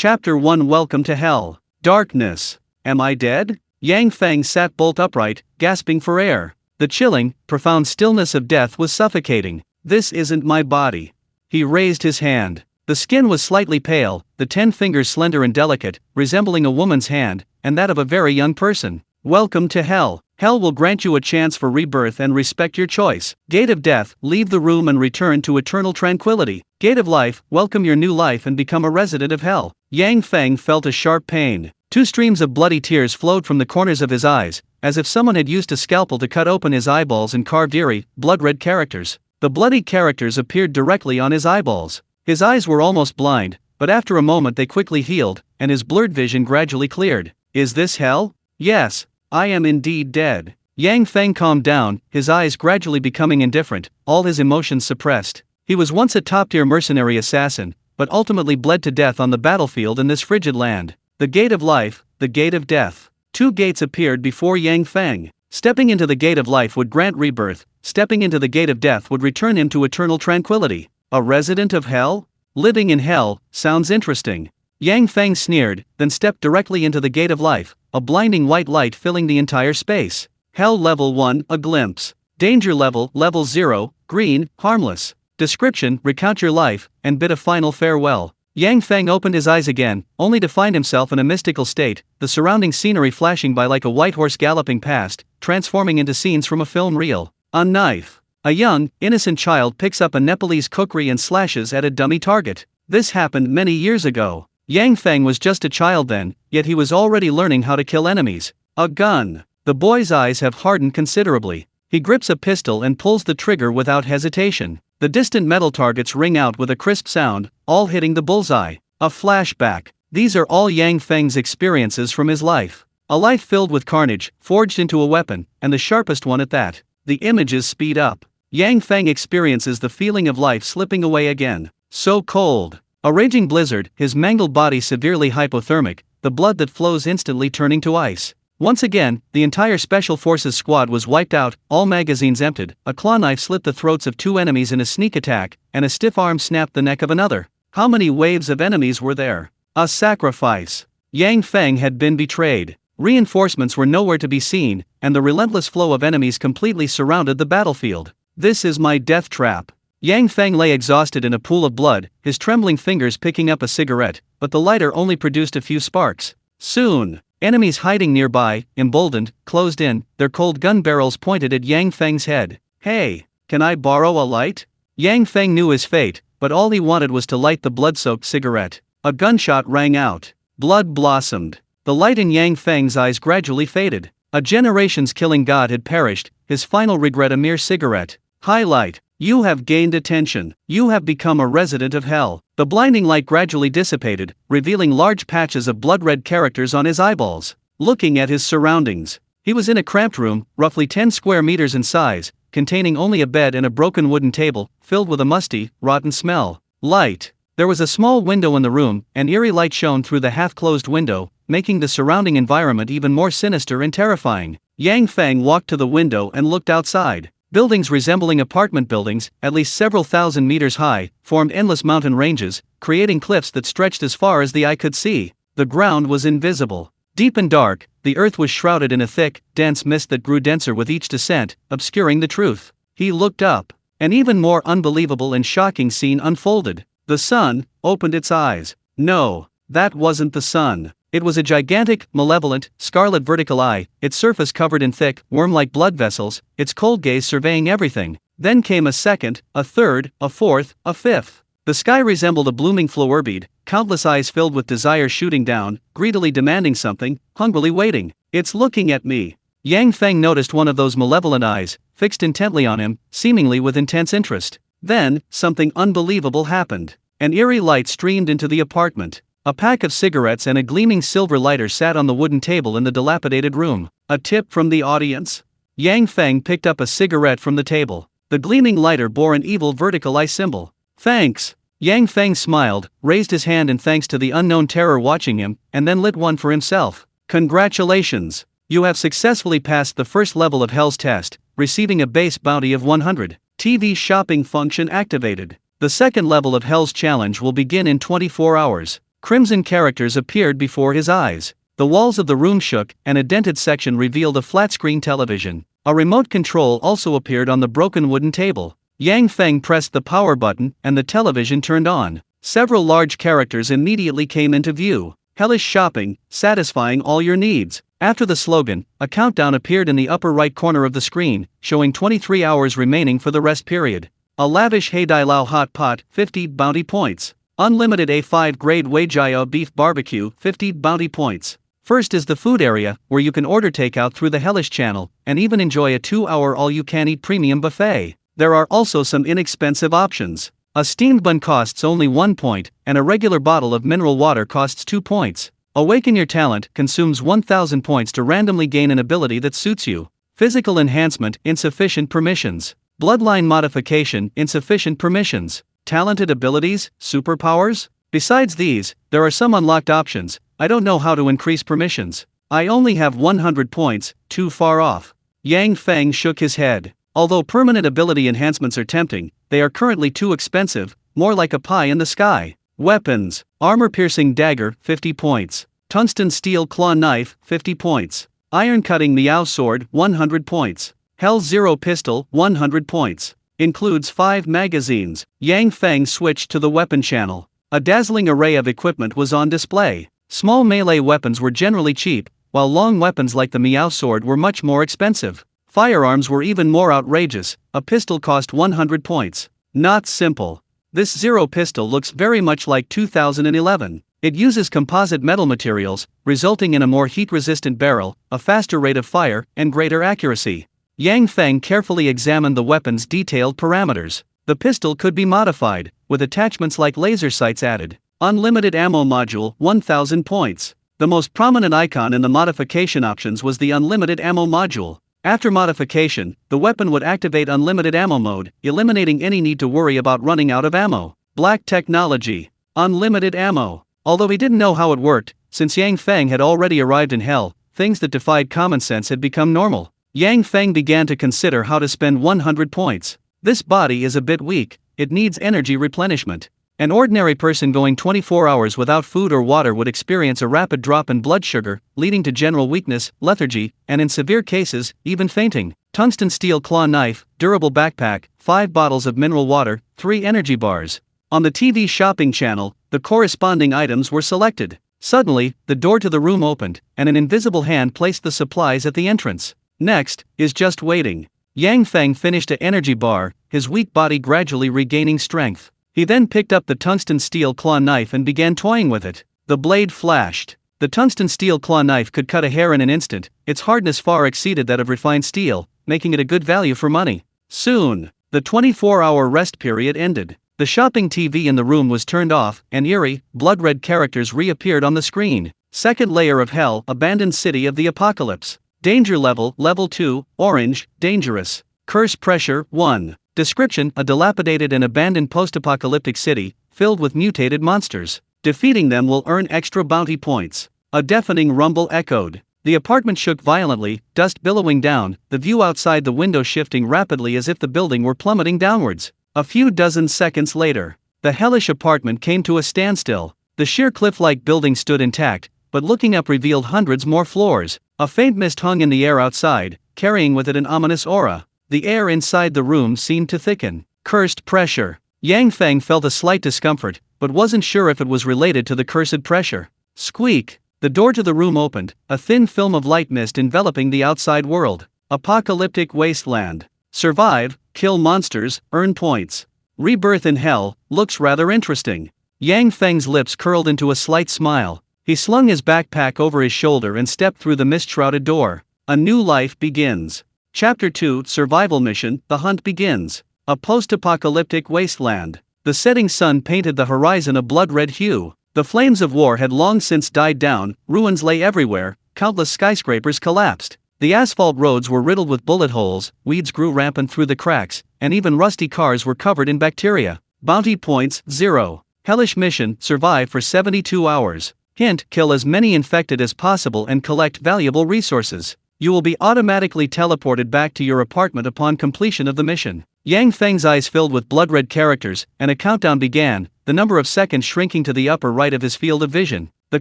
Chapter 1 Welcome to Hell. Darkness. Am I dead? Yang Feng sat bolt upright, gasping for air. The chilling, profound stillness of death was suffocating. This isn't my body. He raised his hand. The skin was slightly pale, the 10 fingers slender and delicate, resembling a woman's hand, and that of a very young person. Welcome to Hell. Hell will grant you a chance for rebirth and respect your choice. Gate of Death, leave the room and return to eternal tranquility. Gate of Life, welcome your new life and become a resident of Hell. Yang Feng felt a sharp pain. 2 streams of bloody tears flowed from the corners of his eyes, as if someone had used a scalpel to cut open his eyeballs and carved eerie, blood-red characters. The bloody characters appeared directly on his eyeballs. His eyes were almost blind, but after a moment they quickly healed, and his blurred vision gradually cleared. Is this hell? Yes, I am indeed dead. Yang Feng calmed down, his eyes gradually becoming indifferent, all his emotions suppressed. He was once a top-tier mercenary assassin, but ultimately bled to death on the battlefield in this frigid land. The Gate of Life, the Gate of Death. 2 gates appeared before Yang Feng. Stepping into the Gate of Life would grant rebirth, stepping into the Gate of Death would return him to eternal tranquility. A resident of Hell? Living in Hell, sounds interesting. Yang Feng sneered, then stepped directly into the Gate of Life, a blinding white light filling the entire space. Hell Level 1, a glimpse. Danger Level, Level 0, green, harmless. Description, recount your life, and bid a final farewell. Yang Feng opened his eyes again, only to find himself in a mystical state, the surrounding scenery flashing by like a white horse galloping past, transforming into scenes from a film reel. A knife. A young, innocent child picks up a Nepalese kukri and slashes at a dummy target. This happened many years ago. Yang Feng was just a child then, yet he was already learning how to kill enemies. A gun. The boy's eyes have hardened considerably. He grips a pistol and pulls the trigger without hesitation. The distant metal targets ring out with a crisp sound, all hitting the bullseye. A flashback. These are all Yang Feng's experiences from his life. A life filled with carnage, forged into a weapon, and the sharpest one at that. The images speed up. Yang Feng experiences the feeling of life slipping away again. So cold. A raging blizzard, his mangled body severely hypothermic, the blood that flows instantly turning to ice. Once again, the entire Special Forces squad was wiped out, all magazines emptied, a claw knife slit the throats of 2 enemies in a sneak attack, and a stiff arm snapped the neck of another. How many waves of enemies were there? A sacrifice. Yang Feng had been betrayed. Reinforcements were nowhere to be seen, and the relentless flow of enemies completely surrounded the battlefield. This is my death trap. Yang Feng lay exhausted in a pool of blood, his trembling fingers picking up a cigarette, but the lighter only produced a few sparks. Soon, enemies hiding nearby, emboldened, closed in, their cold gun barrels pointed at Yang Feng's head. Hey, can I borrow a light? Yang Feng knew his fate, but all he wanted was to light the blood-soaked cigarette. A gunshot rang out. Blood blossomed. The light in Yang Feng's eyes gradually faded. A generation's killing god had perished, his final regret a mere cigarette. Highlight. You have gained attention. You have become a resident of Hell. The blinding light gradually dissipated, revealing large patches of blood-red characters on his eyeballs. Looking at his surroundings, he was in a cramped room, roughly 10 square meters in size, containing only a bed and a broken wooden table, filled with a musty, rotten smell. Light. There was a small window in the room, and eerie light shone through the half-closed window, making the surrounding environment even more sinister and terrifying. Yang Feng walked to the window and looked outside. Buildings resembling apartment buildings, at least several thousand meters high, formed endless mountain ranges, creating cliffs that stretched as far as the eye could see. The ground was invisible. Deep and dark, the earth was shrouded in a thick, dense mist that grew denser with each descent, obscuring the truth. He looked up. An even more unbelievable and shocking scene unfolded. The sun opened its eyes. No, that wasn't the sun. It was a gigantic, malevolent, scarlet vertical eye, its surface covered in thick, worm-like blood vessels, its cold gaze surveying everything. Then came a second, a third, a fourth, a fifth. The sky resembled a blooming flowerbead, countless eyes filled with desire shooting down, greedily demanding something, hungrily waiting. It's looking at me. Yang Feng noticed one of those malevolent eyes, fixed intently on him, seemingly with intense interest. Then, something unbelievable happened. An eerie light streamed into the apartment. A pack of cigarettes and a gleaming silver lighter sat on the wooden table in the dilapidated room. A tip from the audience? Yang Feng picked up a cigarette from the table. The gleaming lighter bore an evil vertical eye symbol. Thanks. Yang Feng smiled, raised his hand in thanks to the unknown terror watching him, and then lit one for himself. Congratulations. You have successfully passed the first level of Hell's test, receiving a base bounty of 100. TV shopping function activated. The second level of Hell's challenge will begin in 24 hours. Crimson characters appeared before his eyes. The walls of the room shook, and a dented section revealed a flat-screen television. A remote control also appeared on the broken wooden table. Yang Feng pressed the power button, and the television turned on. Several large characters immediately came into view. Hellish shopping, satisfying all your needs. After the slogan, a countdown appeared in the upper right corner of the screen, showing 23 hours remaining for the rest period. A lavish Hei Dai Lao hot pot, 50 bounty points. Unlimited A5 grade Weijia beef barbecue, 50 bounty points. First is the food area, where you can order takeout through the Hellish channel, and even enjoy a 2-hour all-you-can-eat premium buffet. There are also some inexpensive options. A steamed bun costs only 1 point, and a regular bottle of mineral water costs 2 points. Awaken Your Talent consumes 1,000 points to randomly gain an ability that suits you. Physical enhancement, insufficient permissions. Bloodline modification, insufficient permissions. Talented abilities, superpowers? Besides these, there are some unlocked options. I don't know how to increase permissions. I only have 100 points, too far off. Yang Feng shook his head. Although permanent ability enhancements are tempting, they are currently too expensive, more like a pie in the sky. Weapons. Armor-piercing dagger, 50 points. Tungsten steel claw knife, 50 points. Iron-cutting Miao sword, 100 points. Hell Zero pistol, 100 points. Includes 5 magazines. Yang Feng switched to the weapon channel. A dazzling array of equipment was on display. Small melee weapons were generally cheap, while long weapons like the Miao sword were much more expensive. Firearms were even more outrageous. A pistol cost 100 points. Not simple. This Zero pistol looks very much like 2011. It uses composite metal materials, resulting in a more heat-resistant barrel, a faster rate of fire, and greater accuracy. Yang Feng carefully examined the weapon's detailed parameters. The pistol could be modified, with attachments like laser sights added. Unlimited ammo module, 1,000 points. The most prominent icon in the modification options was the unlimited ammo module. After modification, the weapon would activate unlimited ammo mode, eliminating any need to worry about running out of ammo. Black technology. Unlimited ammo. Although he didn't know how it worked, since Yang Feng had already arrived in hell, things that defied common sense had become normal. Yang Feng began to consider how to spend 100 points. This body is a bit weak, it needs energy replenishment. An ordinary person going 24 hours without food or water would experience a rapid drop in blood sugar, leading to general weakness, lethargy, and in severe cases, even fainting. Tungsten steel claw knife, durable backpack, 5 bottles of mineral water, 3 energy bars. On the TV shopping channel, the corresponding items were selected. Suddenly, the door to the room opened, and an invisible hand placed the supplies at the entrance. Next is just waiting. Yang Feng finished an energy bar, his weak body gradually regaining strength. He then picked up the tungsten steel claw knife and began toying with it. The blade flashed. The tungsten steel claw knife could cut a hair in an instant. Its hardness far exceeded that of refined steel, making it a good value for money. Soon, the 24-hour rest period ended. The shopping TV in the room was turned off, and eerie, blood-red characters reappeared on the screen. Second layer of hell, abandoned city of the apocalypse. Danger level, level 2, orange, dangerous. Curse pressure, 1. Description: a dilapidated and abandoned post-apocalyptic city, filled with mutated monsters. Defeating them will earn extra bounty points. A deafening rumble echoed. The apartment shook violently, dust billowing down, the view outside the window shifting rapidly as if the building were plummeting downwards. A few dozen seconds later, the hellish apartment came to a standstill. The sheer cliff-like building stood intact, but looking up revealed hundreds more floors. A faint mist hung in the air outside, carrying with it an ominous aura. The air inside the room seemed to thicken. Cursed pressure. Yang Feng felt a slight discomfort, but wasn't sure if it was related to the cursed pressure. Squeak. The door to the room opened, a thin film of light mist enveloping the outside world. Apocalyptic wasteland. Survive, kill monsters, earn points. Rebirth in hell, looks rather interesting. Yang Feng's lips curled into a slight smile. He slung his backpack over his shoulder and stepped through the mist-shrouded door. A new life begins. Chapter 2, Survival Mission, The Hunt Begins. A post-apocalyptic wasteland. The setting sun painted the horizon a blood-red hue. The flames of war had long since died down, ruins lay everywhere, countless skyscrapers collapsed. The asphalt roads were riddled with bullet holes, weeds grew rampant through the cracks, and even rusty cars were covered in bacteria. Bounty points, 0. Hellish mission, survive for 72 hours. Hint, kill as many infected as possible and collect valuable resources. You will be automatically teleported back to your apartment upon completion of the mission. Yang Feng's eyes filled with blood-red characters, and a countdown began, the number of seconds shrinking to the upper right of his field of vision. The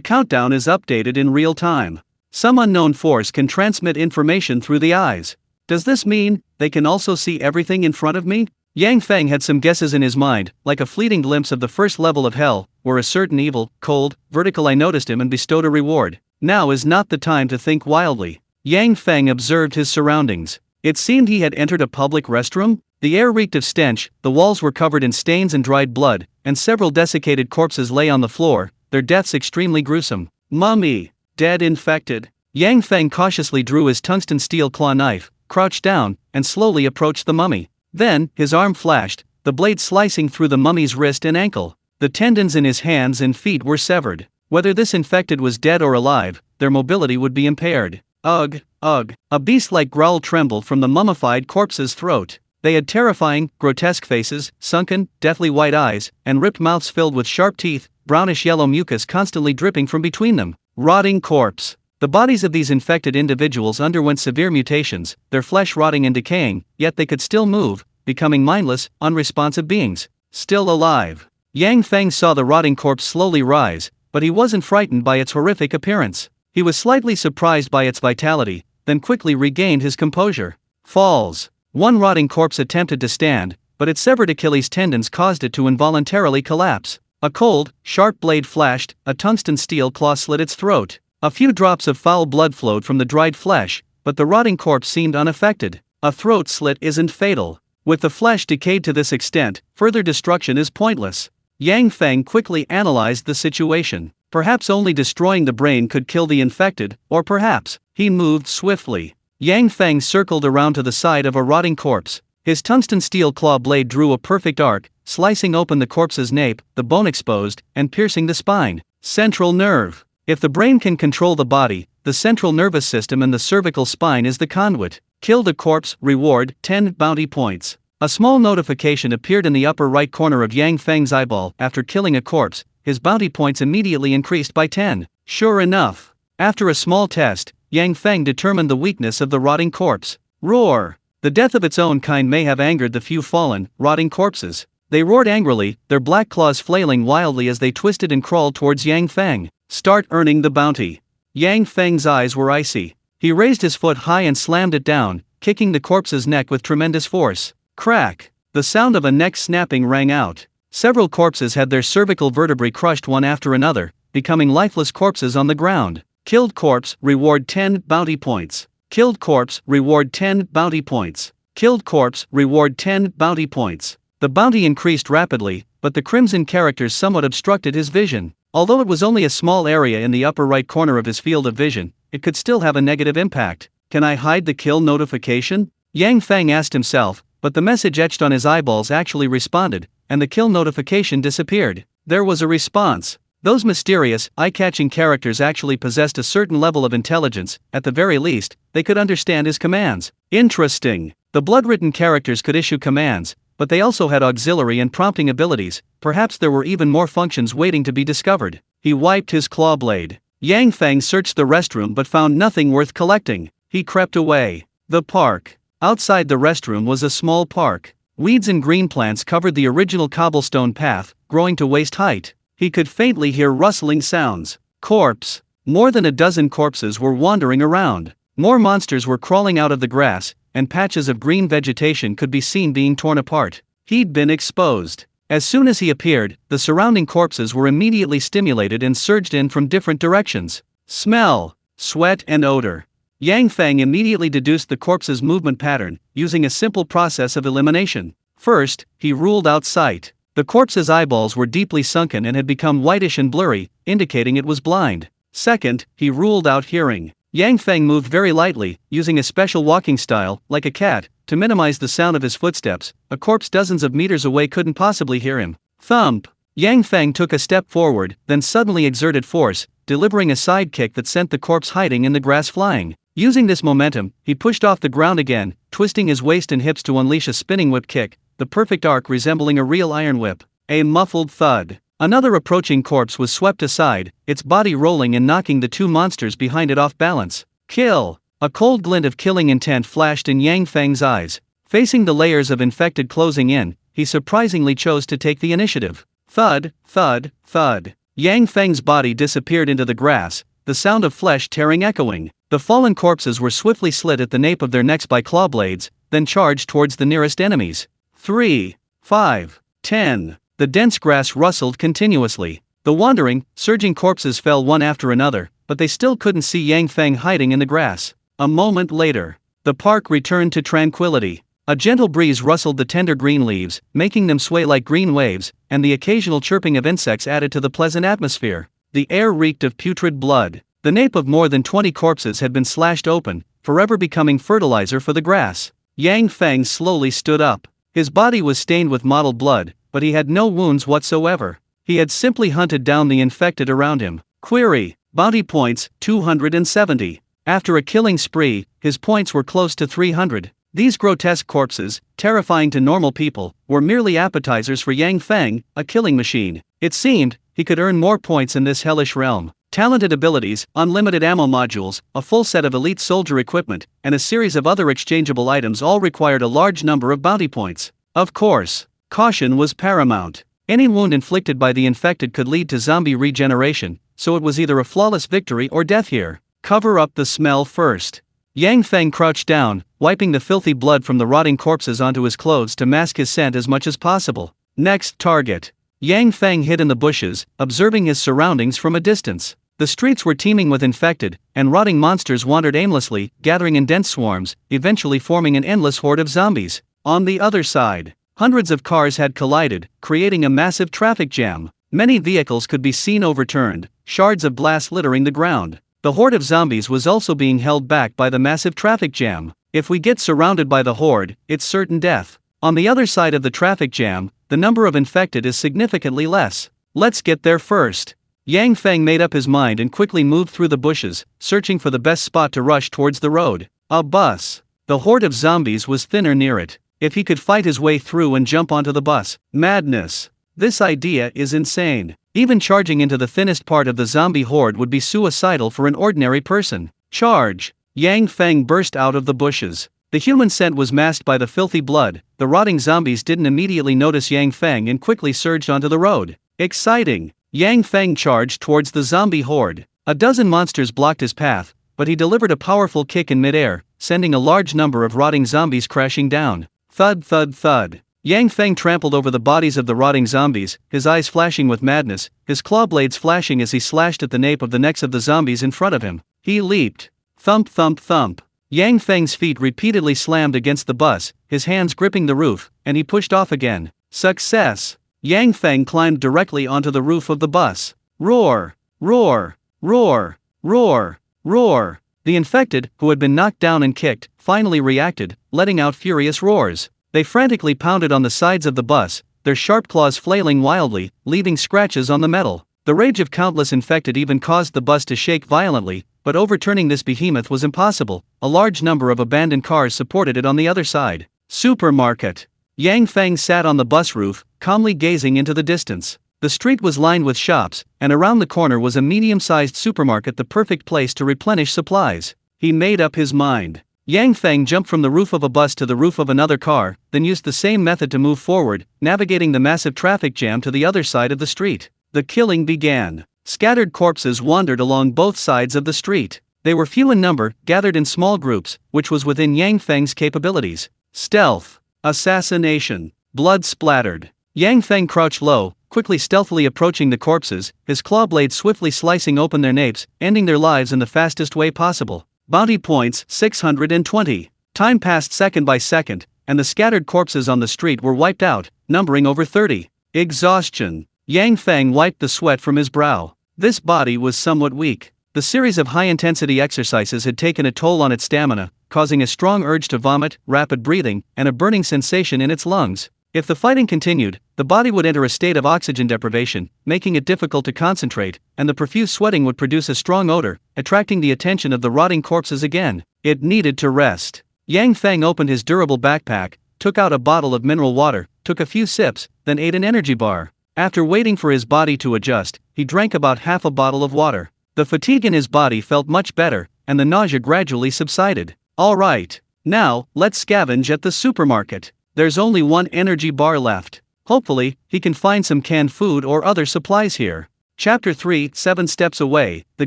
countdown is updated in real time. Some unknown force can transmit information through the eyes. Does this mean they can also see everything in front of me? Yang Feng had some guesses in his mind, like a fleeting glimpse of the first level of hell, where a certain evil, cold, vertical eye noticed him and bestowed a reward. Now is not the time to think wildly. Yang Feng observed his surroundings. It seemed he had entered a public restroom. The air reeked of stench, the walls were covered in stains and dried blood, and several desiccated corpses lay on the floor, their deaths extremely gruesome. Mummy! Dead infected. Yang Feng cautiously drew his tungsten steel claw knife, crouched down, and slowly approached the mummy. Then, his arm flashed, the blade slicing through the mummy's wrist and ankle. The tendons in his hands and feet were severed. Whether this infected was dead or alive, their mobility would be impaired. Ugh, ugh. A beast-like growl trembled from the mummified corpse's throat. They had terrifying, grotesque faces, sunken, deathly white eyes, and ripped mouths filled with sharp teeth, brownish-yellow mucus constantly dripping from between them. Rotting corpse. The bodies of these infected individuals underwent severe mutations, their flesh rotting and decaying, yet they could still move, becoming mindless, unresponsive beings. Still alive. Yang Feng saw the rotting corpse slowly rise, but he wasn't frightened by its horrific appearance. He was slightly surprised by its vitality, then quickly regained his composure. Falls. One rotting corpse attempted to stand, but its severed Achilles tendons caused it to involuntarily collapse. A cold, sharp blade flashed, a tungsten steel claw slit its throat. A few drops of foul blood flowed from the dried flesh, but the rotting corpse seemed unaffected. A throat slit isn't fatal. With the flesh decayed to this extent, further destruction is pointless. Yang Feng quickly analyzed the situation. Perhaps only destroying the brain could kill the infected, or perhaps, he moved swiftly. Yang Feng circled around to the side of a rotting corpse. His tungsten steel claw blade drew a perfect arc, slicing open the corpse's nape, the bone exposed, and piercing the spine. Central nerve. If the brain can control the body, the central nervous system and the cervical spine is the conduit. Killed a corpse, reward, 10 bounty points. A small notification appeared in the upper right corner of Yang Feng's eyeball. After killing a corpse, his bounty points immediately increased by 10. Sure enough. After a small test, Yang Feng determined the weakness of the rotting corpse. Roar! The death of its own kind may have angered the few fallen, rotting corpses. They roared angrily, their black claws flailing wildly as they twisted and crawled towards Yang Feng. Start earning the bounty. Yang Feng's eyes were icy. He raised his foot high and slammed it down, kicking the corpse's neck with tremendous force. Crack! The sound of a neck snapping rang out. Several corpses had their cervical vertebrae crushed one after another, becoming lifeless corpses on the ground. Killed corpse, reward 10 bounty points. Killed corpse, reward 10 bounty points. Killed corpse, reward 10 bounty points. The bounty increased rapidly, but the crimson characters somewhat obstructed his vision. Although it was only a small area in the upper right corner of his field of vision, it could still have a negative impact. Can I hide the kill notification? Yang Feng asked himself, but the message etched on his eyeballs actually responded, and the kill notification disappeared. There was a response. Those mysterious, eye-catching characters actually possessed a certain level of intelligence. At the very least, they could understand his commands. Interesting. The blood-written characters could issue commands, but they also had auxiliary and prompting abilities. Perhaps there were even more functions waiting to be discovered. He wiped his claw blade. Yang Feng searched the restroom but found nothing worth collecting. He crept away. The park. Outside the restroom was a small park. Weeds and green plants covered the original cobblestone path, growing to waist height. He could faintly hear rustling sounds. Corpse. More than a dozen corpses were wandering around. More monsters were crawling out of the grass, and patches of green vegetation could be seen being torn apart. He'd been exposed. As soon as he appeared, the surrounding corpses were immediately stimulated and surged in from different directions. Smell, sweat and odor. Yang Feng immediately deduced the corpse's movement pattern, using a simple process of elimination. First, he ruled out sight. The corpse's eyeballs were deeply sunken and had become whitish and blurry, indicating it was blind. Second, he ruled out hearing. Yang Feng moved very lightly, using a special walking style, like a cat, to minimize the sound of his footsteps. A corpse dozens of meters away couldn't possibly hear him. Thump! Yang Feng took a step forward, then suddenly exerted force, delivering a side kick that sent the corpse hiding in the grass flying. Using this momentum, he pushed off the ground again, twisting his waist and hips to unleash a spinning whip kick, the perfect arc resembling a real iron whip. A muffled thud. Another approaching corpse was swept aside, its body rolling and knocking the two monsters behind it off balance. Kill! A cold glint of killing intent flashed in Yang Feng's eyes. Facing the layers of infected closing in, he surprisingly chose to take the initiative. Thud, thud, thud. Yang Feng's body disappeared into the grass, the sound of flesh tearing echoing. The fallen corpses were swiftly slit at the nape of their necks by claw blades, then charged towards the nearest enemies. 3, 5, 10. The dense grass rustled continuously. The wandering, surging corpses fell one after another, but they still couldn't see Yang Feng hiding in the grass. A moment later, the park returned to tranquility. A gentle breeze rustled the tender green leaves, making them sway like green waves, and the occasional chirping of insects added to the pleasant atmosphere. The air reeked of putrid blood. The nape of more than 20 corpses had been slashed open, forever becoming fertilizer for the grass. Yang Feng slowly stood up. His body was stained with mottled blood, but he had no wounds whatsoever. He had simply hunted down the infected around him. Query. Bounty points, 270. After a killing spree, his points were close to 300. These grotesque corpses, terrifying to normal people, were merely appetizers for Yang Feng, a killing machine. It seemed, he could earn more points in this hellish realm. Talented abilities, unlimited ammo modules, a full set of elite soldier equipment, and a series of other exchangeable items all required a large number of bounty points. Of course, caution was paramount. Any wound inflicted by the infected could lead to zombie regeneration, so it was either a flawless victory or death here. Cover up the smell first. Yang Feng crouched down, wiping the filthy blood from the rotting corpses onto his clothes to mask his scent as much as possible. Next target. Yang Feng hid in the bushes, observing his surroundings from a distance. The streets were teeming with infected, and rotting monsters wandered aimlessly, gathering in dense swarms, eventually forming an endless horde of zombies. On the other side, hundreds of cars had collided, creating a massive traffic jam. Many vehicles could be seen overturned, shards of glass littering the ground. The horde of zombies was also being held back by the massive traffic jam. If we get surrounded by the horde, it's certain death. On the other side of the traffic jam, the number of infected is significantly less. Let's get there first. Yang Feng made up his mind and quickly moved through the bushes, searching for the best spot to rush towards the road. A bus. The horde of zombies was thinner near it. If he could fight his way through and jump onto the bus. Madness. This idea is insane. Even charging into the thinnest part of the zombie horde would be suicidal for an ordinary person. Charge! Yang Feng burst out of the bushes. The human scent was masked by the filthy blood. The rotting zombies didn't immediately notice Yang Feng and quickly surged onto the road. Exciting! Yang Feng charged towards the zombie horde. A dozen monsters blocked his path, but he delivered a powerful kick in midair, sending a large number of rotting zombies crashing down. Thud, thud, thud. Yang Feng trampled over the bodies of the rotting zombies, his eyes flashing with madness, his claw blades flashing as he slashed at the nape of the necks of the zombies in front of him. He leaped. Thump, thump, thump. Yang Feng's feet repeatedly slammed against the bus, his hands gripping the roof, and he pushed off again. Success! Yang Feng climbed directly onto the roof of the bus. Roar! Roar! Roar! Roar! Roar! The infected, who had been knocked down and kicked, finally reacted, letting out furious roars. They frantically pounded on the sides of the bus, their sharp claws flailing wildly, leaving scratches on the metal. The rage of countless infected even caused the bus to shake violently, but overturning this behemoth was impossible. A large number of abandoned cars supported it on the other side. Supermarket. Yang Feng sat on the bus roof, calmly gazing into the distance. The street was lined with shops, and around the corner was a medium-sized supermarket, the perfect place to replenish supplies. He made up his mind. Yang Feng jumped from the roof of a bus to the roof of another car, then used the same method to move forward, navigating the massive traffic jam to the other side of the street. The killing began. Scattered corpses wandered along both sides of the street. They were few in number, gathered in small groups, which was within Yang Feng's capabilities. Stealth. Assassination. Blood splattered. Yang Feng crouched low, quickly stealthily approaching the corpses, his claw blades swiftly slicing open their napes, ending their lives in the fastest way possible. Bounty points, 620. Time passed second by second, and the scattered corpses on the street were wiped out, numbering over 30. Exhaustion. Yang Feng wiped the sweat from his brow. This body was somewhat weak. The series of high-intensity exercises had taken a toll on its stamina, causing a strong urge to vomit, rapid breathing, and a burning sensation in its lungs. If the fighting continued, the body would enter a state of oxygen deprivation, making it difficult to concentrate, and the profuse sweating would produce a strong odor, attracting the attention of the rotting corpses again. It needed to rest. Yang Feng opened his durable backpack, took out a bottle of mineral water, took a few sips, then ate an energy bar. After waiting for his body to adjust, he drank about half a bottle of water. The fatigue in his body felt much better, and the nausea gradually subsided. All right. Now, let's scavenge at the supermarket. There's only one energy bar left. Hopefully, he can find some canned food or other supplies here. Chapter 3, 7 steps away, the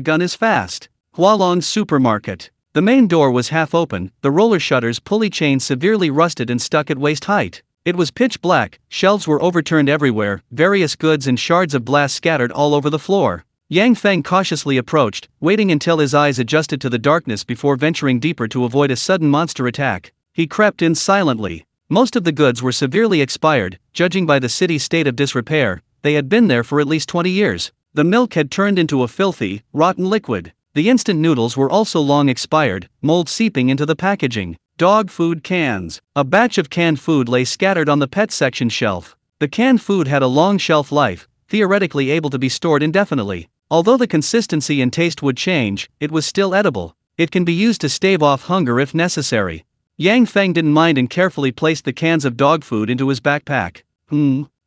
gun is fast. Hualong's supermarket. The main door was half open, the roller shutters pulley chain severely rusted and stuck at waist height. It was pitch black, shelves were overturned everywhere, various goods and shards of glass scattered all over the floor. Yang Feng cautiously approached, waiting until his eyes adjusted to the darkness before venturing deeper to avoid a sudden monster attack. He crept in silently. Most of the goods were severely expired, judging by the city's state of disrepair. They had been there for at least 20 years. The milk had turned into a filthy, rotten liquid. The instant noodles were also long expired, mold seeping into the packaging. Dog food cans. A batch of canned food lay scattered on the pet section shelf. The canned food had a long shelf life, theoretically able to be stored indefinitely. Although the consistency and taste would change, it was still edible. It can be used to stave off hunger if necessary. Yang Feng didn't mind and carefully placed the cans of dog food into his backpack.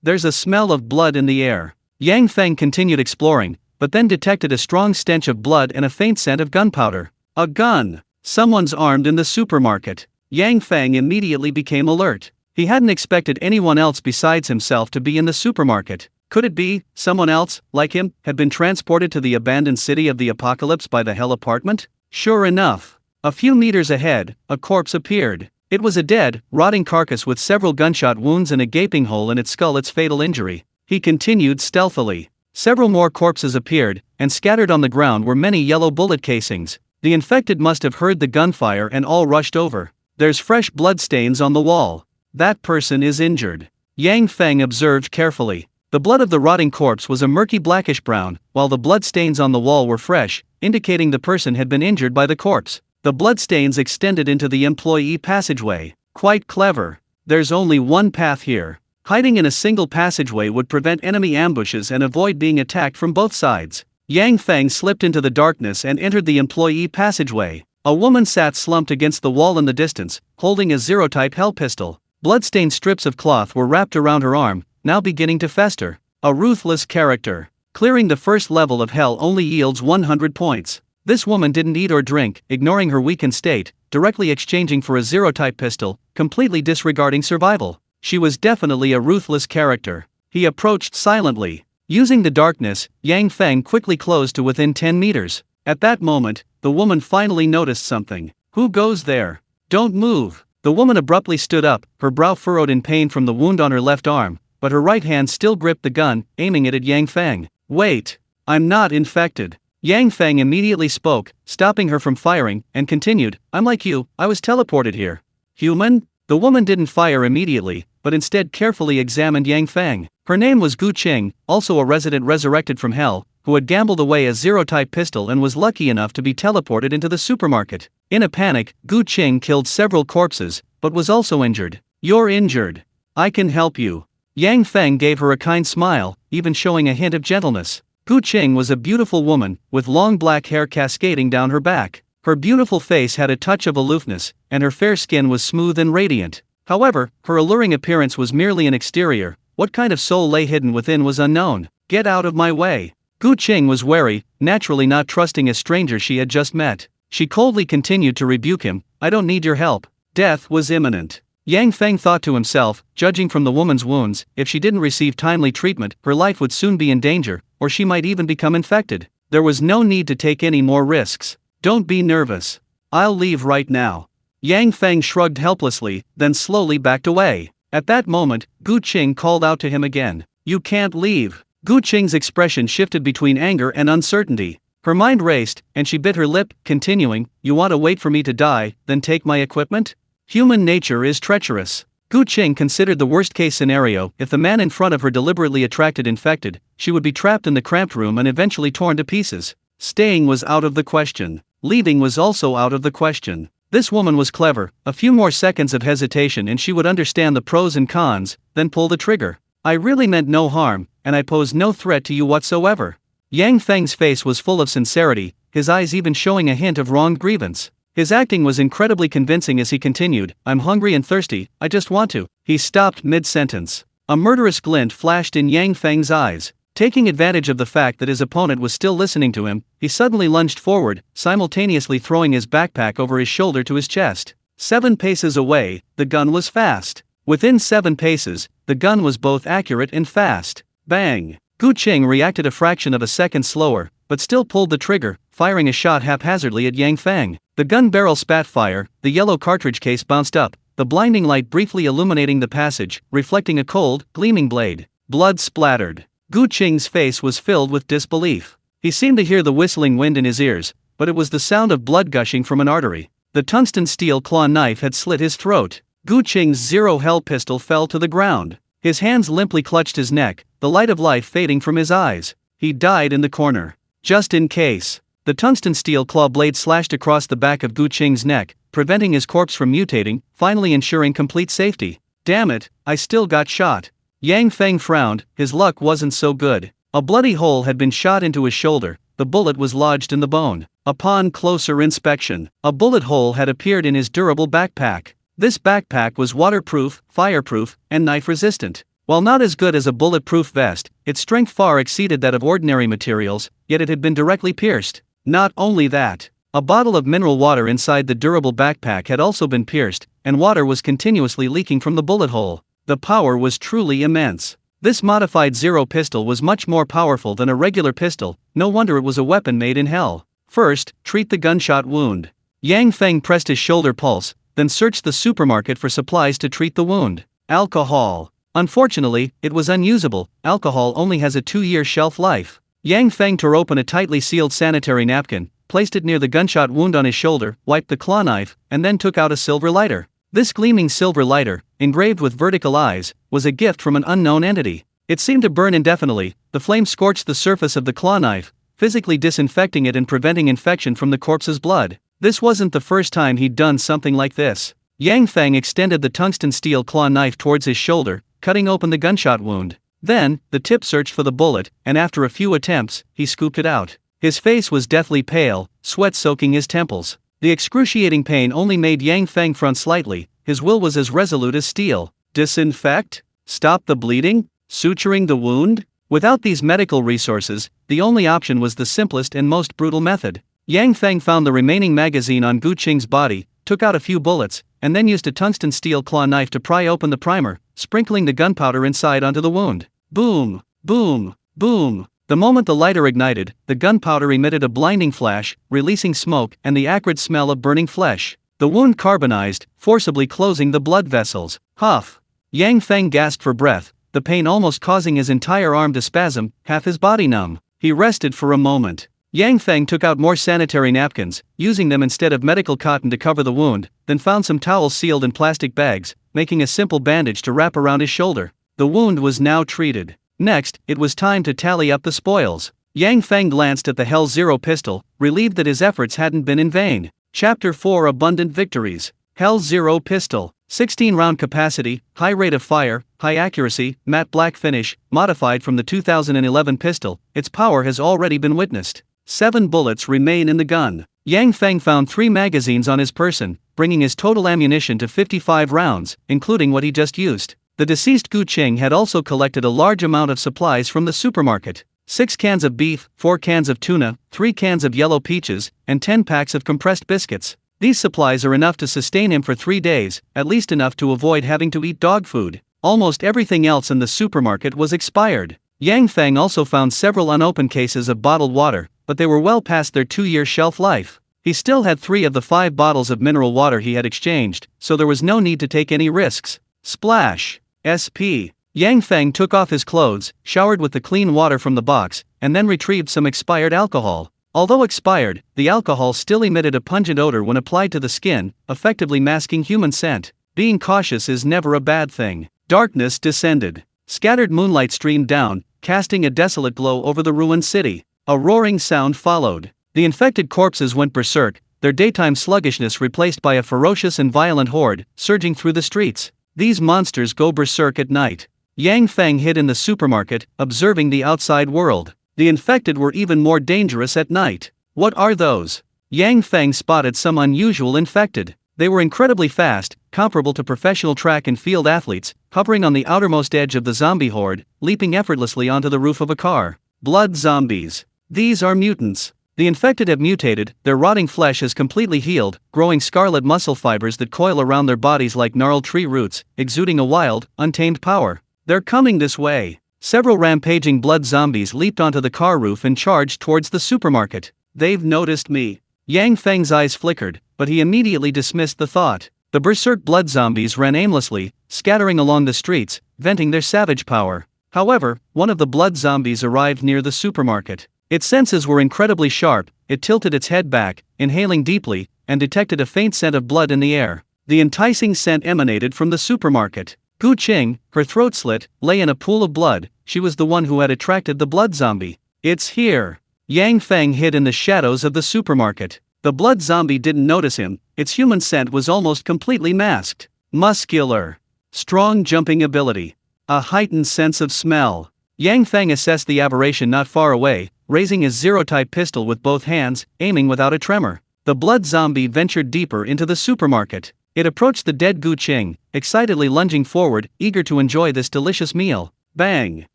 There's a smell of blood in the air. Yang Feng continued exploring, but then detected a strong stench of blood and a faint scent of gunpowder. A gun! Someone's armed in the supermarket. Yang Feng immediately became alert. He hadn't expected anyone else besides himself to be in the supermarket. Could it be someone else, like him, had been transported to the abandoned city of the apocalypse by the hell apartment? Sure enough. A few meters ahead, a corpse appeared. It was a dead, rotting carcass with several gunshot wounds and a gaping hole in its skull, its fatal injury. He continued stealthily. Several more corpses appeared, and scattered on the ground were many yellow bullet casings. The infected must have heard the gunfire and all rushed over. There's fresh blood stains on the wall. That person is injured. Yang Feng observed carefully. The blood of the rotting corpse was a murky blackish brown, while the blood stains on the wall were fresh, indicating the person had been injured by the corpse. The blood stains extended into the employee passageway. Quite clever. There's only one path here. Hiding in a single passageway would prevent enemy ambushes and avoid being attacked from both sides. Yang Feng slipped into the darkness and entered the employee passageway. A woman sat slumped against the wall in the distance, holding a Zero-type Hell pistol. Bloodstained strips of cloth were wrapped around her arm, now beginning to fester. A ruthless character. Clearing the first level of Hell only yields 100 points. This woman didn't eat or drink, ignoring her weakened state, directly exchanging for a Zero-type pistol, completely disregarding survival. She was definitely a ruthless character. He approached silently. Using the darkness, Yang Feng quickly closed to within 10 meters. At that moment, the woman finally noticed something. Who goes there? Don't move. The woman abruptly stood up, her brow furrowed in pain from the wound on her left arm, but her right hand still gripped the gun, aiming it at Yang Feng. Wait. I'm not infected. Yang Feng immediately spoke, stopping her from firing, and continued, I'm like you, I was teleported here. Human? The woman didn't fire immediately, but instead carefully examined Yang Feng. Her name was Gu Qing, also a resident resurrected from hell, who had gambled away a Zero-type pistol and was lucky enough to be teleported into the supermarket. In a panic, Gu Qing killed several corpses, but was also injured. You're injured. I can help you. Yang Feng gave her a kind smile, even showing a hint of gentleness. Gu Qing was a beautiful woman, with long black hair cascading down her back. Her beautiful face had a touch of aloofness, and her fair skin was smooth and radiant. However, her alluring appearance was merely an exterior. What kind of soul lay hidden within was unknown. Get out of my way. Gu Qing was wary, naturally not trusting a stranger she had just met. She coldly continued to rebuke him, I don't need your help. Death was imminent. Yang Feng thought to himself, judging from the woman's wounds, if she didn't receive timely treatment, her life would soon be in danger, or she might even become infected. There was no need to take any more risks. Don't be nervous. I'll leave right now. Yang Feng shrugged helplessly, then slowly backed away. At that moment, Gu Qing called out to him again. You can't leave. Gu Qing's expression shifted between anger and uncertainty. Her mind raced, and she bit her lip, continuing, You want to wait for me to die, then take my equipment? Human nature is treacherous. Gu Qing considered the worst-case scenario. If the man in front of her deliberately attracted infected, she would be trapped in the cramped room and eventually torn to pieces. Staying was out of the question. Leaving was also out of the question. This woman was clever. A few more seconds of hesitation and she would understand the pros and cons, then pull the trigger. I really meant no harm, and I pose no threat to you whatsoever. Yang Feng's face was full of sincerity, his eyes even showing a hint of wronged grievance. His acting was incredibly convincing as he continued, I'm hungry and thirsty, I just want to. He stopped mid-sentence. A murderous glint flashed in Yang Feng's eyes. Taking advantage of the fact that his opponent was still listening to him, he suddenly lunged forward, simultaneously throwing his backpack over his shoulder to his chest. 7 paces away, the gun was fast. Within 7 paces, the gun was both accurate and fast. Bang! Gu Qing reacted a fraction of a second slower, but still pulled the trigger, firing a shot haphazardly at Yang Feng. The gun barrel spat fire, the yellow cartridge case bounced up, the blinding light briefly illuminating the passage, reflecting a cold, gleaming blade. Blood splattered. Gu Qing's face was filled with disbelief. He seemed to hear the whistling wind in his ears, but it was the sound of blood gushing from an artery. The tungsten steel claw knife had slit his throat. Gu Qing's zero hell pistol fell to the ground. His hands limply clutched his neck, the light of life fading from his eyes. He died in the corner. Just in case. The tungsten steel claw blade slashed across the back of Gu Qing's neck, preventing his corpse from mutating, finally ensuring complete safety. Damn it, I still got shot. Yang Feng frowned, his luck wasn't so good. A bloody hole had been shot into his shoulder, the bullet was lodged in the bone. Upon closer inspection, a bullet hole had appeared in his durable backpack. This backpack was waterproof, fireproof, and knife-resistant. While not as good as a bulletproof vest, its strength far exceeded that of ordinary materials, yet it had been directly pierced. Not only that, a bottle of mineral water inside the durable backpack had also been pierced, and water was continuously leaking from the bullet hole. The power was truly immense. This modified Zero pistol was much more powerful than a regular pistol, no wonder it was a weapon made in hell. First, treat the gunshot wound. Yang Feng pressed his shoulder pulse, then searched the supermarket for supplies to treat the wound. Alcohol. Unfortunately, it was unusable, alcohol only has a 2-year shelf life. Yang Feng tore open a tightly sealed sanitary napkin, placed it near the gunshot wound on his shoulder, wiped the claw knife, and then took out a silver lighter. This gleaming silver lighter, engraved with vertical eyes, was a gift from an unknown entity. It seemed to burn indefinitely, the flame scorched the surface of the claw knife, physically disinfecting it and preventing infection from the corpse's blood. This wasn't the first time he'd done something like this. Yang Feng extended the tungsten steel claw knife towards his shoulder, cutting open the gunshot wound. Then, the tip searched for the bullet, and after a few attempts, he scooped it out. His face was deathly pale, sweat soaking his temples. The excruciating pain only made Yang Feng front slightly, his will was as resolute as steel. Disinfect? Stop the bleeding? Suturing the wound? Without these medical resources, the only option was the simplest and most brutal method. Yang Feng found the remaining magazine on Gu Qing's body, took out a few bullets, and then used a tungsten steel claw knife to pry open the primer, sprinkling the gunpowder inside onto the wound. Boom! Boom! Boom! The moment the lighter ignited, the gunpowder emitted a blinding flash, releasing smoke and the acrid smell of burning flesh. The wound carbonized, forcibly closing the blood vessels. Huff! Yang Feng gasped for breath, the pain almost causing his entire arm to spasm, half his body numb. He rested for a moment. Yang Feng took out more sanitary napkins, using them instead of medical cotton to cover the wound, then found some towels sealed in plastic bags, making a simple bandage to wrap around his shoulder. The wound was now treated. Next, it was time to tally up the spoils. Yang Feng glanced at the Hell Zero pistol, relieved that his efforts hadn't been in vain. Chapter 4 Abundant Victories. Hell Zero pistol. 16-round capacity, high rate of fire, high accuracy, matte black finish, modified from the 2011 pistol. Its power has already been witnessed. 7 bullets remain in the gun. Yang Feng found 3 magazines on his person, bringing his total ammunition to 55 rounds, including what he just used. The deceased Gu Qing had also collected a large amount of supplies from the supermarket. 6 cans of beef, 4 cans of tuna, 3 cans of yellow peaches, and 10 packs of compressed biscuits. These supplies are enough to sustain him for 3 days, at least enough to avoid having to eat dog food. Almost everything else in the supermarket was expired. Yang Feng also found several unopened cases of bottled water, but they were well past their 2-year shelf life. He still had 3 of the 5 bottles of mineral water he had exchanged, so there was no need to take any risks. Splash! SP. Yang Feng took off his clothes, showered with the clean water from the box, and then retrieved some expired alcohol. Although expired, the alcohol still emitted a pungent odor when applied to the skin, effectively masking human scent. Being cautious is never a bad thing. Darkness descended. Scattered moonlight streamed down, casting a desolate glow over the ruined city. A roaring sound followed. The infected corpses went berserk, their daytime sluggishness replaced by a ferocious and violent horde, surging through the streets. These monsters go berserk at night. Yang Feng hid in the supermarket, observing the outside world. The infected were even more dangerous at night. What are those? Yang Feng spotted some unusual infected. They were incredibly fast, comparable to professional track and field athletes, hovering on the outermost edge of the zombie horde, leaping effortlessly onto the roof of a car. Blood zombies. These are mutants. The infected have mutated, their rotting flesh has completely healed, growing scarlet muscle fibers that coil around their bodies like gnarled tree roots, exuding a wild, untamed power. They're coming this way. Several rampaging blood zombies leaped onto the car roof and charged towards the supermarket. They've noticed me. Yang Feng's eyes flickered, but he immediately dismissed the thought. The berserk blood zombies ran aimlessly, scattering along the streets, venting their savage power. However, one of the blood zombies arrived near the supermarket. Its senses were incredibly sharp, it tilted its head back, inhaling deeply, and detected a faint scent of blood in the air. The enticing scent emanated from the supermarket. Gu Qing, her throat slit, lay in a pool of blood. She was the one who had attracted the blood zombie. It's here. Yang Feng hid in the shadows of the supermarket. The blood zombie didn't notice him, its human scent was almost completely masked. Muscular. Strong jumping ability. A heightened sense of smell. Yang Feng assessed the aberration not far away, raising his zero-type pistol with both hands, aiming without a tremor. The blood zombie ventured deeper into the supermarket. It approached the dead Gu Qing, excitedly lunging forward, eager to enjoy this delicious meal. Bang!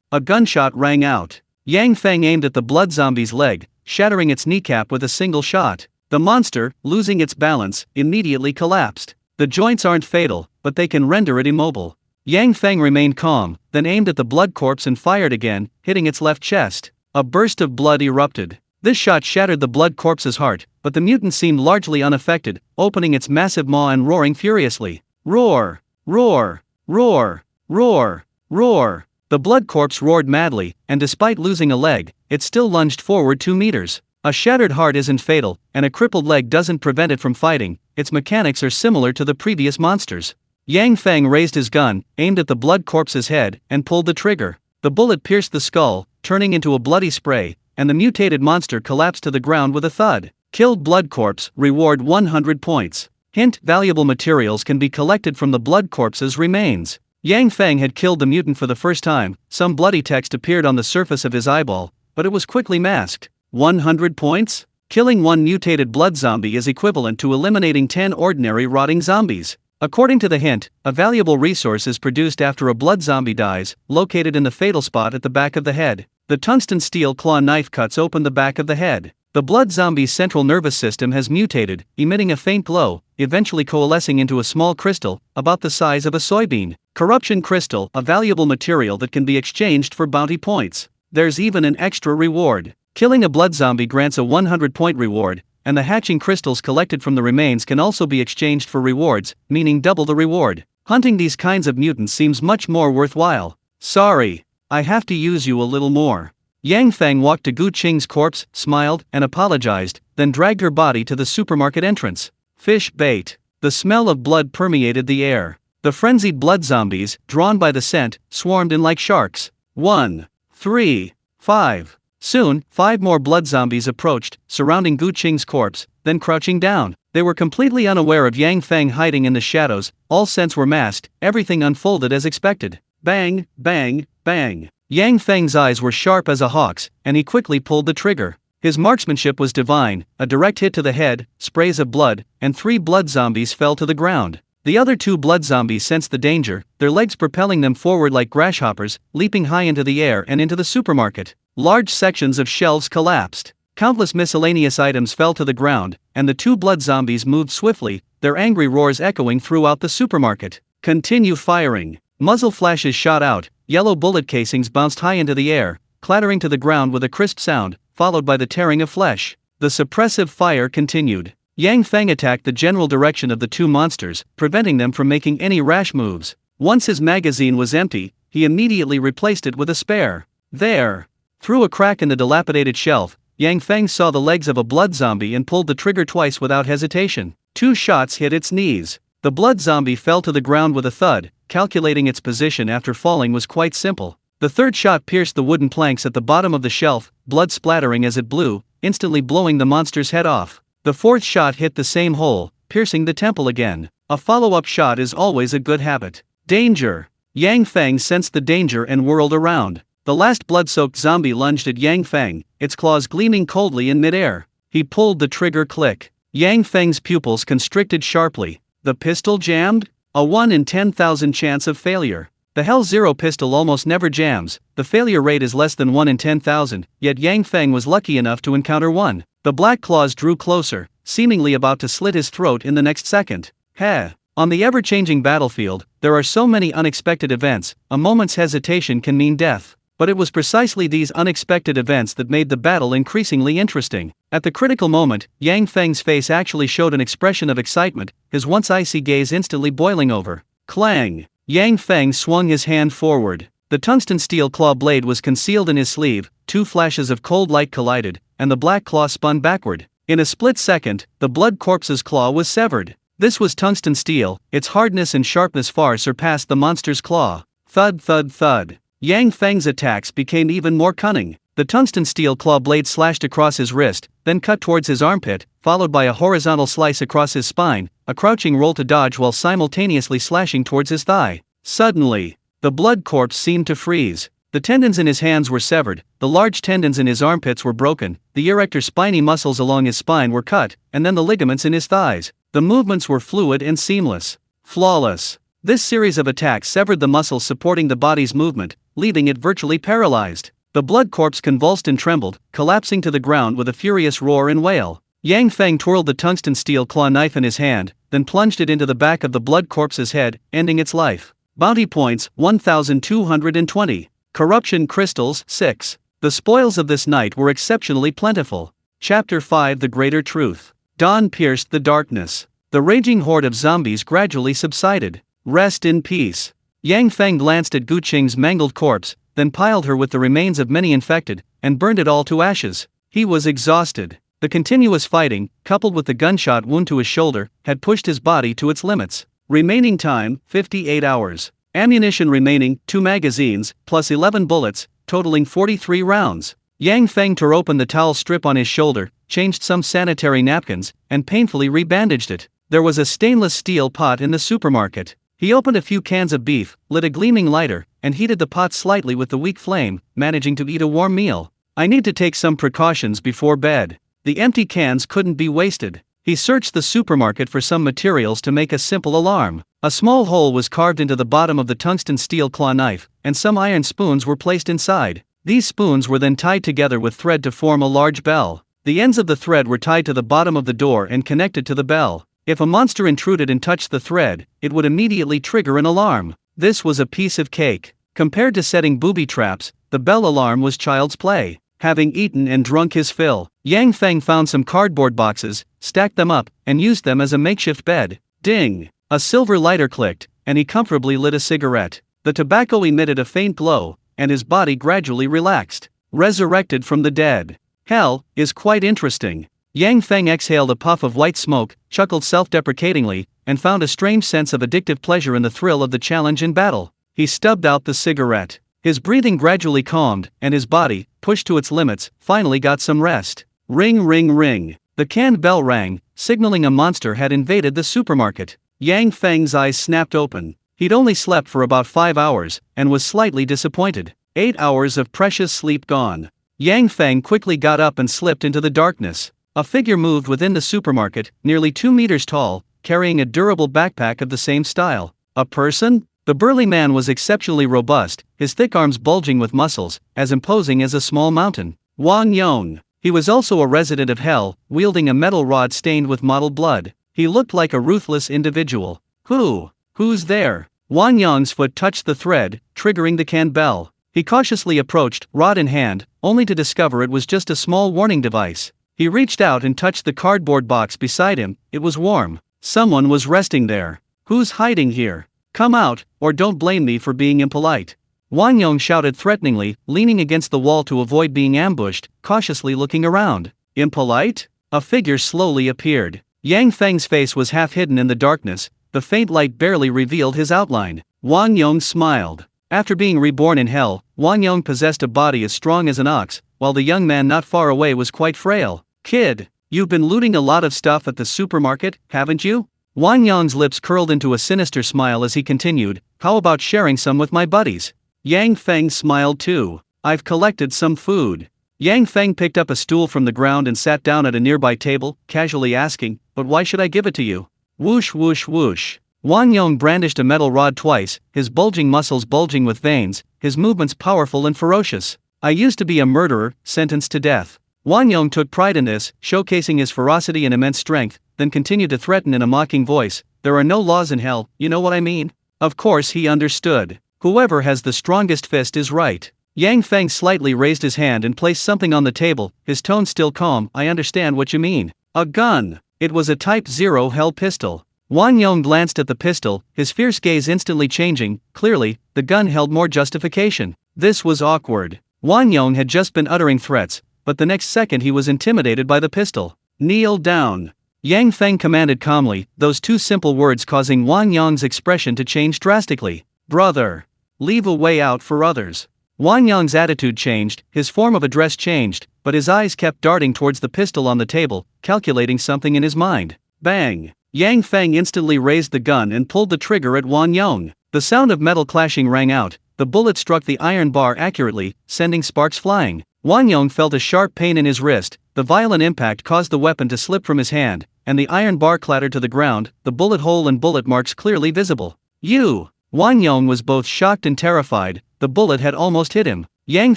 A gunshot rang out. Yang Feng aimed at the blood zombie's leg, shattering its kneecap with a single shot. The monster, losing its balance, immediately collapsed. The joints aren't fatal, but they can render it immobile. Yang Feng remained calm, then aimed at the blood corpse and fired again, hitting its left chest. A burst of blood erupted. This shot shattered the blood corpse's heart, but the mutant seemed largely unaffected, opening its massive maw and roaring furiously. Roar! Roar! Roar! Roar! Roar! The blood corpse roared madly, and despite losing a leg, it still lunged forward 2 meters. A shattered heart isn't fatal, and a crippled leg doesn't prevent it from fighting. Its mechanics are similar to the previous monsters. Yang Feng raised his gun, aimed at the blood corpse's head, and pulled the trigger. The bullet pierced the skull, turning into a bloody spray, and the mutated monster collapsed to the ground with a thud. Killed blood corpse, reward 100 points. Hint: valuable materials can be collected from the blood corpse's remains. Yang Feng had killed the mutant for the first time. Some bloody text appeared on the surface of his eyeball, but it was quickly masked. 100 points? Killing one mutated blood zombie is equivalent to eliminating 10 ordinary rotting zombies. According to the hint, a valuable resource is produced after a blood zombie dies, located in the fatal spot at the back of the head. The tungsten steel claw knife cuts open the back of the head. The blood zombie's central nervous system has mutated, emitting a faint glow, eventually coalescing into a small crystal, about the size of a soybean. Corruption crystal, a valuable material that can be exchanged for bounty points. There's even an extra reward. Killing a blood zombie grants a 100-point reward, and the hatching crystals collected from the remains can also be exchanged for rewards, meaning double the reward. Hunting these kinds of mutants seems much more worthwhile. Sorry, I have to use you a little more. Yang Feng walked to Gu Qing's corpse, smiled, and apologized, then dragged her body to the supermarket entrance. Fish bait. The smell of blood permeated the air. The frenzied blood zombies, drawn by the scent, swarmed in like sharks. 1, 3, 5. Soon, 5 more blood zombies approached, surrounding Gu Qing's corpse, then crouching down. They were completely unaware of Yang Feng hiding in the shadows. All scents were masked, everything unfolded as expected. Bang, bang, bang. Yang Feng's eyes were sharp as a hawk's, and he quickly pulled the trigger. His marksmanship was divine, a direct hit to the head, sprays of blood, and 3 blood zombies fell to the ground. The other 2 blood zombies sensed the danger, their legs propelling them forward like grasshoppers, leaping high into the air and into the supermarket. Large sections of shelves collapsed. Countless miscellaneous items fell to the ground, and the 2 blood zombies moved swiftly, their angry roars echoing throughout the supermarket. Continue firing. Muzzle flashes shot out, yellow bullet casings bounced high into the air, clattering to the ground with a crisp sound, followed by the tearing of flesh. The suppressive fire continued. Yang Feng attacked the general direction of the 2 monsters, preventing them from making any rash moves. Once his magazine was empty, he immediately replaced it with a spare. There. Through a crack in the dilapidated shelf, Yang Feng saw the legs of a blood zombie and pulled the trigger twice without hesitation. 2 shots hit its knees. The blood zombie fell to the ground with a thud. Calculating its position after falling was quite simple. The 3rd shot pierced the wooden planks at the bottom of the shelf, blood splattering as it blew, instantly blowing the monster's head off. The 4th shot hit the same hole, piercing the temple again. A follow-up shot is always a good habit. Danger! Yang Feng sensed the danger and whirled around. The last blood-soaked zombie lunged at Yang Feng, its claws gleaming coldly in midair. He pulled the trigger. Click. Yang Feng's pupils constricted sharply. The pistol jammed? A 1 in 10,000 chance of failure. The Hell Zero pistol almost never jams, the failure rate is less than 1 in 10,000, yet Yang Feng was lucky enough to encounter one. The black claws drew closer, seemingly about to slit his throat in the next second. Heh. On the ever-changing battlefield, there are so many unexpected events, a moment's hesitation can mean death. But it was precisely these unexpected events that made the battle increasingly interesting. At the critical moment, Yang Feng's face actually showed an expression of excitement, his once icy gaze instantly boiling over. Clang! Yang Feng swung his hand forward. The tungsten steel claw blade was concealed in his sleeve, two flashes of cold light collided, and the black claw spun backward. In a split second, the blood corpse's claw was severed. This was tungsten steel, its hardness and sharpness far surpassed the monster's claw. Thud thud thud. Yang Feng's attacks became even more cunning. The tungsten steel claw blade slashed across his wrist, then cut towards his armpit, followed by a horizontal slice across his spine, a crouching roll to dodge while simultaneously slashing towards his thigh. Suddenly, the blood corpse seemed to freeze. The tendons in his hands were severed, the large tendons in his armpits were broken, the erector spiny muscles along his spine were cut, and then the ligaments in his thighs. The movements were fluid and seamless. Flawless. This series of attacks severed the muscles supporting the body's movement, leaving it virtually paralyzed. The blood corpse convulsed and trembled, collapsing to the ground with a furious roar and wail. Yang Feng twirled the tungsten steel claw knife in his hand, then plunged it into the back of the blood corpse's head, ending its life. Bounty points 1,220. Corruption crystals 6. The spoils of this night were exceptionally plentiful. Chapter 5 The Greater Truth. Dawn pierced the darkness. The raging horde of zombies gradually subsided. Rest in peace. Yang Feng glanced at Gu Qing's mangled corpse, then piled her with the remains of many infected, and burned it all to ashes. He was exhausted. The continuous fighting, coupled with the gunshot wound to his shoulder, had pushed his body to its limits. Remaining time, 58 hours. Ammunition remaining, 2 magazines, plus 11 bullets, totaling 43 rounds. Yang Feng tore open the towel strip on his shoulder, changed some sanitary napkins, and painfully rebandaged it. There was a stainless steel pot in the supermarket. He opened a few cans of beef, lit a gleaming lighter, and heated the pot slightly with the weak flame, managing to eat a warm meal. I need to take some precautions before bed. The empty cans couldn't be wasted. He searched the supermarket for some materials to make a simple alarm. A small hole was carved into the bottom of the tungsten steel claw knife, and some iron spoons were placed inside. These spoons were then tied together with thread to form a large bell. The ends of the thread were tied to the bottom of the door and connected to the bell. If a monster intruded and touched the thread, it would immediately trigger an alarm. This was a piece of cake. Compared to setting booby traps, the bell alarm was child's play. Having eaten and drunk his fill, Yang Feng found some cardboard boxes, stacked them up, and used them as a makeshift bed. Ding! A silver lighter clicked, and he comfortably lit a cigarette. The tobacco emitted a faint glow, and his body gradually relaxed. Resurrected from the dead. Hell is quite interesting. Yang Feng exhaled a puff of white smoke, chuckled self-deprecatingly, and found a strange sense of addictive pleasure in the thrill of the challenge in battle. He stubbed out the cigarette. His breathing gradually calmed, and his body, pushed to its limits, finally got some rest. Ring ring ring. The canned bell rang, signaling a monster had invaded the supermarket. Yang Feng's eyes snapped open. He'd only slept for about 5 hours, and was slightly disappointed. 8 hours of precious sleep gone. Yang Feng quickly got up and slipped into the darkness. A figure moved within the supermarket, nearly 2 meters tall, carrying a durable backpack of the same style. A person? The burly man was exceptionally robust, his thick arms bulging with muscles, as imposing as a small mountain. Wang Yong. He was also a resident of Hell, wielding a metal rod stained with mottled blood. He looked like a ruthless individual. Who's there? Wang Yong's foot touched the thread, triggering the can bell. He cautiously approached, rod in hand, only to discover it was just a small warning device. He reached out and touched the cardboard box beside him. It was warm. Someone was resting there. Who's hiding here? Come out, or don't blame me for being impolite. Wang Yong shouted threateningly, leaning against the wall to avoid being ambushed, cautiously looking around. Impolite? A figure slowly appeared. Yang Feng's face was half hidden in the darkness, the faint light barely revealed his outline. Wang Yong smiled. After being reborn in Hell, Wang Yong possessed a body as strong as an ox, while the young man not far away was quite frail. Kid, you've been looting a lot of stuff at the supermarket, haven't you? Wang Yong's lips curled into a sinister smile as he continued, how about sharing some with my buddies? Yang Feng smiled too. I've collected some food. Yang Feng picked up a stool from the ground and sat down at a nearby table, casually asking, but why should I give it to you? Whoosh whoosh whoosh. Wang Yong brandished a metal rod twice, his bulging muscles bulging with veins, his movements powerful and ferocious. I used to be a murderer, sentenced to death. Wang Yong took pride in this, showcasing his ferocity and immense strength, then continued to threaten in a mocking voice, "There are no laws in hell, you know what I mean?" Of course he understood. Whoever has the strongest fist is right. Yang Feng slightly raised his hand and placed something on the table, his tone still calm. "I understand what you mean. A gun." It was a Type 0 Hell pistol. Wang Yong glanced at the pistol, his fierce gaze instantly changing. Clearly, the gun held more justification. This was awkward. Wang Yong had just been uttering threats, but the next second he was intimidated by the pistol. "Kneel down." Yang Feng commanded calmly, those two simple words causing Wang Yong's expression to change drastically. "Brother, leave a way out for others." Wang Yong's attitude changed, his form of address changed, but his eyes kept darting towards the pistol on the table, calculating something in his mind. Bang! Yang Feng instantly raised the gun and pulled the trigger at Wang Yong. The sound of metal clashing rang out, the bullet struck the iron bar accurately, sending sparks flying. Wang Yong felt a sharp pain in his wrist, the violent impact caused the weapon to slip from his hand, and the iron bar clattered to the ground, the bullet hole and bullet marks clearly visible. "You!" Wang Yong was both shocked and terrified, the bullet had almost hit him. Yang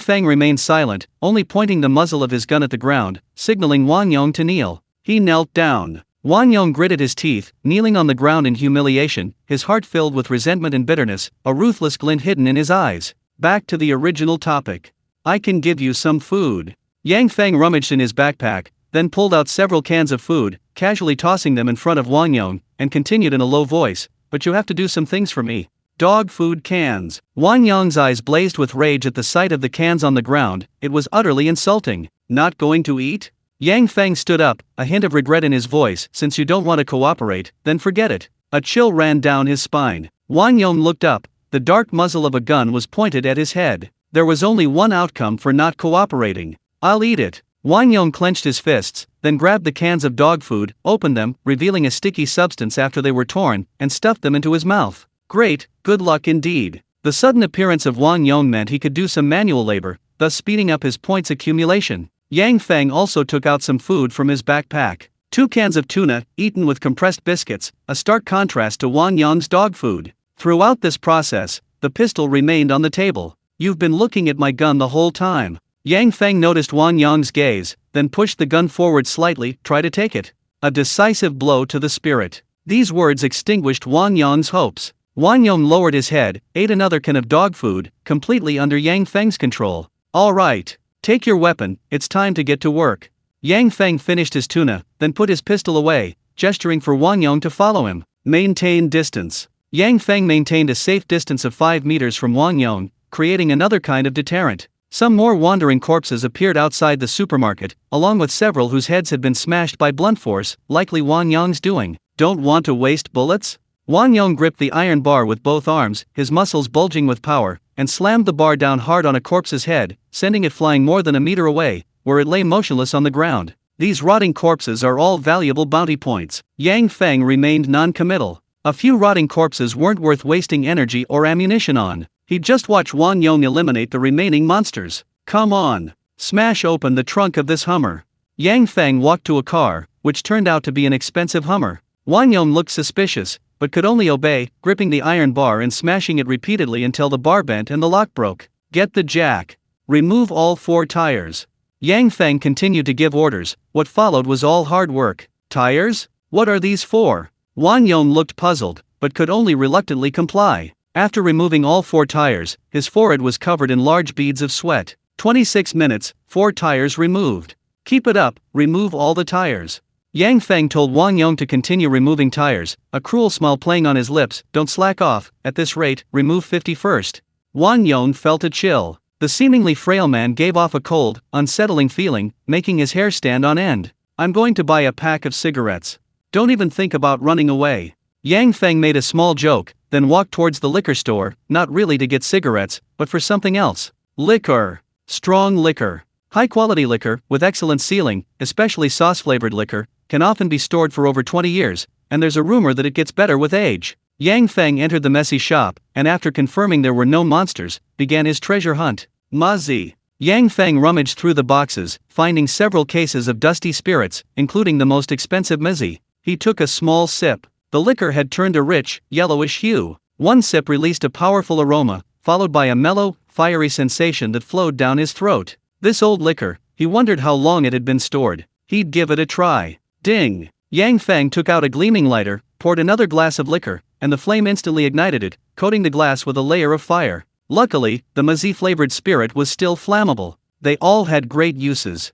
Feng remained silent, only pointing the muzzle of his gun at the ground, signaling Wang Yong to kneel. He knelt down. Wang Yong gritted his teeth, kneeling on the ground in humiliation, his heart filled with resentment and bitterness, a ruthless glint hidden in his eyes. Back to the original topic. "I can give you some food." Yang Feng rummaged in his backpack, then pulled out several cans of food, casually tossing them in front of Wang Yong, and continued in a low voice, "But you have to do some things for me." "Dog food cans." Wang Yong's eyes blazed with rage at the sight of the cans on the ground, it was utterly insulting. "Not going to eat?" Yang Feng stood up, a hint of regret in his voice. "Since you don't want to cooperate, then forget it." A chill ran down his spine. Wang Yong looked up, the dark muzzle of a gun was pointed at his head. There was only one outcome for not cooperating. "I'll eat it." Wang Yong clenched his fists, then grabbed the cans of dog food, opened them, revealing a sticky substance after they were torn, and stuffed them into his mouth. Great, good luck indeed. The sudden appearance of Wang Yong meant he could do some manual labor, thus speeding up his points accumulation. Yang Feng also took out some food from his backpack. 2 cans of tuna, eaten with compressed biscuits, a stark contrast to Wang Yong's dog food. Throughout this process, the pistol remained on the table. "You've been looking at my gun the whole time." Yang Feng noticed Wang Yong's gaze, then pushed the gun forward slightly. "Try to take it." A decisive blow to the spirit. These words extinguished Wang Yong's hopes. Wang Yong lowered his head, ate another can of dog food, completely under Yang Feng's control. "All right. Take your weapon, it's time to get to work." Yang Feng finished his tuna, then put his pistol away, gesturing for Wang Yong to follow him. Maintain distance. Yang Feng maintained a safe distance of 5 meters from Wang Yong, creating another kind of deterrent. Some more wandering corpses appeared outside the supermarket, along with several whose heads had been smashed by blunt force, likely Wang Yong's doing. "Don't want to waste bullets?" Wang Yong gripped the iron bar with both arms, his muscles bulging with power, and slammed the bar down hard on a corpse's head, sending it flying more than a meter away, where it lay motionless on the ground. "These rotting corpses are all valuable bounty points." Yang Feng remained non-committal. A few rotting corpses weren't worth wasting energy or ammunition on. He'd just watch Wang Yong eliminate the remaining monsters. "Come on. Smash open the trunk of this Hummer." Yang Feng walked to a car, which turned out to be an expensive Hummer. Wang Yong looked suspicious, but could only obey, gripping the iron bar and smashing it repeatedly until the bar bent and the lock broke. "Get the jack. Remove all 4 tires." Yang Feng continued to give orders. What followed was all hard work. "Tires? What are these for?" Wang Yong looked puzzled, but could only reluctantly comply. After removing all 4 tires, his forehead was covered in large beads of sweat. 26 minutes, 4 tires removed. "Keep it up, remove all the tires." Yang Feng told Wang Yong to continue removing tires, a cruel smile playing on his lips. "Don't slack off, at this rate, remove 50 first." Wang Yong felt a chill. The seemingly frail man gave off a cold, unsettling feeling, making his hair stand on end. "I'm going to buy a pack of cigarettes. Don't even think about running away." Yang Feng made a small joke, then walked towards the liquor store, not really to get cigarettes, but for something else. Liquor. Strong liquor. High-quality liquor, with excellent sealing, especially sauce-flavored liquor, can often be stored for over 20 years, and there's a rumor that it gets better with age. Yang Feng entered the messy shop, and after confirming there were no monsters, began his treasure hunt. Mazi. Yang Feng rummaged through the boxes, finding several cases of dusty spirits, including the most expensive Mazi. He took a small sip. The liquor had turned a rich, yellowish hue. One sip released a powerful aroma, followed by a mellow, fiery sensation that flowed down his throat. This old liquor, he wondered how long it had been stored. He'd give it a try. Ding! Yang Feng took out a gleaming lighter, poured another glass of liquor, and the flame instantly ignited it, coating the glass with a layer of fire. Luckily, the mazi-flavored spirit was still flammable. They all had great uses.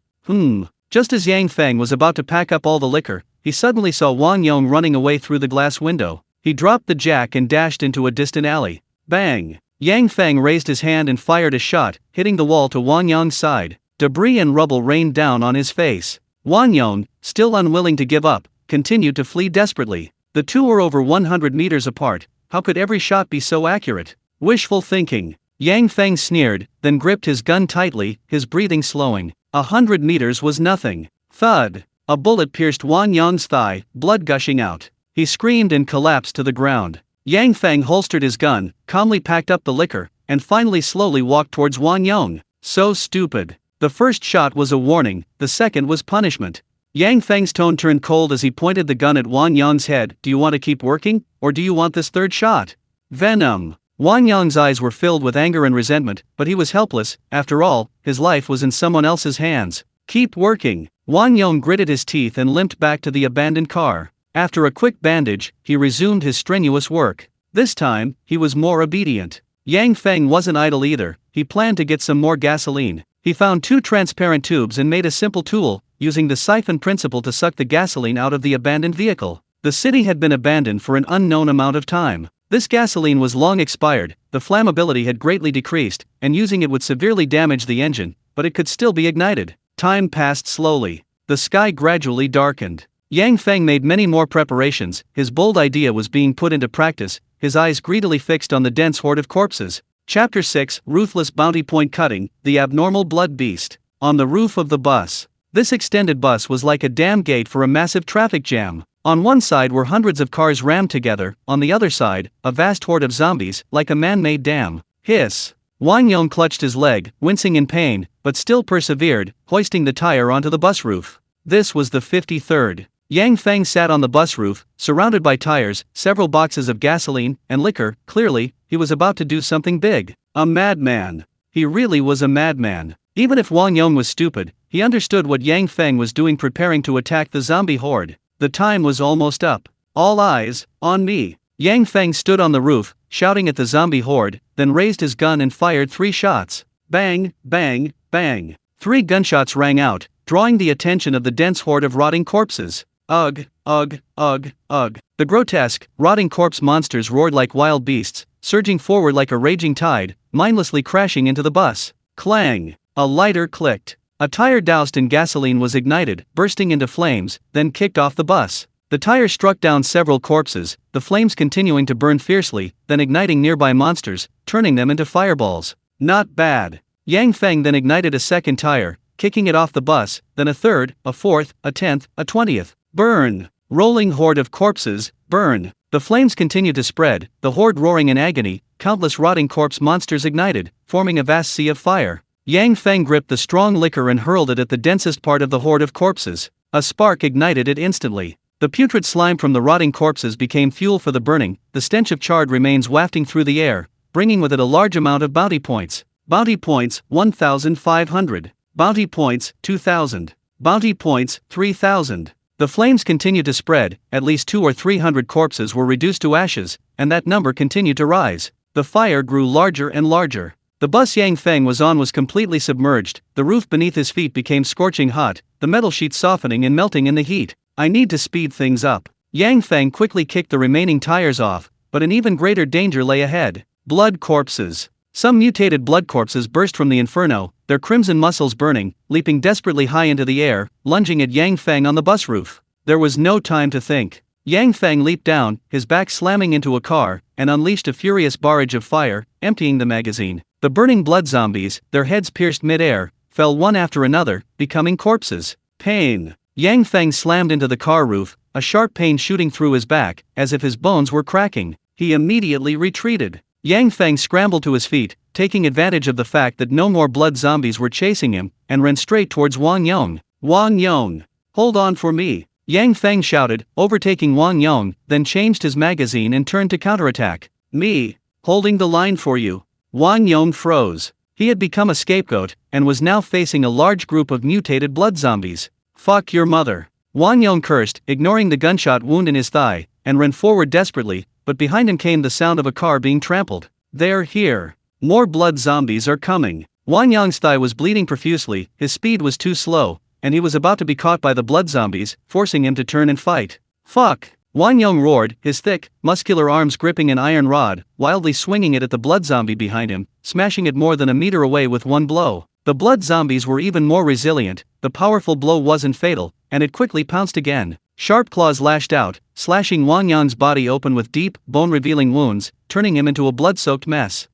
Just as Yang Feng was about to pack up all the liquor, he suddenly saw Wang Yong running away through the glass window. He dropped the jack and dashed into a distant alley. Bang! Yang Feng raised his hand and fired a shot, hitting the wall to Wang Yong's side. Debris and rubble rained down on his face. Wang Yong, still unwilling to give up, continued to flee desperately. The two were over 100 meters apart. How could every shot be so accurate? Wishful thinking. Yang Feng sneered, then gripped his gun tightly, his breathing slowing. 100 meters was nothing. Thud! A bullet pierced Wang Yong's thigh, blood gushing out. He screamed and collapsed to the ground. Yang Feng holstered his gun, calmly packed up the liquor, and finally slowly walked towards Wang Yong. So stupid. The first shot was a warning, the second was punishment. Yang Feng's tone turned cold as he pointed the gun at Wang Yong's head. Do you want to keep working, or do you want this third shot? Venom. Wang Yong's eyes were filled with anger and resentment, but he was helpless. After all, his life was in someone else's hands. Keep working. Wang Yong gritted his teeth and limped back to the abandoned car. After a quick bandage, he resumed his strenuous work. This time, he was more obedient. Yang Feng wasn't idle either. He planned to get some more gasoline. He found 2 transparent tubes and made a simple tool, using the siphon principle to suck the gasoline out of the abandoned vehicle. The city had been abandoned for an unknown amount of time. This gasoline was long expired, the flammability had greatly decreased, and using it would severely damage the engine, but it could still be ignited. Time passed slowly. The sky gradually darkened. Yang Feng made many more preparations. His bold idea was being put into practice, his eyes greedily fixed on the dense horde of corpses. Chapter 6: Ruthless Bounty Point Cutting, the Abnormal Blood Beast. On the roof of the bus. This extended bus was like a dam gate for a massive traffic jam. On one side were hundreds of cars rammed together, on the other side, a vast horde of zombies, like a man-made dam. Hiss! Wang Yong clutched his leg, wincing in pain, but still persevered, hoisting the tire onto the bus roof. This was the 53rd. Yang Feng sat on the bus roof, surrounded by tires, several boxes of gasoline, and liquor. Clearly, he was about to do something big. A madman. He really was a madman. Even if Wang Yong was stupid, he understood what Yang Feng was doing, preparing to attack the zombie horde. The time was almost up. All eyes on me. Yang Feng stood on the roof, shouting at the zombie horde, then raised his gun and fired 3 shots. Bang, bang, bang. 3 gunshots rang out, drawing the attention of the dense horde of rotting corpses. Ugh, ugh, ugh, ugh. The grotesque, rotting corpse monsters roared like wild beasts, surging forward like a raging tide, mindlessly crashing into the bus. Clang! A lighter clicked. A tire doused in gasoline was ignited, bursting into flames, then kicked off the bus. The tire struck down several corpses, the flames continuing to burn fiercely, then igniting nearby monsters, turning them into fireballs. Not bad. Yang Feng then ignited a second tire, kicking it off the bus, then a third, a fourth, a 10th, a 20th. Burn! Rolling horde of corpses, burn! The flames continued to spread, the horde roaring in agony, countless rotting corpse monsters ignited, forming a vast sea of fire. Yang Feng gripped the strong liquor and hurled it at the densest part of the horde of corpses. A spark ignited it instantly. The putrid slime from the rotting corpses became fuel for the burning, the stench of charred remains wafting through the air, bringing with it a large amount of bounty points. Bounty points, 1,500. Bounty points, 2,000. Bounty points, 3,000. The flames continued to spread, at least 200 or 300 corpses were reduced to ashes, and that number continued to rise. The fire grew larger and larger. The bus Yang Feng was on was completely submerged, the roof beneath his feet became scorching hot, the metal sheets softening and melting in the heat. I need to speed things up. Yang Feng quickly kicked the remaining tires off, but an even greater danger lay ahead. Blood corpses. Some mutated blood corpses burst from the inferno, their crimson muscles burning, leaping desperately high into the air, lunging at Yang Feng on the bus roof. There was no time to think. Yang Feng leaped down, his back slamming into a car, and unleashed a furious barrage of fire, emptying the magazine. The burning blood zombies, their heads pierced mid-air, fell one after another, becoming corpses. Pain. Yang Feng slammed into the car roof, a sharp pain shooting through his back, as if his bones were cracking. He immediately retreated. Yang Feng scrambled to his feet, taking advantage of the fact that no more blood zombies were chasing him, and ran straight towards Wang Yong. Wang Yong! Hold on for me. Yang Feng shouted, overtaking Wang Yong, then changed his magazine and turned to counterattack. Me, holding the line for you. Wang Yong froze. He had become a scapegoat, and was now facing a large group of mutated blood zombies. Fuck your mother. Wang Yong cursed, ignoring the gunshot wound in his thigh, and ran forward desperately, but behind him came the sound of a car being trampled. They're here. More blood zombies are coming. Wang Yong's thigh was bleeding profusely, his speed was too slow, and he was about to be caught by the blood zombies, forcing him to turn and fight. Fuck! Wang Yong roared, his thick, muscular arms gripping an iron rod, wildly swinging it at the blood zombie behind him, smashing it more than a meter away with one blow. The blood zombies were even more resilient, the powerful blow wasn't fatal, and it quickly pounced again. Sharp claws lashed out, slashing Wang Yong's body open with deep, bone-revealing wounds, turning him into a blood-soaked mess.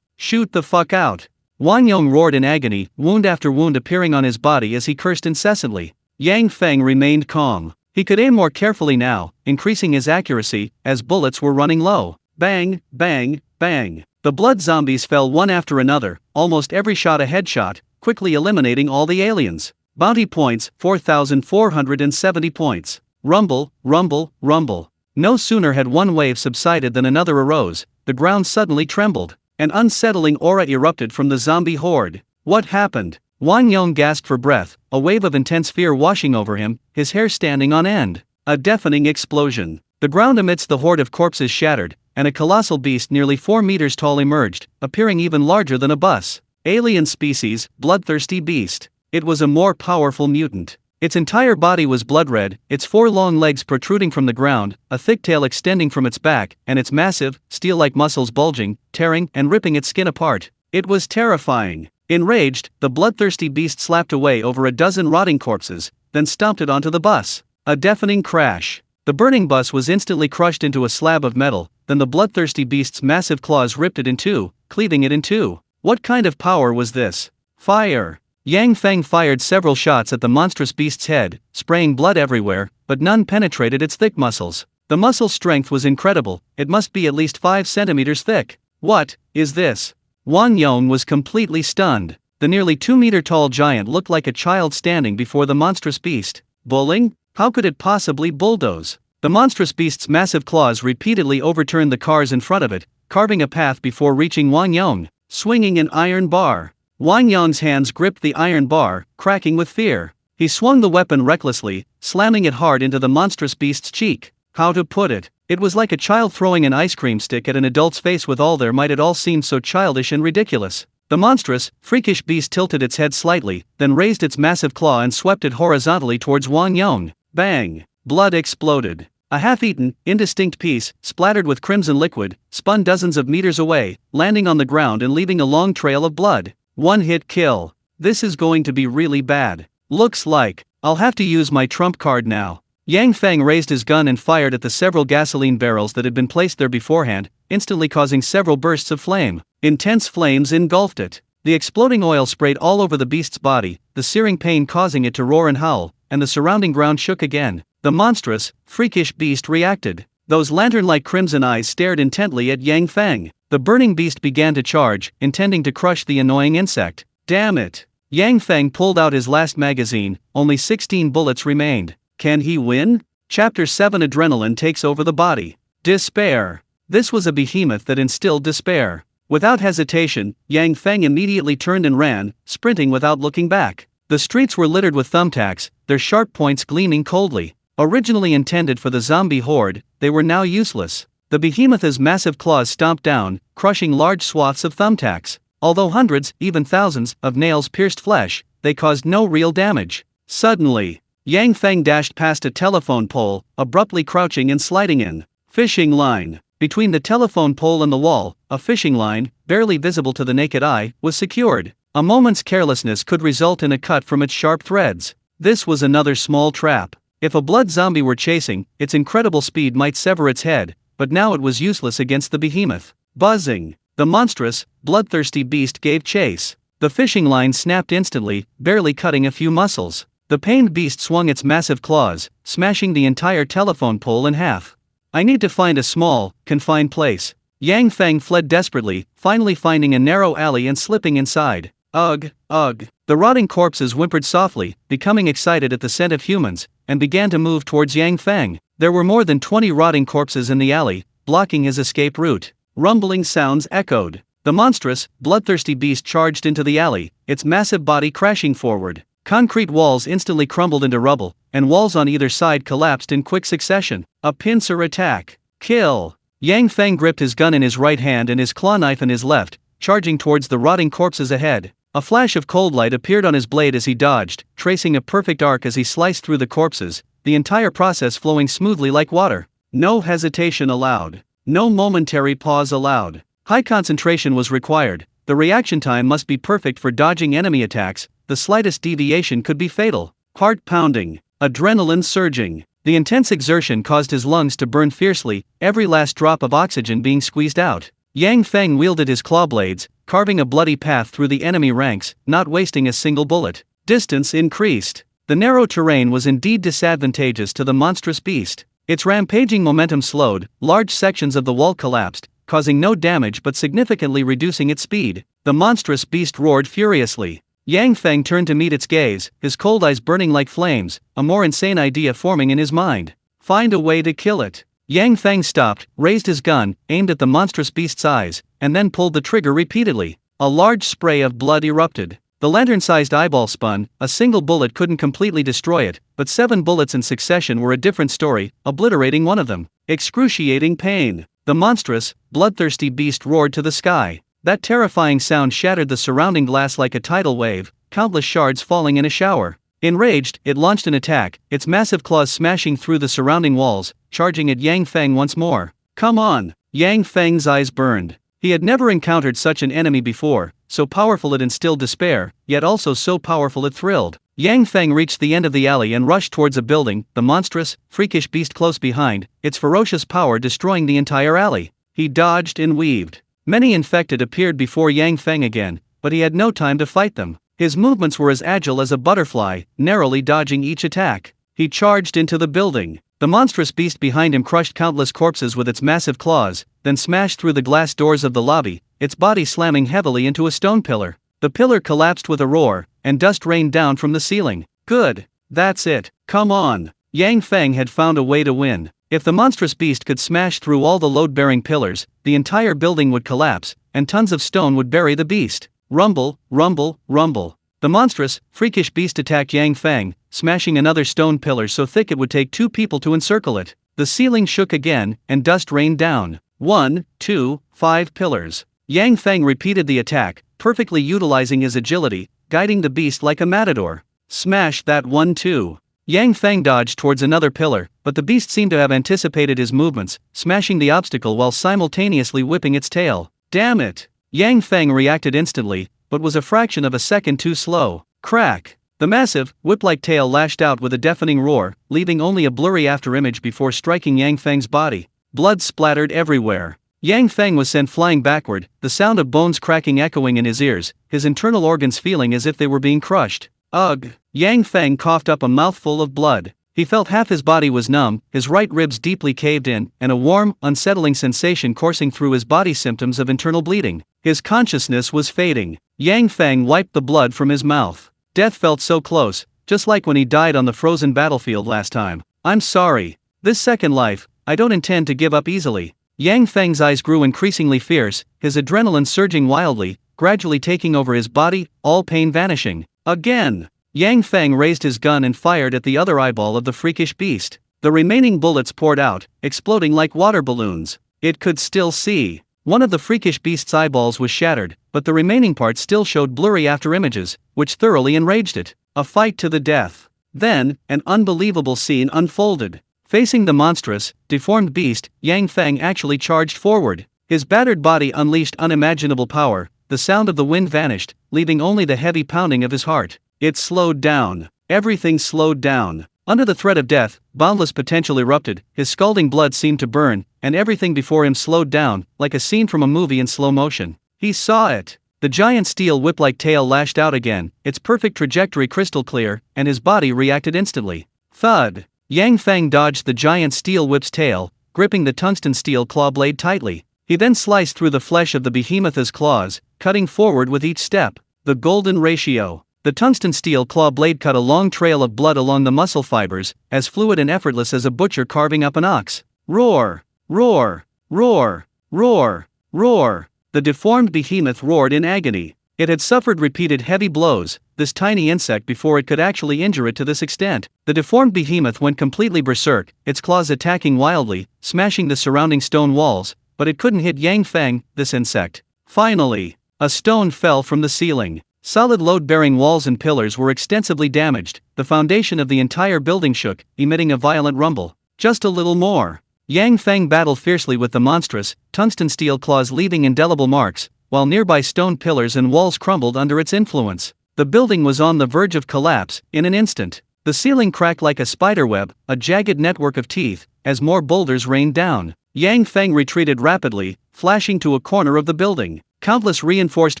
Shoot the fuck out! Wang Yong roared in agony, wound after wound appearing on his body as he cursed incessantly. Yang Feng remained calm. He could aim more carefully now, increasing his accuracy, as bullets were running low. Bang, bang, bang. The blood zombies fell one after another, almost every shot a headshot, quickly eliminating all the aliens. Bounty points, 4,470 points. Rumble, rumble, rumble. No sooner had one wave subsided than another arose, the ground suddenly trembled. An unsettling aura erupted from the zombie horde. What happened? Wang Yong gasped for breath, a wave of intense fear washing over him, his hair standing on end. A deafening explosion. The ground amidst the horde of corpses shattered, and a colossal beast nearly 4 meters tall emerged, appearing even larger than a bus. Alien species, bloodthirsty beast. It was a more powerful mutant. Its entire body was blood red, its 4 long legs protruding from the ground, a thick tail extending from its back, and its massive, steel-like muscles bulging, tearing, and ripping its skin apart. It was terrifying. Enraged, the bloodthirsty beast slapped away over a dozen rotting corpses, then stomped it onto the bus. A deafening crash. The burning bus was instantly crushed into a slab of metal, then the bloodthirsty beast's massive claws ripped it in two, cleaving it in two. What kind of power was this? Fire! Yang Feng fired several shots at the monstrous beast's head, spraying blood everywhere, but none penetrated its thick muscles. The muscle strength was incredible, it must be at least 5 centimeters thick. What is this? Wang Yong was completely stunned. The nearly 2-meter-tall giant looked like a child standing before the monstrous beast. Bullying? How could it possibly bulldoze? The monstrous beast's massive claws repeatedly overturned the cars in front of it, carving a path before reaching Wang Yong. Swinging an iron bar. Wang Yong's hands gripped the iron bar, cracking with fear. He swung the weapon recklessly, slamming it hard into the monstrous beast's cheek. How to put it? It was like a child throwing an ice cream stick at an adult's face. With all there might, it all seemed so childish and ridiculous. The monstrous, freakish beast tilted its head slightly, then raised its massive claw and swept it horizontally towards Wang Yong. Bang! Blood exploded. A half-eaten, indistinct piece, splattered with crimson liquid, spun dozens of meters away, landing on the ground and leaving a long trail of blood. One-hit kill. This is going to be really bad. Looks like I'll have to use my trump card now. Yang Feng raised his gun and fired at the several gasoline barrels that had been placed there beforehand, instantly causing several bursts of flame. Intense flames engulfed it. The exploding oil sprayed all over the beast's body, the searing pain causing it to roar and howl, and the surrounding ground shook again. The monstrous, freakish beast reacted. Those lantern-like crimson eyes stared intently at Yang Feng. The burning beast began to charge, intending to crush the annoying insect. Damn it! Yang Feng pulled out his last magazine, only 16 bullets remained. Can he win? Chapter 7. Adrenaline takes over the body. Despair. This was a behemoth that instilled despair. Without hesitation, Yang Feng immediately turned and ran, sprinting without looking back. The streets were littered with thumbtacks, their sharp points gleaming coldly. Originally intended for the zombie horde, they were now useless. The behemoth's massive claws stomped down, crushing large swaths of thumbtacks. Although hundreds, even thousands, of nails pierced flesh, they caused no real damage. Suddenly, Yang Feng dashed past a telephone pole, abruptly crouching and sliding in. Fishing line. Between the telephone pole and the wall, a fishing line, barely visible to the naked eye, was secured. A moment's carelessness could result in a cut from its sharp threads. This was another small trap. If a blood zombie were chasing, its incredible speed might sever its head, but now it was useless against the behemoth. Buzzing. The monstrous, bloodthirsty beast gave chase. The fishing line snapped instantly, barely cutting a few muscles. The pained beast swung its massive claws, smashing the entire telephone pole in half. I need to find a small, confined place. Yang Feng fled desperately, finally finding a narrow alley and slipping inside. Ugh, ugh. The rotting corpses whimpered softly, becoming excited at the scent of humans, and began to move towards Yang Feng. There were more than 20 rotting corpses in the alley, blocking his escape route. Rumbling sounds echoed. The monstrous, bloodthirsty beast charged into the alley, its massive body crashing forward. Concrete walls instantly crumbled into rubble, and walls on either side collapsed in quick succession. A pincer attack. Kill! Yang Feng gripped his gun in his right hand and his claw knife in his left, charging towards the rotting corpses ahead. A flash of cold light appeared on his blade as he dodged, tracing a perfect arc as he sliced through the corpses, the entire process flowing smoothly like water. No hesitation allowed. No momentary pause allowed. High concentration was required. The reaction time must be perfect for dodging enemy attacks. The slightest deviation could be fatal. Heart pounding. Adrenaline surging. The intense exertion caused his lungs to burn fiercely, every last drop of oxygen being squeezed out. Yang Feng wielded his claw blades, carving a bloody path through the enemy ranks, not wasting a single bullet. Distance increased. The narrow terrain was indeed disadvantageous to the monstrous beast. Its rampaging momentum slowed, large sections of the wall collapsed, causing no damage but significantly reducing its speed. The monstrous beast roared furiously. Yang Feng turned to meet its gaze, his cold eyes burning like flames, a more insane idea forming in his mind. Find a way to kill it. Yang Feng stopped, raised his gun, aimed at the monstrous beast's eyes, and then pulled the trigger repeatedly. A large spray of blood erupted. The lantern-sized eyeball spun. A single bullet couldn't completely destroy it, but 7 bullets in succession were a different story, obliterating one of them. Excruciating pain. The monstrous, bloodthirsty beast roared to the sky. That terrifying sound shattered the surrounding glass like a tidal wave, countless shards falling in a shower. Enraged, it launched an attack, its massive claws smashing through the surrounding walls, charging at Yang Feng once more. Come on! Yang Feng's eyes burned. He had never encountered such an enemy before, so powerful it instilled despair, yet also so powerful it thrilled. Yang Feng reached the end of the alley and rushed towards a building, the monstrous, freakish beast close behind, its ferocious power destroying the entire alley. He dodged and weaved. Many infected appeared before Yang Feng again, but he had no time to fight them. His movements were as agile as a butterfly, narrowly dodging each attack. He charged into the building. The monstrous beast behind him crushed countless corpses with its massive claws, then smashed through the glass doors of the lobby, its body slamming heavily into a stone pillar. The pillar collapsed with a roar, and dust rained down from the ceiling. Good. That's it. Come on. Yang Feng had found a way to win. If the monstrous beast could smash through all the load-bearing pillars, the entire building would collapse, and tons of stone would bury the beast. Rumble, rumble, rumble. The monstrous, freakish beast attacked Yang Feng, smashing another stone pillar so thick it would take 2 people to encircle it. The ceiling shook again, and dust rained down. 1, 2, 5 pillars. Yang Feng repeated the attack, perfectly utilizing his agility, guiding the beast like a matador. Smash that one too. Yang Feng dodged towards another pillar, but the beast seemed to have anticipated his movements, smashing the obstacle while simultaneously whipping its tail. Damn it! Yang Feng reacted instantly, but was a fraction of a second too slow. Crack! The massive, whip-like tail lashed out with a deafening roar, leaving only a blurry afterimage before striking Yang Feng's body. Blood splattered everywhere. Yang Feng was sent flying backward, the sound of bones cracking echoing in his ears, his internal organs feeling as if they were being crushed. Ugh! Yang Feng coughed up a mouthful of blood. He felt half his body was numb, his right ribs deeply caved in, and a warm, unsettling sensation coursing through his body, symptoms of internal bleeding. His consciousness was fading. Yang Feng wiped the blood from his mouth. Death felt so close, just like when he died on the frozen battlefield last time. I'm sorry. This second life, I don't intend to give up easily. Yang Feng's eyes grew increasingly fierce, his adrenaline surging wildly, gradually taking over his body, all pain vanishing. Again! Yang Feng raised his gun and fired at the other eyeball of the freakish beast. The remaining bullets poured out, exploding like water balloons. It could still see. One of the freakish beast's eyeballs was shattered, but the remaining part still showed blurry afterimages, which thoroughly enraged it. A fight to the death. Then, an unbelievable scene unfolded. Facing the monstrous, deformed beast, Yang Feng actually charged forward. His battered body unleashed unimaginable power. The sound of the wind vanished, leaving only the heavy pounding of his heart. It slowed down. Everything slowed down. Under the threat of death, boundless potential erupted, his scalding blood seemed to burn, and everything before him slowed down, like a scene from a movie in slow motion. He saw it. The giant steel whip-like tail lashed out again, its perfect trajectory crystal clear, and his body reacted instantly. Thud! Yang Feng dodged the giant steel whip's tail, gripping the tungsten steel claw blade tightly. He then sliced through the flesh of the behemoth's claws, cutting forward with each step. The golden ratio. The tungsten steel claw blade cut a long trail of blood along the muscle fibers, as fluid and effortless as a butcher carving up an ox. Roar! Roar! Roar! Roar! Roar! The deformed behemoth roared in agony. It had suffered repeated heavy blows, this tiny insect, before it could actually injure it to this extent. The deformed behemoth went completely berserk, its claws attacking wildly, smashing the surrounding stone walls, but it couldn't hit Yang Feng, this insect. Finally, a stone fell from the ceiling. Solid load-bearing walls and pillars were extensively damaged, the foundation of the entire building shook, emitting a violent rumble. Just a little more. Yang Feng battled fiercely with the monstrous, tungsten steel claws, leaving indelible marks, while nearby stone pillars and walls crumbled under its influence. The building was on the verge of collapse, in an instant. The ceiling cracked like a spiderweb, a jagged network of teeth, as more boulders rained down. Yang Feng retreated rapidly, flashing to a corner of the building. Countless reinforced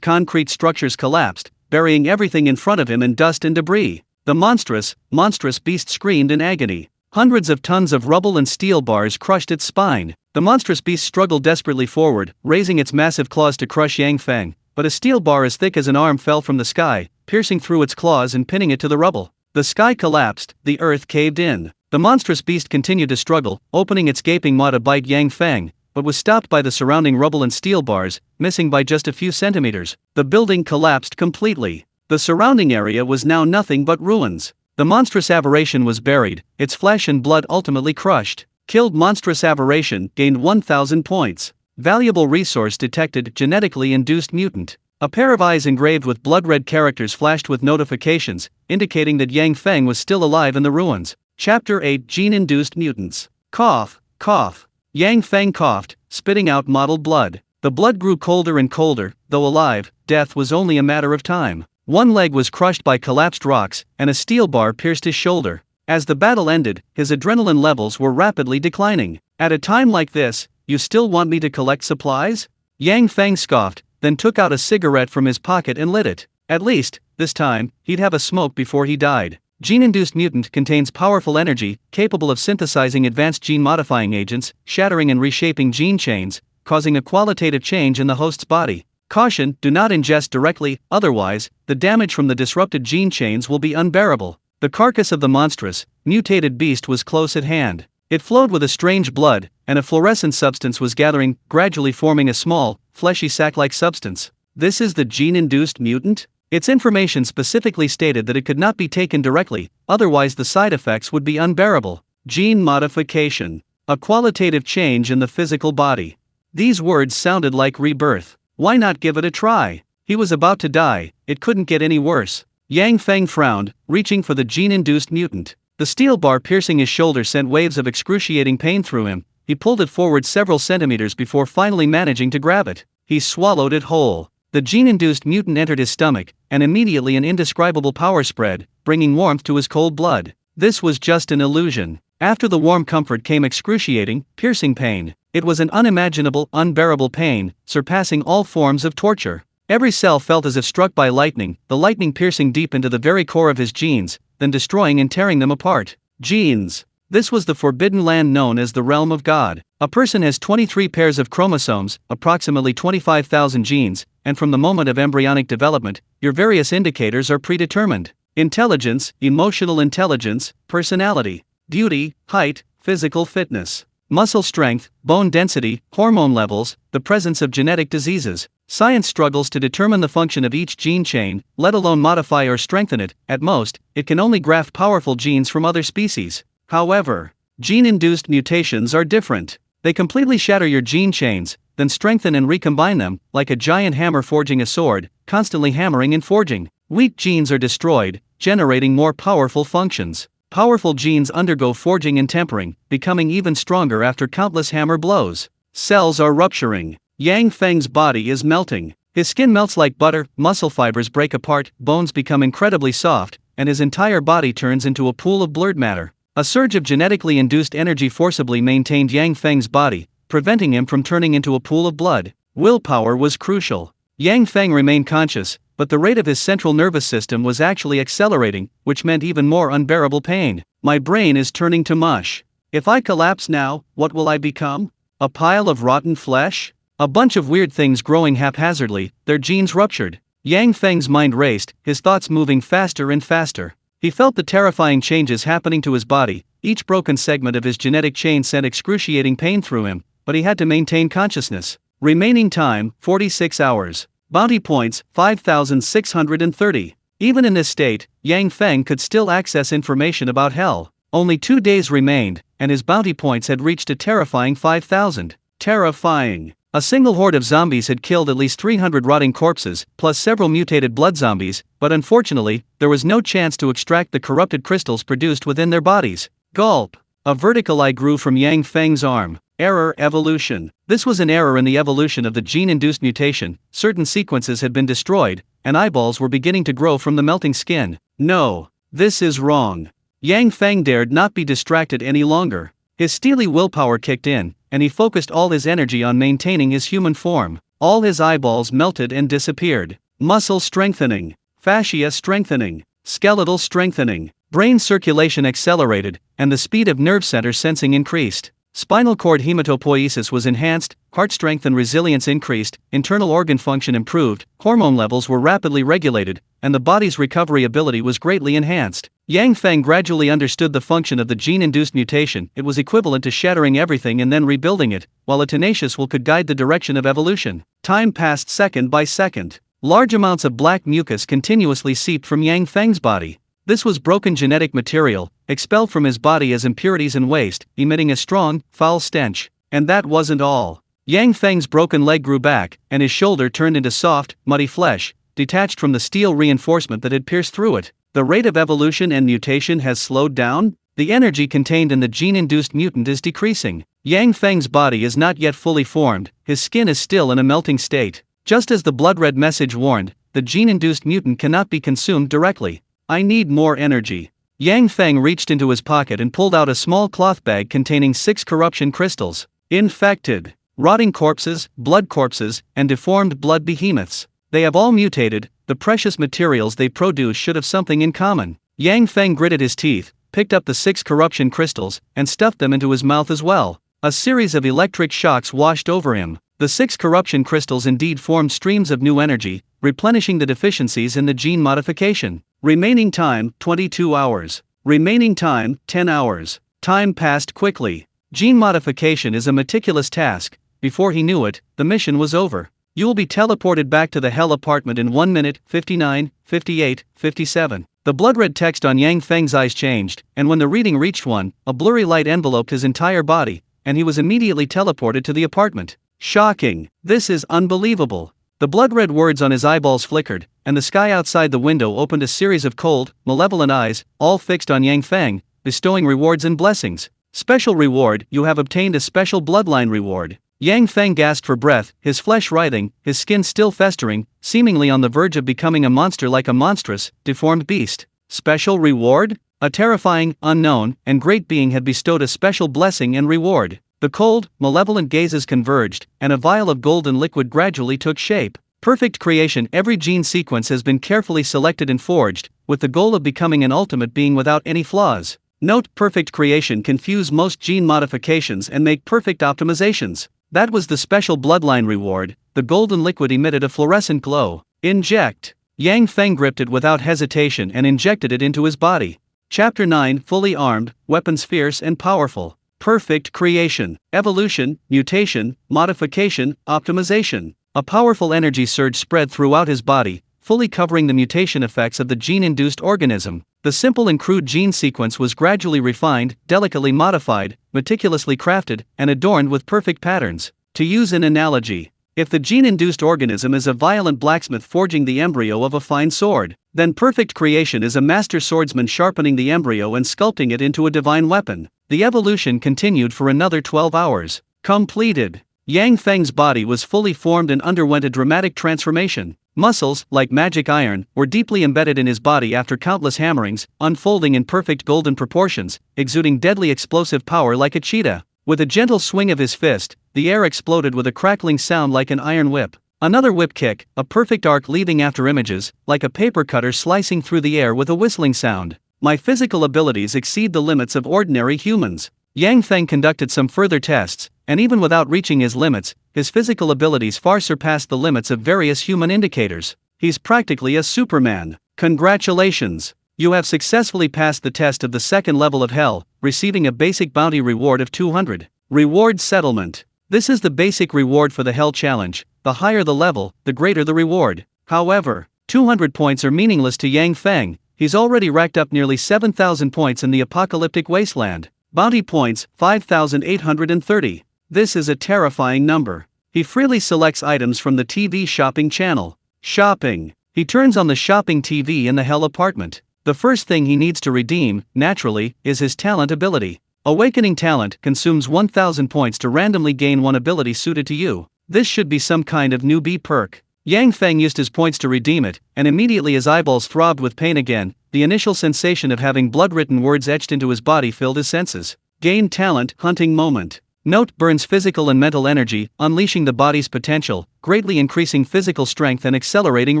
concrete structures collapsed, burying everything in front of him in dust and debris. The monstrous beast screamed in agony. Hundreds of tons of rubble and steel bars crushed its spine. The monstrous beast struggled desperately forward, raising its massive claws to crush Yang Feng, but a steel bar as thick as an arm fell from the sky, piercing through its claws and pinning it to the rubble. The sky collapsed, the earth caved in. The monstrous beast continued to struggle, opening its gaping maw to bite Yang Feng, but was stopped by the surrounding rubble and steel bars, missing by just a few centimeters. The building collapsed completely. The surrounding area was now nothing but ruins. The monstrous aberration was buried, its flesh and blood ultimately crushed. Killed monstrous aberration, gained 1,000 points. Valuable resource detected, genetically induced mutant. A pair of eyes engraved with blood-red characters flashed with notifications, indicating that Yang Feng was still alive in the ruins. Chapter 8: Gene-Induced Mutants. Cough, cough. Yang Feng coughed, spitting out mottled blood. The blood grew colder and colder, though alive, death was only a matter of time. One leg was crushed by collapsed rocks, and a steel bar pierced his shoulder. As the battle ended, his adrenaline levels were rapidly declining. At a time like this, you still want me to collect supplies? Yang Feng scoffed, then took out a cigarette from his pocket and lit it. At least, this time, he'd have a smoke before he died. Gene-induced mutant contains powerful energy, capable of synthesizing advanced gene-modifying agents, shattering and reshaping gene chains, causing a qualitative change in the host's body. Caution: do not ingest directly, otherwise, the damage from the disrupted gene chains will be unbearable. The carcass of the monstrous, mutated beast was close at hand. It flowed with a strange blood, and a fluorescent substance was gathering, gradually forming a small, fleshy sac-like substance. This is the gene-induced mutant? Its information specifically stated that it could not be taken directly, otherwise the side effects would be unbearable. Gene modification. A qualitative change in the physical body. These words sounded like rebirth. Why not give it a try? He was about to die, it couldn't get any worse. Yang Feng frowned, reaching for the gene-induced mutant. The steel bar piercing his shoulder sent waves of excruciating pain through him. He pulled it forward several centimeters before finally managing to grab it. He swallowed it whole. The gene-induced mutant entered his stomach, and immediately an indescribable power spread, bringing warmth to his cold blood. This was just an illusion. After the warm comfort came excruciating, piercing pain. It was an unimaginable, unbearable pain, surpassing all forms of torture. Every cell felt as if struck by lightning, the lightning piercing deep into the very core of his genes, then destroying and tearing them apart. Genes. This was the forbidden land known as the realm of God. A person has 23 pairs of chromosomes, approximately 25,000 genes, and from the moment of embryonic development, your various indicators are predetermined. Intelligence, emotional intelligence, personality, beauty, height, physical fitness, muscle strength, bone density, hormone levels, the presence of genetic diseases. Science struggles to determine the function of each gene chain, let alone modify or strengthen it. At most, it can only graft powerful genes from other species. However, gene-induced mutations are different. They completely shatter your gene chains, then strengthen and recombine them, like a giant hammer forging a sword, constantly hammering and forging. Weak genes are destroyed, generating more powerful functions. Powerful genes undergo forging and tempering, becoming even stronger after countless hammer blows. Cells are rupturing. Yang Feng's body is melting. His skin melts like butter, muscle fibers break apart, bones become incredibly soft, and his entire body turns into a pool of blurred matter. A surge of genetically induced energy forcibly maintained Yang Feng's body, preventing him from turning into a pool of blood. Willpower was crucial. Yang Feng remained conscious, but the rate of his central nervous system was actually accelerating, which meant even more unbearable pain. My brain is turning to mush. If I collapse now, what will I become? A pile of rotten flesh? A bunch of weird things growing haphazardly, their genes ruptured. Yang Feng's mind raced, his thoughts moving faster and faster. He felt the terrifying changes happening to his body. Each broken segment of his genetic chain sent excruciating pain through him, but he had to maintain consciousness. Remaining time, 46 hours. Bounty points, 5,630. Even in this state, Yang Feng could still access information about hell. Only 2 days remained, and his bounty points had reached a terrifying 5,000. Terrifying. A single horde of zombies had killed at least 300 rotting corpses, plus several mutated blood zombies, but unfortunately, there was no chance to extract the corrupted crystals produced within their bodies. Gulp. A vertical eye grew from Yang Feng's arm. Error evolution. This was an error in the evolution of the gene-induced mutation. Certain sequences had been destroyed, and eyeballs were beginning to grow from the melting skin. No. This is wrong. Yang Feng dared not be distracted any longer. His steely willpower kicked in, and he focused all his energy on maintaining his human form. All his eyeballs melted and disappeared. Muscle strengthening. Fascia strengthening. Skeletal strengthening. Brain circulation accelerated, and the speed of nerve center sensing increased. Spinal cord hematopoiesis was enhanced, heart strength and resilience increased, internal organ function improved, hormone levels were rapidly regulated, and the body's recovery ability was greatly enhanced. Yang Feng gradually understood the function of the gene-induced mutation. It was equivalent to shattering everything and then rebuilding it, while a tenacious will could guide the direction of evolution. Time passed second by second. Large amounts of black mucus continuously seeped from Yang Feng's body. This was broken genetic material, expelled from his body as impurities and waste, emitting a strong, foul stench. And that wasn't all. Yang Feng's broken leg grew back, and his shoulder turned into soft, muddy flesh, detached from the steel reinforcement that had pierced through it. The rate of evolution and mutation has slowed down? The energy contained in the gene-induced mutant is decreasing. Yang Feng's body is not yet fully formed, his skin is still in a melting state. Just as the blood-red message warned, the gene-induced mutant cannot be consumed directly. I need more energy. Yang Feng reached into his pocket and pulled out a small cloth bag containing 6 corruption crystals. Infected. Rotting corpses, blood corpses, and deformed blood behemoths. They have all mutated. The precious materials they produce should have something in common. Yang Feng gritted his teeth, picked up the 6 corruption crystals, and stuffed them into his mouth as well. A series of electric shocks washed over him. The 6 corruption crystals indeed formed streams of new energy, replenishing the deficiencies in the gene modification. Remaining time, 22 hours. Remaining time, 10 hours. Time passed quickly. Gene modification is a meticulous task. Before he knew it, the mission was over. You will be teleported back to the hell apartment in 1 minute, 59, 58, 57. The blood-red text on Yang Feng's eyes changed, and when the reading reached 1, a blurry light enveloped his entire body, and he was immediately teleported to the apartment. Shocking. This is unbelievable. The blood-red words on his eyeballs flickered, and the sky outside the window opened a series of cold, malevolent eyes, all fixed on Yang Feng, bestowing rewards and blessings. Special reward, you have obtained a special bloodline reward. Yang Feng gasped for breath, his flesh writhing, his skin still festering, seemingly on the verge of becoming a monster like a monstrous, deformed beast. Special reward? A terrifying, unknown, and great being had bestowed a special blessing and reward. The cold, malevolent gazes converged, and a vial of golden liquid gradually took shape. Perfect creation. Every gene sequence has been carefully selected and forged, with the goal of becoming an ultimate being without any flaws. Note: perfect creation can fuse most gene modifications and make perfect optimizations. That was the special bloodline reward. The golden liquid emitted a fluorescent glow. Inject. Yang Feng gripped it without hesitation and injected it into his body. Chapter 9. Fully armed, weapons fierce and powerful. Perfect creation, evolution, mutation, modification, optimization. A powerful energy surge spread throughout his body, fully covering the mutation effects of the gene-induced organism. The simple and crude gene sequence was gradually refined, delicately modified, meticulously crafted, and adorned with perfect patterns. To use an analogy, if the gene-induced organism is a violent blacksmith forging the embryo of a fine sword, then perfect creation is a master swordsman sharpening the embryo and sculpting it into a divine weapon. The evolution continued for another 12 hours. Completed. Yang Feng's body was fully formed and underwent a dramatic transformation. Muscles, like magic iron, were deeply embedded in his body after countless hammerings, unfolding in perfect golden proportions, exuding deadly explosive power like a cheetah. With a gentle swing of his fist, the air exploded with a crackling sound like an iron whip. Another whip kick, a perfect arc leaving after images, like a paper cutter slicing through the air with a whistling sound. My physical abilities exceed the limits of ordinary humans. Yang Feng conducted some further tests, and even without reaching his limits, his physical abilities far surpassed the limits of various human indicators. He's practically a Superman. Congratulations! You have successfully passed the test of the second level of hell, receiving a basic bounty reward of 200. Reward settlement. This is the basic reward for the hell challenge. The higher the level, the greater the reward. However, 200 points are meaningless to Yang Feng. He's already racked up nearly 7,000 points in the apocalyptic wasteland. Bounty points, 5,830. This is a terrifying number. He freely selects items from the TV shopping channel. Shopping. He turns on the shopping TV in the hell apartment. The first thing he needs to redeem, naturally, is his talent ability. Awakening talent consumes 1,000 points to randomly gain one ability suited to you. This should be some kind of newbie perk. Yang Feng used his points to redeem it, and immediately his eyeballs throbbed with pain again. The initial sensation of having blood-written words etched into his body filled his senses. Gain talent, hunting moment. Note burns physical and mental energy, unleashing the body's potential, greatly increasing physical strength and accelerating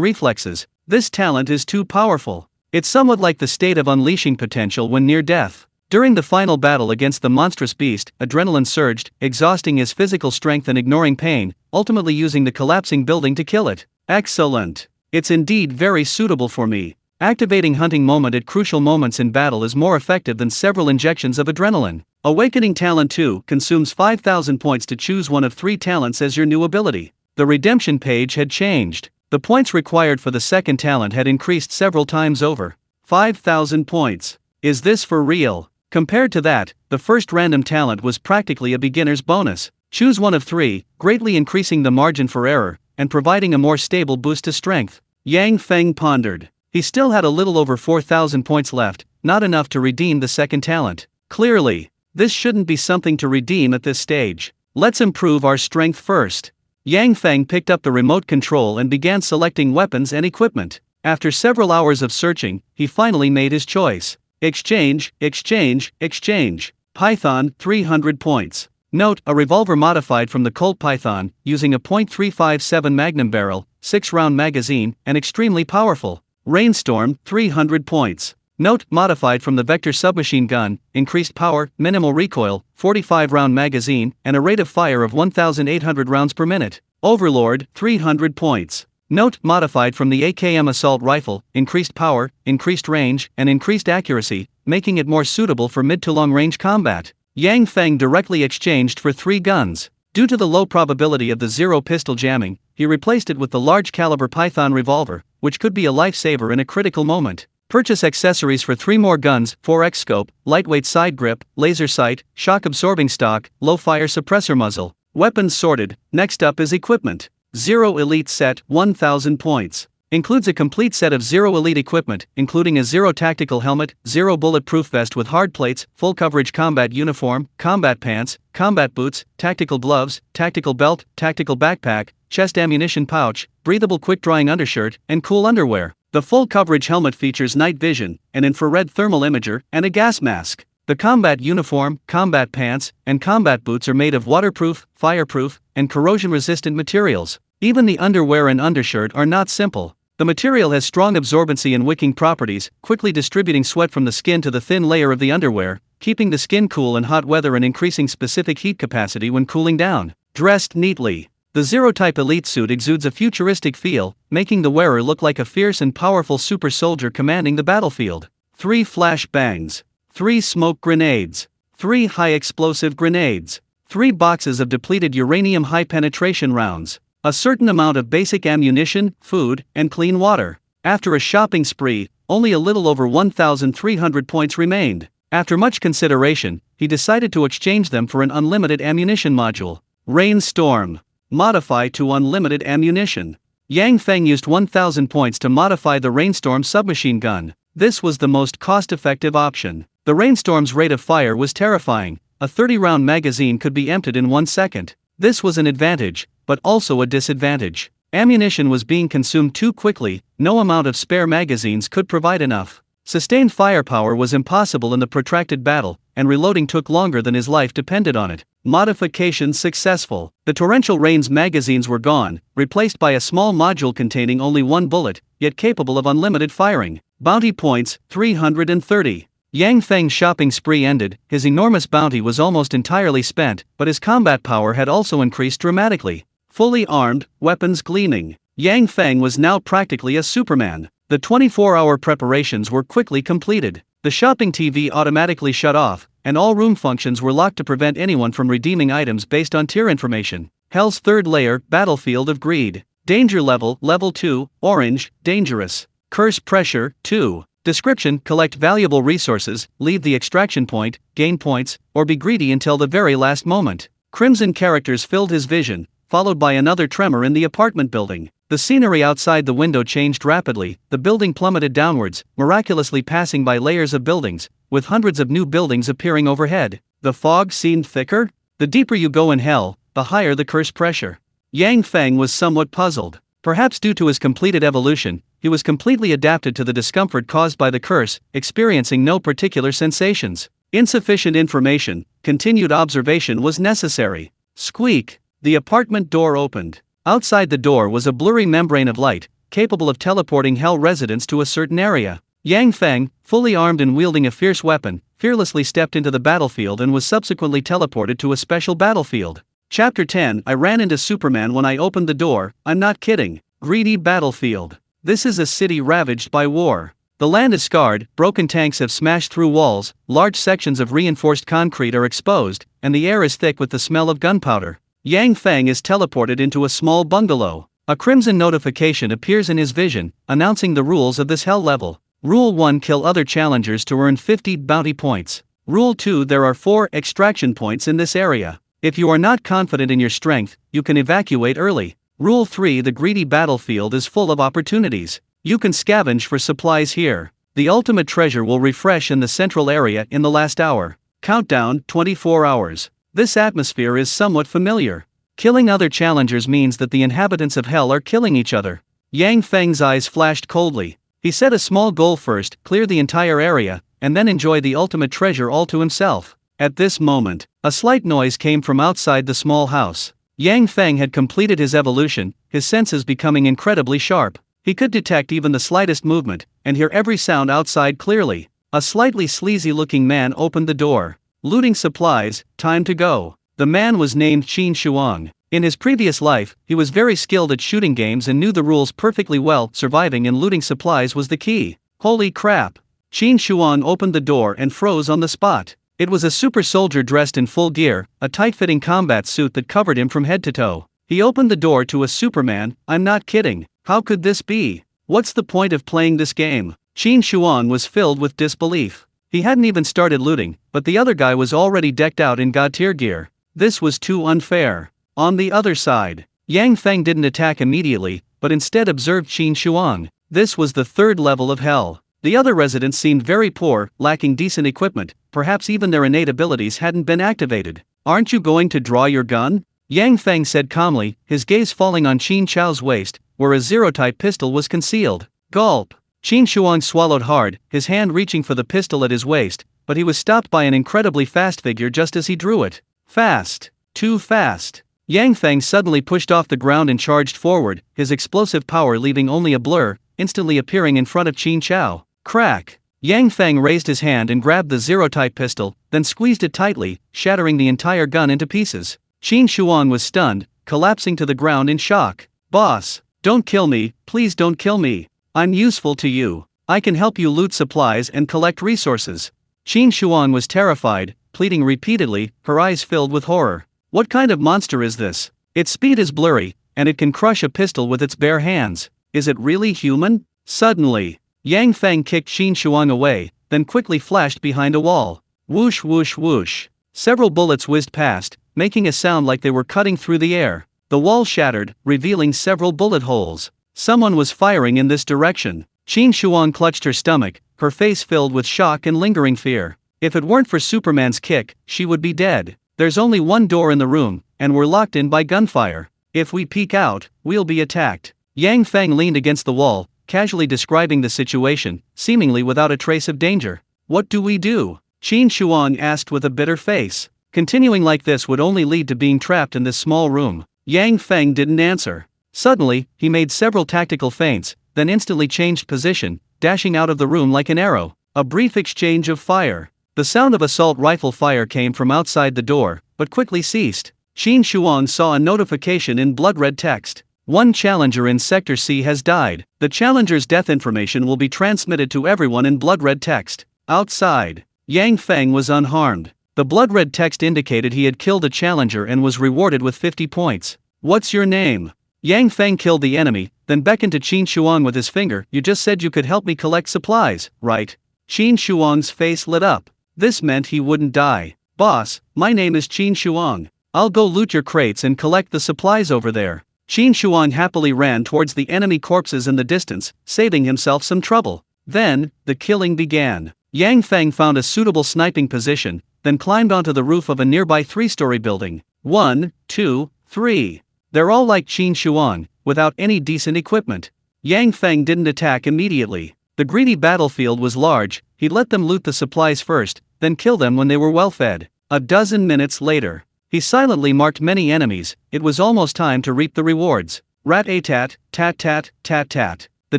reflexes. This talent is too powerful. It's somewhat like the state of unleashing potential when near death. During the final battle against the monstrous beast, adrenaline surged, exhausting his physical strength and ignoring pain, ultimately using the collapsing building to kill it. Excellent. It's indeed very suitable for me. Activating hunting moment at crucial moments in battle is more effective than several injections of adrenaline. Awakening talent 2 consumes 5,000 points to choose one of 3 talents as your new ability. The redemption page had changed. The points required for the second talent had increased several times over. 5,000 points. Is this for real? Compared to that, the first random talent was practically a beginner's bonus. Choose one of 3, greatly increasing the margin for error, and providing a more stable boost to strength. Yang Feng pondered. He still had a little over 4,000 points left, not enough to redeem the second talent. Clearly, this shouldn't be something to redeem at this stage. Let's improve our strength first. Yang Feng picked up the remote control and began selecting weapons and equipment. After several hours of searching, he finally made his choice. Exchange, exchange, exchange. Python, 300 points. Note, a revolver modified from the Colt Python, using a .357 Magnum barrel, 6-round magazine, and extremely powerful. Rainstorm, 300 points. Note, modified from the Vector submachine gun, increased power, minimal recoil, 45-round magazine, and a rate of fire of 1,800 rounds per minute. Overlord, 300 points. Note, modified from the AKM assault rifle, increased power, increased range, and increased accuracy, making it more suitable for mid to long range combat. Yang Feng directly exchanged for 3 guns. Due to the low probability of the Zero pistol jamming, he replaced it with the large caliber Python revolver, which could be a lifesaver in a critical moment. Purchase accessories for 3 more guns: 4x scope, lightweight side grip, laser sight, shock absorbing stock, low fire suppressor muzzle. Weapons sorted. Next up is equipment. Zero Elite Set, 1,000 points. Includes a complete set of Zero Elite equipment, including a Zero tactical helmet, Zero bulletproof vest with hard plates, full coverage combat uniform, combat pants, combat boots, tactical gloves, tactical belt, tactical backpack, chest ammunition pouch, breathable quick-drying undershirt, and cool underwear. The full coverage helmet features night vision, an infrared thermal imager, and a gas mask. The combat uniform, combat pants, and combat boots are made of waterproof, fireproof, and corrosion-resistant materials. Even the underwear and undershirt are not simple. The material has strong absorbency and wicking properties, quickly distributing sweat from the skin to the thin layer of the underwear, keeping the skin cool in hot weather and increasing specific heat capacity when cooling down. Dressed neatly. The Zero-type elite suit exudes a futuristic feel, making the wearer look like a fierce and powerful super soldier commanding the battlefield. 3 flash bangs. 3 smoke grenades. 3 high-explosive grenades. 3 boxes of depleted uranium high-penetration rounds. A certain amount of basic ammunition, food, and clean water. After a shopping spree, only a little over 1,300 points remained. After much consideration, he decided to exchange them for an unlimited ammunition module. Rainstorm. Modify to unlimited ammunition. Yang Feng used 1,000 points to modify the Rainstorm submachine gun. This was the most cost-effective option. The Rainstorm's rate of fire was terrifying. A 30-round magazine could be emptied in 1 second. This was an advantage, but also a disadvantage. Ammunition was being consumed too quickly, no amount of spare magazines could provide enough. Sustained firepower was impossible in the protracted battle, and reloading took longer than his life depended on it. Modification successful. The torrential rain's magazines were gone, replaced by a small module containing only 1 bullet, yet capable of unlimited firing. Bounty points, 330. Yang Feng's shopping spree ended. His enormous bounty was almost entirely spent, but his combat power had also increased dramatically. Fully armed, weapons gleaming. Yang Feng was now practically a Superman. The 24-hour preparations were quickly completed. The shopping TV automatically shut off, and all room functions were locked to prevent anyone from redeeming items based on tier information. Hell's third layer, Battlefield of Greed. Danger level, level 2, orange, dangerous. Curse pressure, 2. Description: collect valuable resources, leave the extraction point, gain points, or be greedy until the very last moment. Crimson characters filled his vision, followed by another tremor in the apartment building. The scenery outside the window changed rapidly, the building plummeted downwards, miraculously passing by layers of buildings, with hundreds of new buildings appearing overhead. The fog seemed thicker? The deeper you go in hell, the higher the curse pressure. Yang Feng was somewhat puzzled. Perhaps due to his completed evolution, he was completely adapted to the discomfort caused by the curse, experiencing no particular sensations. Insufficient information, continued observation was necessary. Squeak! The apartment door opened. Outside the door was a blurry membrane of light, capable of teleporting hell residents to a certain area. Yang Feng, fully armed and wielding a fierce weapon, fearlessly stepped into the battlefield and was subsequently teleported to a special battlefield. Chapter 10. I ran into Superman when I opened the door, I'm not kidding. Greedy battlefield. This is a city ravaged by war. The land is scarred, broken tanks have smashed through walls, large sections of reinforced concrete are exposed, and the air is thick with the smell of gunpowder. Yang Feng is teleported into a small bungalow. A crimson notification appears in his vision, announcing the rules of this hell level. Rule 1: kill other challengers to earn 50 bounty points. Rule 2: there are 4 extraction points in this area. If you are not confident in your strength, you can evacuate early. Rule 3: the greedy battlefield is full of opportunities. You can scavenge for supplies here. The ultimate treasure will refresh in the central area in the last hour. Countdown: 24 hours. This atmosphere is somewhat familiar. Killing other challengers means that the inhabitants of hell are killing each other. Yang Feng's eyes flashed coldly. He set a small goal first: clear the entire area, and then enjoy the ultimate treasure all to himself. At this moment, a slight noise came from outside the small house. Yang Feng had completed his evolution, his senses becoming incredibly sharp. He could detect even the slightest movement, and hear every sound outside clearly. A slightly sleazy-looking man opened the door. Looting supplies, time to go. The man was named Qin Shuang. In his previous life, he was very skilled at shooting games and knew the rules perfectly well. Surviving and looting supplies was the key. Holy crap! Qin Shuang opened the door and froze on the spot. It was a super soldier dressed in full gear, a tight-fitting combat suit that covered him from head to toe. He opened the door to a Superman. I'm not kidding. How could this be? What's the point of playing this game? Qin Shuang was filled with disbelief. He hadn't even started looting, but the other guy was already decked out in god-tier gear. This was too unfair. On the other side, Yang Feng didn't attack immediately, but instead observed Qin Shuang. This was the 3rd level of hell. The other residents seemed very poor, lacking decent equipment, perhaps even their innate abilities hadn't been activated. Aren't you going to draw your gun? Yang Feng said calmly, his gaze falling on Qin Chao's waist, where a zero-type pistol was concealed. Gulp! Qin Shuang swallowed hard, his hand reaching for the pistol at his waist, but he was stopped by an incredibly fast figure just as he drew it. Fast. Too fast. Yang Feng suddenly pushed off the ground and charged forward, his explosive power leaving only a blur, instantly appearing in front of Qin Chao. Crack! Yang Feng raised his hand and grabbed the zero-type pistol, then squeezed it tightly, shattering the entire gun into pieces. Qin Shuang was stunned, collapsing to the ground in shock. Boss, don't kill me, please don't kill me. I'm useful to you. I can help you loot supplies and collect resources. Qin Shuang was terrified, pleading repeatedly, her eyes filled with horror. What kind of monster is this? Its speed is blurry, and it can crush a pistol with its bare hands. Is it really human? Suddenly, Yang Feng kicked Qin Shuang away, then quickly flashed behind a wall. Whoosh whoosh whoosh. Several bullets whizzed past, making a sound like they were cutting through the air. The wall shattered, revealing several bullet holes. Someone was firing in this direction. Qin Shuang clutched her stomach, her face filled with shock and lingering fear. If it weren't for Superman's kick, she would be dead. There's only one door in the room, and we're locked in by gunfire. If we peek out, we'll be attacked. Yang Feng leaned against the wall, casually describing the situation, seemingly without a trace of danger. What do we do? Qin Shuang asked with a bitter face. Continuing like this would only lead to being trapped in this small room. Yang Feng didn't answer. Suddenly, he made several tactical feints, then instantly changed position, dashing out of the room like an arrow. A brief exchange of fire. The sound of assault rifle fire came from outside the door, but quickly ceased. Qin Shuang saw a notification in blood-red text. One challenger in Sector C has died. The challenger's death information will be transmitted to everyone in blood red text. Outside, Yang Feng was unharmed. The blood red text indicated he had killed a challenger and was rewarded with 50 points. What's your name? Yang Feng killed the enemy, then beckoned to Qin Shuang with his finger. You just said you could help me collect supplies, right? Qin Shuang's face lit up. This meant he wouldn't die. Boss, my name is Qin Shuang. I'll go loot your crates and collect the supplies over there. Qin Shuang happily ran towards the enemy corpses in the distance, saving himself some trouble. Then, the killing began. Yang Feng found a suitable sniping position, then climbed onto the roof of a nearby 3-story building. 1, 2, 3. They're all like Qin Shuang, without any decent equipment. Yang Feng didn't attack immediately. The greedy battlefield was large. He let them loot the supplies first, then kill them when they were well fed. A dozen minutes later, he silently marked many enemies. It was almost time to reap the rewards. Rat-a-tat, tat-tat, tat-tat. The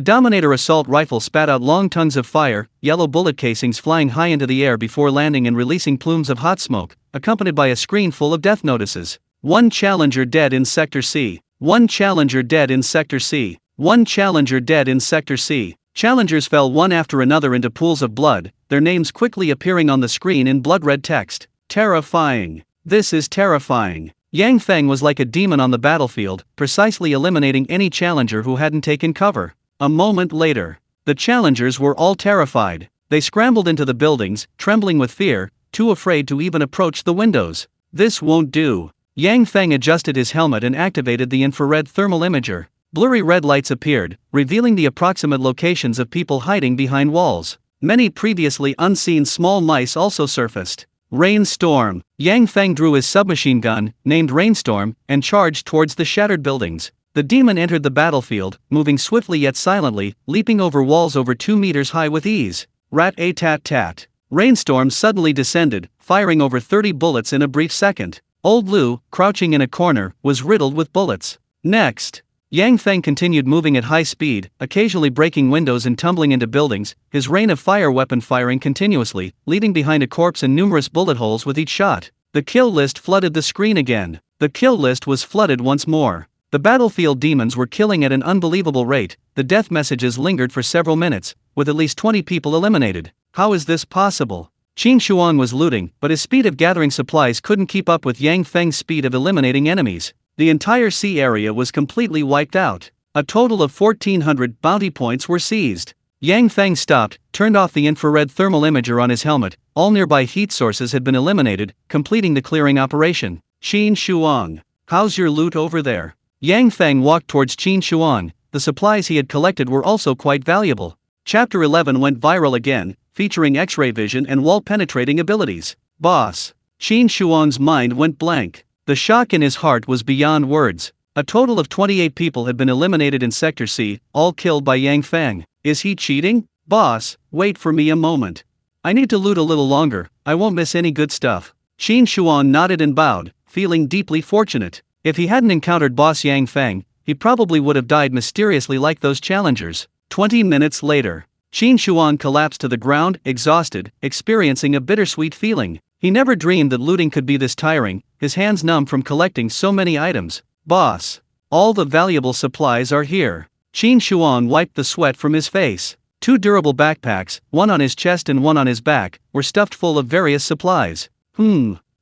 Dominator assault rifle spat out long tongues of fire, yellow bullet casings flying high into the air before landing and releasing plumes of hot smoke, accompanied by a screen full of death notices. One challenger dead in Sector C. One challenger dead in Sector C. One challenger dead in Sector C. Challengers fell one after another into pools of blood, their names quickly appearing on the screen in blood red text. Terrifying. This is terrifying. Yang Feng was like a demon on the battlefield, precisely eliminating any challenger who hadn't taken cover. A moment later, the challengers were all terrified. They scrambled into the buildings, trembling with fear, too afraid to even approach the windows. This won't do. Yang Feng adjusted his helmet and activated the infrared thermal imager. Blurry red lights appeared, revealing the approximate locations of people hiding behind walls. Many previously unseen small mice also surfaced. Rainstorm. Yang Feng drew his submachine gun, named Rainstorm, and charged towards the shattered buildings. The demon entered the battlefield, moving swiftly yet silently, leaping over walls over 2 meters high with ease. Rat-a-tat-tat. Rainstorm suddenly descended, firing over 30 bullets in a brief second. Old Lu, crouching in a corner, was riddled with bullets. Next, Yang Feng continued moving at high speed, occasionally breaking windows and tumbling into buildings, his rain of fire weapon firing continuously, leaving behind a corpse and numerous bullet holes with each shot. The kill list flooded the screen again. The kill list was flooded once more. The battlefield demons were killing at an unbelievable rate. The death messages lingered for several minutes, with at least 20 people eliminated. How is this possible? Qin Shuang was looting, but his speed of gathering supplies couldn't keep up with Yang Feng's speed of eliminating enemies. The entire sea area was completely wiped out. A total of 1,400 bounty points were seized. Yang Feng stopped, turned off the infrared thermal imager on his helmet. All nearby heat sources had been eliminated, completing the clearing operation. Qin Shuang, how's your loot over there? Yang Feng walked towards Qin Shuang. The supplies he had collected were also quite valuable. Chapter 11 went viral again, featuring X-ray vision and wall-penetrating abilities. Boss. Qin Shuang's mind went blank. The shock in his heart was beyond words. A total of 28 people had been eliminated in Sector C, all killed by Yang Feng. Is he cheating? Boss, wait for me a moment. I need to loot a little longer, I won't miss any good stuff. Qin Shuang nodded and bowed, feeling deeply fortunate. If he hadn't encountered Boss Yang Feng, he probably would have died mysteriously like those challengers. 20 minutes later, Qin Shuang collapsed to the ground, exhausted, experiencing a bittersweet feeling. He never dreamed that looting could be this tiring, his hands numb from collecting so many items. Boss, all the valuable supplies are here. Qin Shuang wiped the sweat from his face. 2 durable backpacks, one on his chest and one on his back, were stuffed full of various supplies.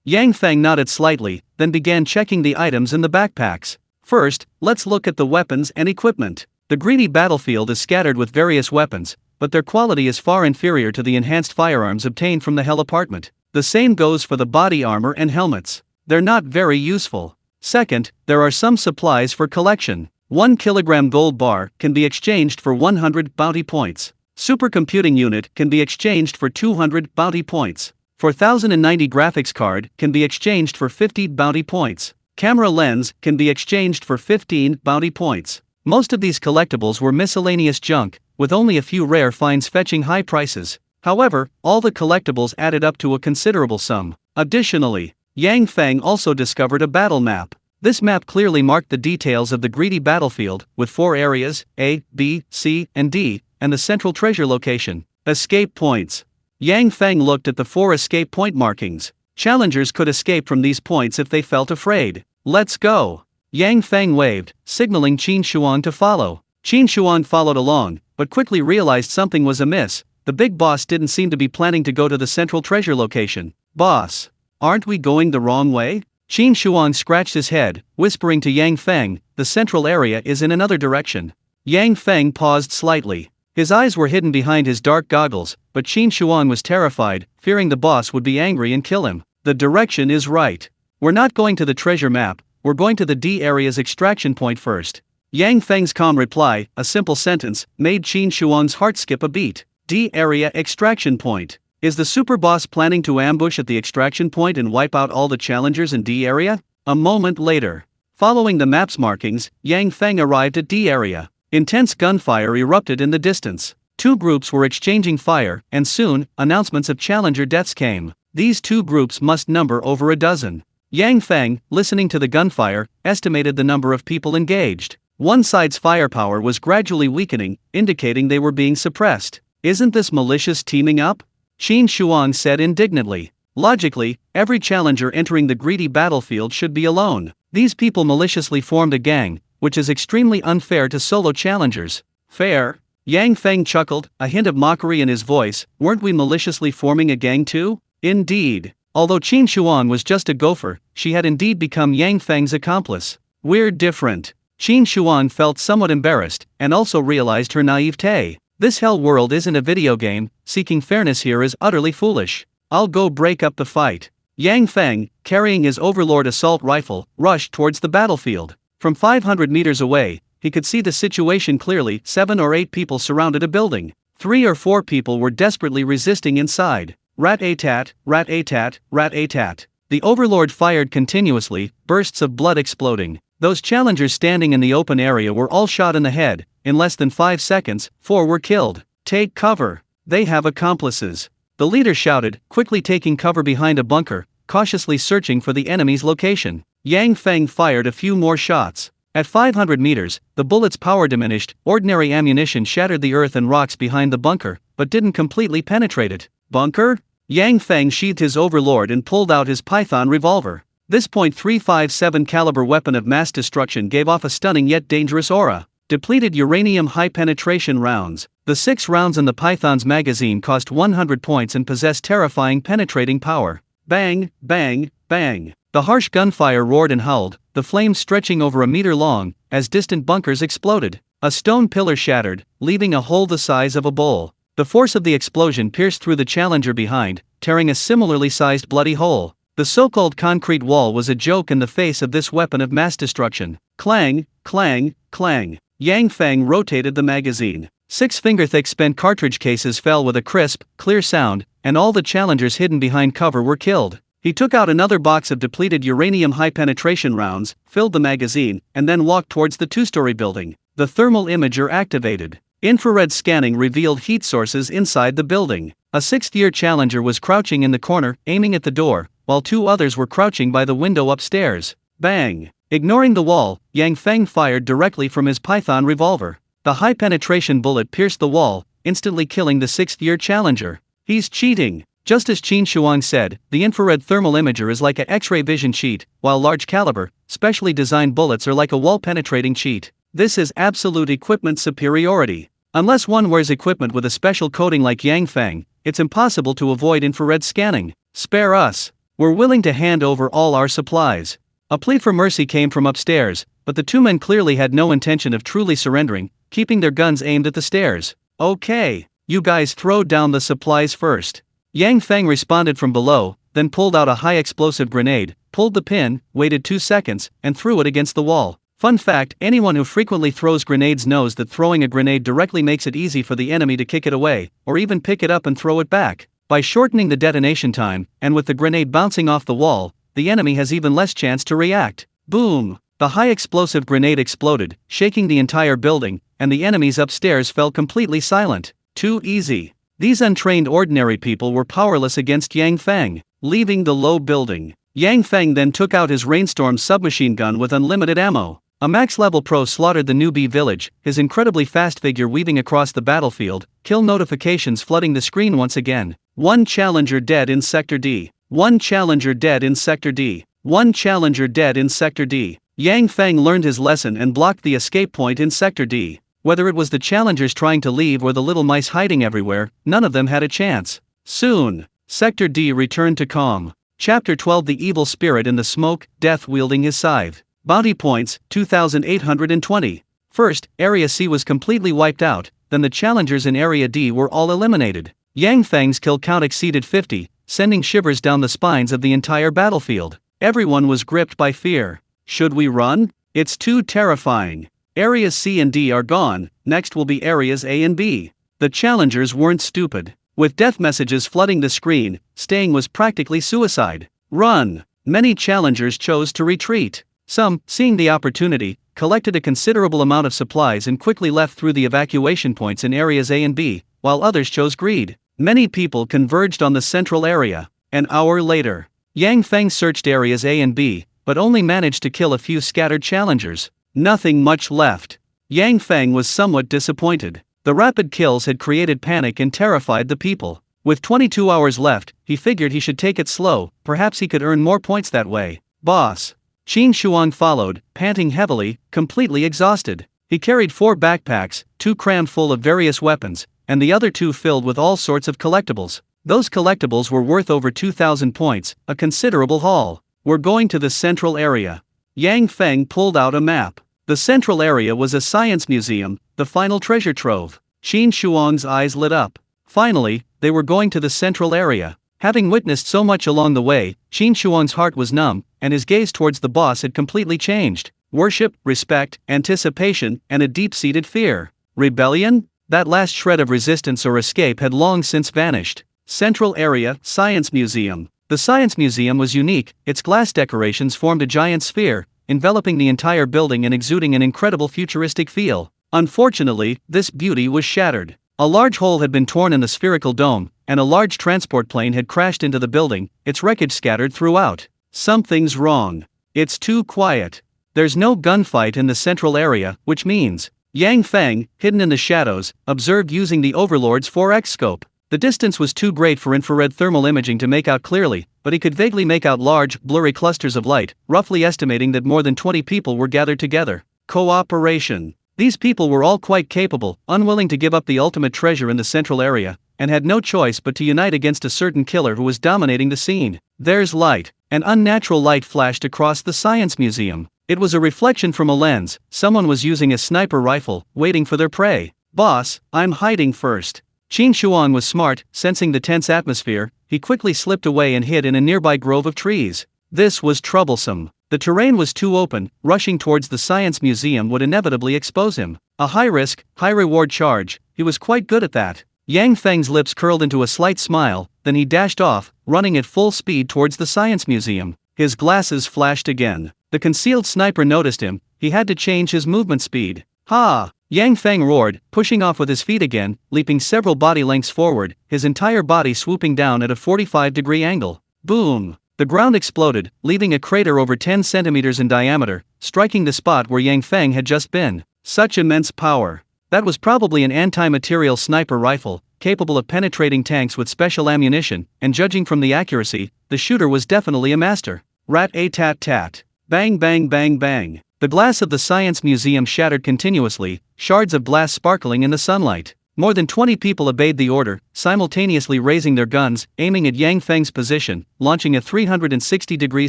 Yang Feng nodded slightly, then began checking the items in the backpacks. First, let's look at the weapons and equipment. The greedy battlefield is scattered with various weapons, but their quality is far inferior to the enhanced firearms obtained from the Hell apartment. The same goes for the body armor and helmets. They're not very useful. Second, there are some supplies for collection. 1 kilogram gold bar can be exchanged for 100 bounty points. Supercomputing unit can be exchanged for 200 bounty points. 4090 graphics card can be exchanged for 50 bounty points. Camera lens can be exchanged for 15 bounty points. Most of these collectibles were miscellaneous junk, with only a few rare finds fetching high prices. However, all the collectibles added up to a considerable sum. Additionally, Yang Feng also discovered a battle map. This map clearly marked the details of the greedy battlefield, with 4 areas, A, B, C, and D, and the central treasure location. Escape points. Yang Feng looked at the 4 escape point markings. Challengers could escape from these points if they felt afraid. Let's go. Yang Feng waved, signaling Qin Shuang to follow. Qin Shuang followed along, but quickly realized something was amiss. The big boss didn't seem to be planning to go to the central treasure location. Boss, aren't we going the wrong way? Qin Shuang scratched his head, whispering to Yang Feng, the central area is in another direction. Yang Feng paused slightly. His eyes were hidden behind his dark goggles, but Qin Shuang was terrified, fearing the boss would be angry and kill him. The direction is right. We're not going to the treasure map, we're going to the D area's extraction point first. Yang Feng's calm reply, a simple sentence, made Qin Shuang's heart skip a beat. D area extraction point. Is the super boss planning to ambush at the extraction point and wipe out all the challengers in D area? A moment later. Following the map's markings, Yang Feng arrived at D area. Intense gunfire erupted in the distance. Two groups were exchanging fire, and soon, announcements of challenger deaths came. These two groups must number over a dozen. Yang Feng, listening to the gunfire, estimated the number of people engaged. One side's firepower was gradually weakening, indicating they were being suppressed. Isn't this malicious teaming up? Qin Shuang said indignantly. Logically, every challenger entering the greedy battlefield should be alone. These people maliciously formed a gang, which is extremely unfair to solo challengers. Fair? Yang Feng chuckled, a hint of mockery in his voice. Weren't we maliciously forming a gang too? Indeed. Although Qin Shuang was just a gopher, she had indeed become Yang Feng's accomplice. We're different. Qin Shuang felt somewhat embarrassed, and also realized her naivete. This hell world isn't a video game, seeking fairness here is utterly foolish. I'll go break up the fight. Yang Feng, carrying his overlord assault rifle, rushed towards the battlefield. From 500 meters away, he could see the situation clearly. 7 or 8 people surrounded a building. 3 or 4 people were desperately resisting inside. Rat-a-tat, rat-a-tat, rat-a-tat. The overlord fired continuously, bursts of blood exploding. Those challengers standing in the open area were all shot in the head. In less than 5 seconds, 4 were killed. Take cover. They have accomplices. The leader shouted, quickly taking cover behind a bunker, cautiously searching for the enemy's location. Yang Feng fired a few more shots. At 500 meters, the bullet's power diminished. Ordinary ammunition shattered the earth and rocks behind the bunker, but didn't completely penetrate it. Bunker? Yang Feng sheathed his overlord and pulled out his python revolver. This .357 caliber weapon of mass destruction gave off a stunning yet dangerous aura. Depleted uranium high-penetration rounds. The 6 rounds in the python's magazine cost 100 points and possessed terrifying penetrating power. Bang, bang, bang. The harsh gunfire roared and howled, the flames stretching over a meter long, as distant bunkers exploded. A stone pillar shattered, leaving a hole the size of a bowl. The force of the explosion pierced through the challenger behind, tearing a similarly sized bloody hole. The so-called concrete wall was a joke in the face of this weapon of mass destruction. Clang, clang, clang. Yang Feng rotated the magazine. 6 finger-thick spent cartridge cases fell with a crisp, clear sound, and all the challengers hidden behind cover were killed. He took out another box of depleted uranium high-penetration rounds, filled the magazine, and then walked towards the 2-story building. The thermal imager activated. Infrared scanning revealed heat sources inside the building. A 6th-year challenger was crouching in the corner, aiming at the door, while 2 others were crouching by the window upstairs. Bang! Ignoring the wall, Yang Feng fired directly from his python revolver. The high-penetration bullet pierced the wall, instantly killing the 6th-year challenger. He's cheating. Just as Qin Shuang said, the infrared thermal imager is like a X-ray vision cheat, while large-caliber, specially designed bullets are like a wall-penetrating cheat. This is absolute equipment superiority. Unless one wears equipment with a special coating like Yang Feng, it's impossible to avoid infrared scanning. Spare us. We're willing to hand over all our supplies. A plea for mercy came from upstairs, but the 2 men clearly had no intention of truly surrendering, keeping their guns aimed at the stairs. Okay, you guys throw down the supplies first. Yang Feng responded from below, then pulled out a high-explosive grenade, pulled the pin, waited 2 seconds, and threw it against the wall. Fun fact, anyone who frequently throws grenades knows that throwing a grenade directly makes it easy for the enemy to kick it away, or even pick it up and throw it back. By shortening the detonation time, and with the grenade bouncing off the wall, the enemy has even less chance to react. Boom! The high-explosive grenade exploded, shaking the entire building, and the enemies upstairs fell completely silent. Too easy. These untrained ordinary people were powerless against Yang Feng. Leaving the low building, Yang Feng then took out his rainstorm submachine gun with unlimited ammo. A max-level pro slaughtered the newbie village, his incredibly fast figure weaving across the battlefield, kill notifications flooding the screen once again. 1 challenger dead in Sector D. 1 challenger dead in Sector D. 1 challenger dead in Sector D. Yang Feng learned his lesson and blocked the escape point in Sector D. Whether it was the challengers trying to leave or the little mice hiding everywhere, none of them had a chance. Soon, Sector D returned to calm. Chapter 12: The Evil Spirit in the Smoke, Death wielding his scythe. Bounty points, 2,820. First, Area C was completely wiped out, then the challengers in Area D were all eliminated. Yang Feng's kill count exceeded 50, sending shivers down the spines of the entire battlefield. Everyone was gripped by fear. Should we run? It's too terrifying. Areas C and D are gone, next will be Areas A and B. The challengers weren't stupid. With death messages flooding the screen, staying was practically suicide. Run! Many challengers chose to retreat. Some, seeing the opportunity, collected a considerable amount of supplies and quickly left through the evacuation points in Areas A and B, while others chose greed. Many people converged on the central area. An hour later, Yang Feng searched Areas A and B, but only managed to kill a few scattered challengers. Nothing much left. Yang Feng was somewhat disappointed. The rapid kills had created panic and terrified the people. With 22 hours left, he figured he should take it slow, perhaps he could earn more points that way. Boss. Qin Shuang followed, panting heavily, completely exhausted. He carried 4 backpacks, 2 crammed full of various weapons, and the other 2 filled with all sorts of collectibles. Those collectibles were worth over 2,000 points, a considerable haul. We're going to the central area. Yang Feng pulled out a map. The central area was a science museum, the final treasure trove. Qin Shuang's eyes lit up. Finally, they were going to the central area. Having witnessed so much along the way, Qin Shuang's heart was numb, and his gaze towards the boss had completely changed. Worship, respect, anticipation, and a deep-seated fear. Rebellion? That last shred of resistance or escape had long since vanished. Central area, Science Museum. The Science Museum was unique, its glass decorations formed a giant sphere, enveloping the entire building and exuding an incredible futuristic feel. Unfortunately, this beauty was shattered. A large hole had been torn in the spherical dome, and a large transport plane had crashed into the building, its wreckage scattered throughout. Something's wrong. It's too quiet. There's no gunfight in the central area, which means Yang Feng, hidden in the shadows, observed using the Overlord's 4x scope. The distance was too great for infrared thermal imaging to make out clearly, but he could vaguely make out large, blurry clusters of light, roughly estimating that more than 20 people were gathered together. Cooperation. These people were all quite capable, unwilling to give up the ultimate treasure in the central area, and had no choice but to unite against a certain killer who was dominating the scene. There's light. An unnatural light flashed across the Science Museum. It was a reflection from a lens. Someone was using a sniper rifle, waiting for their prey. Boss, I'm hiding first. Qin Shuang was smart, sensing the tense atmosphere. He quickly slipped away and hid in a nearby grove of trees. This was troublesome. The terrain was too open, rushing towards the Science Museum would inevitably expose him. A high-risk, high-reward charge, he was quite good at that. Yang Feng's lips curled into a slight smile, then he dashed off, running at full speed towards the Science Museum. His glasses flashed again. The concealed sniper noticed him, he had to change his movement speed. Ha! Yang Feng roared, pushing off with his feet again, leaping several body lengths forward, his entire body swooping down at a 45-degree angle. Boom! The ground exploded, leaving a crater over 10 centimeters in diameter, striking the spot where Yang Feng had just been. Such immense power. That was probably an anti-material sniper rifle, capable of penetrating tanks with special ammunition, and judging from the accuracy, the shooter was definitely a master. Rat-a-tat-tat. Bang bang bang bang. The glass of the Science Museum shattered continuously, shards of glass sparkling in the sunlight. More than 20 people obeyed the order, simultaneously raising their guns, aiming at Yang Feng's position, launching a 360-degree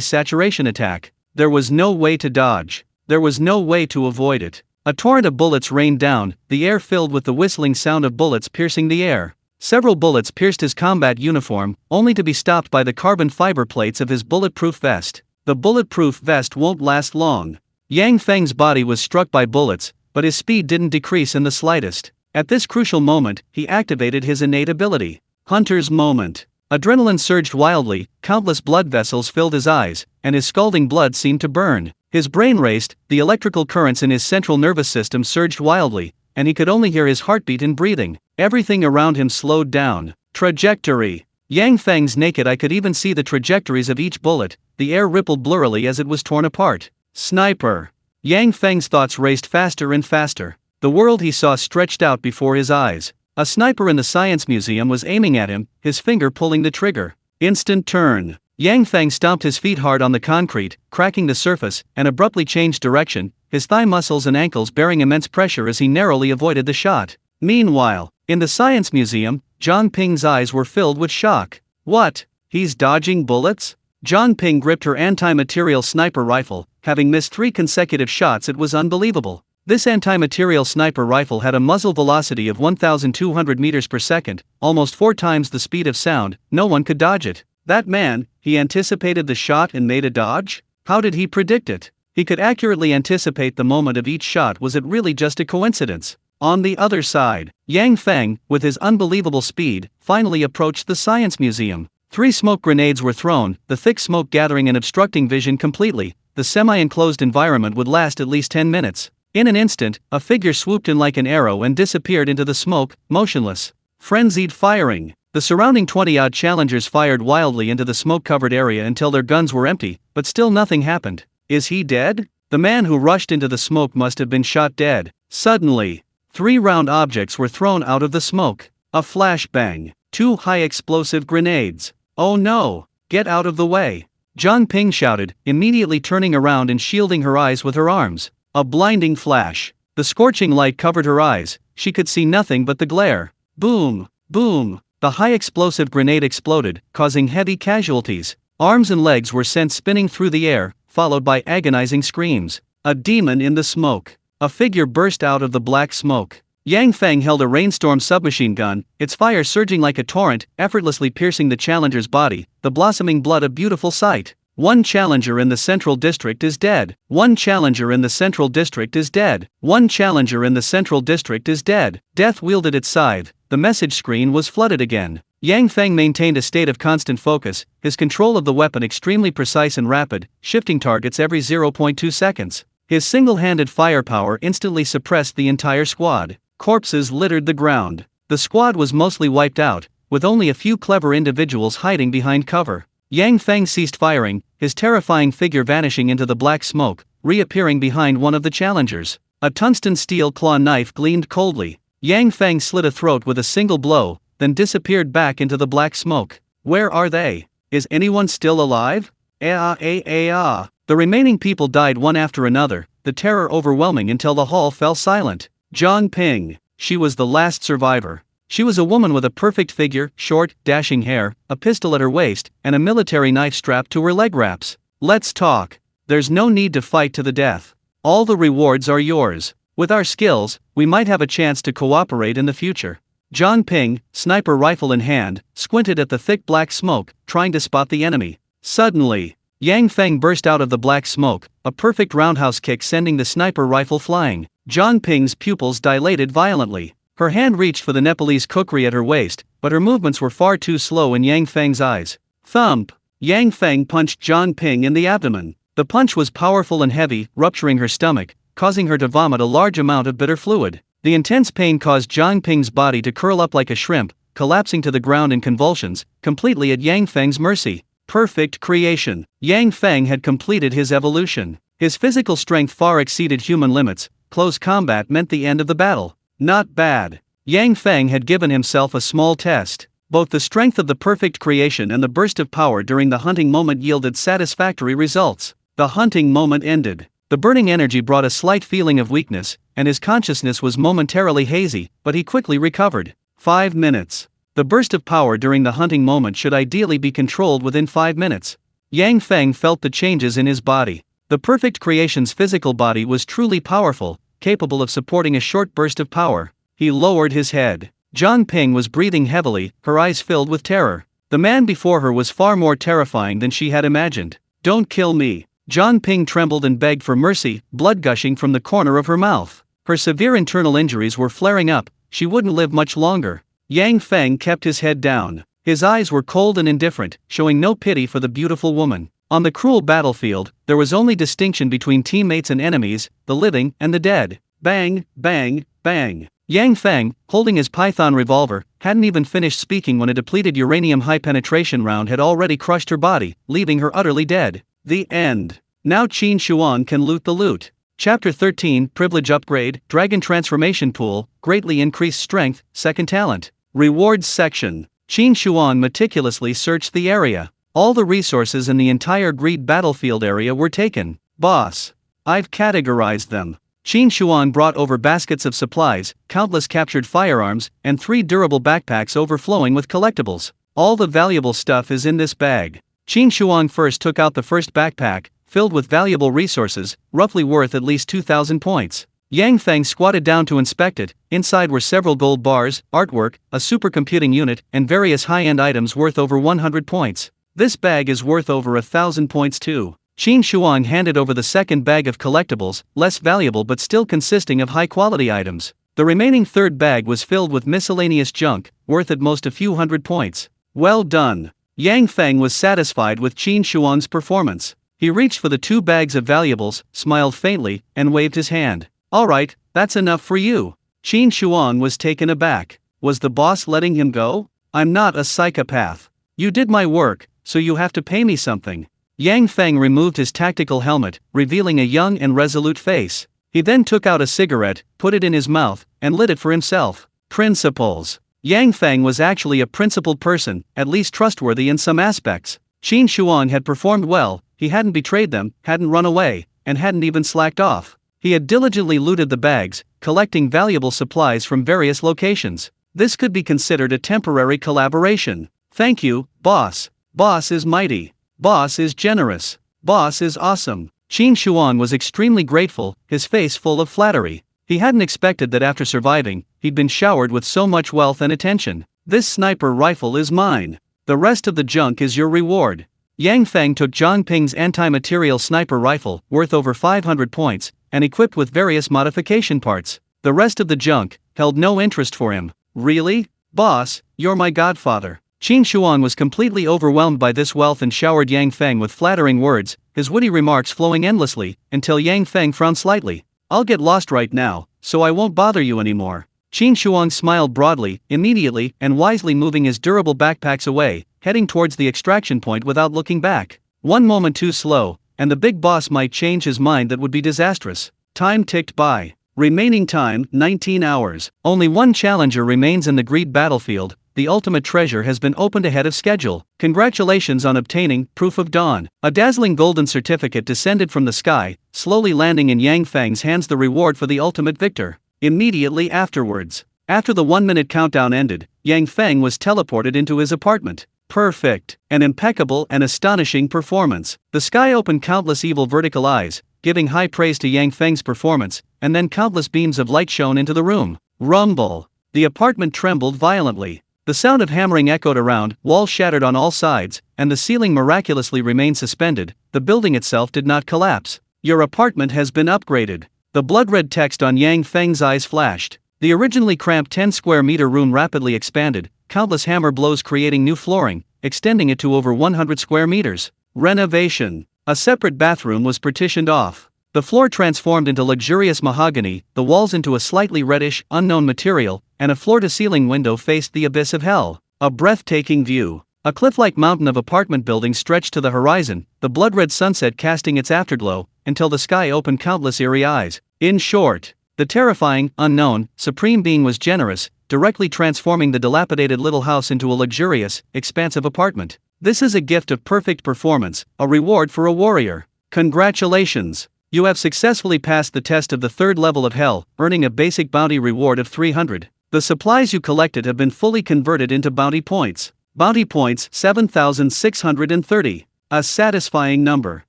saturation attack. There was no way to dodge. There was no way to avoid it. A torrent of bullets rained down, the air filled with the whistling sound of bullets piercing the air. Several bullets pierced his combat uniform, only to be stopped by the carbon fiber plates of his bulletproof vest. The bulletproof vest won't last long. Yang Feng's body was struck by bullets, but his speed didn't decrease in the slightest. At this crucial moment, he activated his innate ability. Hunter's moment. Adrenaline surged wildly, countless blood vessels filled his eyes, and his scalding blood seemed to burn. His brain raced, the electrical currents in his central nervous system surged wildly, and he could only hear his heartbeat and breathing. Everything around him slowed down. Trajectory. Yang Feng's naked eye could even see the trajectories of each bullet. The air rippled blurrily as it was torn apart. Sniper. Yang Feng's thoughts raced faster and faster. The world he saw stretched out before his eyes. A sniper in the Science Museum was aiming at him, his finger pulling the trigger. Instant turn. Yang Feng stomped his feet hard on the concrete, cracking the surface, and abruptly changed direction, his thigh muscles and ankles bearing immense pressure as he narrowly avoided the shot. Meanwhile, in the Science Museum, Zhang Ping's eyes were filled with shock. What? He's dodging bullets? Zhang Ping gripped her anti-material sniper rifle, having missed 3 consecutive shots. It was unbelievable. This anti-material sniper rifle had a muzzle velocity of 1,200 meters per second, almost 4 times the speed of sound. No one could dodge it. That man, he anticipated the shot and made a dodge? How did he predict it? He could accurately anticipate the moment of each shot. Was it really just a coincidence? On the other side, Yang Feng, with his unbelievable speed, finally approached the Science Museum. 3 smoke grenades were thrown, the thick smoke gathering and obstructing vision completely. The semi-enclosed environment would last at least 10 minutes. In an instant, a figure swooped in like an arrow and disappeared into the smoke, motionless. Frenzied firing. The surrounding 20-odd challengers fired wildly into the smoke-covered area until their guns were empty, but still nothing happened. Is he dead? The man who rushed into the smoke must have been shot dead. Suddenly, 3 round objects were thrown out of the smoke. A flashbang. 2 high-explosive grenades. Oh no! Get out of the way! Zhang Ping shouted, immediately turning around and shielding her eyes with her arms. A blinding flash. The scorching light covered her eyes. She could see nothing but the glare. Boom! Boom! The high-explosive grenade exploded, causing heavy casualties. Arms and legs were sent spinning through the air, followed by agonizing screams. A demon in the smoke. A figure burst out of the black smoke. Yang Feng held a rainstorm submachine gun, its fire surging like a torrent, effortlessly piercing the challenger's body, the blossoming blood a beautiful sight. 1 challenger in the Central District is dead. 1 challenger in the Central District is dead. 1 challenger in the Central District is dead. Death wielded its scythe. The message screen was flooded again. Yang Feng maintained a state of constant focus, his control of the weapon extremely precise and rapid, shifting targets every 0.2 seconds. His single-handed firepower instantly suppressed the entire squad. Corpses littered the ground. The squad was mostly wiped out, with only a few clever individuals hiding behind cover. Yang Feng ceased firing, his terrifying figure vanishing into the black smoke, reappearing behind one of the challengers. A tungsten steel claw knife gleamed coldly. Yang Feng slit a throat with a single blow, then disappeared back into the black smoke. Where are they? Is anyone still alive? The remaining people died one after another, the terror overwhelming until the hall fell silent. Zhang Ping. She was the last survivor. She was a woman with a perfect figure, short, dashing hair, a pistol at her waist, and a military knife strapped to her leg wraps. Let's talk. There's no need to fight to the death. All the rewards are yours. With our skills, we might have a chance to cooperate in the future. Zhang Ping, sniper rifle in hand, squinted at the thick black smoke, trying to spot the enemy. Suddenly, Yang Feng burst out of the black smoke, a perfect roundhouse kick sending the sniper rifle flying. Zhang Ping's pupils dilated violently. Her hand reached for the Nepalese kukri at her waist, but her movements were far too slow in Yang Feng's eyes. Thump! Yang Feng punched Zhang Ping in the abdomen. The punch was powerful and heavy, rupturing her stomach, causing her to vomit a large amount of bitter fluid. The intense pain caused Zhang Ping's body to curl up like a shrimp, collapsing to the ground in convulsions, completely at Yang Feng's mercy. Perfect creation. Yang Feng had completed his evolution. His physical strength far exceeded human limits. Close combat meant the end of the battle. Not bad. Yang Feng had given himself a small test. Both the strength of the perfect creation and the burst of power during the hunting moment yielded satisfactory results. The hunting moment ended. The burning energy brought a slight feeling of weakness, and his consciousness was momentarily hazy, but he quickly recovered. 5 minutes. The burst of power during the hunting moment should ideally be controlled within 5 minutes. Yang Feng felt the changes in his body. The perfect creation's physical body was truly powerful, capable of supporting a short burst of power. He lowered his head. Zhang Ping was breathing heavily, her eyes filled with terror. The man before her was far more terrifying than she had imagined. Don't kill me. Zhang Ping trembled and begged for mercy, blood gushing from the corner of her mouth. Her severe internal injuries were flaring up, she wouldn't live much longer. Yang Feng kept his head down. His eyes were cold and indifferent, showing no pity for the beautiful woman. On the cruel battlefield, there was only distinction between teammates and enemies, the living and the dead. Bang, bang, bang. Yang Feng, holding his python revolver, hadn't even finished speaking when a depleted uranium high-penetration round had already crushed her body, leaving her utterly dead. The end. Now Qin Shuang can loot the loot. Chapter 13, Privilege Upgrade, Dragon Transformation Pool, Greatly Increased Strength, Second Talent. Rewards section. Qin Shuang meticulously searched the area. All the resources in the entire greed battlefield area were taken. Boss. I've categorized them. Qin Shuang brought over baskets of supplies, countless captured firearms, and 3 durable backpacks overflowing with collectibles. All the valuable stuff is in this bag. Qin Shuang first took out the first backpack, filled with valuable resources, roughly worth at least 2,000 points. Yang Feng squatted down to inspect it. Inside were several gold bars, artwork, a supercomputing unit, and various high-end items worth over 100 points. This bag is worth over 1,000 points too. Qin Shuang handed over the second bag of collectibles, less valuable but still consisting of high-quality items. The remaining third bag was filled with miscellaneous junk, worth at most a few hundred points. Well done. Yang Feng was satisfied with Qin Shuang's performance. He reached for the 2 bags of valuables, smiled faintly, and waved his hand. Alright, that's enough for you. Qin Shuang was taken aback. Was the boss letting him go? I'm not a psychopath. You did my work, so you have to pay me something. Yang Feng removed his tactical helmet, revealing a young and resolute face. He then took out a cigarette, put it in his mouth, and lit it for himself. Principles. Yang Feng was actually a principled person, at least trustworthy in some aspects. Qin Shuang had performed well, he hadn't betrayed them, hadn't run away, and hadn't even slacked off. He had diligently looted the bags, collecting valuable supplies from various locations. This could be considered a temporary collaboration. Thank you, boss. Boss is mighty. Boss is generous. Boss is awesome. Qin Shuang was extremely grateful, his face full of flattery. He hadn't expected that after surviving, he'd been showered with so much wealth and attention. This sniper rifle is mine. The rest of the junk is your reward. Yang Feng took Zhang Ping's anti-material sniper rifle, worth over 500 points, and equipped with various modification parts. The rest of the junk held no interest for him. Really? Boss, you're my godfather. Qin Shuang was completely overwhelmed by this wealth and showered Yang Feng with flattering words, his witty remarks flowing endlessly, until Yang Feng frowned slightly. I'll get lost right now, so I won't bother you anymore. Qin Shuang smiled broadly, immediately, and wisely moving his durable backpacks away, heading towards the extraction point without looking back. One moment too slow, and the big boss might change his mind. That would be disastrous. Time ticked by. Remaining time, 19 hours. Only one challenger remains in the greed battlefield. The ultimate treasure has been opened ahead of schedule. Congratulations on obtaining Proof of Dawn. A dazzling golden certificate descended from the sky, slowly landing in Yang Feng's hands, the reward for the ultimate victor. Immediately afterwards, after the 1-minute countdown ended, Yang Feng was teleported into his apartment. Perfect. An impeccable and astonishing performance. The sky opened countless evil vertical eyes, giving high praise to Yang Feng's performance, and then countless beams of light shone into the room. Rumble. The apartment trembled violently. The sound of hammering echoed around, walls shattered on all sides, and the ceiling miraculously remained suspended. The building itself did not collapse. Your apartment has been upgraded. The blood-red text on Yang Feng's eyes flashed. The originally cramped 10-square-meter room rapidly expanded, countless hammer blows creating new flooring, extending it to over 100 square meters. Renovation. A separate bathroom was partitioned off. The floor transformed into luxurious mahogany, the walls into a slightly reddish, unknown material, and a floor-to-ceiling window faced the abyss of hell. A breathtaking view. A cliff-like mountain of apartment buildings stretched to the horizon, the blood-red sunset casting its afterglow, until the sky opened countless eerie eyes. In short, the terrifying, unknown, supreme being was generous, directly transforming the dilapidated little house into a luxurious, expansive apartment. This is a gift of perfect performance, a reward for a warrior. Congratulations! You have successfully passed the test of the 3rd level of hell, earning a basic bounty reward of 300. The supplies you collected have been fully converted into bounty points. Bounty points 7,630. A satisfying number.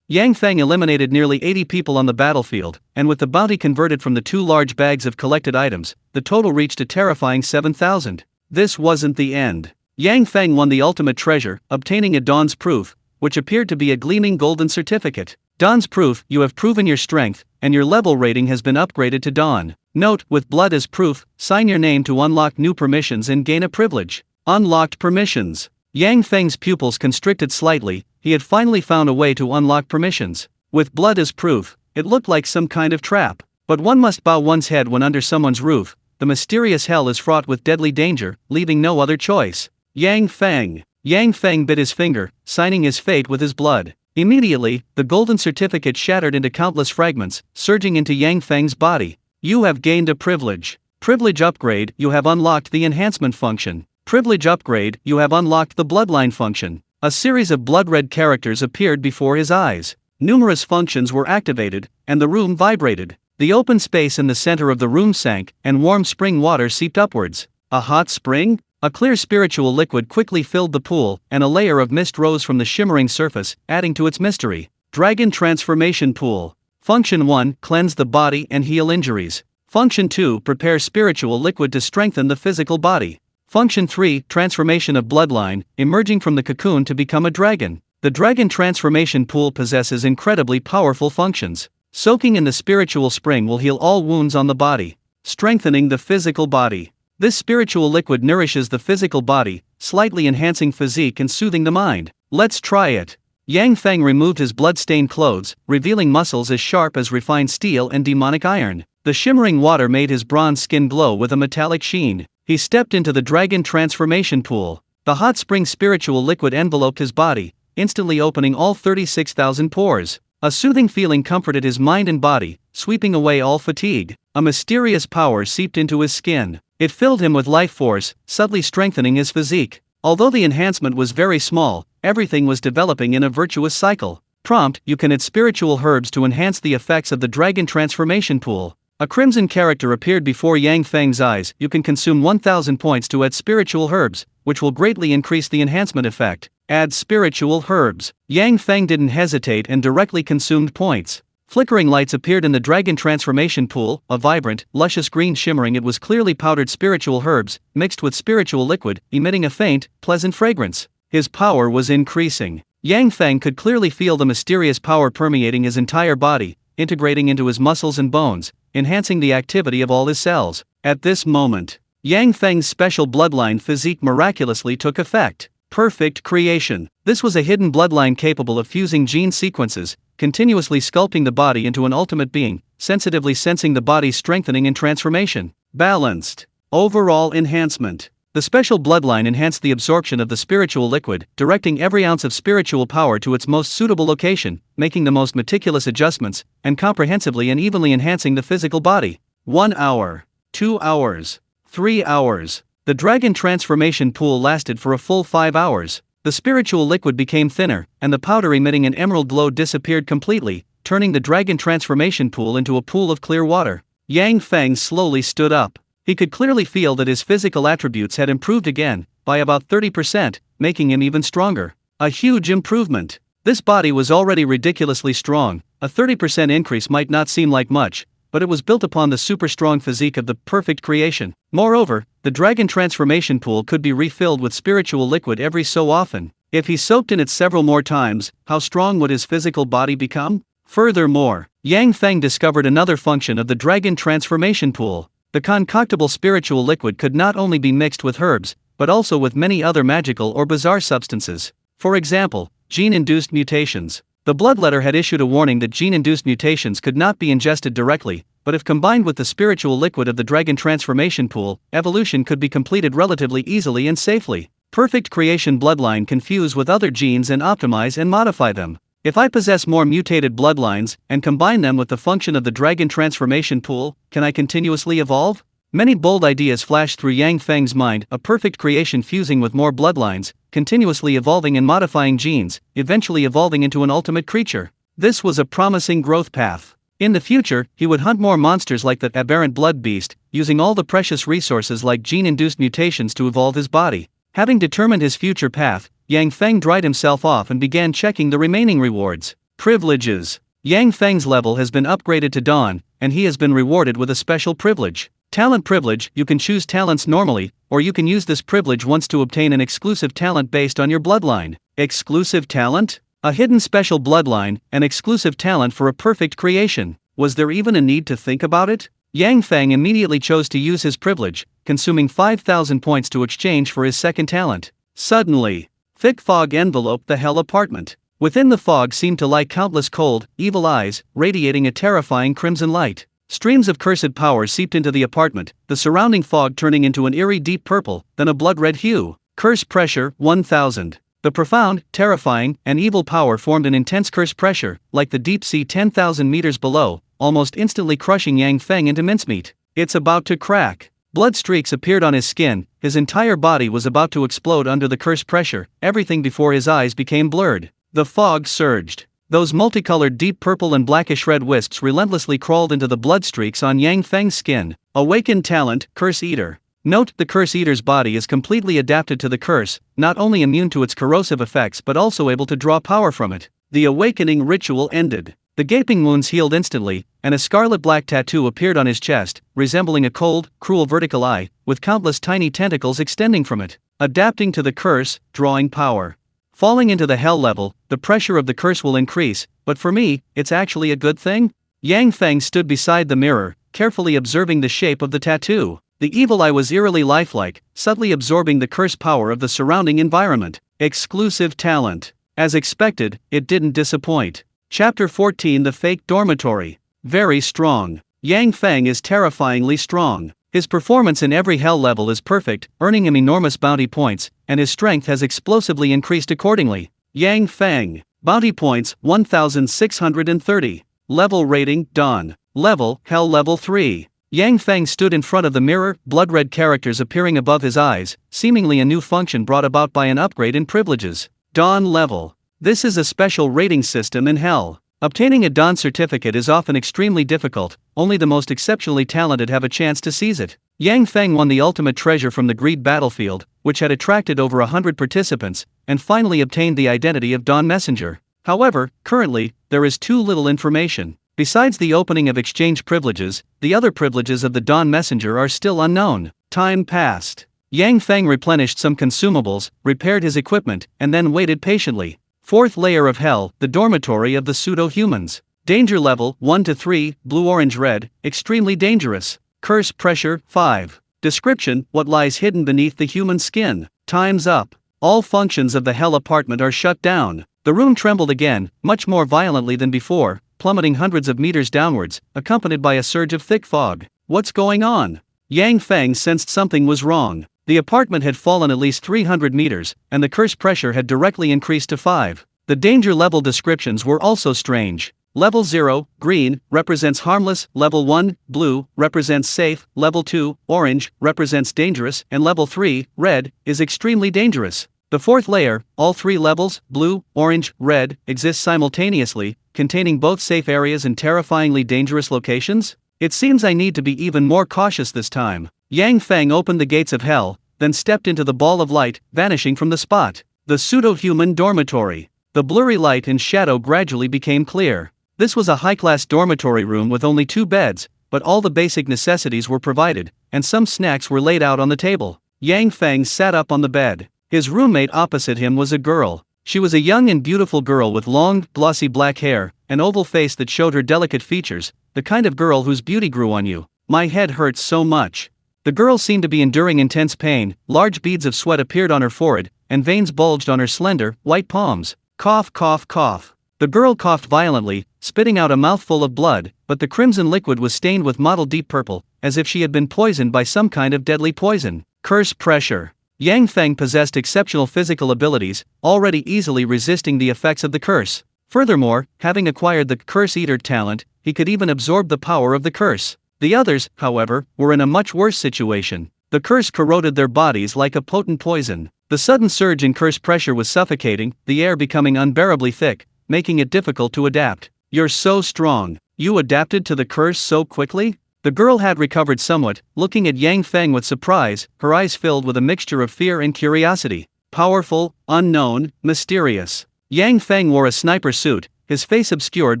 Yang Feng eliminated nearly 80 people on the battlefield, and with the bounty converted from the 2 large bags of collected items, the total reached a terrifying 7,000. This wasn't the end. Yang Feng won the ultimate treasure, obtaining a Dawn's Proof, which appeared to be a gleaming golden certificate. Dawn's Proof, you have proven your strength, and your level rating has been upgraded to Dawn. Note, with blood as proof, sign your name to unlock new permissions and gain a privilege. Unlocked permissions. Yang Feng's pupils constricted slightly, he had finally found a way to unlock permissions. With blood as proof, it looked like some kind of trap. But one must bow one's head when under someone's roof. The mysterious hell is fraught with deadly danger, leaving no other choice. Yang Feng. Yang Feng bit his finger, signing his fate with his blood. Immediately, the golden certificate shattered into countless fragments, surging into Yang Feng's body. You have gained a privilege. Privilege upgrade, you have unlocked the enhancement function. Privilege upgrade, you have unlocked the bloodline function. A series of blood-red characters appeared before his eyes. Numerous functions were activated, and the room vibrated. The open space in the center of the room sank, and warm spring water seeped upwards. A hot spring? A clear spiritual liquid quickly filled the pool, and a layer of mist rose from the shimmering surface, adding to its mystery. Dragon Transformation Pool. Function 1. Cleanse the body and heal injuries. Function 2. Prepare spiritual liquid to strengthen the physical body. Function 3. Transformation of bloodline, emerging from the cocoon to become a dragon. The Dragon Transformation Pool possesses incredibly powerful functions. Soaking in the spiritual spring will heal all wounds on the body, strengthening the physical body. This spiritual liquid nourishes the physical body, slightly enhancing physique and soothing the mind. Let's try it. Yang Feng removed his blood-stained clothes, revealing muscles as sharp as refined steel and demonic iron. The shimmering water made his bronze skin glow with a metallic sheen. He stepped into the Dragon Transformation Pool. The hot spring spiritual liquid enveloped his body, instantly opening all 36,000 pores. A soothing feeling comforted his mind and body, sweeping away all fatigue. A mysterious power seeped into his skin. It filled him with life force, subtly strengthening his physique. Although the enhancement was very small, everything was developing in a virtuous cycle. Prompt: you can add spiritual herbs to enhance the effects of the Dragon Transformation Pool. A crimson character appeared before Yang Feng's eyes. You can consume 1,000 points to add spiritual herbs, which will greatly increase the enhancement effect. Add spiritual herbs. Yang Feng didn't hesitate and directly consumed points. Flickering lights appeared in the Dragon Transformation Pool, a vibrant, luscious green shimmering. It was clearly powdered spiritual herbs, mixed with spiritual liquid, emitting a faint, pleasant fragrance. His power was increasing. Yang Feng could clearly feel the mysterious power permeating his entire body, integrating into his muscles and bones, enhancing the activity of all his cells. At this moment, Yang Feng's special bloodline physique miraculously took effect. Perfect creation. This was a hidden bloodline capable of fusing gene sequences, continuously sculpting the body into an ultimate being, sensitively sensing the body's strengthening and transformation. Balanced. Overall enhancement. The special bloodline enhanced the absorption of the spiritual liquid, directing every ounce of spiritual power to its most suitable location, making the most meticulous adjustments, and comprehensively and evenly enhancing the physical body. 1 hour. 2 hours. 3 hours. The Dragon Transformation Pool lasted for a full 5 hours. The spiritual liquid became thinner, and the powder emitting an emerald glow disappeared completely, turning the Dragon Transformation Pool into a pool of clear water. Yang Feng slowly stood up. He could clearly feel that his physical attributes had improved again, by about 30%, making him even stronger. A huge improvement. This body was already ridiculously strong. A 30% increase might not seem like much, but it was built upon the super strong physique of the perfect creation. Moreover, the Dragon Transformation Pool could be refilled with spiritual liquid every so often. If he soaked in it several more times, how strong would his physical body become? Furthermore, Yang Feng discovered another function of the Dragon Transformation Pool. The concoctable spiritual liquid could not only be mixed with herbs, but also with many other magical or bizarre substances. For example, gene-induced mutations. The bloodletter had issued a warning that gene-induced mutations could not be ingested directly, but if combined with the spiritual liquid of the Dragon Transformation Pool, evolution could be completed relatively easily and safely. Perfect creation bloodline can fuse with other genes and optimize and modify them. If I possess more mutated bloodlines, and combine them with the function of the Dragon Transformation Pool, can I continuously evolve? Many bold ideas flashed through Yang Feng's mind, a perfect creation fusing with more bloodlines, continuously evolving and modifying genes, eventually evolving into an ultimate creature. This was a promising growth path. In the future, he would hunt more monsters like that aberrant blood beast, using all the precious resources like gene-induced mutations to evolve his body. Having determined his future path, Yang Feng dried himself off and began checking the remaining rewards. Privileges. Yang Feng's level has been upgraded to Dawn, and he has been rewarded with a special privilege. Talent privilege. You can choose talents normally, or you can use this privilege once to obtain an exclusive talent based on your bloodline. Exclusive talent? A hidden special bloodline, an exclusive talent for a perfect creation. Was there even a need to think about it? Yang Feng immediately chose to use his privilege, consuming 5,000 points to exchange for his second talent. Suddenly, thick fog enveloped the hell apartment. Within the fog seemed to lie countless cold, evil eyes, radiating a terrifying crimson light. Streams of cursed power seeped into the apartment, the surrounding fog turning into an eerie deep purple, then a blood-red hue. Curse pressure, 1,000. The profound, terrifying, and evil power formed an intense curse pressure, like the deep sea 10,000 meters below, almost instantly crushing Yang Feng into mincemeat. It's about to crack. Blood streaks appeared on his skin, his entire body was about to explode under the curse pressure, everything before his eyes became blurred. The fog surged. Those multicolored deep purple and blackish red wisps relentlessly crawled into the blood streaks on Yang Feng's skin. Awakened talent, Curse Eater. Note, the Curse Eater's body is completely adapted to the curse, not only immune to its corrosive effects but also able to draw power from it. The awakening ritual ended. The gaping wounds healed instantly, and a scarlet-black tattoo appeared on his chest, resembling a cold, cruel vertical eye, with countless tiny tentacles extending from it. Adapting to the curse, drawing power. Falling into the hell level, the pressure of the curse will increase, but for me, it's actually a good thing? Yang Feng stood beside the mirror, carefully observing the shape of the tattoo. The evil eye was eerily lifelike, subtly absorbing the curse power of the surrounding environment. Exclusive talent. As expected, it didn't disappoint. Chapter 14: The Fake Dormitory. Very strong. Yang Feng is terrifyingly strong. His performance in every hell level is perfect, earning him enormous bounty points, and his strength has explosively increased accordingly. Yang Feng. Bounty points 1630. Level rating Dawn. Level Hell Level 3. Yang Feng stood in front of the mirror, blood-red characters appearing above his eyes, seemingly a new function brought about by an upgrade in privileges. Dawn Level. This is a special rating system in Hell. Obtaining a Dawn certificate is often extremely difficult, only the most exceptionally talented have a chance to seize it. Yang Feng won the ultimate treasure from the Greed battlefield, which had attracted over 100 participants, and finally obtained the identity of Dawn Messenger. However, currently, there is too little information. Besides the opening of exchange privileges, the other privileges of the Dawn Messenger are still unknown. Time passed. Yang Feng replenished some consumables, repaired his equipment, and then waited patiently. Fourth layer of Hell, the dormitory of the pseudo-humans. Danger level 1 to 3, blue-orange-red, extremely dangerous. Curse pressure 5. Description: what lies hidden beneath the human skin. Time's up. All functions of the Hell apartment are shut down. The room trembled again, much more violently than before, plummeting hundreds of meters downwards, accompanied by a surge of thick fog. What's going on? Yang Feng sensed something was wrong. The apartment had fallen at least 300 meters, and the curse pressure had directly increased to 5. The danger level descriptions were also strange. Level 0, green, represents harmless, level 1, blue, represents safe, level 2, orange, represents dangerous, and level 3, red, is extremely dangerous. The fourth layer, all three levels, blue, orange, red, exist simultaneously, containing both safe areas and terrifyingly dangerous locations? It seems I need to be even more cautious this time. Yang Feng opened the gates of Hell, then stepped into the ball of light, vanishing from the spot. The pseudo-human dormitory. The blurry light and shadow gradually became clear. This was a high-class dormitory room with only 2 beds, but all the basic necessities were provided, and some snacks were laid out on the table. Yang Feng sat up on the bed. His roommate opposite him was a girl. She was a young and beautiful girl with long, glossy black hair, an oval face that showed her delicate features, the kind of girl whose beauty grew on you. My head hurts so much. The girl seemed to be enduring intense pain, large beads of sweat appeared on her forehead, and veins bulged on her slender, white palms. Cough, cough, cough. The girl coughed violently, spitting out a mouthful of blood, but the crimson liquid was stained with mottled deep purple, as if she had been poisoned by some kind of deadly poison. Curse pressure. Yang Feng possessed exceptional physical abilities, already easily resisting the effects of the curse. Furthermore, having acquired the Curse Eater talent, he could even absorb the power of the curse. The others, however, were in a much worse situation. The curse corroded their bodies like a potent poison. The sudden surge in curse pressure was suffocating, the air becoming unbearably thick, making it difficult to adapt. You're so strong. You adapted to the curse so quickly? The girl had recovered somewhat, looking at Yang Feng with surprise, her eyes filled with a mixture of fear and curiosity. Powerful, unknown, mysterious. Yang Feng wore a sniper suit, his face obscured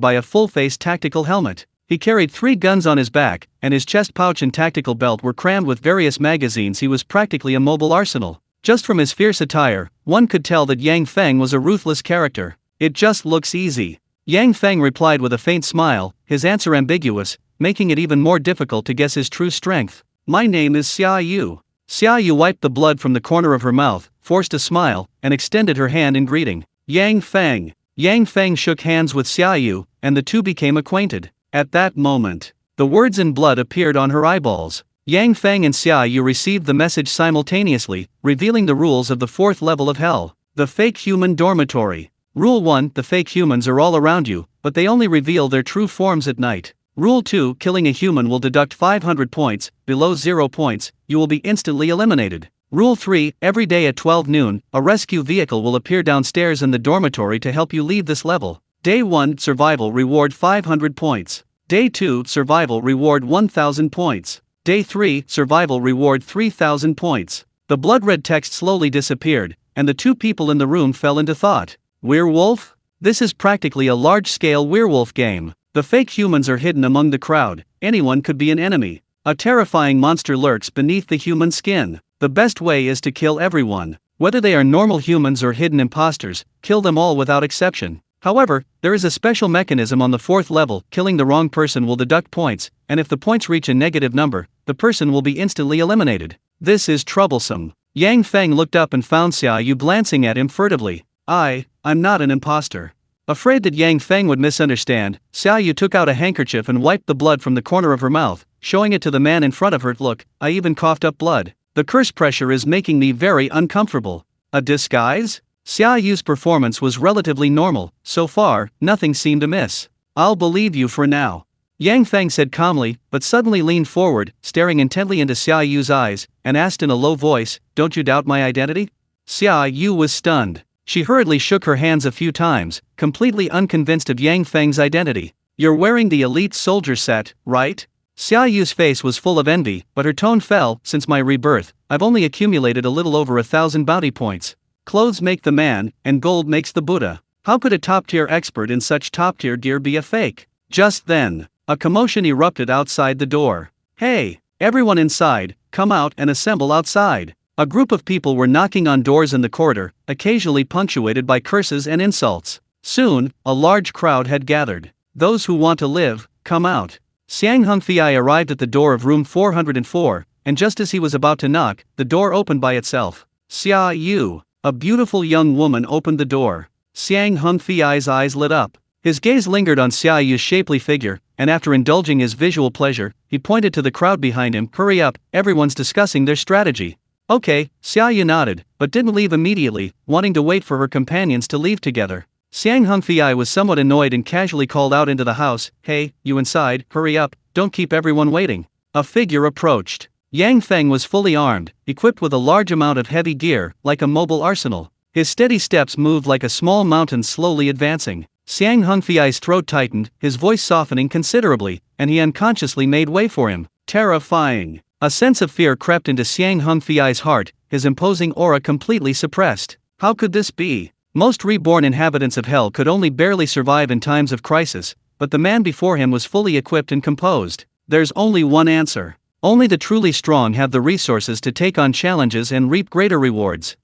by a full-face tactical helmet. He carried 3 guns on his back, and his chest pouch and tactical belt were crammed with various magazines. He was practically a mobile arsenal. Just from his fierce attire, one could tell that Yang Feng was a ruthless character. It just looks easy. Yang Feng replied with a faint smile, his answer ambiguous, making it even more difficult to guess his true strength. My name is Xia Yu. Xia Yu wiped the blood from the corner of her mouth, forced a smile, and extended her hand in greeting. Yang Feng. Yang Feng shook hands with Xia Yu, and the two became acquainted. At that moment, the words in blood appeared on her eyeballs. Yang Feng and Xia Yu received the message simultaneously, revealing the rules of the 4th level of Hell. The Fake Human Dormitory. Rule 1: the fake humans are all around you, but they only reveal their true forms at night. Rule 2: killing a human will deduct 500 points, below 0 points, you will be instantly eliminated. Rule 3: every day at 12 noon, a rescue vehicle will appear downstairs in the dormitory to help you leave this level. Day 1: survival reward 500 points. Day 2: survival reward 1000 points. Day 3: survival reward 3000 points. The blood-red text slowly disappeared, and the two people in the room fell into thought. Werewolf? This is practically a large-scale werewolf game. The fake humans are hidden among the crowd, anyone could be an enemy. A terrifying monster lurks beneath the human skin. The best way is to kill everyone. Whether they are normal humans or hidden imposters, kill them all without exception. However, there is a special mechanism on the 4th level: killing the wrong person will deduct points, and if the points reach a negative number, the person will be instantly eliminated. This is troublesome. Yang Feng looked up and found Xia Yu glancing at him furtively. I'm not an imposter. Afraid that Yang Feng would misunderstand, Xia Yu took out a handkerchief and wiped the blood from the corner of her mouth, showing it to the man in front of her. Look, I even coughed up blood. The curse pressure is making me very uncomfortable. A disguise? Xia Yu's performance was relatively normal, so far, nothing seemed amiss. I'll believe you for now. Yang Feng said calmly, but suddenly leaned forward, staring intently into Xia Yu's eyes, and asked in a low voice, "Don't you doubt my identity?" Xia Yu was stunned. She hurriedly shook her hands a few times, completely unconvinced of Yang Feng's identity. You're wearing the elite soldier set, right? Xia Yu's face was full of envy, but her tone fell. Since my rebirth, I've only accumulated a little over 1,000 bounty points. Clothes make the man, and gold makes the Buddha. How could a top-tier expert in such top-tier gear be a fake? Just then, a commotion erupted outside the door. Hey, everyone inside, come out and assemble outside. A group of people were knocking on doors in the corridor, occasionally punctuated by curses and insults. Soon, a large crowd had gathered. Those who want to live, come out. Xiang Hongfei arrived at the door of room 404, and just as he was about to knock, the door opened by itself. Xia Yu, a beautiful young woman, opened the door. Xiang Hongfei's eyes lit up. His gaze lingered on Xia Yu's shapely figure, and after indulging his visual pleasure, he pointed to the crowd behind him. Hurry up, everyone's discussing their strategy. Okay, Xia Yu nodded, but didn't leave immediately, wanting to wait for her companions to leave together. Xiang Hongfei was somewhat annoyed and casually called out into the house, "Hey, you inside, hurry up, don't keep everyone waiting." A figure approached. Yang Feng was fully armed, equipped with a large amount of heavy gear, like a mobile arsenal. His steady steps moved like a small mountain slowly advancing. Xiang Hongfei's throat tightened, his voice softening considerably, and he unconsciously made way for him. Terrifying. A sense of fear crept into Xiang Hongfei's heart, his imposing aura completely suppressed. How could this be? Most reborn inhabitants of hell could only barely survive in times of crisis, but the man before him was fully equipped and composed. There's only one answer. Only the truly strong have the resources to take on challenges and reap greater rewards.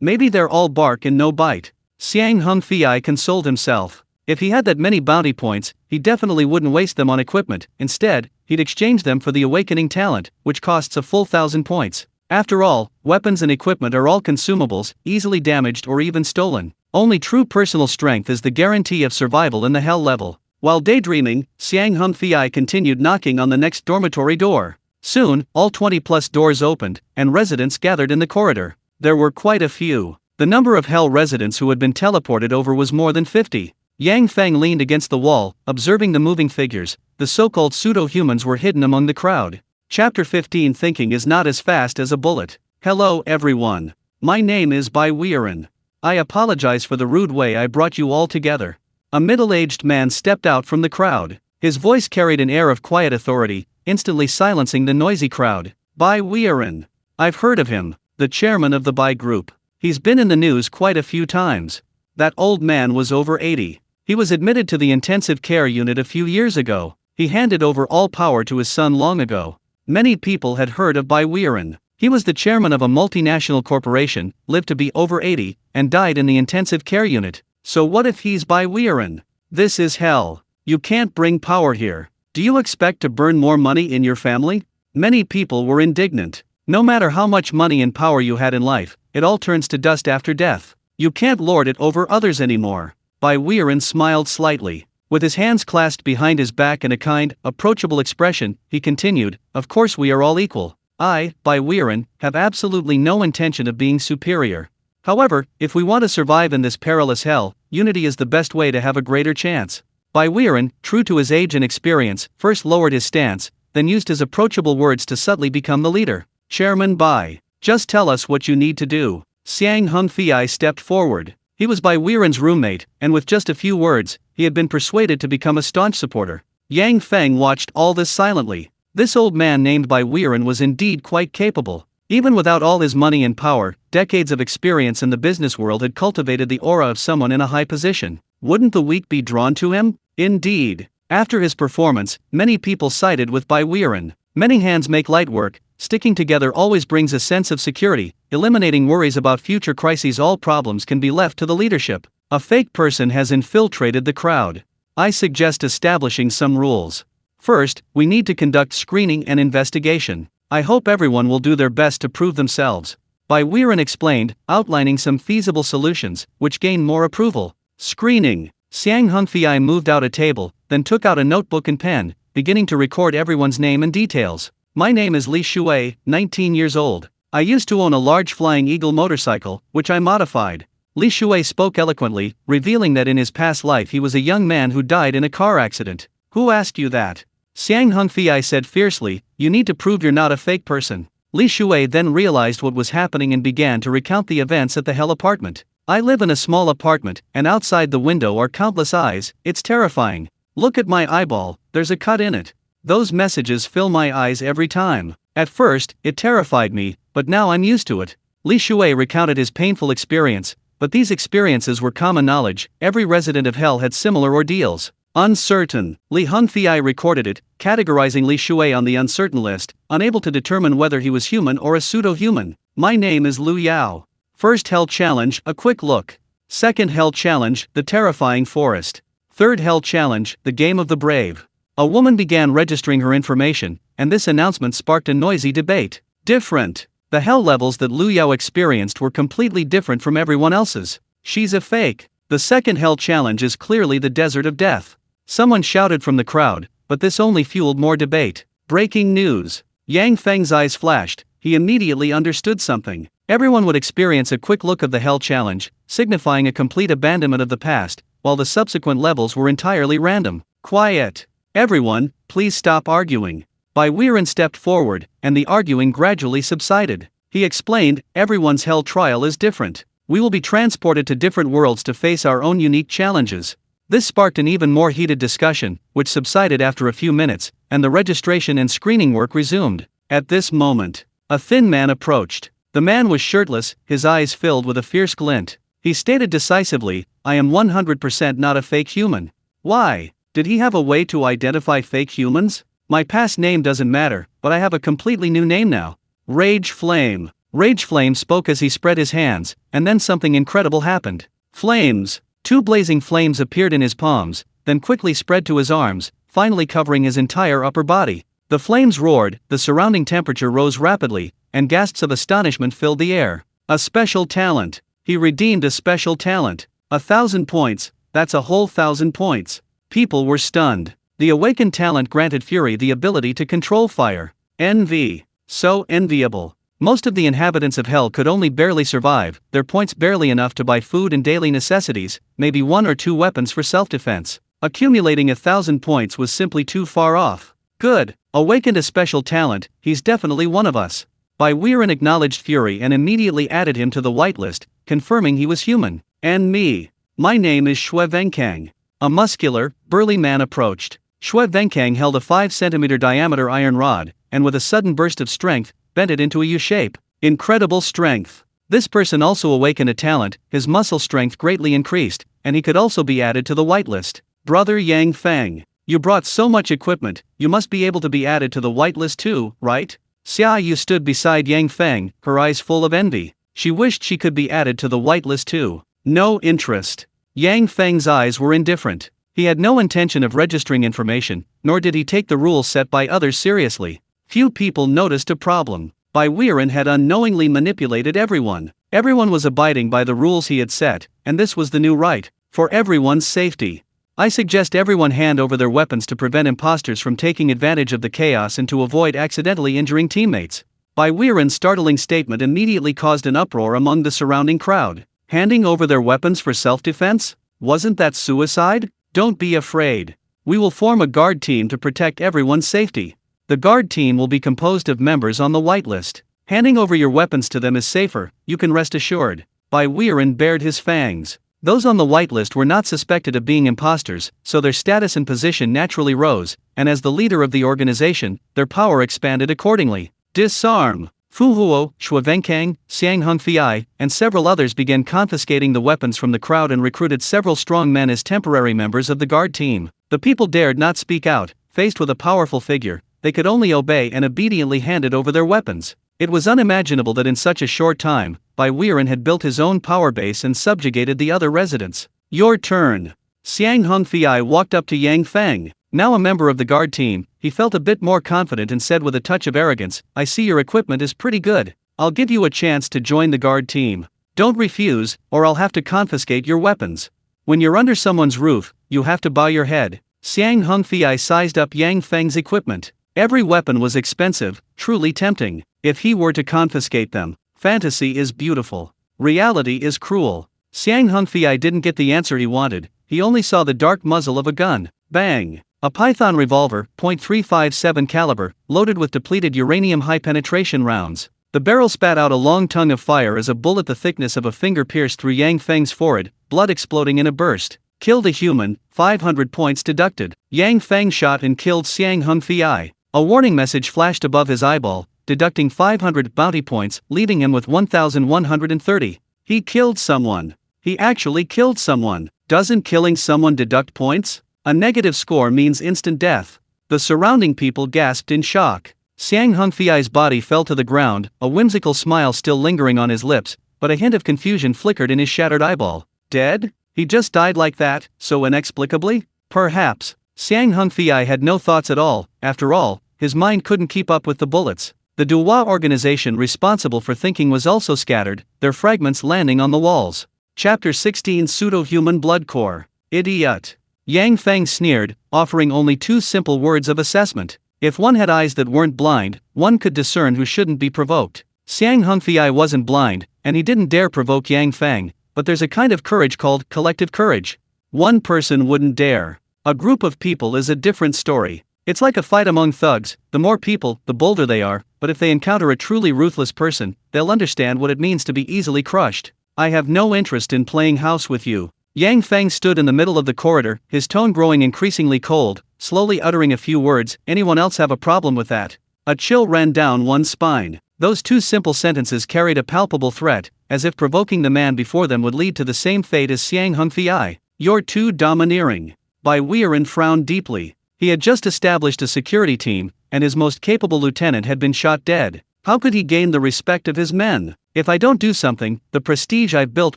Maybe they're all bark and no bite. Xiang Hongfei consoled himself. If he had that many bounty points, he definitely wouldn't waste them on equipment. Instead, he'd exchange them for the awakening talent, which costs a full 1,000 points. After all, weapons and equipment are all consumables, easily damaged or even stolen. Only true personal strength is the guarantee of survival in the hell level. While daydreaming, Xiang Hongfei continued knocking on the next dormitory door. Soon, all 20+ doors opened, and residents gathered in the corridor. There were quite a few. The number of hell residents who had been teleported over was more than 50. Yang Feng leaned against the wall, observing the moving figures. The so-called pseudo-humans were hidden among the crowd. Chapter 15. Thinking is not as fast as a bullet. Hello everyone. My name is Bai Weiren. I apologize for the rude way I brought you all together. A middle-aged man stepped out from the crowd. His voice carried an air of quiet authority, instantly silencing the noisy crowd. Bai Weiren. I've heard of him, the chairman of the Bai Group. He's been in the news quite a few times. That old man was over 80. He was admitted to the intensive care unit a few years ago. He handed over all power to his son long ago. Many people had heard of Bai Weiren. He was the chairman of a multinational corporation, lived to be over 80, and died in the intensive care unit. So what if he's Bai Weiren? This is hell. You can't bring power here. Do you expect to burn more money in your family? Many people were indignant. No matter how much money and power you had in life, it all turns to dust after death. You can't lord it over others anymore. Bai Weiren smiled slightly. With his hands clasped behind his back and a kind, approachable expression, he continued, "Of course we are all equal. I, Bai Weiren, have absolutely no intention of being superior. However, if we want to survive in this perilous hell, unity is the best way to have a greater chance. Bai Weiren, true to his age and experience, first lowered his stance, then used his approachable words to subtly become the leader. Chairman Bai, just tell us what you need to do. Xiang Hengfei stepped forward. He was Bai Weiren's roommate, and with just a few words, he had been persuaded to become a staunch supporter. Yang Feng watched all this silently. This old man named Bai Weiren was indeed quite capable. Even without all his money and power, decades of experience in the business world had cultivated the aura of someone in a high position. Wouldn't the weak be drawn to him? Indeed. After his performance, many people sided with Bai Weiren. Many hands make light work. Sticking together always brings a sense of security, eliminating worries about future crises. All problems can be left to the leadership. A fake person has infiltrated the crowd. I suggest establishing some rules. First, we need to conduct screening and investigation. I hope everyone will do their best to prove themselves. Bai Weiren explained, outlining some feasible solutions, which gained more approval. Screening. Xiang Hengfei moved out a table, then took out a notebook and pen, beginning to record everyone's name and details. My name is Li Shui, 19 years old. I used to own a large Flying Eagle motorcycle, which I modified. Li Shui spoke eloquently, revealing that in his past life he was a young man who died in a car accident. Who asked you that? Xiang Hengfei said fiercely, you need to prove you're not a fake person. Li Shui then realized what was happening and began to recount the events at the Hell apartment. I live in a small apartment, and outside the window are countless eyes. It's terrifying. Look at my eyeball, there's a cut in it. Those messages fill my eyes every time. At first, it terrified me, but now I'm used to it. Li Shui recounted his painful experience, but these experiences were common knowledge. Every resident of Hell had similar ordeals. Uncertain. Li Hengfei recorded it, categorizing Li Shui on the uncertain list, unable to determine whether he was human or a pseudo-human. My name is Lu Yao. First Hell Challenge, a quick look. Second Hell Challenge, the terrifying forest. Third Hell Challenge, the game of the brave. A woman began registering her information, and this announcement sparked a noisy debate. Different. The hell levels that Lu Yao experienced were completely different from everyone else's. She's a fake. The second Hell Challenge is clearly the desert of death. Someone shouted from the crowd, but this only fueled more debate. Breaking news. Yang Feng's eyes flashed. He immediately understood something. Everyone would experience a quick look of the Hell Challenge, signifying a complete abandonment of the past, while the subsequent levels were entirely random. Quiet. Everyone, please stop arguing. Bai Weiren stepped forward, and the arguing gradually subsided. He explained, everyone's Hell trial is different. We will be transported to different worlds to face our own unique challenges. This sparked an even more heated discussion, which subsided after a few minutes, and the registration and screening work resumed. At this moment, a thin man approached. The man was shirtless, his eyes filled with a fierce glint. He stated decisively, I am 100% not a fake human. Why? Did he have a way to identify fake humans? My past name doesn't matter, but I have a completely new name now. Rage Flame. Rage Flame spoke as he spread his hands, and then something incredible happened. Flames. 2 blazing flames appeared in his palms, then quickly spread to his arms, finally covering his entire upper body. The flames roared, the surrounding temperature rose rapidly, and gasps of astonishment filled the air. A special talent. He redeemed a special talent. 1,000 points, that's a whole 1,000 points. People were stunned. The awakened talent granted Fury the ability to control fire. Envy. So enviable. Most of the inhabitants of Hell could only barely survive, their points barely enough to buy food and daily necessities, maybe 1 or 2 weapons for self-defense. Accumulating 1,000 points was simply too far off. Good. Awakened a special talent, he's definitely one of us. Bai Weiren acknowledged Fury and immediately added him to the whitelist, confirming he was human. And me. My name is Shui Venkang. A muscular, burly man approached. Shui Venkang held a 5-centimeter diameter iron rod, and with a sudden burst of strength, bent it into a U-shape. Incredible strength. This person also awakened a talent, his muscle strength greatly increased, and he could also be added to the whitelist. Brother Yang Feng, you brought so much equipment, you must be able to be added to the whitelist too, right? Xia Yu stood beside Yang Feng, her eyes full of envy. She wished she could be added to the whitelist too. No interest. Yang Feng's eyes were indifferent. He had no intention of registering information, nor did he take the rules set by others seriously. Few people noticed a problem. Bai Weiren had unknowingly manipulated everyone. Everyone was abiding by the rules he had set, and this was the new right, for everyone's safety. I suggest everyone hand over their weapons to prevent imposters from taking advantage of the chaos and to avoid accidentally injuring teammates. Bai Weiren's startling statement immediately caused an uproar among the surrounding crowd. Handing over their weapons for self-defense? Wasn't that suicide? Don't be afraid. We will form a guard team to protect everyone's safety. The guard team will be composed of members on the whitelist. Handing over your weapons to them is safer, you can rest assured. Bai Weiren bared his fangs. Those on the whitelist were not suspected of being imposters, so their status and position naturally rose, and as the leader of the organization, their power expanded accordingly. Disarm! Fu Huo, Shui Venkang, Xiang Hongfei, and several others began confiscating the weapons from the crowd and recruited several strong men as temporary members of the guard team. The people dared not speak out. Faced with a powerful figure, they could only obey and obediently handed over their weapons. It was unimaginable that in such a short time, Bai Weiren had built his own power base and subjugated the other residents. Your turn. Xiang Hongfei walked up to Yang Feng. Now a member of the guard team, he felt a bit more confident and said with a touch of arrogance, I see your equipment is pretty good. I'll give you a chance to join the guard team. Don't refuse, or I'll have to confiscate your weapons. When you're under someone's roof, you have to bow your head. Xiang Hongfei sized up Yang Feng's equipment. Every weapon was expensive, truly tempting. If he were to confiscate them, fantasy is beautiful. Reality is cruel. Xiang Hongfei didn't get the answer he wanted, he only saw the dark muzzle of a gun. Bang! A Python revolver, .357 caliber, loaded with depleted uranium high-penetration rounds. The barrel spat out a long tongue of fire as a bullet the thickness of a finger pierced through Yang Feng's forehead, blood exploding in a burst. Killed a human, 500 points deducted. Yang Feng shot and killed Xiang Hongfei. A warning message flashed above his eyeball, deducting 500 bounty points, leaving him with 1,130. He killed someone. He actually killed someone. Doesn't killing someone deduct points? A negative score means instant death. The surrounding people gasped in shock. Xiang Hongfei's body fell to the ground, a whimsical smile still lingering on his lips, but a hint of confusion flickered in his shattered eyeball. Dead? He just died like that, so inexplicably? Perhaps. Xiang Hongfei had no thoughts at all. After all, his mind couldn't keep up with the bullets. The Duhua organization responsible for thinking was also scattered, their fragments landing on the walls. Chapter 16 Pseudo-Human Blood Core. Idiot. Yang Feng sneered, offering only two simple words of assessment. If one had eyes that weren't blind, one could discern who shouldn't be provoked. Xiang Hongfei wasn't blind, and he didn't dare provoke Yang Feng, but there's a kind of courage called collective courage. One person wouldn't dare. A group of people is a different story. It's like a fight among thugs, the more people, the bolder they are, but if they encounter a truly ruthless person, they'll understand what it means to be easily crushed. I have no interest in playing house with you. Yang Feng stood in the middle of the corridor, his tone growing increasingly cold, slowly uttering a few words. Anyone else have a problem with that? A chill ran down one's spine. Those two simple sentences carried a palpable threat, as if provoking the man before them would lead to the same fate as Xiang Hongfei. You're too domineering. Bai Weiren frowned deeply. He had just established a security team, and his most capable lieutenant had been shot dead. How could he gain the respect of his men? If I don't do something, the prestige I've built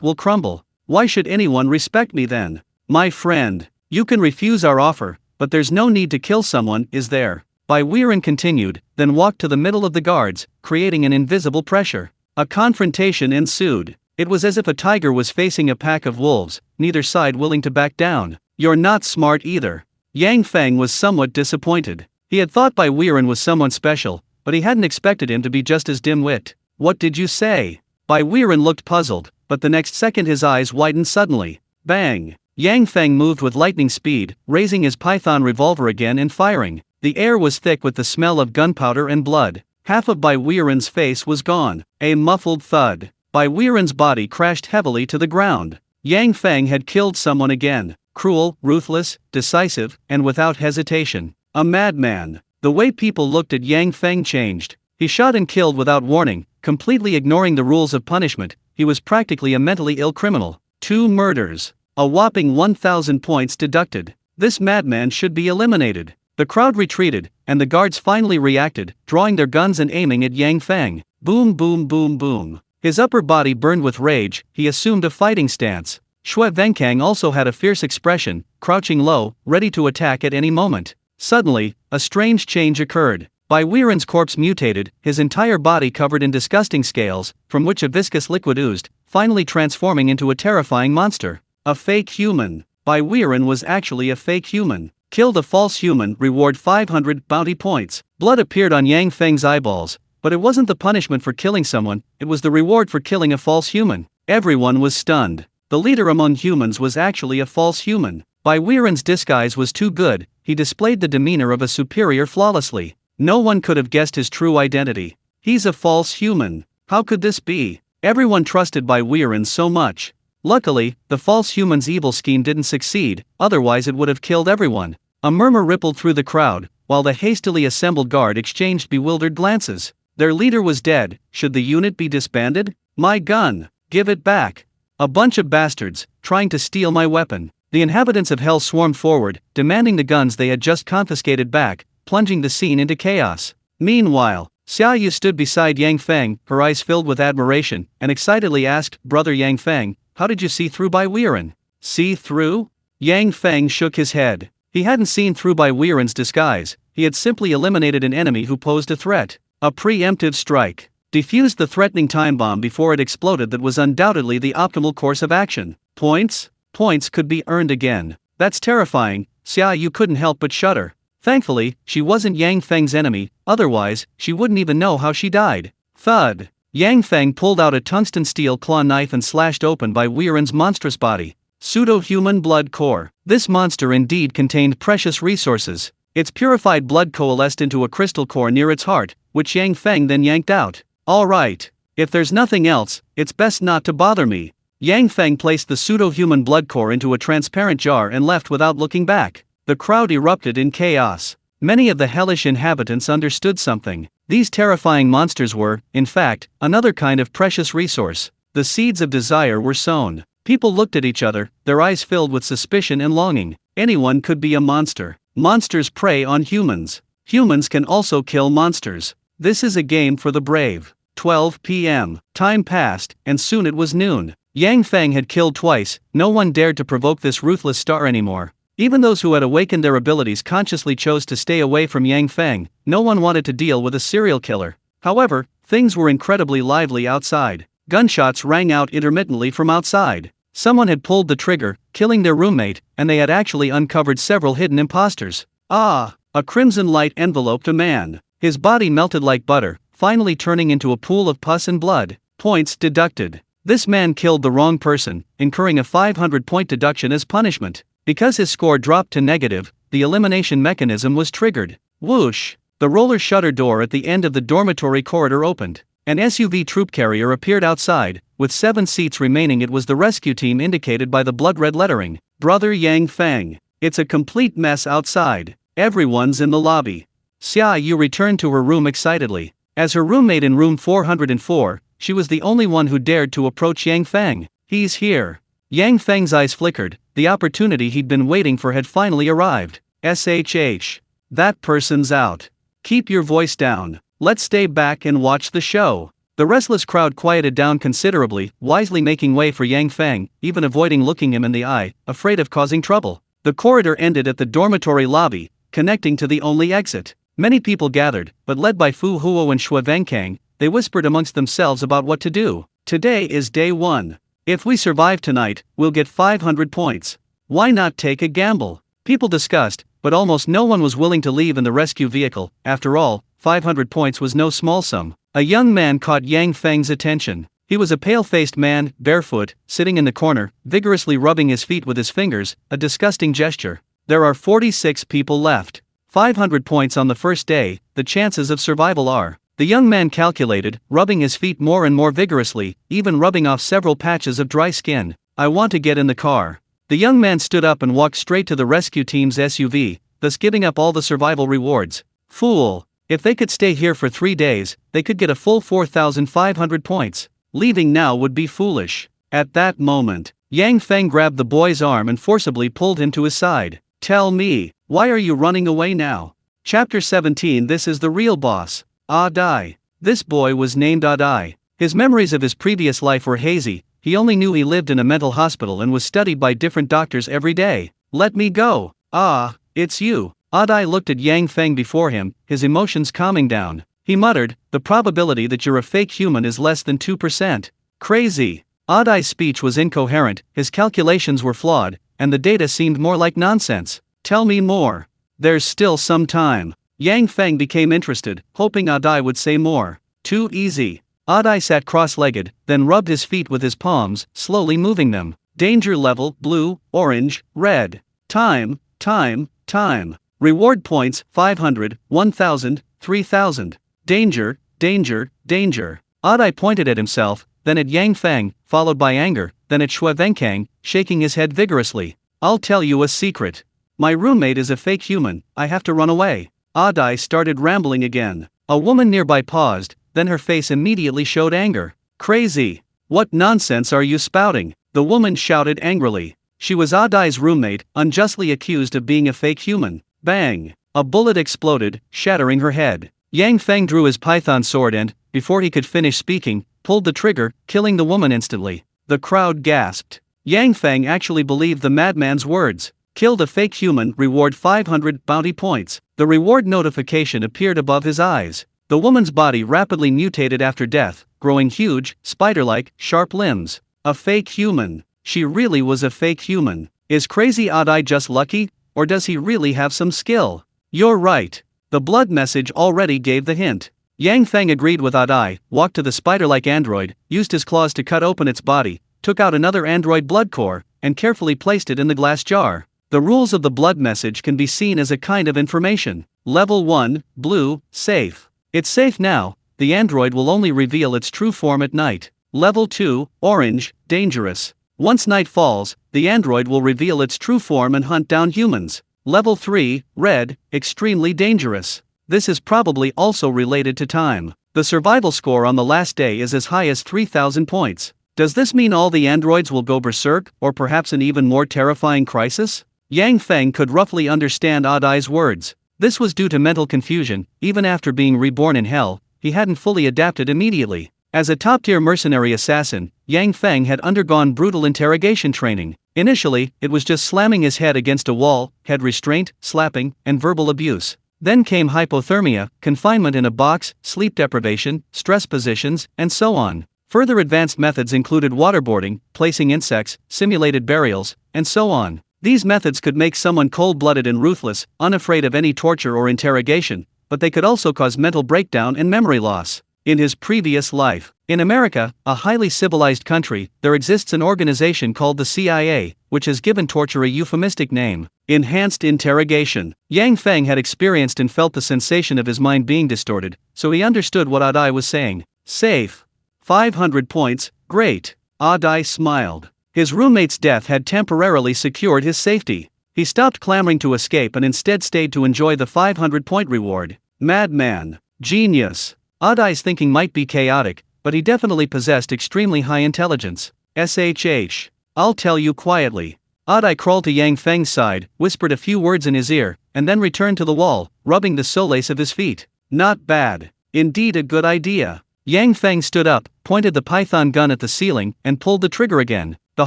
will crumble. Why should anyone respect me then? My friend, you can refuse our offer, but there's no need to kill someone, is there? Bai Weiren continued, then walked to the middle of the guards, creating an invisible pressure. A confrontation ensued. It was as if a tiger was facing a pack of wolves, neither side willing to back down. You're not smart either. Yang Feng was somewhat disappointed. He had thought Bai Weiren was someone special, but he hadn't expected him to be just as dim-wit. What did you say? Bai Weiren looked puzzled, but the next second his eyes widened suddenly. Bang! Yang Feng moved with lightning speed, raising his python revolver again and firing. The air was thick with the smell of gunpowder and blood. Half of Bai Weiren's face was gone. A muffled thud. Bai Weiren's body crashed heavily to the ground. Yang Feng had killed someone again. Cruel, ruthless, decisive, and without hesitation. A madman. The way people looked at Yang Feng changed. He shot and killed without warning, completely ignoring the rules of punishment. He was practically a mentally ill criminal. 2 murders. A whopping 1,000 points deducted. This madman should be eliminated. The crowd retreated, and the guards finally reacted, drawing their guns and aiming at Yang Feng. Boom boom boom boom. His upper body burned with rage, he assumed a fighting stance. Shui Venkang also had a fierce expression, crouching low, ready to attack at any moment. Suddenly, a strange change occurred. Bai Weiren's corpse mutated, his entire body covered in disgusting scales, from which a viscous liquid oozed, finally transforming into a terrifying monster. A fake human. Bai Weiren was actually a fake human. Killed a false human, reward 500 bounty points. Blood appeared on Yang Feng's eyeballs, but it wasn't the punishment for killing someone, it was the reward for killing a false human. Everyone was stunned. The leader among humans was actually a false human. Bai Weiren's disguise was too good, he displayed the demeanor of a superior flawlessly. No one could have guessed his true identity. He's a false human. How could this be? Everyone trusted Bai Weiren so much. Luckily, the false human's evil scheme didn't succeed, otherwise it would have killed everyone. A murmur rippled through the crowd, while the hastily assembled guard exchanged bewildered glances. Their leader was dead. Should the unit be disbanded? My gun! Give it back! A bunch of bastards, trying to steal my weapon. The inhabitants of Hell swarmed forward, demanding the guns they had just confiscated back, plunging the scene into chaos. Meanwhile, Xia Yu stood beside Yang Feng, her eyes filled with admiration, and excitedly asked, "Brother Yang Feng, how did you see through Bai Weiren?" See through? Yang Feng shook his head. He hadn't seen through Bai Weiren's disguise, he had simply eliminated an enemy who posed a threat. A preemptive strike. Defused the threatening time bomb before it exploded. That was undoubtedly the optimal course of action. Points? Points could be earned again. That's terrifying. Xia Yu couldn't help but shudder. Thankfully, she wasn't Yang Feng's enemy, otherwise, she wouldn't even know how she died. Thud. Yang Feng pulled out a tungsten steel claw knife and slashed open Bai Weiren's monstrous body. Pseudo-human blood core. This monster indeed contained precious resources. Its purified blood coalesced into a crystal core near its heart, which Yang Feng then yanked out. All right. If there's nothing else, it's best not to bother me. Yang Feng placed the pseudo-human blood core into a transparent jar and left without looking back. The crowd erupted in chaos. Many of the hellish inhabitants understood something. These terrifying monsters were, in fact, another kind of precious resource. The seeds of desire were sown. People looked at each other, their eyes filled with suspicion and longing. Anyone could be a monster. Monsters prey on humans. Humans can also kill monsters. This is a game for the brave. 12 p.m. Time passed, and soon it was noon. Yang Feng had killed twice. No one dared to provoke this ruthless star anymore. Even those who had awakened their abilities consciously chose to stay away from Yang Feng. No one wanted to deal with a serial killer. However, things were incredibly lively outside. Gunshots rang out intermittently from outside. Someone had pulled the trigger, killing their roommate, and they had actually uncovered several hidden imposters. Ah! A crimson light enveloped a man. His body melted like butter, finally turning into a pool of pus and blood. Points deducted. This man killed the wrong person, incurring a 500-point deduction as punishment. Because his score dropped to negative, the elimination mechanism was triggered. Whoosh! The roller shutter door at the end of the dormitory corridor opened. An SUV troop carrier appeared outside. With 7 seats remaining, it was the rescue team indicated by the blood-red lettering. Brother Yang Feng. It's a complete mess outside. Everyone's in the lobby. Xia Yu returned to her room excitedly. As her roommate in room 404, she was the only one who dared to approach Yang Feng. He's here. Yang Feng's eyes flickered. The opportunity he'd been waiting for had finally arrived. SHH. That person's out. Keep your voice down. Let's stay back and watch the show. The restless crowd quieted down considerably, wisely making way for Yang Feng, even avoiding looking him in the eye, afraid of causing trouble. The corridor ended at the dormitory lobby, connecting to the only exit. Many people gathered, but led by Fu Huo and Shui Venkang, they whispered amongst themselves about what to do. Today is day 1. If we survive tonight, we'll get 500 points. Why not take a gamble? People discussed, but almost no one was willing to leave in the rescue vehicle. After all, 500 points was no small sum. A young man caught Yang Feng's attention. He was a pale-faced man, barefoot, sitting in the corner, vigorously rubbing his feet with his fingers, a disgusting gesture. There are 46 people left. 500 points on the first day, the chances of survival are. The young man calculated, rubbing his feet more and more vigorously, even rubbing off several patches of dry skin. I want to get in the car. The young man stood up and walked straight to the rescue team's SUV, thus giving up all the survival rewards. Fool! If they could stay here for 3 days, they could get a full 4,500 points. Leaving now would be foolish. At that moment, Yang Feng grabbed the boy's arm and forcibly pulled him to his side. Tell me, why are you running away now? Chapter 17. This is the real boss. Adai. This boy was named Adai. His memories of his previous life were hazy. He only knew he lived in a mental hospital and was studied by different doctors every day. Let me go. Ah, it's you. Adai looked at Yang Feng before him, his emotions calming down. He muttered, the probability that you're a fake human is less than 2%. Crazy. Adai's speech was incoherent, his calculations were flawed, and the data seemed more like nonsense. Tell me more. There's still some time. Yang Feng became interested, hoping Adai would say more. Too easy. Adai sat cross-legged, then rubbed his feet with his palms, slowly moving them. Danger level, blue, orange, red. Time, time, time. Reward points 500, 1000, 3000. Danger, danger, danger. Odd-Eye pointed at himself, then at Yang Feng, followed by anger, then at Xue Venkang, shaking his head vigorously. I'll tell you a secret. My roommate is a fake human, I have to run away. Odd-Eye started rambling again. A woman nearby paused, then her face immediately showed anger. Crazy. What nonsense are you spouting? The woman shouted angrily. She was Odd-Eye's roommate, unjustly accused of being a fake human. Bang! A bullet exploded, shattering her head. Yang Feng drew his python sword and, before he could finish speaking, pulled the trigger, killing the woman instantly. The crowd gasped. Yang Feng actually believed the madman's words. Killed a fake human, reward 500 bounty points. The reward notification appeared above his eyes. The woman's body rapidly mutated after death, growing huge, spider-like, sharp limbs. A fake human. She really was a fake human. Is Crazy Odd-Eye just lucky, or does he really have some skill? You're right. The blood message already gave the hint. Yang Feng agreed with Odd-Eye, walked to the spider-like android, used his claws to cut open its body, took out another android blood core, and carefully placed it in the glass jar. The rules of the blood message can be seen as a kind of information. Level 1, blue, safe. It's safe now, the android will only reveal its true form at night. Level 2, orange, dangerous. Once night falls, the android will reveal its true form and hunt down humans. Level 3, red, extremely dangerous. This is probably also related to time. The survival score on the last day is as high as 3000 points. Does this mean all the androids will go berserk, or perhaps an even more terrifying crisis? Yang Feng could roughly understand Odd-Eye's words. This was due to mental confusion. Even after being reborn in hell, he hadn't fully adapted immediately. As a top-tier mercenary assassin, Yang Feng had undergone brutal interrogation training. Initially, it was just slamming his head against a wall, head restraint, slapping, and verbal abuse. Then came hypothermia, confinement in a box, sleep deprivation, stress positions, and so on. Further advanced methods included waterboarding, placing insects, simulated burials, and so on. These methods could make someone cold-blooded and ruthless, unafraid of any torture or interrogation, but they could also cause mental breakdown and memory loss. In his previous life, in America, a highly civilized country, there exists an organization called the CIA, which has given torture a euphemistic name: enhanced interrogation. Yang Feng had experienced and felt the sensation of his mind being distorted, so he understood what Odd-Eye was saying. Safe. 500 points, great. Odd-Eye smiled. His roommate's death had temporarily secured his safety. He stopped clamoring to escape and instead stayed to enjoy the 500-point reward. Madman. Genius. Odd-Eye's thinking might be chaotic, but he definitely possessed extremely high intelligence. SHH. I'll tell you quietly. Odd-Eye crawled to Yang Feng's side, whispered a few words in his ear, and then returned to the wall, rubbing the solace of his feet. Not bad. Indeed a good idea. Yang Feng stood up, pointed the python gun at the ceiling, and pulled the trigger again. The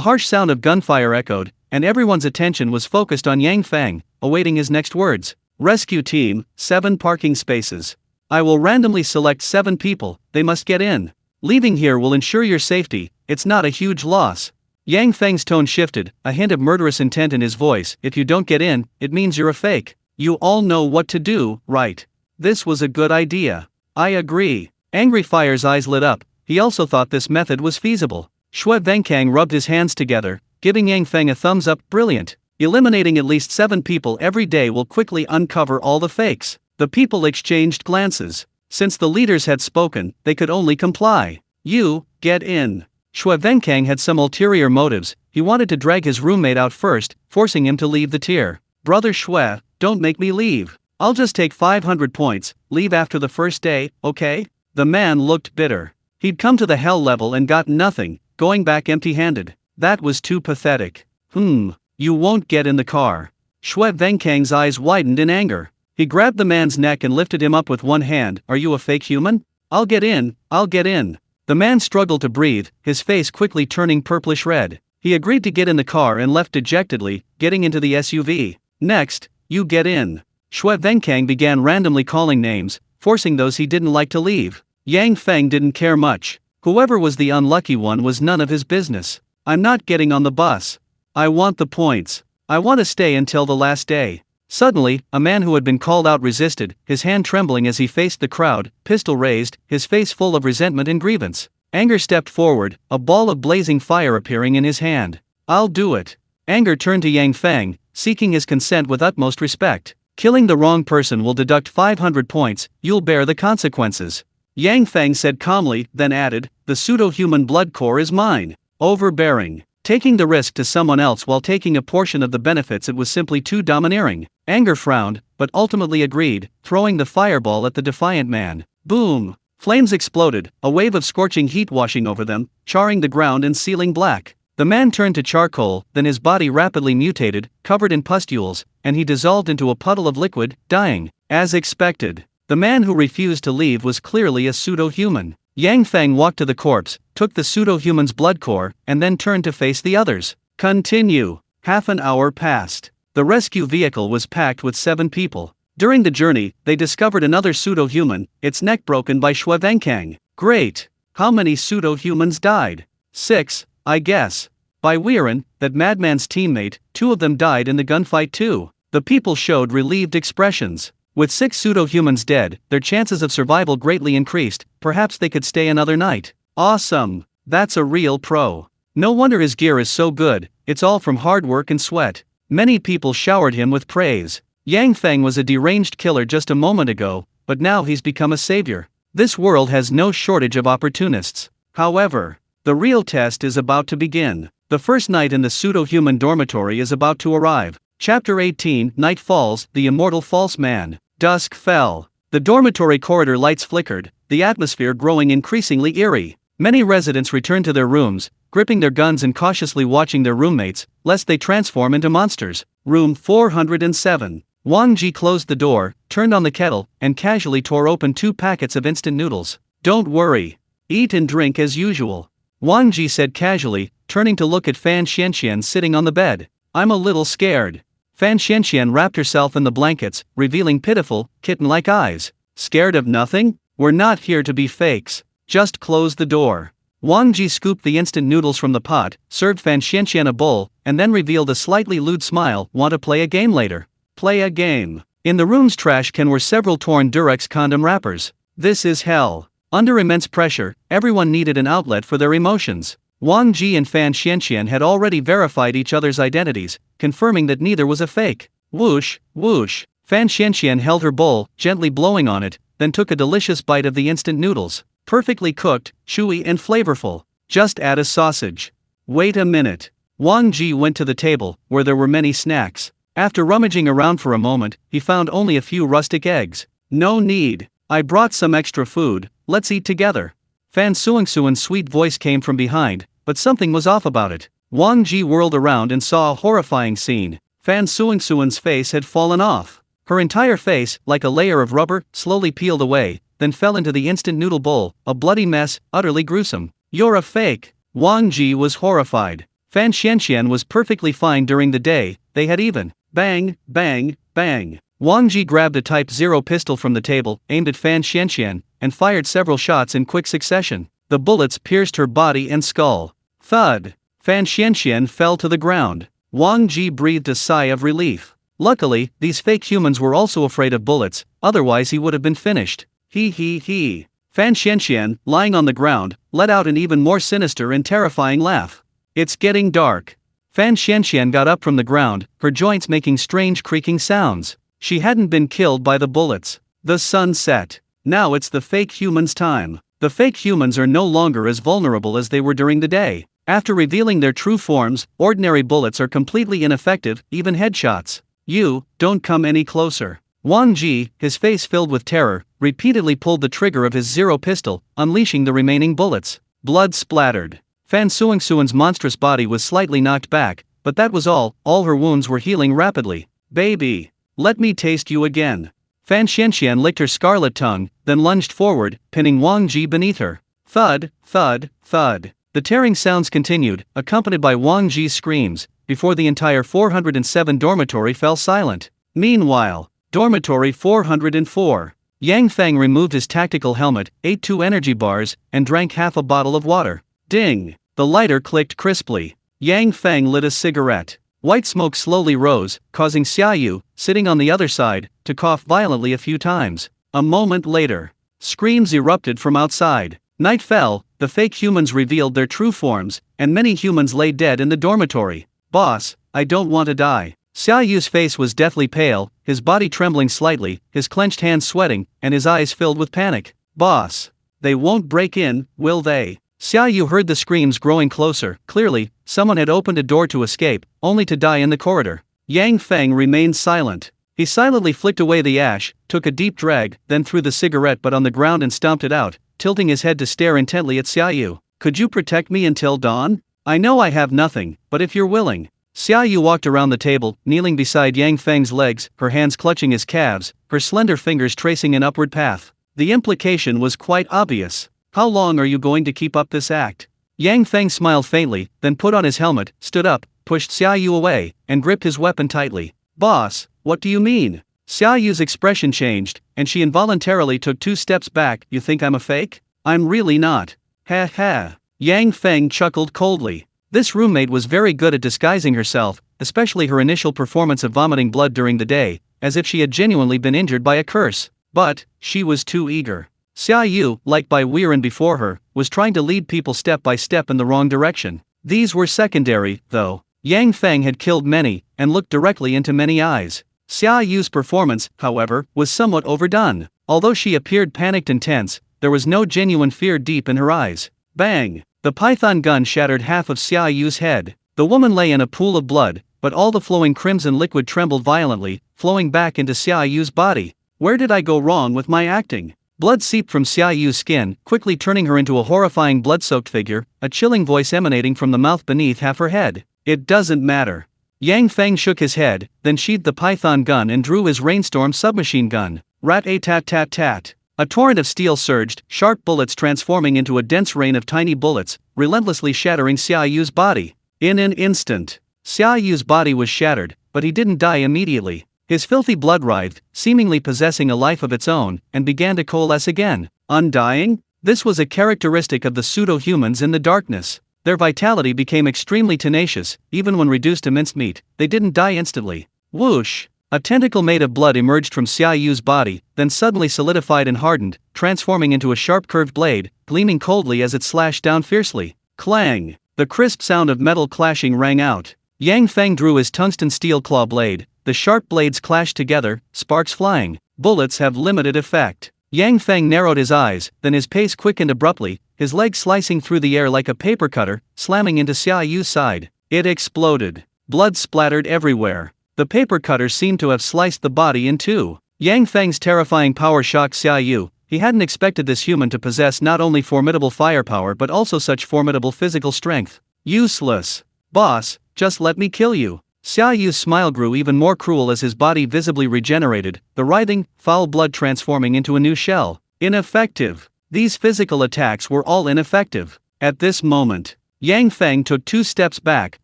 harsh sound of gunfire echoed, and everyone's attention was focused on Yang Feng, awaiting his next words. Rescue team, 7 parking spaces. I will randomly select 7 people, they must get in. Leaving here will ensure your safety, it's not a huge loss. Yang Feng's tone shifted, a hint of murderous intent in his voice. If you don't get in, it means you're a fake. You all know what to do, right? This was a good idea. I agree. Angry Fire's eyes lit up, he also thought this method was feasible. Xue Venkang rubbed his hands together, giving Yang Feng a thumbs up. Brilliant. Eliminating at least 7 people every day will quickly uncover all the fakes. The people exchanged glances. Since the leaders had spoken, they could only comply. You, get in. Xue Venkang had some ulterior motives. He wanted to drag his roommate out first, forcing him to leave the tier. Brother Xue, don't make me leave. I'll just take 500 points, leave after the first day, okay? The man looked bitter. He'd come to the hell level and got nothing, going back empty-handed. That was too pathetic. You won't get in the car. Xue Venkang's eyes widened in anger. He grabbed the man's neck and lifted him up with one hand. Are you a fake human? I'll get in, I'll get in. The man struggled to breathe, his face quickly turning purplish red. He agreed to get in the car and left dejectedly, getting into the SUV. Next, you get in. Xue Venkang began randomly calling names, forcing those he didn't like to leave. Yang Feng didn't care much. Whoever was the unlucky one was none of his business. I'm not getting on the bus. I want the points. I want to stay until the last day. Suddenly, a man who had been called out resisted, his hand trembling as he faced the crowd, pistol raised, his face full of resentment and grievance. Anger stepped forward, a ball of blazing fire appearing in his hand. I'll do it. Anger turned to Yang Feng, seeking his consent with utmost respect. Killing the wrong person will deduct 500 points, you'll bear the consequences. Yang Feng said calmly, then added, the pseudo-human blood core is mine. Overbearing. Taking the risk to someone else while taking a portion of the benefits, it was simply too domineering. Anger frowned, but ultimately agreed, throwing the fireball at the defiant man. Boom! Flames exploded, a wave of scorching heat washing over them, charring the ground and sealing black. The man turned to charcoal, then his body rapidly mutated, covered in pustules, and he dissolved into a puddle of liquid, dying. As expected, the man who refused to leave was clearly a pseudo-human. Yang Feng walked to the corpse, took the pseudo-human's blood core, and then turned to face the others. Continue. Half an hour passed. The rescue vehicle was packed with 7 people. During the journey, they discovered another pseudo-human, its neck broken by Shui Venkang. Great! How many pseudo-humans died? 6, I guess. By Weiren, that madman's teammate, 2 of them died in the gunfight too. The people showed relieved expressions. With 6 pseudo-humans dead, their chances of survival greatly increased, perhaps they could stay another night. Awesome! That's a real pro. No wonder his gear is so good, it's all from hard work and sweat. Many people showered him with praise. Yang Feng was a deranged killer just a moment ago, but now he's become a savior. This world has no shortage of opportunists. However, the real test is about to begin. The first night in the pseudo-human dormitory is about to arrive. Chapter 18, Night Falls, The Immortal False Man. Dusk fell. The dormitory corridor lights flickered, the atmosphere growing increasingly eerie. Many residents returned to their rooms, gripping their guns and cautiously watching their roommates, lest they transform into monsters. Room 407. Wang Ji closed the door, turned on the kettle, and casually tore open 2 packets of instant noodles. Don't worry. Eat and drink as usual. Wang Ji said casually, turning to look at Fan Xianxian sitting on the bed. I'm a little scared. Fan Xianxian wrapped herself in the blankets, revealing pitiful, kitten-like eyes. Scared of nothing? We're not here to be fakes. Just close the door. Wang Ji scooped the instant noodles from the pot, served Fan Xianxian a bowl, and then revealed a slightly lewd smile. Want to play a game later? Play a game. In the room's trash can were several torn Durex condom wrappers. This is hell. Under immense pressure, everyone needed an outlet for their emotions. Wang Ji and Fan Xianxian had already verified each other's identities, confirming that neither was a fake. Whoosh, whoosh. Fan Xianxian held her bowl, gently blowing on it, then took a delicious bite of the instant noodles. Perfectly cooked, chewy and flavorful. Just add a sausage. Wait a minute. Wang Ji went to the table, where there were many snacks. After rummaging around for a moment, he found only a few rustic eggs. No need. I brought some extra food, let's eat together. Fan Suingsuan's sweet voice came from behind, but something was off about it. Wang Ji whirled around and saw a horrifying scene. Fan Suingsuan's face had fallen off. Her entire face, like a layer of rubber, slowly peeled away, then fell into the instant noodle bowl, a bloody mess, utterly gruesome. You're a fake. Wang Ji was horrified. Fan Xianxian was perfectly fine during the day, they had even. Bang, bang, bang. Wang Ji grabbed a Type 0 pistol from the table, aimed at Fan Xianxian, and fired several shots in quick succession. The bullets pierced her body and skull. Thud. Fan Xianxian fell to the ground. Wang Ji breathed a sigh of relief. Luckily, these fake humans were also afraid of bullets, otherwise he would have been finished. He. Fan Xianxian, lying on the ground, let out an even more sinister and terrifying laugh. It's getting dark. Fan Xianxian got up from the ground, her joints making strange creaking sounds. She hadn't been killed by the bullets. The sun set. Now it's the fake humans' time. The fake humans are no longer as vulnerable as they were during the day. After revealing their true forms, ordinary bullets are completely ineffective, even headshots. You, don't come any closer. Wang Ji, his face filled with terror, repeatedly pulled the trigger of his Zero pistol, unleashing the remaining bullets. Blood splattered. Fan Suingsuan's monstrous body was slightly knocked back, but that was all her wounds were healing rapidly. Baby, let me taste you again. Fan Xianxian licked her scarlet tongue, then lunged forward, pinning Wang Ji beneath her. Thud, thud, thud. The tearing sounds continued, accompanied by Wang Ji's screams, before the entire 407 dormitory fell silent. Meanwhile, dormitory 404. Yang Feng removed his tactical helmet, ate 2 energy bars, and drank half a bottle of water. Ding! The lighter clicked crisply. Yang Feng lit a cigarette. White smoke slowly rose, causing Xiaoyu, sitting on the other side, to cough violently a few times. A moment later, screams erupted from outside. Night fell, the fake humans revealed their true forms, and many humans lay dead in the dormitory. Boss, I don't want to die. Xia Yu's face was deathly pale, his body trembling slightly, his clenched hands sweating, and his eyes filled with panic. Boss. They won't break in, will they? Xia Yu heard the screams growing closer. Clearly, someone had opened a door to escape, only to die in the corridor. Yang Feng remained silent. He silently flicked away the ash, took a deep drag, then threw the cigarette butt on the ground and stomped it out, tilting his head to stare intently at Xia Yu. Could you protect me until dawn? I know I have nothing, but if you're willing. Xia Yu walked around the table, kneeling beside Yang Feng's legs, her hands clutching his calves, her slender fingers tracing an upward path. The implication was quite obvious. How long are you going to keep up this act? Yang Feng smiled faintly, then put on his helmet, stood up, pushed Xia Yu away, and gripped his weapon tightly. Boss, what do you mean? Xia Yu's expression changed, and she involuntarily took 2 steps back. You think I'm a fake? I'm really not. Ha ha. Yang Feng chuckled coldly. This roommate was very good at disguising herself, especially her initial performance of vomiting blood during the day, as if she had genuinely been injured by a curse. But she was too eager. Xia Yu, like Bai Weiren before her, was trying to lead people step by step in the wrong direction. These were secondary, though. Yang Feng had killed many, and looked directly into many eyes. Xia Yu's performance, however, was somewhat overdone. Although she appeared panicked and tense, there was no genuine fear deep in her eyes. Bang! The python gun shattered half of Xia Yu's head. The woman lay in a pool of blood, but all the flowing crimson liquid trembled violently, flowing back into Xia Yu's body. Where did I go wrong with my acting? Blood seeped from Xia Yu's skin, quickly turning her into a horrifying blood-soaked figure, a chilling voice emanating from the mouth beneath half her head. It doesn't matter. Yang Feng shook his head, then sheathed the python gun and drew his rainstorm submachine gun. Rat-a-tat-tat-tat. A torrent of steel surged, sharp bullets transforming into a dense rain of tiny bullets, relentlessly shattering Xia Yu's body. In an instant, Xia Yu's body was shattered, but he didn't die immediately. His filthy blood writhed, seemingly possessing a life of its own, and began to coalesce again. Undying? This was a characteristic of the pseudo-humans in the darkness. Their vitality became extremely tenacious, even when reduced to minced meat. They didn't die instantly. Whoosh! A tentacle made of blood emerged from Xia Yu's body, then suddenly solidified and hardened, transforming into a sharp curved blade, gleaming coldly as it slashed down fiercely. Clang! The crisp sound of metal clashing rang out. Yang Feng drew his tungsten steel claw blade. The sharp blades clashed together, sparks flying. Bullets have limited effect. Yang Feng narrowed his eyes, then his pace quickened abruptly, his leg slicing through the air like a paper cutter, slamming into Xia Yu's side. It exploded. Blood splattered everywhere. The paper cutter seemed to have sliced the body in two. Yang Feng's terrifying power shocked Xia Yu. He hadn't expected this human to possess not only formidable firepower but also such formidable physical strength. Useless. Boss, just let me kill you. Xia Yu's smile grew even more cruel as his body visibly regenerated, the writhing, foul blood transforming into a new shell. Ineffective. These physical attacks were all ineffective. At this moment, Yang Feng took 2 steps back,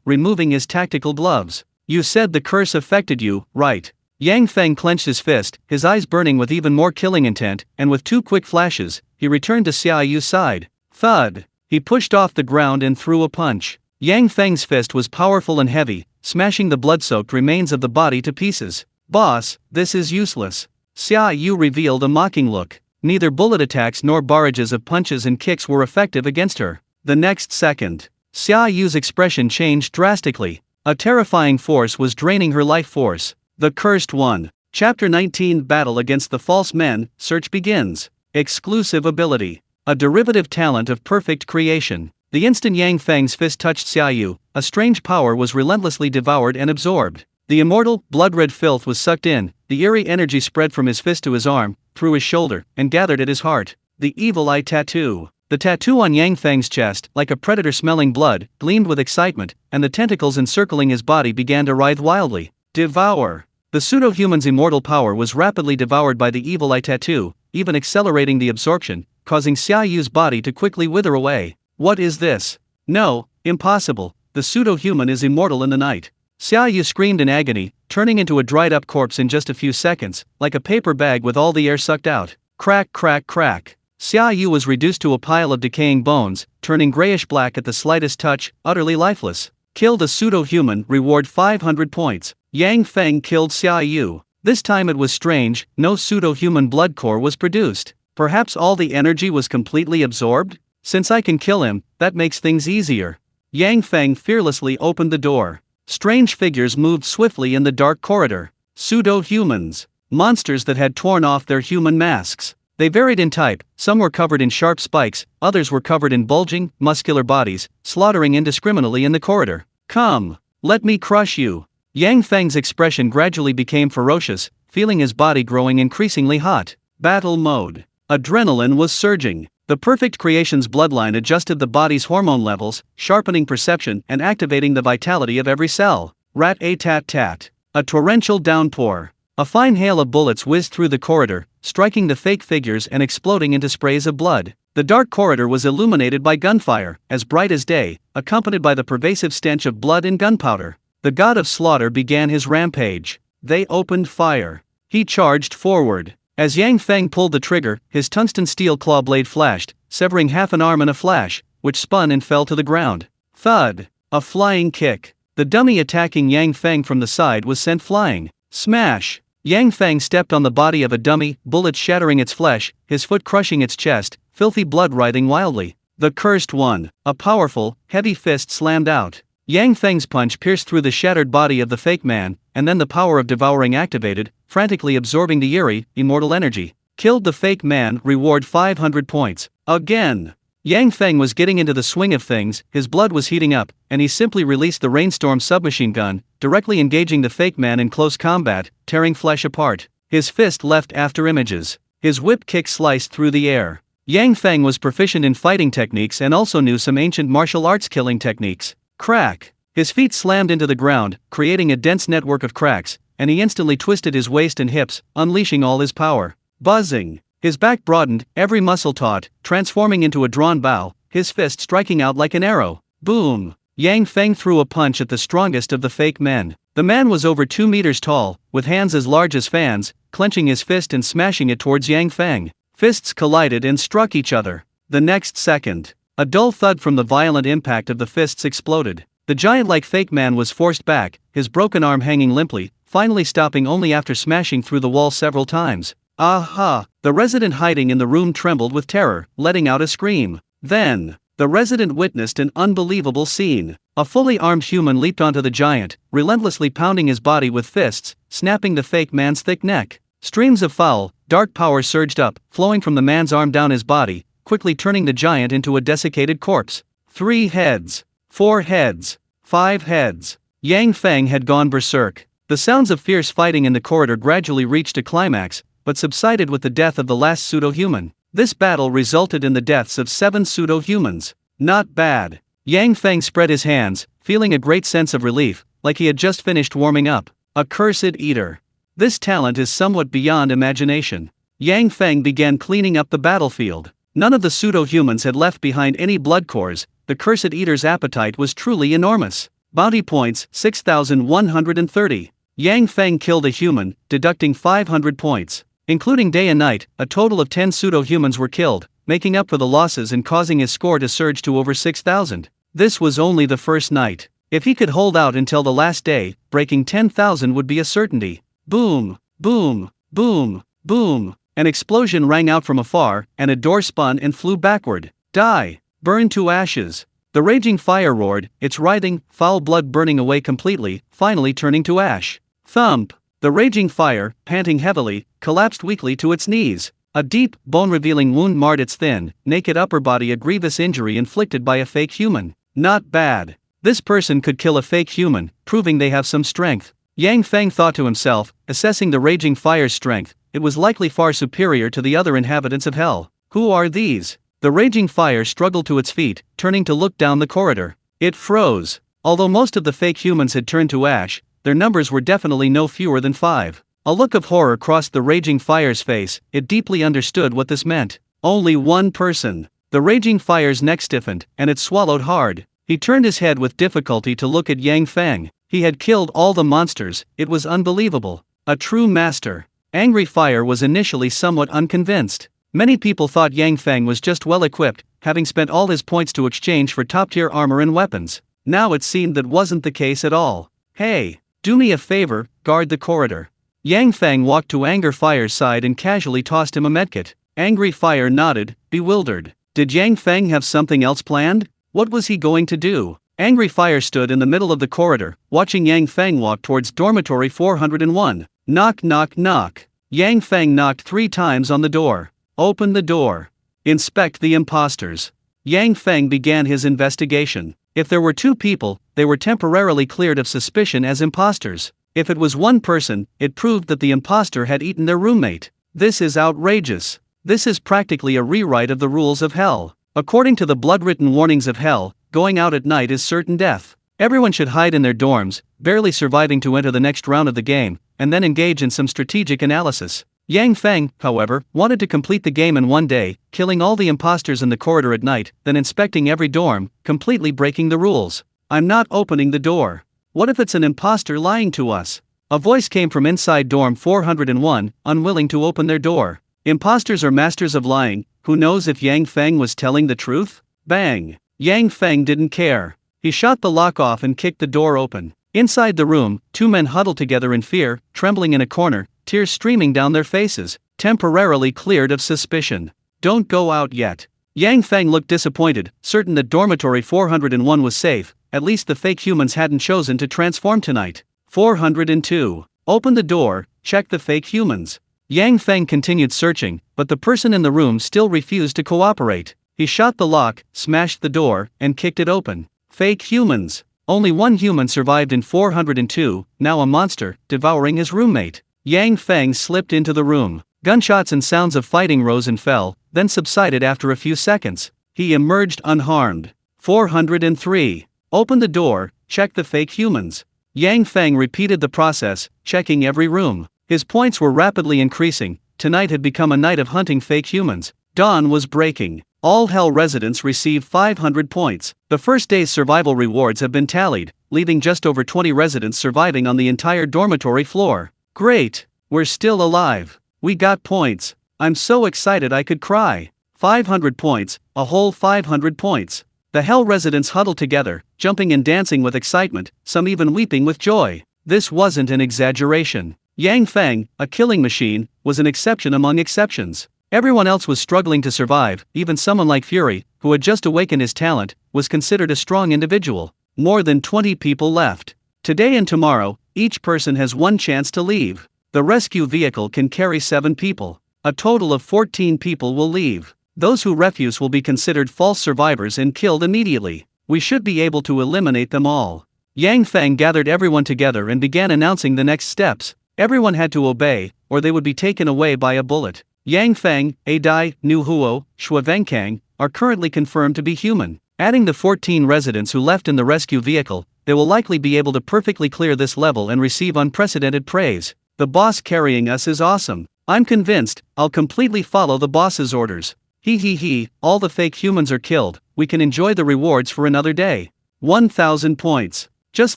removing his tactical gloves. You said the curse affected you, right? Yang Feng clenched his fist, his eyes burning with even more killing intent, and with 2 quick flashes, he returned to Xia Yu's side. Thud! He pushed off the ground and threw a punch. Yang Feng's fist was powerful and heavy, smashing the blood-soaked remains of the body to pieces. Boss, this is useless. Xia Yu revealed a mocking look. Neither bullet attacks nor barrages of punches and kicks were effective against her. The next second, Xia Yu's expression changed drastically. A terrifying force was draining her life force. The Cursed One. Chapter 19 Battle Against the False Men, Search begins. Exclusive ability. A derivative talent of perfect creation. The instant Yang Feng's fist touched Xia Yu, a strange power was relentlessly devoured and absorbed. The immortal, blood-red filth was sucked in, the eerie energy spread from his fist to his arm, through his shoulder, and gathered at his heart. The Evil Eye Tattoo. The tattoo on Yang Feng's chest, like a predator smelling blood, gleamed with excitement, and the tentacles encircling his body began to writhe wildly. Devour. The pseudo-human's immortal power was rapidly devoured by the Evil Eye Tattoo, even accelerating the absorption, causing Xia Yu's body to quickly wither away. What is this? No, impossible, the pseudo-human is immortal in the night. Xia Yu screamed in agony, turning into a dried-up corpse in just a few seconds, like a paper bag with all the air sucked out. Crack, crack, crack. Xia Yu was reduced to a pile of decaying bones, turning grayish-black at the slightest touch, utterly lifeless. Killed a pseudo-human, reward 500 points. Yang Feng killed Xia Yu. This time it was strange, no pseudo-human blood core was produced. Perhaps all the energy was completely absorbed? Since I can kill him, that makes things easier. Yang Feng fearlessly opened the door. Strange figures moved swiftly in the dark corridor. Pseudo-humans. Monsters that had torn off their human masks. They varied in type, some were covered in sharp spikes, others were covered in bulging, muscular bodies, slaughtering indiscriminately in the corridor. Come, let me crush you. Yang Feng's expression gradually became ferocious, feeling his body growing increasingly hot. Battle mode. Adrenaline was surging. The perfect creation's bloodline adjusted the body's hormone levels, sharpening perception and activating the vitality of every cell. Rat-a-tat-tat. A torrential downpour. A fine hail of bullets whizzed through the corridor, striking the fake figures and exploding into sprays of blood. The dark corridor was illuminated by gunfire, as bright as day, accompanied by the pervasive stench of blood and gunpowder. The god of slaughter began his rampage. They opened fire. He charged forward. As Yang Feng pulled the trigger, his tungsten steel claw blade flashed, severing half an arm in a flash, which spun and fell to the ground. Thud! A flying kick. The dummy attacking Yang Feng from the side was sent flying. Smash! Yang Feng stepped on the body of a dummy, bullets shattering its flesh, his foot crushing its chest, filthy blood writhing wildly. The cursed one. A powerful, heavy fist slammed out. Yang Feng's punch pierced through the shattered body of the fake man, and then the power of devouring activated, frantically absorbing the eerie, immortal energy. Killed the fake man, reward 500 points. Again! Yang Feng was getting into the swing of things, his blood was heating up, and he simply released the rainstorm submachine gun, directly engaging the fake man in close combat, tearing flesh apart. His fist left after images. His whip kick sliced through the air. Yang Feng was proficient in fighting techniques and also knew some ancient martial arts killing techniques. Crack! His feet slammed into the ground, creating a dense network of cracks, and he instantly twisted his waist and hips, unleashing all his power. Buzzing! His back broadened, every muscle taut, transforming into a drawn bow, his fist striking out like an arrow. Boom! Yang Feng threw a punch at the strongest of the fake men. The man was over 2 meters tall, with hands as large as fans, clenching his fist and smashing it towards Yang Feng. Fists collided and struck each other. The next second, a dull thud from the violent impact of the fists exploded. The giant-like fake man was forced back, his broken arm hanging limply, finally stopping only after smashing through the wall several times. Aha! The resident hiding in the room trembled with terror, letting out a scream. Then, the resident witnessed an unbelievable scene. A fully armed human leaped onto the giant, relentlessly pounding his body with fists, snapping the fake man's thick neck. Streams of foul, dark power surged up, flowing from the man's arm down his body, quickly turning the giant into a desiccated corpse. 3 heads. 4 heads. 5 heads. Yang Feng had gone berserk. The sounds of fierce fighting in the corridor gradually reached a climax, but subsided with the death of the last pseudo-human. This battle resulted in the deaths of 7 pseudo-humans. Not bad. Yang Feng spread his hands, feeling a great sense of relief, like he had just finished warming up. Accursed eater. This talent is somewhat beyond imagination. Yang Feng began cleaning up the battlefield. None of the pseudo-humans had left behind any blood cores. The cursed eater's appetite was truly enormous. Bounty points, 6,130. Yang Feng killed a human, deducting 500 points. Including day and night, a total of 10 pseudo-humans were killed, making up for the losses and causing his score to surge to over 6,000. This was only the first night. If he could hold out until the last day, breaking 10,000 would be a certainty. Boom, boom, boom, boom. An explosion rang out from afar, and a door spun and flew backward. Die! Burn to ashes! The raging fire roared, its writhing, foul blood burning away completely, finally turning to ash. Thump! The raging fire, panting heavily, collapsed weakly to its knees. A deep, bone-revealing wound marred its thin, naked upper body, a grievous injury inflicted by a fake human. Not bad. This person could kill a fake human, proving they have some strength. Yang Feng thought to himself, assessing the raging fire's strength, it was likely far superior to the other inhabitants of hell. Who are these? The raging fire struggled to its feet, turning to look down the corridor. It froze. Although most of the fake humans had turned to ash, their numbers were definitely no fewer than 5. A look of horror crossed the raging fire's face. It deeply understood what this meant. Only one person. The raging fire's neck stiffened, and it swallowed hard. He turned his head with difficulty to look at Yang Feng. He had killed all the monsters. It was unbelievable. A true master. Angry Fire was initially somewhat unconvinced. Many people thought Yang Feng was just well equipped, having spent all his points to exchange for top-tier armor and weapons. Now it seemed that wasn't the case at all. Hey, do me a favor, guard the corridor. Yang Feng walked to Angry Fire's side and casually tossed him a medkit. Angry Fire nodded, bewildered. Did Yang Feng have something else planned? What was he going to do? Angry Fire stood in the middle of the corridor, watching Yang Feng walk towards dormitory 401. Knock knock knock. Yang Feng knocked 3 times on the door. Open the door. Inspect the imposters. Yang Feng began his investigation. If there were 2 people, they were temporarily cleared of suspicion as imposters. If it was 1 person, it proved that the imposter had eaten their roommate. This is outrageous. This is practically a rewrite of the rules of hell. According to the blood-written warnings of hell, going out at night is certain death. Everyone should hide in their dorms, barely surviving to enter the next round of the game, and then engage in some strategic analysis. Yang Feng, however, wanted to complete the game in one day, killing all the imposters in the corridor at night, then inspecting every dorm, completely breaking the rules. I'm not opening the door. What if it's an imposter lying to us? A voice came from inside dorm 401, unwilling to open their door. Imposters are masters of lying. Who knows if Yang Feng was telling the truth? Bang! Yang Feng didn't care. He shot the lock off and kicked the door open. Inside the room, 2 men huddled together in fear, trembling in a corner, tears streaming down their faces, temporarily cleared of suspicion. Don't go out yet. Yang Feng looked disappointed, certain that dormitory 401 was safe. At least the fake humans hadn't chosen to transform tonight. 402. Open the door, check the fake humans. Yang Feng continued searching, but the person in the room still refused to cooperate. He shot the lock, smashed the door, and kicked it open. Fake humans. Only 1 human survived in 402, now a monster, devouring his roommate. Yang Feng slipped into the room. Gunshots and sounds of fighting rose and fell, then subsided after a few seconds. He emerged unharmed. 403. Open the door, check the fake humans. Yang Feng repeated the process, checking every room. His points were rapidly increasing. Tonight had become a night of hunting fake humans. Dawn was breaking. All Hell residents receive 500 points. The first day's survival rewards have been tallied, leaving just over 20 residents surviving on the entire dormitory floor. Great! We're still alive. We got points. I'm so excited I could cry. 500 points, a whole 500 points. The Hell residents huddled together, jumping and dancing with excitement, some even weeping with joy. This wasn't an exaggeration. Yang Feng, a killing machine, was an exception among exceptions. Everyone else was struggling to survive. Even someone like Fury, who had just awakened his talent, was considered a strong individual. More than 20 people left. Today and tomorrow, each person has 1 chance to leave. The rescue vehicle can carry 7 people. A total of 14 people will leave. Those who refuse will be considered false survivors and killed immediately. We should be able to eliminate them all. Yang Feng gathered everyone together and began announcing the next steps. Everyone had to obey, or they would be taken away by a bullet. Yang Feng, Adai, Nu Huo, Shua Venkang, are currently confirmed to be human. Adding the 14 residents who left in the rescue vehicle, they will likely be able to perfectly clear this level and receive unprecedented praise. The boss carrying us is awesome. I'm convinced, I'll completely follow the boss's orders. He, all the fake humans are killed, we can enjoy the rewards for another day. 1,000 points. Just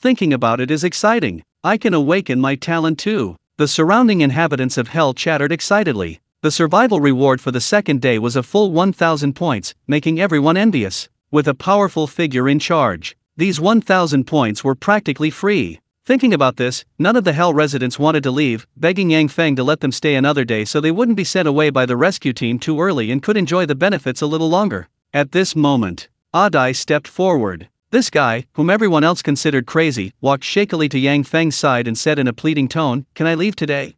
thinking about it is exciting. I can awaken my talent too. The surrounding inhabitants of Hell chattered excitedly. The survival reward for the second day was a full 1,000 points, making everyone envious. With a powerful figure in charge, these 1,000 points were practically free. Thinking about this, none of the Hell residents wanted to leave, begging Yang Feng to let them stay another day so they wouldn't be sent away by the rescue team too early and could enjoy the benefits a little longer. At this moment, Adai stepped forward. This guy, whom everyone else considered crazy, walked shakily to Yang Feng's side and said in a pleading tone, "Can I leave today?"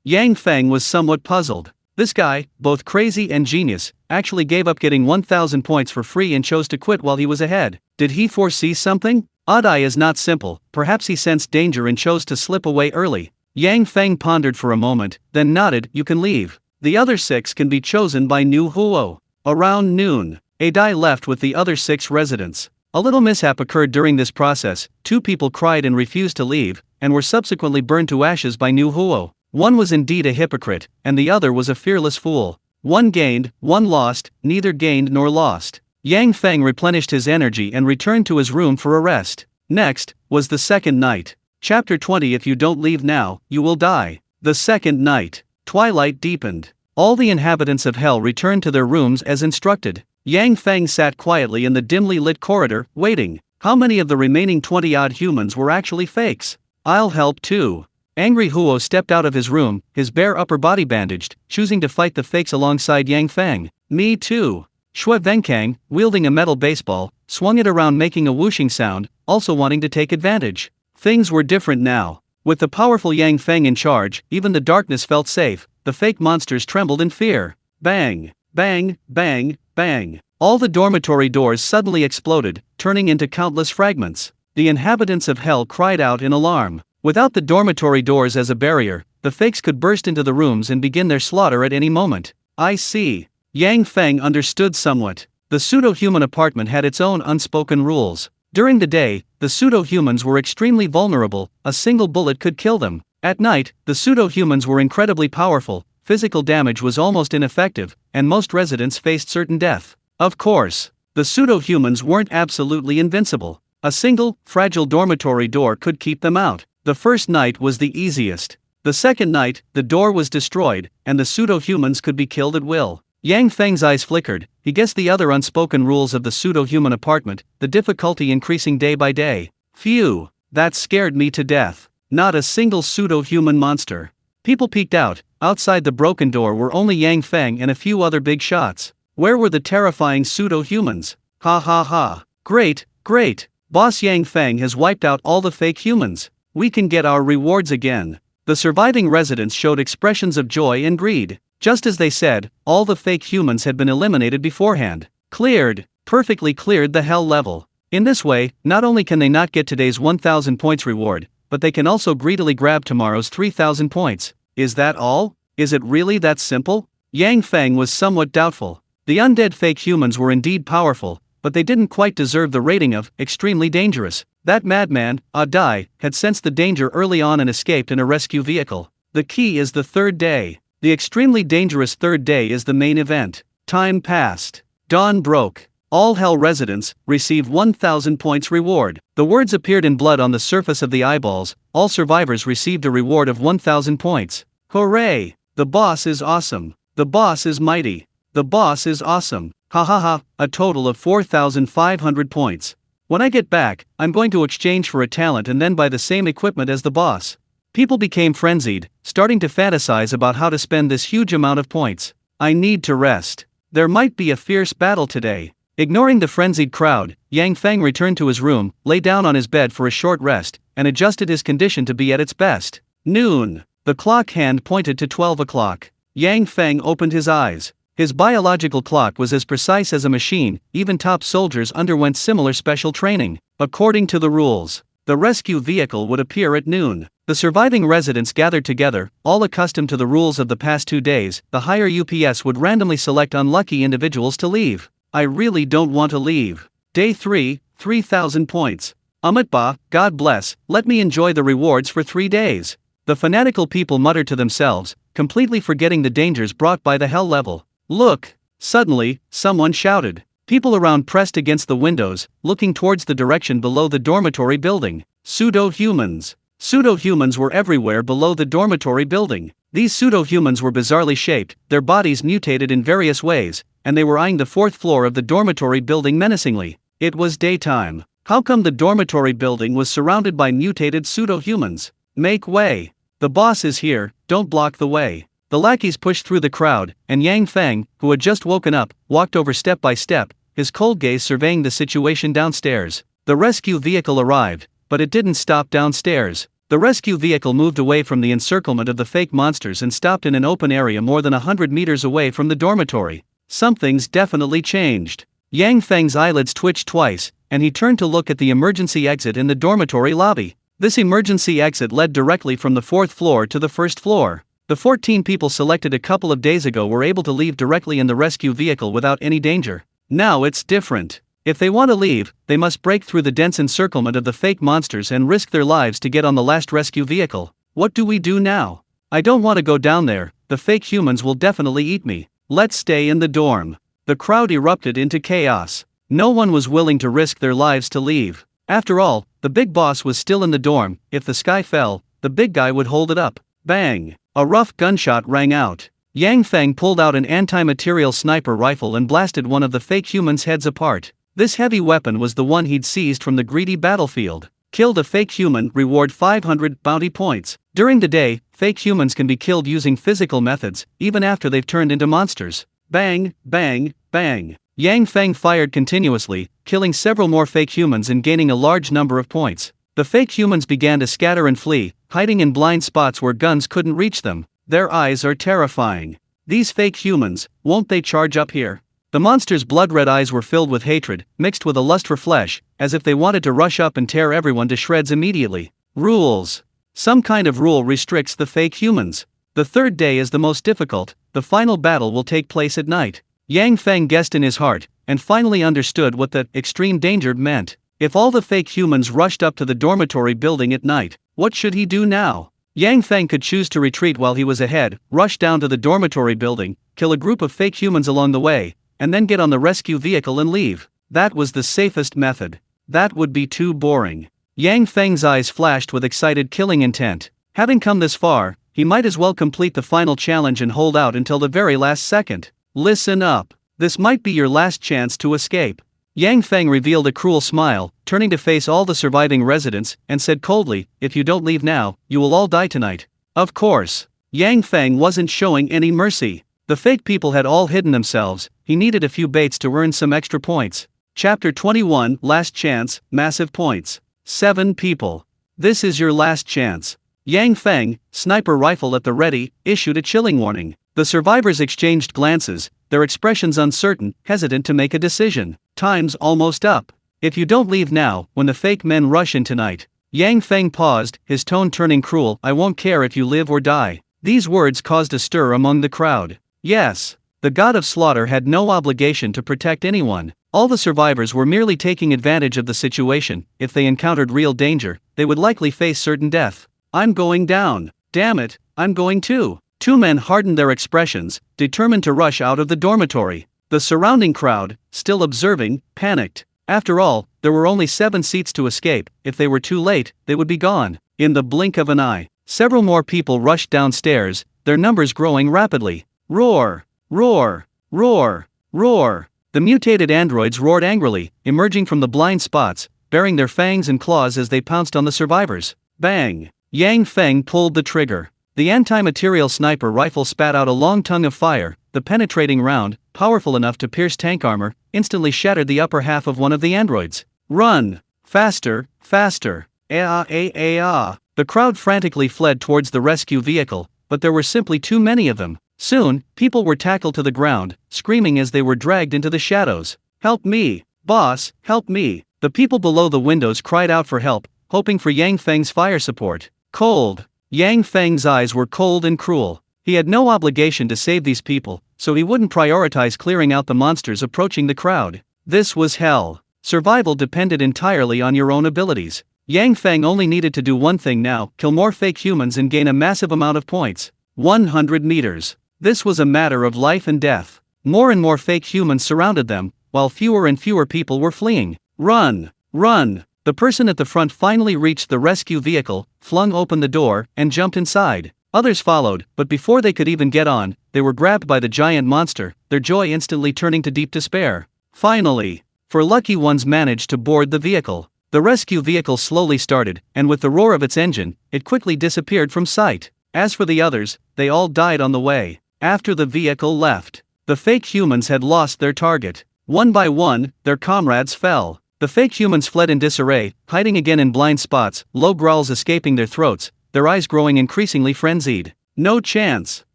Yang Feng was somewhat puzzled. This guy, both crazy and genius, actually gave up getting 1,000 points for free and chose to quit while he was ahead. Did he foresee something? Adai is not simple, perhaps he sensed danger and chose to slip away early. Yang Feng pondered for a moment, then nodded, "You can leave. The other 6 can be chosen by Nu Huo." Around noon, Adai left with the other 6 residents. A little mishap occurred during this process. 2 people cried and refused to leave, and were subsequently burned to ashes by Nu Huo. One was indeed a hypocrite, and the other was a fearless fool. One gained, one lost, neither gained nor lost. Yang Feng replenished his energy and returned to his room for a rest. Next, was the second night. Chapter 20. If you don't leave now, you will die. The second night. Twilight deepened. All the inhabitants of Hell returned to their rooms as instructed. Yang Feng sat quietly in the dimly lit corridor, waiting. How many of the remaining 20-odd humans were actually fakes? I'll help too. Angry Huo stepped out of his room, his bare upper body bandaged, choosing to fight the fakes alongside Yang Feng. Me too. Shua Venkang, wielding a metal baseball, swung it around making a whooshing sound, also wanting to take advantage. Things were different now. With the powerful Yang Feng in charge, even the darkness felt safe. The fake monsters trembled in fear. Bang! Bang! Bang! Bang! All the dormitory doors suddenly exploded, turning into countless fragments. The inhabitants of hell cried out in alarm. Without the dormitory doors as a barrier, the fakes could burst into the rooms and begin their slaughter at any moment. I see. Yang Feng understood somewhat. The pseudo-human apartment had its own unspoken rules. During the day, the pseudo-humans were extremely vulnerable, a single bullet could kill them. At night, the pseudo-humans were incredibly powerful, physical damage was almost ineffective, and most residents faced certain death. Of course, the pseudo-humans weren't absolutely invincible. A single, fragile dormitory door could keep them out. The first night was the easiest. The second night, the door was destroyed, and the pseudo-humans could be killed at will. Yang Feng's eyes flickered. He guessed the other unspoken rules of the pseudo-human apartment, the difficulty increasing day by day. Phew, that scared me to death. Not a single pseudo-human monster. People peeked out. Outside the broken door were only Yang Feng and a few other big shots. Where were the terrifying pseudo-humans? Ha ha ha. Great, great. Boss Yang Feng has wiped out all the fake humans. We can get our rewards again. The surviving residents showed expressions of joy and greed. Just as they said, all the fake humans had been eliminated beforehand. Cleared, perfectly cleared the hell level. In this way, not only can they not get today's 1000 points reward, but they can also greedily grab tomorrow's 3000 points. Is that all? Is it really that simple? Yang Feng was somewhat doubtful. The undead fake humans were indeed powerful, but they didn't quite deserve the rating of extremely dangerous. That madman, Adai, had sensed the danger early on and escaped in a rescue vehicle. The key is the third day. The extremely dangerous third day is the main event. Time passed. Dawn broke. All hell residents received 1000 points reward. The words appeared in blood on the surface of the eyeballs. All survivors received a reward of 1000 points. Hooray! The boss is awesome. The boss is mighty. The boss is awesome. Ha ha ha, a total of 4500 points. When I get back, I'm going to exchange for a talent and then buy the same equipment as the boss. People became frenzied, starting to fantasize about how to spend this huge amount of points. I need to rest. There might be a fierce battle today. Ignoring the frenzied crowd, Yang Feng returned to his room, lay down on his bed for a short rest, and adjusted his condition to be at its best. Noon. The clock hand pointed to 12 o'clock. Yang Feng opened his eyes. His biological clock was as precise as a machine. Even top soldiers underwent similar special training. According to the rules, the rescue vehicle would appear at noon. The surviving residents gathered together, all accustomed to the rules of the past 2 days. The higher UPS would randomly select unlucky individuals to leave. I really don't want to leave. Day 3, 3000 points. Amitba, God bless, let me enjoy the rewards for 3 days. The fanatical people muttered to themselves, completely forgetting the dangers brought by the hell level. Look! Suddenly, someone shouted. People around pressed against the windows, looking towards the direction below the dormitory building. Pseudo-humans. Pseudo-humans were everywhere below the dormitory building. These pseudo-humans were bizarrely shaped, their bodies mutated in various ways, and they were eyeing the 4th floor of the dormitory building menacingly. It was daytime. How come the dormitory building was surrounded by mutated pseudo-humans? Make way. The boss is here, don't block the way. The lackeys pushed through the crowd, and Yang Feng, who had just woken up, walked over step by step, his cold gaze surveying the situation downstairs. The rescue vehicle arrived, but it didn't stop downstairs. The rescue vehicle moved away from the encirclement of the fake monsters and stopped in an open area more than 100 meters away from the dormitory. Something's definitely changed. Yang Feng's eyelids twitched twice, and he turned to look at the emergency exit in the dormitory lobby. This emergency exit led directly from the 4th floor to the 1st floor. The 14 people selected a couple of days ago were able to leave directly in the rescue vehicle without any danger. Now it's different. If they want to leave, they must break through the dense encirclement of the fake monsters and risk their lives to get on the last rescue vehicle. What do we do now? I don't want to go down there, the fake humans will definitely eat me. Let's stay in the dorm. The crowd erupted into chaos. No one was willing to risk their lives to leave. After all, the big boss was still in the dorm. If the sky fell, the big guy would hold it up. Bang! A rough gunshot rang out. Yang Feng pulled out an anti-material sniper rifle and blasted one of the fake humans' heads apart. This heavy weapon was the one he'd seized from the greedy battlefield. Killed a fake human, reward 500 bounty points. During the day, fake humans can be killed using physical methods, even after they've turned into monsters. Bang, bang, bang. Yang Feng fired continuously, killing several more fake humans and gaining a large number of points. The fake humans began to scatter and flee, hiding in blind spots where guns couldn't reach them. Their eyes are terrifying. These fake humans, won't they charge up here? The monster's blood-red eyes were filled with hatred, mixed with a lust for flesh, as if they wanted to rush up and tear everyone to shreds immediately. Rules. Some kind of rule restricts the fake humans. The third day is the most difficult. The final battle will take place at night. Yang Feng guessed in his heart, and finally understood what the extreme danger meant. If all the fake humans rushed up to the dormitory building at night, what should he do now? Yang Feng could choose to retreat while he was ahead, rush down to the dormitory building, kill a group of fake humans along the way, and then get on the rescue vehicle and leave. That was the safest method. That would be too boring. Yang Feng's eyes flashed with excited killing intent. Having come this far, he might as well complete the final challenge and hold out until the very last second. Listen up. This might be your last chance to escape. Yang Feng revealed a cruel smile, turning to face all the surviving residents, and said coldly, "If you don't leave now, you will all die tonight." Of course. Yang Feng wasn't showing any mercy. The fake people had all hidden themselves. He needed a few baits to earn some extra points. Chapter 21, Last Chance, Massive Points. 7 people. This is your last chance. Yang Feng, sniper rifle at the ready, issued a chilling warning. The survivors exchanged glances, their expressions uncertain, hesitant to make a decision. Time's almost up. If you don't leave now, when the fake men rush in tonight. Yang Feng paused, his tone turning cruel. "I won't care if you live or die." These words caused a stir among the crowd. Yes, the god of slaughter had no obligation to protect anyone. All the survivors were merely taking advantage of the situation. If they encountered real danger, they would likely face certain death. "I'm going down. Damn it, I'm going too." 2 men hardened their expressions, determined to rush out of the dormitory. The surrounding crowd, still observing, panicked. After all, there were only 7 seats to escape. If they were too late, they would be gone. In the blink of an eye, several more people rushed downstairs, their numbers growing rapidly. Roar! Roar! Roar! Roar! The mutated androids roared angrily, emerging from the blind spots, baring their fangs and claws as they pounced on the survivors. Bang! Yang Feng pulled the trigger. The anti-material sniper rifle spat out a long tongue of fire. The penetrating round, powerful enough to pierce tank armor, instantly shattered the upper half of one of the androids. "Run! Faster! Faster! The crowd frantically fled towards the rescue vehicle, but there were simply too many of them. Soon, people were tackled to the ground, screaming as they were dragged into the shadows. "Help me! Boss, help me!" The people below the windows cried out for help, hoping for Yang Feng's fire support. Cold. Yang Feng's eyes were cold and cruel. He had no obligation to save these people, so he wouldn't prioritize clearing out the monsters approaching the crowd. This was hell. Survival depended entirely on your own abilities. Yang Feng only needed to do one thing now: kill more fake humans and gain a massive amount of points. 100 meters. This was a matter of life and death. More and more fake humans surrounded them, while fewer and fewer people were fleeing. Run! Run! The person at the front finally reached the rescue vehicle, flung open the door, and jumped inside. Others followed, but before they could even get on, they were grabbed by the giant monster, their joy instantly turning to deep despair. Finally, 4 lucky ones managed to board the vehicle. The rescue vehicle slowly started, and with the roar of its engine, it quickly disappeared from sight. As for the others, they all died on the way. After the vehicle left, the fake humans had lost their target. One by one, their comrades fell. The fake humans fled in disarray, hiding again in blind spots, low growls escaping their throats, their eyes growing increasingly frenzied. No chance.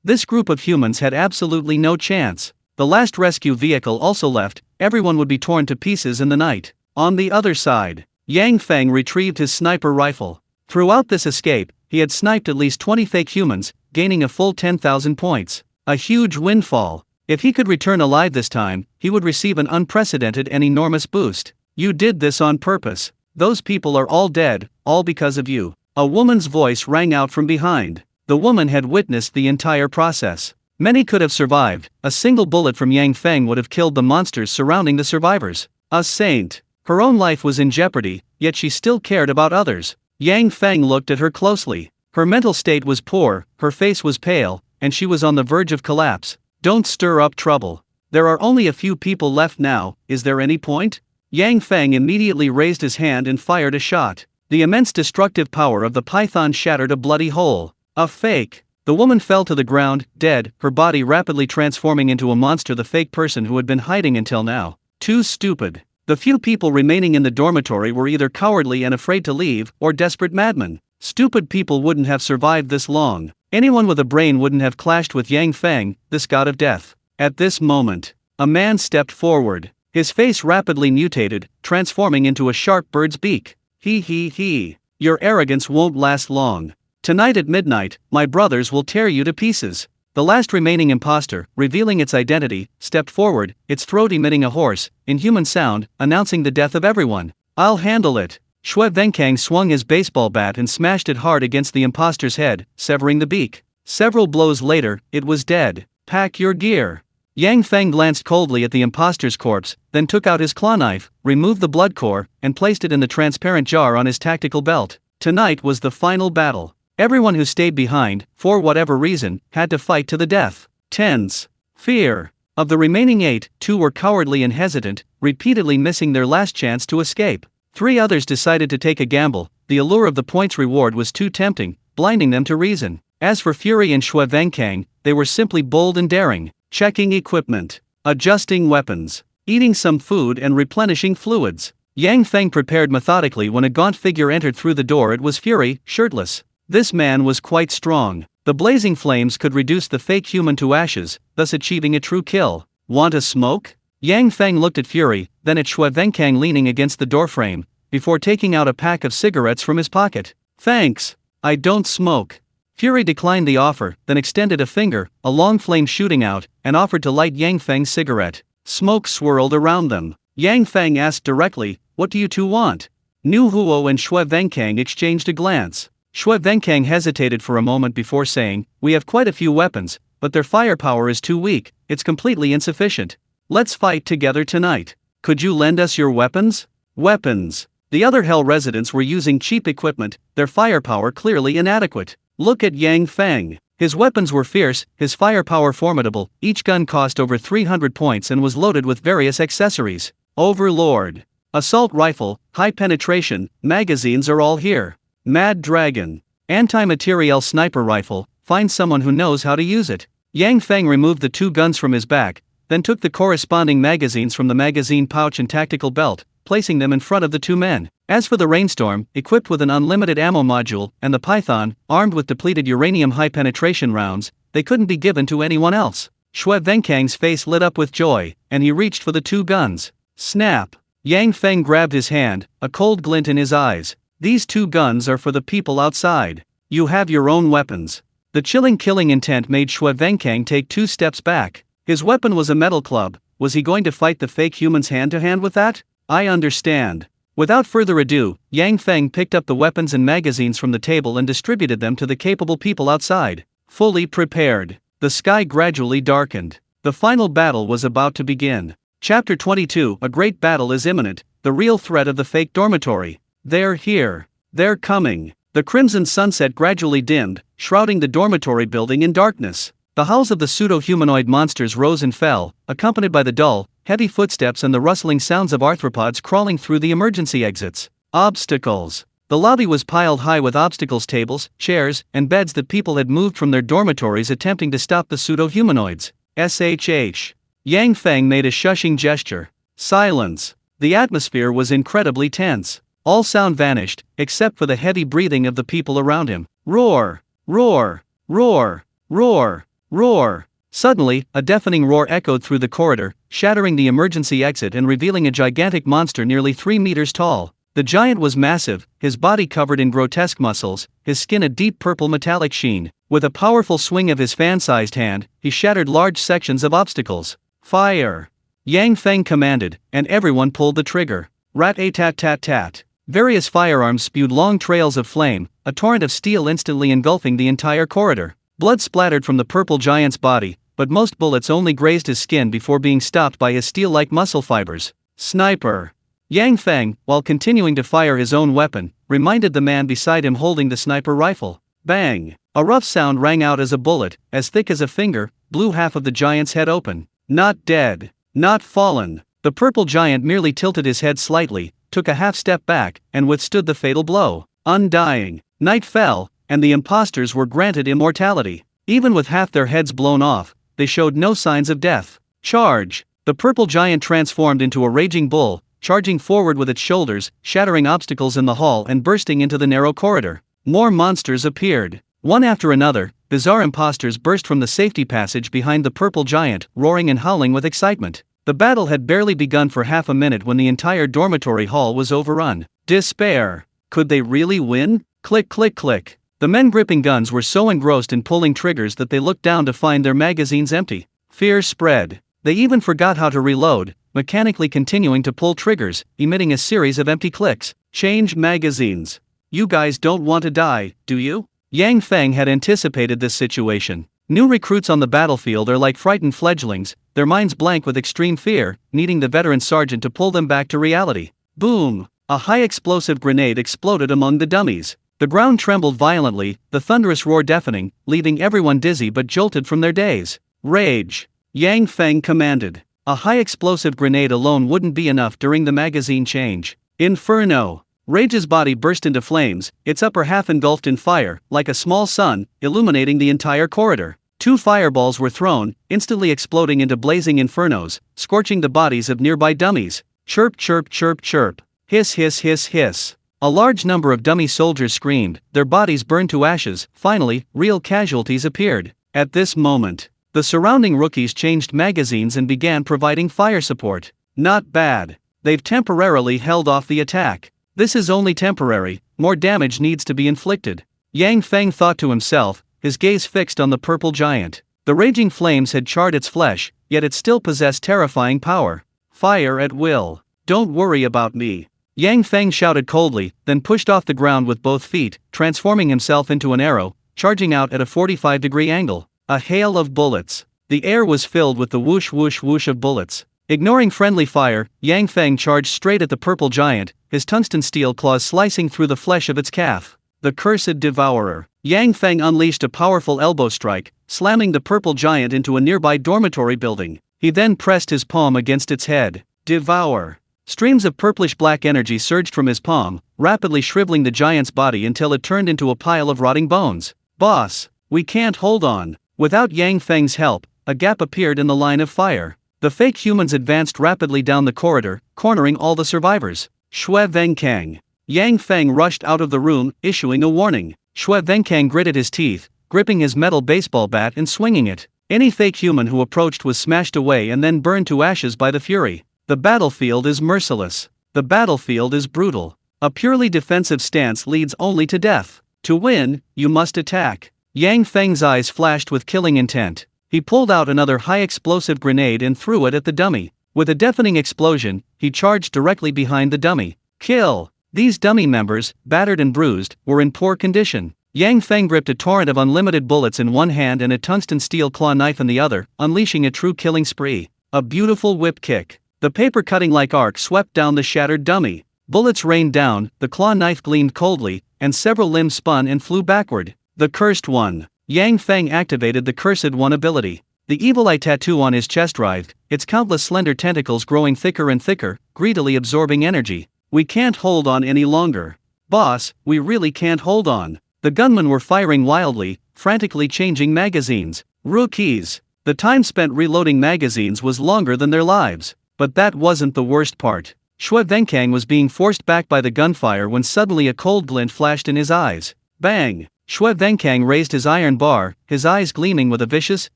This group of humans had absolutely no chance. The last rescue vehicle also left. Everyone would be torn to pieces in the night. On the other side, Yang Feng retrieved his sniper rifle. Throughout this escape, he had sniped at least 20 fake humans, gaining a full 10,000 points. A huge windfall. If he could return alive this time, he would receive an unprecedented and enormous boost. "You did this on purpose. Those people are all dead, all because of you." A woman's voice rang out from behind. The woman had witnessed the entire process. Many could have survived. A single bullet from Yang Feng would have killed the monsters surrounding the survivors. A saint. Her own life was in jeopardy, yet she still cared about others. Yang Feng looked at her closely. Her mental state was poor, her face was pale, and she was on the verge of collapse. "Don't stir up trouble. There are only a few people left now. Is there any point?" Yang Feng immediately raised his hand and fired a shot. The immense destructive power of the python shattered a bloody hole. A fake. The woman fell to the ground, dead, her body rapidly transforming into a monster, the fake person who had been hiding until now. Too stupid. The few people remaining in the dormitory were either cowardly and afraid to leave, or desperate madmen. Stupid people wouldn't have survived this long. Anyone with a brain wouldn't have clashed with Yang Feng, this god of death. At this moment, a man stepped forward. His face rapidly mutated, transforming into a sharp bird's beak. He. Your arrogance won't last long. Tonight at midnight, my brothers will tear you to pieces. The last remaining imposter, revealing its identity, stepped forward, its throat emitting a hoarse, inhuman sound, announcing the death of everyone. I'll handle it. Xue Venkang swung his baseball bat and smashed it hard against the imposter's head, severing the beak. Several blows later, it was dead. Pack your gear. Yang Feng glanced coldly at the imposter's corpse, then took out his claw knife, removed the blood core, and placed it in the transparent jar on his tactical belt. Tonight was the final battle. Everyone who stayed behind, for whatever reason, had to fight to the death. Tense. Fear. Of the remaining 8, 2 were cowardly and hesitant, repeatedly missing their last chance to escape. 3 others decided to take a gamble. The allure of the points reward was too tempting, blinding them to reason. As for Fury and Xue Venkang, they were simply bold and daring. Checking equipment. Adjusting weapons. Eating some food and replenishing fluids. Yang Feng prepared methodically when a gaunt figure entered through the door. It was Fury, shirtless. This man was quite strong. The blazing flames could reduce the fake human to ashes, thus achieving a true kill. Want a smoke? Yang Feng looked at Fury, then at Xue Venkang leaning against the doorframe, before taking out a pack of cigarettes from his pocket. Thanks. I don't smoke. Fury declined the offer, then extended a finger, a long flame shooting out, and offered to light Yang Feng's cigarette. Smoke swirled around them. Yang Feng asked directly, what do you two want? Nu Huo and Xue Venkang exchanged a glance. Xue Venkang hesitated for a moment before saying, we have quite a few weapons, but their firepower is too weak, it's completely insufficient. Let's fight together tonight. Could you lend us your weapons? Weapons. The other Hell residents were using cheap equipment, their firepower clearly inadequate. Look at Yang Feng. His weapons were fierce, his firepower formidable, each gun cost over 300 points and was loaded with various accessories. Overlord. Assault rifle, high penetration, magazines are all here. Mad Dragon. Anti-materiel sniper rifle, find someone who knows how to use it. Yang Feng removed the 2 guns from his back, then took the corresponding magazines from the magazine pouch and tactical belt, placing them in front of the 2 men. As for the Rainstorm, equipped with an unlimited ammo module, and the Python, armed with depleted uranium high-penetration rounds, they couldn't be given to anyone else. Xue Venkang's face lit up with joy, and he reached for the 2 guns. Snap! Yang Feng grabbed his hand, a cold glint in his eyes. These 2 guns are for the people outside. You have your own weapons. The chilling killing intent made Xue Venkang take 2 steps back. His weapon was a metal club. Was he going to fight the fake humans hand-to-hand with that? I understand. Without further ado, Yang Feng picked up the weapons and magazines from the table and distributed them to the capable people outside. Fully prepared. The sky gradually darkened. The final battle was about to begin. Chapter 22. A great battle is imminent. The real threat of the fake dormitory. They're here. They're coming. The crimson sunset gradually dimmed, shrouding the dormitory building in darkness. The howls of the pseudo-humanoid monsters rose and fell, accompanied by the dull, heavy footsteps and the rustling sounds of arthropods crawling through the emergency exits. Obstacles. The lobby was piled high with obstacles tables, chairs, and beds that people had moved from their dormitories attempting to stop the pseudo-humanoids. SHH. Yang Feng made a shushing gesture. Silence. The atmosphere was incredibly tense. All sound vanished, except for the heavy breathing of the people around him. Roar! Roar! Roar! Roar! Roar! Suddenly, a deafening roar echoed through the corridor, shattering the emergency exit and revealing a gigantic monster nearly 3 meters tall. The giant was massive, his body covered in grotesque muscles, his skin a deep purple metallic sheen. With a powerful swing of his fan-sized hand, he shattered large sections of obstacles. Fire! Yang Feng commanded, and everyone pulled the trigger. Rat-a-tat-tat-tat. Various firearms spewed long trails of flame, a torrent of steel instantly engulfing the entire corridor. Blood splattered from the purple giant's body, but most bullets only grazed his skin before being stopped by his steel-like muscle fibers. Sniper! Yang Feng, while continuing to fire his own weapon, reminded the man beside him holding the sniper rifle. Bang! A rough sound rang out as a bullet, as thick as a finger, blew half of the giant's head open. Not dead. Not fallen. The purple giant merely tilted his head slightly, took a half step back, and withstood the fatal blow. Undying. Night fell, and the imposters were granted immortality. Even with half their heads blown off, they showed no signs of death. Charge! The purple giant transformed into a raging bull, charging forward with its shoulders, shattering obstacles in the hall and bursting into the narrow corridor. More monsters appeared. One after another, bizarre imposters burst from the safety passage behind the purple giant, roaring and howling with excitement. The battle had barely begun for half a minute when the entire dormitory hall was overrun. Despair! Could they really win? Click, click, click. The men gripping guns were so engrossed in pulling triggers that they looked down to find their magazines empty. Fear spread. They even forgot how to reload, mechanically continuing to pull triggers, emitting a series of empty clicks. Change magazines. You guys don't want to die, do you? Yang Feng had anticipated this situation. New recruits on the battlefield are like frightened fledglings, their minds blank with extreme fear, needing the veteran sergeant to pull them back to reality. Boom! A high-explosive grenade exploded among the dummies. The ground trembled violently, the thunderous roar deafening, leaving everyone dizzy but jolted from their daze. Rage! Yang Feng commanded. A high-explosive grenade alone wouldn't be enough during the magazine change. Inferno! Rage's body burst into flames, its upper half engulfed in fire, like a small sun, illuminating the entire corridor. 2 fireballs were thrown, instantly exploding into blazing infernos, scorching the bodies of nearby dummies. Chirp, chirp, chirp, chirp. Hiss, hiss, hiss, hiss. A large number of dummy soldiers screamed, their bodies burned to ashes. Finally, real casualties appeared. At this moment, the surrounding rookies changed magazines and began providing fire support. Not bad. They've temporarily held off the attack. This is only temporary, more damage needs to be inflicted. Yang Feng thought to himself, his gaze fixed on the purple giant. The raging flames had charred its flesh, yet it still possessed terrifying power. Fire at will. Don't worry about me. Yang Feng shouted coldly, then pushed off the ground with both feet, transforming himself into an arrow, charging out at a 45-degree angle. A hail of bullets. The air was filled with the whoosh whoosh whoosh of bullets. Ignoring friendly fire, Yang Feng charged straight at the purple giant, his tungsten steel claws slicing through the flesh of its calf. The cursed devourer. Yang Feng unleashed a powerful elbow strike, slamming the purple giant into a nearby dormitory building. He then pressed his palm against its head. Devour. Streams of purplish-black energy surged from his palm, rapidly shriveling the giant's body until it turned into a pile of rotting bones. Boss, we can't hold on. Without Yang Feng's help, a gap appeared in the line of fire. The fake humans advanced rapidly down the corridor, cornering all the survivors. Shui Venkang. Yang Feng rushed out of the room, issuing a warning. Shui Venkang gritted his teeth, gripping his metal baseball bat and swinging it. Any fake human who approached was smashed away and then burned to ashes by the fury. The battlefield is merciless. The battlefield is brutal. A purely defensive stance leads only to death. To win, you must attack. Yang Feng's eyes flashed with killing intent. He pulled out another high-explosive grenade and threw it at the dummy. With a deafening explosion, he charged directly behind the dummy. Kill! These dummy members, battered and bruised, were in poor condition. Yang Feng gripped a torrent of unlimited bullets in one hand and a tungsten steel claw knife in the other, unleashing a true killing spree. A beautiful whip kick. The paper-cutting-like arc swept down the shattered dummy. Bullets rained down, the claw knife gleamed coldly, and several limbs spun and flew backward. The Cursed One. Yang Feng activated the Cursed One ability. The evil eye tattoo on his chest writhed, its countless slender tentacles growing thicker and thicker, greedily absorbing energy. We can't hold on any longer. Boss, we really can't hold on. The gunmen were firing wildly, frantically changing magazines. Rookies. The time spent reloading magazines was longer than their lives. But that wasn't the worst part. Shui Venkang was being forced back by the gunfire when suddenly a cold glint flashed in his eyes. Bang! Shui Venkang raised his iron bar, his eyes gleaming with a vicious,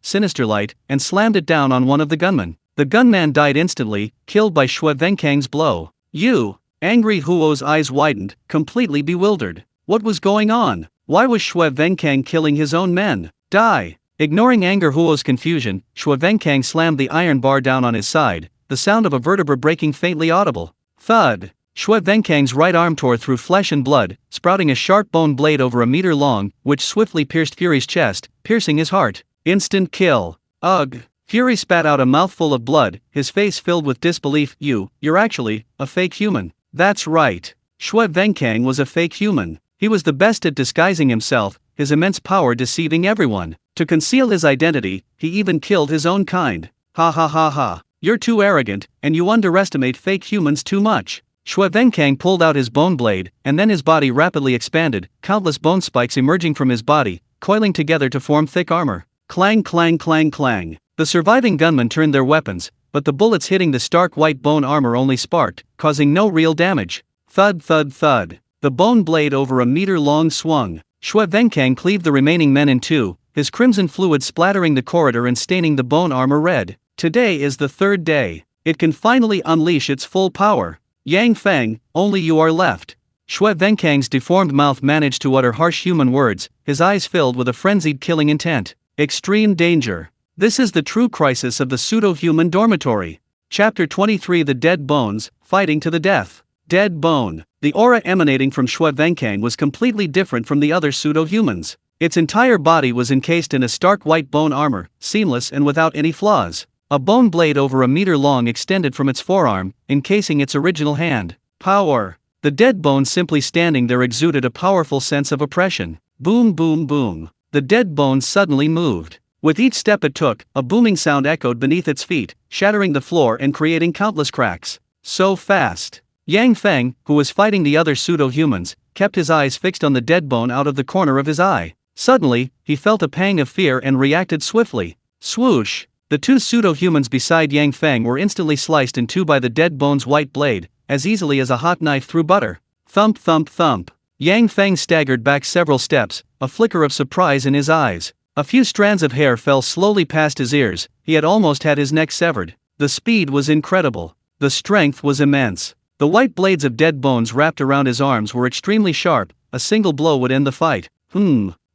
sinister light, and slammed it down on one of the gunmen. The gunman died instantly, killed by Shui Venkang's blow. You! Angry Huo's eyes widened, completely bewildered. What was going on? Why was Shui Venkang killing his own men? Die! Ignoring Anger Huo's confusion, Shui Venkang slammed the iron bar down on his side, the sound of a vertebra breaking faintly audible. Thud! Shui Venkang's right arm tore through flesh and blood, sprouting a sharp bone blade over a meter long, which swiftly pierced Fury's chest, piercing his heart. Instant kill. Ugh! Fury spat out a mouthful of blood, his face filled with disbelief. You're actually a fake human. That's right. Shui Venkang was a fake human. He was the best at disguising himself, his immense power deceiving everyone. To conceal his identity, he even killed his own kind. Ha ha ha ha. You're too arrogant, and you underestimate fake humans too much. Shui Venkang pulled out his bone blade, and then his body rapidly expanded, countless bone spikes emerging from his body, coiling together to form thick armor. Clang clang clang clang. The surviving gunmen turned their weapons, but the bullets hitting the stark white bone armor only sparked, causing no real damage. Thud thud thud. The bone blade over a meter-long swung. Xue Venkang cleaved the remaining men in two, his crimson fluid splattering the corridor and staining the bone armor red. Today is the third day. It can finally unleash its full power. Yang Feng, only you are left. Xue Venkang's deformed mouth managed to utter harsh human words, his eyes filled with a frenzied killing intent. Extreme danger. This is the true crisis of the pseudo-human dormitory. Chapter 23: The Dead Bones, Fighting to the Death. Dead bone. The aura emanating from Xue Venkang was completely different from the other pseudo-humans. Its entire body was encased in a stark white bone armor, seamless and without any flaws. A bone blade over a meter long extended from its forearm, encasing its original hand. Power. The dead bone simply standing there exuded a powerful sense of oppression. Boom boom boom. The dead bone suddenly moved. With each step it took, a booming sound echoed beneath its feet, shattering the floor and creating countless cracks. So fast. Yang Feng, who was fighting the other pseudo-humans, kept his eyes fixed on the dead bone out of the corner of his eye. Suddenly, he felt a pang of fear and reacted swiftly. Swoosh! The two pseudo-humans beside Yang Feng were instantly sliced in two by the dead bone's white blade, as easily as a hot knife through butter. Thump thump thump. Yang Feng staggered back several steps, a flicker of surprise in his eyes. A few strands of hair fell slowly past his ears, he had almost had his neck severed. The speed was incredible. The strength was immense. The white blades of dead bones wrapped around his arms were extremely sharp, a single blow would end the fight.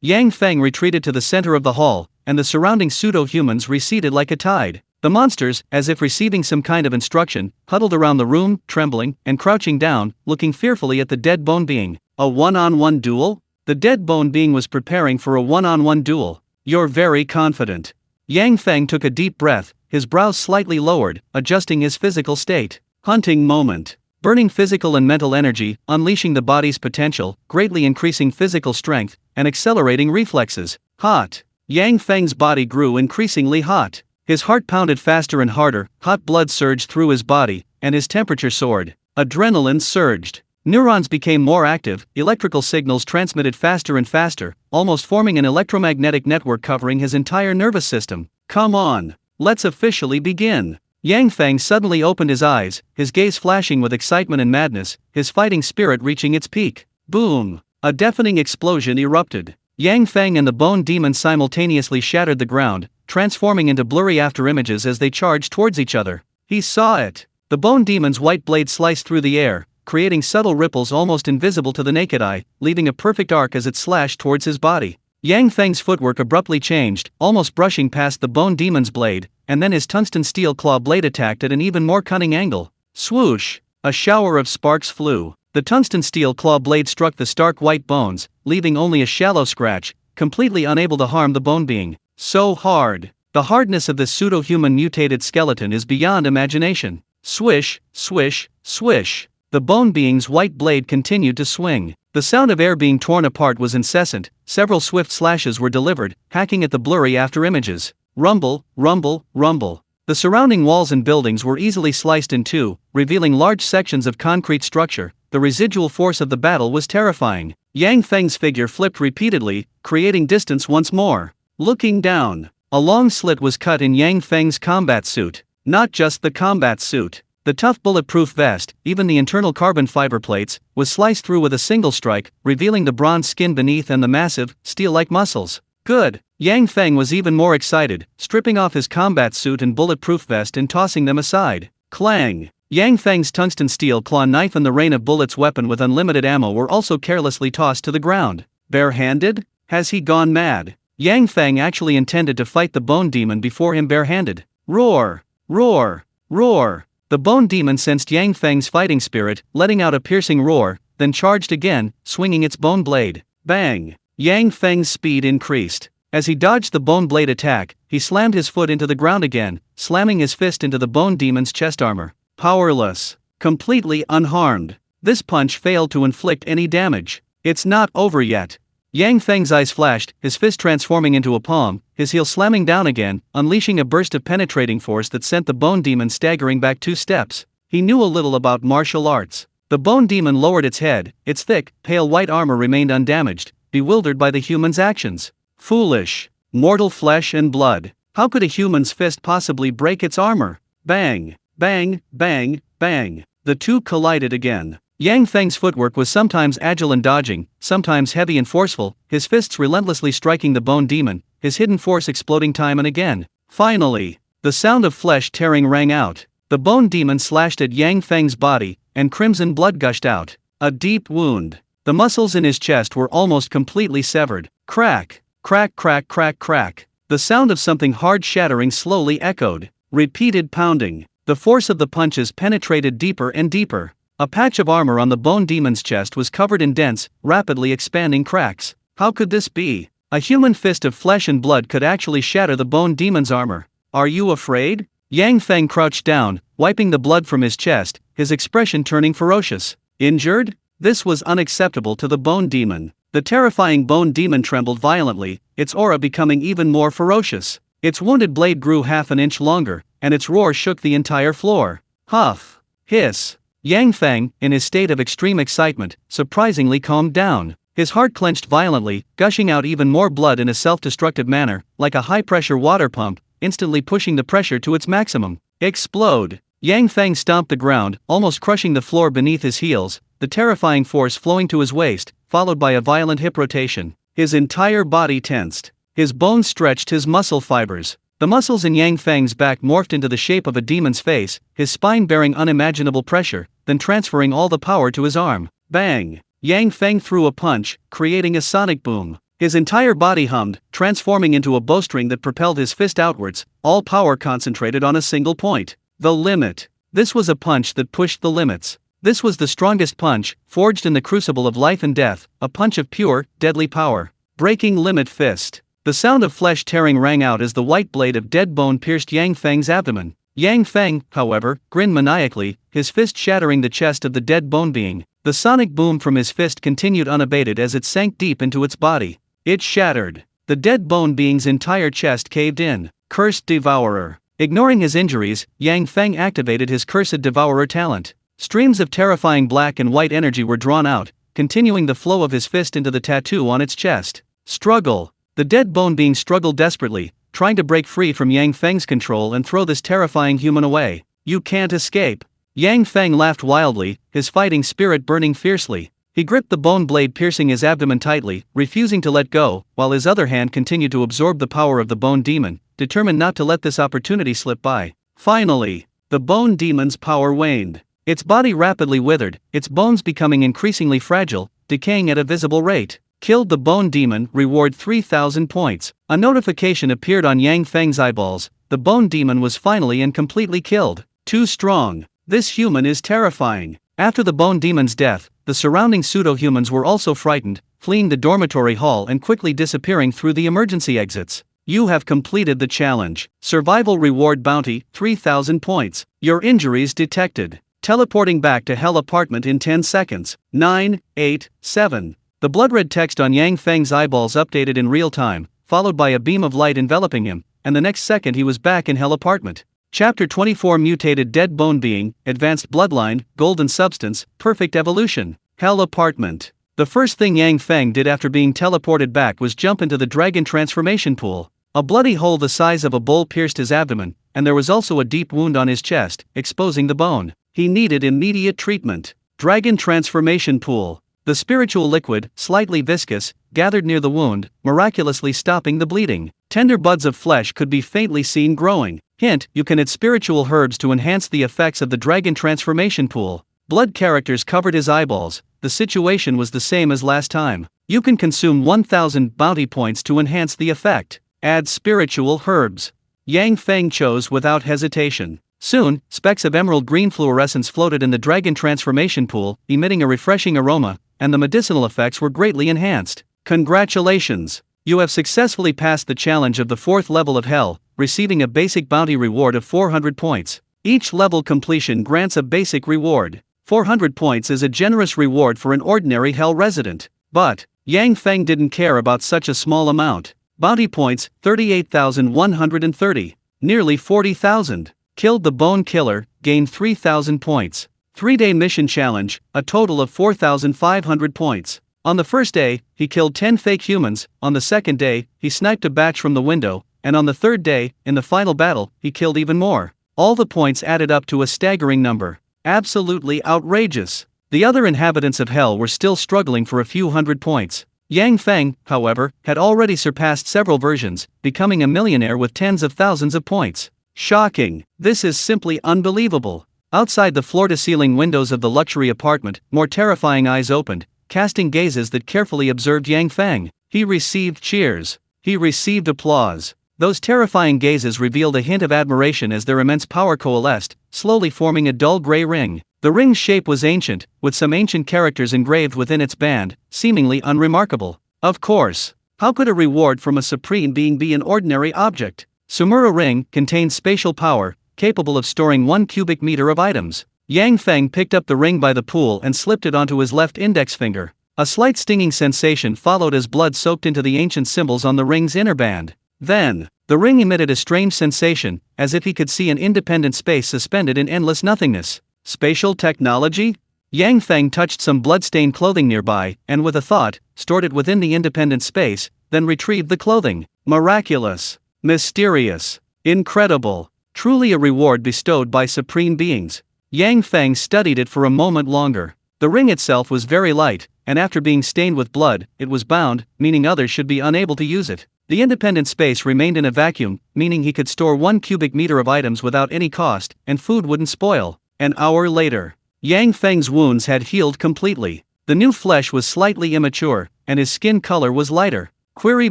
Yang Feng retreated to the center of the hall, and the surrounding pseudo-humans receded like a tide. The monsters, as if receiving some kind of instruction, huddled around the room, trembling, and crouching down, looking fearfully at the dead bone being. A one-on-one duel? The dead bone being was preparing for a one-on-one duel. You're very confident. Yang Feng took a deep breath, his brows slightly lowered, adjusting his physical state. Hunting moment. Burning physical and mental energy, unleashing the body's potential, greatly increasing physical strength, and accelerating reflexes. Hot. Yang Feng's body grew increasingly hot. His heart pounded faster and harder, hot blood surged through his body, and his temperature soared. Adrenaline surged. Neurons became more active, electrical signals transmitted faster and faster, almost forming an electromagnetic network covering his entire nervous system. Come on, let's officially begin. Yang Feng suddenly opened his eyes, his gaze flashing with excitement and madness, his fighting spirit reaching its peak. Boom! A deafening explosion erupted. Yang Feng and the bone demon simultaneously shattered the ground, transforming into blurry afterimages as they charged towards each other. He saw it. The bone demon's white blade sliced through the air, creating subtle ripples almost invisible to the naked eye, leaving a perfect arc as it slashed towards his body. Yang Feng's footwork abruptly changed, almost brushing past the bone demon's blade, and then his tungsten steel claw blade attacked at an even more cunning angle. Swoosh! A shower of sparks flew. The tungsten steel claw blade struck the stark white bones, leaving only a shallow scratch, completely unable to harm the bone being. So hard. The hardness of this pseudo-human mutated skeleton is beyond imagination. Swish, swish, swish. The bone being's white blade continued to swing. The sound of air being torn apart was incessant, several swift slashes were delivered, hacking at the blurry afterimages. Rumble, rumble, rumble. The surrounding walls and buildings were easily sliced in two, revealing large sections of concrete structure. The residual force of the battle was terrifying. Yang Feng's figure flipped repeatedly, creating distance once more. Looking down, a long slit was cut in Yang Feng's combat suit. Not just the combat suit. The tough bulletproof vest, even the internal carbon fiber plates, was sliced through with a single strike, revealing the bronze skin beneath and the massive, steel-like muscles. Good. Yang Feng was even more excited, stripping off his combat suit and bulletproof vest and tossing them aside. Clang! Yang Feng's tungsten steel claw knife and the rain of bullets weapon with unlimited ammo were also carelessly tossed to the ground. Barehanded? Has he gone mad? Yang Feng actually intended to fight the bone demon before him barehanded. Roar! Roar! Roar! The bone demon sensed Yang Feng's fighting spirit, letting out a piercing roar, then charged again, swinging its bone blade. Bang! Yang Feng's speed increased. As he dodged the bone blade attack, he slammed his foot into the ground again, slamming his fist into the bone demon's chest armor. Powerless. Completely unharmed. This punch failed to inflict any damage. It's not over yet. Yang Feng's eyes flashed, his fist transforming into a palm, his heel slamming down again, unleashing a burst of penetrating force that sent the bone demon staggering back 2 steps. He knew a little about martial arts. The bone demon lowered its head, its thick, pale white armor remained undamaged, bewildered by the human's actions. Foolish. Mortal flesh and blood. How could a human's fist possibly break its armor? Bang, bang, bang, bang. The two collided again. Yang Feng's footwork was sometimes agile and dodging, sometimes heavy and forceful, his fists relentlessly striking the bone demon, his hidden force exploding time and again. Finally, the sound of flesh tearing rang out. The bone demon slashed at Yang Feng's body, and crimson blood gushed out. A deep wound. The muscles in his chest were almost completely severed. Crack, crack, crack, crack, crack. The sound of something hard shattering slowly echoed. Repeated pounding. The force of the punches penetrated deeper and deeper. A patch of armor on the bone demon's chest was covered in dense, rapidly expanding cracks. How could this be? A human fist of flesh and blood could actually shatter the bone demon's armor. Are you afraid? Yang Feng crouched down, wiping the blood from his chest, his expression turning ferocious. Injured? This was unacceptable to the bone demon. The terrifying bone demon trembled violently, its aura becoming even more ferocious. Its wounded blade grew half an inch longer, and its roar shook the entire floor. Huff. Hiss. Yang Feng, in his state of extreme excitement, surprisingly calmed down. His heart clenched violently, gushing out even more blood in a self-destructive manner, like a high-pressure water pump, instantly pushing the pressure to its maximum. Explode! Yang Feng stomped the ground, almost crushing the floor beneath his heels, the terrifying force flowing to his waist, followed by a violent hip rotation. His entire body tensed. His bones stretched his muscle fibers. The muscles in Yang Feng's back morphed into the shape of a demon's face, his spine bearing unimaginable pressure, then transferring all the power to his arm. Bang! Yang Feng threw a punch, creating a sonic boom. His entire body hummed, transforming into a bowstring that propelled his fist outwards, all power concentrated on a single point. The limit. This was a punch that pushed the limits. This was the strongest punch, forged in the crucible of life and death, a punch of pure, deadly power. Breaking limit fist. The sound of flesh tearing rang out as the white blade of dead bone pierced Yang Feng's abdomen. Yang Feng, however, grinned maniacally, his fist shattering the chest of the dead bone being. The sonic boom from his fist continued unabated as it sank deep into its body. It shattered. The dead bone being's entire chest caved in. Cursed Devourer. Ignoring his injuries, Yang Feng activated his Cursed Devourer talent. Streams of terrifying black and white energy were drawn out, continuing the flow of his fist into the tattoo on its chest. Struggle. The dead bone being struggled desperately, trying to break free from Yang Feng's control and throw this terrifying human away. You can't escape. Yang Feng laughed wildly, his fighting spirit burning fiercely. He gripped the bone blade piercing his abdomen tightly, refusing to let go, while his other hand continued to absorb the power of the bone demon, determined not to let this opportunity slip by. Finally, the bone demon's power waned. Its body rapidly withered, its bones becoming increasingly fragile, decaying at a visible rate. Killed the bone demon, reward 3,000 points. A notification appeared on Yang Feng's eyeballs. The bone demon was finally and completely killed. Too strong. This human is terrifying. After the bone demon's death, the surrounding pseudo-humans were also frightened, fleeing the dormitory hall and quickly disappearing through the emergency exits. You have completed the challenge. Survival reward bounty, 3,000 points. Your injuries detected. Teleporting back to Hell apartment in 10 seconds. 9, 8, 7. The blood-red text on Yang Feng's eyeballs updated in real time, followed by a beam of light enveloping him, and the next second he was back in Hell apartment. Chapter 24 Mutated Dead Bone Being, Advanced Bloodline, Golden Substance, Perfect Evolution. Hell apartment. The first thing Yang Feng did after being teleported back was jump into the dragon transformation pool. A bloody hole the size of a bowl pierced his abdomen, and there was also a deep wound on his chest, exposing the bone. He needed immediate treatment. Dragon transformation pool. The spiritual liquid, slightly viscous, gathered near the wound, miraculously stopping the bleeding. Tender buds of flesh could be faintly seen growing. Hint, you can add spiritual herbs to enhance the effects of the dragon transformation pool. Blood characters covered his eyeballs. The situation was the same as last time. You can consume 1,000 bounty points to enhance the effect. Add spiritual herbs. Yang Feng chose without hesitation. Soon, specks of emerald green fluorescence floated in the dragon transformation pool, emitting a refreshing aroma, and the medicinal effects were greatly enhanced. Congratulations! You have successfully passed the challenge of the 4th level of Hell, receiving a basic bounty reward of 400 points. Each level completion grants a basic reward. 400 points is a generous reward for an ordinary Hell resident. But Yang Feng didn't care about such a small amount. Bounty points, 38,130. Nearly 40,000. Killed the Bone Killer, gained 3,000 points. 3-day mission challenge, a total of 4,500 points. On the first day, he killed 10 fake humans, on the second day, he sniped a batch from the window, and on the third day, in the final battle, he killed even more. All the points added up to a staggering number. Absolutely outrageous. The other inhabitants of Hell were still struggling for a few hundred points. Yang Feng, however, had already surpassed several versions, becoming a millionaire with tens of thousands of points. Shocking. This is simply unbelievable. Outside the floor-to-ceiling windows of the luxury apartment, more terrifying eyes opened, casting gazes that carefully observed Yang Feng. He received cheers. He received applause. Those terrifying gazes revealed a hint of admiration as their immense power coalesced, slowly forming a dull gray ring. The ring's shape was ancient, with some ancient characters engraved within its band, seemingly unremarkable. Of course. How could a reward from a supreme being be an ordinary object? Sumura ring contains spatial power, capable of storing 1 cubic meter of items. Yang Feng picked up the ring by the pool and slipped it onto his left index finger. A slight stinging sensation followed as blood soaked into the ancient symbols on the ring's inner band. Then, the ring emitted a strange sensation, as if he could see an independent space suspended in endless nothingness. Spatial technology? Yang Feng touched some blood-stained clothing nearby, and with a thought, stored it within the independent space, then retrieved the clothing. Miraculous. Mysterious. Incredible. Truly a reward bestowed by supreme beings. Yang Feng studied it for a moment longer. The ring itself was very light, and after being stained with blood, it was bound, meaning others should be unable to use it. The independent space remained in a vacuum, meaning he could store 1 cubic meter of items without any cost, and food wouldn't spoil. An hour later, Yang Feng's wounds had healed completely. The new flesh was slightly immature, and his skin color was lighter. Query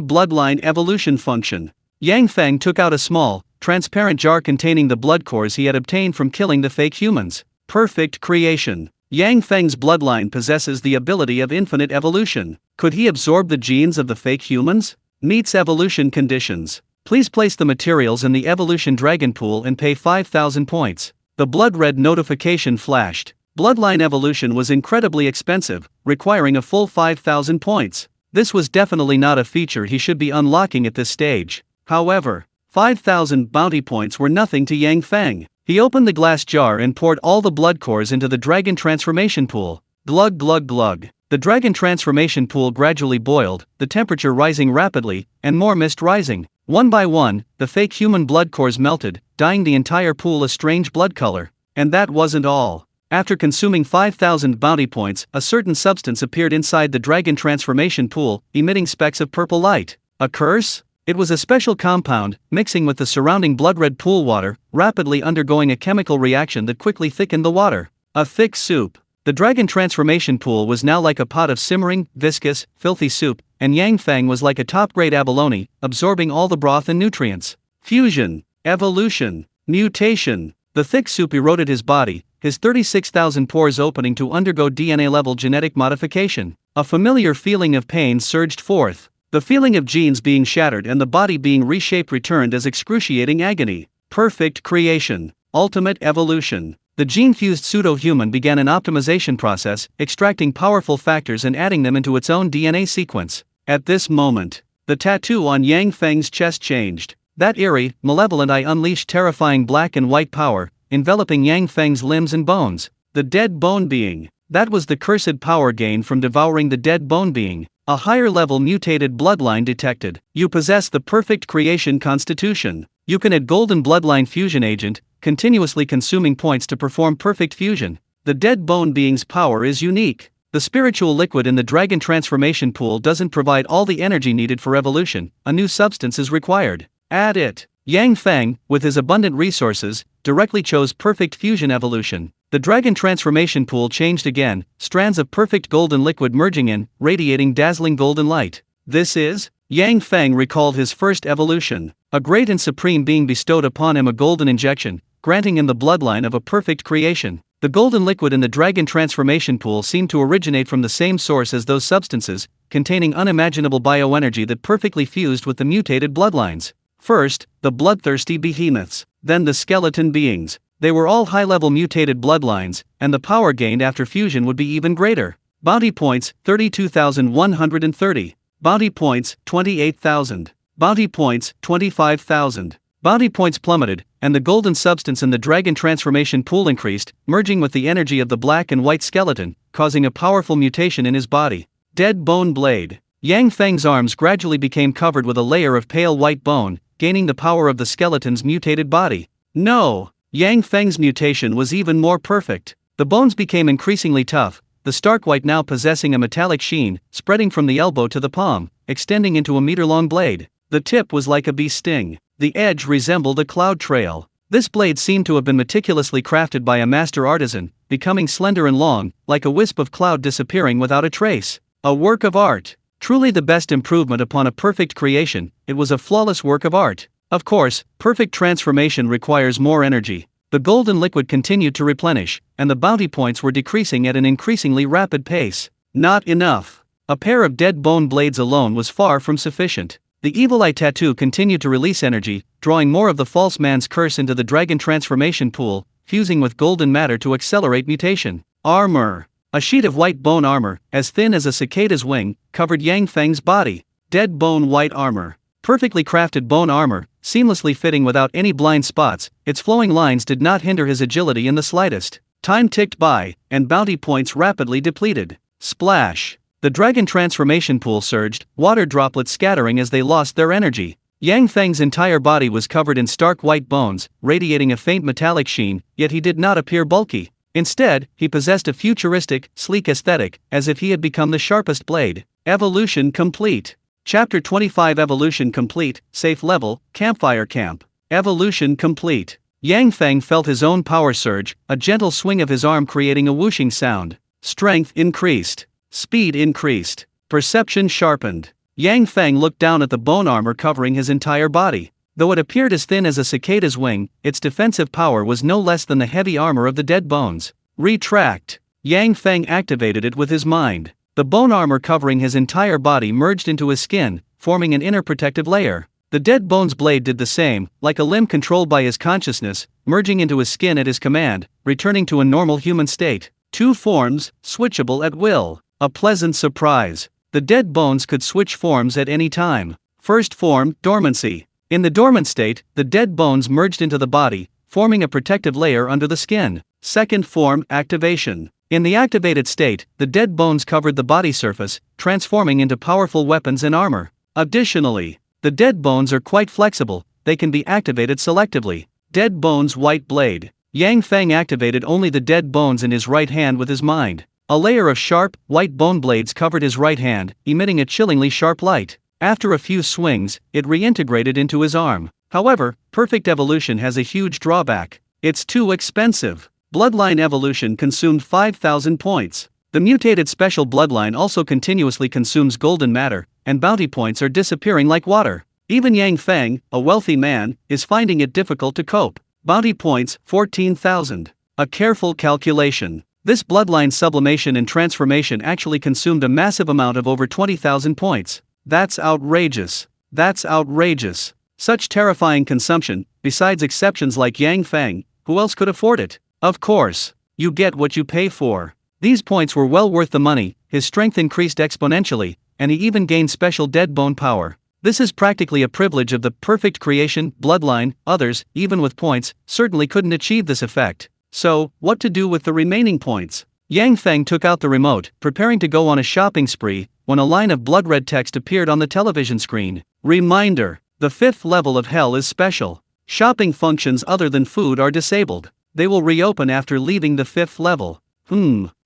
bloodline evolution function. Yang Feng took out a small, transparent jar containing the blood cores he had obtained from killing the fake humans. Perfect creation. Yang Feng's bloodline possesses the ability of infinite evolution. Could he absorb the genes of the fake humans? Meets evolution conditions. Please place the materials in the evolution dragon pool and pay 5,000 points. The blood-red notification flashed. Bloodline evolution was incredibly expensive, requiring a full 5,000 points. This was definitely not a feature he should be unlocking at this stage. However, 5,000 bounty points were nothing to Yang Feng. He opened the glass jar and poured all the blood cores into the dragon transformation pool. Glug glug glug. The dragon transformation pool gradually boiled, the temperature rising rapidly, and more mist rising. One by one, the fake human blood cores melted, dyeing the entire pool a strange blood color. And that wasn't all. After consuming 5,000 bounty points, a certain substance appeared inside the dragon transformation pool, emitting specks of purple light. A curse? It was a special compound, mixing with the surrounding blood-red pool water, rapidly undergoing a chemical reaction that quickly thickened the water. A thick soup. The dragon transformation pool was now like a pot of simmering, viscous, filthy soup, and Yang Feng was like a top-grade abalone, absorbing all the broth and nutrients. Fusion. Evolution. Mutation. The thick soup eroded his body, his 36,000 pores opening to undergo DNA-level genetic modification. A familiar feeling of pain surged forth. The feeling of genes being shattered and the body being reshaped returned as excruciating agony. Perfect creation. Ultimate evolution. The gene-fused pseudo-human began an optimization process, extracting powerful factors and adding them into its own DNA sequence. At this moment, the tattoo on Yang Feng's chest changed. That eerie, malevolent eye unleashed terrifying black and white power, enveloping Yang Feng's limbs and bones. The dead bone being. That was the cursed power gained from devouring the dead bone being. A higher-level mutated bloodline detected. You possess the perfect creation constitution. You can add golden bloodline fusion agent, continuously consuming points to perform perfect fusion. The dead bone being's power is unique. The spiritual liquid in the dragon transformation pool doesn't provide all the energy needed for evolution. A new substance is required. Add it. Yang Feng, with his abundant resources, directly chose perfect fusion evolution. The dragon transformation pool changed again, strands of perfect golden liquid merging in, radiating dazzling golden light. This is? Yang Feng recalled his first evolution. A great and supreme being bestowed upon him a golden injection, granting him the bloodline of a perfect creation. The golden liquid in the dragon transformation pool seemed to originate from the same source as those substances, containing unimaginable bioenergy that perfectly fused with the mutated bloodlines. First, the bloodthirsty behemoths, then the skeleton beings. They were all high-level mutated bloodlines, and the power gained after fusion would be even greater. Bounty points, 32,130. Bounty points, 28,000. Bounty points, 25,000. Bounty points plummeted, and the golden substance in the dragon transformation pool increased, merging with the energy of the black and white skeleton, causing a powerful mutation in his body. Dead bone blade. Yang Feng's arms gradually became covered with a layer of pale white bone, gaining the power of the skeleton's mutated body. No! Yang Feng's mutation was even more perfect. The bones became increasingly tough, the stark white now possessing a metallic sheen, spreading from the elbow to the palm, extending into a meter-long blade. The tip was like a bee's sting. The edge resembled a cloud trail. This blade seemed to have been meticulously crafted by a master artisan, becoming slender and long, like a wisp of cloud disappearing without a trace. A work of art. Truly the best improvement upon a perfect creation, it was a flawless work of art. Of course, perfect transformation requires more energy. The golden liquid continued to replenish, and the bounty points were decreasing at an increasingly rapid pace. Not enough. A pair of dead bone blades alone was far from sufficient. The evil eye tattoo continued to release energy, drawing more of the false man's curse into the dragon transformation pool, fusing with golden matter to accelerate mutation. Armor. A sheet of white bone armor, as thin as a cicada's wing, covered Yang Feng's body. Dead bone white armor. Perfectly crafted bone armor, seamlessly fitting without any blind spots, its flowing lines did not hinder his agility in the slightest. Time ticked by, and bounty points rapidly depleted. Splash. The dragon transformation pool surged, water droplets scattering as they lost their energy. Yang Feng's entire body was covered in stark white bones, radiating a faint metallic sheen, yet he did not appear bulky. Instead, he possessed a futuristic, sleek aesthetic, as if he had become the sharpest blade. Evolution complete. Chapter 25 Evolution complete, safe level, campfire camp. Evolution complete. Yang Feng felt his own power surge, a gentle swing of his arm creating a whooshing sound. Strength increased. Speed increased. Perception sharpened. Yang Feng looked down at the bone armor covering his entire body. Though it appeared as thin as a cicada's wing, its defensive power was no less than the heavy armor of the dead bones. Retract. Yang Feng activated it with his mind. The bone armor covering his entire body merged into his skin, forming an inner protective layer. The dead bone's blade did the same, like a limb controlled by his consciousness, merging into his skin at his command, returning to a normal human state. Two forms, switchable at will. A pleasant surprise. The dead bones could switch forms at any time. First form, dormancy. In the dormant state, the dead bones merged into the body, forming a protective layer under the skin. Second form, activation. In the activated state, the dead bones covered the body surface, transforming into powerful weapons and armor. Additionally, the dead bones are quite flexible, they can be activated selectively. Dead bones white blade. Yang Feng activated only the dead bones in his right hand with his mind. A layer of sharp, white bone blades covered his right hand, emitting a chillingly sharp light. After a few swings, it reintegrated into his arm. However, perfect evolution has a huge drawback. It's too expensive. Bloodline evolution consumed 5,000 points. The mutated special bloodline also continuously consumes golden matter, and bounty points are disappearing like water. Even Yang Feng, a wealthy man, is finding it difficult to cope. Bounty points, 14,000. A careful calculation. This bloodline sublimation and transformation actually consumed a massive amount of over 20,000 points. That's outrageous. That's outrageous. Such terrifying consumption, besides exceptions like Yang Feng, who else could afford it? Of course. You get what you pay for. These points were well worth the money, his strength increased exponentially, and he even gained special dead bone power. This is practically a privilege of the perfect creation, bloodline. Others, even with points, certainly couldn't achieve this effect. So, what to do with the remaining points? Yang Feng took out the remote, preparing to go on a shopping spree, when a line of blood-red text appeared on the television screen. Reminder: the 5th level of hell is special. Shopping functions other than food are disabled. They will reopen after leaving the 5th level.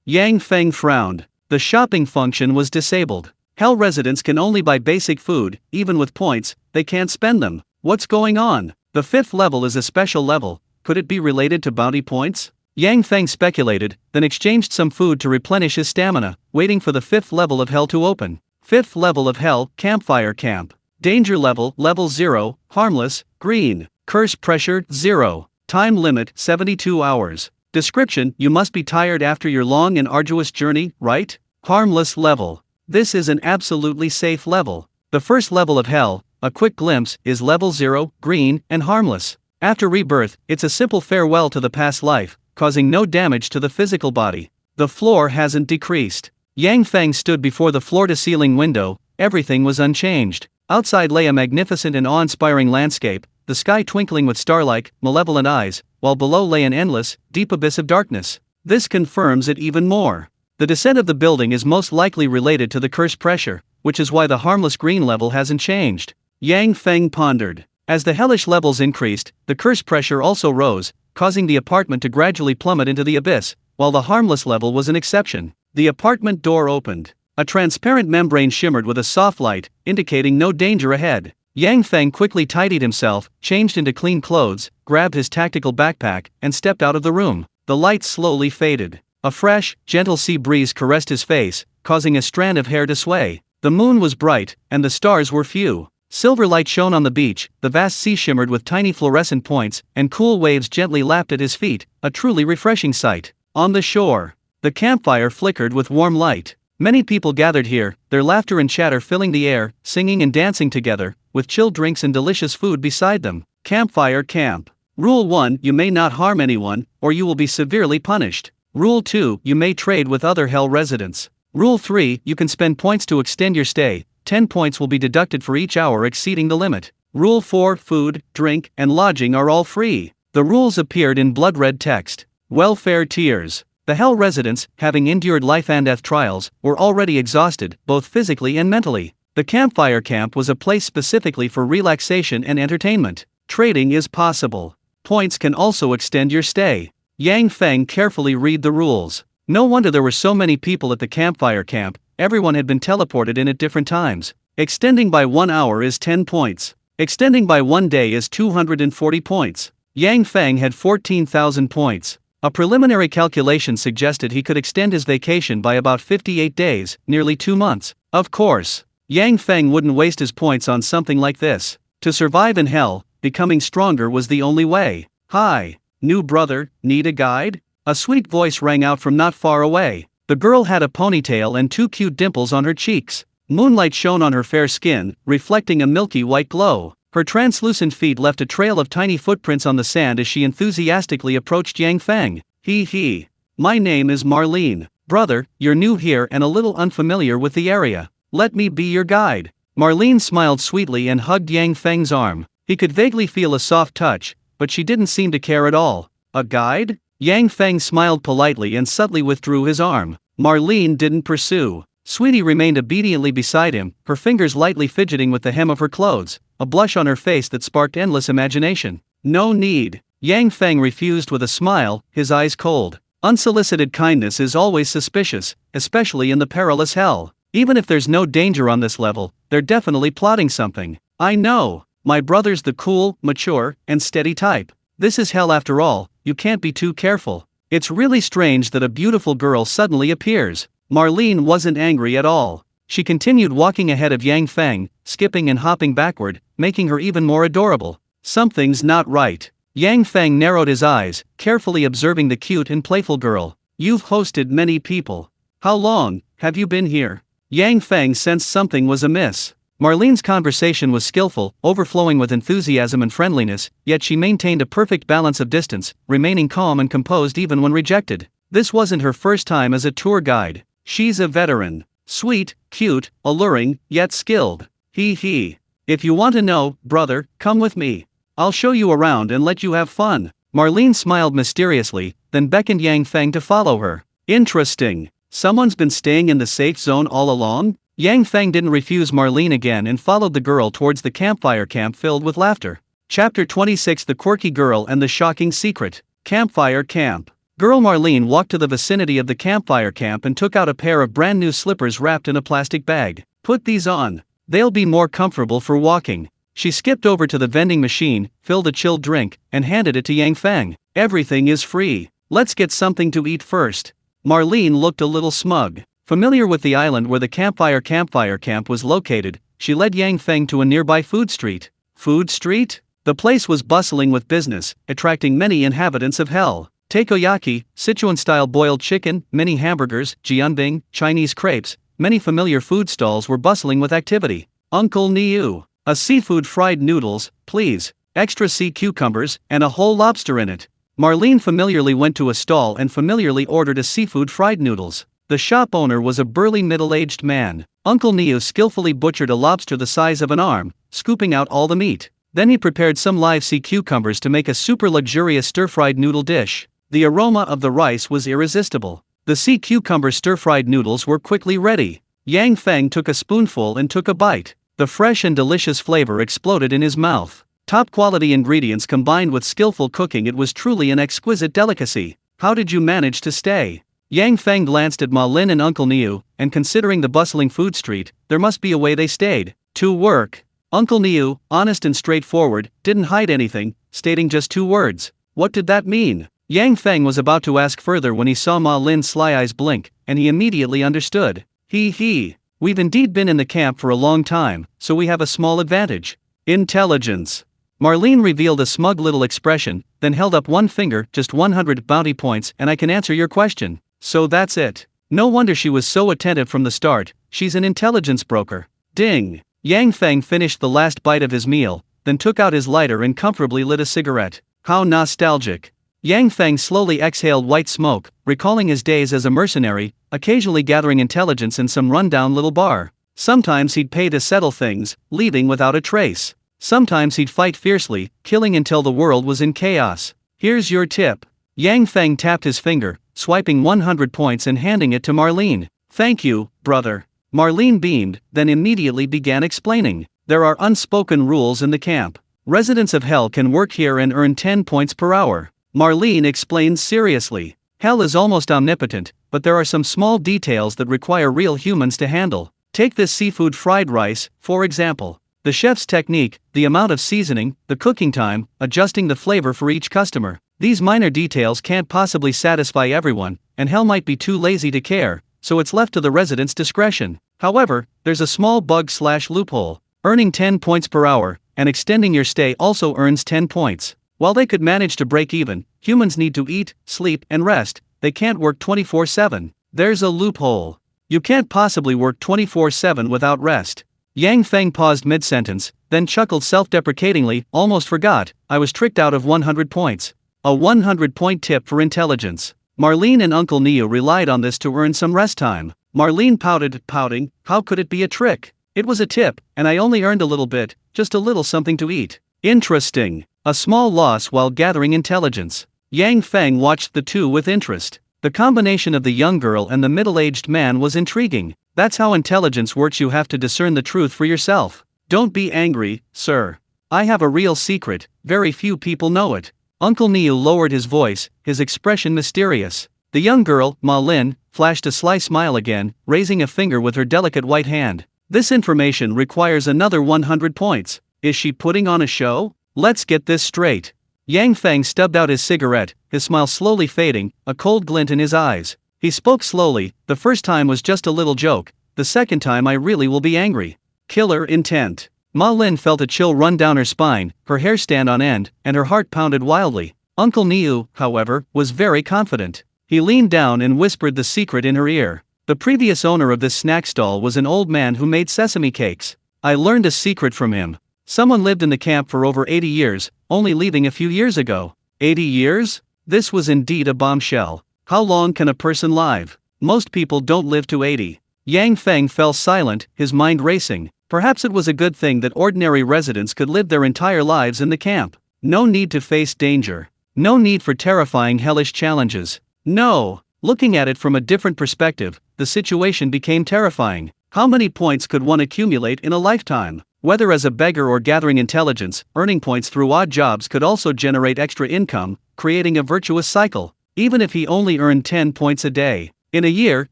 Yang Feng frowned. The shopping function was disabled. Hell residents can only buy basic food, even with points, they can't spend them. What's going on? The 5th level is a special level, could it be related to bounty points? Yang Feng speculated, then exchanged some food to replenish his stamina, waiting for the 5th level of hell to open. 5th level of hell, campfire camp. Danger level, level 0, harmless, green. Curse pressure, 0. Time limit, 72 hours. Description: you must be tired after your long and arduous journey, right? Harmless level. This is an absolutely safe level. The first level of hell, a quick glimpse, is level 0, green, and harmless. After rebirth, it's a simple farewell to the past life, causing no damage to the physical body. The floor hasn't decreased. Yang Feng stood before the floor-to-ceiling window, everything was unchanged. Outside lay a magnificent and awe-inspiring landscape, the sky twinkling with star-like, malevolent eyes, while below lay an endless, deep abyss of darkness. This confirms it even more. The descent of the building is most likely related to the curse pressure, which is why the harmless green level hasn't changed. Yang Feng pondered. As the hellish levels increased, the curse pressure also rose, causing the apartment to gradually plummet into the abyss, while the harmless level was an exception. The apartment door opened. A transparent membrane shimmered with a soft light, indicating no danger ahead. Yang Feng quickly tidied himself, changed into clean clothes, grabbed his tactical backpack, and stepped out of the room. The light slowly faded. A fresh, gentle sea breeze caressed his face, causing a strand of hair to sway. The moon was bright, and the stars were few. Silver light shone on the beach, the vast sea shimmered with tiny fluorescent points, and cool waves gently lapped at his feet, a truly refreshing sight. On the shore, the campfire flickered with warm light. Many people gathered here, their laughter and chatter filling the air, singing and dancing together, with chilled drinks and delicious food beside them. Campfire camp. Rule 1: You may not harm anyone, or you will be severely punished. Rule 2: You may trade with other hell residents. Rule 3: You can spend points to extend your stay. 10 points will be deducted for each hour exceeding the limit. Rule 4: Food, drink, and lodging are all free. The rules appeared in blood red text. Welfare tiers. The hell residents, having endured life and death trials, were already exhausted, both physically and mentally. The campfire camp was a place specifically for relaxation and entertainment. Trading is possible. Points can also extend your stay. Yang Feng carefully read the rules. No wonder there were so many people at the campfire camp, everyone had been teleported in at different times. Extending by 1 hour is 10 points. Extending by 1 day is 240 points. Yang Feng had 14,000 points. A preliminary calculation suggested he could extend his vacation by about 58 days, nearly 2 months. Of course, Yang Feng wouldn't waste his points on something like this. To survive in hell, becoming stronger was the only way. Hi, new brother, need a guide? A sweet voice rang out from not far away. The girl had a ponytail and 2 cute dimples on her cheeks. Moonlight shone on her fair skin, reflecting a milky white glow. Her translucent feet left a trail of tiny footprints on the sand as she enthusiastically approached Yang Feng. He. My name is Marlene. Brother, you're new here and a little unfamiliar with the area. Let me be your guide. Marlene smiled sweetly and hugged Yang Feng's arm. He could vaguely feel a soft touch, but she didn't seem to care at all. A guide? Yang Feng smiled politely and subtly withdrew his arm. Marlene didn't pursue. Sweetie remained obediently beside him, her fingers lightly fidgeting with the hem of her clothes, a blush on her face that sparked endless imagination. No need. Yang Feng refused with a smile, his eyes cold. Unsolicited kindness is always suspicious, especially in the perilous hell. Even if there's no danger on this level, they're definitely plotting something. I know. My brother's the cool, mature, and steady type. This is hell after all, you can't be too careful. It's really strange that a beautiful girl suddenly appears. Marlene wasn't angry at all. She continued walking ahead of Yang Feng, skipping and hopping backward, making her even more adorable. Something's not right. Yang Feng narrowed his eyes, carefully observing the cute and playful girl. You've hosted many people. How long have you been here? Yang Feng sensed something was amiss. Marlene's conversation was skillful, overflowing with enthusiasm and friendliness, yet she maintained a perfect balance of distance, remaining calm and composed even when rejected. This wasn't her first time as a tour guide. She's a veteran. Sweet, cute, alluring, yet skilled. He. If you want to know, brother, come with me. I'll show you around and let you have fun. Marlene smiled mysteriously, then beckoned Yang Feng to follow her. Interesting. Someone's been staying in the safe zone all along? Yang Feng didn't refuse Marlene again and followed the girl towards the campfire camp filled with laughter. Chapter 26: The Quirky Girl and the Shocking Secret. Campfire camp. Girl Marlene walked to the vicinity of the campfire camp and took out a pair of brand new slippers wrapped in a plastic bag. Put these on. They'll be more comfortable for walking. She skipped over to the vending machine, filled a chilled drink, and handed it to Yang Feng. Everything is free. Let's get something to eat first. Marlene looked a little smug. Familiar with the island where the campfire camp was located, she led Yang Feng to a nearby food street. Food street? The place was bustling with business, attracting many inhabitants of hell. Takoyaki, Sichuan-style boiled chicken, mini hamburgers, jianbing, Chinese crepes, many familiar food stalls were bustling with activity. Uncle Niu, a seafood fried noodles, please, extra sea cucumbers, and a whole lobster in it. Marlene familiarly went to a stall and familiarly ordered a seafood fried noodles. The shop owner was a burly middle-aged man. Uncle Niu skillfully butchered a lobster the size of an arm, scooping out all the meat. Then he prepared some live sea cucumbers to make a super luxurious stir-fried noodle dish. The aroma of the rice was irresistible. The sea cucumber stir-fried noodles were quickly ready. Yang Feng took a spoonful and took a bite. The fresh and delicious flavor exploded in his mouth. Top-quality ingredients combined with skillful cooking, it was truly an exquisite delicacy. How did you manage to stay? Yang Feng glanced at Ma Lin and Uncle Niu, and considering the bustling food street, there must be a way they stayed. To work. Uncle Niu, honest and straightforward, didn't hide anything, stating just 2 words. What did that mean? Yang Feng was about to ask further when he saw Ma Lin's sly eyes blink, and he immediately understood. We've indeed been in the camp for a long time, so we have a small advantage. Intelligence. Marlene revealed a smug little expression, then held up one finger. Just 100 bounty points and I can answer your question. So that's it. No wonder she was so attentive from the start, she's an intelligence broker. Ding! Yang Feng finished the last bite of his meal, then took out his lighter and comfortably lit a cigarette. How nostalgic. Yang Feng slowly exhaled white smoke, recalling his days as a mercenary, occasionally gathering intelligence in some rundown little bar. Sometimes he'd pay to settle things, leaving without a trace. Sometimes he'd fight fiercely, killing until the world was in chaos. Here's your tip. Yang Feng tapped his finger, swiping 100 points and handing it to Marlene. Thank you, brother. Marlene beamed, then immediately began explaining. There are unspoken rules in the camp. Residents of Hell can work here and earn 10 points per hour. Marlene explained seriously. Hell is almost omnipotent, but there are some small details that require real humans to handle. Take this seafood fried rice, for example. The chef's technique, the amount of seasoning, the cooking time, adjusting the flavor for each customer. These minor details can't possibly satisfy everyone, and Hell might be too lazy to care, so it's left to the residents' discretion. However, there's a small bug/loophole. Earning 10 points per hour, and extending your stay also earns 10 points. While they could manage to break even, humans need to eat, sleep, and rest. They can't work 24/7. There's a loophole. You can't possibly work 24/7 without rest. Yang Feng paused mid-sentence, then chuckled self-deprecatingly. Almost forgot, I was tricked out of 100 points. A 100-point tip for intelligence. Marlene and Uncle Niu relied on this to earn some rest time. Marlene pouting, how could it be a trick? It was a tip, and I only earned a little bit, just a little something to eat. Interesting. A small loss while gathering intelligence. Yang Feng watched the two with interest. The combination of the young girl and the middle-aged man was intriguing. That's how intelligence works. You have to discern the truth for yourself. Don't be angry, sir. I have a real secret, very few people know it. Uncle Niu lowered his voice, his expression mysterious. The young girl, Ma Lin, flashed a sly smile again, raising a finger with her delicate white hand. This information requires another 100 points. Is she putting on a show? Let's get this straight. Yang Feng stubbed out his cigarette, his smile slowly fading, a cold glint in his eyes. He spoke slowly. The first time was just a little joke, the second time I really will be angry. Killer intent. Ma Lin felt a chill run down her spine, her hair stand on end, and her heart pounded wildly. Uncle Niu, however, was very confident. He leaned down and whispered the secret in her ear. The previous owner of this snack stall was an old man who made sesame cakes. I learned a secret from him. Someone lived in the camp for over 80 years, only leaving a few years ago. 80 years? This was indeed a bombshell. How long can a person live? Most people don't live to 80. Yang Feng fell silent, his mind racing. Perhaps it was a good thing that ordinary residents could live their entire lives in the camp. No need to face danger. No need for terrifying hellish challenges. No. Looking at it from a different perspective, the situation became terrifying. How many points could one accumulate in a lifetime? Whether as a beggar or gathering intelligence, earning points through odd jobs could also generate extra income, creating a virtuous cycle. Even if he only earned 10 points a day. In a year,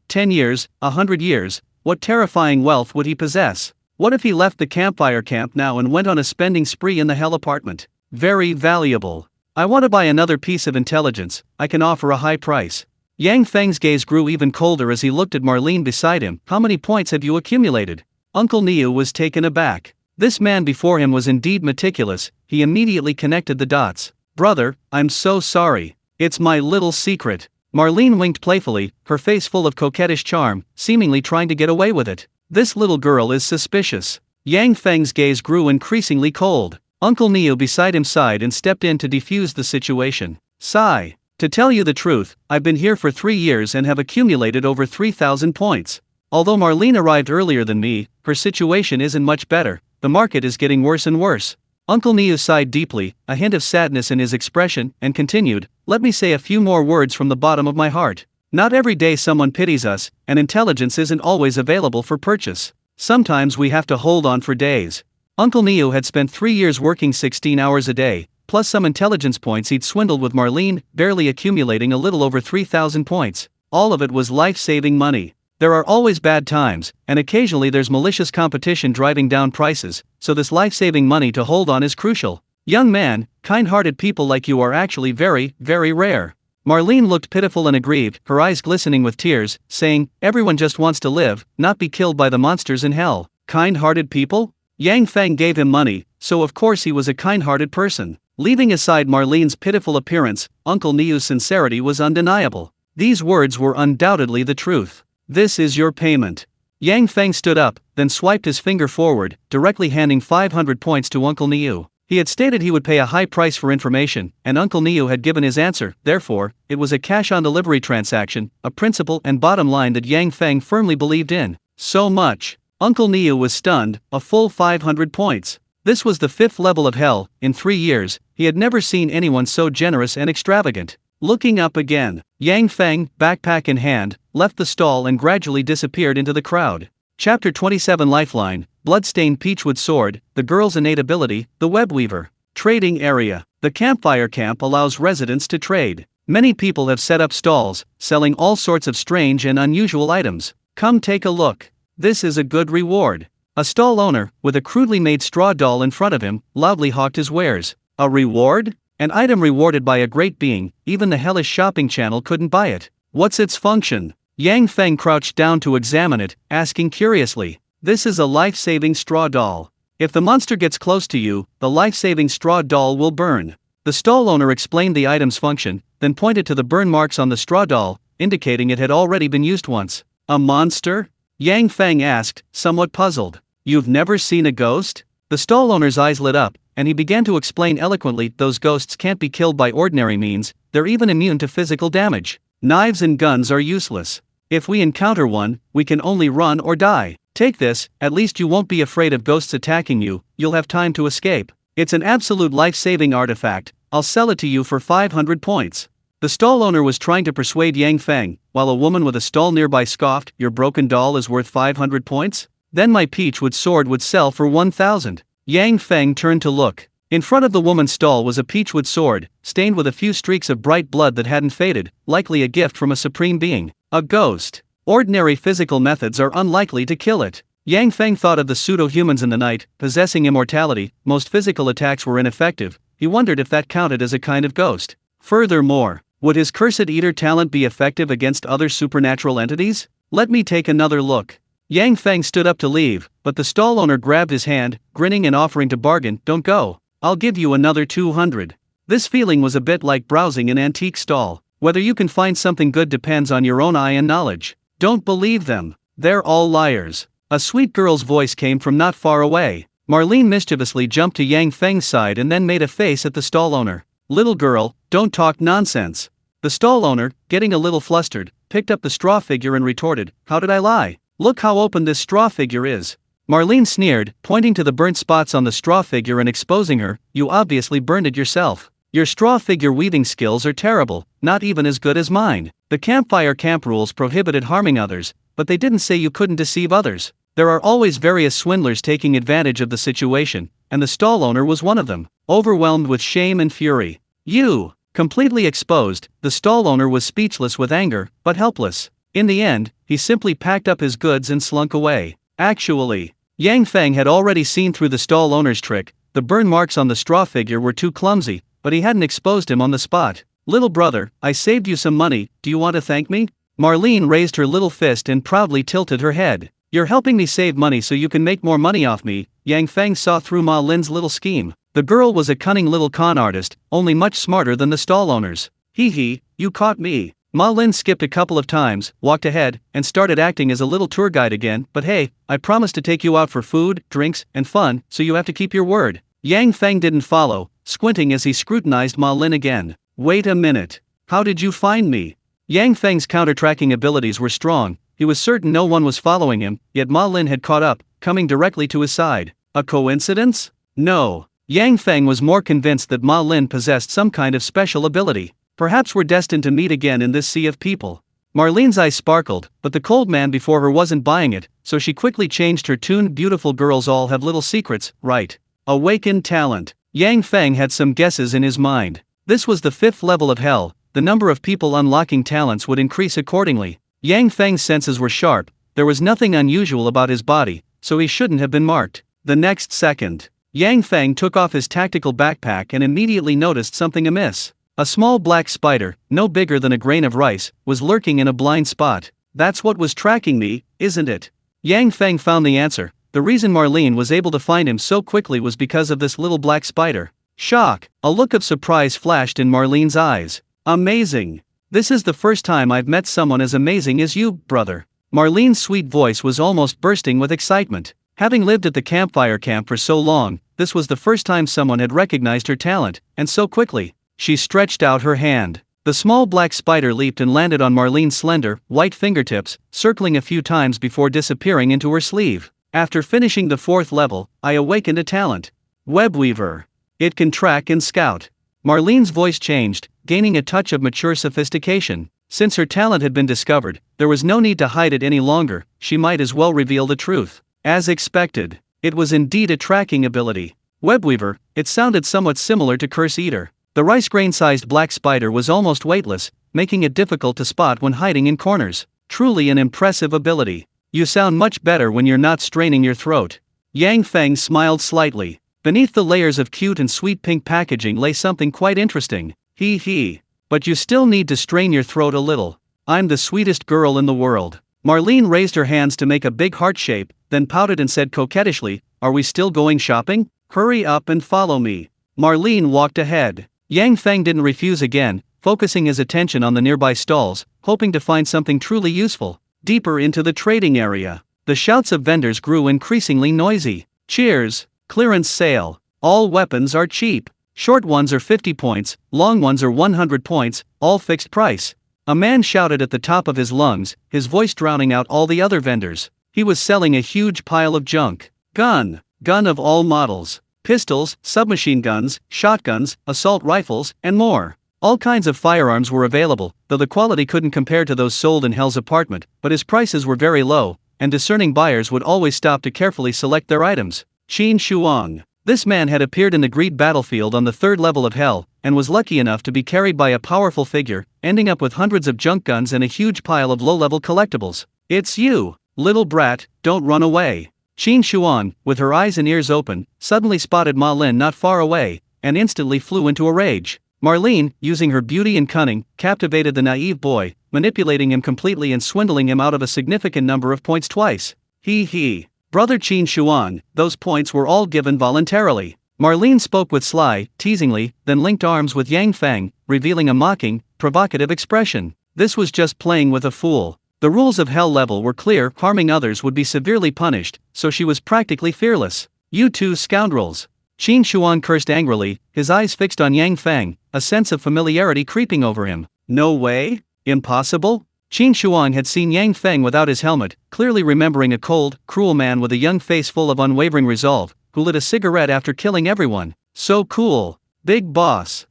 10 years, 100 years, what terrifying wealth would he possess? What if he left the campfire camp now and went on a spending spree in the Hell apartment? Very valuable. I want to buy another piece of intelligence, I can offer a high price. Yang Feng's gaze grew even colder as he looked at Marlene beside him. How many points have you accumulated? Uncle Niu was taken aback. This man before him was indeed meticulous. He immediately connected the dots. Brother, I'm so sorry. It's my little secret. Marlene winked playfully, her face full of coquettish charm, seemingly trying to get away with it. This little girl is suspicious. Yang Feng's gaze grew increasingly cold. Uncle Niu beside him sighed and stepped in to defuse the situation. Sigh. To tell you the truth, I've been here for 3 years and have accumulated over 3,000 points. Although Marlene arrived earlier than me, her situation isn't much better. The market is getting worse and worse. Uncle Niu sighed deeply, a hint of sadness in his expression, and continued, let me say a few more words from the bottom of my heart. Not every day someone pities us, and intelligence isn't always available for purchase. Sometimes we have to hold on for days. Uncle Neo had spent 3 years working 16 hours a day, plus some intelligence points he'd swindled with Marlene, barely accumulating a little over 3,000 points. All of it was life-saving money. There are always bad times, and occasionally there's malicious competition driving down prices, so this life-saving money to hold on is crucial. Young man, kind-hearted people like you are actually very, very rare. Marlene looked pitiful and aggrieved, her eyes glistening with tears, saying, everyone just wants to live, not be killed by the monsters in hell. Kind-hearted people? Yang Feng gave him money, so of course he was a kind-hearted person. Leaving aside Marlene's pitiful appearance, Uncle Neo's sincerity was undeniable. These words were undoubtedly the truth. This is your payment. Yang Feng stood up, then swiped his finger forward, directly handing 500 points to Uncle Neo. He had stated he would pay a high price for information, and Uncle Neo had given his answer, therefore, it was a cash-on-delivery transaction, a principle and bottom line that Yang Feng firmly believed in. So much. Uncle Neo was stunned, a full 500 points. This was the 5th level of hell. In 3 years, he had never seen anyone so generous and extravagant. Looking up again, Yang Feng, backpack in hand, left the stall and gradually disappeared into the crowd. Chapter 27 Lifeline, Bloodstained Peachwood Sword, the girl's innate ability, the Web Weaver. Trading Area. The campfire camp allows residents to trade. Many people have set up stalls, selling all sorts of strange and unusual items. Come take a look. This is a good reward. A stall owner, with a crudely made straw doll in front of him, loudly hawked his wares. A reward? An item rewarded by a great being, even the hellish shopping channel couldn't buy it. What's its function? Yang Feng crouched down to examine it, asking curiously. This is a life-saving straw doll. If the monster gets close to you, the life-saving straw doll will burn. The stall owner explained the item's function, then pointed to the burn marks on the straw doll, indicating it had already been used once. A monster? Yang Feng asked, somewhat puzzled. You've never seen a ghost? The stall owner's eyes lit up, and he began to explain eloquently, those ghosts can't be killed by ordinary means, they're even immune to physical damage. Knives and guns are useless. If we encounter one, we can only run or die. Take this, at least you won't be afraid of ghosts attacking you, you'll have time to escape. It's an absolute life-saving artifact, I'll sell it to you for 500 points. The stall owner was trying to persuade Yang Feng, while a woman with a stall nearby scoffed, your broken doll is worth 500 points? Then my Peachwood sword would sell for 1,000. Yang Feng turned to look. In front of the woman's stall was a Peachwood sword, stained with a few streaks of bright blood that hadn't faded, likely a gift from a supreme being. A ghost. Ordinary physical methods are unlikely to kill it. Yang Feng thought of the pseudo-humans in the night, possessing immortality, most physical attacks were ineffective. He wondered if that counted as a kind of ghost. Furthermore, would his cursed eater talent be effective against other supernatural entities? Let me take another look. Yang Feng stood up to leave, but the stall owner grabbed his hand, grinning and offering to bargain, don't go. I'll give you another 200. This feeling was a bit like browsing an antique stall. Whether you can find something good depends on your own eye and knowledge. Don't believe them. They're all liars. A sweet girl's voice came from not far away. Marlene mischievously jumped to Yang Feng's side and then made a face at the stall owner. Little girl, don't talk nonsense. The stall owner, getting a little flustered, picked up the straw figure and retorted, how did I lie? Look how open this straw figure is. Marlene sneered, pointing to the burnt spots on the straw figure and exposing her, you obviously burned it yourself. Your straw figure weaving skills are terrible, not even as good as mine. The campfire camp rules prohibited harming others, but they didn't say you couldn't deceive others. There are always various swindlers taking advantage of the situation, and the stall owner was one of them. Overwhelmed with shame and fury. You! Completely exposed, the stall owner was speechless with anger, but helpless. In the end, he simply packed up his goods and slunk away. Actually, Yang Feng had already seen through the stall owner's trick. The burn marks on the straw figure were too clumsy, but he hadn't exposed him on the spot. Little brother, I saved you some money, do you want to thank me? Marlene raised her little fist and proudly tilted her head. You're helping me save money so you can make more money off me. Yang Feng saw through Ma Lin's little scheme. The girl was a cunning little con artist, only much smarter than the stall owners. Hee, you caught me. Ma Lin skipped a couple of times, walked ahead, and started acting as a little tour guide again, but hey, I promised to take you out for food, drinks, and fun, so you have to keep your word. Yang Feng didn't follow, squinting as he scrutinized Ma Lin again. Wait a minute. How did you find me? Yang Feng's counter-tracking abilities were strong, he was certain no one was following him, yet Ma Lin had caught up, coming directly to his side. A coincidence? No. Yang Feng was more convinced that Ma Lin possessed some kind of special ability. Perhaps we're destined to meet again in this sea of people. Marlene's eyes sparkled, but the cold man before her wasn't buying it, so she quickly changed her tune. Beautiful girls all have little secrets, right? Awakened talent. Yang Feng had some guesses in his mind. This was the 5th level of hell, the number of people unlocking talents would increase accordingly. Yang Feng's senses were sharp, there was nothing unusual about his body, so he shouldn't have been marked. The next second, Yang Feng took off his tactical backpack and immediately noticed something amiss. A small black spider, no bigger than a grain of rice, was lurking in a blind spot. That's what was tracking me, isn't it? Yang Feng found the answer. The reason Marlene was able to find him so quickly was because of this little black spider. Shock! A look of surprise flashed in Marlene's eyes. Amazing! This is the first time I've met someone as amazing as you, brother. Marlene's sweet voice was almost bursting with excitement. Having lived at the campfire camp for so long, this was the first time someone had recognized her talent, and so quickly. She stretched out her hand. The small black spider leaped and landed on Marlene's slender, white fingertips, circling a few times before disappearing into her sleeve. After finishing the 4th level, I awakened a talent. Webweaver. It can track and scout. Marlene's voice changed, gaining a touch of mature sophistication. Since her talent had been discovered, there was no need to hide it any longer, she might as well reveal the truth. As expected, it was indeed a tracking ability. Webweaver, it sounded somewhat similar to Curse Eater. The rice grain-sized black spider was almost weightless, making it difficult to spot when hiding in corners. Truly an impressive ability. You sound much better when you're not straining your throat. Yang Feng smiled slightly. Beneath the layers of cute and sweet pink packaging lay something quite interesting. Hee. But you still need to strain your throat a little. I'm the sweetest girl in the world. Marlene raised her hands to make a big heart shape, then pouted and said coquettishly, "Are we still going shopping? Hurry up and follow me." Marlene walked ahead. Yang Feng didn't refuse again, focusing his attention on the nearby stalls, hoping to find something truly useful. Deeper into the trading area, the shouts of vendors grew increasingly noisy. Cheers! Clearance sale. All weapons are cheap. Short ones are 50 points, long ones are 100 points, all fixed price. A man shouted at the top of his lungs, his voice drowning out all the other vendors. He was selling a huge pile of junk. Gun of all models. Pistols, submachine guns, shotguns, assault rifles, and more. All kinds of firearms were available, though the quality couldn't compare to those sold in Hell's apartment, but his prices were very low, and discerning buyers would always stop to carefully select their items. Qin Shuang. This man had appeared in the Greed battlefield on the 3rd level of Hell, and was lucky enough to be carried by a powerful figure, ending up with hundreds of junk guns and a huge pile of low-level collectibles. "It's you, little brat, don't run away." Qin Shuang, with her eyes and ears open, suddenly spotted Ma Lin not far away, and instantly flew into a rage. Marlene, using her beauty and cunning, captivated the naive boy, manipulating him completely and swindling him out of a significant number of points twice. He. Brother Qin Shuang, those points were all given voluntarily. Marlene spoke with sly, teasingly, then linked arms with Yang Feng, revealing a mocking, provocative expression. This was just playing with a fool. The rules of Hell level were clear, harming others would be severely punished, so she was practically fearless. "You two scoundrels." Qin Shuang cursed angrily, his eyes fixed on Yang Feng, a sense of familiarity creeping over him. "No way? Impossible?" Qin Shuang had seen Yang Feng without his helmet, clearly remembering a cold, cruel man with a young face full of unwavering resolve, who lit a cigarette after killing everyone. So cool. Big boss.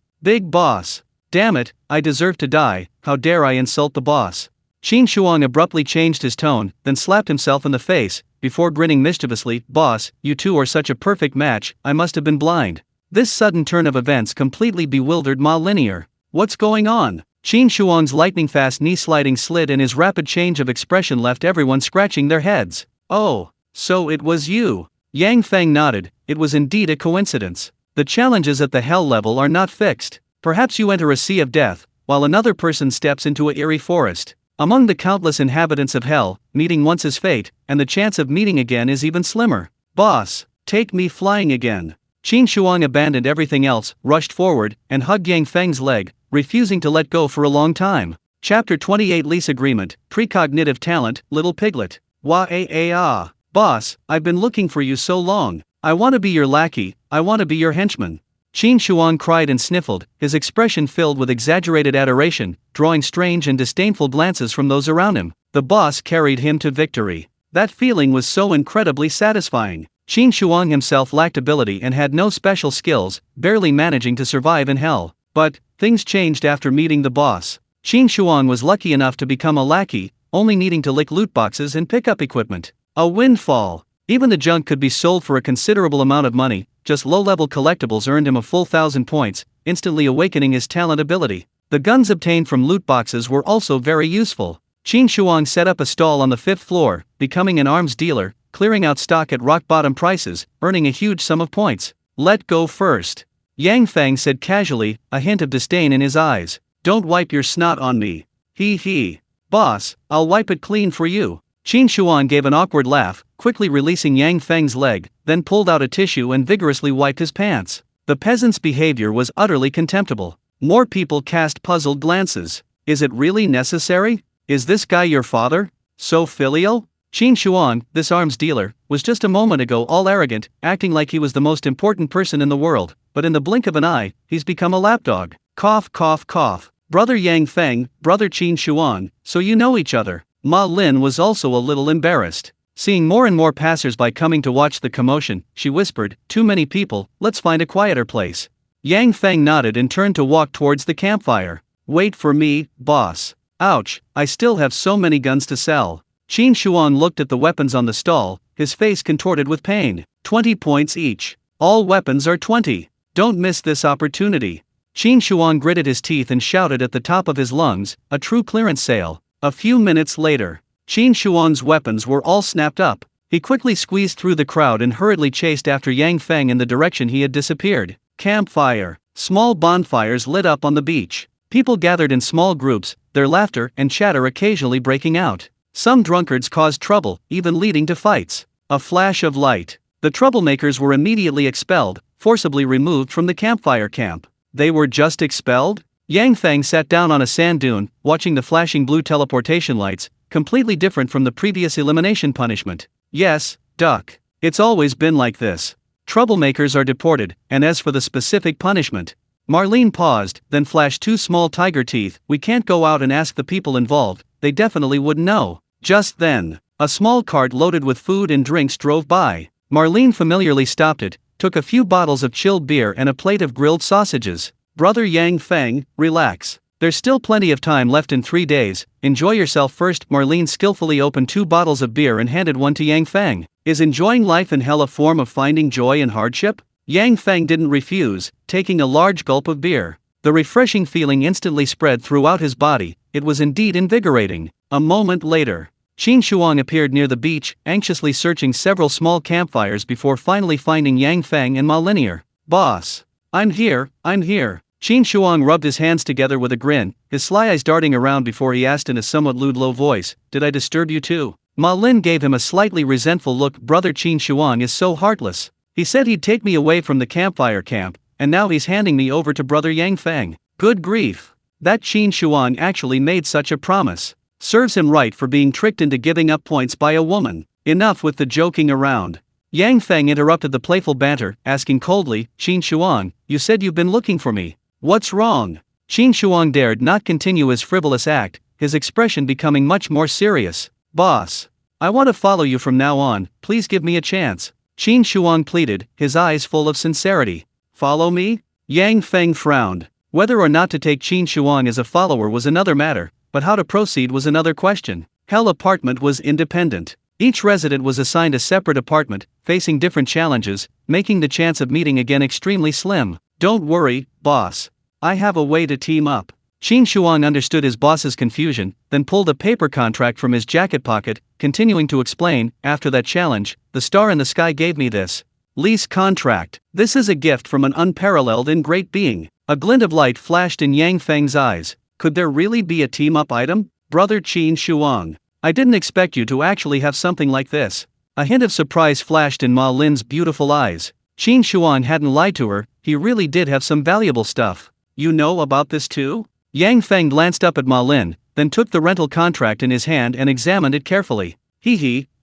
Damn it, I deserve to die, how dare I insult the boss. Qin Shuang abruptly changed his tone, then slapped himself in the face, before grinning mischievously. "Boss, you two are such a perfect match, I must have been blind." This sudden turn of events completely bewildered Ma Linear. "What's going on?" Qin Shuang's lightning-fast knee-sliding slid and his rapid change of expression left everyone scratching their heads. "Oh, so it was you." Yang Feng nodded, it was indeed a coincidence. The challenges at the Hell level are not fixed. Perhaps you enter a sea of death, while another person steps into a eerie forest. Among the countless inhabitants of Hell, meeting once is fate, and the chance of meeting again is even slimmer. "Boss, take me flying again." Qin Shuang abandoned everything else, rushed forward, and hugged Yang Feng's leg, refusing to let go for a long time. Chapter 28 Lease Agreement, Precognitive Talent, Little Piglet. "Wah-ah-ah. Boss, I've been looking for you so long. I want to be your lackey, I want to be your henchman." Qin Shuang cried and sniffled, his expression filled with exaggerated adoration, drawing strange and disdainful glances from those around him. The boss carried him to victory. That feeling was so incredibly satisfying. Qin Shuang himself lacked ability and had no special skills, barely managing to survive in Hell. But things changed after meeting the boss. Qin Shuang was lucky enough to become a lackey, only needing to lick loot boxes and pick up equipment. A windfall. Even the junk could be sold for a considerable amount of money. Just low-level collectibles earned him a full 1,000 points, instantly awakening his talent ability. The guns obtained from loot boxes were also very useful. Qin Shuang set up a stall on the 5th floor, becoming an arms dealer, clearing out stock at rock-bottom prices, earning a huge sum of points. Let go first. Yang Feng said casually, a hint of disdain in his eyes. Don't wipe your snot on me. He. Boss, I'll wipe it clean for you. Qin Shuang gave an awkward laugh, quickly releasing Yang Feng's leg, then pulled out a tissue and vigorously wiped his pants. The peasant's behavior was utterly contemptible. More people cast puzzled glances. Is it really necessary? Is this guy your father? So filial? Qin Shuang, this arms dealer, was just a moment ago all arrogant, acting like he was the most important person in the world, but in the blink of an eye, he's become a lapdog. Cough. Brother Yang Feng, brother Qin Shuang, so you know each other. Ma Lin was also a little embarrassed. Seeing more and more passers-by coming to watch the commotion, she whispered, too many people, let's find a quieter place. Yang Feng nodded and turned to walk towards the campfire. Wait for me, boss. Ouch, I still have so many guns to sell. Qin Shuang looked at the weapons on the stall, his face contorted with pain. 20 points each. All weapons are 20. Don't miss this opportunity. Qin Shuang gritted his teeth and shouted at the top of his lungs, a true clearance sale. A few minutes later, Qin Shuang's weapons were all snapped up. He quickly squeezed through the crowd and hurriedly chased after Yang Feng in the direction he had disappeared. Campfire. Small bonfires lit up on the beach. People gathered in small groups, their laughter and chatter occasionally breaking out. Some drunkards caused trouble, even leading to fights. A flash of light. The troublemakers were immediately expelled, forcibly removed from the campfire camp. They were just expelled? Yang Feng sat down on a sand dune, watching the flashing blue teleportation lights, completely different from the previous elimination punishment. Yes, duck. It's always been like this. Troublemakers are deported, and as for the specific punishment, Marlene paused, then flashed two small tiger teeth. We can't go out and ask the people involved, they definitely wouldn't know. Just then, a small cart loaded with food and drinks drove by. Marlene familiarly stopped it, took a few bottles of chilled beer and a plate of grilled sausages. Brother Yang Feng, relax. There's still plenty of time left in 3 days, enjoy yourself first. Marlene skillfully opened 2 bottles of beer and handed one to Yang Feng. Is enjoying life in hell a form of finding joy in hardship? Yang Feng didn't refuse, taking a large gulp of beer. The refreshing feeling instantly spread throughout his body, it was indeed invigorating. A moment later, Qin Shuang appeared near the beach, anxiously searching several small campfires before finally finding Yang Feng and Ma Linear. Boss. I'm here. Qin Shuang rubbed his hands together with a grin, his sly eyes darting around before he asked in a somewhat lewd low voice, did I disturb you too? Ma Lin gave him a slightly resentful look. Brother Qin Shuang is so heartless. He said he'd take me away from the campfire camp, and now he's handing me over to brother Yang Feng. Good grief. That Qin Shuang actually made such a promise. Serves him right for being tricked into giving up points by a woman. Enough with the joking around. Yang Feng interrupted the playful banter, asking coldly, Qin Shuang, you said you've been looking for me. What's wrong? Qin Shuang dared not continue his frivolous act, his expression becoming much more serious. Boss. I want to follow you from now on, please give me a chance. Qin Shuang pleaded, his eyes full of sincerity. Follow me? Yang Feng frowned. Whether or not to take Qin Shuang as a follower was another matter, but how to proceed was another question. Hell apartment was independent. Each resident was assigned a separate apartment, facing different challenges, making the chance of meeting again extremely slim. Don't worry, boss. I have a way to team up. Qin Shuang understood his boss's confusion, then pulled a paper contract from his jacket pocket, continuing to explain, after that challenge, the star in the sky gave me this lease contract. This is a gift from an unparalleled and great being. A glint of light flashed in Yang Feng's eyes. Could there really be a team-up item? Brother Qin Shuang. I didn't expect you to actually have something like this. A hint of surprise flashed in Ma Lin's beautiful eyes. Qin Shuang hadn't lied to her, he really did have some valuable stuff. You know about this too? Yang Feng glanced up at Ma Lin, then took the rental contract in his hand and examined it carefully.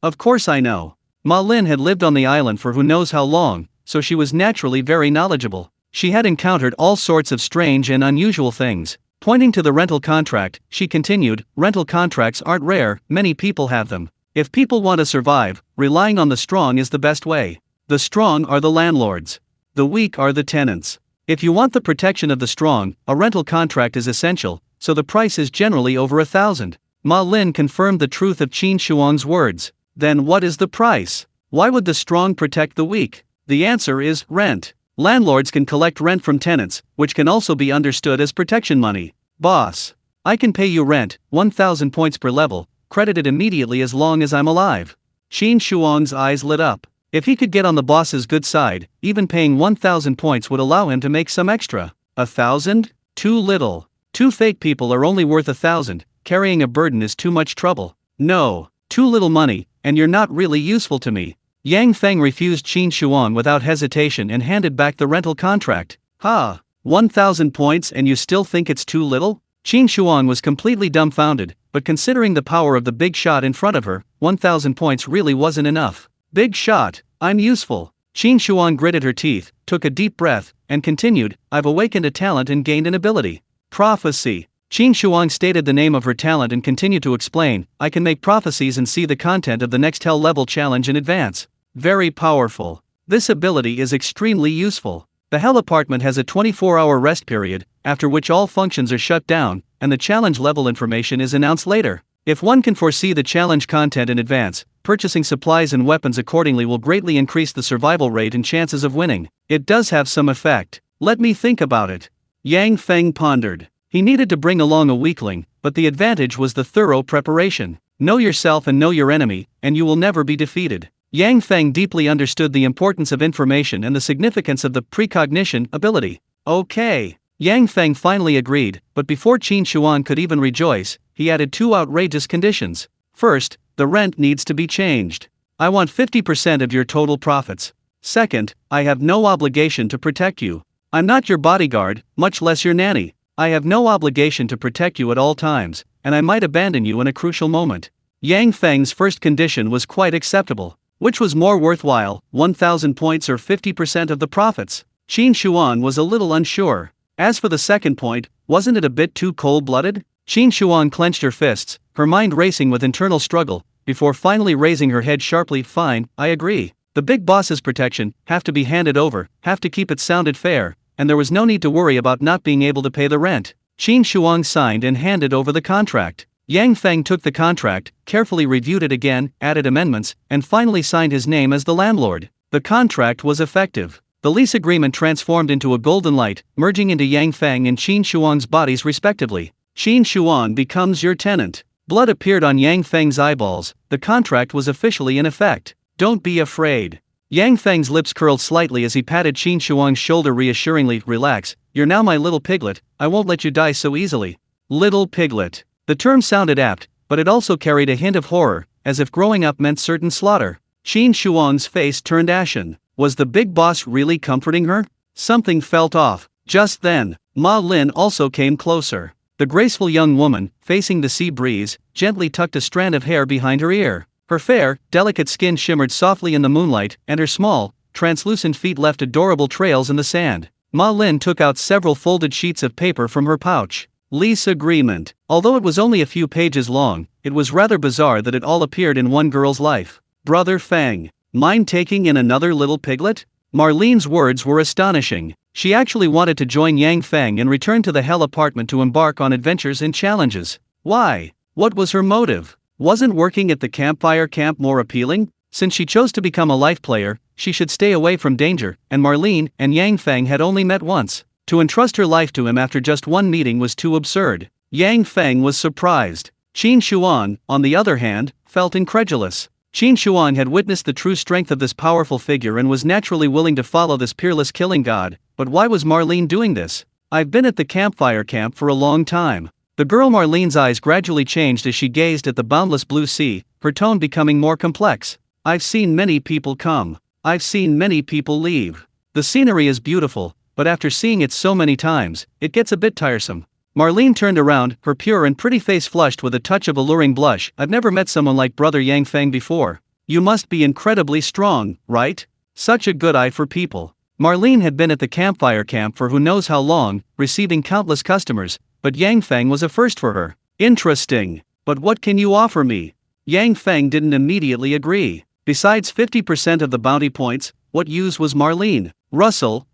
Of course I know. Ma Lin had lived on the island for who knows how long, so she was naturally very knowledgeable. She had encountered all sorts of strange and unusual things. Pointing to the rental contract, she continued, rental contracts aren't rare, many people have them. If people want to survive, relying on the strong is the best way. The strong are the landlords. The weak are the tenants. If you want the protection of the strong, a rental contract is essential, so the price is generally over 1,000. Ma Lin confirmed the truth of Qin Shuang's words. Then what is the price? Why would the strong protect the weak? The answer is rent. Landlords can collect rent from tenants, which can also be understood as protection money. Boss, I can pay you rent, 1,000 points per level, credited immediately as long as I'm alive. Qin Shuang's eyes lit up. If he could get on the boss's good side, even paying 1,000 points would allow him to make some extra. 1,000? Too little. 2 fake people are only worth 1,000, carrying a burden is too much trouble. No, too little money, and you're not really useful to me. Yang Feng refused Qin Shuang without hesitation and handed back the rental contract. 1,000 points and you still think it's too little? Qin Shuang was completely dumbfounded, but considering the power of the big shot in front of her, 1,000 points really wasn't enough. Big shot, I'm useful. Qin Shuang gritted her teeth, took a deep breath, and continued, I've awakened a talent and gained an ability. Prophecy. Qin Shuang stated the name of her talent and continued to explain, I can make prophecies and see the content of the next hell level challenge in advance. Very powerful. This ability is extremely useful. The hell apartment has a 24-hour rest period, after which all functions are shut down, and the challenge level information is announced later. If one can foresee the challenge content in advance, purchasing supplies and weapons accordingly will greatly increase the survival rate and chances of winning. It does have some effect. Let me think about it. Yang Feng pondered. He needed to bring along a weakling, but the advantage was the thorough preparation. Know yourself and know your enemy, and you will never be defeated. Yang Feng deeply understood the importance of information and the significance of the precognition ability. Okay. Yang Feng finally agreed, but before Qin Shuang could even rejoice, he added 2 outrageous conditions. First, the rent needs to be changed. I want 50% of your total profits. Second, I have no obligation to protect you. I'm not your bodyguard, much less your nanny. I have no obligation to protect you at all times, and I might abandon you in a crucial moment. Yang Feng's first condition was quite acceptable. Which was more worthwhile, 1,000 points or 50% of the profits? Qin Shuang was a little unsure. As for the second point, wasn't it a bit too cold-blooded? Qin Shuang clenched her fists, her mind racing with internal struggle, before finally raising her head sharply. Fine, I agree. The big boss's protection, have to be handed over, have to keep it sounded fair, and there was no need to worry about not being able to pay the rent. Qin Shuang signed and handed over the contract. Yang Feng took the contract, carefully reviewed it again, added amendments, and finally signed his name as the landlord. The contract was effective. The lease agreement transformed into a golden light, merging into Yang Feng and Qin Shuang's bodies respectively. Qin Shuang becomes your tenant. Blood appeared on Yang Feng's eyeballs. The contract was officially in effect. Don't be afraid. Yang Feng's lips curled slightly as he patted Qin Shuang's shoulder reassuringly. Relax, you're now my little piglet, I won't let you die so easily. Little piglet. The term sounded apt, but it also carried a hint of horror, as if growing up meant certain slaughter. Qin Shuang's face turned ashen. Was the big boss really comforting her? Something felt off. Just then, Ma Lin also came closer. The graceful young woman, facing the sea breeze, gently tucked a strand of hair behind her ear. Her fair, delicate skin shimmered softly in the moonlight, and her small, translucent feet left adorable trails in the sand. Ma Lin took out several folded sheets of paper from her pouch. Lease agreement. Although it was only a few pages long, it was rather bizarre that it all appeared in one girl's life. Brother Feng, mind taking in another little piglet? Marlene's words were astonishing. She actually wanted to join Yang Feng and return to the hell apartment to embark on adventures and challenges. Why? What was her motive? Wasn't working at the campfire camp more appealing? Since she chose to become a life player, she should stay away from danger, and Marlene and Yang Feng had only met once. To entrust her life to him after just one meeting was too absurd. Yang Feng was surprised. Qin Shuang, on the other hand, felt incredulous. Qin Shuang had witnessed the true strength of this powerful figure and was naturally willing to follow this peerless killing god, but why was Marlene doing this? I've been at the campfire camp for a long time. The girl Marlene's eyes gradually changed as she gazed at the boundless blue sea, her tone becoming more complex. I've seen many people come. I've seen many people leave. The scenery is beautiful, but after seeing it so many times, it gets a bit tiresome. Marlene turned around, her pure and pretty face flushed with a touch of alluring blush. I've never met someone like Brother Yang Feng before. You must be incredibly strong, right? Such a good eye for people. Marlene had been at the campfire camp for who knows how long, receiving countless customers, but Yang Feng was a first for her. Interesting. But what can you offer me? Yang Feng didn't immediately agree. Besides 50% of the bounty points, what use was Marlene? Russell.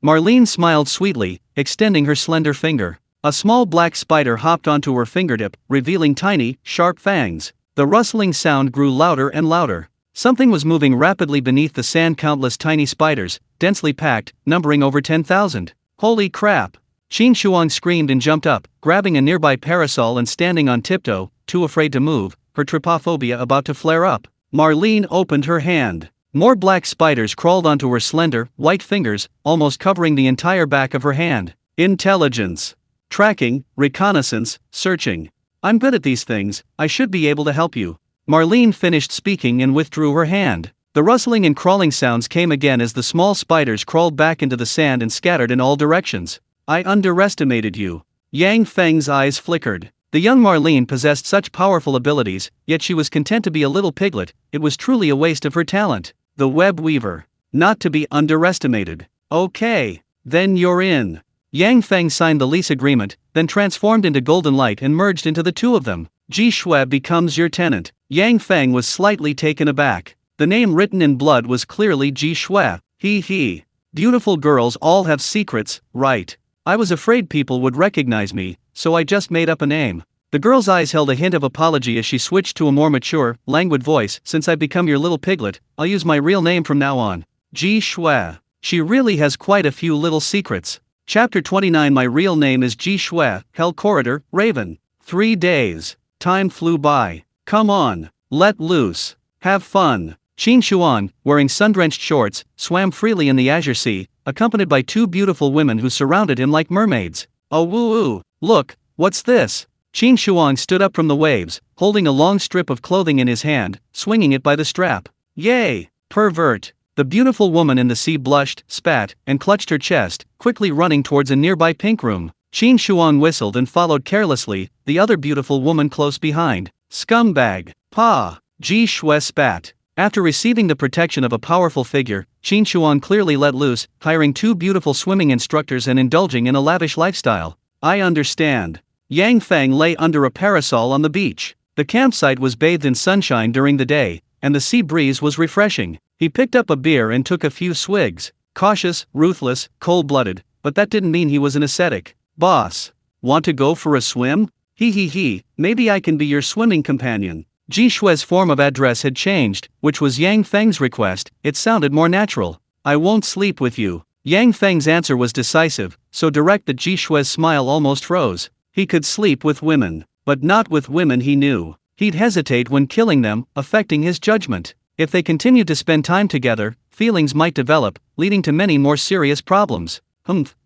Marlene smiled sweetly, extending her slender finger. A small black spider hopped onto her fingertip, revealing tiny, sharp fangs. The rustling sound grew louder and louder. Something was moving rapidly beneath the sand. Countless tiny spiders, densely packed, numbering over 10,000. Holy crap! Qin Shuang screamed and jumped up, grabbing a nearby parasol and standing on tiptoe, too afraid to move, her trypophobia about to flare up. Marlene opened her hand. More black spiders crawled onto her slender, white fingers, almost covering the entire back of her hand. Intelligence. Tracking, reconnaissance, searching. I'm good at these things, I should be able to help you. Marlene finished speaking and withdrew her hand. The rustling and crawling sounds came again as the small spiders crawled back into the sand and scattered in all directions. I underestimated you. Yang Feng's eyes flickered. The young Marlene possessed such powerful abilities, yet she was content to be a little piglet. It was truly a waste of her talent. The web weaver. Not to be underestimated. Okay, then you're in. Yang Feng signed the lease agreement, then transformed into golden light and merged into the two of them. Ji Shui becomes your tenant. Yang Feng was slightly taken aback. The name written in blood was clearly Ji Shui. He. Beautiful girls all have secrets, right? I was afraid people would recognize me, so I just made up a name. The girl's eyes held a hint of apology as she switched to a more mature, languid voice. Since I've become your little piglet, I'll use my real name from now on. Ji Shui. She really has quite a few little secrets. Chapter 29. My real name is Ji Shui, Hell Corridor, Raven. 3 days. Time flew by. Come on, let loose. Have fun. Qin Shuang, wearing sun-drenched shorts, swam freely in the azure sea, accompanied by 2 beautiful women who surrounded him like mermaids. Oh woo-oo, look, what's this? Qin Shuang stood up from the waves, holding a long strip of clothing in his hand, swinging it by the strap. Yay, pervert. The beautiful woman in the sea blushed, spat, and clutched her chest, quickly running towards a nearby pink room. Qin Shuang whistled and followed carelessly, the other beautiful woman close behind. Scumbag. Pa. Ji Shui spat. After receiving the protection of a powerful figure, Qin Shuang clearly let loose, hiring 2 beautiful swimming instructors and indulging in a lavish lifestyle. I understand. Yang Feng lay under a parasol on the beach. The campsite was bathed in sunshine during the day, and the sea breeze was refreshing. He picked up a beer and took a few swigs. Cautious, ruthless, cold-blooded, but that didn't mean he was an ascetic. Boss. Want to go for a swim? He, maybe I can be your swimming companion. Ji Shui's form of address had changed, which was Yang Feng's request. It sounded more natural. I won't sleep with you. Yang Feng's answer was decisive, so direct that Ji Shui's smile almost froze. He could sleep with women, but not with women he knew. He'd hesitate when killing them, affecting his judgment. If they continued to spend time together, feelings might develop, leading to many more serious problems.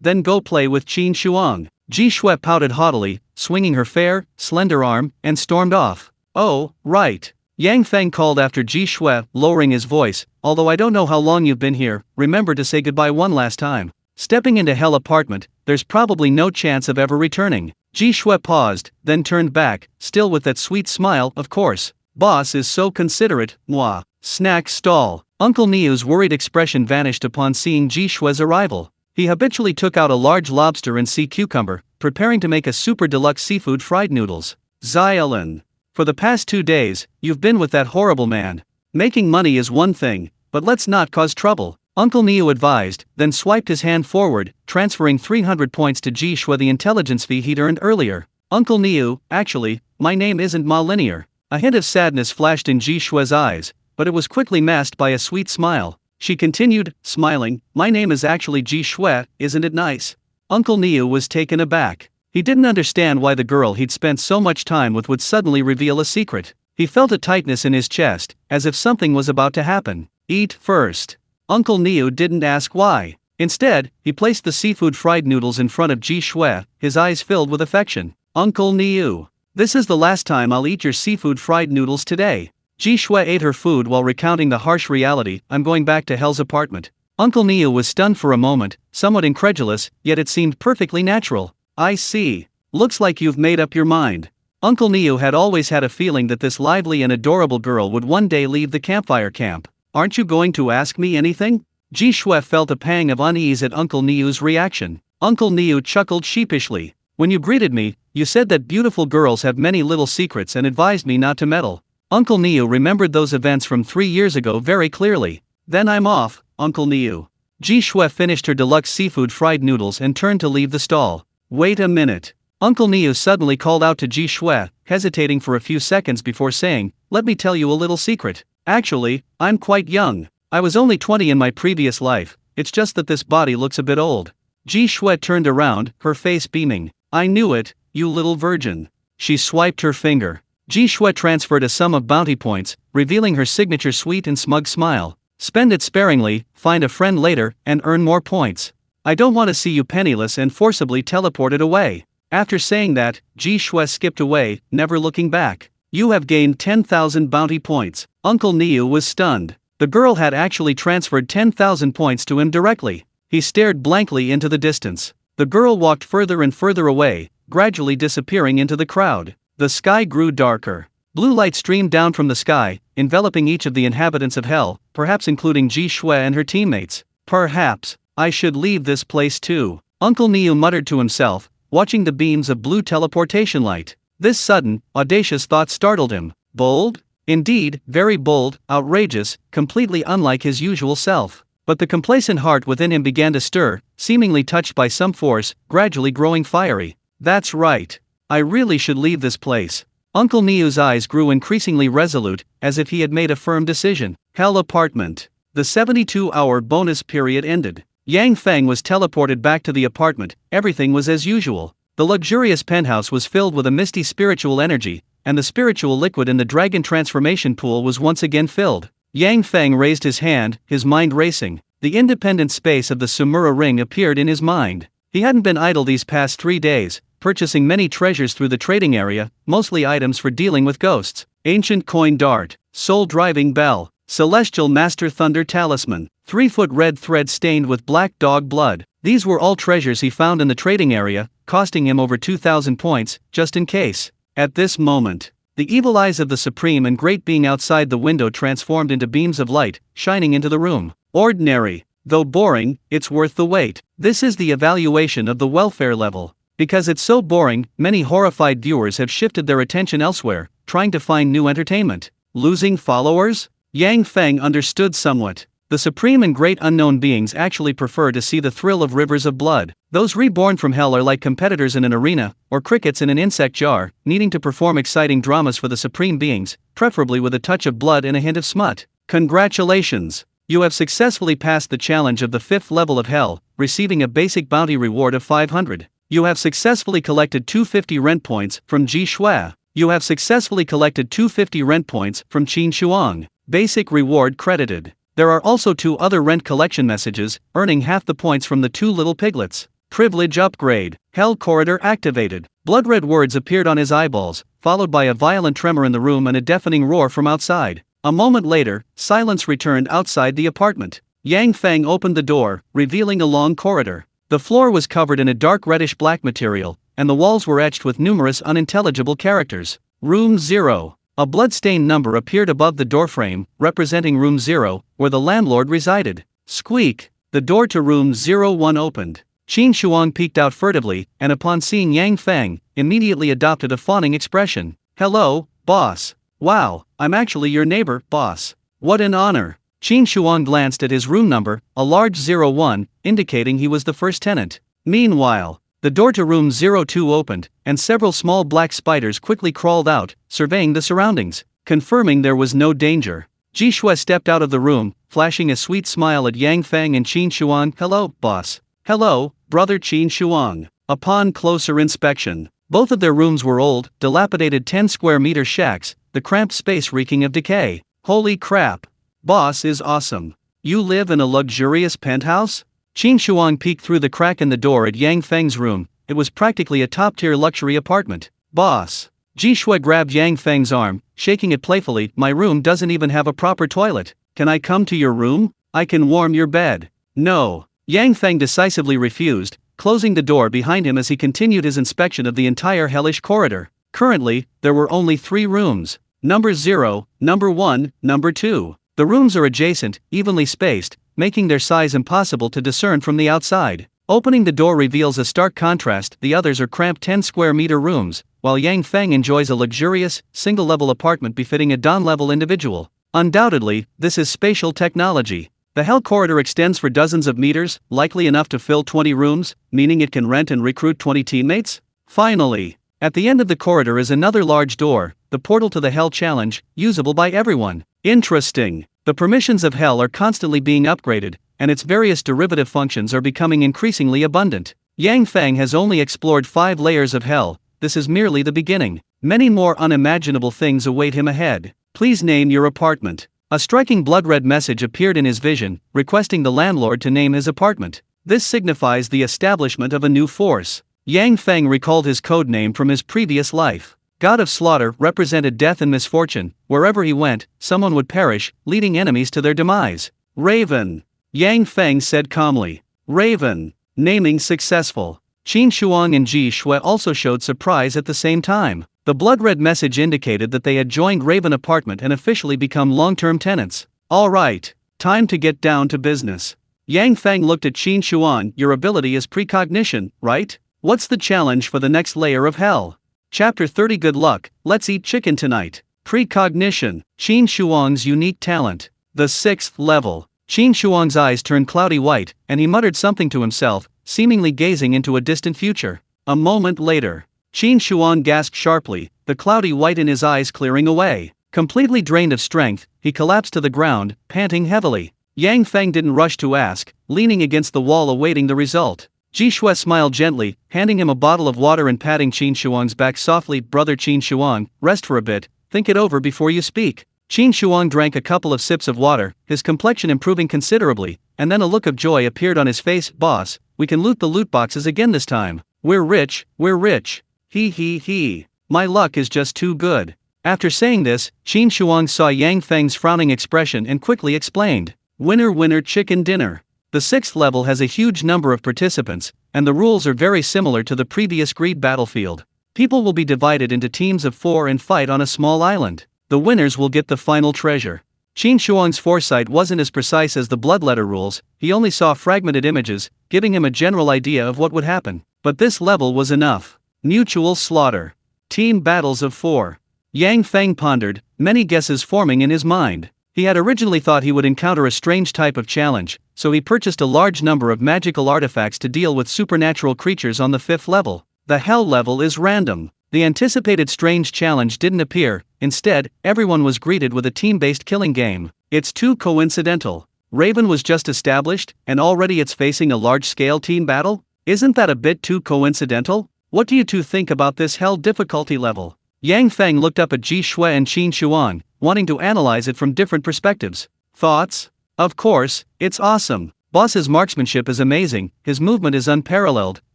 Then go play with Qin Shuang. Ji Shui pouted haughtily, swinging her fair, slender arm, and stormed off. Oh, right. Yang Feng called after Ji Shui, lowering his voice. Although I don't know how long you've been here, remember to say goodbye one last time. Stepping into Hell apartment, there's probably no chance of ever returning. Ji Shui paused, then turned back, still with that sweet smile. Of course. Boss is so considerate, moi. Snack stall. Uncle Niu's worried expression vanished upon seeing Ji Shui's arrival. He habitually took out a large lobster and sea cucumber, preparing to make a super deluxe seafood fried noodles. Xiaolin. For the past 2 days, you've been with that horrible man. Making money is one thing, but let's not cause trouble, Uncle Niu advised, then swiped his hand forward, transferring 300 points to Ji Shui, the intelligence fee he'd earned earlier. Uncle Niu, actually, my name isn't Ma Linear. A hint of sadness flashed in Ji Shui's eyes, but it was quickly masked by a sweet smile. She continued, smiling, my name is actually Ji Shui, isn't it nice? Uncle Niu was taken aback. He didn't understand why the girl he'd spent so much time with would suddenly reveal a secret. He felt a tightness in his chest, as if something was about to happen. Eat first. Uncle Niu didn't ask why. Instead, he placed the seafood fried noodles in front of Ji Shui, his eyes filled with affection. Uncle Niu. This is the last time I'll eat your seafood fried noodles today. Ji Shui ate her food while recounting the harsh reality. I'm going back to Hell's apartment. Uncle Niu was stunned for a moment, somewhat incredulous, yet it seemed perfectly natural. I see. Looks like you've made up your mind. Uncle Niu had always had a feeling that this lively and adorable girl would one day leave the campfire camp. Aren't you going to ask me anything? Ji Shui felt a pang of unease at Uncle Niu's reaction. Uncle Niu chuckled sheepishly. When you greeted me, you said that beautiful girls have many little secrets and advised me not to meddle. Uncle Niu remembered those events from 3 years ago very clearly. Then I'm off, Uncle Niu. Ji Shui finished her deluxe seafood fried noodles and turned to leave the stall. Wait a minute. Uncle Niu suddenly called out to Ji Shui, hesitating for a few seconds before saying, "Let me tell you a little secret. Actually, I'm quite young. I was only 20 in my previous life, it's just that this body looks a bit old." Ji Shui turned around, her face beaming. "I knew it, you little virgin." She swiped her finger. Ji Shui transferred a sum of bounty points, revealing her signature sweet and smug smile. "Spend it sparingly, find a friend later, and earn more points. I don't want to see you penniless and forcibly teleported away." After saying that, Ji Shui skipped away, never looking back. "You have gained 10,000 bounty points." Uncle Niu was stunned. The girl had actually transferred 10,000 points to him directly. He stared blankly into the distance. The girl walked further and further away, gradually disappearing into the crowd. The sky grew darker. Blue light streamed down from the sky, enveloping each of the inhabitants of hell, perhaps including Ji Shui and her teammates. "Perhaps I should leave this place too," Uncle Niu muttered to himself, watching the beams of blue teleportation light. This sudden, audacious thought startled him. Bold? Indeed, very bold, outrageous, completely unlike his usual self. But the complacent heart within him began to stir, seemingly touched by some force, gradually growing fiery. "That's right. I really should leave this place." Uncle Niu's eyes grew increasingly resolute, as if he had made a firm decision. Hell apartment. The 72-hour bonus period ended. Yang Feng was teleported back to the apartment. Everything was as usual. The luxurious penthouse was filled with a misty spiritual energy, and the spiritual liquid in the dragon transformation pool was once again filled. Yang Feng raised his hand, his mind racing. The independent space of the Sumura ring appeared in his mind. He hadn't been idle these past 3 days, purchasing many treasures through the trading area, mostly items for dealing with ghosts. Ancient coin dart, soul driving bell, celestial master thunder talisman, 3-foot red thread stained with black dog blood. These were all treasures he found in the trading area, costing him over 2,000 points, just in case. At this moment, the evil eyes of the supreme and great being outside the window transformed into beams of light, shining into the room. Ordinary, though boring, it's worth the wait. This is the evaluation of the welfare level. Because it's so boring, many horrified viewers have shifted their attention elsewhere, trying to find new entertainment. Losing followers? Yang Feng understood somewhat. The supreme and great unknown beings actually prefer to see the thrill of rivers of blood. Those reborn from hell are like competitors in an arena, or crickets in an insect jar, needing to perform exciting dramas for the supreme beings, preferably with a touch of blood and a hint of smut. Congratulations! You have successfully passed the challenge of the 5th level of hell, receiving a basic bounty reward of 500. You have successfully collected 250 rent points from Ji Shui. You have successfully collected 250 rent points from Qin Shuang. Basic reward credited. There are also 2 other rent collection messages, earning half the points from the 2 little piglets. Privilege upgrade. Hell corridor activated. Blood-red words appeared on his eyeballs, followed by a violent tremor in the room and a deafening roar from outside. A moment later, silence returned outside the apartment. Yang Feng opened the door, revealing a long corridor. The floor was covered in a dark reddish-black material, and the walls were etched with numerous unintelligible characters. Room 0. A blood-stained number appeared above the doorframe, representing Room 0, where the landlord resided. Squeak! The door to Room 01 opened. Qin Shuang peeked out furtively, and upon seeing Yang Feng, immediately adopted a fawning expression. "Hello, boss. Wow, I'm actually your neighbor, boss. What an honor." Qin Shuang glanced at his room number, a large 01, indicating he was the first tenant. Meanwhile, the door to Room 02 opened, and several small black spiders quickly crawled out, surveying the surroundings. Confirming there was no danger, Ji Shui stepped out of the room, flashing a sweet smile at Yang Feng and Qin Shuang. "Hello, boss." "Hello, brother Qin Shuang." Upon closer inspection, both of their rooms were old, dilapidated 10-square-meter shacks, the cramped space reeking of decay. "Holy crap. Boss is awesome. You live in a luxurious penthouse?" Qin Shuang peeked through the crack in the door at Yang Feng's room. It was practically a top-tier luxury apartment. "Boss." Ji Shui grabbed Yang Feng's arm, shaking it playfully. "My room doesn't even have a proper toilet. Can I come to your room? I can warm your bed." "No." Yang Feng decisively refused, closing the door behind him as he continued his inspection of the entire hellish corridor. Currently, there were only 3 rooms. Number 0, Number 1, Number 2. The rooms are adjacent, evenly spaced, making their size impossible to discern from the outside. Opening the door reveals a stark contrast. The others are cramped 10-square-meter rooms, while Yang Feng enjoys a luxurious, single-level apartment befitting a Dan-level individual. Undoubtedly, this is spatial technology. The hell corridor extends for dozens of meters, likely enough to fill 20 rooms, meaning it can rent and recruit 20 teammates? Finally, at the end of the corridor is another large door, the portal to the Hell Challenge, usable by everyone. Interesting. The permissions of Hell are constantly being upgraded, and its various derivative functions are becoming increasingly abundant. Yang Feng has only explored 5 layers of Hell. This is merely the beginning. Many more unimaginable things await him ahead. Please name your apartment. A striking blood-red message appeared in his vision, requesting the landlord to name his apartment. This signifies the establishment of a new force. Yang Feng recalled his code name from his previous life. God of Slaughter represented death and misfortune. Wherever he went, someone would perish, leading enemies to their demise. Raven. Yang Feng said calmly. Raven. Naming successful. Qin Shuang and Ji Shui also showed surprise at the same time. The blood-red message indicated that they had joined Raven apartment and officially become long-term tenants. Alright, time to get down to business. Yang Feng looked at Qin Shuang. Your ability is precognition, right? What's the challenge for the next layer of Hell? Chapter 30. Good luck, let's eat chicken tonight. Precognition, Qin Shuang's unique talent. The 6th level. Qin Shuang's eyes turned cloudy white, and he muttered something to himself, seemingly gazing into a distant future. A moment later, Qin Shuang gasped sharply, the cloudy white in his eyes clearing away. Completely drained of strength, he collapsed to the ground, panting heavily. Yang Feng didn't rush to ask, leaning against the wall awaiting the result. Ji Shui smiled gently, handing him a bottle of water and patting Qin Shuang's back softly. Brother Qin Shuang, rest for a bit, think it over before you speak. Qin Shuang drank a couple of sips of water, his complexion improving considerably, and then a look of joy appeared on his face. Boss, we can loot the loot boxes again this time. We're rich, we're rich. He. My luck is just too good. After saying this, Qin Shuang saw Yang Feng's frowning expression and quickly explained. Winner chicken dinner. The 6th level has a huge number of participants, and the rules are very similar to the previous Greed battlefield. People will be divided into teams of 4 and fight on a small island. The winners will get the final treasure. Qin Shuang's foresight wasn't as precise as the bloodletter rules, he only saw fragmented images, giving him a general idea of what would happen. But this level was enough. Mutual slaughter. Team battles of 4. Yang Feng pondered, many guesses forming in his mind. He had originally thought he would encounter a strange type of challenge, so he purchased a large number of magical artifacts to deal with supernatural creatures on the 5th level. The Hell level is random. The anticipated strange challenge didn't appear, instead, everyone was greeted with a team-based killing game. It's too coincidental. Raven was just established, and already it's facing a large-scale team battle? Isn't that a bit too coincidental? What do you two think about this Hell difficulty level? Yang Feng looked up at Ji Shui and Qin Shuang, wanting to analyze it from different perspectives. Thoughts? Of course, it's awesome. Boss's marksmanship is amazing, his movement is unparalleled,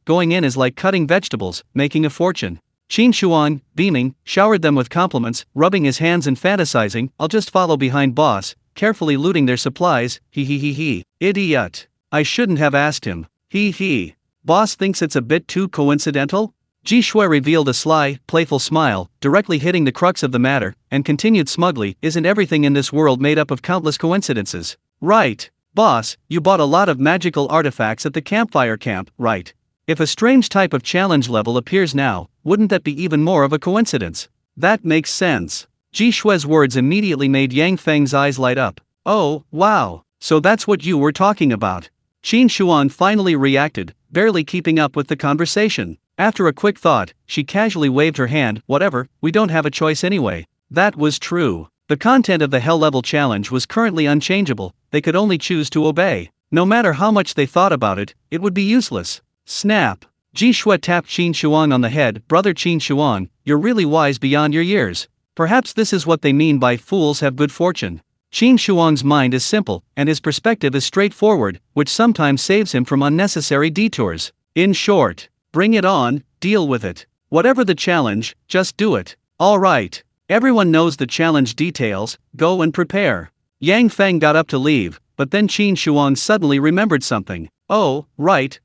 going in is like cutting vegetables, making a fortune. Qin Shuang, beaming, showered them with compliments, rubbing his hands and fantasizing, I'll just follow behind boss, carefully looting their supplies. He. Idiot. I shouldn't have asked him. He. Boss thinks it's a bit too coincidental? Ji Shui revealed a sly, playful smile, directly hitting the crux of the matter, and continued smugly, isn't everything in this world made up of countless coincidences? Right. Boss, you bought a lot of magical artifacts at the campfire camp, right? If a strange type of challenge level appears now, wouldn't that be even more of a coincidence? That makes sense. Ji Shui's words immediately made Yang Feng's eyes light up. Oh, wow, so that's what you were talking about. Qin Shuang finally reacted, barely keeping up with the conversation. After a quick thought, she casually waved her hand, whatever, we don't have a choice anyway. That was true. The content of the Hell level challenge was currently unchangeable, they could only choose to obey. No matter how much they thought about it, it would be useless. Snap. Ji Shui tapped Qin Shuang on the head. Brother Qin Shuang, you're really wise beyond your years. Perhaps this is what they mean by fools have good fortune. Qin Shuang's mind is simple, and his perspective is straightforward, which sometimes saves him from unnecessary detours. In short, bring it on, deal with it. Whatever the challenge, just do it. Alright. Everyone knows the challenge details, go and prepare. Yang Feng got up to leave, but then Qin Shuang suddenly remembered something. Oh, right.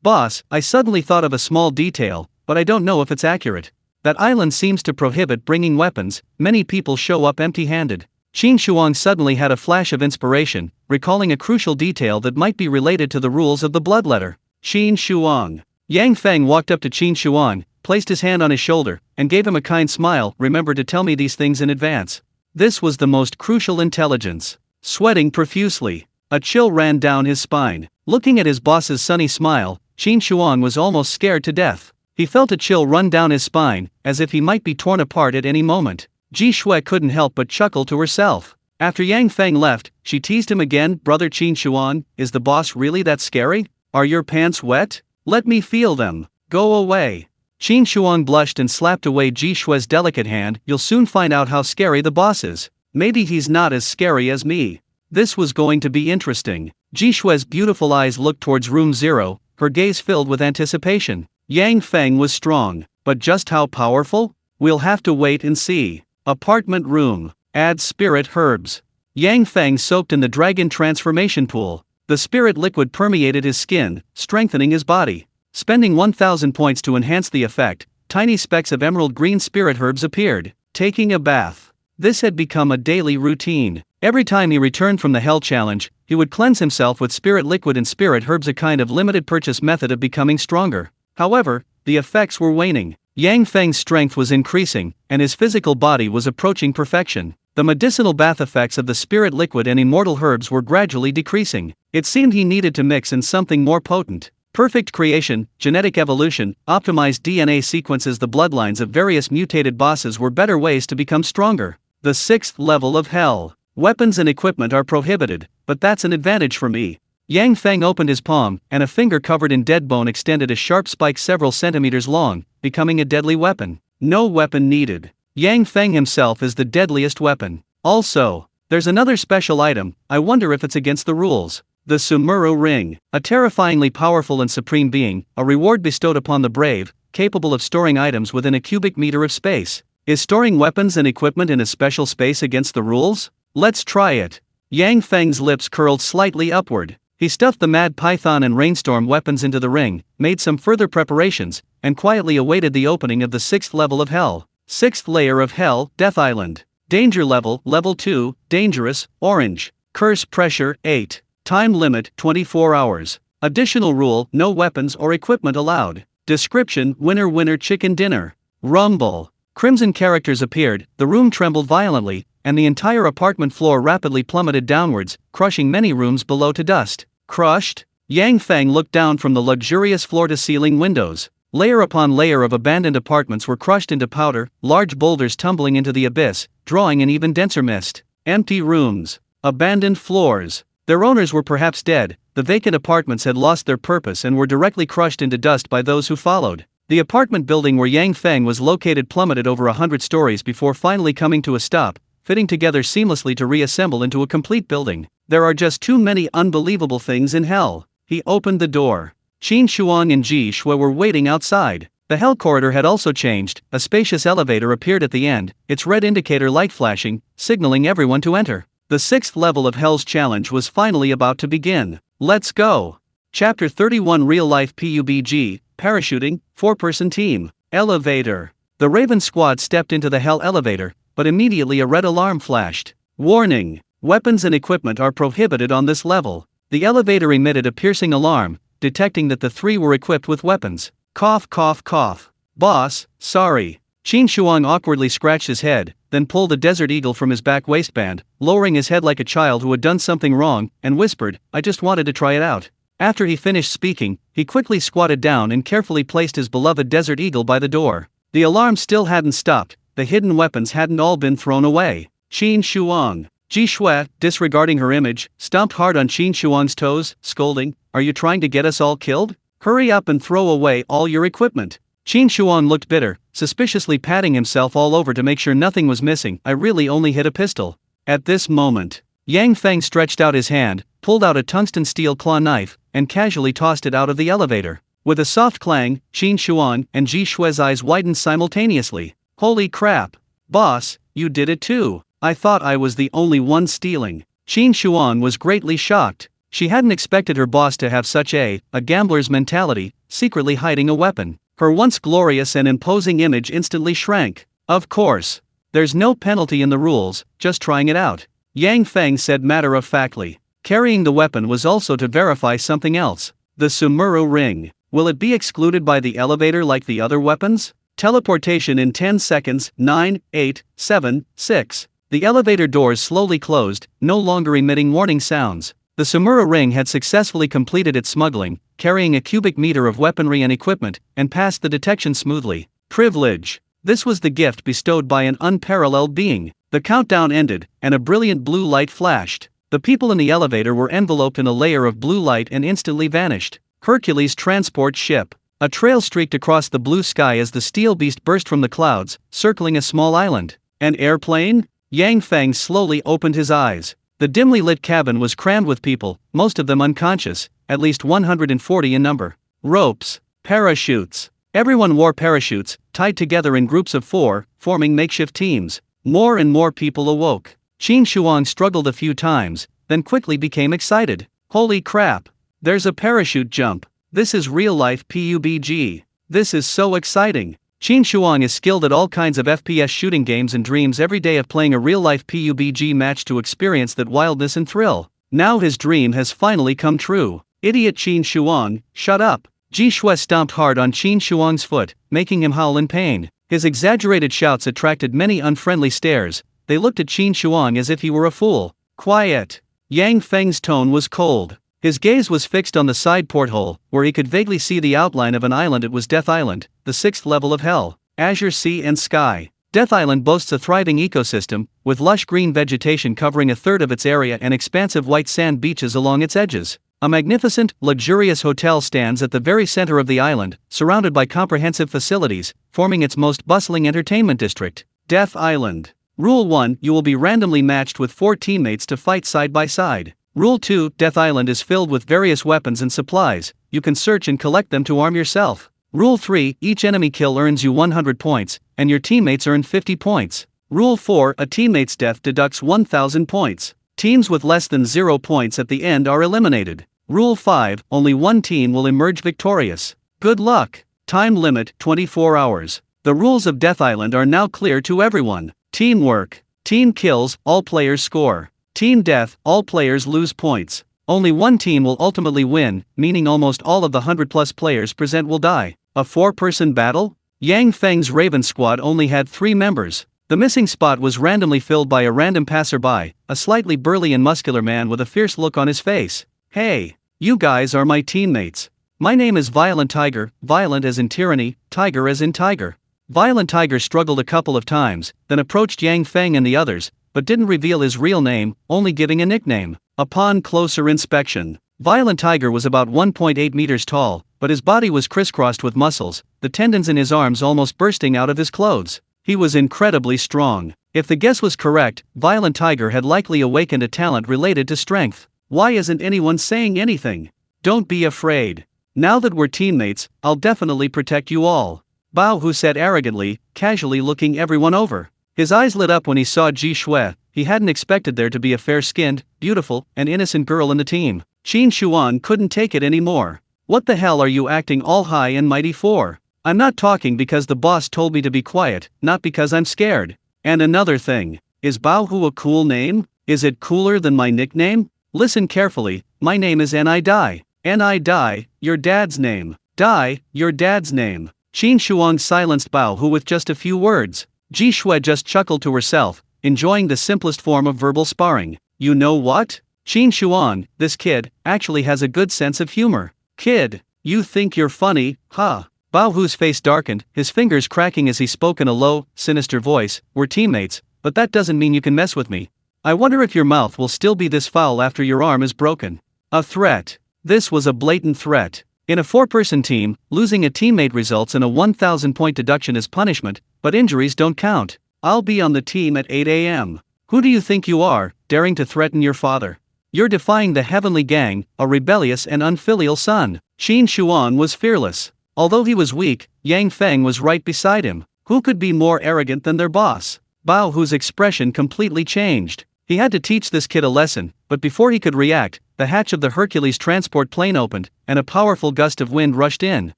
Boss, I suddenly thought of a small detail, but I don't know if it's accurate. That island seems to prohibit bringing weapons, many people show up empty-handed. Qin Shuang suddenly had a flash of inspiration, recalling a crucial detail that might be related to the rules of the bloodletter. Qin Shuang. Yang Feng walked up to Qin Shuang, placed his hand on his shoulder, and gave him a kind smile. Remember to tell me these things in advance. This was the most crucial intelligence. Sweating profusely, a chill ran down his spine. Looking at his boss's sunny smile, Qin Shuang was almost scared to death. He felt a chill run down his spine, as if he might be torn apart at any moment. Ji Shui couldn't help but chuckle to herself. After Yang Feng left, she teased him again. Brother Qin Shuang, is the boss really that scary? Are your pants wet? Let me feel them. Go away. Qin Shuang blushed and slapped away Ji Shui's delicate hand. You'll soon find out how scary the boss is. Maybe he's not as scary as me. This was going to be interesting. Ji Shui's beautiful eyes looked towards room 0, her gaze filled with anticipation. Yang Feng was strong, but just how powerful? We'll have to wait and see. Apartment room. Add spirit herbs. Yang Feng soaked in the dragon transformation pool. The spirit liquid permeated his skin, strengthening his body. Spending 1,000 points to enhance the effect, tiny specks of emerald green spirit herbs appeared. Taking a bath. This had become a daily routine. Every time he returned from the Hell Challenge, he would cleanse himself with spirit liquid and spirit herbs, a kind of limited purchase method of becoming stronger. However, the effects were waning. Yang Feng's strength was increasing, and his physical body was approaching perfection. The medicinal bath effects of the spirit liquid and immortal herbs were gradually decreasing. It seemed he needed to mix in something more potent. Perfect creation, genetic evolution, optimized DNA sequences, the bloodlines of various mutated bosses were better ways to become stronger. The 6th level of Hell. Weapons and equipment are prohibited, but that's an advantage for me. Yang Feng opened his palm, and a finger covered in dead bone extended a sharp spike several centimeters long, becoming a deadly weapon. No weapon needed. Yang Feng himself is the deadliest weapon. Also, there's another special item. I wonder if it's against the rules. The Sumuru Ring. A terrifyingly powerful and supreme being, a reward bestowed upon the brave, capable of storing items within a cubic meter of space. Is storing weapons and equipment in a special space against the rules? Let's try it. Yang Feng's lips curled slightly upward. He stuffed the Mad Python and Rainstorm weapons into the ring, made some further preparations, and quietly awaited the opening of the 6th level of Hell. 6th layer of Hell, Death Island. Danger level, level 2, dangerous, orange. Curse pressure, 8. Time limit, 24 hours. Additional rule, no weapons or equipment allowed. Description, winner winner chicken dinner. Rumble. Crimson characters appeared, the room trembled violently, and the entire apartment floor rapidly plummeted downwards, crushing many rooms below to dust. Crushed? Yang Feng looked down from the luxurious floor-to-ceiling windows. Layer upon layer of abandoned apartments were crushed into powder, large boulders tumbling into the abyss, drawing an even denser mist. Empty rooms. Abandoned floors. Their owners were perhaps dead, the vacant apartments had lost their purpose and were directly crushed into dust by those who followed. The apartment building where Yang Feng was located plummeted over 100 stories before finally coming to a stop, fitting together seamlessly to reassemble into a complete building. There are just too many unbelievable things in hell. He opened the door. Qin Shuang and Ji Shui were waiting outside. The hell corridor had also changed, a spacious elevator appeared at the end, its red indicator light flashing, signaling everyone to enter. The 6th level of Hell's challenge was finally about to begin. Let's go! Chapter 31 Real Life PUBG, Parachuting, 4-person team. Elevator. The Raven squad stepped into the Hell elevator, but immediately a red alarm flashed. Warning! Weapons and equipment are prohibited on this level. The elevator emitted a piercing alarm, detecting that the three were equipped with weapons. Cough cough cough. Boss, sorry. Qin Shuang awkwardly scratched his head, then pulled a Desert Eagle from his back waistband, lowering his head like a child who had done something wrong, and whispered, I just wanted to try it out. After he finished speaking, he quickly squatted down and carefully placed his beloved Desert Eagle by the door. The alarm still hadn't stopped, the hidden weapons hadn't all been thrown away. Qin Shuang. Ji Shui, disregarding her image, stomped hard on Qin Shuang's toes, scolding, Are you trying to get us all killed? Hurry up and throw away all your equipment. Qin Shuang looked bitter, suspiciously patting himself all over to make sure nothing was missing. I really only hit a pistol. At this moment, Yang Feng stretched out his hand, pulled out a tungsten steel claw knife, and casually tossed it out of the elevator. With a soft clang, Qin Shuang and Ji Shui's eyes widened simultaneously. Holy crap! Boss, you did it too! I thought I was the only one stealing. Qin Shuang was greatly shocked. She hadn't expected her boss to have such a gambler's mentality, secretly hiding a weapon. Her once glorious and imposing image instantly shrank. Of course. There's no penalty in the rules, just trying it out. Yang Feng said matter-of-factly. Carrying the weapon was also to verify something else. The Sumuru Ring. Will it be excluded by the elevator like the other weapons? Teleportation in 10 seconds, 9, 8, 7, 6. The elevator doors slowly closed, no longer emitting warning sounds. The Sumuru Ring had successfully completed its smuggling, carrying a cubic meter of weaponry and equipment, and passed the detection smoothly. Privilege. This was the gift bestowed by an unparalleled being. The countdown ended, and a brilliant blue light flashed. The people in the elevator were enveloped in a layer of blue light and instantly vanished. Hercules transport ship. A trail streaked across the blue sky as the steel beast burst from the clouds, circling a small island. An airplane? Yang Feng slowly opened his eyes. The dimly lit cabin was crammed with people, most of them unconscious, at least 140 in number. Ropes. Parachutes. Everyone wore parachutes, tied together in groups of 4, forming makeshift teams. More and more people awoke. Qin Shuang struggled a few times, then quickly became excited. Holy crap! There's a parachute jump. This is real-life PUBG. This is so exciting. Qin Shuang is skilled at all kinds of FPS shooting games and dreams every day of playing a real-life PUBG match to experience that wildness and thrill. Now his dream has finally come true. Idiot Qin Shuang, shut up. Ji Shui stomped hard on Qin Shuang's foot, making him howl in pain. His exaggerated shouts attracted many unfriendly stares. They looked at Qin Shuang as if he were a fool. Quiet. Yang Feng's tone was cold. His gaze was fixed on the side porthole, where he could vaguely see the outline of an island. It was Death Island, the 6th level of Hell. Azure sea and sky. Death Island boasts a thriving ecosystem, with lush green vegetation covering a third of its area and expansive white sand beaches along its edges. A magnificent, luxurious hotel stands at the very center of the island, surrounded by comprehensive facilities, forming its most bustling entertainment district. Death Island. Rule 1: You will be randomly matched with 4 teammates to fight side by side. Rule 2: Death Island is filled with various weapons and supplies. You can search and collect them to arm yourself. Rule 3: Each enemy kill earns you 100 points, and your teammates earn 50 points. Rule 4: A teammate's death deducts 1,000 points. Teams with less than 0 points at the end are eliminated. Rule 5: Only one team will emerge victorious. Good luck. Time limit: 24 hours. The rules of Death Island are now clear to everyone. Teamwork. Team kills, all players score. Team death, all players lose points. Only one team will ultimately win, meaning almost all of the 100+ players present will die. A 4-person battle? Yang Feng's Raven squad only had 3 members. The missing spot was randomly filled by a random passerby, a slightly burly and muscular man with a fierce look on his face. Hey, you guys are my teammates. My name is Violent Tiger, violent as in tyranny, tiger as in tiger. Violent Tiger struggled a couple of times, then approached Yang Feng and the others, but didn't reveal his real name, only giving a nickname. Upon closer inspection, Violent Tiger was about 1.8 meters tall, but his body was crisscrossed with muscles, the tendons in his arms almost bursting out of his clothes. He was incredibly strong. If the guess was correct, Violent Tiger had likely awakened a talent related to strength. Why isn't anyone saying anything? Don't be afraid. Now that we're teammates, I'll definitely protect you all. Bao Hu said arrogantly, casually looking everyone over. His eyes lit up when he saw Ji Shui. He hadn't expected there to be a fair-skinned, beautiful, and innocent girl in the team. Qin Shuang couldn't take it anymore. What the hell are you acting all high and mighty for? I'm not talking because the boss told me to be quiet, not because I'm scared. And another thing, is Bao Hu a cool name? Is it cooler than my nickname? Listen carefully, my name is Ni Dai. Ni Dai, your dad's name. Dai, your dad's name. Qin Shuang silenced Bao Hu with just a few words. Ji Shui just chuckled to herself, enjoying the simplest form of verbal sparring. You know what? Qin Shuang, this kid, actually has a good sense of humor. Kid, you think you're funny, huh? Bao Hu's face darkened, his fingers cracking as he spoke in a low, sinister voice. We're teammates, but that doesn't mean you can mess with me. I wonder if your mouth will still be this foul after your arm is broken. A threat. This was a blatant threat. In a 4-person team, losing a teammate results in a 1,000-point deduction as punishment, but injuries don't count. I'll be on the team at 8 a.m. Who do you think you are, daring to threaten your father? You're defying the Heavenly Gang, a rebellious and unfilial son. Qin Shuang was fearless. Although he was weak, Yang Feng was right beside him. Who could be more arrogant than their boss? Bao Hu's expression completely changed. He had to teach this kid a lesson, but before he could react, the hatch of the Hercules transport plane opened, and a powerful gust of wind rushed in.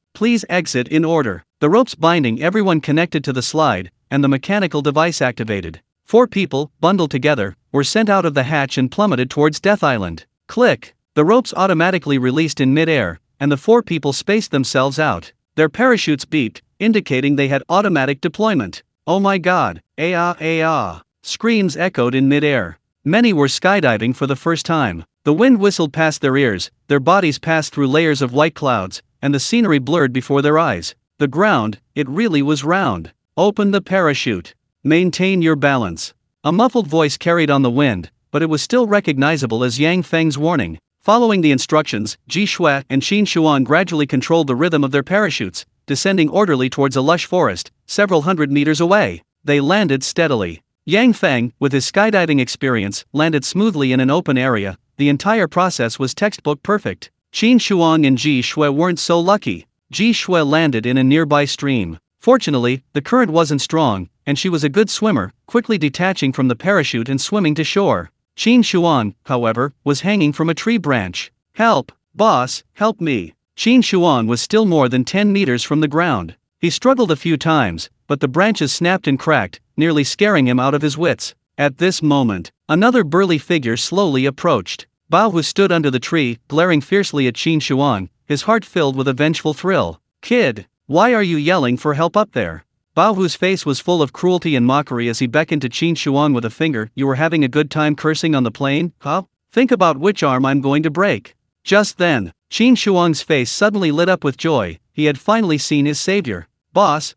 Please exit in order. The ropes binding everyone connected to the slide, and the mechanical device activated. 4 people, bundled together, were sent out of the hatch and plummeted towards Death Island. Click! The ropes automatically released in mid-air, and the 4 people spaced themselves out. Their parachutes beeped, indicating they had automatic deployment. Oh my god, ah. Screams echoed in mid-air. Many were skydiving for the first time. The wind whistled past their ears, their bodies passed through layers of white clouds, and the scenery blurred before their eyes. The ground, it really was round. Open the parachute. Maintain your balance. A muffled voice carried on the wind, but it was still recognizable as Yang Feng's warning. Following the instructions, Ji Shui and Qin Xuan gradually controlled the rhythm of their parachutes, descending orderly towards a lush forest, several hundred meters away. They landed steadily. Yang Feng, with his skydiving experience, landed smoothly in an open area. The entire process was textbook perfect. Qin Xuan and Ji Shui weren't so lucky. Ji Shui landed in a nearby stream. Fortunately, the current wasn't strong, and she was a good swimmer, quickly detaching from the parachute and swimming to shore. Qin Xuan, however, was hanging from a tree branch. Help, boss, help me. Qin Xuan was still more than 10 meters from the ground. He struggled a few times, but the branches snapped and cracked, nearly scaring him out of his wits. At this moment, another burly figure slowly approached. Bao Hu stood under the tree, glaring fiercely at Qin Xuan, his heart filled with a vengeful thrill. Kid, why are you yelling for help up there? Bao Hu's face was full of cruelty and mockery as he beckoned to Qin Xuan with a finger. You were having a good time cursing on the plane, huh? Think about which arm I'm going to break. Just then, Qin Xuan's face suddenly lit up with joy. He had finally seen his savior. Boss,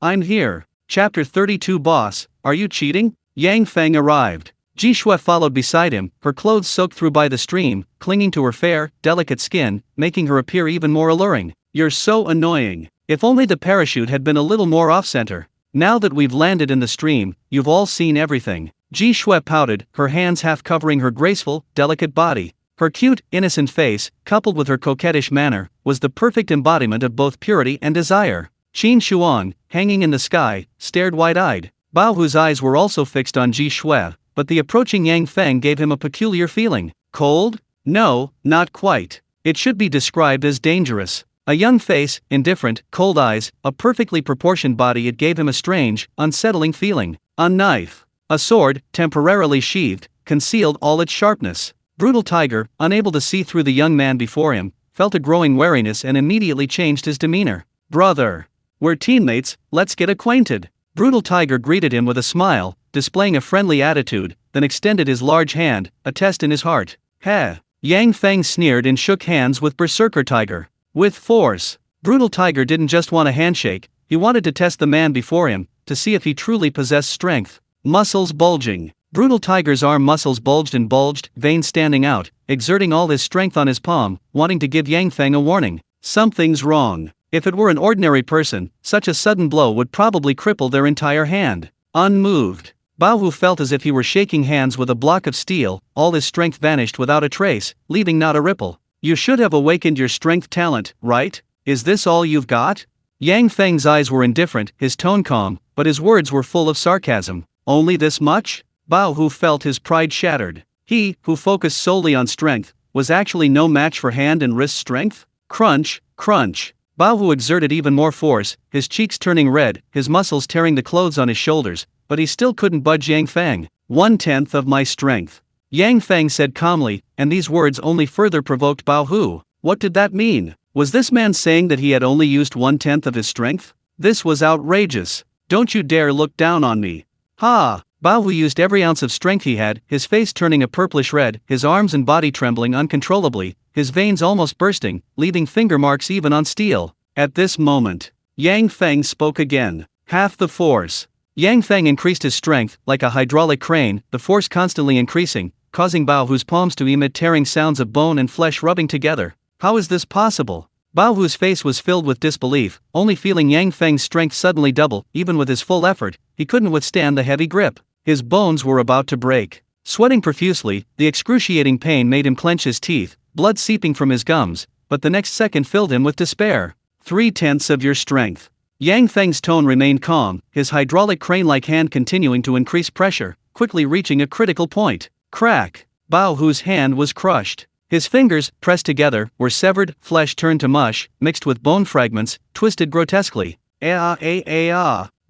I'm here. Chapter 32. Boss, are you cheating? Yang Feng arrived. Ji Shui followed beside him, her clothes soaked through by the stream, clinging to her fair, delicate skin, making her appear even more alluring. You're so annoying. If only the parachute had been a little more off-center. Now that we've landed in the stream, you've all seen everything. Ji Shui pouted, her hands half covering her graceful, delicate body. Her cute, innocent face, coupled with her coquettish manner, was the perfect embodiment of both purity and desire. Qin Xuan, hanging in the sky, stared wide-eyed. Bao Hu's eyes were also fixed on Ji Shui, but the approaching Yang Feng gave him a peculiar feeling. Cold? No, not quite. It should be described as dangerous. A young face, indifferent, cold eyes, a perfectly proportioned body. It gave him a strange, unsettling feeling. A knife. A sword, temporarily sheathed, concealed all its sharpness. Brutal Tiger, unable to see through the young man before him, felt a growing wariness and immediately changed his demeanor. Brother. We're teammates, let's get acquainted. Brutal Tiger greeted him with a smile, displaying a friendly attitude, then extended his large hand, a test in his heart. Heh. Yang Feng sneered and shook hands with Berserker Tiger. With force. Brutal Tiger didn't just want a handshake, he wanted to test the man before him, to see if he truly possessed strength. Muscles bulging. Brutal Tiger's arm muscles bulged, veins standing out, exerting all his strength on his palm, wanting to give Yang Feng a warning. Something's wrong. If it were an ordinary person, such a sudden blow would probably cripple their entire hand. Unmoved. Bao Hu felt as if he were shaking hands with a block of steel. All his strength vanished without a trace, leaving not a ripple. You should have awakened your strength talent, right? Is this all you've got? Yang Feng's eyes were indifferent, his tone calm, but his words were full of sarcasm. Only this much? Bao Hu felt his pride shattered. He, who focused solely on strength, was actually no match for hand and wrist strength? Crunch, crunch. Bao Hu exerted even more force, his cheeks turning red, his muscles tearing the clothes on his shoulders, but he still couldn't budge Yang Feng. 1/10 of my strength. Yang Feng said calmly, and these words only further provoked Bao Hu. What did that mean? Was this man saying that he had only used 1/10 of his strength? This was outrageous. Don't you dare look down on me. Ha! Bao Hu used every ounce of strength he had, his face turning a purplish red, his arms and body trembling uncontrollably, his veins almost bursting, leaving finger marks even on steel. At this moment, Yang Feng spoke again. Half the force. Yang Feng increased his strength, like a hydraulic crane, the force constantly increasing, causing Bao Hu's palms to emit tearing sounds of bone and flesh rubbing together. How is this possible? Bao Hu's face was filled with disbelief, only feeling Yang Feng's strength suddenly double. Even with his full effort, he couldn't withstand the heavy grip. His bones were about to break. Sweating profusely, the excruciating pain made him clench his teeth, blood seeping from his gums, but the next second filled him with despair. 3/10 of your strength. Yang Feng's tone remained calm, his hydraulic crane-like hand continuing to increase pressure, quickly reaching a critical point. Crack! Bao Hu's hand was crushed. His fingers, pressed together, were severed, flesh turned to mush, mixed with bone fragments, twisted grotesquely.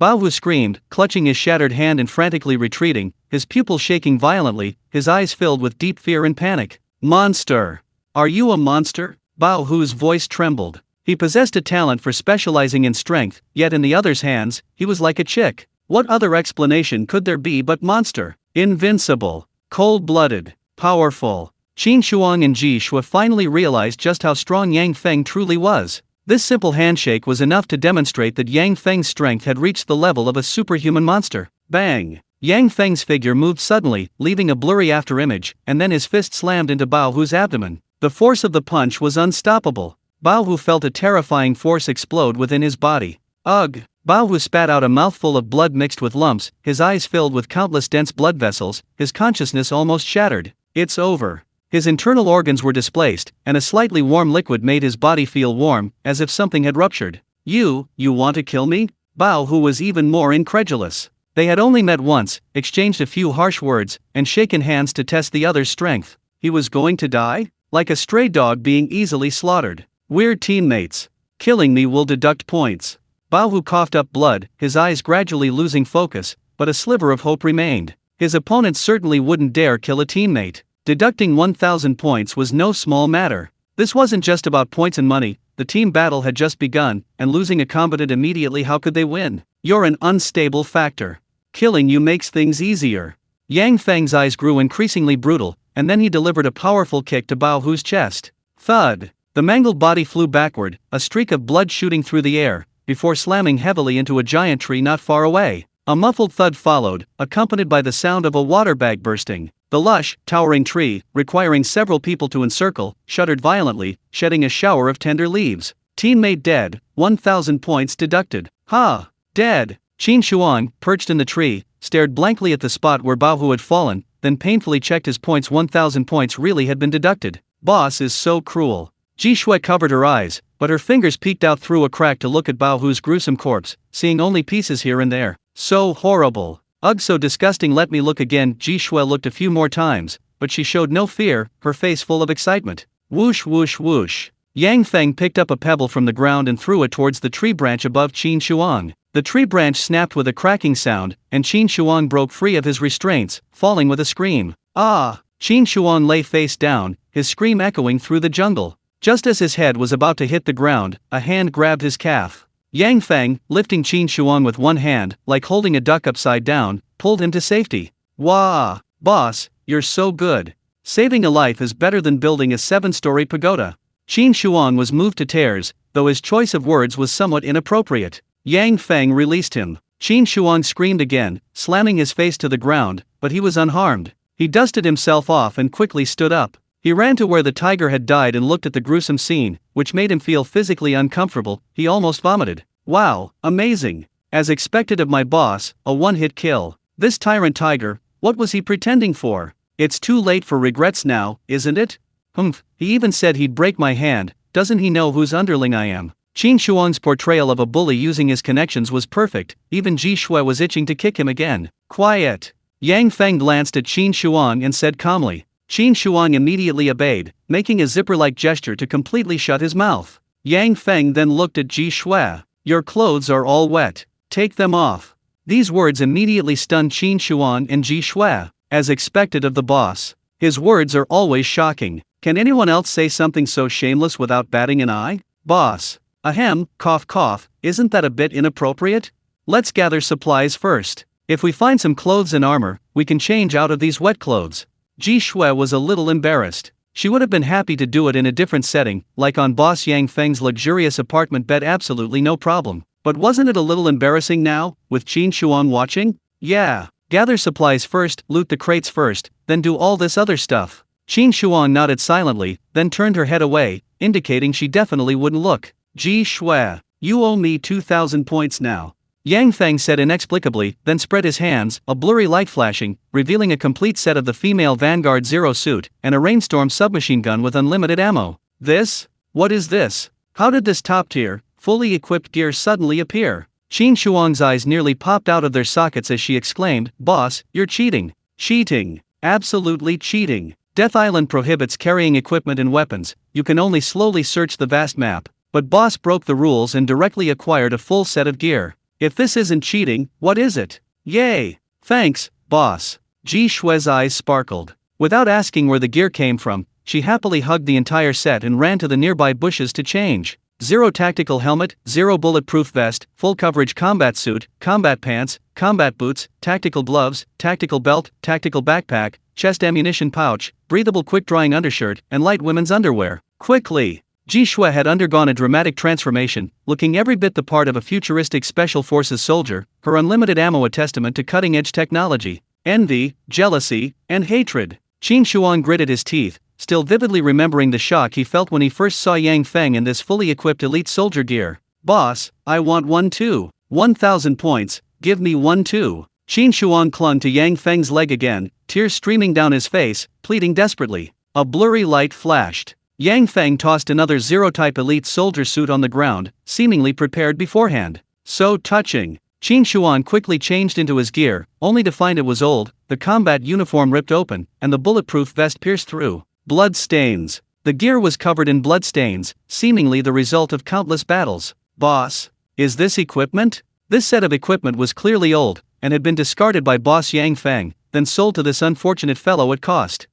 Bao Hu screamed, clutching his shattered hand and frantically retreating, his pupils shaking violently, his eyes filled with deep fear and panic. Monster! Are you a monster? Bao Hu's voice trembled. He possessed a talent for specializing in strength, yet in the other's hands, he was like a chick. What other explanation could there be but monster? Invincible. Cold-blooded. Powerful. Qin Shuang and Ji Shui finally realized just how strong Yang Feng truly was. This simple handshake was enough to demonstrate that Yang Feng's strength had reached the level of a superhuman monster. Bang! Yang Feng's figure moved suddenly, leaving a blurry afterimage, and then his fist slammed into Bao Hu's abdomen. The force of the punch was unstoppable. Bao Hu felt a terrifying force explode within his body. Ugh! Bao Hu spat out a mouthful of blood mixed with lumps, his eyes filled with countless dense blood vessels, his consciousness almost shattered. It's over. His internal organs were displaced, and a slightly warm liquid made his body feel warm, as if something had ruptured. You want to kill me? Bao Hu was even more incredulous. They had only met once, exchanged a few harsh words, and shaken hands to test the other's strength. He was going to die? Like a stray dog being easily slaughtered. We're teammates. Killing me will deduct points. Bao Hu coughed up blood, his eyes gradually losing focus, but a sliver of hope remained. His opponents certainly wouldn't dare kill a teammate. Deducting 1,000 points was no small matter. This wasn't just about points and money, the team battle had just begun, and losing a combatant immediately, how could they win? You're an unstable factor. Killing you makes things easier. Yang Feng's eyes grew increasingly brutal, and then he delivered a powerful kick to Bao Hu's chest. Thud! The mangled body flew backward, a streak of blood shooting through the air, before slamming heavily into a giant tree not far away. A muffled thud followed, accompanied by the sound of a water bag bursting. The lush, towering tree, requiring several people to encircle, shuddered violently, shedding a shower of tender leaves. Teammate dead, 1,000 points deducted. Ha! Dead! Qin Shuang, perched in the tree, stared blankly at the spot where Bao Hu had fallen, then painfully checked his points. 1,000 points really had been deducted. Boss is so cruel. Ji Shui covered her eyes, but her fingers peeked out through a crack to look at Bao Hu's gruesome corpse, seeing only pieces here and there. So horrible. Ugh, so disgusting. Let me look again. Ji Shui looked a few more times, but she showed no fear, her face full of excitement. Whoosh whoosh whoosh. Yang Feng picked up a pebble from the ground and threw it towards the tree branch above Qin Shuang. The tree branch snapped with a cracking sound, and Qin Shuang broke free of his restraints, falling with a scream. Ah! Qin Shuang lay face down, his scream echoing through the jungle. Just as his head was about to hit the ground, a hand grabbed his calf. Yang Feng, lifting Qin Shuang with one hand, like holding a duck upside down, pulled him to safety. Wah! Boss, you're so good. Saving a life is better than building a 7-story pagoda. Qin Shuang was moved to tears, though his choice of words was somewhat inappropriate. Yang Feng released him. Qin Shuang screamed again, slamming his face to the ground, but he was unharmed. He dusted himself off and quickly stood up. He ran to where the tiger had died and looked at the gruesome scene, which made him feel physically uncomfortable. He almost vomited. Wow, amazing. As expected of my boss, a one-hit kill. This tyrant tiger, what was he pretending for? It's too late for regrets now, isn't it? Humph, he even said he'd break my hand. Doesn't he know whose underling I am? Qin Shuang's portrayal of a bully using his connections was perfect. Even Ji Shui was itching to kick him again. Quiet. Yang Feng glanced at Qin Shuang and said calmly. Qin Shuang immediately obeyed, making a zipper-like gesture to completely shut his mouth. Yang Feng then looked at Ji Shui. Your clothes are all wet. Take them off. These words immediately stunned Qin Shuang and Ji Shui. As expected of the boss, his words are always shocking. Can anyone else say something so shameless without batting an eye? Boss. Ahem, cough cough, isn't that a bit inappropriate? Let's gather supplies first. If we find some clothes and armor, we can change out of these wet clothes. Ji Shui was a little embarrassed. She would have been happy to do it in a different setting, like on Boss Yang Feng's luxurious apartment bed, absolutely no problem. But wasn't it a little embarrassing now, with Qin Shuang watching? Yeah. Gather supplies first, loot the crates first, then do all this other stuff. Qin Shuang nodded silently, then turned her head away, indicating she definitely wouldn't look. Ji Shui, you owe me 2,000 points now. Yang Feng said inexplicably, then spread his hands, a blurry light flashing, revealing a complete set of the female Vanguard Zero suit, and a rainstorm submachine gun with unlimited ammo. This? What is this? How did this top-tier, fully equipped gear suddenly appear? Qin Shuang's eyes nearly popped out of their sockets as she exclaimed, Boss, you're cheating. Cheating. Absolutely cheating. Death Island prohibits carrying equipment and weapons. You can only slowly search the vast map. But Boss broke the rules and directly acquired a full set of gear. If this isn't cheating, what is it? Yay! Thanks, Boss. Ji Shui's eyes sparkled. Without asking where the gear came from, she happily hugged the entire set and ran to the nearby bushes to change. 0 tactical helmet, 0 bulletproof vest, full coverage combat suit, combat pants, combat boots, tactical gloves, tactical belt, tactical backpack, chest ammunition pouch, breathable quick-drying undershirt, and light women's underwear. Quickly! Ji Shui had undergone a dramatic transformation, looking every bit the part of a futuristic special forces soldier, her unlimited ammo a testament to cutting-edge technology. Envy, jealousy, and hatred. Qin Shuang gritted his teeth, still vividly remembering the shock he felt when he first saw Yang Feng in this fully equipped elite soldier gear. Boss, I want one too. 1,000 points, give me one too. Qin Shuang clung to Yang Feng's leg again, tears streaming down his face, pleading desperately. A blurry light flashed. Yang Feng tossed another zero-type elite soldier suit on the ground, seemingly prepared beforehand. So touching. Qin Shuang quickly changed into his gear, only to find it was old, the combat uniform ripped open, and the bulletproof vest pierced through. Blood stains. The gear was covered in blood stains, seemingly the result of countless battles. Boss, is this equipment? This set of equipment was clearly old, and had been discarded by Boss Yang Feng, then sold to this unfortunate fellow at cost.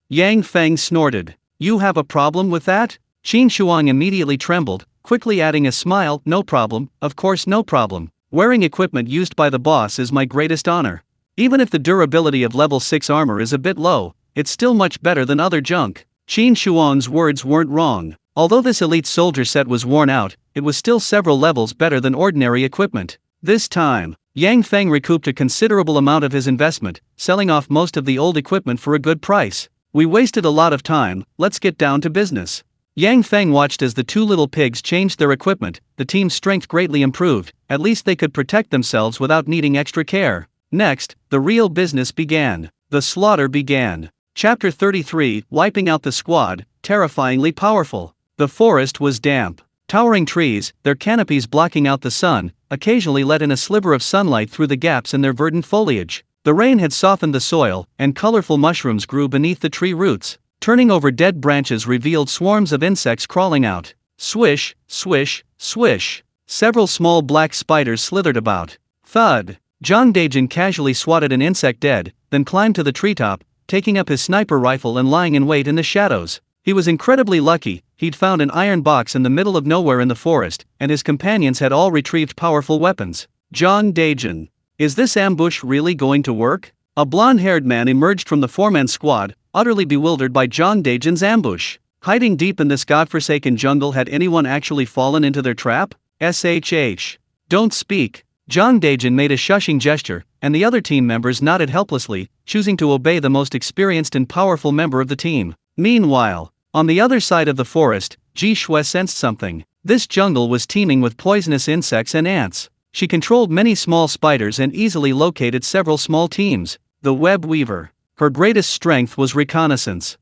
Yang Feng snorted. You have a problem with that? Qin Shuang immediately trembled, quickly adding a smile, no problem, of course no problem. Wearing equipment used by the boss is my greatest honor. Even if the durability of level 6 armor is a bit low, it's still much better than other junk. Qin Shuang's words weren't wrong. Although this elite soldier set was worn out, it was still several levels better than ordinary equipment. This time, Yang Feng recouped a considerable amount of his investment, selling off most of the old equipment for a good price. We wasted a lot of time, let's get down to business. Yang Feng watched as the two little pigs changed their equipment, the team's strength greatly improved, at least they could protect themselves without needing extra care. Next, the real business began. The slaughter began. Chapter 33, Wiping out the squad, terrifyingly powerful. The forest was damp. Towering trees, their canopies blocking out the sun, occasionally let in a sliver of sunlight through the gaps in their verdant foliage. The rain had softened the soil, and colorful mushrooms grew beneath the tree roots. Turning over dead branches revealed swarms of insects crawling out. Swish, swish, swish. Several small black spiders slithered about. Thud. Zhang Dejin casually swatted an insect dead, then climbed to the treetop, taking up his sniper rifle and lying in wait in the shadows. He was incredibly lucky, he'd found an iron box in the middle of nowhere in the forest, and his companions had all retrieved powerful weapons. Zhang Dejin. Is this ambush really going to work? A blonde-haired man emerged from the four-man squad, utterly bewildered by Zhang Dejin's ambush. Hiding deep in this godforsaken jungle, had anyone actually fallen into their trap? SHH. Don't speak. Zhang Dejin made a shushing gesture, and the other team members nodded helplessly, choosing to obey the most experienced and powerful member of the team. Meanwhile, on the other side of the forest, Ji Shui sensed something. This jungle was teeming with poisonous insects and ants. She controlled many small spiders and easily located several small teams. The web weaver. Her greatest strength was reconnaissance.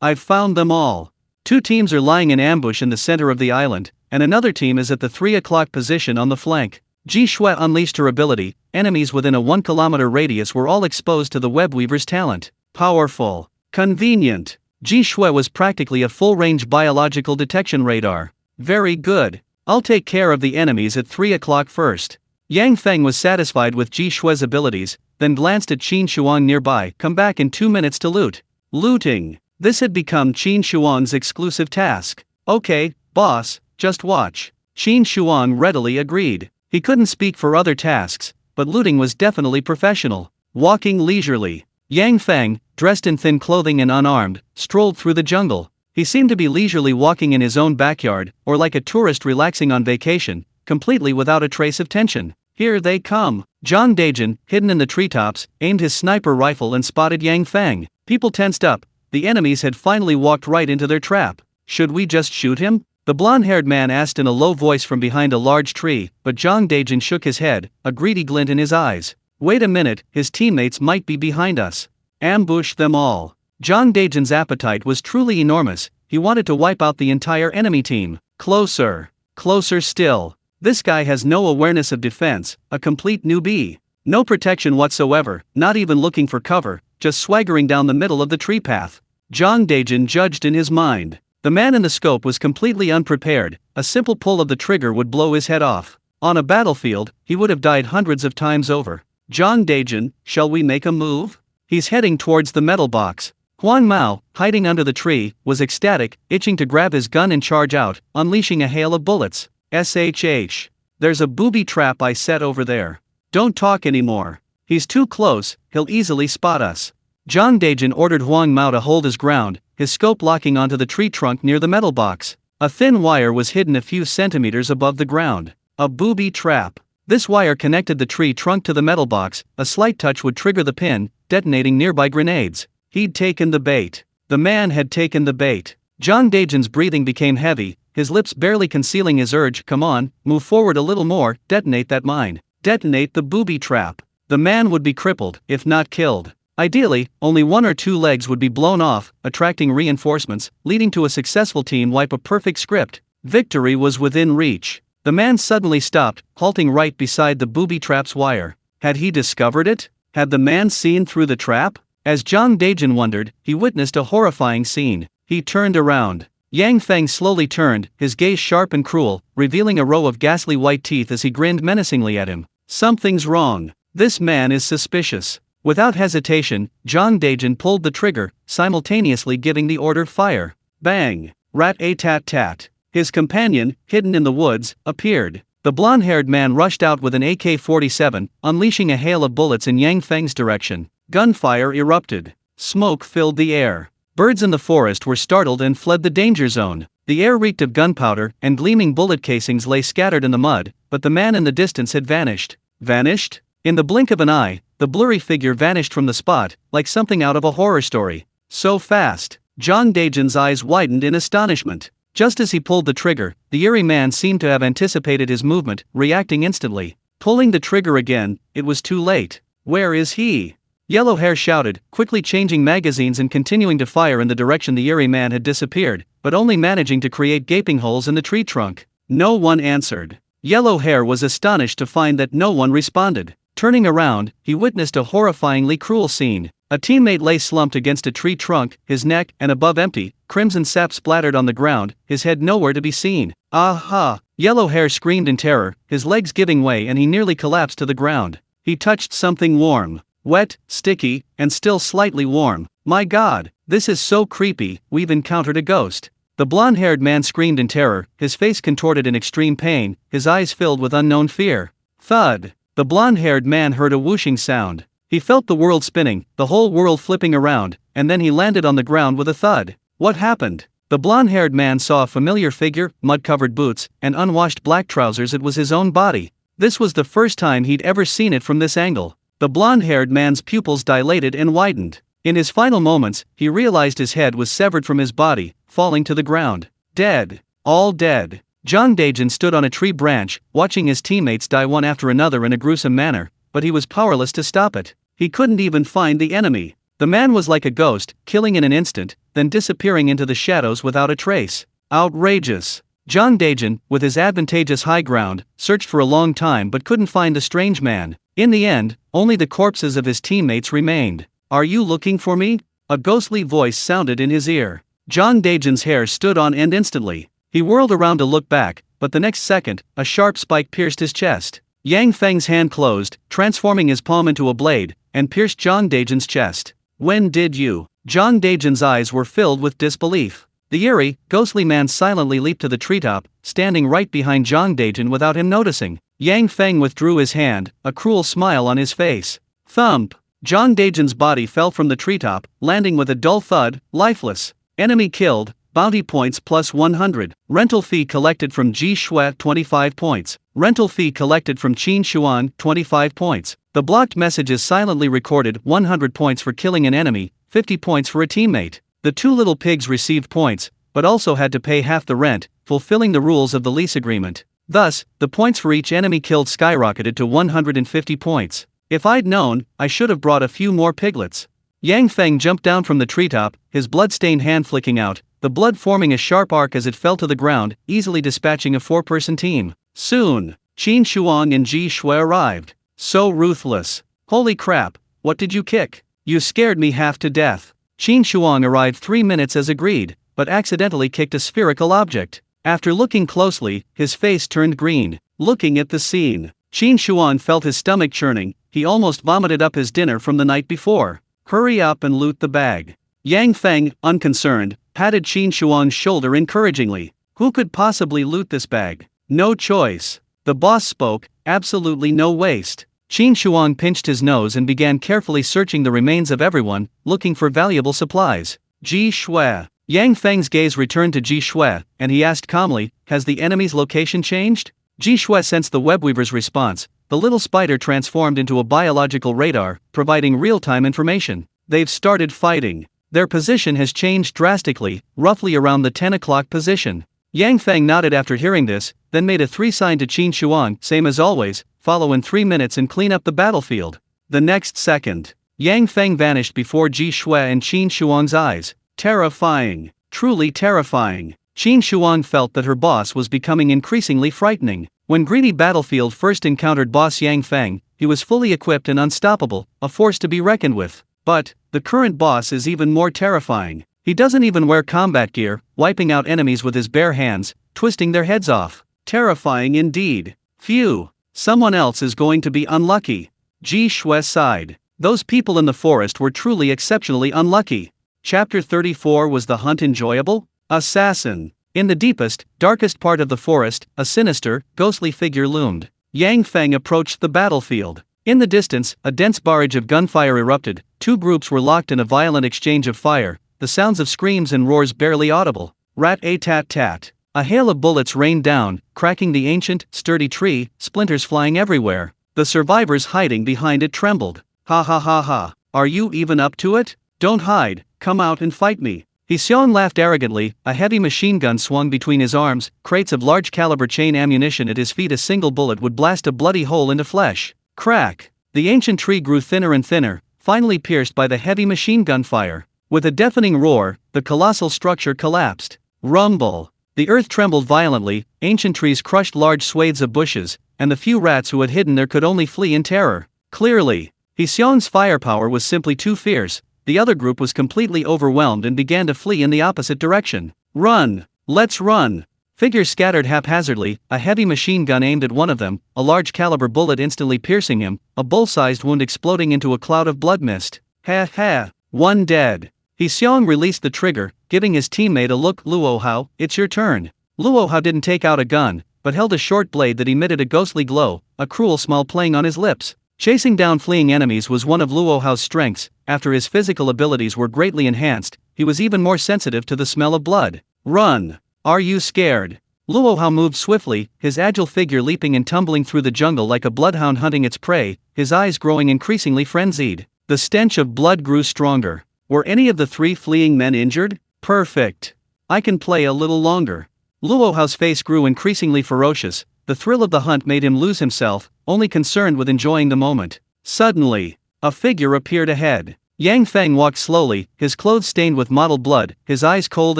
I've found them all. Two teams are lying in ambush in the center of the island, and another team is at the 3 o'clock position on the flank. Ji Shui unleashed her ability. Enemies within a 1 kilometer radius were all exposed to the web weaver's talent. Powerful. Convenient. Ji Shui was practically a full-range biological detection radar. Very good. I'll take care of the enemies at 3 o'clock first. Yang Feng was satisfied with Ji Shui's abilities, then glanced at Qin Shuang nearby. Come back in 2 minutes to loot. Looting. This had become Qin Shuang's exclusive task. Okay, boss, just watch. Qin Shuang readily agreed. He couldn't speak for other tasks, but looting was definitely professional. Walking leisurely, Yang Feng, dressed in thin clothing and unarmed, strolled through the jungle. He seemed to be leisurely walking in his own backyard, or like a tourist relaxing on vacation, completely without a trace of tension. Here they come. Zhang Dejin, hidden in the treetops, aimed his sniper rifle and spotted Yang Feng. People tensed up. The enemies had finally walked right into their trap. Should we just shoot him? The blonde-haired man asked in a low voice from behind a large tree, but Zhang Dejin shook his head, a greedy glint in his eyes. Wait a minute, his teammates might be behind us. Ambush them all. Zhang Dejin's appetite was truly enormous. He wanted to wipe out the entire enemy team. Closer. Closer still. This guy has no awareness of defense, a complete newbie. No protection whatsoever, not even looking for cover, just swaggering down the middle of the tree path. Zhang Dejin judged in his mind. The man in the scope was completely unprepared. A simple pull of the trigger would blow his head off. On a battlefield, he would have died hundreds of times over. Zhang Dejin, shall we make a move? He's heading towards the metal box. Huang Mao, hiding under the tree, was ecstatic, itching to grab his gun and charge out, unleashing a hail of bullets. SHH. There's a booby trap I set over there. Don't talk anymore. He's too close, he'll easily spot us. Zhang Dejin ordered Huang Mao to hold his ground, his scope locking onto the tree trunk near the metal box. A thin wire was hidden a few centimeters above the ground. A booby trap. This wire connected the tree trunk to the metal box. A slight touch would trigger the pin, detonating nearby grenades. He'd taken the bait. The man had taken the bait. Zhang Dejin's breathing became heavy, his lips barely concealing his urge. Come on, move forward a little more, detonate that mine. Detonate the booby trap. The man would be crippled, if not killed. Ideally, only one or two legs would be blown off, attracting reinforcements, leading to a successful team wipe. A perfect script. Victory was within reach. The man suddenly stopped, halting right beside the booby trap's wire. Had he discovered it? Had the man seen through the trap? As Zhang Dejin wondered, he witnessed a horrifying scene. He turned around. Yang Feng slowly turned, his gaze sharp and cruel, revealing a row of ghastly white teeth as he grinned menacingly at him. Something's wrong. This man is suspicious. Without hesitation, Zhang Dejin pulled the trigger, simultaneously giving the order fire. Bang! Rat-a-tat-tat. His companion, hidden in the woods, appeared. The blonde-haired man rushed out with an AK-47, unleashing a hail of bullets in Yang Feng's direction. Gunfire erupted. Smoke filled the air. Birds in the forest were startled and fled the danger zone. The air reeked of gunpowder, and gleaming bullet casings lay scattered in the mud, but the man in the distance had vanished. Vanished? In the blink of an eye, the blurry figure vanished from the spot, like something out of a horror story. So fast. Zhang Dejin's eyes widened in astonishment. Just as he pulled the trigger, the eerie man seemed to have anticipated his movement, reacting instantly. Pulling the trigger again, it was too late. Where is he? Yellow Hair shouted, quickly changing magazines and continuing to fire in the direction the eerie man had disappeared, but only managing to create gaping holes in the tree trunk. No one answered. Yellow Hair was astonished to find that no one responded. Turning around, he witnessed a horrifyingly cruel scene. A teammate lay slumped against a tree trunk, his neck and above empty, crimson sap splattered on the ground, his head nowhere to be seen. Ah! Yellow Hair screamed in terror, his legs giving way and he nearly collapsed to the ground. He touched something warm. Wet, sticky, and still slightly warm. My God, this is so creepy, we've encountered a ghost. The blonde-haired man screamed in terror, his face contorted in extreme pain, his eyes filled with unknown fear. Thud! The blonde-haired man heard a whooshing sound. He felt the world spinning, the whole world flipping around, and then he landed on the ground with a thud. What happened? The blonde-haired man saw a familiar figure, mud-covered boots, and unwashed black trousers. It was his own body. This was the first time he'd ever seen it from this angle. The blonde-haired man's pupils dilated and widened. In his final moments, he realized his head was severed from his body, falling to the ground. Dead. All dead. Zhang Dejin stood on a tree branch, watching his teammates die one after another in a gruesome manner, but he was powerless to stop it. He couldn't even find the enemy. The man was like a ghost, killing in an instant, then disappearing into the shadows without a trace. Outrageous. Zhang Dejin, with his advantageous high ground, searched for a long time but couldn't find the strange man. In the end, only the corpses of his teammates remained. Are you looking for me? A ghostly voice sounded in his ear. Zhang Dejin's hair stood on end instantly. He whirled around to look back, but the next second, a sharp spike pierced his chest. Yang Feng's hand closed, transforming his palm into a blade, and pierced Zhang Dejin's chest. When did you? Zhang Dejin's eyes were filled with disbelief. The eerie, ghostly man silently leaped to the treetop, standing right behind Zhang Dejin without him noticing. Yang Feng withdrew his hand, a cruel smile on his face. Thump! Zhang Dejin's body fell from the treetop, landing with a dull thud, lifeless. Enemy killed, bounty points plus 100. Rental fee collected from Ji Shui 25 points. Rental fee collected from Qin Xuan 25 points. The blocked messages silently recorded 100 points for killing an enemy, 50 points for a teammate. The two little pigs received points, but also had to pay half the rent, fulfilling the rules of the lease agreement. Thus, the points for each enemy killed skyrocketed to 150 points. If I'd known, I should have brought a few more piglets. Yang Feng jumped down from the treetop, his blood-stained hand flicking out, the blood forming a sharp arc as it fell to the ground, easily dispatching a 4-person team. Soon, Qin Shuang and Ji Shui arrived. So ruthless. Holy crap, what did you kick? You scared me half to death. Qin Shuang arrived 3 minutes as agreed, but accidentally kicked a spherical object. After looking closely, his face turned green. Looking at the scene, Qin Shuang felt his stomach churning, he almost vomited up his dinner from the night before. Hurry up and loot the bag. Yang Feng, unconcerned, patted Qin Shuang's shoulder encouragingly. Who could possibly loot this bag? No choice. The boss spoke, absolutely no waste. Qin Shuang pinched his nose and began carefully searching the remains of everyone, looking for valuable supplies. Ji Shui. Yang Feng's gaze returned to Ji Shui, and he asked calmly, has the enemy's location changed? Ji Shui sensed the webweaver's response. The little spider transformed into a biological radar, providing real-time information. They've started fighting. Their position has changed drastically, roughly around the 10 o'clock position. Yang Feng nodded after hearing this, then made a 3 sign to Qin Shuang, same as always, follow in 3 minutes and clean up the battlefield. The next second, Yang Feng vanished before Ji Shui and Qin Shuang's eyes. Terrifying. Truly terrifying. Qin Shuang felt that her boss was becoming increasingly frightening. When Greedy Battlefield first encountered boss Yang Feng, he was fully equipped and unstoppable, a force to be reckoned with. But the current boss is even more terrifying. He doesn't even wear combat gear, wiping out enemies with his bare hands, twisting their heads off. Terrifying indeed. Phew. Someone else is going to be unlucky. Ji Shui sighed. Those people in the forest were truly exceptionally unlucky. Chapter 34. Was the hunt enjoyable? Assassin. In the deepest, darkest part of the forest, a sinister, ghostly figure loomed. Yang Feng approached the battlefield. In the distance, a dense barrage of gunfire erupted. Two groups were locked in a violent exchange of fire, the sounds of screams and roars barely audible. Rat-a-tat-tat. A hail of bullets rained down, cracking the ancient, sturdy tree, splinters flying everywhere. The survivors hiding behind it trembled. Ha ha ha ha. Are you even up to it? Don't hide, come out and fight me. Xiong laughed arrogantly, a heavy machine gun swung between his arms, crates of large caliber chain ammunition at his feet. A single bullet would blast a bloody hole into flesh. Crack! The ancient tree grew thinner and thinner, finally pierced by the heavy machine gun fire. With a deafening roar, the colossal structure collapsed. Rumble! The earth trembled violently, ancient trees crushed large swathes of bushes, and the few rats who had hidden there could only flee in terror. Clearly, Xiong's firepower was simply too fierce. The other group was completely overwhelmed and began to flee in the opposite direction. Run! Let's run! Figures scattered haphazardly, a heavy machine gun aimed at one of them, a large caliber bullet instantly piercing him, a bull-sized wound exploding into a cloud of blood mist. Ha ha! One dead. Xiong released the trigger, giving his teammate a look. Luo Hao, it's your turn. Luo Hao didn't take out a gun, but held a short blade that emitted a ghostly glow, a cruel smile playing on his lips. Chasing down fleeing enemies was one of Luo Hao's strengths. After his physical abilities were greatly enhanced, he was even more sensitive to the smell of blood. Run! Are you scared? Luo Hao moved swiftly, his agile figure leaping and tumbling through the jungle like a bloodhound hunting its prey, his eyes growing increasingly frenzied. The stench of blood grew stronger. Were any of the three fleeing men injured? Perfect. I can play a little longer. Luo Hao's face grew increasingly ferocious. The thrill of the hunt made him lose himself, only concerned with enjoying the moment. Suddenly, a figure appeared ahead. Yang Feng walked slowly, his clothes stained with mottled blood, his eyes cold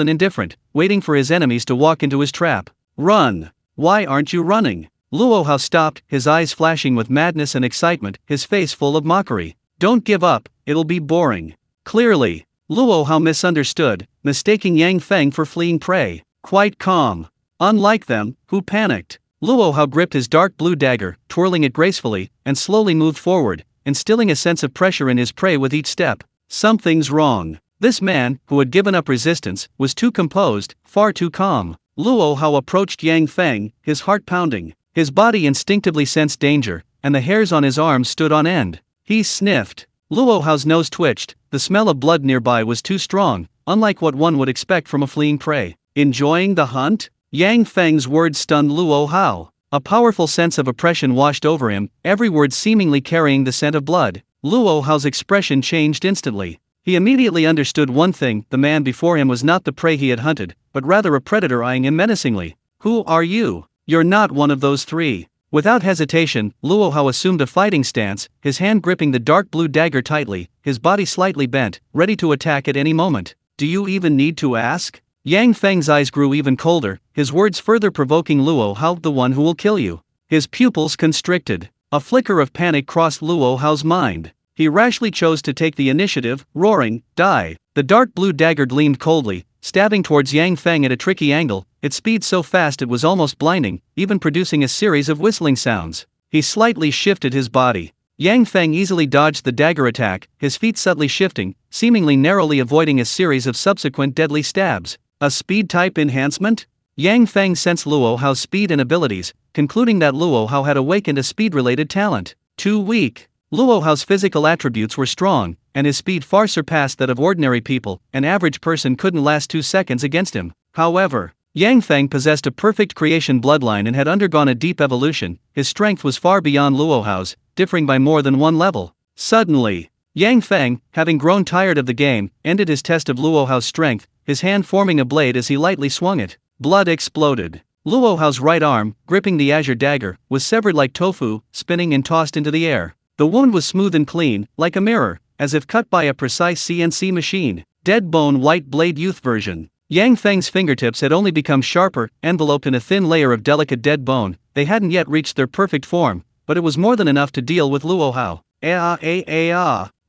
and indifferent, waiting for his enemies to walk into his trap. Run! Why aren't you running? Luo Hao stopped, his eyes flashing with madness and excitement, his face full of mockery. Don't give up, it'll be boring. Clearly, Luo Hao misunderstood, mistaking Yang Feng for fleeing prey. Quite calm. Unlike them, who panicked. Luo Hao gripped his dark blue dagger, twirling it gracefully, and slowly moved forward, instilling a sense of pressure in his prey with each step. Something's wrong. This man, who had given up resistance, was too composed, far too calm. Luo Hao approached Yang Feng, his heart pounding. His body instinctively sensed danger, and the hairs on his arms stood on end. He sniffed. Luo Hao's nose twitched. The smell of blood nearby was too strong, unlike what one would expect from a fleeing prey. Enjoying the hunt? Yang Feng's words stunned Luo Hao. A powerful sense of oppression washed over him, every word seemingly carrying the scent of blood. Luo Hao's expression changed instantly. He immediately understood one thing: the man before him was not the prey he had hunted, but rather a predator eyeing him menacingly. Who are you? You're not one of those three. Without hesitation, Luo Hao assumed a fighting stance, his hand gripping the dark blue dagger tightly, his body slightly bent, ready to attack at any moment. Do you even need to ask? Yang Feng's eyes grew even colder, his words further provoking. Luo Hao, the one who will kill you. His pupils constricted. A flicker of panic crossed Luo Hao's mind. He rashly chose to take the initiative, roaring, "Die!" The dark blue dagger gleamed coldly, stabbing towards Yang Feng at a tricky angle, its speed so fast it was almost blinding, even producing a series of whistling sounds. He slightly shifted his body. Yang Feng easily dodged the dagger attack, his feet subtly shifting, seemingly narrowly avoiding a series of subsequent deadly stabs. A speed-type enhancement? Yang Feng sensed Luo Hao's speed and abilities, concluding that Luo Hao had awakened a speed-related talent. Too weak. Luo Hao's physical attributes were strong, and his speed far surpassed that of ordinary people. An average person couldn't last 2 seconds against him. However, Yang Feng possessed a perfect creation bloodline and had undergone a deep evolution. His strength was far beyond Luo Hao's, differing by more than one level. Suddenly, Yang Feng, having grown tired of the game, ended his test of Luo Hao's strength, his hand forming a blade as he lightly swung it. Blood exploded. Luo Hao's right arm, gripping the azure dagger, was severed like tofu, spinning and tossed into the air. The wound was smooth and clean, like a mirror, as if cut by a precise CNC machine. Dead bone white blade youth version. Yang Feng's fingertips had only become sharper, enveloped in a thin layer of delicate dead bone. They hadn't yet reached their perfect form, but it was more than enough to deal with Luo Hao.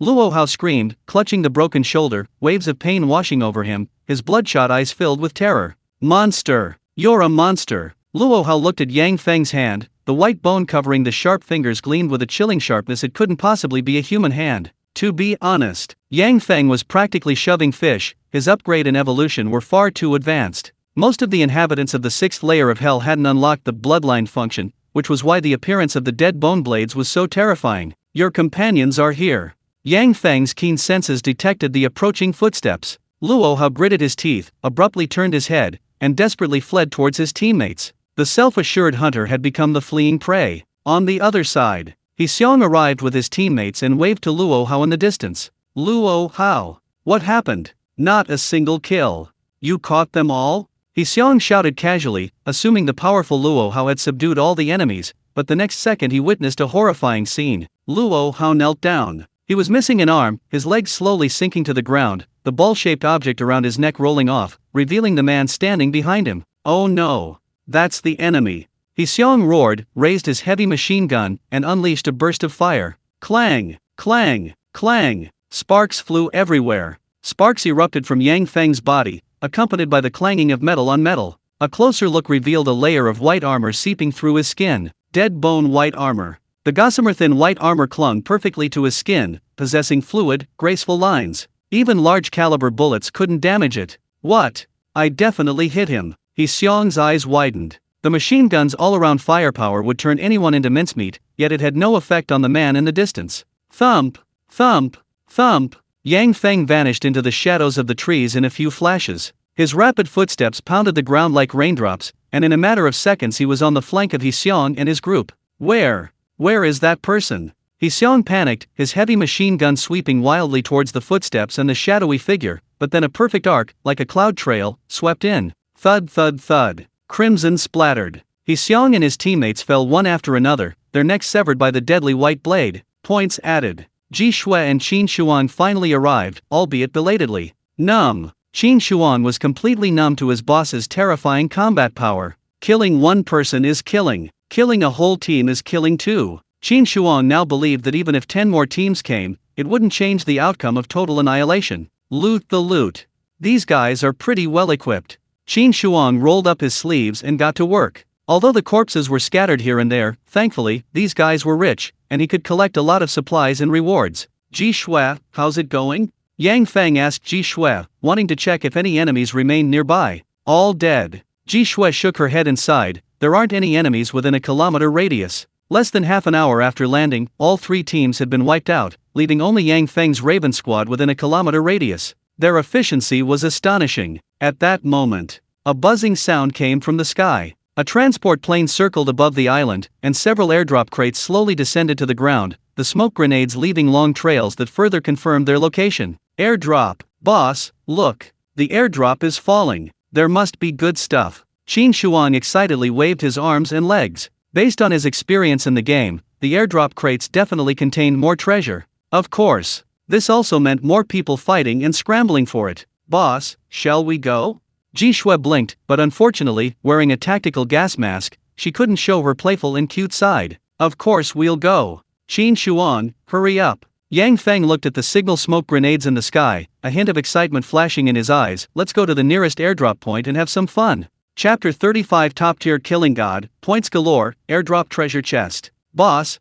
Luo Hao screamed, clutching the broken shoulder, waves of pain washing over him, his bloodshot eyes filled with terror. Monster! You're a monster! Luo Hao looked at Yang Feng's hand, the white bone covering the sharp fingers gleamed with a chilling sharpness. It couldn't possibly be a human hand. To be honest, Yang Feng was practically shoving fish. His upgrade and evolution were far too advanced. Most of the inhabitants of the 6th layer of hell hadn't unlocked the bloodline function, which was why the appearance of the dead bone blades was so terrifying. Your companions are here. Yang Feng's keen senses detected the approaching footsteps. Luo Hao gritted his teeth, abruptly turned his head, and desperately fled towards his teammates. The self-assured hunter had become the fleeing prey. On the other side, Xiong arrived with his teammates and waved to Luo Hao in the distance. Luo Hao, what happened? Not a single kill. You caught them all? Xiong shouted casually, assuming the powerful Luo Hao had subdued all the enemies, but the next second he witnessed a horrifying scene. Luo Hao knelt down. He was missing an arm, his legs slowly sinking to the ground, the ball-shaped object around his neck rolling off, revealing the man standing behind him. Oh no! That's the enemy! Xiong roared, raised his heavy machine gun, and unleashed a burst of fire. Clang! Clang! Clang! Sparks flew everywhere. Sparks erupted from Yang Feng's body, accompanied by the clanging of metal on metal. A closer look revealed a layer of white armor seeping through his skin. Dead bone white armor. The gossamer thin white armor clung perfectly to his skin, possessing fluid, graceful lines. Even large caliber bullets couldn't damage it. What? I definitely hit him. Xiong's eyes widened. The machine gun's all-around firepower would turn anyone into mincemeat, yet it had no effect on the man in the distance. Thump! Thump! Thump! Yang Feng vanished into the shadows of the trees in a few flashes. His rapid footsteps pounded the ground like raindrops, and in a matter of seconds he was on the flank of Xiong and his group. Where is that person? Xiong panicked, his heavy machine gun sweeping wildly towards the footsteps and the shadowy figure, but then a perfect arc, like a cloud trail, swept in. Thud thud thud. Crimson splattered. Xiong and his teammates fell one after another, their necks severed by the deadly white blade. Points added. Ji Shui and Qin Shuang finally arrived, albeit belatedly. Numb. Qin Shuang was completely numb to his boss's terrifying combat power. Killing one person is killing. Killing a whole team is killing too. Qin Shuang now believed that even if 10 more teams came, it wouldn't change the outcome of total annihilation. Loot the loot. These guys are pretty well equipped. Qin Shuang rolled up his sleeves and got to work. Although the corpses were scattered here and there, thankfully, these guys were rich, and he could collect a lot of supplies and rewards. Ji Shui, how's it going? Yang Feng asked Ji Shui, wanting to check if any enemies remained nearby. All dead. Ji Shui shook her head and sighed. There aren't any enemies within a kilometer radius. Less than half an hour after landing, all 3 teams had been wiped out, leaving only Yang Feng's Raven squad within a kilometer radius. Their efficiency was astonishing. At that moment, a buzzing sound came from the sky. A transport plane circled above the island, and several airdrop crates slowly descended to the ground, the smoke grenades leaving long trails that further confirmed their location. Airdrop. Boss, look. The airdrop is falling. There must be good stuff. Qin Shuang excitedly waved his arms and legs. Based on his experience in the game, the airdrop crates definitely contained more treasure. Of course. This also meant more people fighting and scrambling for it. Boss, shall we go? Ji Shui blinked, but unfortunately, wearing a tactical gas mask, she couldn't show her playful and cute side. Of course we'll go. Qin Shuang, hurry up. Yang Feng looked at the signal smoke grenades in the sky, a hint of excitement flashing in his eyes. Let's go to the nearest airdrop point and have some fun. Chapter 35 Top Tier Killing God, Points Galore, Airdrop Treasure Chest. Boss,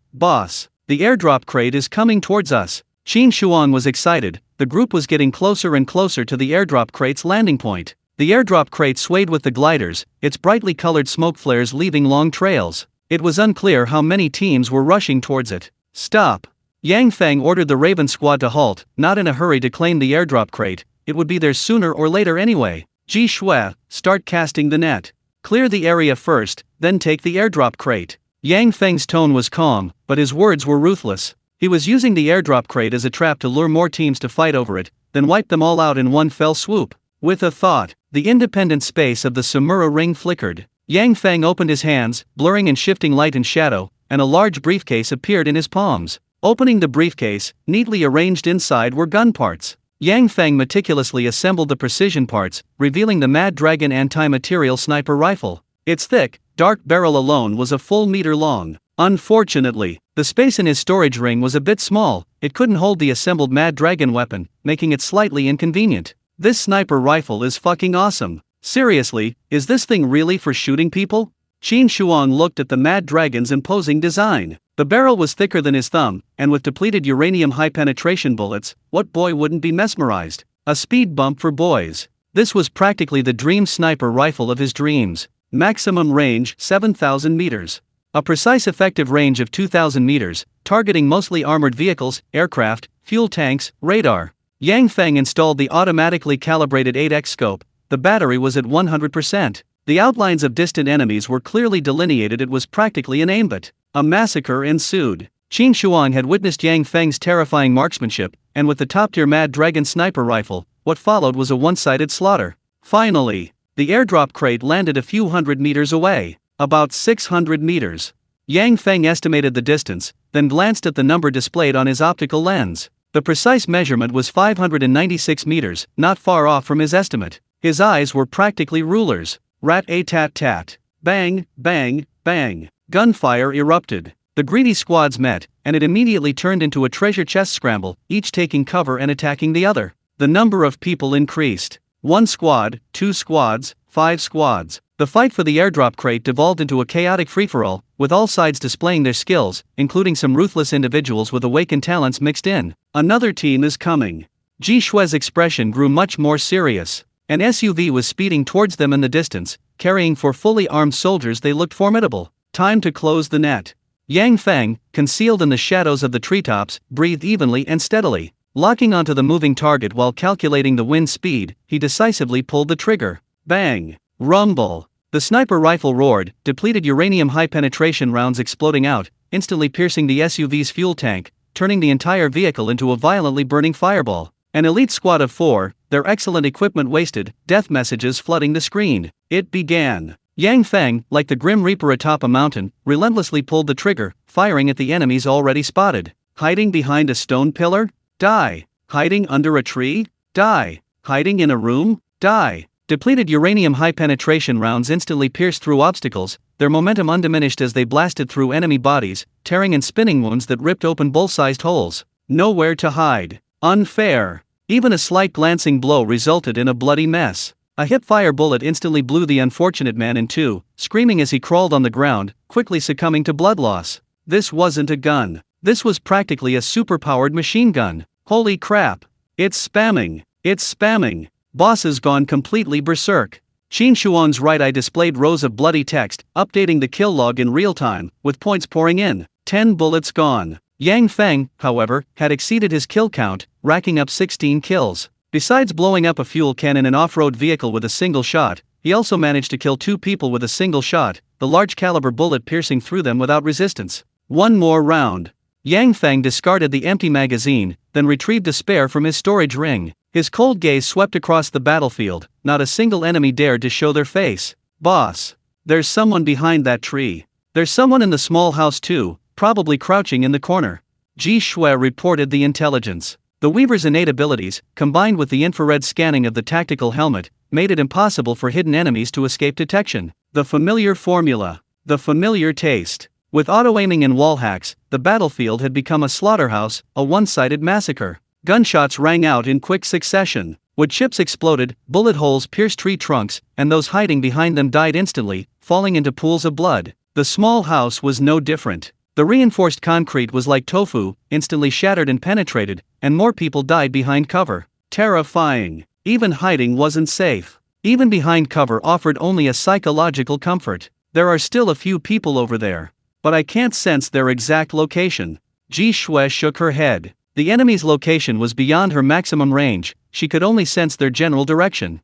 The airdrop crate is coming towards us. Qin Shuang was excited. The group was getting closer and closer to the airdrop crate's landing point. The airdrop crate swayed with the gliders, its brightly colored smoke flares leaving long trails. It was unclear how many teams were rushing towards it. Stop! Yang Feng ordered the Raven squad to halt, not in a hurry to claim the airdrop crate. It would be there sooner or later anyway. Ji Shui, start casting the net. Clear the area first, then take the airdrop crate. Yang Feng's tone was calm, but his words were ruthless. He was using the airdrop crate as a trap to lure more teams to fight over it, then wipe them all out in one fell swoop. With a thought, the independent space of the Samura ring flickered. Yang Feng opened his hands, blurring and shifting light and shadow, and a large briefcase appeared in his palms. Opening the briefcase, neatly arranged inside were gun parts. Yang Feng meticulously assembled the precision parts, revealing the Mad Dragon anti-material sniper rifle. Its thick, dark barrel alone was a full meter long. Unfortunately, the space in his storage ring was a bit small. It couldn't hold the assembled Mad Dragon weapon, making it slightly inconvenient. This sniper rifle is fucking awesome. Seriously, is this thing really for shooting people? Qin Shuang looked at the Mad Dragon's imposing design. The barrel was thicker than his thumb, and with depleted uranium high-penetration bullets, what boy wouldn't be mesmerized? A speed bump for boys. This was practically the dream sniper rifle of his dreams. Maximum range, 7,000 meters. A precise effective range of 2,000 meters, targeting mostly armored vehicles, aircraft, fuel tanks, radar. Yang Feng installed the automatically calibrated 8x scope. The battery was at 100%. The outlines of distant enemies were clearly delineated. It was practically an aimbot. A massacre ensued. Qin Shuang had witnessed Yang Feng's terrifying marksmanship, and with the top-tier Mad Dragon sniper rifle, what followed was a one-sided slaughter. Finally, the airdrop crate landed a few hundred meters away, about 600 meters. Yang Feng estimated the distance, then glanced at the number displayed on his optical lens. The precise measurement was 596 meters, not far off from his estimate. His eyes were practically rulers. Rat-a-tat-tat. Bang, bang, bang. Gunfire erupted. The greedy squads met, and it immediately turned into a treasure chest scramble, each taking cover and attacking the other. The number of people increased. 1 squad, 2 squads, 5 squads. The fight for the airdrop crate devolved into a chaotic free-for-all, with all sides displaying their skills, including some ruthless individuals with awakened talents mixed in. Another team is coming. Ji Shui's expression grew much more serious. An SUV was speeding towards them in the distance, carrying 4 fully armed soldiers. They looked formidable. Time to close the net. Yang Feng, concealed in the shadows of the treetops, breathed evenly and steadily. Locking onto the moving target while calculating the wind speed, he decisively pulled the trigger. Bang! Rumble! The sniper rifle roared, depleted uranium high-penetration rounds exploding out, instantly piercing the SUV's fuel tank, turning the entire vehicle into a violently burning fireball. An elite squad of 4, their excellent equipment wasted, death messages flooding the screen. It began. Yang Feng, like the Grim Reaper atop a mountain, relentlessly pulled the trigger, firing at the enemies already spotted. Hiding behind a stone pillar? Die. Hiding under a tree? Die. Hiding in a room? Die. Depleted uranium high-penetration rounds instantly pierced through obstacles, their momentum undiminished as they blasted through enemy bodies, tearing and spinning wounds that ripped open bull-sized holes. Nowhere to hide. Unfair. Even a slight glancing blow resulted in a bloody mess. A hip-fire bullet instantly blew the unfortunate man in two, screaming as he crawled on the ground, quickly succumbing to blood loss. This wasn't a gun. This was practically a super-powered machine gun. Holy crap. It's spamming. It's spamming. Boss has gone completely berserk. Qin Shuang's right eye displayed rows of bloody text, updating the kill log in real time, with points pouring in. 10 bullets gone. Yang Feng, however, had exceeded his kill count, racking up 16 kills. Besides blowing up a fuel can in an off-road vehicle with a single shot, he also managed to kill 2 people with a single shot, the large-caliber bullet piercing through them without resistance. One more round. Yang Feng discarded the empty magazine, then retrieved a spare from his storage ring. His cold gaze swept across the battlefield. Not a single enemy dared to show their face. Boss. There's someone behind that tree. There's someone in the small house too, probably crouching in the corner. Ji Shui reported the intelligence. The Weaver's innate abilities, combined with the infrared scanning of the tactical helmet, made it impossible for hidden enemies to escape detection. The familiar formula. The familiar taste. With auto-aiming and wall hacks, the battlefield had become a slaughterhouse, a one-sided massacre. Gunshots rang out in quick succession. Wood chips exploded, bullet holes pierced tree trunks, and those hiding behind them died instantly, falling into pools of blood. The small house was no different. The reinforced concrete was like tofu, instantly shattered and penetrated, and more people died behind cover. Terrifying. Even hiding wasn't safe. Even behind cover offered only a psychological comfort. There are still a few people over there, but I can't sense their exact location. Ji Shui shook her head. The enemy's location was beyond her maximum range, she could only sense their general direction.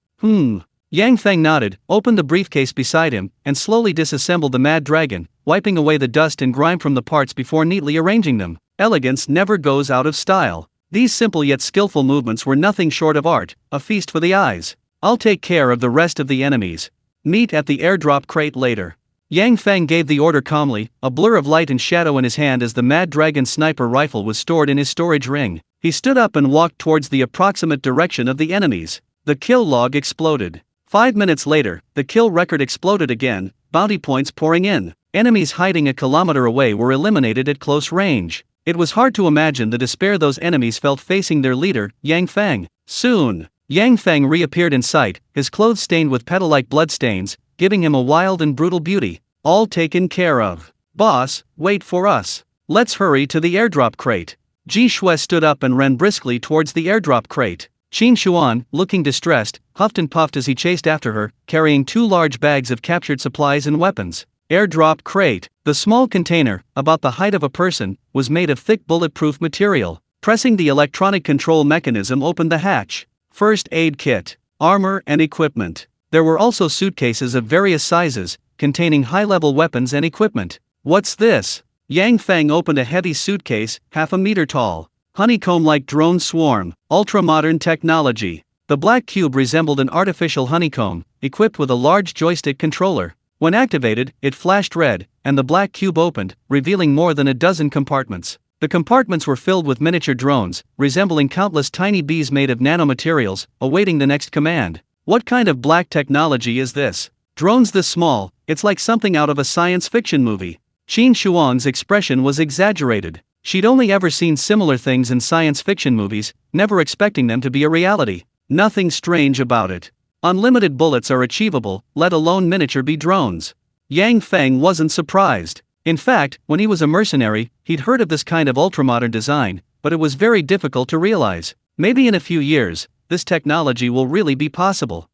Yang Feng nodded, opened the briefcase beside him, and slowly disassembled the mad dragon, wiping away the dust and grime from the parts before neatly arranging them. Elegance never goes out of style. These simple yet skillful movements were nothing short of art, a feast for the eyes. I'll take care of the rest of the enemies. Meet at the airdrop crate later. Yang Feng gave the order calmly, a blur of light and shadow in his hand as the mad dragon sniper rifle was stored in his storage ring. He stood up and walked towards the approximate direction of the enemies. The kill log exploded. 5 minutes later, the kill record exploded again, bounty points pouring in. Enemies hiding a kilometer away were eliminated at close range. It was hard to imagine the despair those enemies felt facing their leader, Yang Feng. Soon, Yang Feng reappeared in sight, his clothes stained with petal-like bloodstains, giving him a wild and brutal beauty. All taken care of. Boss, wait for us. Let's hurry to the airdrop crate. Ji Shui stood up and ran briskly towards the airdrop crate. Qin Xuan, looking distressed, huffed and puffed as he chased after her, carrying 2 large bags of captured supplies and weapons. Airdrop crate. The small container, about the height of a person, was made of thick bulletproof material. Pressing the electronic control mechanism opened the hatch. First aid kit, armor and equipment. There were also suitcases of various sizes, containing high-level weapons and equipment. What's this? Yang Feng opened a heavy suitcase, half a meter tall. Honeycomb-like drone swarm, ultra-modern technology. The black cube resembled an artificial honeycomb, equipped with a large joystick controller. When activated, it flashed red, and the black cube opened, revealing more than a dozen compartments. The compartments were filled with miniature drones, resembling countless tiny bees made of nanomaterials, awaiting the next command. What kind of black technology is this? Drones this small, it's like something out of a science fiction movie. Qin Xuan's expression was exaggerated. She'd only ever seen similar things in science fiction movies, never expecting them to be a reality. Nothing strange about it. Unlimited bullets are achievable, let alone miniature bee drones. Yang Feng wasn't surprised. In fact, when he was a mercenary, he'd heard of this kind of ultramodern design, but it was very difficult to realize. Maybe in a few years, this technology will really be possible.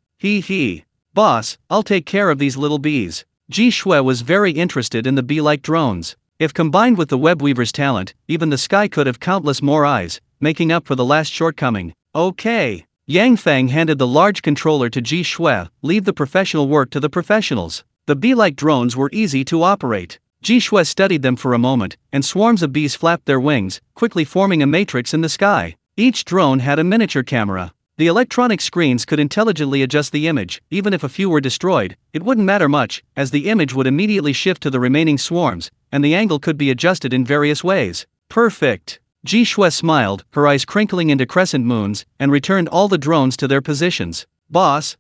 Boss, I'll take care of these little bees. Ji Shui was very interested in the bee-like drones. If combined with the webweaver's talent, even the sky could have countless more eyes, making up for the last shortcoming. Okay. Yang Feng handed the large controller to Ji Shui, leave the professional work to the professionals. The bee-like drones were easy to operate. Ji Shui studied them for a moment, and swarms of bees flapped their wings, quickly forming a matrix in the sky. Each drone had a miniature camera. The electronic screens could intelligently adjust the image. Even if a few were destroyed, it wouldn't matter much, as the image would immediately shift to the remaining swarms, and the angle could be adjusted in various ways. Perfect. Ji Shui smiled, her eyes crinkling into crescent moons, and returned all the drones to their positions. Boss,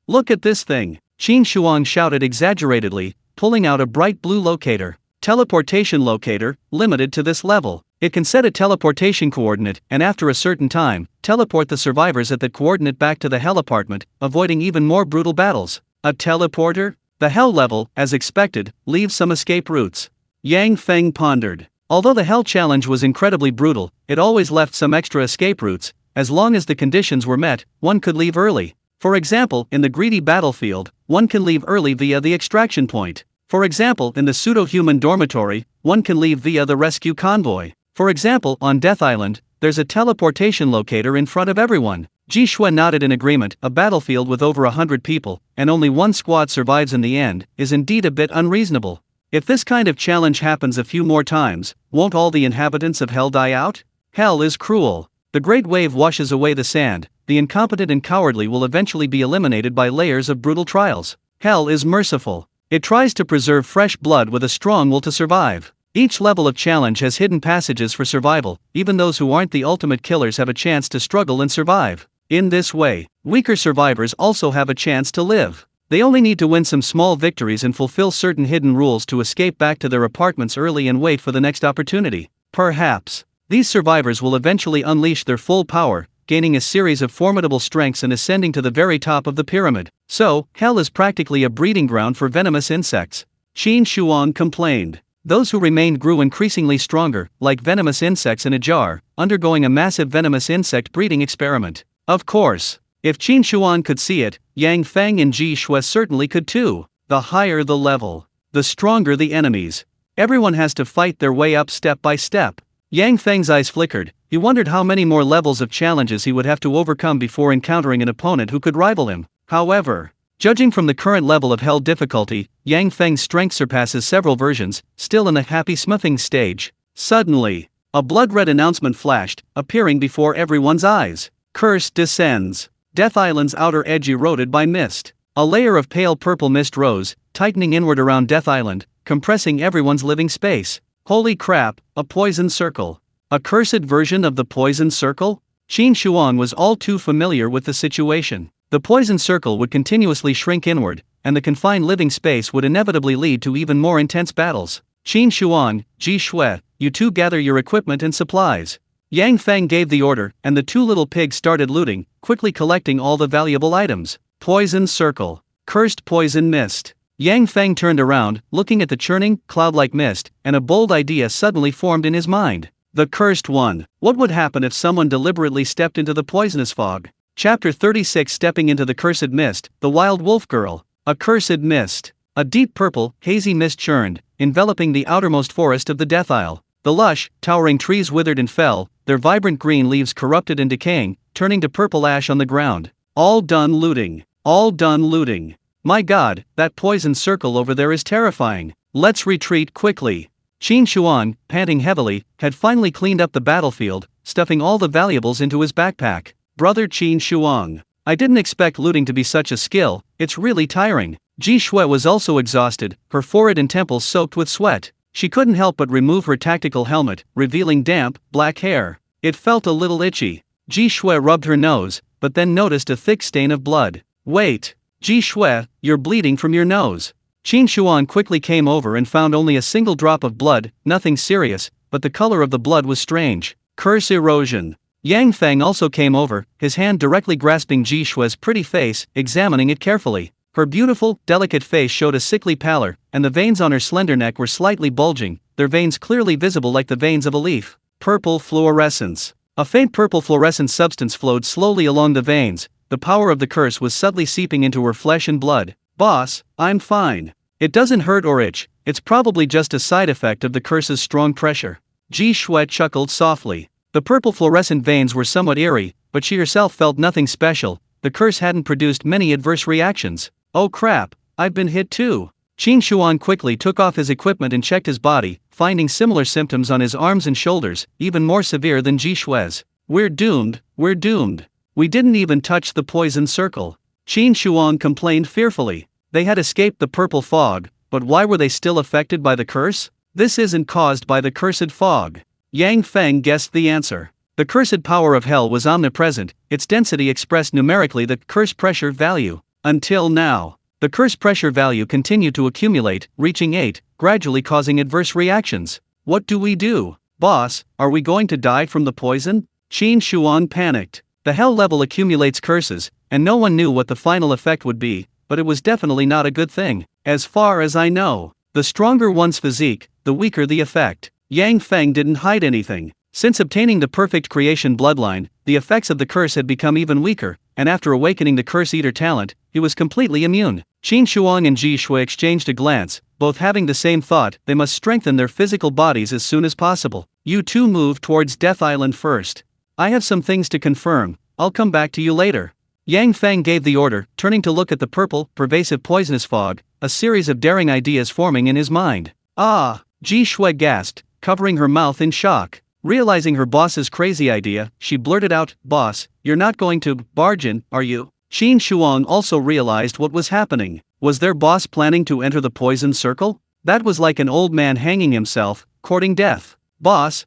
look at this thing. Qin Xuan shouted exaggeratedly, pulling out a bright blue locator. Teleportation locator, limited to this level. It can set a teleportation coordinate, and after a certain time, teleport the survivors at that coordinate back to the hell apartment, avoiding even more brutal battles. A teleporter? The hell level, as expected, leaves some escape routes. Yang Feng pondered. Although the hell challenge was incredibly brutal, it always left some extra escape routes. As long as the conditions were met, one could leave early. For example, in the greedy battlefield, one can leave early via the extraction point. For example, in the pseudo-human dormitory, one can leave via the rescue convoy. For example, on Death Island, there's a teleportation locator in front of everyone. Ji Shui nodded in agreement. A battlefield with over 100 people, and only one squad survives in the end, is indeed a bit unreasonable. If this kind of challenge happens a few more times, won't all the inhabitants of Hell die out? Hell is cruel. The great wave washes away the sand. The incompetent and cowardly will eventually be eliminated by layers of brutal trials. Hell is merciful. It tries to preserve fresh blood with a strong will to survive. Each level of challenge has hidden passages for survival. Even those who aren't the ultimate killers have a chance to struggle and survive. In this way, weaker survivors also have a chance to live. They only need to win some small victories and fulfill certain hidden rules to escape back to their apartments early and wait for the next opportunity. Perhaps, these survivors will eventually unleash their full power, gaining a series of formidable strengths and ascending to the very top of the pyramid. So, hell is practically a breeding ground for venomous insects. Qin Xuan complained. Those who remained grew increasingly stronger, like venomous insects in a jar, undergoing a massive venomous insect breeding experiment. Of course, if Qin Shuan could see it, Yang Feng and Ji Shui certainly could too. The higher the level, the stronger the enemies. Everyone has to fight their way up step by step. Yang Feng's eyes flickered. He wondered how many more levels of challenges he would have to overcome before encountering an opponent who could rival him. However, judging from the current level of hell difficulty, Yang Feng's strength surpasses several versions, still in the happy smithing stage. Suddenly, a blood-red announcement flashed, appearing before everyone's eyes. Curse descends. Death Island's outer edge eroded by mist. A layer of pale purple mist rose, tightening inward around Death Island, compressing everyone's living space. Holy crap, a poison circle. A cursed version of the poison circle? Qin Shuan was all too familiar with the situation. The poison circle would continuously shrink inward, and the confined living space would inevitably lead to even more intense battles. Qin Shuan, Ji Shui, you two gather your equipment and supplies. Yang Feng gave the order, and the two little pigs started looting, quickly collecting all the valuable items. Poison circle. Cursed poison mist. Yang Feng turned around, looking at the churning, cloud-like mist, and a bold idea suddenly formed in his mind. The cursed one. What would happen if someone deliberately stepped into the poisonous fog? Chapter 36. Stepping into the cursed mist, the wild wolf girl. A cursed mist. A deep purple, hazy mist churned, enveloping the outermost forest of the Death Isle. The lush, towering trees withered and fell, their vibrant green leaves corrupted and decaying, turning to purple ash on the ground. All done looting. All done looting. My god, that poison circle over there is terrifying. Let's retreat quickly. Qin Shuan, panting heavily, had finally cleaned up the battlefield, stuffing all the valuables into his backpack. Brother Qin Shuang, I didn't expect looting to be such a skill, it's really tiring. Ji Shui was also exhausted, her forehead and temples soaked with sweat. She couldn't help but remove her tactical helmet, revealing damp, black hair. It felt a little itchy. Ji Shui rubbed her nose, but then noticed a thick stain of blood. Wait, Ji Shui, you're bleeding from your nose. Qin Shuan quickly came over and found only a single drop of blood, nothing serious, but the color of the blood was strange. Curse erosion. Yang Feng also came over, his hand directly grasping Ji Shui's pretty face, examining it carefully. Her beautiful, delicate face showed a sickly pallor, and the veins on her slender neck were slightly bulging, their veins clearly visible like the veins of a leaf. Purple fluorescence. A faint purple fluorescent substance flowed slowly along the veins. The power of the curse was subtly seeping into her flesh and blood. Boss, I'm fine. It doesn't hurt or itch, it's probably just a side effect of the curse's strong pressure. Ji Shui chuckled softly. The purple fluorescent veins were somewhat eerie, but she herself felt nothing special. The curse hadn't produced many adverse reactions. Oh crap, I've been hit too. Qin Shuan quickly took off his equipment and checked his body, finding similar symptoms on his arms and shoulders, even more severe than Ji Shui's. We're doomed, we're doomed. We didn't even touch the poison circle. Qin Shuan complained fearfully. They had escaped the purple fog, but why were they still affected by the curse? This isn't caused by the cursed fog. Yang Feng guessed the answer. The cursed power of hell was omnipresent, its density expressed numerically the curse pressure value. Until now, the curse pressure value continued to accumulate, reaching 8, gradually causing adverse reactions. What do we do? Boss, are we going to die from the poison? Qin Shuan panicked. The hell level accumulates curses, and no one knew what the final effect would be, but it was definitely not a good thing. As far as I know, the stronger one's physique, the weaker the effect. Yang Feng didn't hide anything. Since obtaining the perfect creation bloodline, the effects of the curse had become even weaker, and after awakening the Curse Eater talent, he was completely immune. Qin Shuang and Ji Shui exchanged a glance, both having the same thought: they must strengthen their physical bodies as soon as possible. You two move towards Death Island first. I have some things to confirm, I'll come back to you later. Yang Feng gave the order, turning to look at the purple, pervasive poisonous fog, a series of daring ideas forming in his mind. Ah! Ji Shui gasped, covering her mouth in shock. Realizing her boss's crazy idea, she blurted out, "Boss, you're not going to barge in, are you?" Qin Shuang also realized what was happening. Was their boss planning to enter the poison circle? That was like an old man hanging himself, courting death. Boss,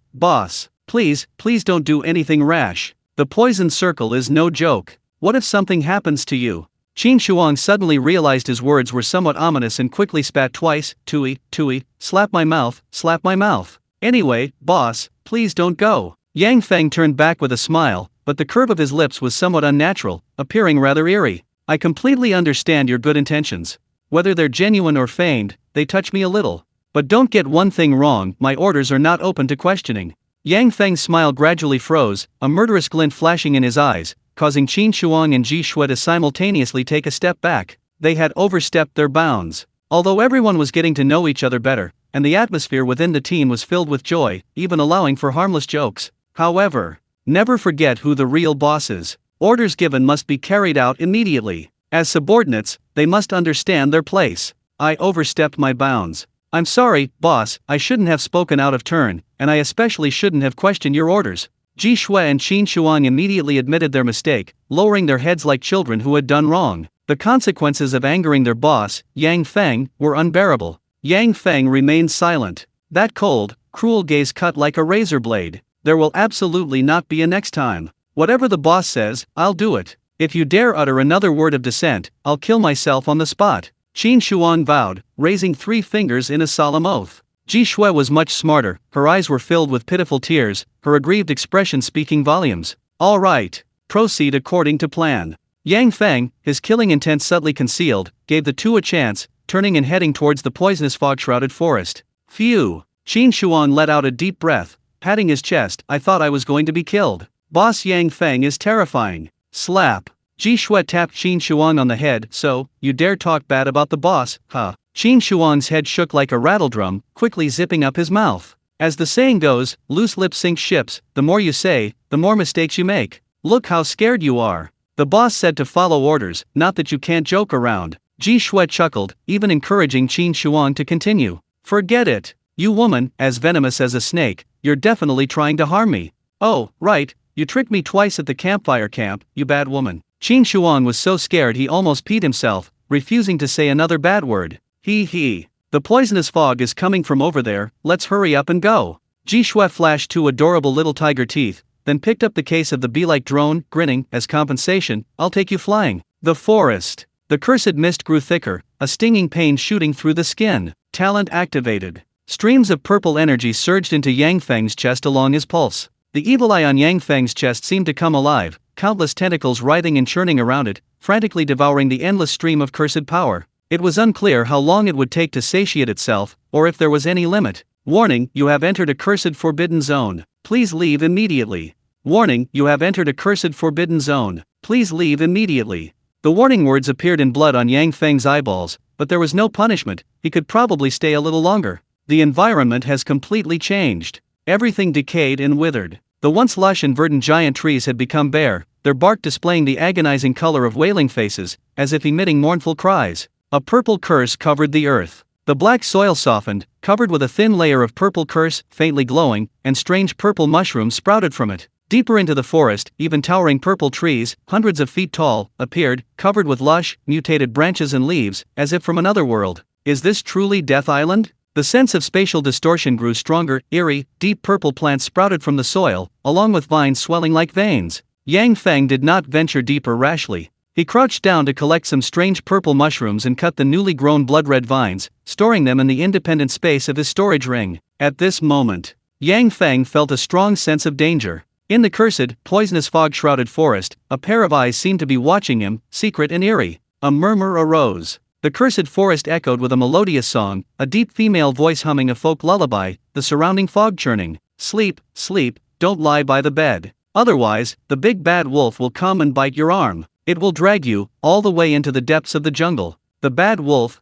please don't do anything rash. The poison circle is no joke. What if something happens to you? Qin Shuang suddenly realized his words were somewhat ominous and quickly spat twice. Tui, slap my mouth. Anyway, boss, please don't go. Yang Feng turned back with a smile, but the curve of his lips was somewhat unnatural, appearing rather eerie. I completely understand your good intentions. Whether they're genuine or feigned, they touch me a little. But don't get one thing wrong, my orders are not open to questioning. Yang Feng's smile gradually froze, a murderous glint flashing in his eyes, causing Qin Shuang and Ji Shui to simultaneously take a step back. They had overstepped their bounds. Although everyone was getting to know each other better, and the atmosphere within the team was filled with joy, even allowing for harmless jokes. However, never forget who the real boss is. Orders given must be carried out immediately. As subordinates, they must understand their place. I overstepped my bounds. I'm sorry, boss, I shouldn't have spoken out of turn, and I especially shouldn't have questioned your orders. Ji Shui and Qin Shuang immediately admitted their mistake, lowering their heads like children who had done wrong. The consequences of angering their boss, Yang Feng, were unbearable. Yang Feng remained silent. That cold, cruel gaze cut like a razor blade. There will absolutely not be a next time. Whatever the boss says, I'll do it. If you dare utter another word of dissent, I'll kill myself on the spot. Qin Shuang vowed, raising 3 fingers in a solemn oath. Ji Shui was much smarter, her eyes were filled with pitiful tears, her aggrieved expression speaking volumes. All right, proceed according to plan. Yang Feng, his killing intent subtly concealed, gave the two a chance, turning and heading towards the poisonous fog-shrouded forest. Phew! Qin Shuang let out a deep breath, patting his chest. I thought I was going to be killed. Boss Yang Feng is terrifying. Slap. Ji Shui tapped Qin Shuang on the head. So, you dare talk bad about the boss, huh? Qin Shuang's head shook like a rattledrum, quickly zipping up his mouth. As the saying goes, loose lips sink ships. The more you say, the more mistakes you make. Look how scared you are. The boss said to follow orders, not that you can't joke around. Ji Shui chuckled, even encouraging Qin Shuang to continue. Forget it. You woman, as venomous as a snake, you're definitely trying to harm me. Oh, right, you tricked me twice at the campfire camp, you bad woman. Qin Shuang was so scared he almost peed himself, refusing to say another bad word. He. The poisonous fog is coming from over there, let's hurry up and go. Ji Shui flashed 2 adorable little tiger teeth, then picked up the case of the bee-like drone, grinning. As compensation, I'll take you flying. The forest. The cursed mist grew thicker, a stinging pain shooting through the skin. Talent activated. Streams of purple energy surged into Yang Feng's chest along his pulse. The evil eye on Yang Feng's chest seemed to come alive, countless tentacles writhing and churning around it, frantically devouring the endless stream of cursed power. It was unclear how long it would take to satiate itself, or if there was any limit. Warning, you have entered a cursed forbidden zone. Please leave immediately. Warning, you have entered a cursed forbidden zone. Please leave immediately. The warning words appeared in blood on Yang Feng's eyeballs, but there was no punishment. He could probably stay a little longer. The environment has completely changed. Everything decayed and withered. The once lush and verdant giant trees had become bare, their bark displaying the agonizing color of wailing faces, as if emitting mournful cries. A purple curse covered the earth. The black soil softened, covered with a thin layer of purple curse, faintly glowing, and strange purple mushrooms sprouted from it. Deeper into the forest, even towering purple trees, hundreds of feet tall, appeared, covered with lush, mutated branches and leaves, as if from another world. Is this truly Death Island? The sense of spatial distortion grew stronger. Eerie, deep purple plants sprouted from the soil, along with vines swelling like veins. Yang Feng did not venture deeper rashly. He crouched down to collect some strange purple mushrooms and cut the newly grown blood-red vines, storing them in the independent space of his storage ring. At this moment, Yang Feng felt a strong sense of danger. In the cursed, poisonous fog-shrouded forest, a pair of eyes seemed to be watching him, secret and eerie. A murmur arose. The cursed forest echoed with a melodious song, a deep female voice humming a folk lullaby, the surrounding fog churning. Sleep, sleep, don't lie by the bed. Otherwise, the big bad wolf will come and bite your arm. It will drag you, all the way into the depths of the jungle. The bad wolf,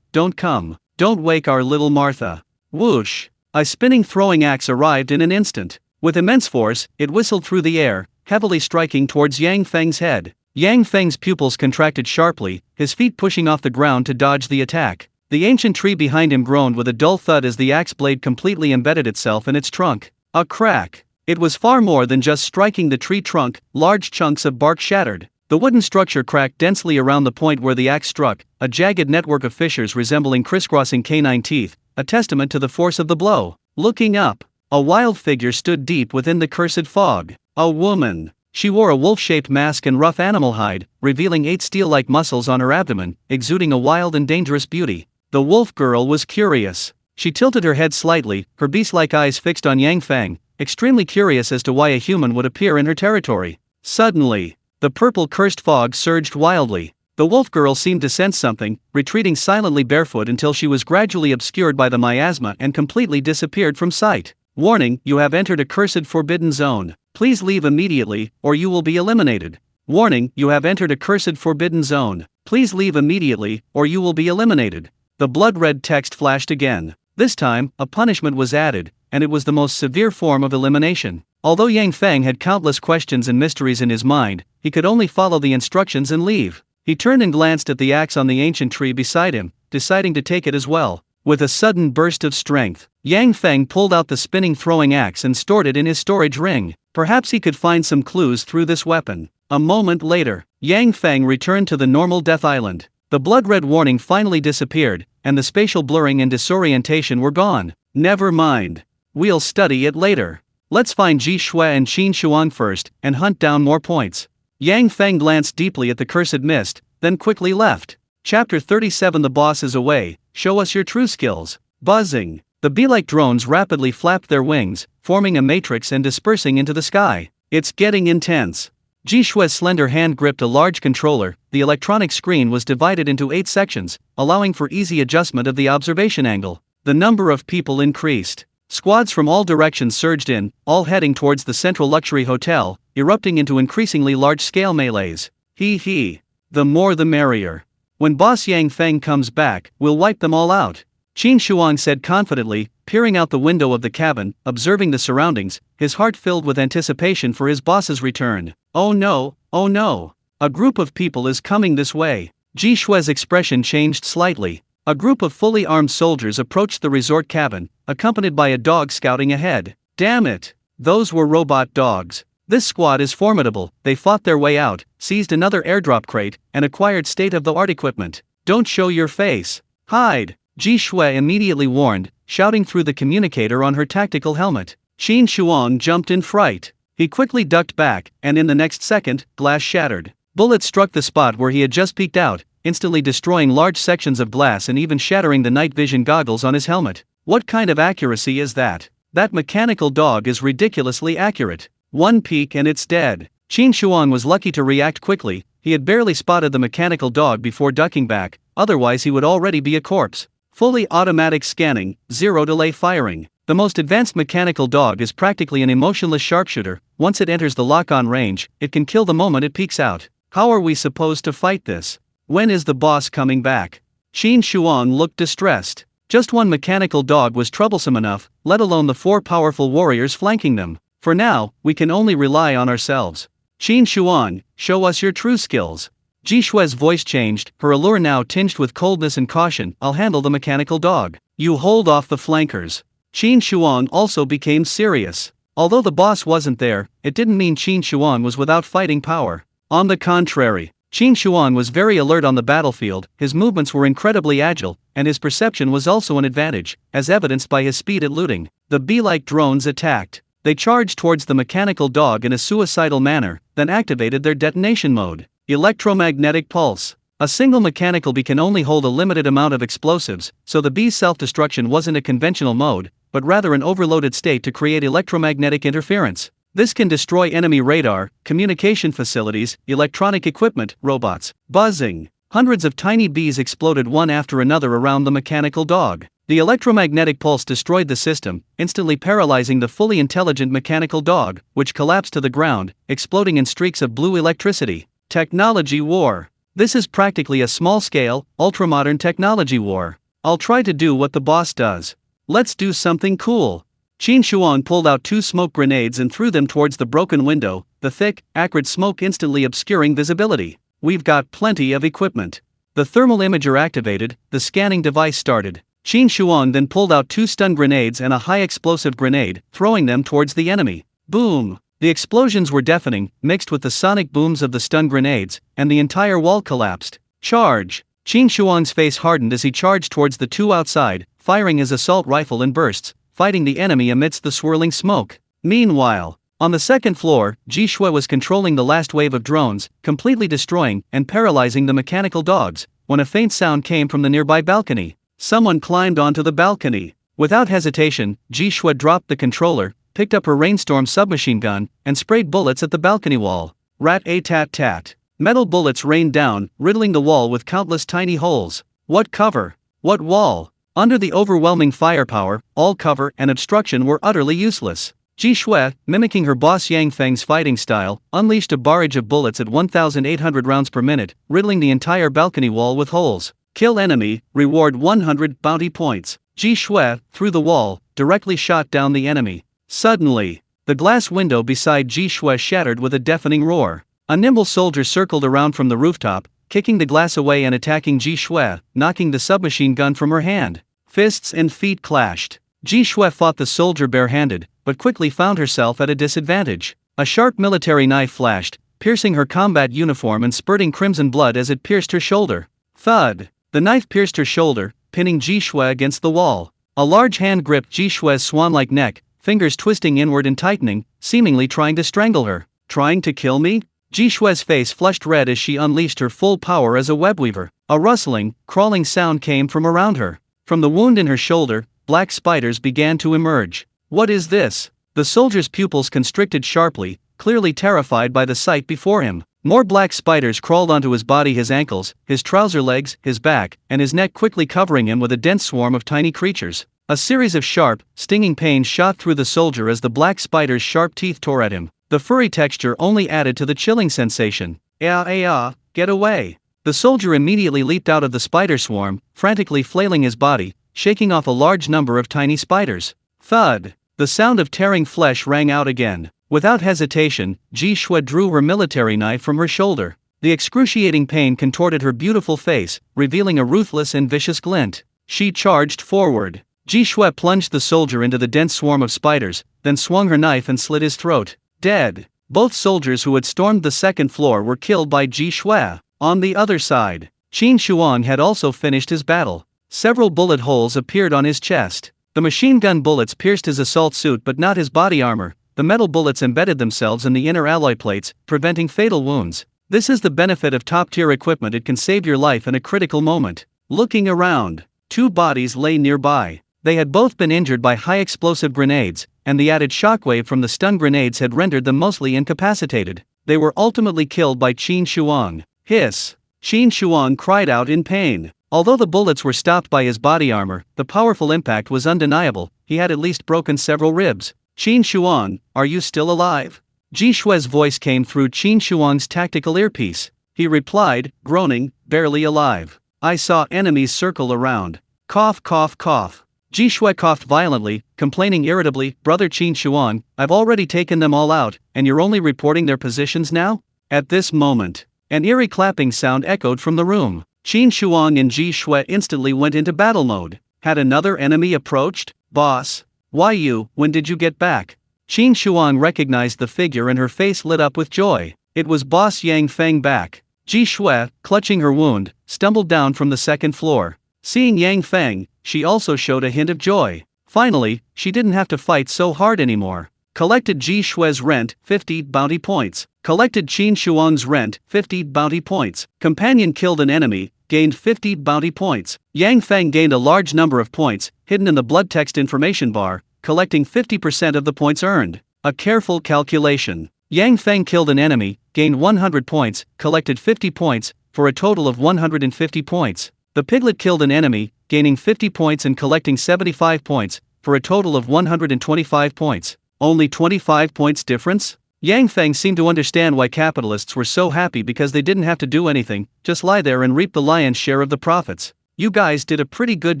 don't come. Don't wake our little Martha. Whoosh! A spinning throwing axe arrived in an instant. With immense force, it whistled through the air, heavily striking towards Yang Feng's head. Yang Feng's pupils contracted sharply, his feet pushing off the ground to dodge the attack. The ancient tree behind him groaned with a dull thud as the axe blade completely embedded itself in its trunk. A crack. It was far more than just striking the tree trunk, large chunks of bark shattered. The wooden structure cracked densely around the point where the axe struck, a jagged network of fissures resembling crisscrossing canine teeth, a testament to the force of the blow. Looking up, a wild figure stood deep within the cursed fog. A woman. She wore a wolf-shaped mask and rough animal hide, revealing 8 steel-like muscles on her abdomen, exuding a wild and dangerous beauty. The wolf girl was curious. She tilted her head slightly, her beast-like eyes fixed on Yang Feng, extremely curious as to why a human would appear in her territory. Suddenly, the purple cursed fog surged wildly. The wolf girl seemed to sense something, retreating silently barefoot until she was gradually obscured by the miasma and completely disappeared from sight. Warning, you have entered a cursed forbidden zone. Please leave immediately, or you will be eliminated. Warning, you have entered a cursed forbidden zone. Please leave immediately, or you will be eliminated. The blood-red text flashed again. This time, a punishment was added, and it was the most severe form of elimination. Although Yang Feng had countless questions and mysteries in his mind, he could only follow the instructions and leave. He turned and glanced at the axe on the ancient tree beside him, deciding to take it as well. With a sudden burst of strength, Yang Feng pulled out the spinning throwing axe and stored it in his storage ring. Perhaps he could find some clues through this weapon. A moment later, Yang Feng returned to the normal Death Island. The blood-red warning finally disappeared, and the spatial blurring and disorientation were gone. Never mind. We'll study it later. Let's find Ji Shui and Qin Shuang first, and hunt down more points. Yang Feng glanced deeply at the cursed mist, then quickly left. Chapter 37. The boss is away, show us your true skills. Buzzing. The bee-like drones rapidly flapped their wings, forming a matrix and dispersing into the sky. It's getting intense. Ji Shui's slender hand gripped a large controller. The electronic screen was divided into 8 sections, allowing for easy adjustment of the observation angle. The number of people increased. Squads from all directions surged in, all heading towards the central luxury hotel, erupting into increasingly large-scale melees. He. The more the merrier. When Boss Yang Feng comes back, we'll wipe them all out. Qin Shuang said confidently, peering out the window of the cabin, observing the surroundings, his heart filled with anticipation for his boss's return. Oh no. A group of people is coming this way. Ji Shui's expression changed slightly. A group of fully armed soldiers approached the resort cabin, accompanied by a dog scouting ahead. Damn it! Those were robot dogs. This squad is formidable. They fought their way out, seized another airdrop crate, and acquired state-of-the-art equipment. Don't show your face. Hide! Ji Shui immediately warned, shouting through the communicator on her tactical helmet. Qin Shuang jumped in fright. He quickly ducked back, and in the next second, glass shattered. Bullets struck the spot where he had just peeked out, instantly destroying large sections of glass and even shattering the night vision goggles on his helmet. What kind of accuracy is that? That mechanical dog is ridiculously accurate. One peek and it's dead. Qin Shuang was lucky to react quickly. He had barely spotted the mechanical dog before ducking back, otherwise he would already be a corpse. Fully automatic scanning, zero delay firing. The most advanced mechanical dog is practically an emotionless sharpshooter. Once it enters the lock-on range, it can kill the moment it peeks out. How are we supposed to fight this? When is the boss coming back? Qin Shuang looked distressed. Just one mechanical dog was troublesome enough, let alone the 4 powerful warriors flanking them. For now, we can only rely on ourselves. Qin Shuang, show us your true skills. Ji Shui's voice changed, her allure now tinged with coldness and caution. I'll handle the mechanical dog. You hold off the flankers. Qin Shuang also became serious. Although the boss wasn't there, it didn't mean Qin Shuang was without fighting power. On the contrary, Qin Shuang was very alert on the battlefield, his movements were incredibly agile, and his perception was also an advantage, as evidenced by his speed at looting. The bee-like drones attacked. They charged towards the mechanical dog in a suicidal manner, then activated their detonation mode. Electromagnetic pulse. A single mechanical bee can only hold a limited amount of explosives, so the bee's self-destruction wasn't a conventional mode, but rather an overloaded state to create electromagnetic interference. This can destroy enemy radar, communication facilities, electronic equipment, robots. Buzzing. Hundreds of tiny bees exploded one after another around the mechanical dog. The electromagnetic pulse destroyed the system, instantly paralyzing the fully intelligent mechanical dog, which collapsed to the ground, exploding in streaks of blue electricity. Technology war. This is practically a small-scale, ultra-modern technology war. I'll try to do what the boss does. Let's do something cool. Qin Shuang pulled out 2 smoke grenades and threw them towards the broken window, the thick, acrid smoke instantly obscuring visibility. We've got plenty of equipment. The thermal imager activated, the scanning device started. Qin Shuang then pulled out 2 stun grenades and a high-explosive grenade, throwing them towards the enemy. Boom! The explosions were deafening, mixed with the sonic booms of the stun grenades, and the entire wall collapsed. Charge! Qin Shuang's face hardened as he charged towards the 2 outside, firing his assault rifle in bursts, fighting the enemy amidst the swirling smoke. Meanwhile, on the second floor, Ji Shui was controlling the last wave of drones, completely destroying and paralyzing the mechanical dogs, when a faint sound came from the nearby balcony. Someone climbed onto the balcony. Without hesitation, Ji Shui dropped the controller, picked up her rainstorm submachine gun, and sprayed bullets at the balcony wall. Rat-a-tat-tat. Metal bullets rained down, riddling the wall with countless tiny holes. What cover? What wall? Under the overwhelming firepower, all cover and obstruction were utterly useless. Ji Shui, mimicking her boss Yang Feng's fighting style, unleashed a barrage of bullets at 1,800 rounds per minute, riddling the entire balcony wall with holes. Kill enemy, reward 100 bounty points. Ji Shui, through the wall, directly shot down the enemy. Suddenly, the glass window beside Ji Shui shattered with a deafening roar. A nimble soldier circled around from the rooftop, kicking the glass away and attacking Ji Shui, knocking the submachine gun from her hand. Fists and feet clashed. Ji Shui fought the soldier barehanded, but quickly found herself at a disadvantage. A sharp military knife flashed, piercing her combat uniform and spurting crimson blood as it pierced her shoulder. Thud! The knife pierced her shoulder, pinning Ji Shui against the wall. A large hand gripped Ji Shui's swan-like neck, fingers twisting inward and tightening, seemingly trying to strangle her. Trying to kill me? Ji Shui's face flushed red as she unleashed her full power as a webweaver. A rustling, crawling sound came from around her. From the wound in her shoulder, black spiders began to emerge. What is this? The soldier's pupils constricted sharply, clearly terrified by the sight before him. More black spiders crawled onto his body, his ankles, his trouser legs, his back, and his neck, quickly covering him with a dense swarm of tiny creatures. A series of sharp, stinging pains shot through the soldier as the black spiders' sharp teeth tore at him. The furry texture only added to the chilling sensation. Get away! The soldier immediately leaped out of the spider swarm, frantically flailing his body, shaking off a large number of tiny spiders. Thud! The sound of tearing flesh rang out again. Without hesitation, Ji Shui drew her military knife from her shoulder. The excruciating pain contorted her beautiful face, revealing a ruthless and vicious glint. She charged forward. Ji Shui plunged the soldier into the dense swarm of spiders, then swung her knife and slit his throat. Dead. Both soldiers who had stormed the second floor were killed by Ji Shui. On the other side, Qin Shuang had also finished his battle. Several bullet holes appeared on his chest. The machine gun bullets pierced his assault suit but not his body armor. The metal bullets embedded themselves in the inner alloy plates, preventing fatal wounds. This is the benefit of top-tier equipment. It can save your life in a critical moment. Looking around, two bodies lay nearby. They had both been injured by high-explosive grenades, and the added shockwave from the stun grenades had rendered them mostly incapacitated. They were ultimately killed by Qin Shuang. Hiss! Qin Shuang cried out in pain. Although the bullets were stopped by his body armor, the powerful impact was undeniable. He had at least broken several ribs. Qin Shuang, are you still alive? Ji Shui's voice came through Qin Shuang's tactical earpiece. He replied, groaning, barely alive. I saw enemies circle around. Cough, cough, cough. Ji Shui coughed violently, complaining irritably, Brother Qin Shuang, I've already taken them all out, and you're only reporting their positions now? At this moment, an eerie clapping sound echoed from the room. Qin Shuang and Ji Shui instantly went into battle mode. Had another enemy approached? Boss? Why you, when did you get back? Qin Shuang recognized the figure and her face lit up with joy. It was Boss Yang Feng back. Ji Shui, clutching her wound, stumbled down from the second floor. Seeing Yang Feng, she also showed a hint of joy. Finally, she didn't have to fight so hard anymore. Collected Ji Shui's rent, 50 bounty points. Collected Qin Shuang's rent, 50 bounty points. Companion killed an enemy, gained 50 bounty points. Yang Feng gained a large number of points, hidden in the blood text information bar, collecting 50% of the points earned. A careful calculation. Yang Feng killed an enemy, gained 100 points, collected 50 points, for a total of 150 points. The piglet killed an enemy, gaining 50 points and collecting 75 points, for a total of 125 points. Only 25 points difference? Yang Feng seemed to understand why capitalists were so happy, because they didn't have to do anything, just lie there and reap the lion's share of the profits. You guys did a pretty good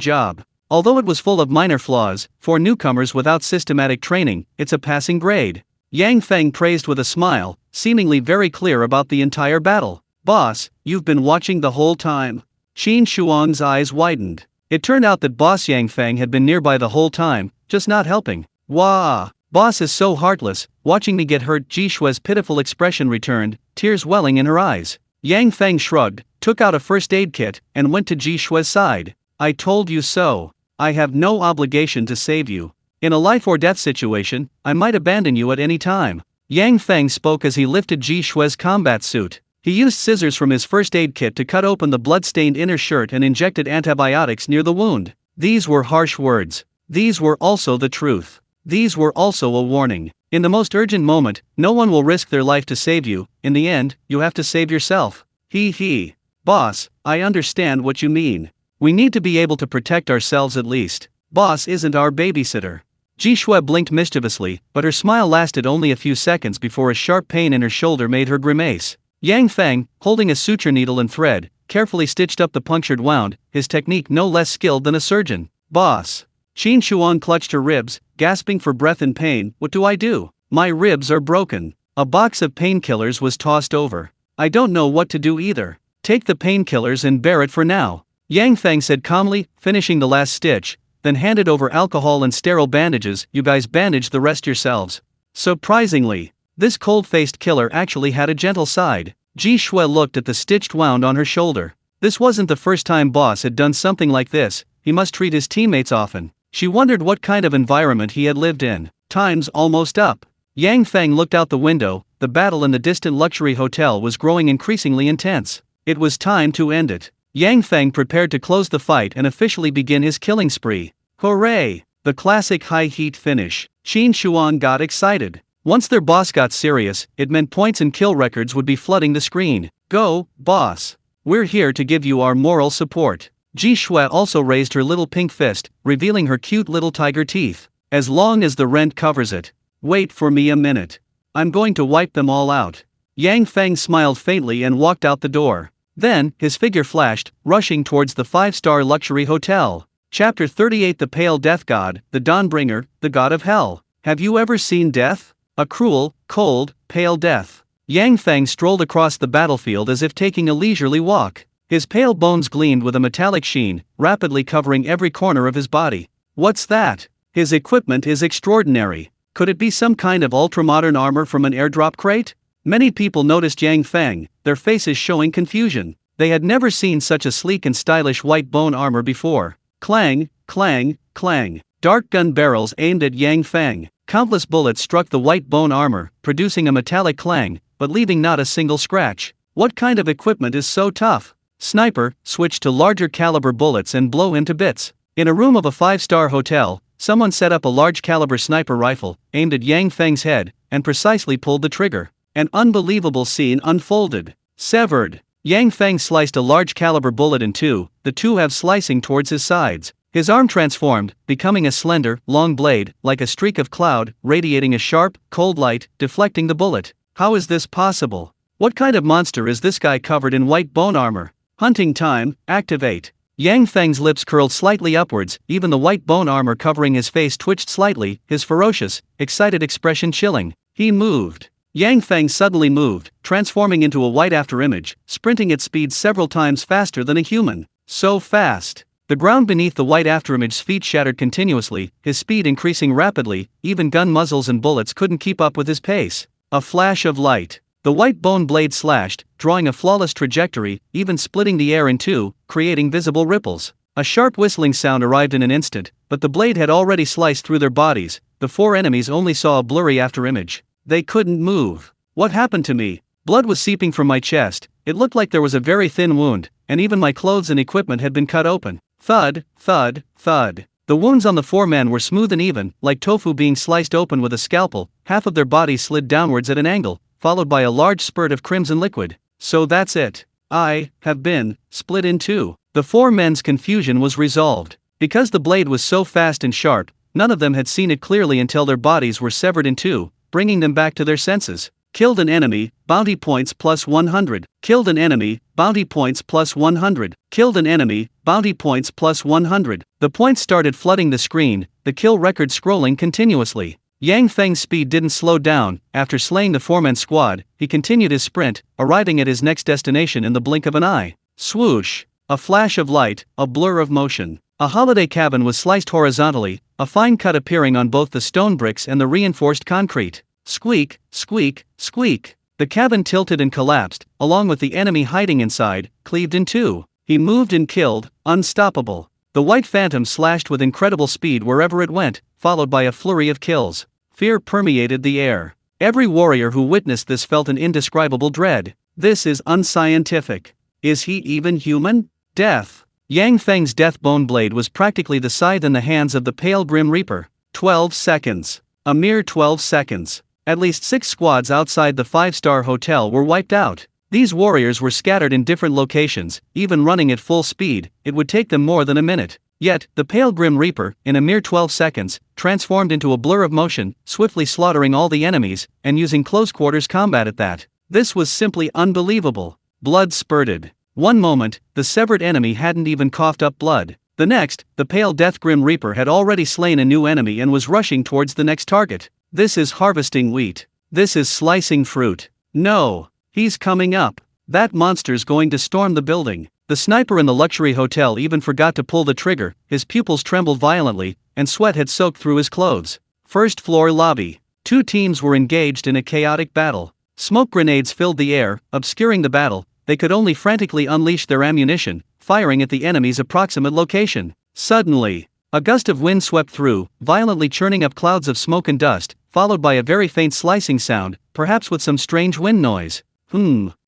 job. Although it was full of minor flaws, for newcomers without systematic training, it's a passing grade. Yang Feng praised with a smile, seemingly very clear about the entire battle. Boss, you've been watching the whole time? Qin Shuang's eyes widened. It turned out that Boss Yang Feng had been nearby the whole time, just not helping. Wah! Boss is so heartless. Watching me get hurt. Ji Shui's pitiful expression returned, tears welling in her eyes. Yang Feng shrugged, took out a first aid kit, and went to Ji Shui's side. I told you so. I have no obligation to save you. In a life or death situation, I might abandon you at any time. Yang Feng spoke as he lifted Ji Shui's combat suit. He used scissors from his first aid kit to cut open the blood-stained inner shirt and injected antibiotics near the wound. These were harsh words. These were also the truth. These were also a warning. In the most urgent moment, no one will risk their life to save you. In the end, you have to save yourself. He. Boss, I understand what you mean. We need to be able to protect ourselves at least. Boss isn't our babysitter. Ji Shui blinked mischievously, but her smile lasted only a few seconds before a sharp pain in her shoulder made her grimace. Yang Feng, holding a suture needle and thread, carefully stitched up the punctured wound, his technique no less skilled than a surgeon. Boss. Qin Shuang clutched her ribs, gasping for breath in pain. What do I do? My ribs are broken. A box of painkillers was tossed over. I don't know what to do either. Take the painkillers and bear it for now. Yang Feng said calmly, finishing the last stitch, then handed over alcohol and sterile bandages. You guys bandage the rest yourselves. Surprisingly, this cold-faced killer actually had a gentle side. Ji Shui looked at the stitched wound on her shoulder. This wasn't the first time Boss had done something like this. He must treat his teammates often. She wondered what kind of environment he had lived in. Time's almost up. Yang Feng looked out the window. The battle in the distant luxury hotel was growing increasingly intense. It was time to end it. Yang Feng prepared to close the fight and officially begin his killing spree. Hooray! The classic high-heat finish. Qin Shuang got excited. Once their boss got serious, it meant points and kill records would be flooding the screen. Go, boss. We're here to give you our moral support. Ji Shui also raised her little pink fist, revealing her cute little tiger teeth. As long as the rent covers it. Wait for me a minute. I'm going to wipe them all out. Yang Feng smiled faintly and walked out the door. Then, his figure flashed, rushing towards the 5-star luxury hotel. Chapter 38 The Pale Death God, the Dawnbringer, the God of Hell. Have you ever seen death? A cruel, cold, pale death. Yang Feng strolled across the battlefield as if taking a leisurely walk. His pale bones gleamed with a metallic sheen, rapidly covering every corner of his body. What's that? His equipment is extraordinary. Could it be some kind of ultra-modern armor from an airdrop crate? Many people noticed Yang Feng, their faces showing confusion. They had never seen such a sleek and stylish white bone armor before. Clang, clang, clang. Dark gun barrels aimed at Yang Feng. Countless bullets struck the white bone armor, producing a metallic clang, but leaving not a single scratch. What kind of equipment is so tough? Sniper, switch to larger caliber bullets and blow him to bits. In a room of a 5-star hotel, someone set up a large caliber sniper rifle, aimed at Yang Feng's head, and precisely pulled the trigger. An unbelievable scene unfolded. Severed. Yang Feng sliced a large caliber bullet in two, the two halves slicing towards his sides. His arm transformed, becoming a slender, long blade, like a streak of cloud, radiating a sharp, cold light, deflecting the bullet. How is this possible? What kind of monster is this guy covered in white bone armor? Hunting time, activate. Yang Feng's lips curled slightly upwards, even the white bone armor covering his face twitched slightly, his ferocious, excited expression chilling. He moved. Yang Feng suddenly moved, transforming into a white afterimage, sprinting at speed several times faster than a human. So fast. The ground beneath the white afterimage's feet shattered continuously, his speed increasing rapidly. Even gun muzzles and bullets couldn't keep up with his pace. A flash of light. The white bone blade slashed, drawing a flawless trajectory, even splitting the air in two, creating visible ripples. A sharp whistling sound arrived in an instant, but the blade had already sliced through their bodies. The four enemies only saw a blurry afterimage. They couldn't move. What happened to me? Blood was seeping from my chest. It looked like there was a very thin wound, and even my clothes and equipment had been cut open. Thud, thud, thud. The wounds on the four men were smooth and even, like tofu being sliced open with a scalpel. Half of their bodies slid downwards at an angle, followed by a large spurt of crimson liquid. So that's it. I have been split in two. The four men's confusion was resolved. Because the blade was so fast and sharp, none of them had seen it clearly until their bodies were severed in two, bringing them back to their senses. Killed an enemy, bounty points plus 100. Killed an enemy, bounty points plus 100. Killed an enemy, bounty points plus 100. The points started flooding the screen, the kill record scrolling continuously. Yang Feng's speed didn't slow down. After slaying the four-man squad, he continued his sprint, arriving at his next destination in the blink of an eye. Swoosh. A flash of light, a blur of motion. A holiday cabin was sliced horizontally, a fine cut appearing on both the stone bricks and the reinforced concrete. Squeak, squeak, squeak. The cabin tilted and collapsed, along with the enemy hiding inside, cleaved in two. He moved and killed, unstoppable. The white phantom slashed with incredible speed wherever it went, followed by a flurry of kills. Fear permeated the air. Every warrior who witnessed this felt an indescribable dread. This is unscientific. Is he even human? Death. Yang Feng's death bone blade was practically the scythe in the hands of the pale Grim Reaper. 12 seconds. A mere 12 seconds. At least 6 squads outside the 5-star hotel were wiped out. These warriors were scattered in different locations, even running at full speed. It would take them more than a minute. Yet, the pale Grim Reaper, in a mere 12 seconds, transformed into a blur of motion, swiftly slaughtering all the enemies, and using close-quarters combat at that. This was simply unbelievable. Blood spurted. One moment, the severed enemy hadn't even coughed up blood. The next, the pale Death Grim Reaper had already slain a new enemy and was rushing towards the next target. This is harvesting wheat. This is slicing fruit. No, he's coming up. That monster's going to storm the building. The sniper in the luxury hotel even forgot to pull the trigger, his pupils trembled violently, and sweat had soaked through his clothes. First floor lobby. 2 teams were engaged in a chaotic battle. Smoke grenades filled the air, obscuring the battle. They could only frantically unleash their ammunition, firing at the enemy's approximate location. Suddenly, a gust of wind swept through, violently churning up clouds of smoke and dust, followed by a very faint slicing sound, perhaps with some strange wind noise.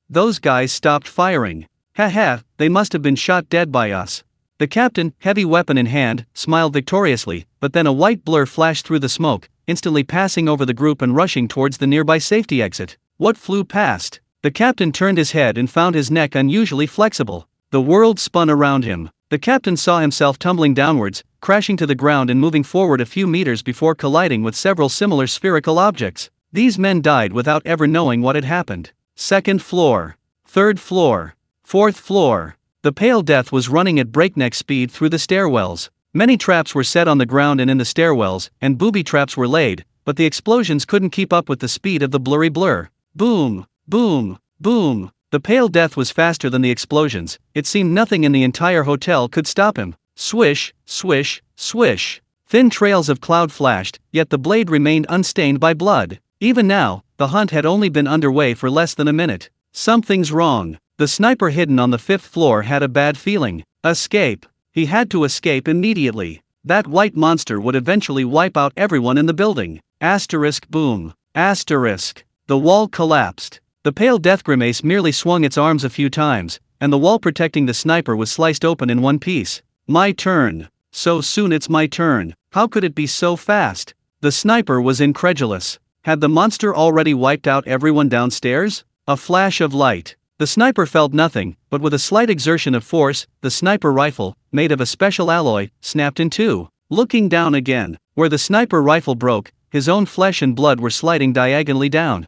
Those guys stopped firing. Haha, they must have been shot dead by us. The captain, heavy weapon in hand, smiled victoriously, but then a white blur flashed through the smoke, instantly passing over the group and rushing towards the nearby safety exit. What flew past? The captain turned his head and found his neck unusually flexible. The world spun around him. The captain saw himself tumbling downwards, crashing to the ground and moving forward a few meters before colliding with several similar spherical objects. These men died without ever knowing what had happened. 2nd floor. 3rd floor. 4th floor. The pale death was running at breakneck speed through the stairwells. Many traps were set on the ground and in the stairwells, and booby traps were laid, but the explosions couldn't keep up with the speed of the blurry blur. Boom, boom, boom. The pale death was faster than the explosions. It seemed nothing in the entire hotel could stop him. Swish, swish, swish. Thin trails of cloud flashed, yet the blade remained unstained by blood. Even now, the hunt had only been underway for less than a minute. Something's wrong. The sniper hidden on the 5th floor had a bad feeling. Escape. He had to escape immediately. That white monster would eventually wipe out everyone in the building. Asterisk boom. Asterisk. The wall collapsed. The pale death grimace merely swung its arms a few times, and the wall protecting the sniper was sliced open in one piece. My turn. So soon it's my turn. How could it be so fast? The sniper was incredulous. Had the monster already wiped out everyone downstairs? A flash of light. The sniper felt nothing, but with a slight exertion of force, the sniper rifle, made of a special alloy, snapped in two. Looking down again, where the sniper rifle broke, his own flesh and blood were sliding diagonally down.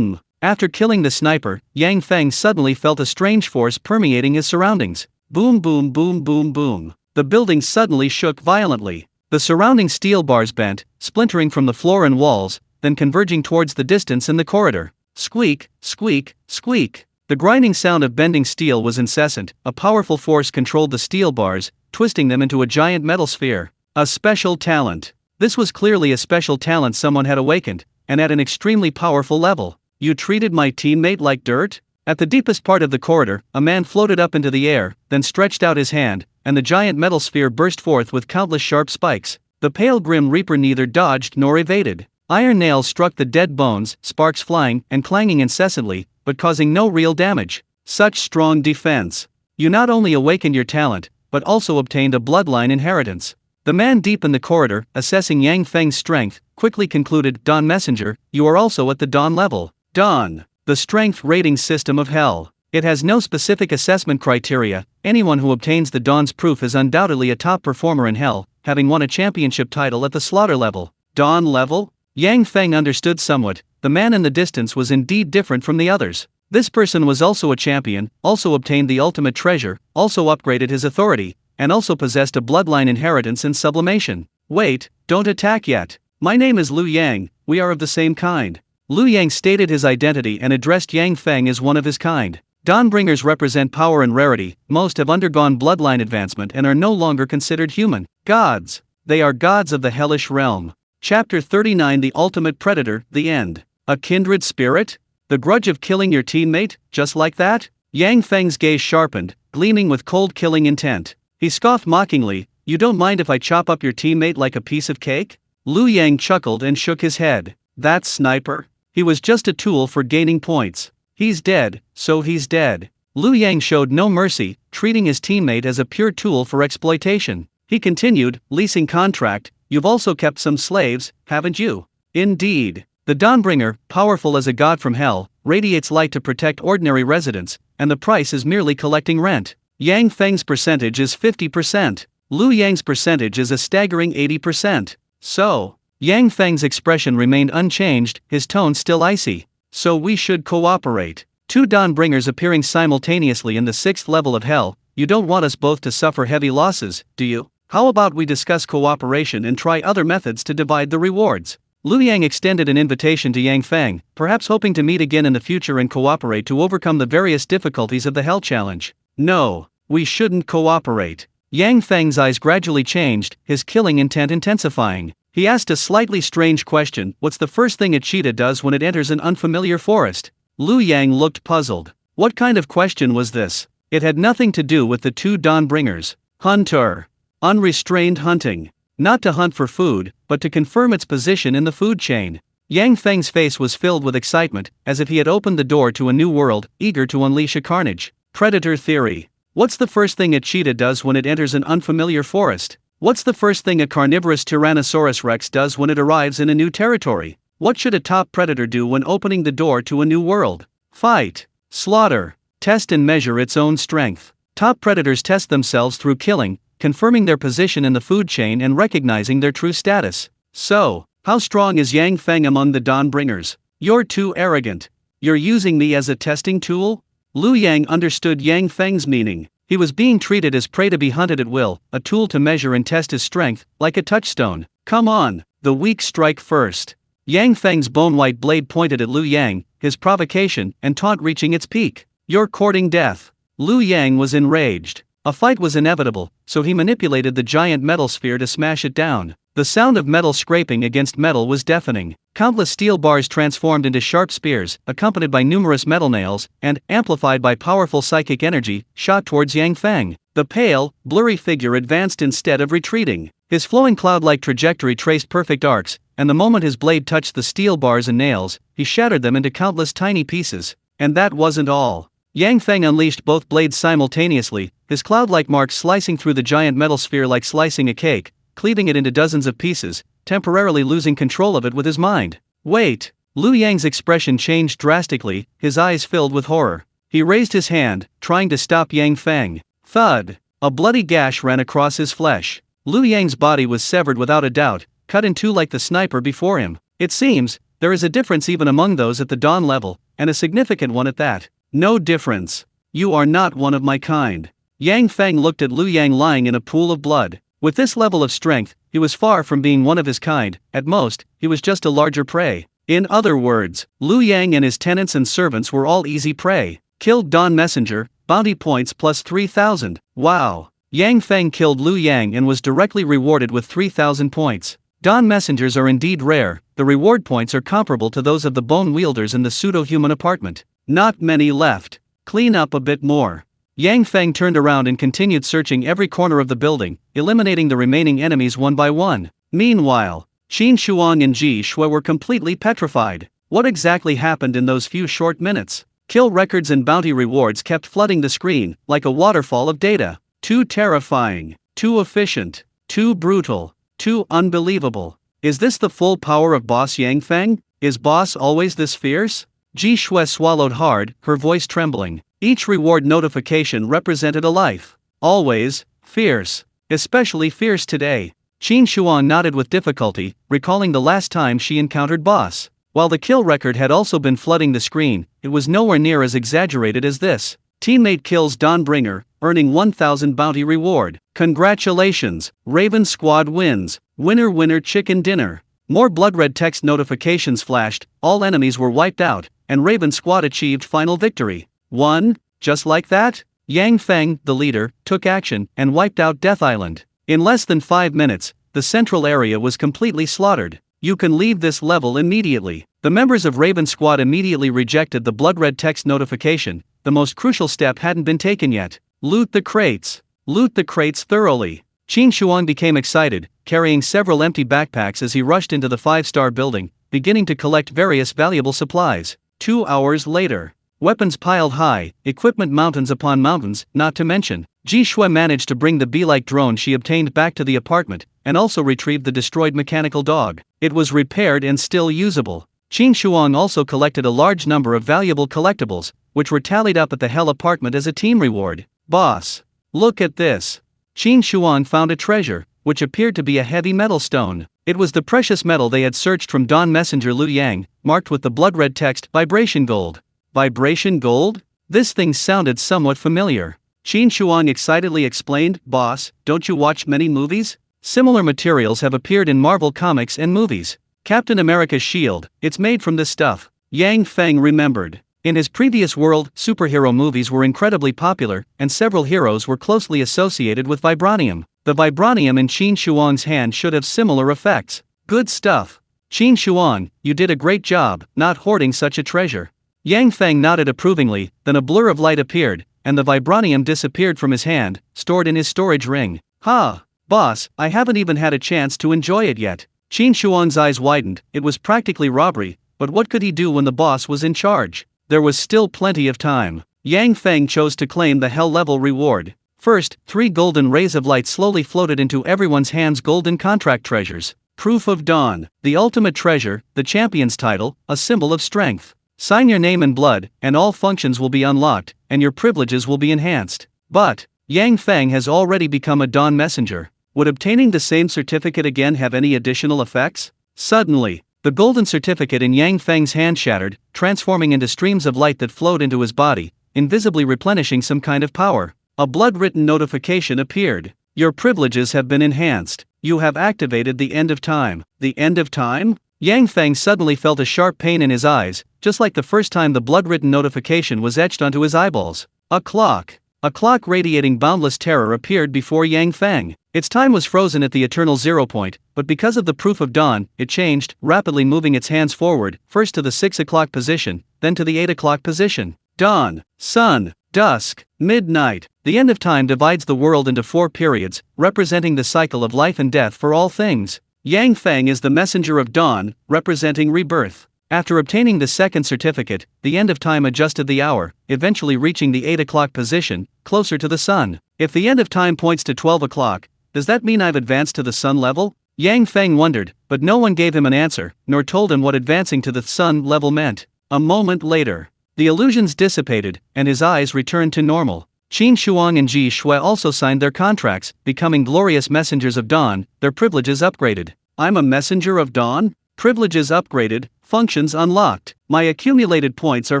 After killing the sniper, Yang Feng suddenly felt a strange force permeating his surroundings. Boom boom boom boom boom. The building suddenly shook violently. The surrounding steel bars bent, splintering from the floor and walls, then converging towards the distance in the corridor. Squeak, squeak, squeak. The grinding sound of bending steel was incessant. A powerful force controlled the steel bars, twisting them into a giant metal sphere. A special talent. This was clearly a special talent someone had awakened, and at an extremely powerful level. You treated my teammate like dirt? At the deepest part of the corridor, a man floated up into the air, then stretched out his hand, and the giant metal sphere burst forth with countless sharp spikes. The pale Grim Reaper neither dodged nor evaded. Iron nails struck the dead bones, sparks flying and clanging incessantly, but causing no real damage. Such strong defense. You not only awakened your talent, but also obtained a bloodline inheritance. The man deep in the corridor, assessing Yang Feng's strength, quickly concluded, Dawn Messenger, you are also at the Dawn level. Dawn, the strength rating system of hell. It has no specific assessment criteria. Anyone who obtains the Dawn's proof is undoubtedly a top performer in hell, having won a championship title at the slaughter level. Dawn level? Yang Feng understood somewhat. The man in the distance was indeed different from the others. This person was also a champion, also obtained the ultimate treasure, also upgraded his authority, and also possessed a bloodline inheritance and sublimation. Wait, don't attack yet. My name is Liu Yang, we are of the same kind. Liu Yang stated his identity and addressed Yang Feng as one of his kind. Dawnbringers represent power and rarity. Most have undergone bloodline advancement and are no longer considered human. Gods. They are gods of the hellish realm. Chapter 39 The Ultimate Predator, the End. A kindred spirit? The grudge of killing your teammate, just like that? Yang Feng's gaze sharpened, gleaming with cold killing intent. He scoffed mockingly, you don't mind if I chop up your teammate like a piece of cake? Liu Yang chuckled and shook his head. That sniper? He was just a tool for gaining points. He's dead, so he's dead. Liu Yang showed no mercy, treating his teammate as a pure tool for exploitation. He continued, leasing contract, you've also kept some slaves, haven't you? Indeed, the Dawnbringer, powerful as a god from hell, radiates light to protect ordinary residents, and the price is merely collecting rent. Yang Feng's percentage is 50%. Lu Yang's percentage is a staggering 80%. So, Yang Feng's expression remained unchanged, his tone still icy. So we should cooperate. Two Dawnbringers appearing simultaneously in the 6th level of hell. You don't want us both to suffer heavy losses, do you? How about we discuss cooperation and try other methods to divide the rewards? Lu Yang extended an invitation to Yang Feng, perhaps hoping to meet again in the future and cooperate to overcome the various difficulties of the Hell Challenge. No, we shouldn't cooperate. Yang Feng's eyes gradually changed, his killing intent intensifying. He asked a slightly strange question: what's the first thing a cheetah does when it enters an unfamiliar forest? Lu Yang looked puzzled. What kind of question was this? It had nothing to do with the two Dawnbringers. Hunter. Unrestrained hunting. Not to hunt for food, but to confirm its position in the food chain. Yang Feng's face was filled with excitement, as if he had opened the door to a new world, eager to unleash a carnage. Predator theory. What's the first thing a cheetah does when it enters an unfamiliar forest? What's the first thing a carnivorous Tyrannosaurus Rex does when it arrives in a new territory? What should a top predator do when opening the door to a new world? Fight. Slaughter. Test and measure its own strength. Top predators test themselves through killing, confirming their position in the food chain and recognizing their true status. So, how strong is Yang Feng among the Dawnbringers? You're too arrogant. You're using me as a testing tool? Lu Yang understood Yang Feng's meaning. He was being treated as prey to be hunted at will, a tool to measure and test his strength, like a touchstone. Come on, the weak strike first. Yang Feng's bone-white blade pointed at Lu Yang, his provocation and taunt reaching its peak. You're courting death. Lu Yang was enraged. A fight was inevitable, so he manipulated the giant metal sphere to smash it down. The sound of metal scraping against metal was deafening. Countless steel bars transformed into sharp spears, accompanied by numerous metal nails, and, amplified by powerful psychic energy, shot towards Yang Feng. The pale, blurry figure advanced instead of retreating. His flowing cloud-like trajectory traced perfect arcs, and the moment his blade touched the steel bars and nails, he shattered them into countless tiny pieces. And that wasn't all. Yang Feng unleashed both blades simultaneously, his cloud-like marks slicing through the giant metal sphere like slicing a cake, cleaving it into dozens of pieces, temporarily losing control of it with his mind. Wait! Lu Yang's expression changed drastically, his eyes filled with horror. He raised his hand, trying to stop Yang Feng. Thud! A bloody gash ran across his flesh. Lu Yang's body was severed without a doubt, cut in two like the sniper before him. It seems, there is a difference even among those at the Dawn level, and a significant one at that. No difference. You are not one of my kind. Yang Feng looked at Lu Yang lying in a pool of blood. With this level of strength, he was far from being one of his kind. At most, he was just a larger prey. In other words, Lu Yang and his tenants and servants were all easy prey. Killed Dawn Messenger, bounty points plus 3,000. Wow. Yang Feng killed Lu Yang and was directly rewarded with 3,000 points. Dawn Messengers are indeed rare, the reward points are comparable to those of the bone wielders in the pseudo-human apartment. Not many left. Clean up a bit more. Yang Feng turned around and continued searching every corner of the building, eliminating the remaining enemies one by one. Meanwhile, Qin Shuang and Ji Shui were completely petrified. What exactly happened in those few short minutes? Kill records and bounty rewards kept flooding the screen, like a waterfall of data. Too terrifying. Too efficient. Too brutal. Too unbelievable. Is this the full power of Boss Yang Feng? Is Boss always this fierce? Ji Shui swallowed hard, her voice trembling. Each reward notification represented a life. Always fierce. Especially fierce today. Qin Shuang nodded with difficulty, recalling the last time she encountered Boss. While the kill record had also been flooding the screen, it was nowhere near as exaggerated as this. Teammate kills Dawnbringer, earning 1,000 bounty reward. Congratulations, Raven Squad wins. Winner winner chicken dinner. More blood-red text notifications flashed, all enemies were wiped out, and Raven Squad achieved final victory. One, just like that? Yang Feng, the leader, took action and wiped out Death Island. In less than 5 minutes, the central area was completely slaughtered. You can leave this level immediately. The members of Raven Squad immediately rejected the blood-red text notification. The most crucial step hadn't been taken yet. Loot the crates. Loot the crates thoroughly. Qin Shuang became excited, carrying several empty backpacks as he rushed into the 5-star building, beginning to collect various valuable supplies. 2 hours later. Weapons piled high, equipment mountains upon mountains, not to mention Ji Shui managed to bring the bee-like drone she obtained back to the apartment, and also retrieved the destroyed mechanical dog. It was repaired and still usable. Qin Shuang also collected a large number of valuable collectibles, which were tallied up at the Hell apartment as a team reward. Boss, look at this. Qin Shuang found a treasure, which appeared to be a heavy metal stone. It was the precious metal they had searched from Dawn Messenger Liu Yang, marked with the blood-red text, Vibration Gold. Vibration Gold? This thing sounded somewhat familiar. Qin Shuang excitedly explained, Boss, don't you watch many movies? Similar materials have appeared in Marvel comics and movies. Captain America's shield, it's made from this stuff. Yang Feng remembered. In his previous world, superhero movies were incredibly popular, and several heroes were closely associated with vibranium. The vibranium in Qin Shuang's hand should have similar effects. Good stuff. Qin Shuang, you did a great job, not hoarding such a treasure. Yang Feng nodded approvingly, then a blur of light appeared, and the vibranium disappeared from his hand, stored in his storage ring. Ha! Boss, I haven't even had a chance to enjoy it yet. Qin Shuang's eyes widened. It was practically robbery, but what could he do when the boss was in charge? There was still plenty of time. Yang Feng chose to claim the hell-level reward. First, 3 golden rays of light slowly floated into everyone's hands. Golden contract treasures. Proof of Dawn. The ultimate treasure, the champion's title, a symbol of strength. Sign your name in blood, and all functions will be unlocked, and your privileges will be enhanced. But Yang Feng has already become a Dawn Messenger. Would obtaining the same certificate again have any additional effects? Suddenly, the golden certificate in Yang Feng's hand shattered, transforming into streams of light that flowed into his body, invisibly replenishing some kind of power. A blood-written notification appeared. Your privileges have been enhanced. You have activated the end of time. The end of time? Yang Feng suddenly felt a sharp pain in his eyes, just like the first time the blood-written notification was etched onto his eyeballs. A clock. A clock radiating boundless terror appeared before Yang Feng. Its time was frozen at the eternal 0 point, but because of the proof of dawn, it changed, rapidly moving its hands forward, first to the 6 o'clock position, then to the 8 o'clock position. Dawn, sun, dusk, midnight. The end of time divides the world into 4 periods, representing the cycle of life and death for all things. Yang Feng is the messenger of dawn, representing rebirth. After obtaining the second certificate, the end of time adjusted the hour, eventually reaching the 8 o'clock position, closer to the sun. If the end of time points to 12 o'clock, does that mean I've advanced to the sun level? Yang Feng wondered, but no one gave him an answer, nor told him what advancing to the sun level meant. A moment later, the illusions dissipated, and his eyes returned to normal. Qin Shuang and Ji Shui also signed their contracts, becoming glorious messengers of dawn, their privileges upgraded. I'm a messenger of dawn? Privileges upgraded, functions unlocked. My accumulated points are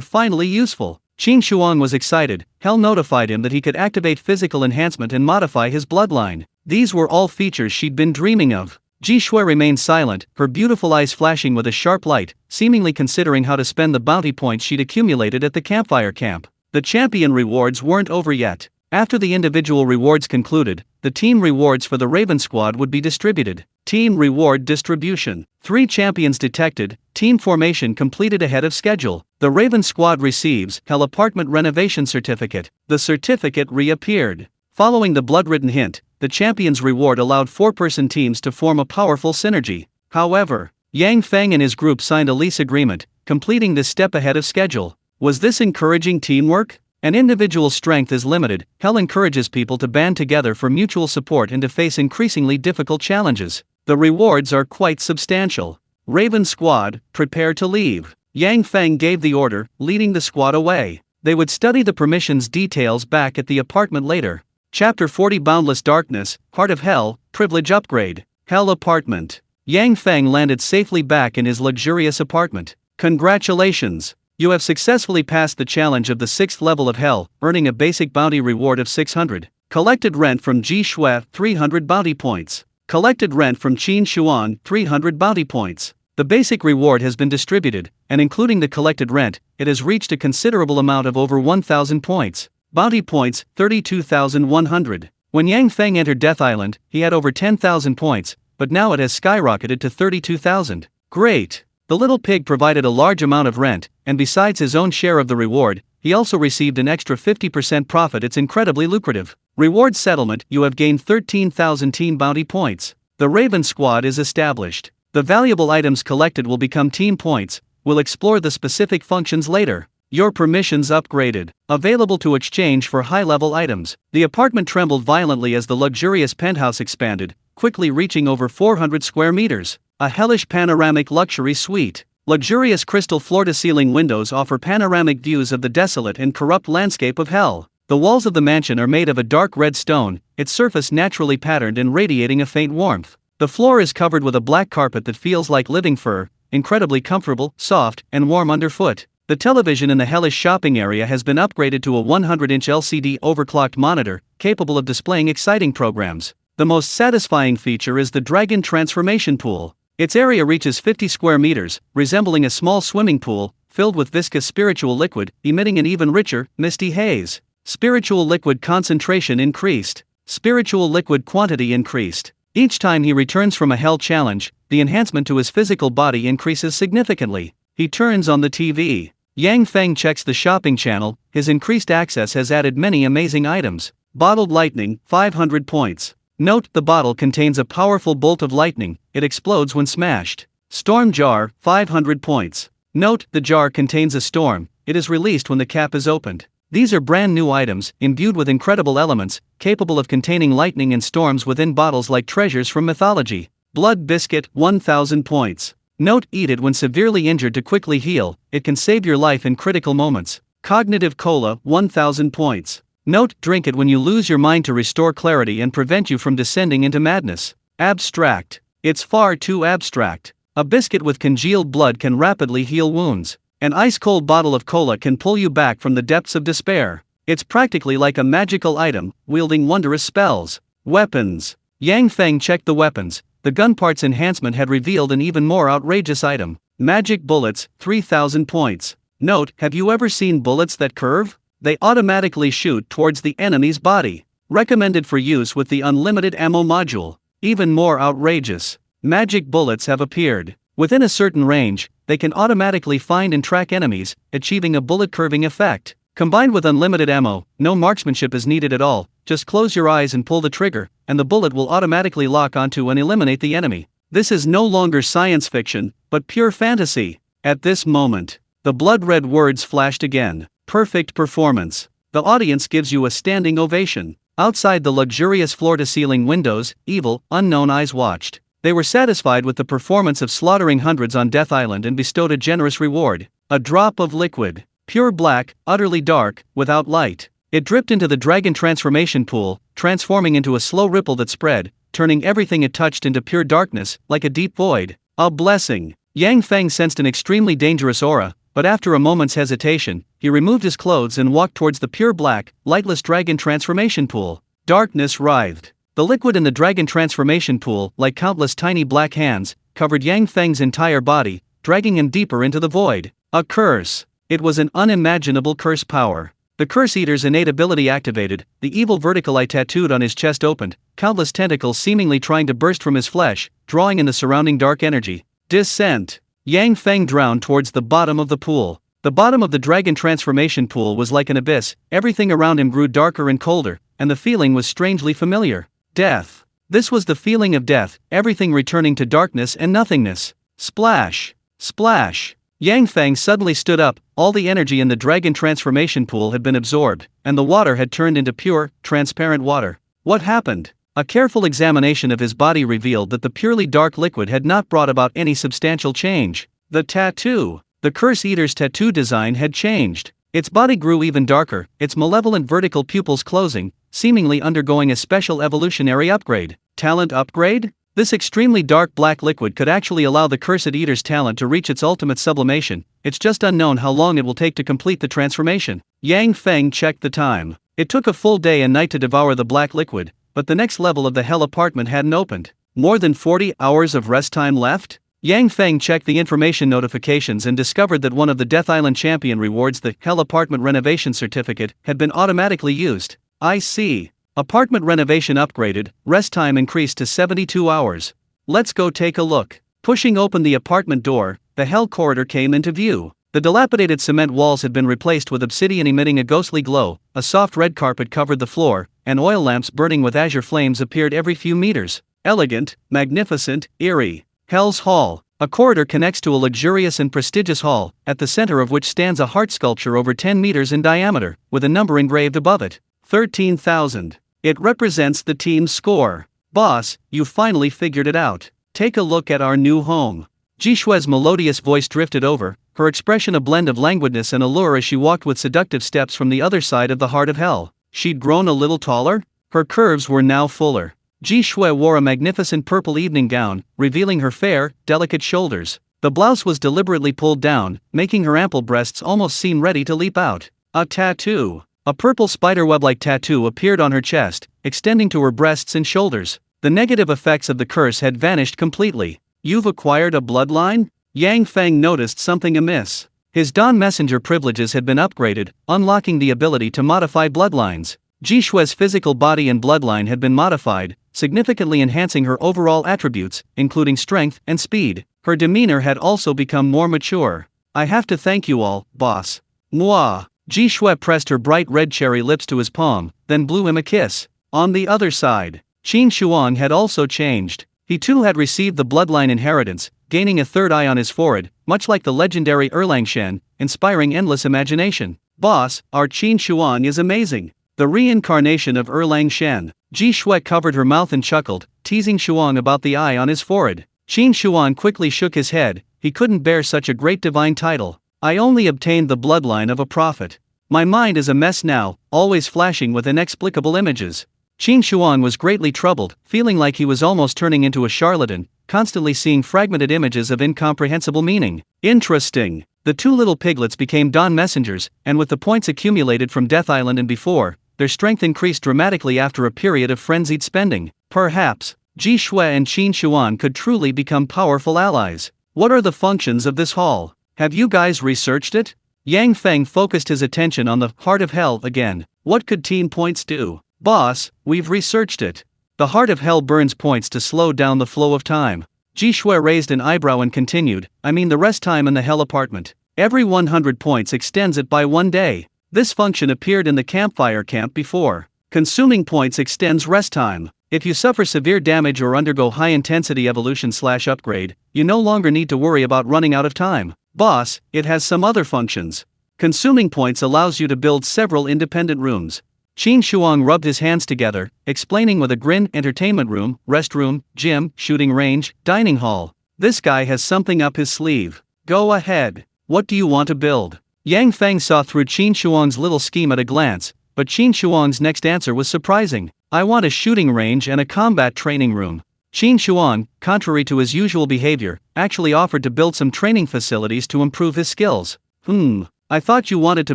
finally useful. Qin Shuang was excited. Hell notified him that he could activate physical enhancement and modify his bloodline. These were all features she'd been dreaming of. Ji Shui remained silent, her beautiful eyes flashing with a sharp light, seemingly considering how to spend the bounty points she'd accumulated at the campfire camp. The champion rewards weren't over yet. After the individual rewards concluded, the team rewards for the Raven Squad would be distributed. Team reward distribution. 3 champions detected, team formation completed ahead of schedule. The Raven Squad receives Hell Apartment Renovation Certificate. The certificate reappeared. Following the blood-written hint, the champion's reward allowed 4-person teams to form a powerful synergy. However, Yang Feng and his group signed a lease agreement, completing this step ahead of schedule. Was this encouraging teamwork? An individual's strength is limited. Hell encourages people to band together for mutual support and to face increasingly difficult challenges. The rewards are quite substantial. Raven Squad, prepare to leave. Yang Feng gave the order, leading the squad away. They would study the permissions details back at the apartment later. Chapter 40 Boundless Darkness, Heart of Hell, Privilege Upgrade. Hell Apartment. Yang Feng landed safely back in his luxurious apartment. Congratulations! You have successfully passed the challenge of the 6th level of Hell, earning a basic bounty reward of 600. Collected rent from Ji Shui, 300 bounty points. Collected rent from Qin Shuang, 300 bounty points. The basic reward has been distributed, and including the collected rent, it has reached a considerable amount of over 1,000 points. Bounty points, 32,100. When Yang Feng entered Death Island, he had over 10,000 points, but now it has skyrocketed to 32,000. Great! The little pig provided a large amount of rent, and besides his own share of the reward, he also received an extra 50% profit. It's incredibly lucrative. Reward settlement, you have gained 13,000 team bounty points. The Raven Squad is established. The valuable items collected will become team points. We'll explore the specific functions later. Your permissions upgraded. Available to exchange for high-level items. The apartment trembled violently as the luxurious penthouse expanded, quickly reaching over 400 square meters. A hellish panoramic luxury suite. Luxurious crystal floor-to-ceiling windows offer panoramic views of the desolate and corrupt landscape of hell. The walls of the mansion are made of a dark red stone, its surface naturally patterned and radiating a faint warmth. The floor is covered with a black carpet that feels like living fur, incredibly comfortable, soft, and warm underfoot. The television in the hellish shopping area has been upgraded to a 100-inch LCD overclocked monitor, capable of displaying exciting programs. The most satisfying feature is the dragon transformation pool. Its area reaches 50 square meters, resembling a small swimming pool, filled with viscous spiritual liquid, emitting an even richer, misty haze. Spiritual liquid concentration increased. Spiritual liquid quantity increased. Each time he returns from a hell challenge, the enhancement to his physical body increases significantly. He turns on the TV. Yang Feng checks the shopping channel. His increased access has added many amazing items. Bottled lightning, 500 points. Note: the bottle contains a powerful bolt of lightning, it explodes when smashed. Storm jar, 500 points. Note: the jar contains a storm, it is released when the cap is opened. These are brand new items, imbued with incredible elements, capable of containing lightning and storms within bottles like treasures from mythology. Blood biscuit, 1000 points. Note: eat it when severely injured to quickly heal, it can save your life in critical moments. Cognitive cola, 1000 points. Note: drink it when you lose your mind to restore clarity and prevent you from descending into madness. Abstract. It's far too abstract. A biscuit with congealed blood can rapidly heal wounds. An ice-cold bottle of cola can pull you back from the depths of despair. It's practically like a magical item, wielding wondrous spells. Weapons. Yang Feng checked the weapons. The gun parts enhancement had revealed an even more outrageous item. Magic bullets, 3000 points. Note: have you ever seen bullets that curve? They automatically shoot towards the enemy's body. Recommended for use with the unlimited ammo module. Even more outrageous. Magic bullets have appeared. Within a certain range, they can automatically find and track enemies, achieving a bullet curving effect. Combined with unlimited ammo, no marksmanship is needed at all. Just close your eyes and pull the trigger, and the bullet will automatically lock onto and eliminate the enemy. This is no longer science fiction, but pure fantasy. At this moment, the blood-red words flashed again. Perfect performance. The audience gives you a standing ovation. Outside the luxurious floor-to-ceiling windows, evil, unknown eyes watched. They were satisfied with the performance of slaughtering hundreds on Death Island and bestowed a generous reward. A drop of liquid. Pure black, utterly dark, without light. It dripped into the dragon transformation pool, transforming into a slow ripple that spread, turning everything it touched into pure darkness, like a deep void. A blessing. Yang Feng sensed an extremely dangerous aura, but after a moment's hesitation, he removed his clothes and walked towards the pure black, lightless dragon transformation pool. Darkness writhed. The liquid in the dragon transformation pool, like countless tiny black hands, covered Yang Feng's entire body, dragging him deeper into the void. A curse. It was an unimaginable curse power. The Curse Eater's innate ability activated, the evil vertical eye tattooed on his chest opened, countless tentacles seemingly trying to burst from his flesh, drawing in the surrounding dark energy. Descent. Yang Feng drowned towards the bottom of the pool. The bottom of the dragon transformation pool was like an abyss, everything around him grew darker and colder, and the feeling was strangely familiar. Death. This was the feeling of death, everything returning to darkness and nothingness. Splash. Splash. Yang Feng suddenly stood up, all the energy in the dragon transformation pool had been absorbed, and the water had turned into pure, transparent water. What happened? A careful examination of his body revealed that the purely dark liquid had not brought about any substantial change. The tattoo. The Curse Eater's tattoo design had changed. Its body grew even darker, its malevolent vertical pupils closing, seemingly undergoing a special evolutionary upgrade. Talent upgrade? This extremely dark black liquid could actually allow the Cursed Eater's talent to reach its ultimate sublimation. It's just unknown how long it will take to complete the transformation. Yang Feng checked the time. It took a full day and night to devour the black liquid, but the next level of the hell apartment hadn't opened. More than 40 hours of rest time left? Yang Feng checked the information notifications and discovered that one of the Death Island champion rewards, the Hell Apartment Renovation Certificate, had been automatically used. I see. Apartment renovation upgraded, rest time increased to 72 hours. Let's go take a look. Pushing open the apartment door, the hell corridor came into view. The dilapidated cement walls had been replaced with obsidian emitting a ghostly glow, a soft red carpet covered the floor, and oil lamps burning with azure flames appeared every few meters. Elegant, magnificent, eerie. Hell's Hall. A corridor connects to a luxurious and prestigious hall, at the center of which stands a heart sculpture over 10 meters in diameter, with a number engraved above it. 13,000. It represents the team's score. Boss, you finally figured it out. Take a look at our new home. Jishue's melodious voice drifted over, her expression a blend of languidness and allure as she walked with seductive steps from the other side of the heart of hell. She'd grown a little taller? Her curves were now fuller. Jishue wore a magnificent purple evening gown, revealing her fair, delicate shoulders. The blouse was deliberately pulled down, making her ample breasts almost seem ready to leap out. A tattoo. A purple spiderweb-like tattoo appeared on her chest, extending to her breasts and shoulders. The negative effects of the curse had vanished completely. You've acquired a bloodline? Yang Feng noticed something amiss. His Dawn Messenger privileges had been upgraded, unlocking the ability to modify bloodlines. Jishue's physical body and bloodline had been modified, significantly enhancing her overall attributes, including strength and speed. Her demeanor had also become more mature. I have to thank you all, boss. Mwah. Jishue pressed her bright red cherry lips to his palm, then blew him a kiss. On the other side, Qin Shuang had also changed. He too had received the bloodline inheritance, gaining a third eye on his forehead, much like the legendary Erlang Shen, inspiring endless imagination. Boss, our Qin Shuang is amazing. The reincarnation of Erlang Shen. Jishue covered her mouth and chuckled, teasing Shuang about the eye on his forehead. Qin Shuang quickly shook his head. He couldn't bear such a great divine title. I only obtained the bloodline of a prophet. My mind is a mess now, always flashing with inexplicable images. Qin Shuang was greatly troubled, feeling like he was almost turning into a charlatan, constantly seeing fragmented images of incomprehensible meaning. Interesting. The two little piglets became Dawn Messengers, and with the points accumulated from Death Island and before, their strength increased dramatically after a period of frenzied spending. Perhaps, Jishue and Qin Shuang could truly become powerful allies. What are the functions of this hall? Have you guys researched it? Yang Feng focused his attention on the Heart of Hell again. What could team points do? Boss, we've researched it. The Heart of Hell burns points to slow down the flow of time. Jishue raised an eyebrow and continued, I mean the rest time in the Hell apartment. Every 100 points extends it by 1 day. This function appeared in the campfire camp before. Consuming points extends rest time. If you suffer severe damage or undergo high-intensity evolution/upgrade, you no longer need to worry about running out of time. Boss, it has some other functions. Consuming points allows you to build several independent rooms. Qin Shuang rubbed his hands together, explaining with a grin: entertainment room, restroom, gym, shooting range, dining hall. This guy has something up his sleeve. Go ahead. What do you want to build? Yang Feng saw through Qin Shuang's little scheme at a glance, but Qin Shuang's next answer was surprising. I want a shooting range and a combat training room. Qin Shuang, contrary to his usual behavior, actually offered to build some training facilities to improve his skills. I thought you wanted to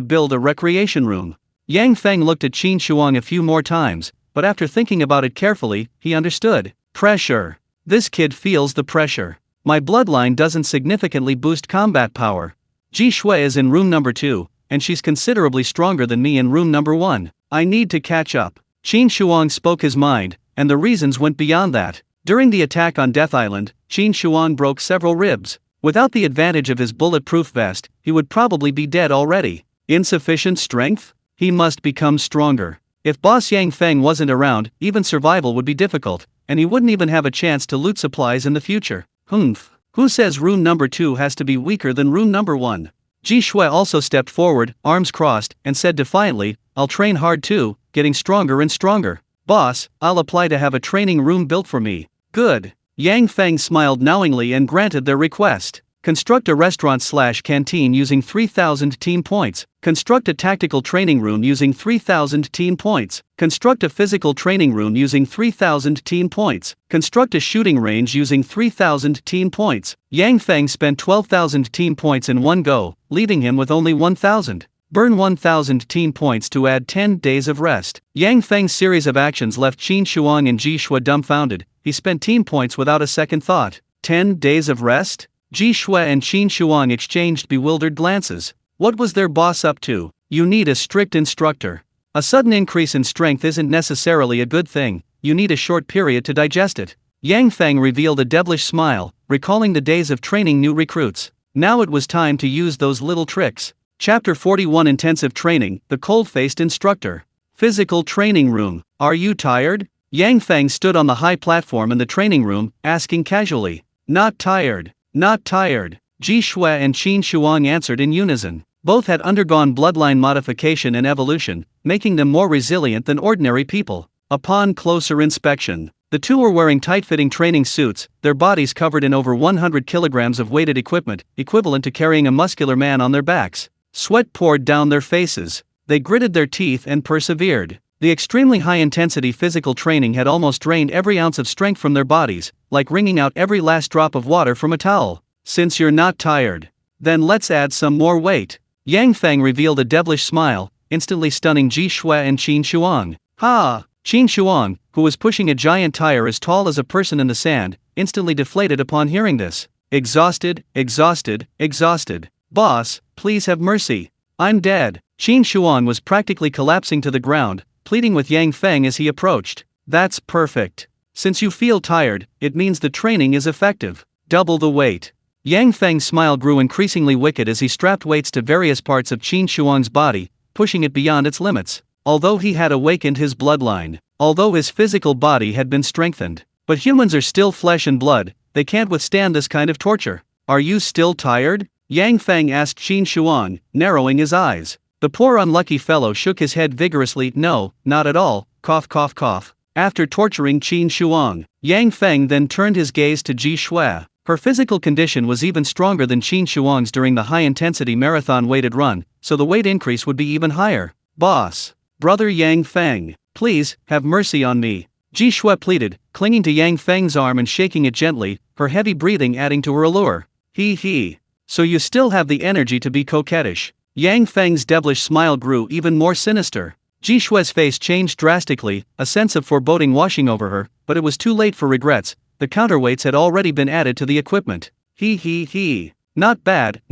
build a recreation room. Yang Feng looked at Qin Shuang a few more times, but after thinking about it carefully, he understood. Pressure. This kid feels the pressure. My bloodline doesn't significantly boost combat power. Jishue is in room number 2, and she's considerably stronger than me in room number 1. I need to catch up. Qin Shuang spoke his mind, and the reasons went beyond that. During the attack on Death Island, Qin Shuang broke several ribs. Without the advantage of his bulletproof vest, he would probably be dead already. Insufficient strength? He must become stronger. If Boss Yang Feng wasn't around, even survival would be difficult, and he wouldn't even have a chance to loot supplies in the future. Who says room number 2 has to be weaker than room number 1? Jishue also stepped forward, arms crossed, and said defiantly, I'll train hard too, getting stronger and stronger. Boss, I'll apply to have a training room built for me. Good. Yang Feng smiled knowingly and granted their request. Construct a restaurant/canteen using 3,000 team points. Construct a tactical training room using 3,000 team points. Construct a physical training room using 3,000 team points. Construct a shooting range using 3,000 team points. Yang Feng spent 12,000 team points in one go, leaving him with only 1,000. Burn 1,000 team points to add 10 days of rest. Yang Feng's series of actions left Qin Shuang and Jishue dumbfounded. He spent team points without a second thought. 10 days of rest? Jishue and Qin Shuang exchanged bewildered glances. What was their boss up to? You need a strict instructor. A sudden increase in strength isn't necessarily a good thing, you need a short period to digest it. Yang Feng revealed a devilish smile, recalling the days of training new recruits. Now it was time to use those little tricks. Chapter 41 Intensive Training, the Cold-Faced Instructor. Physical Training Room. Are you tired? Yang Feng stood on the high platform in the training room, asking casually. Not tired. Not tired. Ji Shui and Qin Shuang answered in unison. Both had undergone bloodline modification and evolution, making them more resilient than ordinary people. Upon closer inspection, the two were wearing tight-fitting training suits, their bodies covered in over 100 kilograms of weighted equipment, equivalent to carrying a muscular man on their backs. Sweat poured down their faces. They gritted their teeth and persevered. The extremely high-intensity physical training had almost drained every ounce of strength from their bodies, like wringing out every last drop of water from a towel. Since you're not tired, then let's add some more weight. Yang Feng revealed a devilish smile, instantly stunning Ji Shui and Qin Shuang. Ha! Qin Shuang, who was pushing a giant tire as tall as a person in the sand, instantly deflated upon hearing this. Exhausted, exhausted, exhausted. Boss, please have mercy. I'm dead. Qin Shuang was practically collapsing to the ground, pleading with Yang Feng as he approached. That's perfect. Since you feel tired, it means the training is effective. Double the weight. Yang Feng's smile grew increasingly wicked as he strapped weights to various parts of Qin Shuang's body, pushing it beyond its limits. Although he had awakened his bloodline, although his physical body had been strengthened, but humans are still flesh and blood, they can't withstand this kind of torture. Are you still tired? Yang Feng asked Qin Shuang, narrowing his eyes. The poor unlucky fellow shook his head vigorously. No, not at all, cough cough cough. After torturing Qin Shuang, Yang Feng then turned his gaze to Ji Shui. Her physical condition was even stronger than Qin Shuang's during the high-intensity marathon-weighted run, so the weight increase would be even higher. Boss, brother Yang Feng, please, have mercy on me. Ji Shui pleaded, clinging to Yang Feng's arm and shaking it gently, her heavy breathing adding to her allure. He. So you still have the energy to be coquettish. Yang Feng's devilish smile grew even more sinister. Ji Shui's face changed drastically, a sense of foreboding washing over her, but it was too late for regrets. The counterweights had already been added to the equipment. He. Not bad,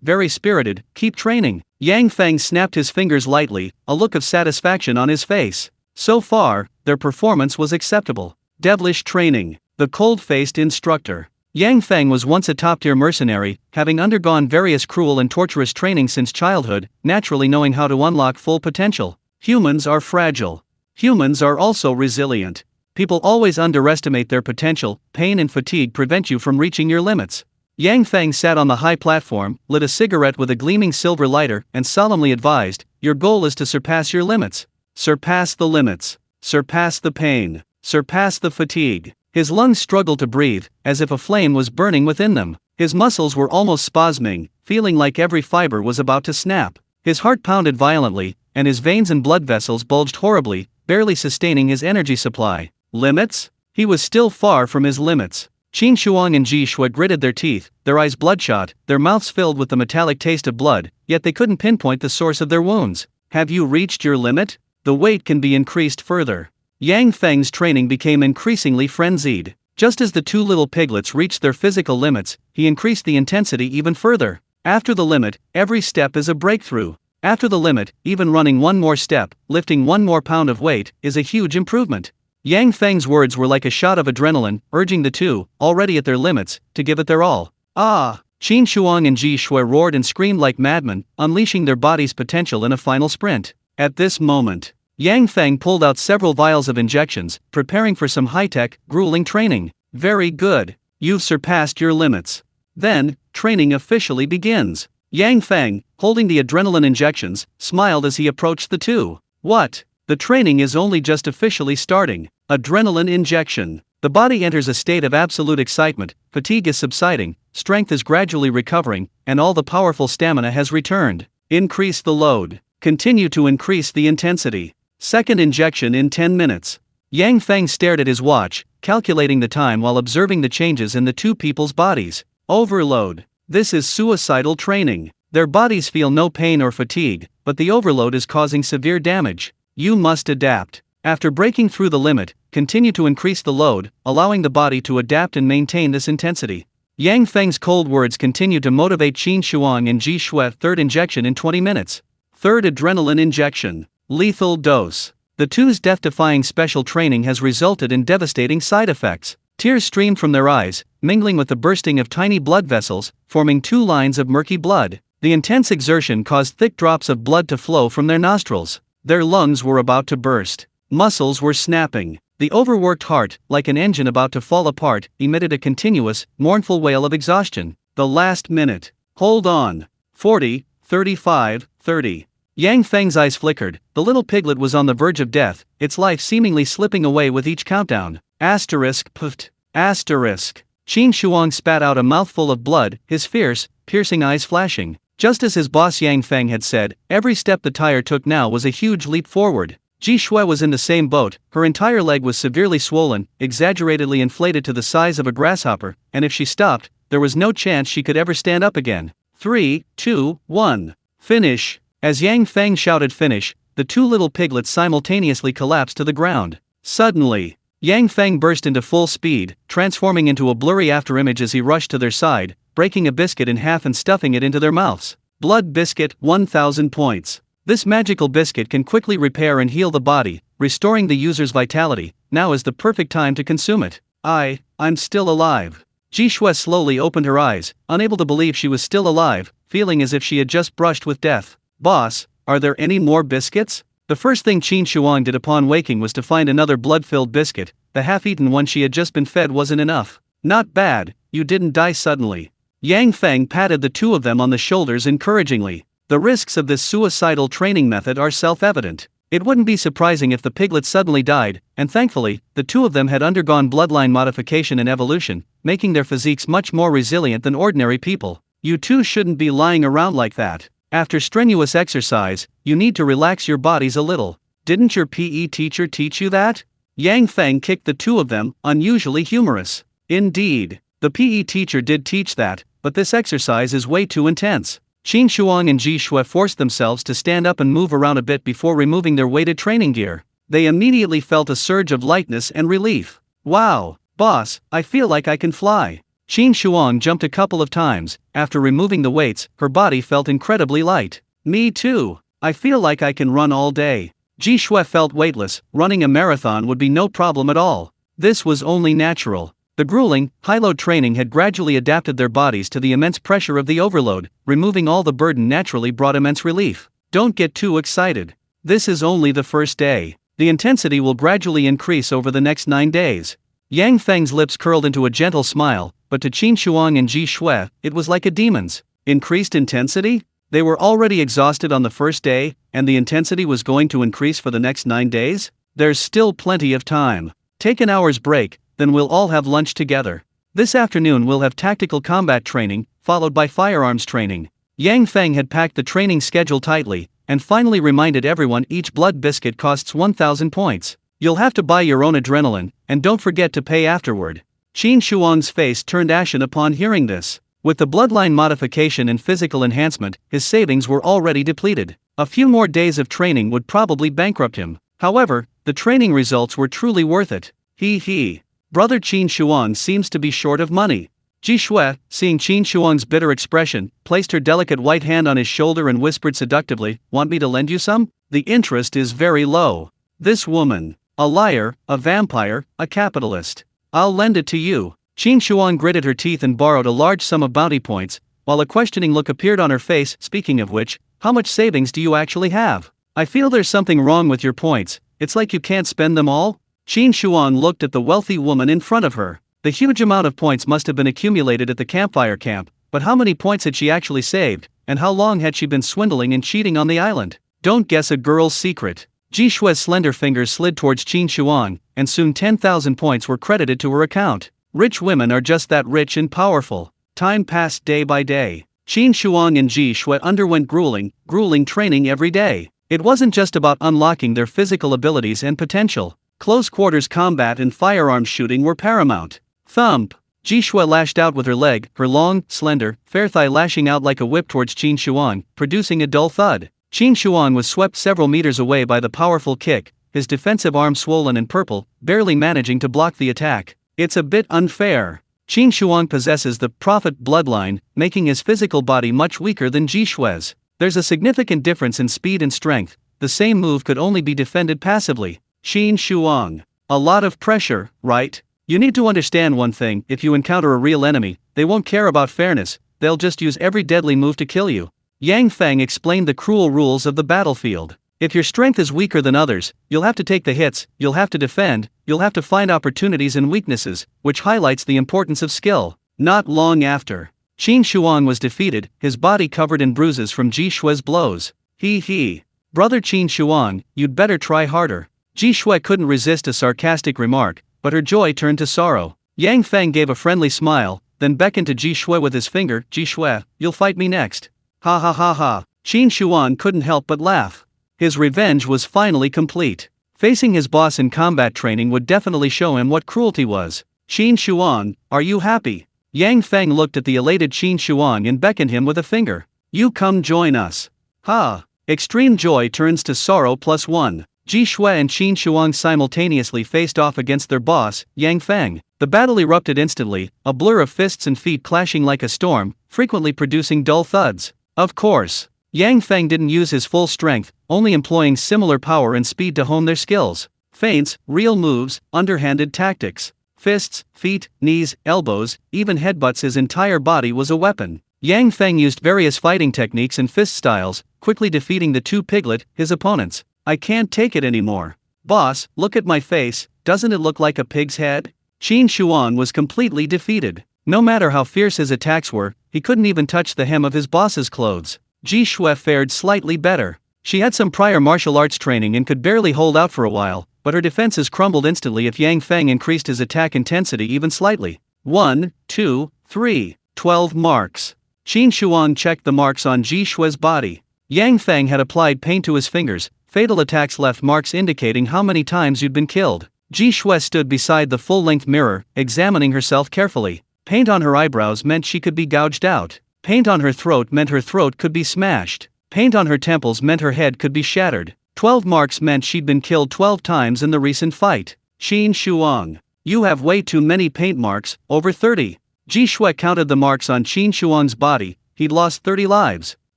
very spirited, keep training. Yang Feng snapped his fingers lightly, a look of satisfaction on his face. So far, their performance was acceptable. Devilish training. The cold-faced instructor. Yang Feng was once a top-tier mercenary, having undergone various cruel and torturous training since childhood, naturally knowing how to unlock full potential. Humans are fragile. Humans are also resilient. People always underestimate their potential. Pain and fatigue prevent you from reaching your limits. Yang Feng sat on the high platform, lit a cigarette with a gleaming silver lighter, and solemnly advised, your goal is to surpass your limits. Surpass the limits. Surpass the pain. Surpass the fatigue. His lungs struggled to breathe, as if a flame was burning within them. His muscles were almost spasming, feeling like every fiber was about to snap. His heart pounded violently, and his veins and blood vessels bulged horribly, barely sustaining his energy supply. Limits? He was still far from his limits. Qin Shuang and Ji Shui gritted their teeth, their eyes bloodshot, their mouths filled with the metallic taste of blood, yet they couldn't pinpoint the source of their wounds. Have you reached your limit? The weight can be increased further. Yang Feng's training became increasingly frenzied. Just as the two little piglets reached their physical limits, he increased the intensity even further. After the limit, every step is a breakthrough. After the limit, even running one more step, lifting one more pound of weight, is a huge improvement. Yang Feng's words were like a shot of adrenaline, urging the two, already at their limits, to give it their all. Ah! Qin Shuang and Ji Shui roared and screamed like madmen, unleashing their body's potential in a final sprint. At this moment, Yang Feng pulled out several vials of injections, preparing for some high-tech, grueling training. Very good. You've surpassed your limits. Then, training officially begins. Yang Feng, holding the adrenaline injections, smiled as he approached the two. What? The training is only just officially starting. Adrenaline injection. The body enters a state of absolute excitement, fatigue is subsiding, strength is gradually recovering, and all the powerful stamina has returned. Increase the load. Continue to increase the intensity. Second injection in 10 minutes. Yang Feng stared at his watch, calculating the time while observing the changes in the two people's bodies. Overload. This is suicidal training. Their bodies feel no pain or fatigue, but the overload is causing severe damage. You must adapt. After breaking through the limit, continue to increase the load, allowing the body to adapt and maintain this intensity. Yang Feng's cold words continued to motivate Qin Shuang and Ji Shui. Third injection in 20 minutes. Third adrenaline injection. Lethal dose. The two's death-defying special training has resulted in devastating side effects. Tears streamed from their eyes, mingling with the bursting of tiny blood vessels, forming two lines of murky blood. The intense exertion caused thick drops of blood to flow from their nostrils. Their lungs were about to burst. Muscles were snapping. The overworked heart, like an engine about to fall apart, emitted a continuous, mournful wail of exhaustion. The last minute. Hold on. 40, 35, 30. Yang Feng's eyes flickered. The little piglet was on the verge of death, its life seemingly slipping away with each countdown. Asterisk puffed. Asterisk. Qin Shuang spat out a mouthful of blood, his fierce, piercing eyes flashing. Just as his boss Yang Feng had said, every step the tire took now was a huge leap forward. Ji Shui was in the same boat, her entire leg was severely swollen, exaggeratedly inflated to the size of a grasshopper, and if she stopped, there was no chance she could ever stand up again. 3, 2, 1. Finish. As Yang Feng shouted finish, the two little piglets simultaneously collapsed to the ground. Suddenly, Yang Feng burst into full speed, transforming into a blurry afterimage as he rushed to their side, breaking a biscuit in half and stuffing it into their mouths. Blood biscuit, 1000 points. This magical biscuit can quickly repair and heal the body, restoring the user's vitality. Now is the perfect time to consume it. I'm still alive. Ji Shui slowly opened her eyes, unable to believe she was still alive, feeling as if she had just brushed with death. Boss, are there any more biscuits? The first thing Qin Shuang did upon waking was to find another blood-filled biscuit. The half-eaten one she had just been fed wasn't enough. Not bad, you didn't die suddenly. Yang Feng patted the two of them on the shoulders encouragingly. The risks of this suicidal training method are self-evident. It wouldn't be surprising if the piglets suddenly died, and thankfully, the two of them had undergone bloodline modification and evolution, making their physiques much more resilient than ordinary people. You two shouldn't be lying around like that. After strenuous exercise, you need to relax your bodies a little. Didn't your PE teacher teach you that? Yang Feng kicked the two of them, unusually humorous. Indeed, the PE teacher did teach that, but this exercise is way too intense. Qin Shuang and Ji Shui forced themselves to stand up and move around a bit before removing their weighted training gear. They immediately felt a surge of lightness and relief. Wow, boss, I feel like I can fly. Qin Shuang jumped a couple of times. After removing the weights, her body felt incredibly light. Me too. I feel like I can run all day. Ji Shui felt weightless. Running a marathon would be no problem at all. This was only natural. The grueling, high-load training had gradually adapted their bodies to the immense pressure of the overload. Removing all the burden naturally brought immense relief. Don't get too excited. This is only the first day. The intensity will gradually increase over the next 9 days. Yang Feng's lips curled into a gentle smile, but to Qin Shuang and Ji Shui, it was like a demon's. Increased intensity? They were already exhausted on the first day, and the intensity was going to increase for the next 9 days? There's still plenty of time. Take an hour's break, then we'll all have lunch together. This afternoon we'll have tactical combat training, followed by firearms training. Yang Feng had packed the training schedule tightly, and finally reminded everyone each blood biscuit costs 1000 points. You'll have to buy your own adrenaline, and don't forget to pay afterward. Qin Shuang's face turned ashen upon hearing this. With the bloodline modification and physical enhancement, his savings were already depleted. A few more days of training would probably bankrupt him. However, the training results were truly worth it. He. Brother Qin Shuang seems to be short of money. Ji Shui, seeing Qin Shuang's bitter expression, placed her delicate white hand on his shoulder and whispered seductively, "Want me to lend you some? The interest is very low. This woman, a liar, a vampire, a capitalist. I'll lend it to you." Qin Shuang gritted her teeth and borrowed a large sum of bounty points, while a questioning look appeared on her face. Speaking of which, how much savings do you actually have? I feel there's something wrong with your points. It's like you can't spend them all? Qin Shuang looked at the wealthy woman in front of her. The huge amount of points must have been accumulated at the campfire camp, but how many points had she actually saved, and how long had she been swindling and cheating on the island? Don't guess a girl's secret. Ji Shui's slender fingers slid towards Qin Shuang, and soon 10,000 points were credited to her account. Rich women are just that rich and powerful. Time passed day by day. Qin Shuang and Ji Shui underwent grueling training every day. It wasn't just about unlocking their physical abilities and potential. Close quarters combat and firearms shooting were paramount. Thump! Ji Shui lashed out with her leg, her long, slender, fair thigh lashing out like a whip towards Qin Shuang, producing a dull thud. Qin Shuang was swept several meters away by the powerful kick, his defensive arm swollen and purple, barely managing to block the attack. It's a bit unfair. Qin Shuang possesses the prophet bloodline, making his physical body much weaker than Ji Shui's. There's a significant difference in speed and strength. The same move could only be defended passively. Qin Shuang. A lot of pressure, right? You need to understand one thing: if you encounter a real enemy, they won't care about fairness, they'll just use every deadly move to kill you. Yang Feng explained the cruel rules of the battlefield. If your strength is weaker than others, you'll have to take the hits, you'll have to defend, you'll have to find opportunities and weaknesses, which highlights the importance of skill. Not long after, Qin Shuang was defeated, his body covered in bruises from Ji Shue's blows. He. Brother Qin Shuang, you'd better try harder. Ji Shue couldn't resist a sarcastic remark, but her joy turned to sorrow. Yang Feng gave a friendly smile, then beckoned to Ji Shue with his finger. Ji Shue, you'll fight me next. Ha ha ha ha. Qin Shuang couldn't help but laugh. His revenge was finally complete. Facing his boss in combat training would definitely show him what cruelty was. Qin Shuang, are you happy? Yang Feng looked at the elated Qin Shuang and beckoned him with a finger. You come join us. Ha! Extreme joy turns to sorrow +1. Ji Shue and Qin Shuang simultaneously faced off against their boss, Yang Feng. The battle erupted instantly, a blur of fists and feet clashing like a storm, frequently producing dull thuds. Of course, Yang Feng didn't use his full strength, only employing similar power and speed to hone their skills. Feints, real moves, underhanded tactics. Fists, feet, knees, elbows, even headbutts, his entire body was a weapon. Yang Feng used various fighting techniques and fist styles, quickly defeating the two piglet, his opponents. I can't take it anymore. Boss, look at my face, doesn't it look like a pig's head? Qin Shuang was completely defeated. No matter how fierce his attacks were, he couldn't even touch the hem of his boss's clothes. Ji Shue fared slightly better. She had some prior martial arts training and could barely hold out for a while, but her defenses crumbled instantly if Yang Feng increased his attack intensity even slightly. 1, 2, 3, 12 marks. Qin Shuang checked the marks on Ji Shue's body. Yang Feng had applied paint to his fingers. Fatal attacks left marks indicating how many times you'd been killed. Ji Shue stood beside the full-length mirror, examining herself carefully. Paint on her eyebrows meant she could be gouged out. Paint on her throat meant her throat could be smashed. Paint on her temples meant her head could be shattered. 12 marks meant she'd been killed 12 times in the recent fight. Qin Shuang, you have way too many paint marks, over 30. Ji Shue counted the marks on Qin Shuang's body. He'd lost 30 lives.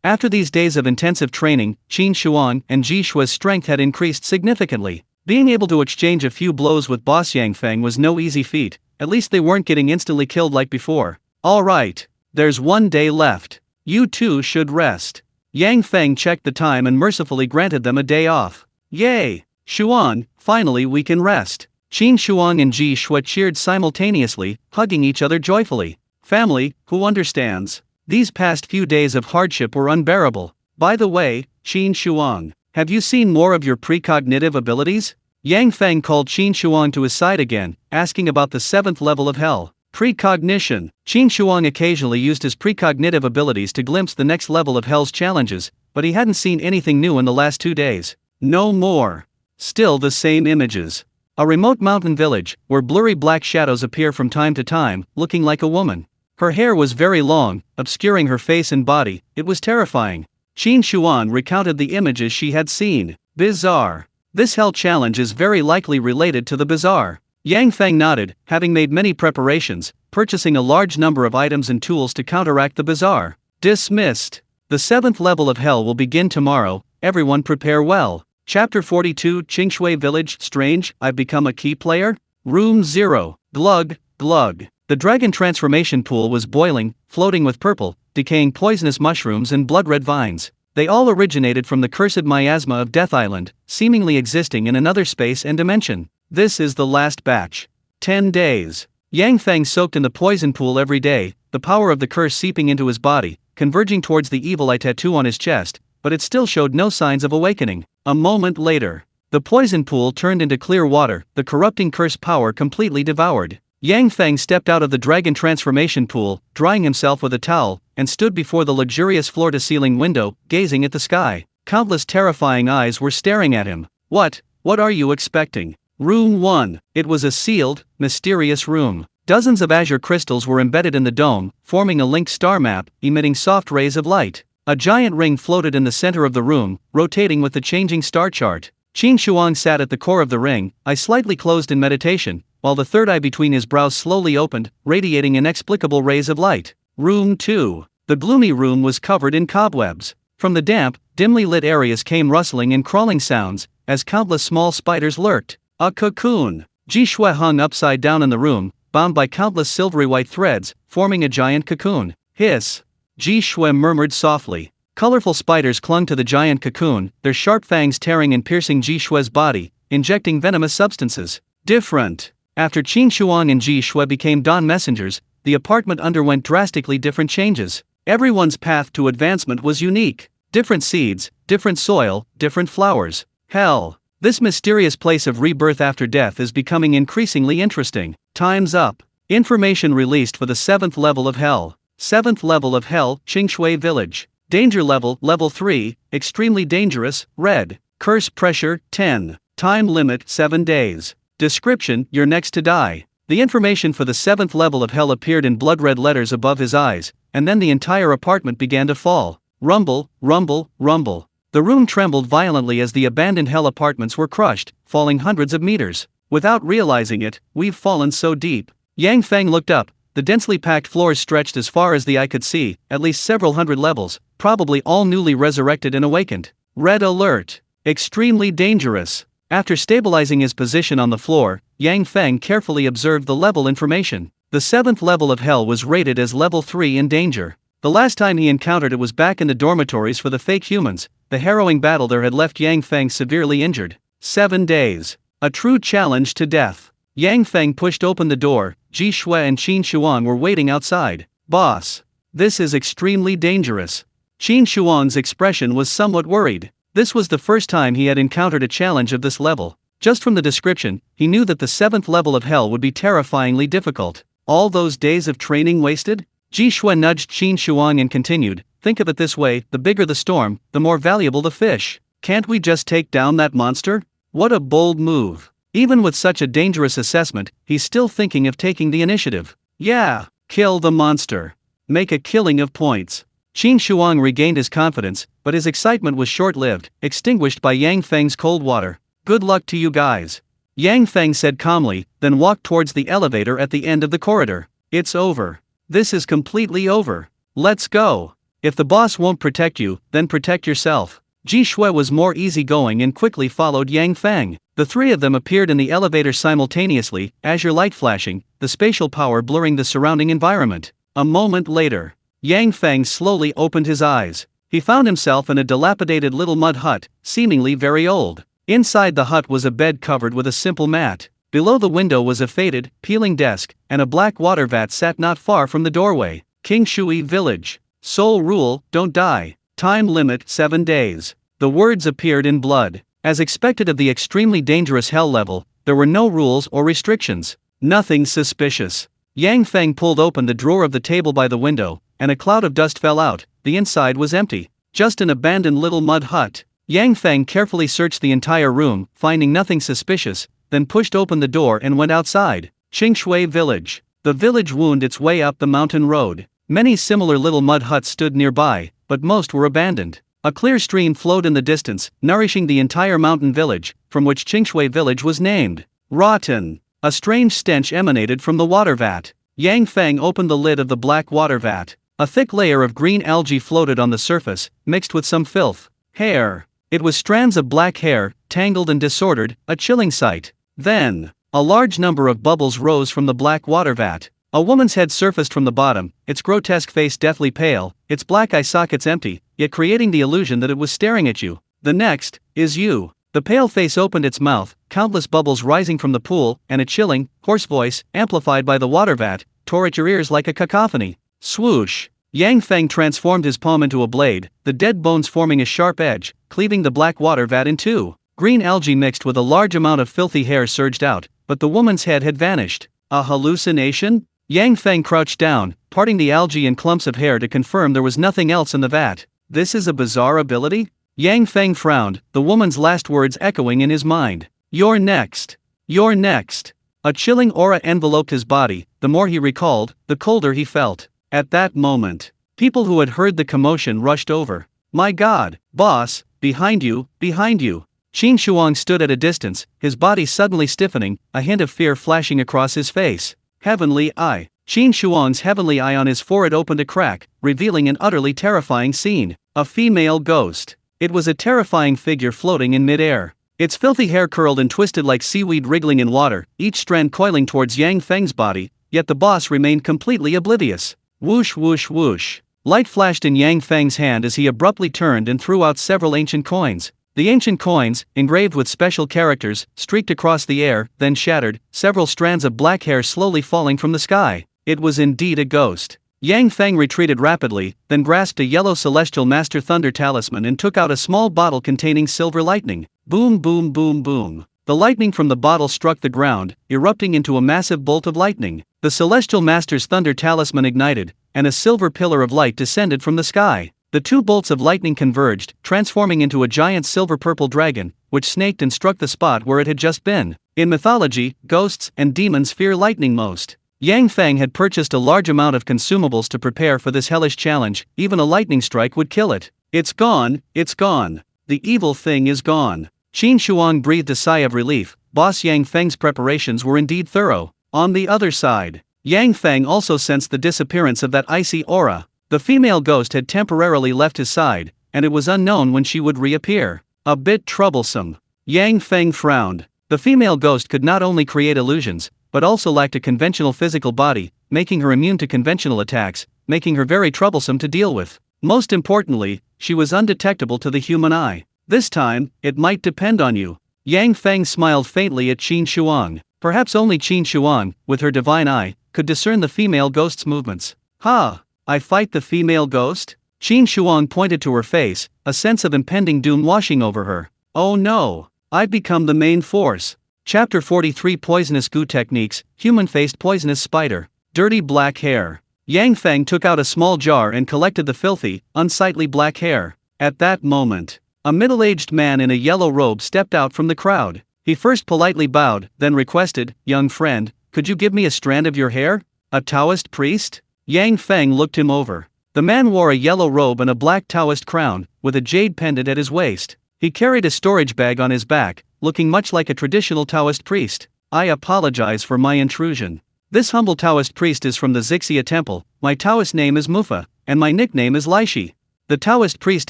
After these days of intensive training, Qin Shuang and Ji Shue's strength had increased significantly. Being able to exchange a few blows with boss Yang Feng was no easy feat. At least they weren't getting instantly killed like before. Alright, there's 1 day left. You two should rest. Yang Feng checked the time and mercifully granted them a day off. Yay! Shuang, finally we can rest. Qin Shuang and Ji Shue cheered simultaneously, hugging each other joyfully. Family, who understands? These past few days of hardship were unbearable. By the way, Qin Shuang, have you seen more of your precognitive abilities? Yang Feng called Qin Shuang to his side again, asking about the 7th level of hell. Precognition. Qin Shuang occasionally used his precognitive abilities to glimpse the next level of hell's challenges, but he hadn't seen anything new in the last 2 days. No more. Still the same images. A remote mountain village, where blurry black shadows appear from time to time, looking like a woman. Her hair was very long, obscuring her face and body. It was terrifying. Qin Shuang recounted the images she had seen. Bizarre. This hell challenge is very likely related to the bazaar. Yang Feng nodded, having made many preparations, purchasing a large number of items and tools to counteract the bazaar. Dismissed. The 7th level of hell will begin tomorrow, everyone prepare well. Chapter 42 Qingshui Village. Strange, I've become a key player? Room 0. Glug, glug. The dragon transformation pool was boiling, floating with purple, decaying poisonous mushrooms and blood-red vines. They all originated from the cursed miasma of Death Island, seemingly existing in another space and dimension. This is the last batch. 10 days. Yang Feng soaked in the poison pool every day, the power of the curse seeping into his body, converging towards the evil eye tattoo on his chest, but it still showed no signs of awakening. A moment later, the poison pool turned into clear water, the corrupting curse power completely devoured. Yang Feng stepped out of the dragon transformation pool, drying himself with a towel, and stood before the luxurious floor-to-ceiling window, gazing at the sky. Countless terrifying eyes were staring at him. What are you expecting? Room 1. It was a sealed, mysterious room. Dozens of azure crystals were embedded in the dome, forming a linked star map, emitting soft rays of light. A giant ring floated in the center of the room, rotating with the changing star chart. Qin Shuang sat at the core of the ring, eyes slightly closed in meditation, while the third eye between his brows slowly opened, radiating inexplicable rays of light. Room 2. The gloomy room was covered in cobwebs. From the damp, dimly lit areas came rustling and crawling sounds, as countless small spiders lurked. A cocoon. Ji Shue hung upside down in the room, bound by countless silvery white threads, forming a giant cocoon. Hiss. Ji Shue murmured softly. Colorful spiders clung to the giant cocoon, their sharp fangs tearing and piercing Ji Shue's body, injecting venomous substances. Different. After Qin Shuang and Ji Shui became dawn messengers, the apartment underwent drastically different changes. Everyone's path to advancement was unique. Different seeds, different soil, different flowers. Hell. This mysterious place of rebirth after death is becoming increasingly interesting. Time's up. Information released for the 7th level of Hell. 7th level of Hell, Qingshui Village. Danger level, level 3, extremely dangerous, red. Curse pressure, 10. Time limit, 7 days. Description, you're next to die. The information for the 7th level of Hell appeared in blood-red letters above his eyes, and then the entire apartment began to fall. Rumble, rumble, rumble. The room trembled violently as the abandoned Hell apartments were crushed, falling hundreds of meters. Without realizing it, we've fallen so deep. Yang Feng looked up. The densely packed floors stretched as far as the eye could see, at least several hundred levels, probably all newly resurrected and awakened. Red alert. Extremely dangerous. After stabilizing his position on the floor, Yang Feng carefully observed the level information. The 7th level of Hell was rated as level 3 in danger. The last time he encountered it was back in the dormitories for the fake humans. The harrowing battle there had left Yang Feng severely injured. 7 days. A true challenge to death. Yang Feng pushed open the door. Ji Shui and Qin Shuang were waiting outside. Boss. This is extremely dangerous. Qin Shuang's expression was somewhat worried. This was the first time he had encountered a challenge of this level. Just from the description, he knew that the 7th level of Hell would be terrifyingly difficult. All those days of training wasted? Ji Shui nudged Qin Shuang and continued, think of it this way, the bigger the storm, the more valuable the fish. Can't we just take down that monster? What a bold move. Even with such a dangerous assessment, he's still thinking of taking the initiative. Yeah, kill the monster. Make a killing of points. Qin Shuang regained his confidence, but his excitement was short-lived, extinguished by Yang Feng's cold water. Good luck to you guys. Yang Feng said calmly, then walked towards the elevator at the end of the corridor. It's over. This is completely over. Let's go. If the boss won't protect you, then protect yourself. Ji Shui was more easygoing and quickly followed Yang Feng. The three of them appeared in the elevator simultaneously, azure light flashing, the spatial power blurring the surrounding environment. A moment later, Yang Feng slowly opened his eyes. He found himself in a dilapidated little mud hut, seemingly very old. Inside the hut was a bed covered with a simple mat. Below the window was a faded, peeling desk, and a black water vat sat not far from the doorway. Qingshui Village. Soul rule, don't die. Time limit, 7 days. The words appeared in blood. As expected of the extremely dangerous Hell level, there were no rules or restrictions. Nothing suspicious. Yang Feng pulled open the drawer of the table by the window, and a cloud of dust fell out. The inside was empty. Just an abandoned little mud hut. Yang Feng carefully searched the entire room, finding nothing suspicious, then pushed open the door and went outside. Qingshui Village. The village wound its way up the mountain road. Many similar little mud huts stood nearby, but most were abandoned. A clear stream flowed in the distance, nourishing the entire mountain village, from which Qingshui Village was named. Rotten. A strange stench emanated from the water vat. Yang Feng opened the lid of the black water vat. A thick layer of green algae floated on the surface, mixed with some filth. Hair. It was strands of black hair, tangled and disordered, a chilling sight. Then, a large number of bubbles rose from the black water vat. A woman's head surfaced from the bottom, its grotesque face deathly pale, its black eye sockets empty, yet creating the illusion that it was staring at you. The next is you. The pale face opened its mouth, countless bubbles rising from the pool, and a chilling, hoarse voice, amplified by the water vat, tore at your ears like a cacophony. Swoosh. Yang Feng transformed his palm into a blade, the dead bones forming a sharp edge, cleaving the black water vat in two. Green algae mixed with a large amount of filthy hair surged out, but the woman's head had vanished. A hallucination? Yang Feng crouched down, parting the algae and clumps of hair to confirm there was nothing else in the vat. This is a bizarre ability? Yang Feng frowned, the woman's last words echoing in his mind. You're next. You're next. A chilling aura enveloped his body. The more he recalled, the colder he felt. At that moment, people who had heard the commotion rushed over. My God, boss, behind you, behind you. Qin Shuang stood at a distance, his body suddenly stiffening, a hint of fear flashing across his face. Heavenly Eye. Qin Shuang's heavenly eye on his forehead opened a crack, revealing an utterly terrifying scene. A female ghost. It was a terrifying figure floating in mid-air. Its filthy hair curled and twisted like seaweed wriggling in water, each strand coiling towards Yang Feng's body, yet the boss remained completely oblivious. Whoosh whoosh whoosh. Light flashed in Yang Feng's hand as he abruptly turned and threw out several ancient coins. The ancient coins, engraved with special characters, streaked across the air, then shattered, several strands of black hair slowly falling from the sky. It was indeed a ghost. Yang Feng retreated rapidly, then grasped a yellow celestial master thunder talisman and took out a small bottle containing silver lightning. Boom, boom, boom, boom. The lightning from the bottle struck the ground, erupting into a massive bolt of lightning. The celestial master's thunder talisman ignited, and a silver pillar of light descended from the sky. The two bolts of lightning converged, transforming into a giant silver-purple dragon, which snaked and struck the spot where it had just been. In mythology, ghosts and demons fear lightning most. Yang Feng had purchased a large amount of consumables to prepare for this hellish challenge. Even a lightning strike would kill it. It's gone, it's gone. The evil thing is gone. Qin Shuang breathed a sigh of relief. Boss Yang Feng's preparations were indeed thorough. On the other side, Yang Feng also sensed the disappearance of that icy aura. The female ghost had temporarily left his side, and it was unknown when she would reappear. A bit troublesome. Yang Feng frowned. The female ghost could not only create illusions, but also lacked a conventional physical body, making her immune to conventional attacks, making her very troublesome to deal with. Most importantly, she was undetectable to the human eye. This time, it might depend on you. Yang Feng smiled faintly at Qin Shuang. Perhaps only Qin Shuang, with her divine eye, could discern the female ghost's movements. Ha! I fight the female ghost? Qin Shuang pointed to her face, a sense of impending doom washing over her. Oh no! I've become the main force. Chapter 43 Poisonous Goo Techniques, Human-Faced Poisonous Spider. Dirty black hair. Yang Feng took out a small jar and collected the filthy, unsightly black hair. At that moment, a middle-aged man in a yellow robe stepped out from the crowd. He first politely bowed, then requested, "Young friend, could you give me a strand of your hair?" A Taoist priest? Yang Feng looked him over. The man wore a yellow robe and a black Taoist crown, with a jade pendant at his waist. He carried a storage bag on his back, looking much like a traditional Taoist priest. I apologize for my intrusion. This humble Taoist priest is from the Zixia temple. My Taoist name is Mufa, and my nickname is Laishi. The Taoist priest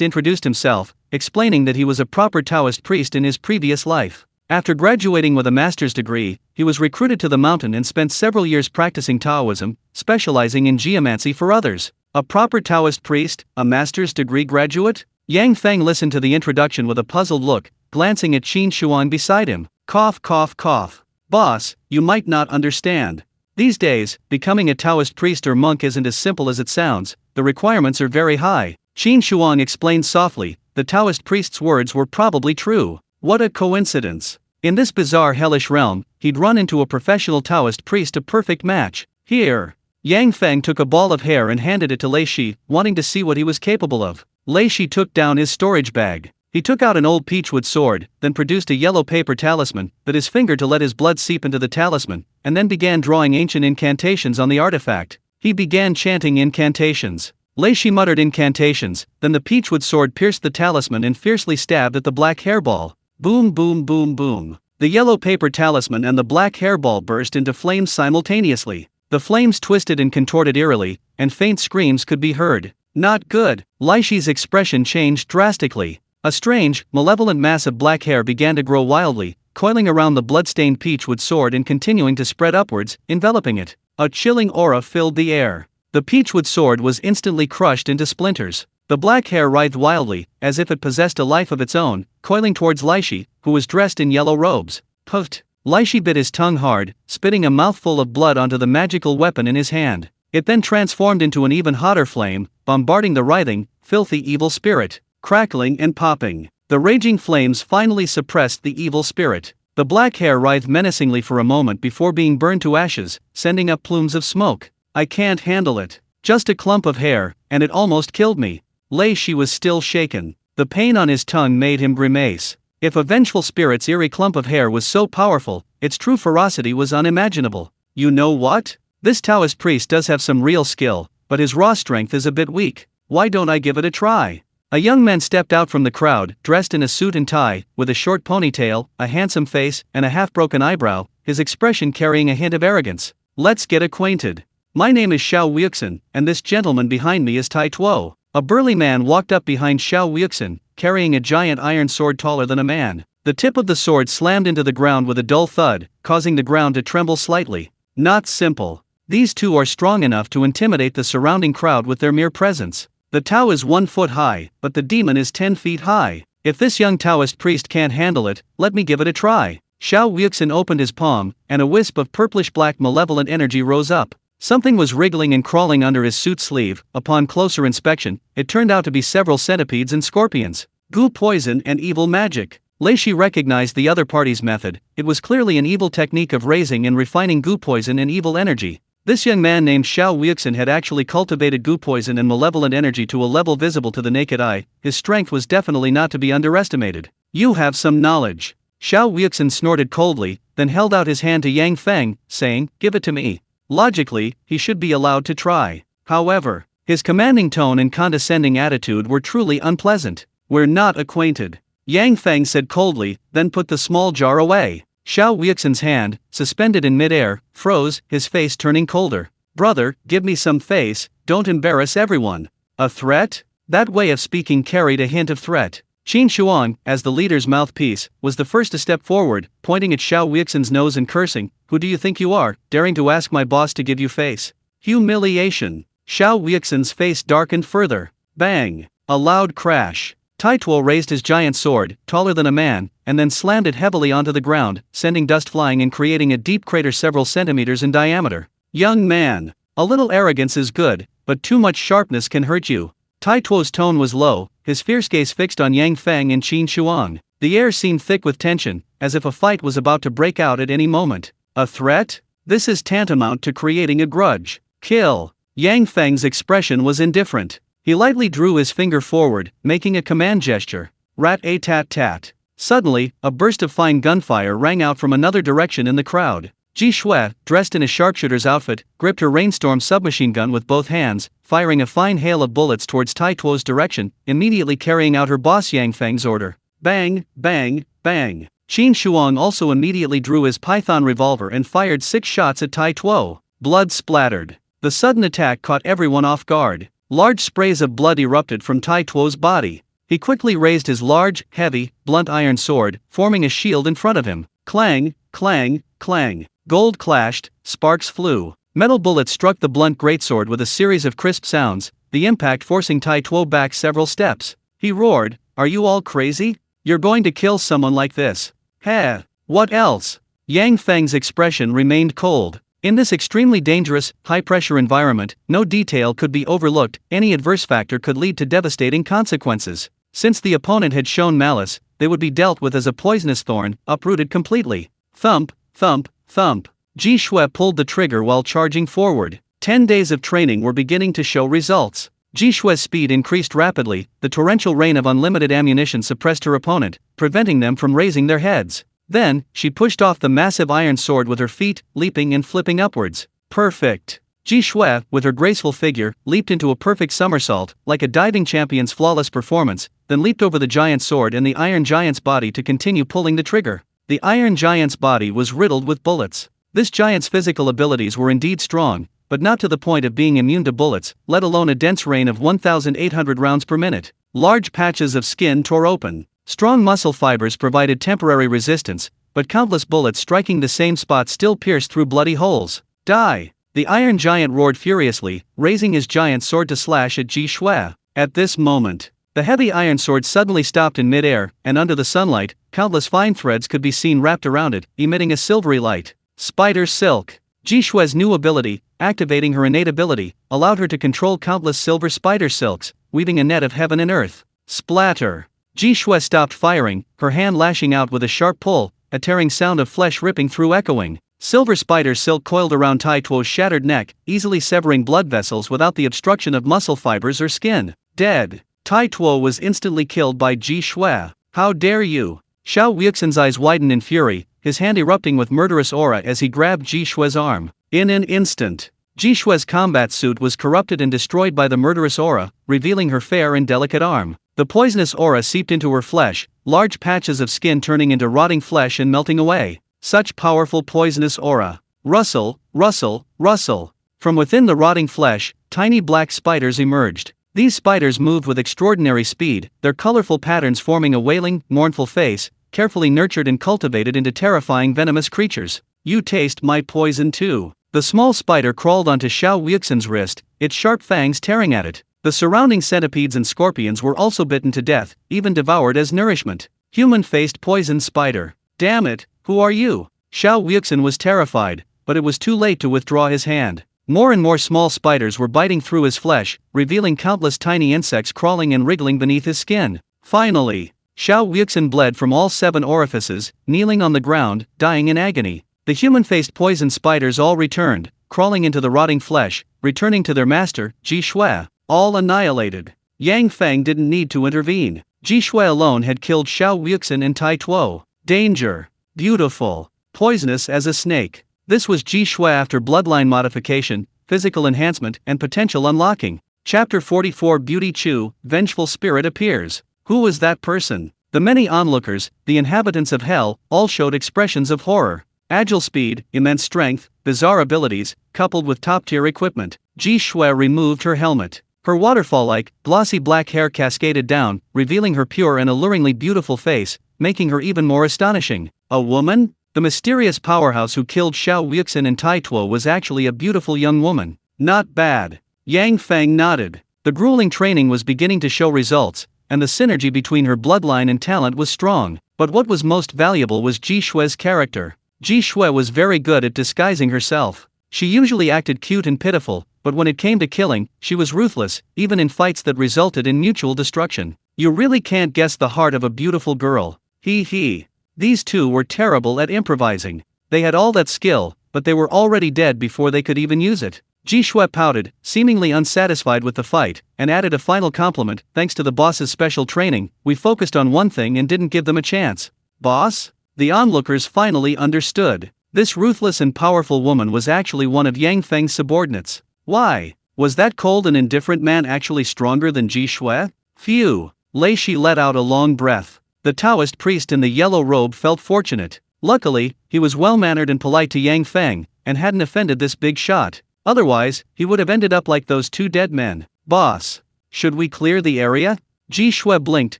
introduced himself, explaining that he was a proper Taoist priest in his previous life. After graduating with a master's degree, he was recruited to the mountain and spent several years practicing Taoism, specializing in geomancy for others. A proper Taoist priest, a master's degree graduate? Yang Feng listened to the introduction with a puzzled look, glancing at Qin Shuang beside him. Cough, cough, cough. Boss, you might not understand. These days, becoming a Taoist priest or monk isn't as simple as it sounds. The requirements are very high. Qin Shuang explained softly. The Taoist priest's words were probably true. What a coincidence. In this bizarre hellish realm, he'd run into a professional Taoist priest, a perfect match. Here. Yang Feng took a ball of hair and handed it to Lei Shi, wanting to see what he was capable of. Lei Shi took down his storage bag. He took out an old peachwood sword, then produced a yellow paper talisman, bit his finger to let his blood seep into the talisman, and then began drawing ancient incantations on the artifact. He began chanting incantations. Lei Shi muttered incantations, then the peachwood sword pierced the talisman and fiercely stabbed at the black hairball. Boom, boom, boom, boom. The yellow paper talisman and the black hairball burst into flames simultaneously. The flames twisted and contorted eerily, and faint screams could be heard. Not good. Lai Shi's expression changed drastically. A strange, malevolent mass of black hair began to grow wildly, coiling around the blood-stained peachwood sword and continuing to spread upwards, enveloping it. A chilling aura filled the air. The peachwood sword was instantly crushed into splinters. The black hair writhed wildly, as if it possessed a life of its own, coiling towards Lai Shi, who was dressed in yellow robes. Puffed. Lai Shi bit his tongue hard, spitting a mouthful of blood onto the magical weapon in his hand. It then transformed into an even hotter flame, bombarding the writhing, filthy evil spirit. Crackling and popping. The raging flames finally suppressed the evil spirit. The black hair writhed menacingly for a moment before being burned to ashes, sending up plumes of smoke. I can't handle it. Just a clump of hair, and it almost killed me. Lei Shi was still shaken. The pain on his tongue made him grimace. If a vengeful spirit's eerie clump of hair was so powerful, its true ferocity was unimaginable. You know what? This Taoist priest does have some real skill, but his raw strength is a bit weak. Why don't I give it a try? A young man stepped out from the crowd, dressed in a suit and tie, with a short ponytail, a handsome face, and a half-broken eyebrow, his expression carrying a hint of arrogance. Let's get acquainted. My name is Xiao Wuxin, and this gentleman behind me is Tai Tuo. A burly man walked up behind Xiao Wuxin, carrying a giant iron sword taller than a man. The tip of the sword slammed into the ground with a dull thud, causing the ground to tremble slightly. Not simple. These two are strong enough to intimidate the surrounding crowd with their mere presence. The Tao is 1 foot high, but the demon is 10 feet high. If this young Taoist priest can't handle it, let me give it a try. Xiao Wuxin opened his palm, and a wisp of purplish-black malevolent energy rose up. Something was wriggling and crawling under his suit sleeve. Upon closer inspection, it turned out to be several centipedes and scorpions. Goo poison and evil magic. Leishi recognized the other party's method. It was clearly an evil technique of raising and refining goo poison and evil energy. This young man named Xiao Wuxin had actually cultivated goo poison and malevolent energy to a level visible to the naked eye. His strength was definitely not to be underestimated. You have some knowledge. Xiao Wuxin snorted coldly, then held out his hand to Yang Feng, saying, "Give it to me." Logically, he should be allowed to try. However, his commanding tone and condescending attitude were truly unpleasant. "We're not acquainted," Yang Feng said coldly, then put the small jar away. Xiao Wuxin's hand, suspended in midair, froze, his face turning colder. "Brother, give me some face, don't embarrass everyone." A threat? That way of speaking carried a hint of threat. Qin Shuang, as the leader's mouthpiece, was the first to step forward, pointing at Xiao Wuxin's nose and cursing, "Who do you think you are, daring to ask my boss to give you face?" Humiliation. Xiao Wuxin's face darkened further. Bang! A loud crash. Tai Tuo raised his giant sword, taller than a man, and then slammed it heavily onto the ground, sending dust flying and creating a deep crater several centimeters in diameter. "Young man, a little arrogance is good, but too much sharpness can hurt you." Tai Tuo's tone was low, his fierce gaze fixed on Yang Feng and Qin Shuang. The air seemed thick with tension, as if a fight was about to break out at any moment. A threat? This is tantamount to creating a grudge. Kill. Yang Feng's expression was indifferent. He lightly drew his finger forward, making a command gesture. Rat-a-tat-tat. Suddenly, a burst of fine gunfire rang out from another direction in the crowd. Ji Shui, dressed in a sharpshooter's outfit, gripped her rainstorm submachine gun with both hands, firing a fine hail of bullets towards Tai Tuo's direction, immediately carrying out her boss Yang Feng's order. Bang, bang, bang. Qin Shuang also immediately drew his python revolver and fired 6 shots at Tai Tuo. Blood splattered. The sudden attack caught everyone off guard. Large sprays of blood erupted from Tai Tuo's body. He quickly raised his large, heavy, blunt iron sword, forming a shield in front of him. Clang, clang, clang. Gold clashed, sparks flew. Metal bullets struck the blunt greatsword with a series of crisp sounds, the impact forcing Tai Tuo back several steps. He roared, "Are you all crazy? You're going to kill someone like this? Heh, what else?" Yang Feng's expression remained cold. In this extremely dangerous, high-pressure environment, no detail could be overlooked. Any adverse factor could lead to devastating consequences. Since the opponent had shown malice, they would be dealt with as a poisonous thorn, uprooted completely. Thump, thump, thump. Ji Shui pulled the trigger while charging forward. 10 days of training were beginning to show results. Ji Shui's speed increased rapidly. The torrential rain of unlimited ammunition suppressed her opponent, preventing them from raising their heads. Then, she pushed off the massive iron sword with her feet, leaping and flipping upwards. Perfect. Ji Shui, with her graceful figure, leaped into a perfect somersault, like a diving champion's flawless performance, then leaped over the giant sword and the iron giant's body to continue pulling the trigger. The iron giant's body was riddled with bullets. This giant's physical abilities were indeed strong, but not to the point of being immune to bullets, let alone a dense rain of 1,800 rounds per minute. Large patches of skin tore open. Strong muscle fibers provided temporary resistance, but countless bullets striking the same spot still pierced through bloody holes. Die! The iron giant roared furiously, raising his giant sword to slash at Ji Shui. At this moment, the heavy iron sword suddenly stopped in midair, and under the sunlight, countless fine threads could be seen wrapped around it, emitting a silvery light. Spider silk. Ji Shui's new ability, activating her innate ability, allowed her to control countless silver spider silks, weaving a net of heaven and earth. Splatter. Ji Shui stopped firing, her hand lashing out with a sharp pull, a tearing sound of flesh ripping through echoing. Silver spider silk coiled around Tai Tuo's shattered neck, easily severing blood vessels without the obstruction of muscle fibers or skin. Dead. Tai Tuo was instantly killed by Ji Shui. How dare you? Xiao Wuxin's eyes widened in fury, his hand erupting with murderous aura as he grabbed Ji Shui's arm. In an instant, Ji Shui's combat suit was corrupted and destroyed by the murderous aura, revealing her fair and delicate arm. The poisonous aura seeped into her flesh, large patches of skin turning into rotting flesh and melting away. Such powerful poisonous aura. Rustle, rustle, rustle. From within the rotting flesh, tiny black spiders emerged. These spiders moved with extraordinary speed, their colorful patterns forming a wailing, mournful face, carefully nurtured and cultivated into terrifying venomous creatures. You taste my poison too. The small spider crawled onto Xiao Wuxin's wrist, its sharp fangs tearing at it. The surrounding centipedes and scorpions were also bitten to death, even devoured as nourishment. Human-faced poison spider. Damn it, who are you? Xiao Wuxin was terrified, but it was too late to withdraw his hand. More and more small spiders were biting through his flesh, revealing countless tiny insects crawling and wriggling beneath his skin. Finally, Xiao Wuxin bled from all 7 orifices, kneeling on the ground, dying in agony. The human-faced poison spiders all returned, crawling into the rotting flesh, returning to their master, Ji Shui. All annihilated. Yang Feng didn't need to intervene. Ji Shui alone had killed Xiao Wuxin and Tai Tuo. Danger. Beautiful. Poisonous as a snake. This was Ji Shui after bloodline modification, physical enhancement, and potential unlocking. Chapter 44 Beauty Chu, Vengeful Spirit appears. Who was that person? The many onlookers, the inhabitants of hell, all showed expressions of horror. Agile speed, immense strength, bizarre abilities, coupled with top-tier equipment. Ji Shui removed her helmet. Her waterfall-like, glossy black hair cascaded down, revealing her pure and alluringly beautiful face, making her even more astonishing. A woman? The mysterious powerhouse who killed Xiao Wuxin and Tai Tuo was actually a beautiful young woman. Not bad. Yang Feng nodded. The grueling training was beginning to show results, and the synergy between her bloodline and talent was strong. But what was most valuable was Ji Shui's character. Ji Shui was very good at disguising herself. She usually acted cute and pitiful, but when it came to killing, she was ruthless, even in fights that resulted in mutual destruction. You really can't guess the heart of a beautiful girl. He. These two were terrible at improvising. They had all that skill, but they were already dead before they could even use it. Ji Shui pouted, seemingly unsatisfied with the fight, and added a final compliment. Thanks to the boss's special training, we focused on one thing and didn't give them a chance. Boss? The onlookers finally understood. This ruthless and powerful woman was actually one of Yang Feng's subordinates. Why? Was that cold and indifferent man actually stronger than Ji Shui? Phew. Lei Shi let out a long breath. The Taoist priest in the yellow robe felt fortunate. Luckily, he was well-mannered and polite to Yang Feng, and hadn't offended this big shot. Otherwise, he would have ended up like those 2 dead men. Boss, should we clear the area? Ji Shui blinked,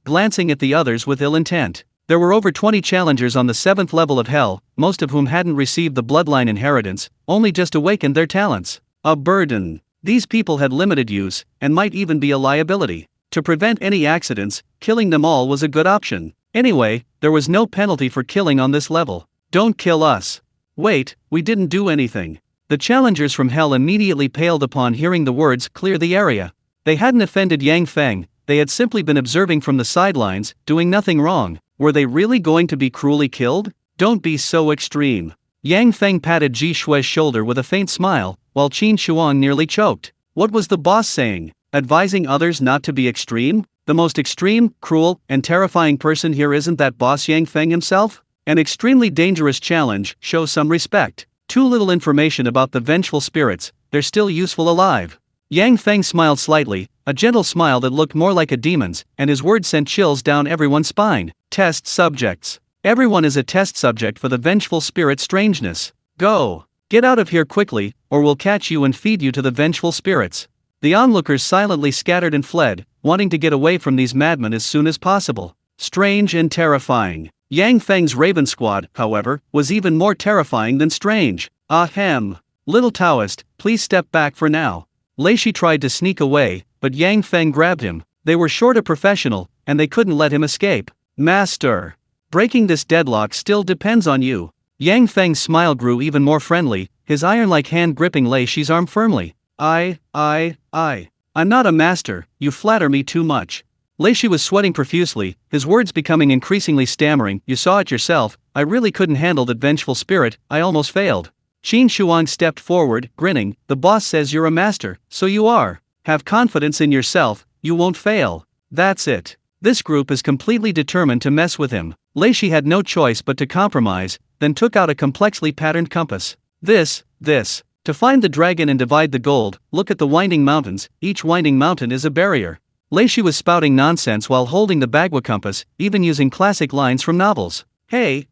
glancing at the others with ill intent. There were over 20 challengers on the 7th level of hell, most of whom hadn't received the bloodline inheritance, only just awakened their talents. A burden. These people had limited use, and might even be a liability. To prevent any accidents, killing them all was a good option. Anyway, there was no penalty for killing on this level. Don't kill us. Wait, we didn't do anything. The challengers from hell immediately paled upon hearing the words clear the area. They hadn't offended Yang Feng, they had simply been observing from the sidelines, doing nothing wrong. Were they really going to be cruelly killed? Don't be so extreme. Yang Feng patted Ji Shui's shoulder with a faint smile, while Qin Shuang nearly choked. What was the boss saying? Advising others not to be extreme? The most extreme, cruel, and terrifying person here isn't that boss Yang Feng himself? An extremely dangerous challenge, show some respect. Too little information about the vengeful spirits, they're still useful alive. Yang Feng smiled slightly, a gentle smile that looked more like a demon's, and his words sent chills down everyone's spine. Test subjects. Everyone is a test subject for the vengeful spirit strangeness. Go. Get out of here quickly, or we'll catch you and feed you to the vengeful spirits. The onlookers silently scattered and fled, wanting to get away from these madmen as soon as possible. Strange and terrifying. Yang Feng's Raven Squad, however, was even more terrifying than strange. Ahem. Little Taoist, please step back for now. Lei Shi tried to sneak away, but Yang Feng grabbed him. They were short a professional, and they couldn't let him escape. Master. Breaking this deadlock still depends on you. Yang Feng's smile grew even more friendly, his iron-like hand gripping Lei Shi's arm firmly. I'm not a master, you flatter me too much. Lei Shi was sweating profusely, his words becoming increasingly stammering. You saw it yourself, I really couldn't handle that vengeful spirit, I almost failed. Qin Shuang stepped forward, grinning. The boss says you're a master, so you are. Have confidence in yourself, you won't fail. That's it. This group is completely determined to mess with him. Lei Shi had no choice but to compromise, then took out a complexly patterned compass. This. To find the dragon and divide the gold, look at the winding mountains, each winding mountain is a barrier. Lei Shi was spouting nonsense while holding the Bagua compass, even using classic lines from novels. Hey,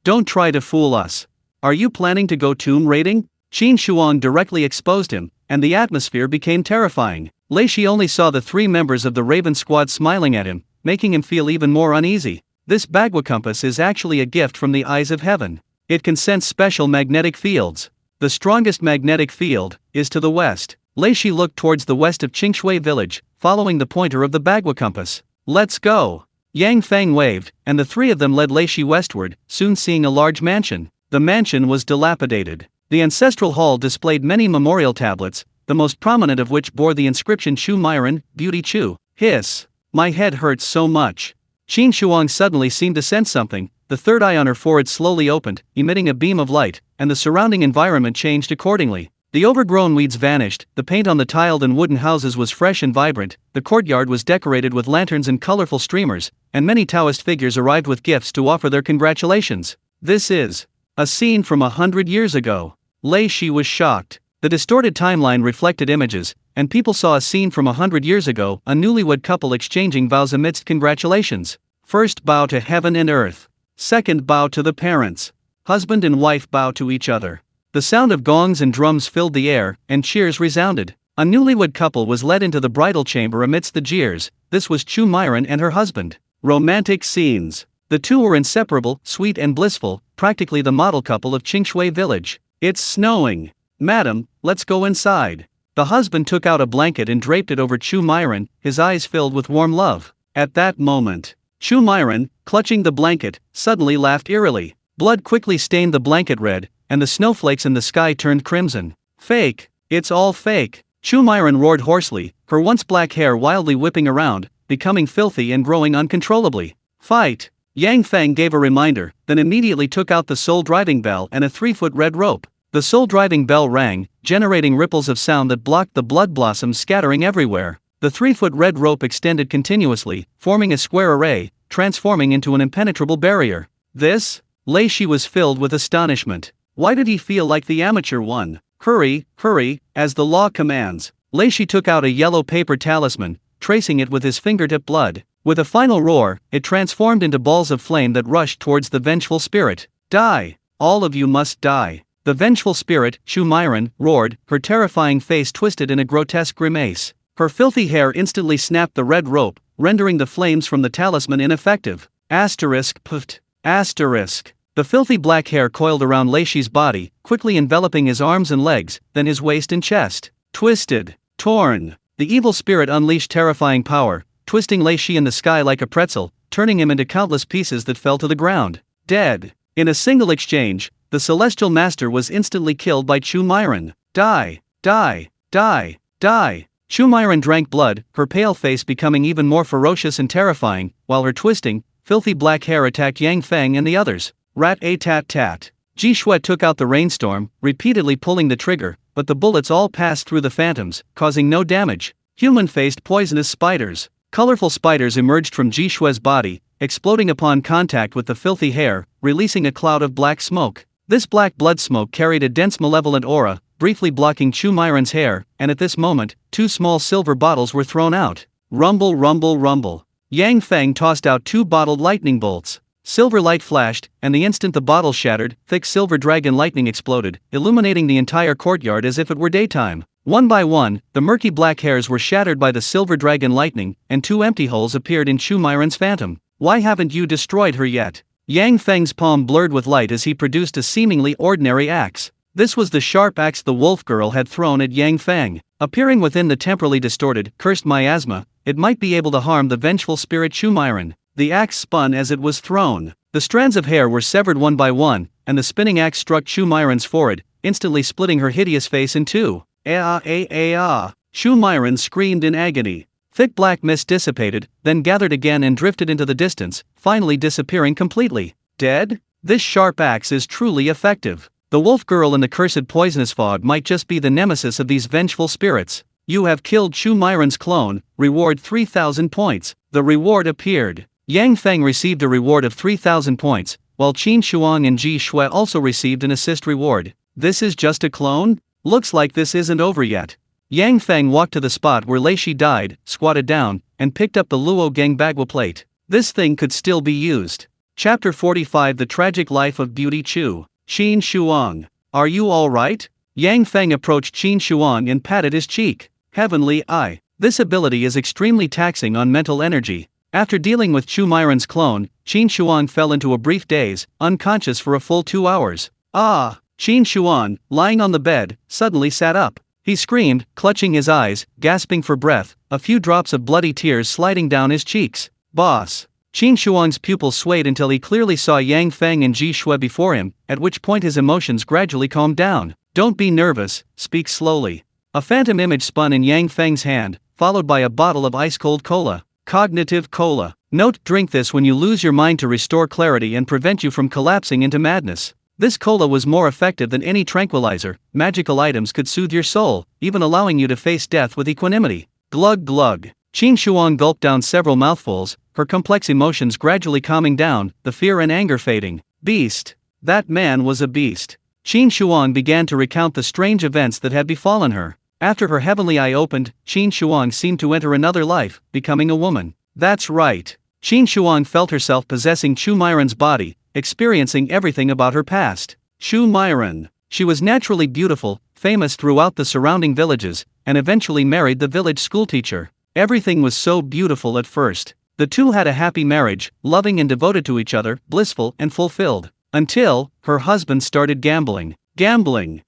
don't try to fool us. Are you planning to go tomb raiding? Qin Shuang directly exposed him, and the atmosphere became terrifying. Lei Shi only saw the 3 members of the Raven Squad smiling at him, making him feel even more uneasy. This Bagua compass is actually a gift from the eyes of heaven. It can sense special magnetic fields. The strongest magnetic field is to the west. Lei Shi looked towards the west of Qingshui village, following the pointer of the Bagua compass. Let's go. Yang Feng waved, and the three of them led Lei Shi westward, soon seeing a large mansion. The mansion was dilapidated. The ancestral hall displayed many memorial tablets, the most prominent of which bore the inscription Chu Myron, Beauty Chu. Hiss. My head hurts so much. Qin Shuang suddenly seemed to sense something. The third eye on her forehead slowly opened, emitting a beam of light, and the surrounding environment changed accordingly. The overgrown weeds vanished, the paint on the tiled and wooden houses was fresh and vibrant, the courtyard was decorated with lanterns and colorful streamers, and many Taoist figures arrived with gifts to offer their congratulations. This is a scene from 100 years ago. Lei Shi was shocked. The distorted timeline reflected images, and people saw a scene from 100 years ago, a newlywed couple exchanging vows amidst congratulations. First bow to heaven and earth. Second bow to the parents. Husband and wife bow to each other. The sound of gongs and drums filled the air, and cheers resounded. A newlywed couple was led into the bridal chamber amidst the jeers. This was Chu Myron and her husband. Romantic scenes. The two were inseparable, sweet and blissful, practically the model couple of Qingshui village. It's snowing. Madam, let's go inside. The husband took out a blanket and draped it over Chu Myron, his eyes filled with warm love. At that moment, Chu Myron, clutching the blanket, suddenly laughed eerily. Blood quickly stained the blanket red, and the snowflakes in the sky turned crimson. Fake. It's all fake. Chu Myron roared hoarsely, her once black hair wildly whipping around, becoming filthy and growing uncontrollably. Fight. Yang Feng gave a reminder, then immediately took out the soul-driving bell and a 3-foot red rope. The soul-driving bell rang, generating ripples of sound that blocked the blood blossoms scattering everywhere. The 3-foot red rope extended continuously, forming a square array, transforming into an impenetrable barrier. This? Lei Shi was filled with astonishment. Why did he feel like the amateur one? Hurry, hurry, as the law commands. Lei Shi took out a yellow paper talisman, tracing it with his fingertip blood. With a final roar, it transformed into balls of flame that rushed towards the vengeful spirit. Die! All of you must die! The vengeful spirit, Chu Myron, roared, her terrifying face twisted in a grotesque grimace. Her filthy hair instantly snapped the red rope, rendering the flames from the talisman ineffective. Asterisk puffed. Asterisk. The filthy black hair coiled around Lei Shi's body, quickly enveloping his arms and legs, then his waist and chest. Twisted. Torn. The evil spirit unleashed terrifying power, twisting Lei Shi in the sky like a pretzel, turning him into countless pieces that fell to the ground. Dead. In a single exchange, the celestial master was instantly killed by Chu Myron. Die. Die. Die. Die. Chu Myron drank blood, her pale face becoming even more ferocious and terrifying, while her twisting, filthy black hair attacked Yang Feng and the others. Rat-a-tat-tat. Ji Shui took out the rainstorm, repeatedly pulling the trigger, but the bullets all passed through the phantoms, causing no damage. Human-faced poisonous spiders. Colorful spiders emerged from Ji Shui's body, exploding upon contact with the filthy hair, releasing a cloud of black smoke. This black blood smoke carried a dense malevolent aura, briefly blocking Chu Myron's hair, and at this moment, 2 small silver bottles were thrown out. Rumble, rumble, rumble. Yang Feng tossed out 2 bottled lightning bolts. Silver light flashed, and the instant the bottle shattered, thick silver dragon lightning exploded, illuminating the entire courtyard as if it were daytime. One by one, the murky black hairs were shattered by the silver dragon lightning, and 2 empty holes appeared in Chu Myron's phantom. Why haven't you destroyed her yet? Yang Feng's palm blurred with light as he produced a seemingly ordinary axe. This was the sharp axe the wolf girl had thrown at Yang Feng. Appearing within the temporally distorted, cursed miasma, it might be able to harm the vengeful spirit Chu Myron. The axe spun as it was thrown. The strands of hair were severed one by one, and the spinning axe struck Chu Myron's forehead, instantly splitting her hideous face in 2. Chu Myron screamed in agony. Thick black mist dissipated, then gathered again and drifted into the distance, finally disappearing completely. Dead? This sharp axe is truly effective. The wolf girl in the cursed poisonous fog might just be the nemesis of these vengeful spirits. You have killed Chu Myron's clone, reward 3,000 points. The reward appeared. Yang Feng received a reward of 3,000 points, while Qin Shuang and Ji Shui also received an assist reward. This is just a clone? Looks like this isn't over yet. Yang Feng walked to the spot where Lei Shi died, squatted down, and picked up the Luo Gang Bagua plate. This thing could still be used. Chapter 45 The Tragic Life of Beauty Chu. Qin Shuang. Are you alright? Yang Feng approached Qin Shuang and patted his cheek. Heavenly Eye. This ability is extremely taxing on mental energy. After dealing with Chu Myron's clone, Qin Shuang fell into a brief daze, unconscious for a full 2 hours. Qin Shuang, lying on the bed, suddenly sat up. He screamed, clutching his eyes, gasping for breath, a few drops of bloody tears sliding down his cheeks. Boss. Qin Shuang's pupils swayed until he clearly saw Yang Feng and Ji Shui before him, at which point his emotions gradually calmed down. Don't be nervous, speak slowly. A phantom image spun in Yang Feng's hand, followed by a bottle of ice-cold cola. Cognitive cola. Note: drink this when you lose your mind to restore clarity and prevent you from collapsing into madness. This cola was more effective than any tranquilizer. Magical items could soothe your soul, even allowing you to face death with equanimity. Glug glug. Qin Shuang gulped down several mouthfuls, her complex emotions gradually calming down, the fear and anger fading. Beast. That man was a beast. Qin Shuang began to recount the strange events that had befallen her. After her heavenly eye opened, Qin Shuang seemed to enter another life, becoming a woman. That's right. Qin Shuang felt herself possessing Chu Myron's body, experiencing everything about her past. Chu Myron. She was naturally beautiful, famous throughout the surrounding villages, and eventually married the village schoolteacher. Everything was so beautiful at first. The two had a happy marriage, loving and devoted to each other, blissful and fulfilled. Until her husband started gambling. Gambling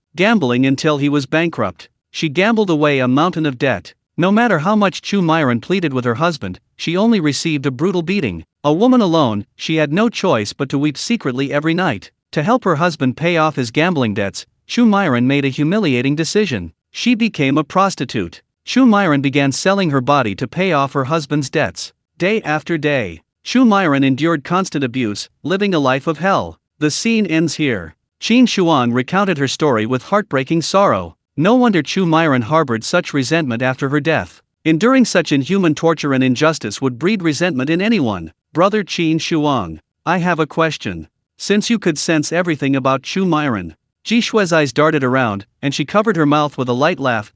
until he was bankrupt. She gambled away a mountain of debt. No matter how much Chu Myron pleaded with her husband, she only received a brutal beating. A woman alone, she had no choice but to weep secretly every night. To help her husband pay off his gambling debts, Chu Myron made a humiliating decision. She became a prostitute. Chu Myron began selling her body to pay off her husband's debts. Day after day, Chu Myron endured constant abuse, living a life of hell. The scene ends here. Qin Shuang recounted her story with heartbreaking sorrow. No wonder Chu Myron harbored such resentment after her death. Enduring such inhuman torture and injustice would breed resentment in anyone. Brother Qin Shuang, I have a question. Since you could sense everything about Chu Myron, Ji Shui's eyes darted around, and she covered her mouth with a light laugh.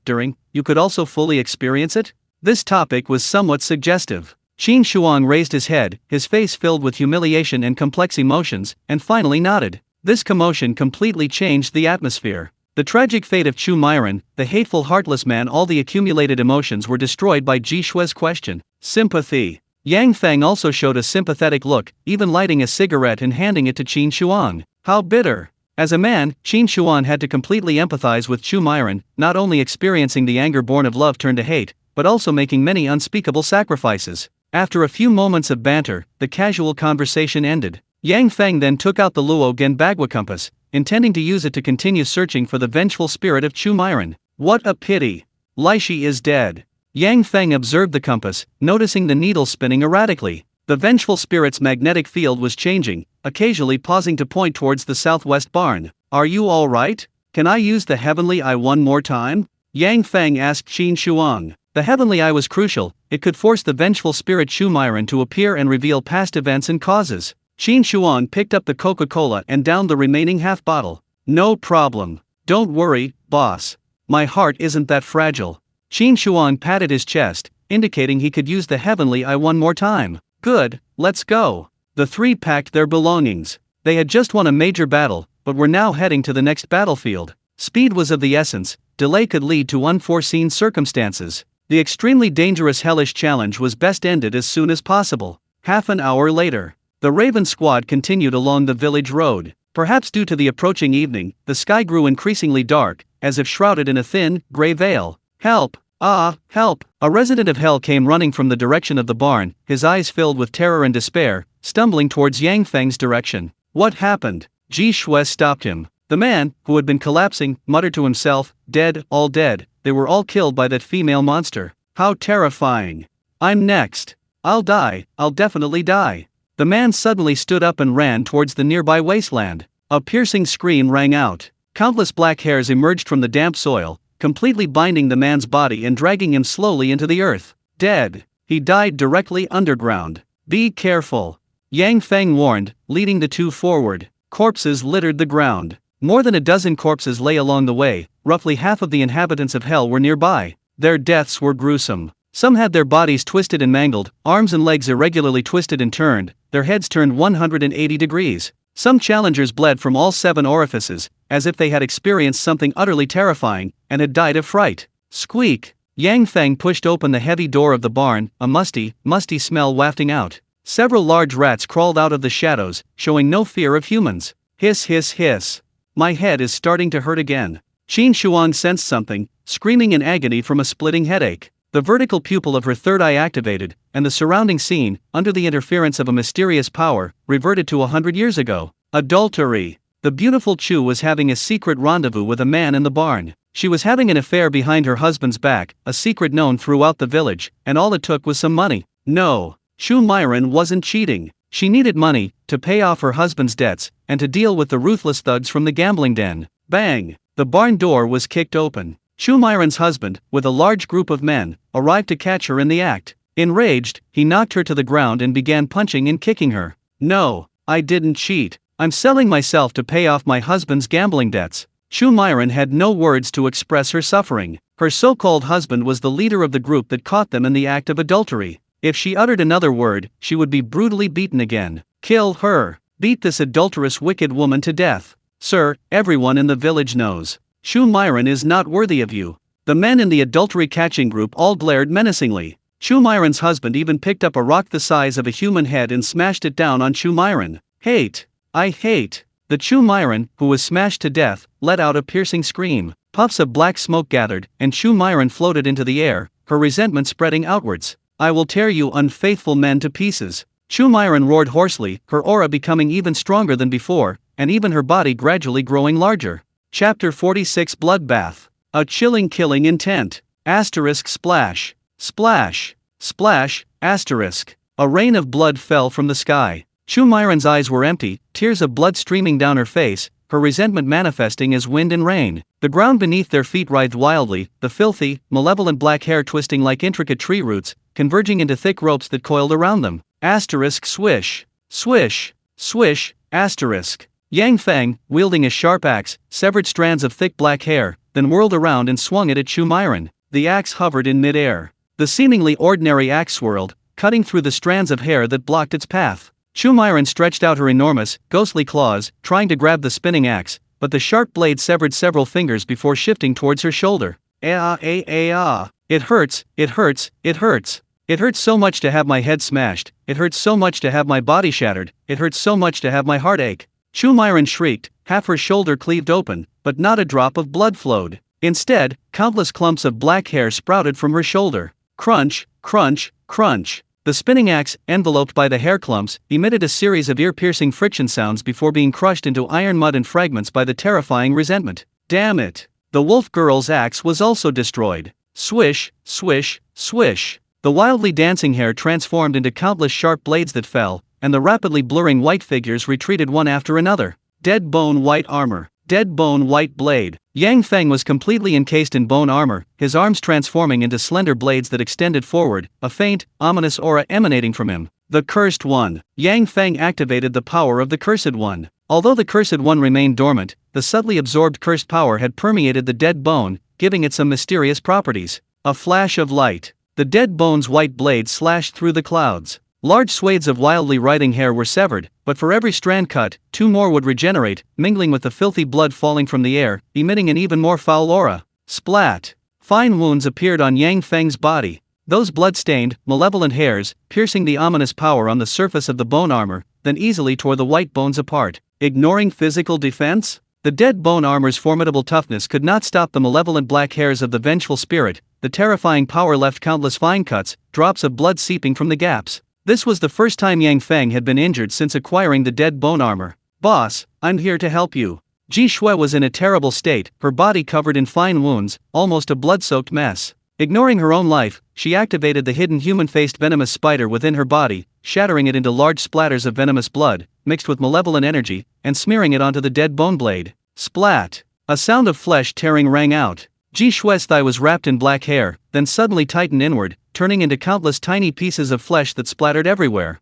You could also fully experience it? This topic was somewhat suggestive. Qin Shuang raised his head, his face filled with humiliation and complex emotions, and finally nodded. This commotion completely changed the atmosphere. The tragic fate of Chu Myron, the hateful heartless man, all the accumulated emotions were destroyed by Ji Shui's question. Sympathy. Yang Feng also showed a sympathetic look, even lighting a cigarette and handing it to Qin Shuang. How bitter. As a man, Qin Shuang had to completely empathize with Chu Myron, not only experiencing the anger born of love turned to hate, but also making many unspeakable sacrifices. After a few moments of banter, the casual conversation ended. Yang Feng then took out the Luo Gen Bagua compass, intending to use it to continue searching for the vengeful spirit of Chu Myron. What a pity. Laishi is dead. Yang Feng observed the compass, noticing the needle spinning erratically. The vengeful spirit's magnetic field was changing, occasionally pausing to point towards the southwest barn. Are you all right? Can I use the heavenly eye one more time? Yang Feng asked Qin Shuang. The heavenly eye was crucial. It could force the vengeful spirit Chu Myron to appear and reveal past events and causes. Qin Shuang picked up the Coca-Cola and downed the remaining half bottle. No problem. Don't worry, boss. My heart isn't that fragile. Qin Shuang patted his chest, indicating he could use the heavenly eye one more time. Good, let's go. The three packed their belongings. They had just won a major battle, but were now heading to the next battlefield. Speed was of the essence. Delay could lead to unforeseen circumstances. The extremely dangerous hellish challenge was best ended as soon as possible. Half an hour later, the Raven squad continued along the village road. Perhaps due to the approaching evening, the sky grew increasingly dark, as if shrouded in a thin, gray veil. Help! Ah, help! A resident of hell came running from the direction of the barn, his eyes filled with terror and despair, stumbling towards Yang Feng's direction. What happened? Ji Shui stopped him. The man, who had been collapsing, muttered to himself, dead, all dead. They were all killed by that female monster. How terrifying. I'm next. I'll die, I'll definitely die. The man suddenly stood up and ran towards the nearby wasteland. A piercing scream rang out. Countless black hairs emerged from the damp soil, completely binding the man's body and dragging him slowly into the earth. Dead. He died directly underground. Be careful. Yang Feng warned, leading the two forward. Corpses littered the ground. More than a dozen corpses lay along the way. Roughly half of the inhabitants of hell were nearby. Their deaths were gruesome. Some had their bodies twisted and mangled, arms and legs irregularly twisted and turned, their heads turned 180 degrees. Some challengers bled from all 7 orifices, as if they had experienced something utterly terrifying, and had died of fright. Squeak! Yang Feng pushed open the heavy door of the barn, a musty smell wafting out. Several large rats crawled out of the shadows, showing no fear of humans. Hiss hiss hiss. My head is starting to hurt again. Qin Shuang sensed something, screaming in agony from a splitting headache. The vertical pupil of her third eye activated, and the surrounding scene, under the interference of a mysterious power, reverted to 100 years ago. Adultery. The beautiful Chu was having a secret rendezvous with a man in the barn. She was having an affair behind her husband's back, a secret known throughout the village, and all it took was some money. No, Chu Myron wasn't cheating. She needed money to pay off her husband's debts and to deal with the ruthless thugs from the gambling den. Bang! The barn door was kicked open. Chu Myron's husband, with a large group of men, arrived to catch her in the act. Enraged, he knocked her to the ground and began punching and kicking her. No, I didn't cheat. I'm selling myself to pay off my husband's gambling debts. Chu Myron had no words to express her suffering. Her so-called husband was the leader of the group that caught them in the act of adultery. If she uttered another word, she would be brutally beaten again. Kill her. Beat this adulterous wicked woman to death. Sir, everyone in the village knows. Chu Myron is not worthy of you. The men in the adultery catching group all glared menacingly. Chu Myron's husband even picked up a rock the size of a human head and smashed it down on Chu Myron. Hate. I hate. The Chu Myron, who was smashed to death, let out a piercing scream. Puffs of black smoke gathered, and Chu Myron floated into the air, her resentment spreading outwards. I will tear you unfaithful men to pieces. Chu Myron roared hoarsely, her aura becoming even stronger than before, and even her body gradually growing larger. Chapter 46 Bloodbath. A chilling killing intent. Asterisk splash. Splash. Splash. Asterisk. A rain of blood fell from the sky. Chu Myron's eyes were empty, tears of blood streaming down her face, her resentment manifesting as wind and rain. The ground beneath their feet writhed wildly, the filthy, malevolent black hair twisting like intricate tree roots, converging into thick ropes that coiled around them. Asterisk swish. Swish. Swish. Asterisk. Yang Feng, wielding a sharp axe, severed strands of thick black hair, then whirled around and swung it at Chu Myron. The axe hovered in midair. The seemingly ordinary axe swirled, cutting through the strands of hair that blocked its path. Chu Myron stretched out her enormous, ghostly claws, trying to grab the spinning axe, but the sharp blade severed several fingers before shifting towards her shoulder. It hurts, it hurts, it hurts. It hurts so much to have my head smashed, it hurts so much to have my body shattered, it hurts so much to have my heart ache. Chu Myron shrieked, half her shoulder cleaved open, but not a drop of blood flowed. Instead, countless clumps of black hair sprouted from her shoulder. Crunch, crunch, crunch. The spinning axe, enveloped by the hair clumps, emitted a series of ear-piercing friction sounds before being crushed into iron mud and fragments by the terrifying resentment. Damn it! The wolf girl's axe was also destroyed. Swish, swish, swish. The wildly dancing hair transformed into countless sharp blades that fell, and the rapidly blurring white figures retreated one after another. Dead bone white armor. Dead bone white blade. Yang Feng was completely encased in bone armor, his arms transforming into slender blades that extended forward, a faint, ominous aura emanating from him. The Cursed One. Yang Feng activated the power of the Cursed One. Although the Cursed One remained dormant, the subtly absorbed cursed power had permeated the dead bone, giving it some mysterious properties. A flash of light. The dead bone's white blade slashed through the clouds. Large swathes of wildly writhing hair were severed, but for every strand cut, 2 more would regenerate, mingling with the filthy blood falling from the air, emitting an even more foul aura. Splat! Fine wounds appeared on Yang Feng's body. Those blood-stained, malevolent hairs, piercing the ominous power on the surface of the bone armor, then easily tore the white bones apart. Ignoring physical defense? The dead bone armor's formidable toughness could not stop the malevolent black hairs of the vengeful spirit. The terrifying power left countless fine cuts, drops of blood seeping from the gaps. This was the first time Yang Feng had been injured since acquiring the dead bone armor. Boss, I'm here to help you. Ji Shui was in a terrible state, her body covered in fine wounds, almost a blood-soaked mess. Ignoring her own life, she activated the hidden human-faced venomous spider within her body, shattering it into large splatters of venomous blood, mixed with malevolent energy, and smearing it onto the dead bone blade. Splat! A sound of flesh tearing rang out. Ji Shui's thigh was wrapped in black hair, then suddenly tightened inward, turning into countless tiny pieces of flesh that splattered everywhere.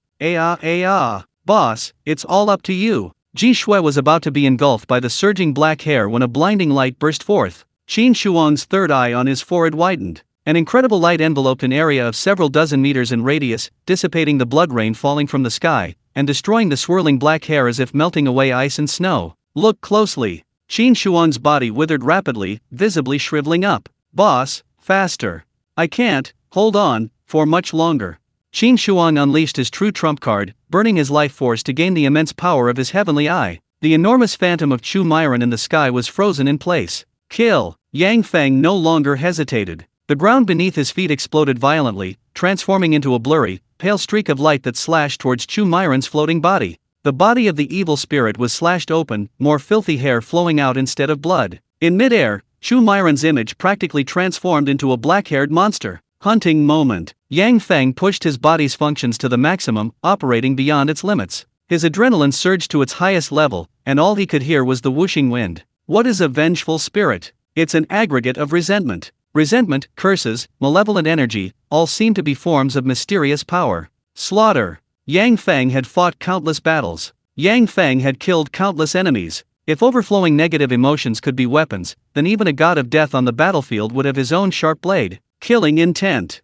Boss, it's all up to you. Ji Shui was about to be engulfed by the surging black hair when a blinding light burst forth. Qin Shuang's third eye on his forehead widened. An incredible light enveloped an area of several dozen meters in radius, dissipating the blood rain falling from the sky, and destroying the swirling black hair as if melting away ice and snow. Look closely. Qin Shuang's body withered rapidly, visibly shriveling up. Boss, faster. I can't hold on for much longer. Qin Shuang unleashed his true trump card, burning his life force to gain the immense power of his heavenly eye. The enormous phantom of Chu Myron in the sky was frozen in place. Kill! Yang Feng no longer hesitated. The ground beneath his feet exploded violently, transforming into a blurry, pale streak of light that slashed towards Chu Myron's floating body. The body of the evil spirit was slashed open, more filthy hair flowing out instead of blood. In midair, Chu Myron's image practically transformed into a black-haired monster. Hunting moment. Yang Feng pushed his body's functions to the maximum, operating beyond its limits. His adrenaline surged to its highest level, and all he could hear was the whooshing wind. What is a vengeful spirit? It's an aggregate of resentment. Resentment, curses, malevolent energy, all seem to be forms of mysterious power. Slaughter. Yang Feng had fought countless battles. Yang Feng had killed countless enemies. If overflowing negative emotions could be weapons, then even a god of death on the battlefield would have his own sharp blade. Killing intent.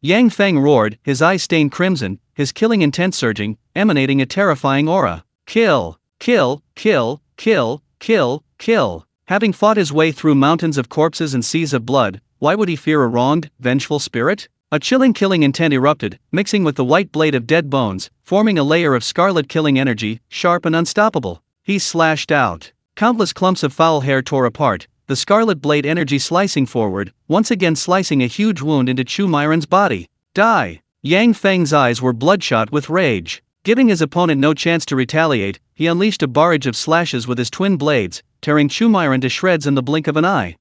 Yang Feng roared, his eyes stained crimson, his killing intent surging, emanating a terrifying aura. Kill, kill, kill, kill, kill, kill. Having fought his way through mountains of corpses and seas of blood, why would he fear a wronged, vengeful spirit? A chilling killing intent erupted, mixing with the white blade of dead bones, forming a layer of scarlet killing energy, sharp and unstoppable. He slashed out. Countless clumps of foul hair tore apart, the scarlet blade energy slicing forward, once again slicing a huge wound into Chu Myron's body. Die! Yang Feng's eyes were bloodshot with rage. Giving his opponent no chance to retaliate, he unleashed a barrage of slashes with his twin blades, tearing Chu Myron to shreds in the blink of an eye.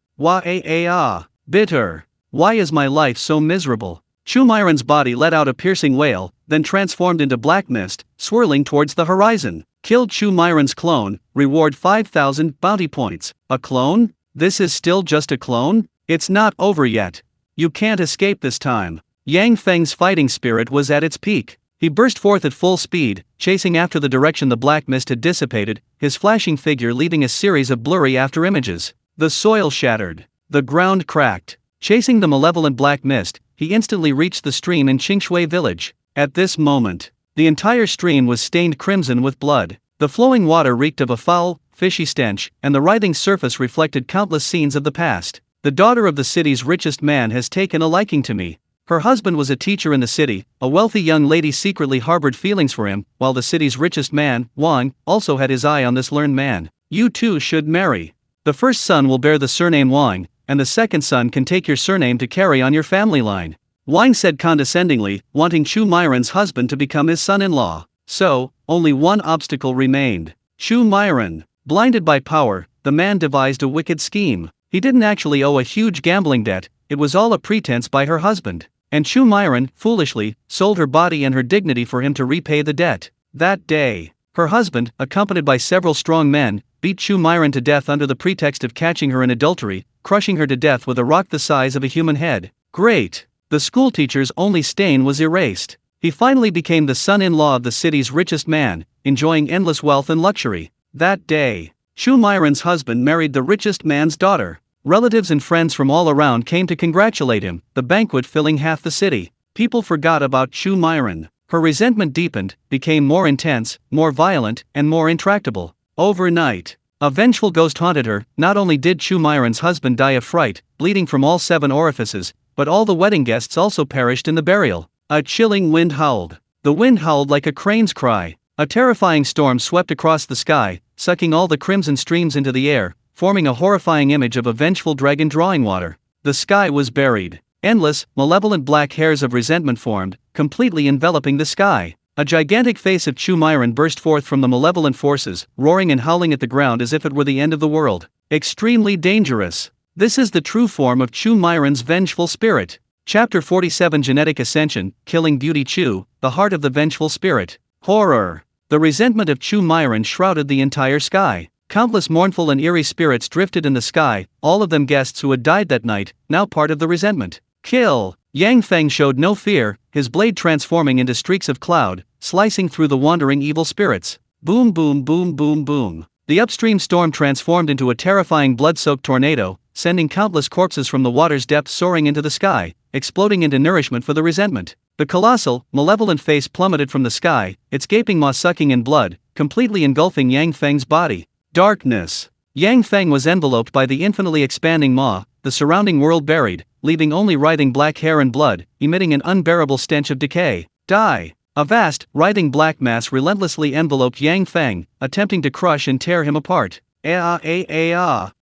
Bitter. Why is my life so miserable? Chu Myron's body let out a piercing wail, then transformed into black mist, swirling towards the horizon. Killed Chu Myron's clone, reward 5,000 bounty points. A clone? This is still just a clone? It's not over yet. You can't escape this time. Yang Feng's fighting spirit was at its peak. He burst forth at full speed, chasing after the direction the black mist had dissipated, his flashing figure leaving a series of blurry afterimages. The soil shattered. The ground cracked. Chasing the malevolent black mist, he instantly reached the stream in Qingshui village. At this moment, the entire stream was stained crimson with blood. The flowing water reeked of a foul, fishy stench, and the writhing surface reflected countless scenes of the past. The daughter of the city's richest man has taken a liking to me. Her husband was a teacher in the city. A wealthy young lady secretly harbored feelings for him, while the city's richest man, Wang, also had his eye on this learned man. You two should marry. The first son will bear the surname Wang, and the second son can take your surname to carry on your family line. Wang said condescendingly, wanting Chu Myron's husband to become his son-in-law. So, only one obstacle remained. Chu Myron. Blinded by power, the man devised a wicked scheme. He didn't actually owe a huge gambling debt, it was all a pretense by her husband. And Chu Myron, foolishly, sold her body and her dignity for him to repay the debt. That day, her husband, accompanied by several strong men, beat Chu Myron to death under the pretext of catching her in adultery, crushing her to death with a rock the size of a human head. Great! The schoolteacher's only stain was erased. He finally became the son-in-law of the city's richest man, enjoying endless wealth and luxury. That day, Chu Myron's husband married the richest man's daughter. Relatives and friends from all around came to congratulate him, the banquet filling half the city. People forgot about Chu Myron. Her resentment deepened, became more intense, more violent, and more intractable. Overnight, a vengeful ghost haunted her. Not only did Chu Myron's husband die of fright, bleeding from all 7 orifices, but all the wedding guests also perished in the burial. A chilling wind howled. The wind howled like a crane's cry. A terrifying storm swept across the sky, sucking all the crimson streams into the air, forming a horrifying image of a vengeful dragon drawing water. The sky was buried. Endless, malevolent black hairs of resentment formed, completely enveloping the sky. A gigantic face of Chu Myron burst forth from the malevolent forces, roaring and howling at the ground as if it were the end of the world. Extremely dangerous. This is the true form of Chu Myron's vengeful spirit. Chapter 47 Genetic Ascension, Killing Beauty Chu, the Heart of the Vengeful Spirit. Horror. The resentment of Chu Myron shrouded the entire sky. Countless mournful and eerie spirits drifted in the sky, all of them guests who had died that night, now part of the resentment. Kill! Yang Feng showed no fear, his blade transforming into streaks of cloud, slicing through the wandering evil spirits. Boom boom boom boom boom. The upstream storm transformed into a terrifying blood-soaked tornado, sending countless corpses from the water's depths soaring into the sky, exploding into nourishment for the resentment. The colossal, malevolent face plummeted from the sky, its gaping maw sucking in blood, completely engulfing Yang Feng's body. Darkness. Yang Feng was enveloped by the infinitely expanding maw, the surrounding world buried, leaving only writhing black hair and blood, emitting an unbearable stench of decay. Die! A vast, writhing black mass relentlessly enveloped Yang Feng, attempting to crush and tear him apart.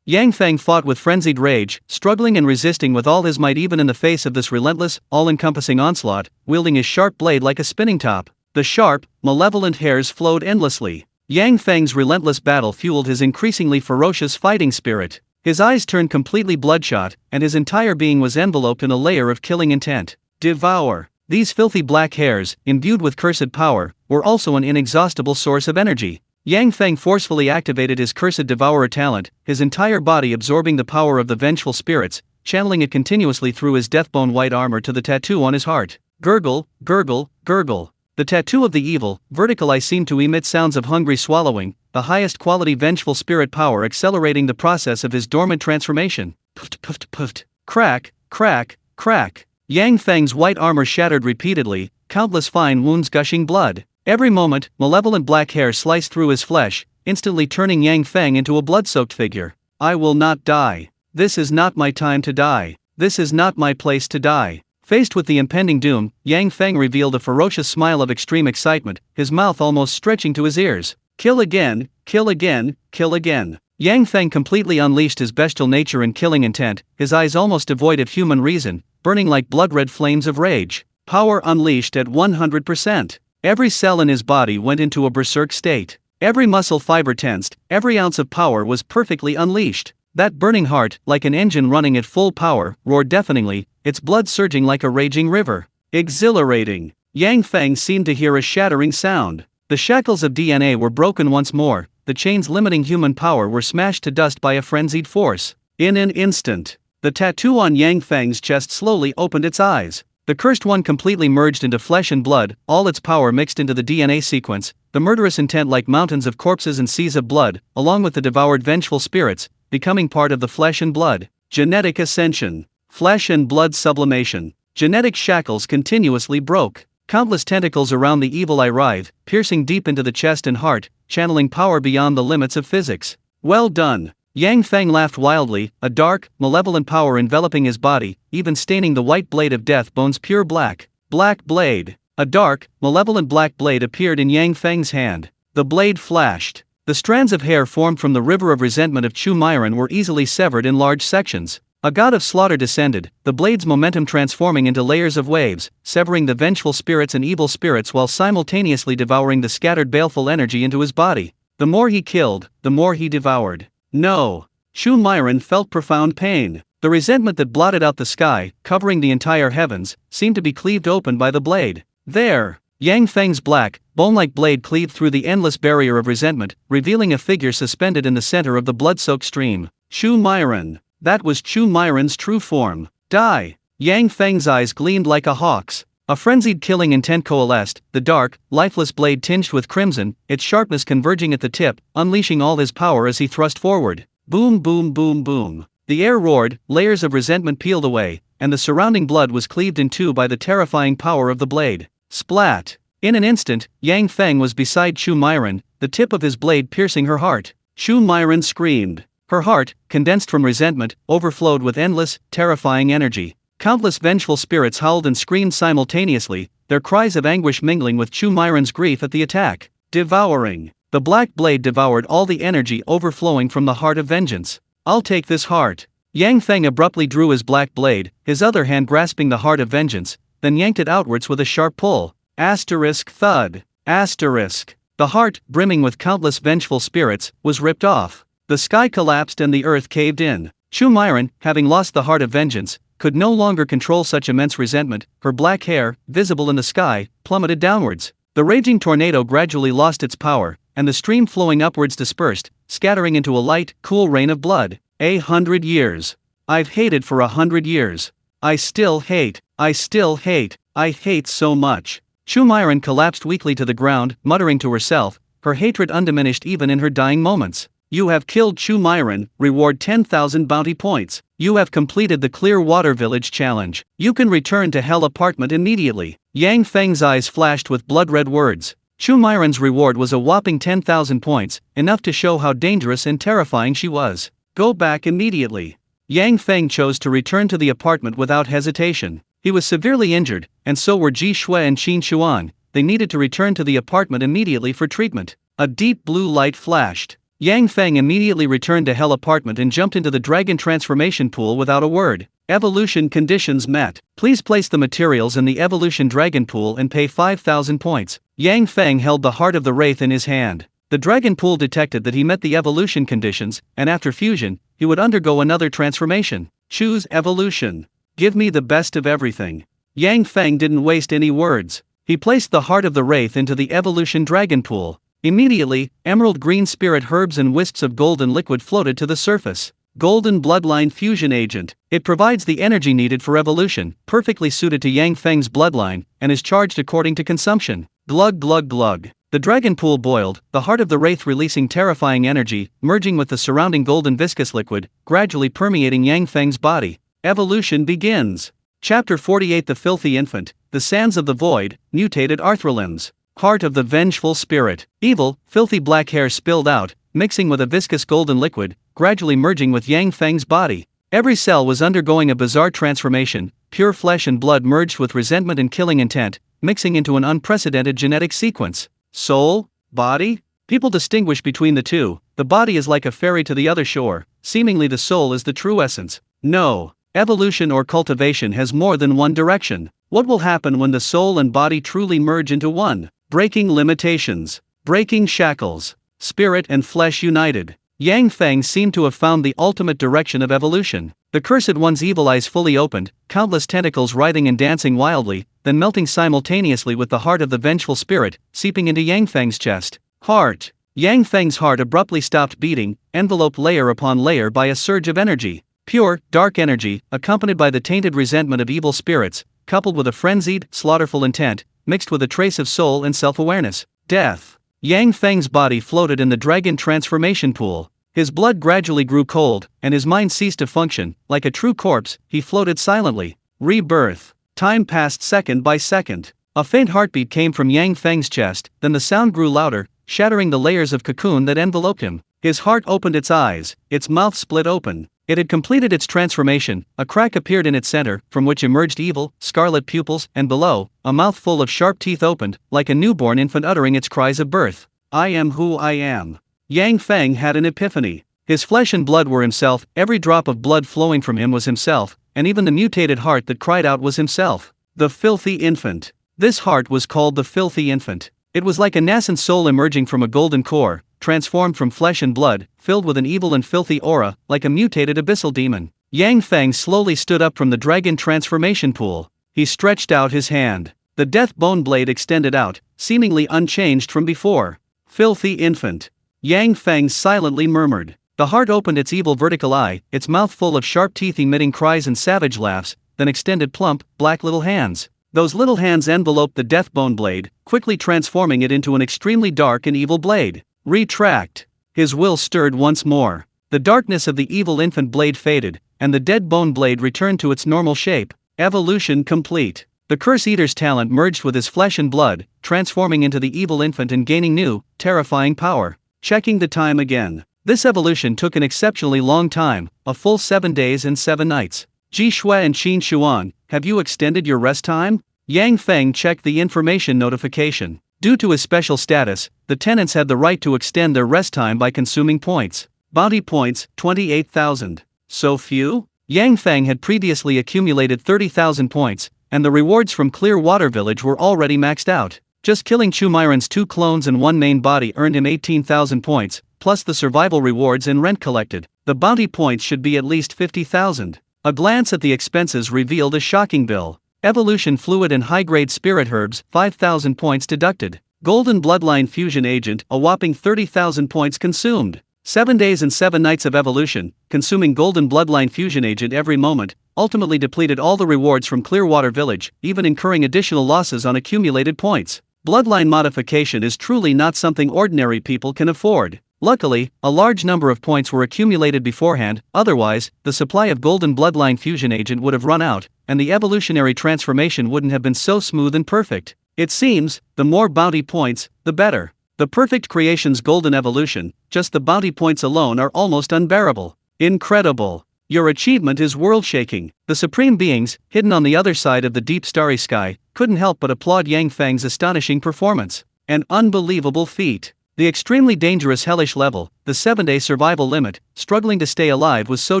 Yang Feng fought with frenzied rage, struggling and resisting with all his might even in the face of this relentless, all-encompassing onslaught, wielding his sharp blade like a spinning top. The sharp, malevolent hairs flowed endlessly. Yang Feng's relentless battle fueled his increasingly ferocious fighting spirit. His eyes turned completely bloodshot, and his entire being was enveloped in a layer of killing intent. Devour. These filthy black hairs, imbued with cursed power, were also an inexhaustible source of energy. Yang Feng forcefully activated his cursed devourer talent, his entire body absorbing the power of the vengeful spirits, channeling it continuously through his deathbone white armor to the tattoo on his heart. Gurgle, gurgle, gurgle. The tattoo of the evil, vertical eye seemed to emit sounds of hungry swallowing, the highest quality vengeful spirit power accelerating the process of his dormant transformation. Puft puft puft. Crack, crack, crack. Yang Feng's white armor shattered repeatedly, countless fine wounds gushing blood. Every moment, malevolent black hair sliced through his flesh, instantly turning Yang Feng into a blood-soaked figure. I will not die. This is not my time to die. This is not my place to die. Faced with the impending doom, Yang Feng revealed a ferocious smile of extreme excitement, his mouth almost stretching to his ears. Kill again, kill again, kill again. Yang Feng completely unleashed his bestial nature and killing intent, his eyes almost devoid of human reason, burning like blood-red flames of rage. Power unleashed at 100%. Every cell in his body went into a berserk state. Every muscle fiber tensed, every ounce of power was perfectly unleashed. That burning heart, like an engine running at full power, roared deafeningly, its blood surging like a raging river. Exhilarating. Yang Feng seemed to hear a shattering sound. The shackles of DNA were broken once more, the chains limiting human power were smashed to dust by a frenzied force. In an instant, the tattoo on Yang Feng's chest slowly opened its eyes. The cursed one completely merged into flesh and blood, all its power mixed into the DNA sequence, the murderous intent like mountains of corpses and seas of blood, along with the devoured vengeful spirits, becoming part of the flesh and blood. Genetic ascension. Flesh and blood sublimation. Genetic shackles continuously broke. Countless tentacles around the evil eye writhed, piercing deep into the chest and heart, channeling power beyond the limits of physics. Well done. Yang Feng laughed wildly, a dark, malevolent power enveloping his body, even staining the white blade of death bones pure black. Black blade. A dark, malevolent black blade appeared in Yang Feng's hand. The blade flashed. The strands of hair formed from the river of resentment of Chu Myron were easily severed in large sections. A god of slaughter descended, the blade's momentum transforming into layers of waves, severing the vengeful spirits and evil spirits while simultaneously devouring the scattered baleful energy into his body. The more he killed, the more he devoured. No. Chu Myron felt profound pain. The resentment that blotted out the sky, covering the entire heavens, seemed to be cleaved open by the blade. There. Yang Feng's black, bone-like blade cleaved through the endless barrier of resentment, revealing a figure suspended in the center of the blood-soaked stream. Chu Myron. That was Chu Myron's true form. Die. Yang Feng's eyes gleamed like a hawk's. A frenzied killing intent coalesced, the dark, lifeless blade tinged with crimson, its sharpness converging at the tip, unleashing all his power as he thrust forward. Boom boom boom boom. The air roared, layers of resentment peeled away, and the surrounding blood was cleaved in two by the terrifying power of the blade. Splat. In an instant, Yang Feng was beside Chu Myron, the tip of his blade piercing her heart. Chu Myron screamed. Her heart, condensed from resentment, overflowed with endless, terrifying energy. Countless vengeful spirits howled and screamed simultaneously, their cries of anguish mingling with Chu Myron's grief at the attack. Devouring. The black blade devoured all the energy overflowing from the heart of vengeance. I'll take this heart. Yang Feng abruptly drew his black blade, his other hand grasping the heart of vengeance, then yanked it outwards with a sharp pull. Asterisk thud. Asterisk. The heart, brimming with countless vengeful spirits, was ripped off. The sky collapsed and the earth caved in. Chu Myron, having lost the heart of vengeance, could no longer control such immense resentment. Her black hair, visible in the sky, plummeted downwards. The raging tornado gradually lost its power, and the stream flowing upwards dispersed, scattering into a light, cool rain of blood. 100 years. I've hated for 100 years. I still hate. I still hate. I hate so much. Chu Myron collapsed weakly to the ground, muttering to herself, her hatred undiminished even in her dying moments. You have killed Chu Myron, reward 10,000 bounty points. You have completed the Clear Water Village challenge. You can return to Hell apartment immediately. Yang Feng's eyes flashed with blood-red words. Chu Myron's reward was a whopping 10,000 points, enough to show how dangerous and terrifying she was. Go back immediately. Yang Feng chose to return to the apartment without hesitation. He was severely injured, and so were Ji Shui and Qin Xuan. They needed to return to the apartment immediately for treatment. A deep blue light flashed. Yang Feng immediately returned to Hell apartment and jumped into the dragon transformation pool without a word. Evolution conditions met. Please place the materials in the evolution dragon pool and pay 5,000 points. Yang Feng held the heart of the wraith in his hand. The dragon pool detected that he met the evolution conditions, and after fusion, he would undergo another transformation. Choose evolution. Give me the best of everything. Yang Feng didn't waste any words. He placed the heart of the wraith into the evolution dragon pool. Immediately, emerald green spirit herbs and wisps of golden liquid floated to the surface. Golden bloodline fusion agent. It provides the energy needed for evolution, perfectly suited to Yang Feng's bloodline, and is charged according to consumption. Glug glug glug. The dragon pool boiled, the heart of the wraith releasing terrifying energy, merging with the surrounding golden viscous liquid, gradually permeating Yang Feng's body. Evolution begins. Chapter 48. The Filthy Infant, the Sands of the Void, Mutated Arthrolimbs. Heart of the Vengeful Spirit. Evil, filthy black hair spilled out, mixing with a viscous golden liquid, gradually merging with Yang Feng's body. Every cell was undergoing a bizarre transformation, pure flesh and blood merged with resentment and killing intent, mixing into an unprecedented genetic sequence. Soul? Body? People distinguish between the two. The body is like a ferry to the other shore, seemingly the soul is the true essence. No. Evolution or cultivation has more than one direction. What will happen when the soul and body truly merge into one? Breaking limitations. Breaking shackles. Spirit and flesh united. Yang Feng seemed to have found the ultimate direction of evolution. The Cursed One's evil eyes fully opened, countless tentacles writhing and dancing wildly, then melting simultaneously with the heart of the vengeful spirit, seeping into Yang Feng's chest. Heart. Yang Feng's heart abruptly stopped beating, enveloped layer upon layer by a surge of energy. Pure, dark energy, accompanied by the tainted resentment of evil spirits, coupled with a frenzied, slaughterful intent, mixed with a trace of soul and self-awareness. Death. Yang Feng's body floated in the dragon transformation pool. His blood gradually grew cold, and his mind ceased to function. Like a true corpse, he floated silently. Rebirth. Time passed second by second. A faint heartbeat came from Yang Feng's chest, then the sound grew louder, shattering the layers of cocoon that enveloped him. His heart opened its eyes, its mouth split open. It had completed its transformation. A crack appeared in its center, from which emerged evil, scarlet pupils, and below, a mouth full of sharp teeth opened, like a newborn infant uttering its cries of birth. I am who I am. Yang Feng had an epiphany. His flesh and blood were himself, every drop of blood flowing from him was himself, and even the mutated heart that cried out was himself. The filthy infant. This heart was called the filthy infant. It was like a nascent soul emerging from a golden core, transformed from flesh and blood, filled with an evil and filthy aura, like a mutated abyssal demon. Yang Feng slowly stood up from the dragon transformation pool. He stretched out his hand. The death bone blade extended out, seemingly unchanged from before. Filthy infant. Yang Feng silently murmured. The heart opened its evil vertical eye, its mouth full of sharp teeth emitting cries and savage laughs, then extended plump, black little hands. Those little hands enveloped the death bone blade, quickly transforming it into an extremely dark and evil blade. Retract. His will stirred once more. The darkness of the evil infant blade faded, and the dead bone blade returned to its normal shape. Evolution complete. The Curse Eater's talent merged with his flesh and blood, transforming into the evil infant and gaining new, terrifying power. Checking the time again. This evolution took an exceptionally long time, a full 7 days and 7 nights. Ji Shui and Qin Xuan, have you extended your rest time? Yang Feng checked the information notification. Due to his special status, the tenants had the right to extend their rest time by consuming points. Bounty points, 28,000. So few? Yang Feng had previously accumulated 30,000 points, and the rewards from Clear Water Village were already maxed out. Just killing Chu Myron's 2 clones and 1 main body earned him 18,000 points, plus the survival rewards and rent collected. The bounty points should be at least 50,000. A glance at the expenses revealed a shocking bill. Evolution fluid and high-grade spirit herbs, 5,000 points deducted. Golden bloodline fusion agent, a whopping 30,000 points consumed. 7 days and 7 nights of evolution, consuming golden bloodline fusion agent every moment, ultimately depleted all the rewards from Clearwater Village, even incurring additional losses on accumulated points. Bloodline modification is truly not something ordinary people can afford. Luckily, a large number of points were accumulated beforehand, otherwise, the supply of golden bloodline fusion agent would have run out, and the evolutionary transformation wouldn't have been so smooth and perfect. It seems, the more bounty points, the better. The perfect creation's golden evolution, just the bounty points alone are almost unbearable. Incredible. Your achievement is world-shaking. The supreme beings, hidden on the other side of the deep starry sky, couldn't help but applaud Yang Feng's astonishing performance. An unbelievable feat. The extremely dangerous hellish level, the 7-day survival limit, struggling to stay alive was so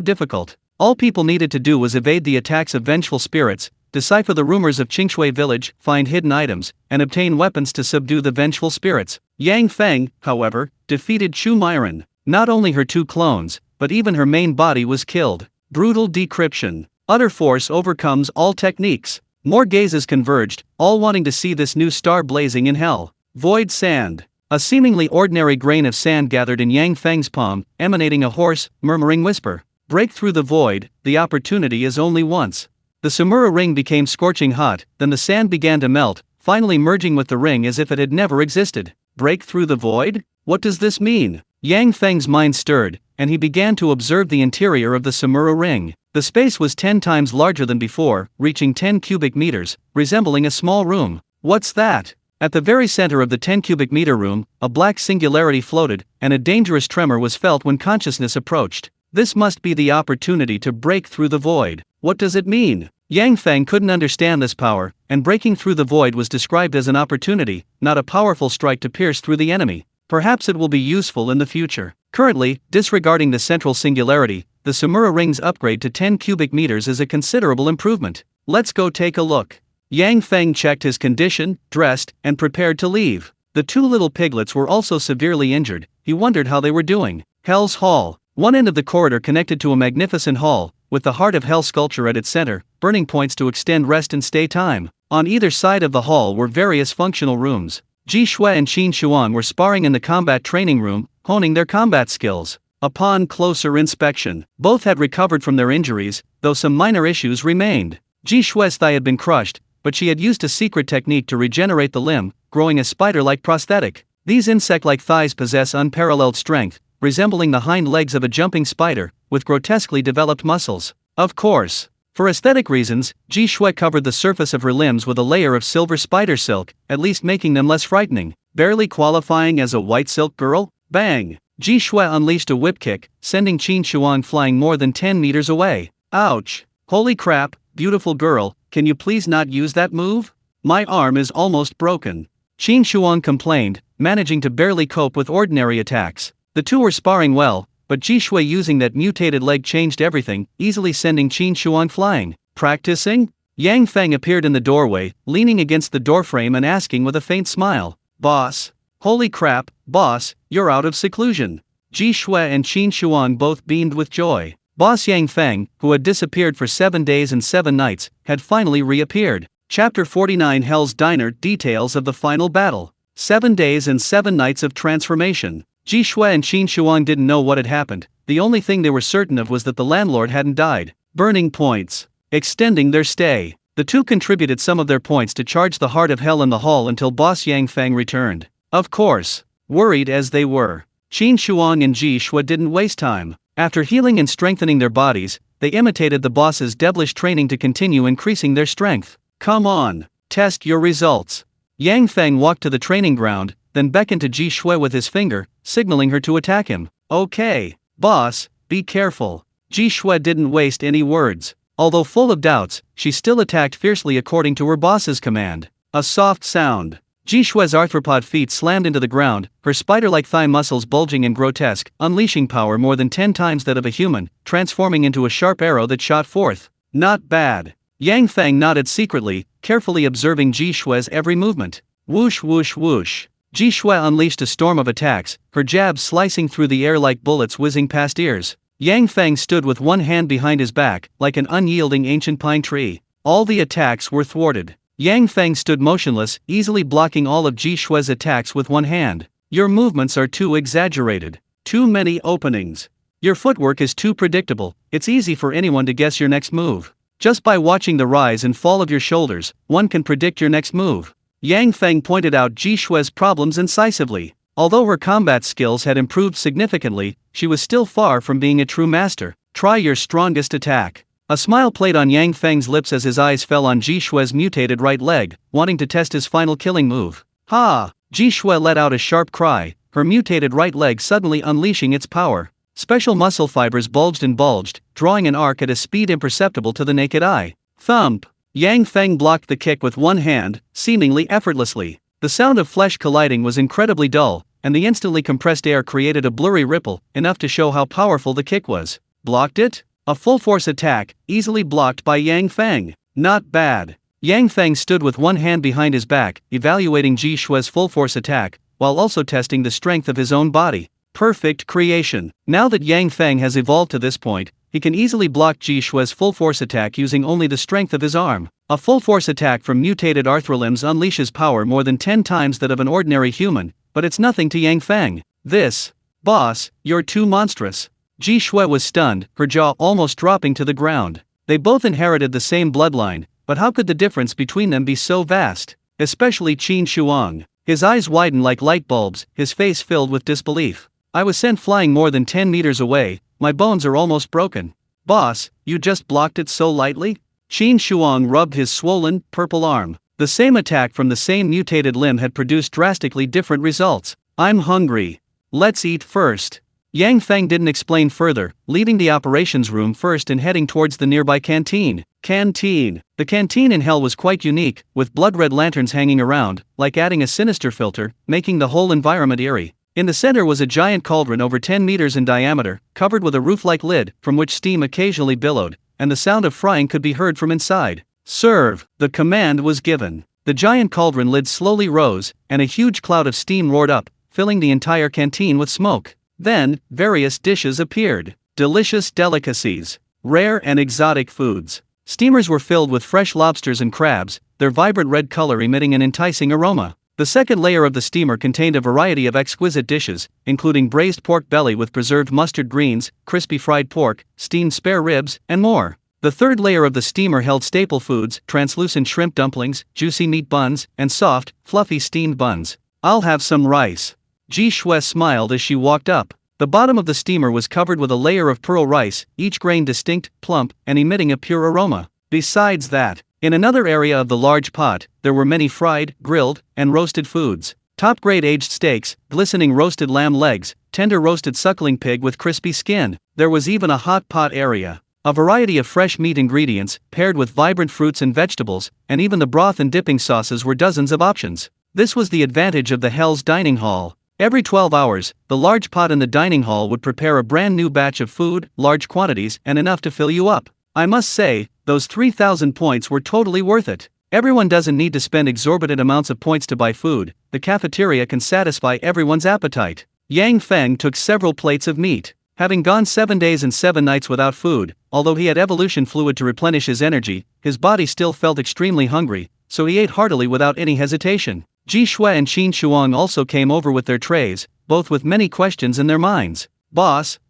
difficult. All people needed to do was evade the attacks of vengeful spirits, decipher the rumors of Qingshui village, find hidden items, and obtain weapons to subdue the vengeful spirits. Yang Feng, however, defeated Chu Myron. Not only her 2 clones, but even her main body was killed. Brutal decryption. Utter force overcomes all techniques. More gazes converged, all wanting to see this new star blazing in hell. Void sand. A seemingly ordinary grain of sand gathered in Yang Feng's palm, emanating a hoarse, murmuring whisper. Break through the void, the opportunity is only once. The Samura ring became scorching hot, then the sand began to melt, finally merging with the ring as if it had never existed. Break through the void? What does this mean? Yang Feng's mind stirred, and he began to observe the interior of the Samura ring. The space was 10 times larger than before, reaching 10 cubic meters, resembling a small room. What's that? At the very center of the 10 cubic meter room, a black singularity floated, and a dangerous tremor was felt when consciousness approached. This must be the opportunity to break through the void. What does it mean? Yang Feng couldn't understand this power, and breaking through the void was described as an opportunity, not a powerful strike to pierce through the enemy. Perhaps it will be useful in the future. Currently, disregarding the central singularity, the Samura ring's upgrade to 10 cubic meters is a considerable improvement. Let's go take a look. Yang Feng checked his condition, dressed, and prepared to leave. The 2 little piglets were also severely injured. He wondered how they were doing. Hell's Hall. One end of the corridor connected to a magnificent hall, with the Heart of Hell sculpture at its center, burning points to extend rest and stay time. On either side of the hall were various functional rooms. Ji Shui and Qin Shuang were sparring in the combat training room, honing their combat skills. Upon closer inspection, both had recovered from their injuries, though some minor issues remained. Ji Shui's thigh had been crushed, but she had used a secret technique to regenerate the limb, growing a spider-like prosthetic. These insect-like thighs possess unparalleled strength, resembling the hind legs of a jumping spider, with grotesquely developed muscles. Of course, for aesthetic reasons, Ji Shui covered the surface of her limbs with a layer of silver spider silk, at least making them less frightening. Barely qualifying as a white silk girl? Bang! Ji Shui unleashed a whip kick, sending Qin Shuang flying more than 10 meters away. Ouch! Holy crap, beautiful girl, can you please not use that move? My arm is almost broken. Qin Shuang complained, managing to barely cope with ordinary attacks. The 2 were sparring well, but Ji Shui using that mutated leg changed everything, easily sending Qin Shuang flying. Practicing? Yang Feng appeared in the doorway, leaning against the doorframe and asking with a faint smile. Boss? Holy crap, boss, you're out of seclusion. Ji Shui and Qin Shuang both beamed with joy. Boss Yang Feng, who had disappeared for 7 days and 7 nights, had finally reappeared. Chapter 49 Hell's Diner. Details of the final battle. 7 days and 7 nights of transformation. Ji Shui and Qin Shuang didn't know what had happened. The only thing they were certain of was that the landlord hadn't died. Burning points. Extending their stay. The 2 contributed some of their points to charge the Heart of Hell in the hall until Boss Yang Feng returned. Of course, worried as they were, Qin Shuang and Ji Shui didn't waste time. After healing and strengthening their bodies, they imitated the boss's devilish training to continue increasing their strength. Come on, test your results. Yang Feng walked to the training ground, then beckoned to Ji Shui with his finger, signaling her to attack him. Okay, boss, be careful. Ji Shui didn't waste any words. Although full of doubts, she still attacked fiercely according to her boss's command. A soft sound. Ji Shui's arthropod feet slammed into the ground, her spider-like thigh muscles bulging and grotesque, unleashing power more than 10 times that of a human, transforming into a sharp arrow that shot forth. Not bad. Yang Feng nodded secretly, carefully observing Ji Shui's every movement. Whoosh whoosh whoosh. Ji Shui unleashed a storm of attacks, her jabs slicing through the air like bullets whizzing past ears. Yang Feng stood with one hand behind his back, like an unyielding ancient pine tree. All the attacks were thwarted. Yang Feng stood motionless, easily blocking all of Ji Shui's attacks with one hand. Your movements are too exaggerated. Too many openings. Your footwork is too predictable. It's easy for anyone to guess your next move. Just by watching the rise and fall of your shoulders, one can predict your next move. Yang Feng pointed out Ji Shui's problems incisively. Although her combat skills had improved significantly, she was still far from being a true master. Try your strongest attack. A smile played on Yang Feng's lips as his eyes fell on Ji Shui's mutated right leg, wanting to test his final killing move. Ha! Ji Shui let out a sharp cry, her mutated right leg suddenly unleashing its power. Special muscle fibers bulged and bulged, drawing an arc at a speed imperceptible to the naked eye. Thump! Yang Feng blocked the kick with one hand, seemingly effortlessly. The sound of flesh colliding was incredibly dull, and the instantly compressed air created a blurry ripple, enough to show how powerful the kick was. Blocked it? A full-force attack, easily blocked by Yang Feng. Not bad. Yang Feng stood with one hand behind his back, evaluating Ji Shue's full-force attack, while also testing the strength of his own body. Perfect creation. Now that Yang Feng has evolved to this point, he can easily block Ji Shue's full-force attack using only the strength of his arm. A full-force attack from mutated arthrolimbs unleashes power more than 10 times that of an ordinary human, but it's nothing to Yang Feng. This. Boss, you're too monstrous. Ji Shue was stunned, her jaw almost dropping to the ground. They both inherited the same bloodline, but how could the difference between them be so vast? Especially Qin Shuang. His eyes widened like light bulbs, his face filled with disbelief. I was sent flying more than 10 meters away, my bones are almost broken. Boss, you just blocked it so lightly? Qin Shuang rubbed his swollen, purple arm. The same attack from the same mutated limb had produced drastically different results. I'm hungry. Let's eat first. Yang Feng didn't explain further, leaving the operations room first and heading towards the nearby canteen. The canteen in hell was quite unique, with blood-red lanterns hanging around, like adding a sinister filter, making the whole environment eerie. In the center was a giant cauldron over 10 meters in diameter, covered with a roof-like lid, from which steam occasionally billowed, and the sound of frying could be heard from inside. Serve! The command was given. The giant cauldron lid slowly rose, and a huge cloud of steam roared up, filling the entire canteen with smoke. Then, various dishes appeared. Delicious delicacies. Rare and exotic foods. Steamers were filled with fresh lobsters and crabs, their vibrant red color emitting an enticing aroma. The second layer of the steamer contained a variety of exquisite dishes, including braised pork belly with preserved mustard greens, crispy fried pork, steamed spare ribs, and more. The third layer of the steamer held staple foods, translucent shrimp dumplings, juicy meat buns, and soft, fluffy steamed buns. I'll have some rice. Ji Shue smiled as she walked up. The bottom of the steamer was covered with a layer of pearl rice, each grain distinct, plump, and emitting a pure aroma. Besides that, in another area of the large pot, there were many fried, grilled, and roasted foods. Top-grade aged steaks, glistening roasted lamb legs, tender roasted suckling pig with crispy skin. There was even a hot pot area. A variety of fresh meat ingredients, paired with vibrant fruits and vegetables, and even the broth and dipping sauces were dozens of options. This was the advantage of the Hell's dining hall. Every 12 hours, the large pot in the dining hall would prepare a brand new batch of food, large quantities, and enough to fill you up. I must say, those 3,000 points were totally worth it. Everyone doesn't need to spend exorbitant amounts of points to buy food, the cafeteria can satisfy everyone's appetite. Yang Feng took several plates of meat. Having gone 7 days and 7 nights without food, although he had evolution fluid to replenish his energy, his body still felt extremely hungry, so he ate heartily without any hesitation. Ji Shue and Qin Shuang also came over with their trays, both with many questions in their minds. Boss,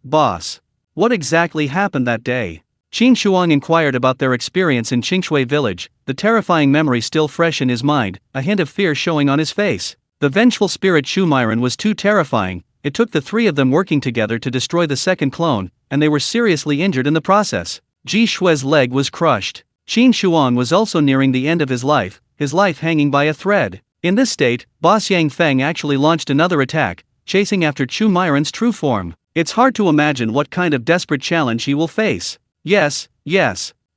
what exactly happened that day? Qin Shuang inquired about their experience in Qingshui village, the terrifying memory still fresh in his mind, a hint of fear showing on his face. The vengeful spirit Chu Myron was too terrifying. It took the three of them working together to destroy the second clone, and they were seriously injured in the process. Ji Shue's leg was crushed. Qin Shuang was also nearing the end of his life hanging by a thread. In this state, Boss Yang Feng actually launched another attack, chasing after Chu Myron's true form. It's hard to imagine what kind of desperate challenge he will face. Yes,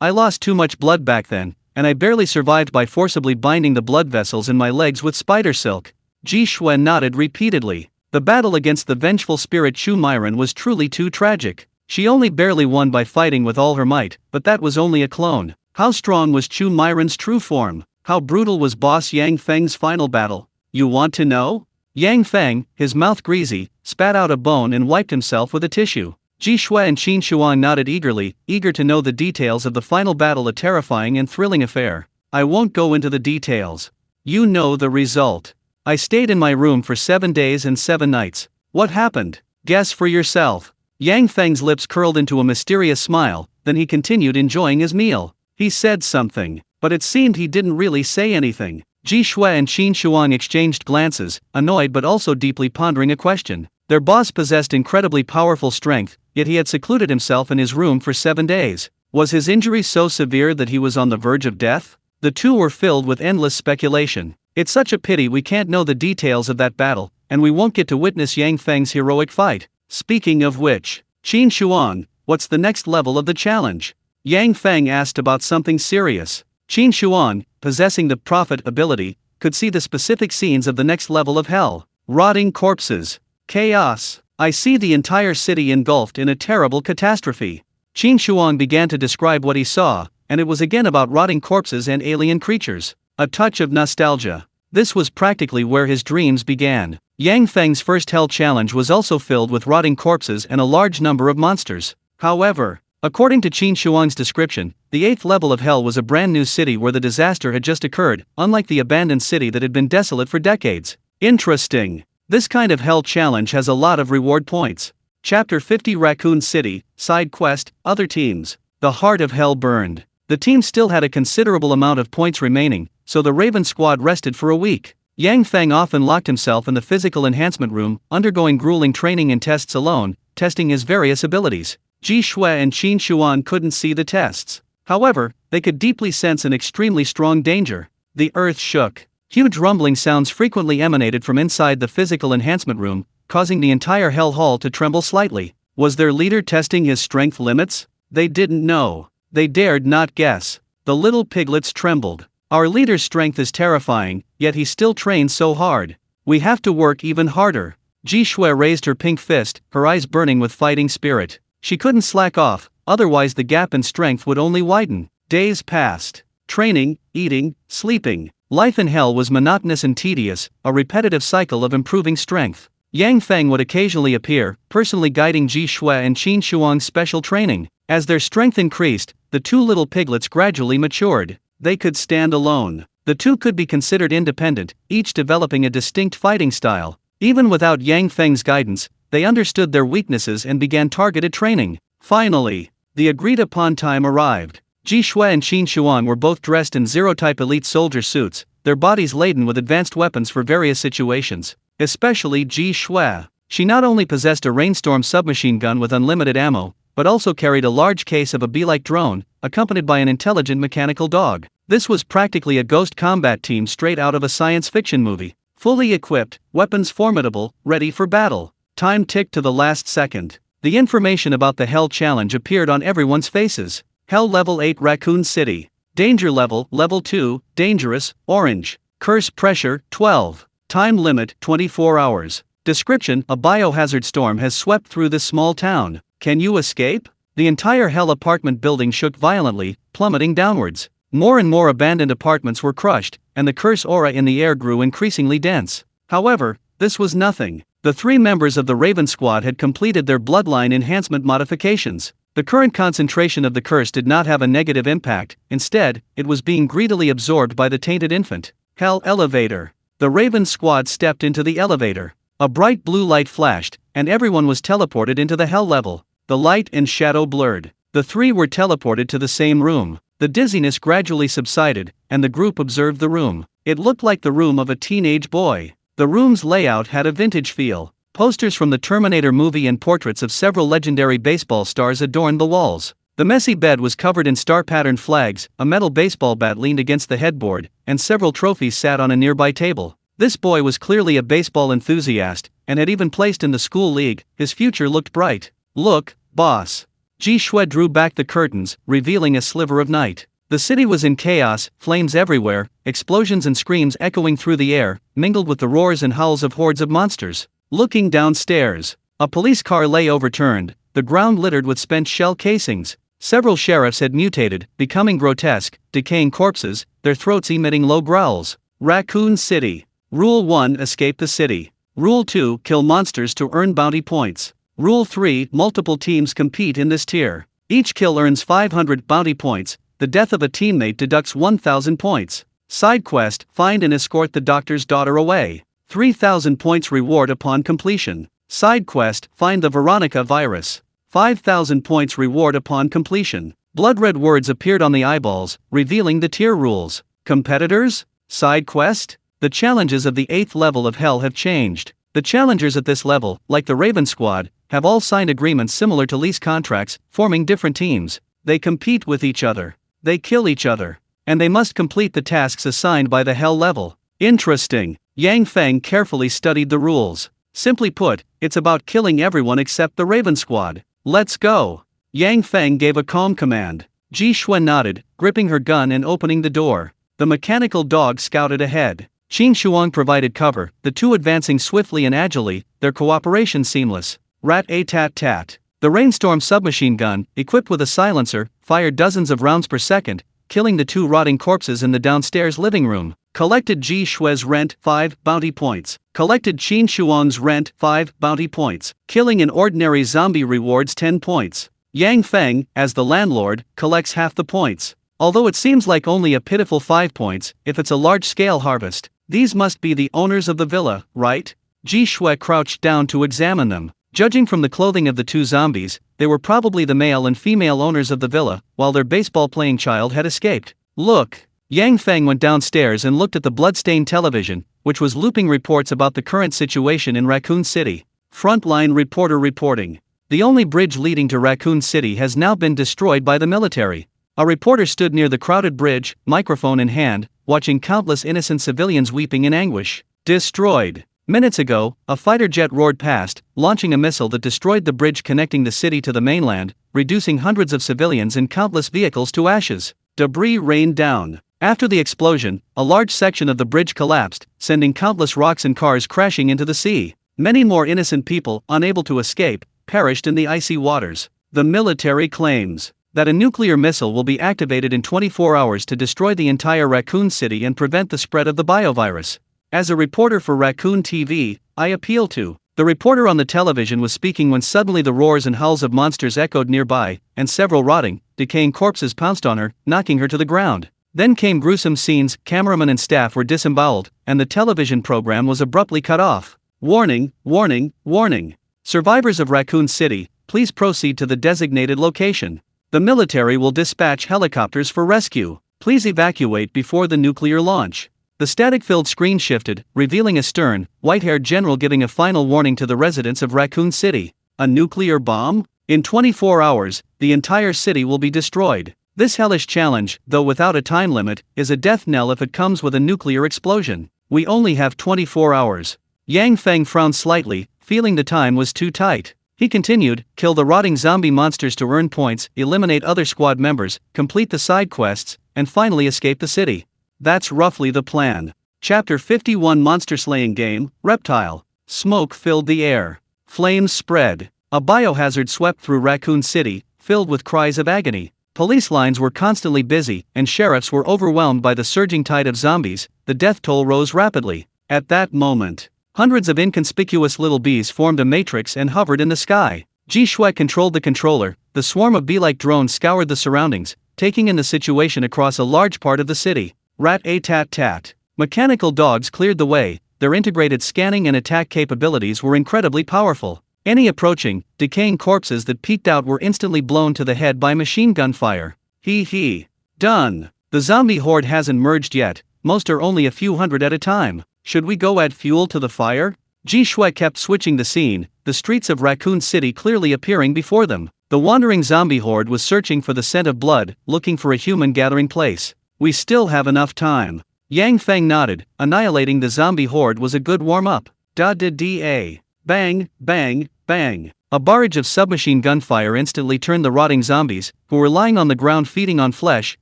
I lost too much blood back then, and I barely survived by forcibly binding the blood vessels in my legs with spider silk. Ji Shue nodded repeatedly. The battle against the vengeful spirit Chu Myron was truly too tragic. She only barely won by fighting with all her might, but that was only a clone. How strong was Chu Myron's true form? How brutal was Boss Yang Feng's final battle? You want to know? Yang Feng, his mouth greasy, spat out a bone and wiped himself with a tissue. Ji Shue and Qin Shuang nodded eagerly, eager to know the details of the final battle, a terrifying and thrilling affair. I won't go into the details. You know the result. I stayed in my room for 7 days and 7 nights. What happened? Guess for yourself. Yang Feng's lips curled into a mysterious smile, then he continued enjoying his meal. He said something, but it seemed he didn't really say anything. Ji Shue and Qin Shuang exchanged glances, annoyed but also deeply pondering a question. Their boss possessed incredibly powerful strength, yet he had secluded himself in his room for 7 days. Was his injury so severe that he was on the verge of death? The two were filled with endless speculation. It's such a pity we can't know the details of that battle, and we won't get to witness Yang Feng's heroic fight. Speaking of which, Qin Shuang, what's the next level of the challenge? Yang Feng asked about something serious. Qin Shuang, possessing the prophet ability, could see the specific scenes of the next level of hell. Rotting corpses. Chaos. I see the entire city engulfed in a terrible catastrophe. Qin Shuang began to describe what he saw, and it was again about rotting corpses and alien creatures. A touch of nostalgia. This was practically where his dreams began. Yang Feng's first hell challenge was also filled with rotting corpses and a large number of monsters. However, according to Qin Shuang's description, the 8th level of hell was a brand new city where the disaster had just occurred, unlike the abandoned city that had been desolate for decades. Interesting. This kind of hell challenge has a lot of reward points. Chapter 50 Raccoon City, Side Quest, Other Teams. The heart of hell burned. The team still had a considerable amount of points remaining, so the Raven squad rested for a week. Yang Feng often locked himself in the physical enhancement room, undergoing grueling training and tests alone, testing his various abilities. Ji Shui and Qin Shuan couldn't see the tests. However, they could deeply sense an extremely strong danger. The earth shook. Huge rumbling sounds frequently emanated from inside the physical enhancement room, causing the entire hell hall to tremble slightly. Was their leader testing his strength limits? They didn't know. They dared not guess. The little piglets trembled. Our leader's strength is terrifying, yet he still trains so hard. We have to work even harder. Ji Shui raised her pink fist, her eyes burning with fighting spirit. She couldn't slack off, otherwise the gap in strength would only widen. Days passed. Training, eating, sleeping. Life in hell was monotonous and tedious, a repetitive cycle of improving strength. Yang Feng would occasionally appear, personally guiding Ji Shui and Qin Shuang's special training. As their strength increased, the two little piglets gradually matured. They could stand alone. The two could be considered independent, each developing a distinct fighting style. Even without Yang Feng's guidance, they understood their weaknesses and began targeted training. Finally, the agreed-upon time arrived. Ji Shui and Qin Shuang were both dressed in Zero-type elite soldier suits, their bodies laden with advanced weapons for various situations. Especially Ji Shui. She not only possessed a rainstorm submachine gun with unlimited ammo, but also carried a large case of a bee-like drone, accompanied by an intelligent mechanical dog. This was practically a ghost combat team straight out of a science fiction movie. Fully equipped, weapons formidable, ready for battle. Time ticked to the last second. The information about the Hell Challenge appeared on everyone's faces. Hell Level 8 Raccoon City. Danger Level, Level 2, Dangerous, Orange. Curse Pressure, 12. Time Limit, 24 hours. Description: a biohazard storm has swept through this small town. Can you escape? The entire Hell apartment building shook violently, plummeting downwards. More and more abandoned apartments were crushed, and the curse aura in the air grew increasingly dense. However, this was nothing. The 3 members of the Raven Squad had completed their bloodline enhancement modifications. The current concentration of the curse did not have a negative impact, instead, it was being greedily absorbed by the tainted infant. Hell Elevator. The Raven Squad stepped into the elevator. A bright blue light flashed, and everyone was teleported into the Hell level. The light and shadow blurred. The 3 were teleported to the same room. The dizziness gradually subsided, and the group observed the room. It looked like the room of a teenage boy. The room's layout had a vintage feel. Posters from the Terminator movie and portraits of several legendary baseball stars adorned the walls. The messy bed was covered in star-patterned flags, a metal baseball bat leaned against the headboard, and several trophies sat on a nearby table. This boy was clearly a baseball enthusiast, and had even placed in the school league. His future looked bright. Look, boss. Ji Shui drew back the curtains, revealing a sliver of night. The city was in chaos, flames everywhere, explosions and screams echoing through the air, mingled with the roars and howls of hordes of monsters. Looking downstairs, a police car lay overturned, the ground littered with spent shell casings. Several sheriffs had mutated, becoming grotesque, decaying corpses, their throats emitting low growls. Raccoon City. Rule 1: Escape the city. Rule 2: Kill monsters to earn bounty points. Rule 3: Multiple teams compete in this tier. Each kill earns 500 bounty points. The death of a teammate deducts 1,000 points. Side quest: Find and escort the doctor's daughter away. 3,000 points reward upon completion. Side quest: Find the Veronica virus. 5,000 points reward upon completion. Blood-red words appeared on the eyeballs, revealing the tier rules. Competitors? Side quest? The challenges of the 8th level of Hell have changed. The challengers at this level, like the Raven Squad, have all signed agreements similar to lease contracts, forming different teams. They compete with each other. They kill each other. And they must complete the tasks assigned by the Hell level. Interesting. Yang Feng carefully studied the rules. Simply put, it's about killing everyone except the Raven Squad. Let's go. Yang Feng gave a calm command. Ji Shui nodded, gripping her gun and opening the door. The mechanical dog scouted ahead. Qin Shuang provided cover, the two advancing swiftly and agilely, their cooperation seamless. Rat-a-tat-tat. The rainstorm submachine gun, equipped with a silencer, fired dozens of rounds per second, killing the two rotting corpses in the downstairs living room. Collected Ji Shue's rent, 5 bounty points. Collected Qin Shuang's rent, 5 bounty points. Killing an ordinary zombie rewards 10 points. Yang Feng, as the landlord, collects half the points. Although it seems like only a pitiful 5 points, if it's a large-scale harvest, these must be the owners of the villa, right? Ji Shui crouched down to examine them. Judging from the clothing of the two zombies, they were probably the male and female owners of the villa, while their baseball-playing child had escaped. Look! Yang Feng went downstairs and looked at the blood-stained television, which was looping reports about the current situation in Raccoon City. Frontline reporter reporting. The only bridge leading to Raccoon City has now been destroyed by the military. A reporter stood near the crowded bridge, microphone in hand, watching countless innocent civilians weeping in anguish. Destroyed. Minutes ago, a fighter jet roared past, launching a missile that destroyed the bridge connecting the city to the mainland, reducing hundreds of civilians and countless vehicles to ashes. Debris rained down. After the explosion, a large section of the bridge collapsed, sending countless rocks and cars crashing into the sea. Many more innocent people, unable to escape, perished in the icy waters. The military claims that a nuclear missile will be activated in 24 hours to destroy the entire Raccoon City and prevent the spread of the biovirus. As a reporter for Raccoon TV, I appeal to. The reporter on the television was speaking when suddenly the roars and howls of monsters echoed nearby, and several rotting, decaying corpses pounced on her, knocking her to the ground. Then came gruesome scenes, cameramen and staff were disemboweled, and the television program was abruptly cut off. Warning, warning, warning. Survivors of Raccoon City, please proceed to the designated location. The military will dispatch helicopters for rescue. Please evacuate before the nuclear launch. The static-filled screen shifted, revealing a stern, white-haired general giving a final warning to the residents of Raccoon City. A nuclear bomb? In 24 hours, the entire city will be destroyed. This hellish challenge, though without a time limit, is a death knell if it comes with a nuclear explosion. We only have 24 hours. Yang Feng frowned slightly, feeling the time was too tight. He continued, kill the rotting zombie monsters to earn points, eliminate other squad members, complete the side quests, and finally escape the city. That's roughly the plan. Chapter 51 Monster Slaying Game, Reptile. Smoke filled the air. Flames spread. A biohazard swept through Raccoon City, filled with cries of agony. Police lines were constantly busy, and sheriffs were overwhelmed by the surging tide of zombies. The death toll rose rapidly. At that moment, hundreds of inconspicuous little bees formed a matrix and hovered in the sky. Ji Shui controlled the controller. The swarm of bee-like drones scoured the surroundings, taking in the situation across a large part of the city. Rat-a-tat-tat. Mechanical dogs cleared the way. Their integrated scanning and attack capabilities were incredibly powerful. Any approaching, decaying corpses that peeked out were instantly blown to the head by machine gun fire. Hee. Done. The zombie horde hasn't merged yet, most are only a few hundred at a time. Should we go add fuel to the fire? Ji Shui kept switching the scene, the streets of Raccoon City clearly appearing before them. The wandering zombie horde was searching for the scent of blood, looking for a human gathering place. We still have enough time. Yang Feng nodded, annihilating the zombie horde was a good warm-up. Da-da-da. Bang, bang, bang. A barrage of submachine gunfire instantly turned the rotting zombies, who were lying on the ground feeding on flesh,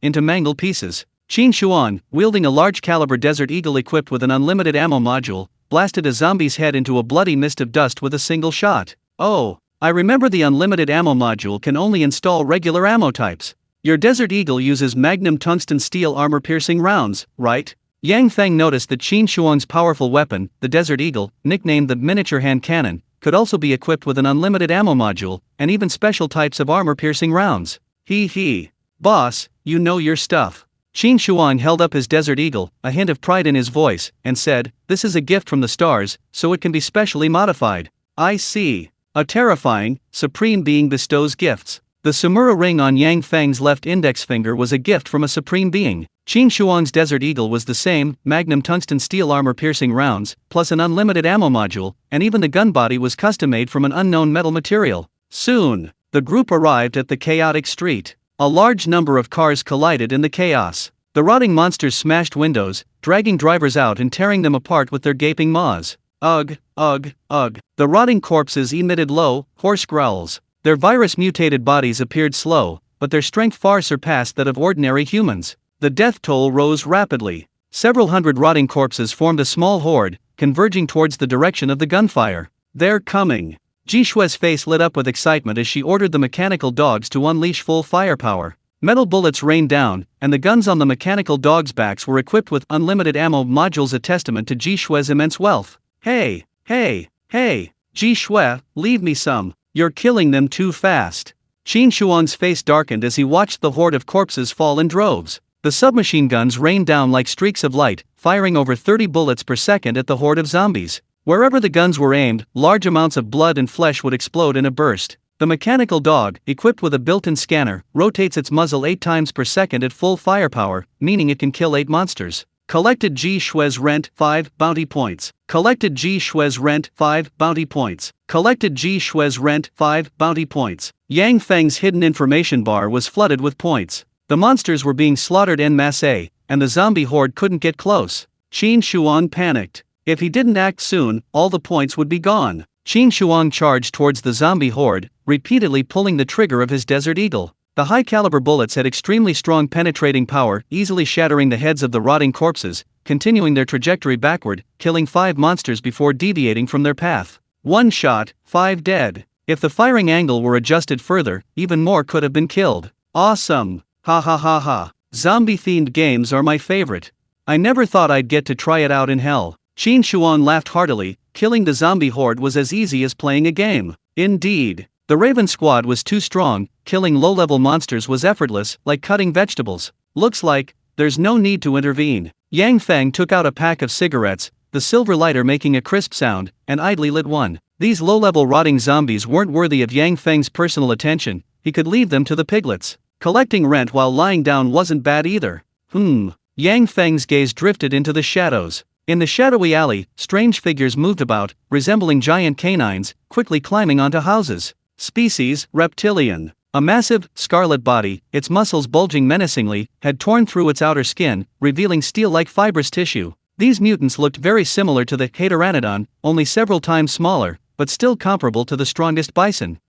into mangled pieces. Qin Shuang, wielding a large-caliber Desert Eagle equipped with an unlimited ammo module, blasted a zombie's head into a bloody mist of dust with a single shot. Oh, I remember the unlimited ammo module can only install regular ammo types. Your Desert Eagle uses magnum tungsten steel armor-piercing rounds, right? Yang Feng noticed that Qin Shuang's powerful weapon, the Desert Eagle, nicknamed the miniature hand cannon, could also be equipped with an unlimited ammo module, and even special types of armor-piercing rounds. Hee. Boss, you know your stuff. Qin Shuang held up his Desert Eagle, a hint of pride in his voice, and said, this is a gift from the stars, so it can be specially modified. I see. A terrifying, supreme being bestows gifts. The Samura ring on Yang Feng's left index finger was a gift from a supreme being. Qin Shuang's Desert Eagle was the same, magnum tungsten steel armor-piercing rounds, plus an unlimited ammo module, and even the gun body was custom-made from an unknown metal material. Soon, the group arrived at the chaotic street. A large number of cars collided in the chaos. The rotting monsters smashed windows, dragging drivers out and tearing them apart with their gaping maws. Ugh. The rotting corpses emitted low, hoarse growls. Their virus-mutated bodies appeared slow, but their strength far surpassed that of ordinary humans. The death toll rose rapidly. Several hundred rotting corpses formed a small horde, converging towards the direction of the gunfire. They're coming. Jishue's face lit up with excitement as she ordered the mechanical dogs to unleash full firepower. Metal bullets rained down, and the guns on the mechanical dogs' backs were equipped with unlimited ammo modules, a testament to Jishue's immense wealth. Hey, Jishue, leave me some. You're killing them too fast. Qin Shuang's face darkened as he watched the horde of corpses fall in droves. The submachine guns rained down like streaks of light, firing over 30 bullets per second at the horde of zombies. Wherever the guns were aimed, large amounts of blood and flesh would explode in a burst. The mechanical dog, equipped with a built-in scanner, rotates its muzzle 8 times per second at full firepower, meaning it can kill 8 monsters. Collected Jishue's rent 5 bounty points. Collected Jishue's rent 5 bounty points. Collected Jishue's rent 5 bounty points. Yang Feng's hidden information bar was flooded with points. The monsters were being slaughtered en masse, and the zombie horde couldn't get close. Qin Shuang panicked. If he didn't act soon, all the points would be gone. Qin Shuang charged towards the zombie horde, repeatedly pulling the trigger of his Desert Eagle. The high-caliber bullets had extremely strong penetrating power, easily shattering the heads of the rotting corpses, continuing their trajectory backward, killing 5 monsters before deviating from their path. 1 shot, 5 dead. If the firing angle were adjusted further, even more could have been killed. Awesome! Ha ha ha ha. Zombie-themed games are my favorite. I never thought I'd get to try it out in hell. Qin Shuang laughed heartily. Killing the zombie horde was as easy as playing a game. Indeed. The Raven Squad was too strong, killing low-level monsters was effortless, like cutting vegetables. Looks like there's no need to intervene. Yang Feng took out a pack of cigarettes, the silver lighter making a crisp sound, and idly lit one. These low-level rotting zombies weren't worthy of Yang Feng's personal attention, he could leave them to the piglets. Collecting rent while lying down wasn't bad either. Yang Feng's gaze drifted into the shadows. In the shadowy alley, strange figures moved about, resembling giant canines, quickly climbing onto houses. Species, reptilian. A massive, scarlet body, its muscles bulging menacingly, had torn through its outer skin, revealing steel-like fibrous tissue. These mutants looked very similar to the Heteranodon, only several times smaller, but still comparable to the strongest bison.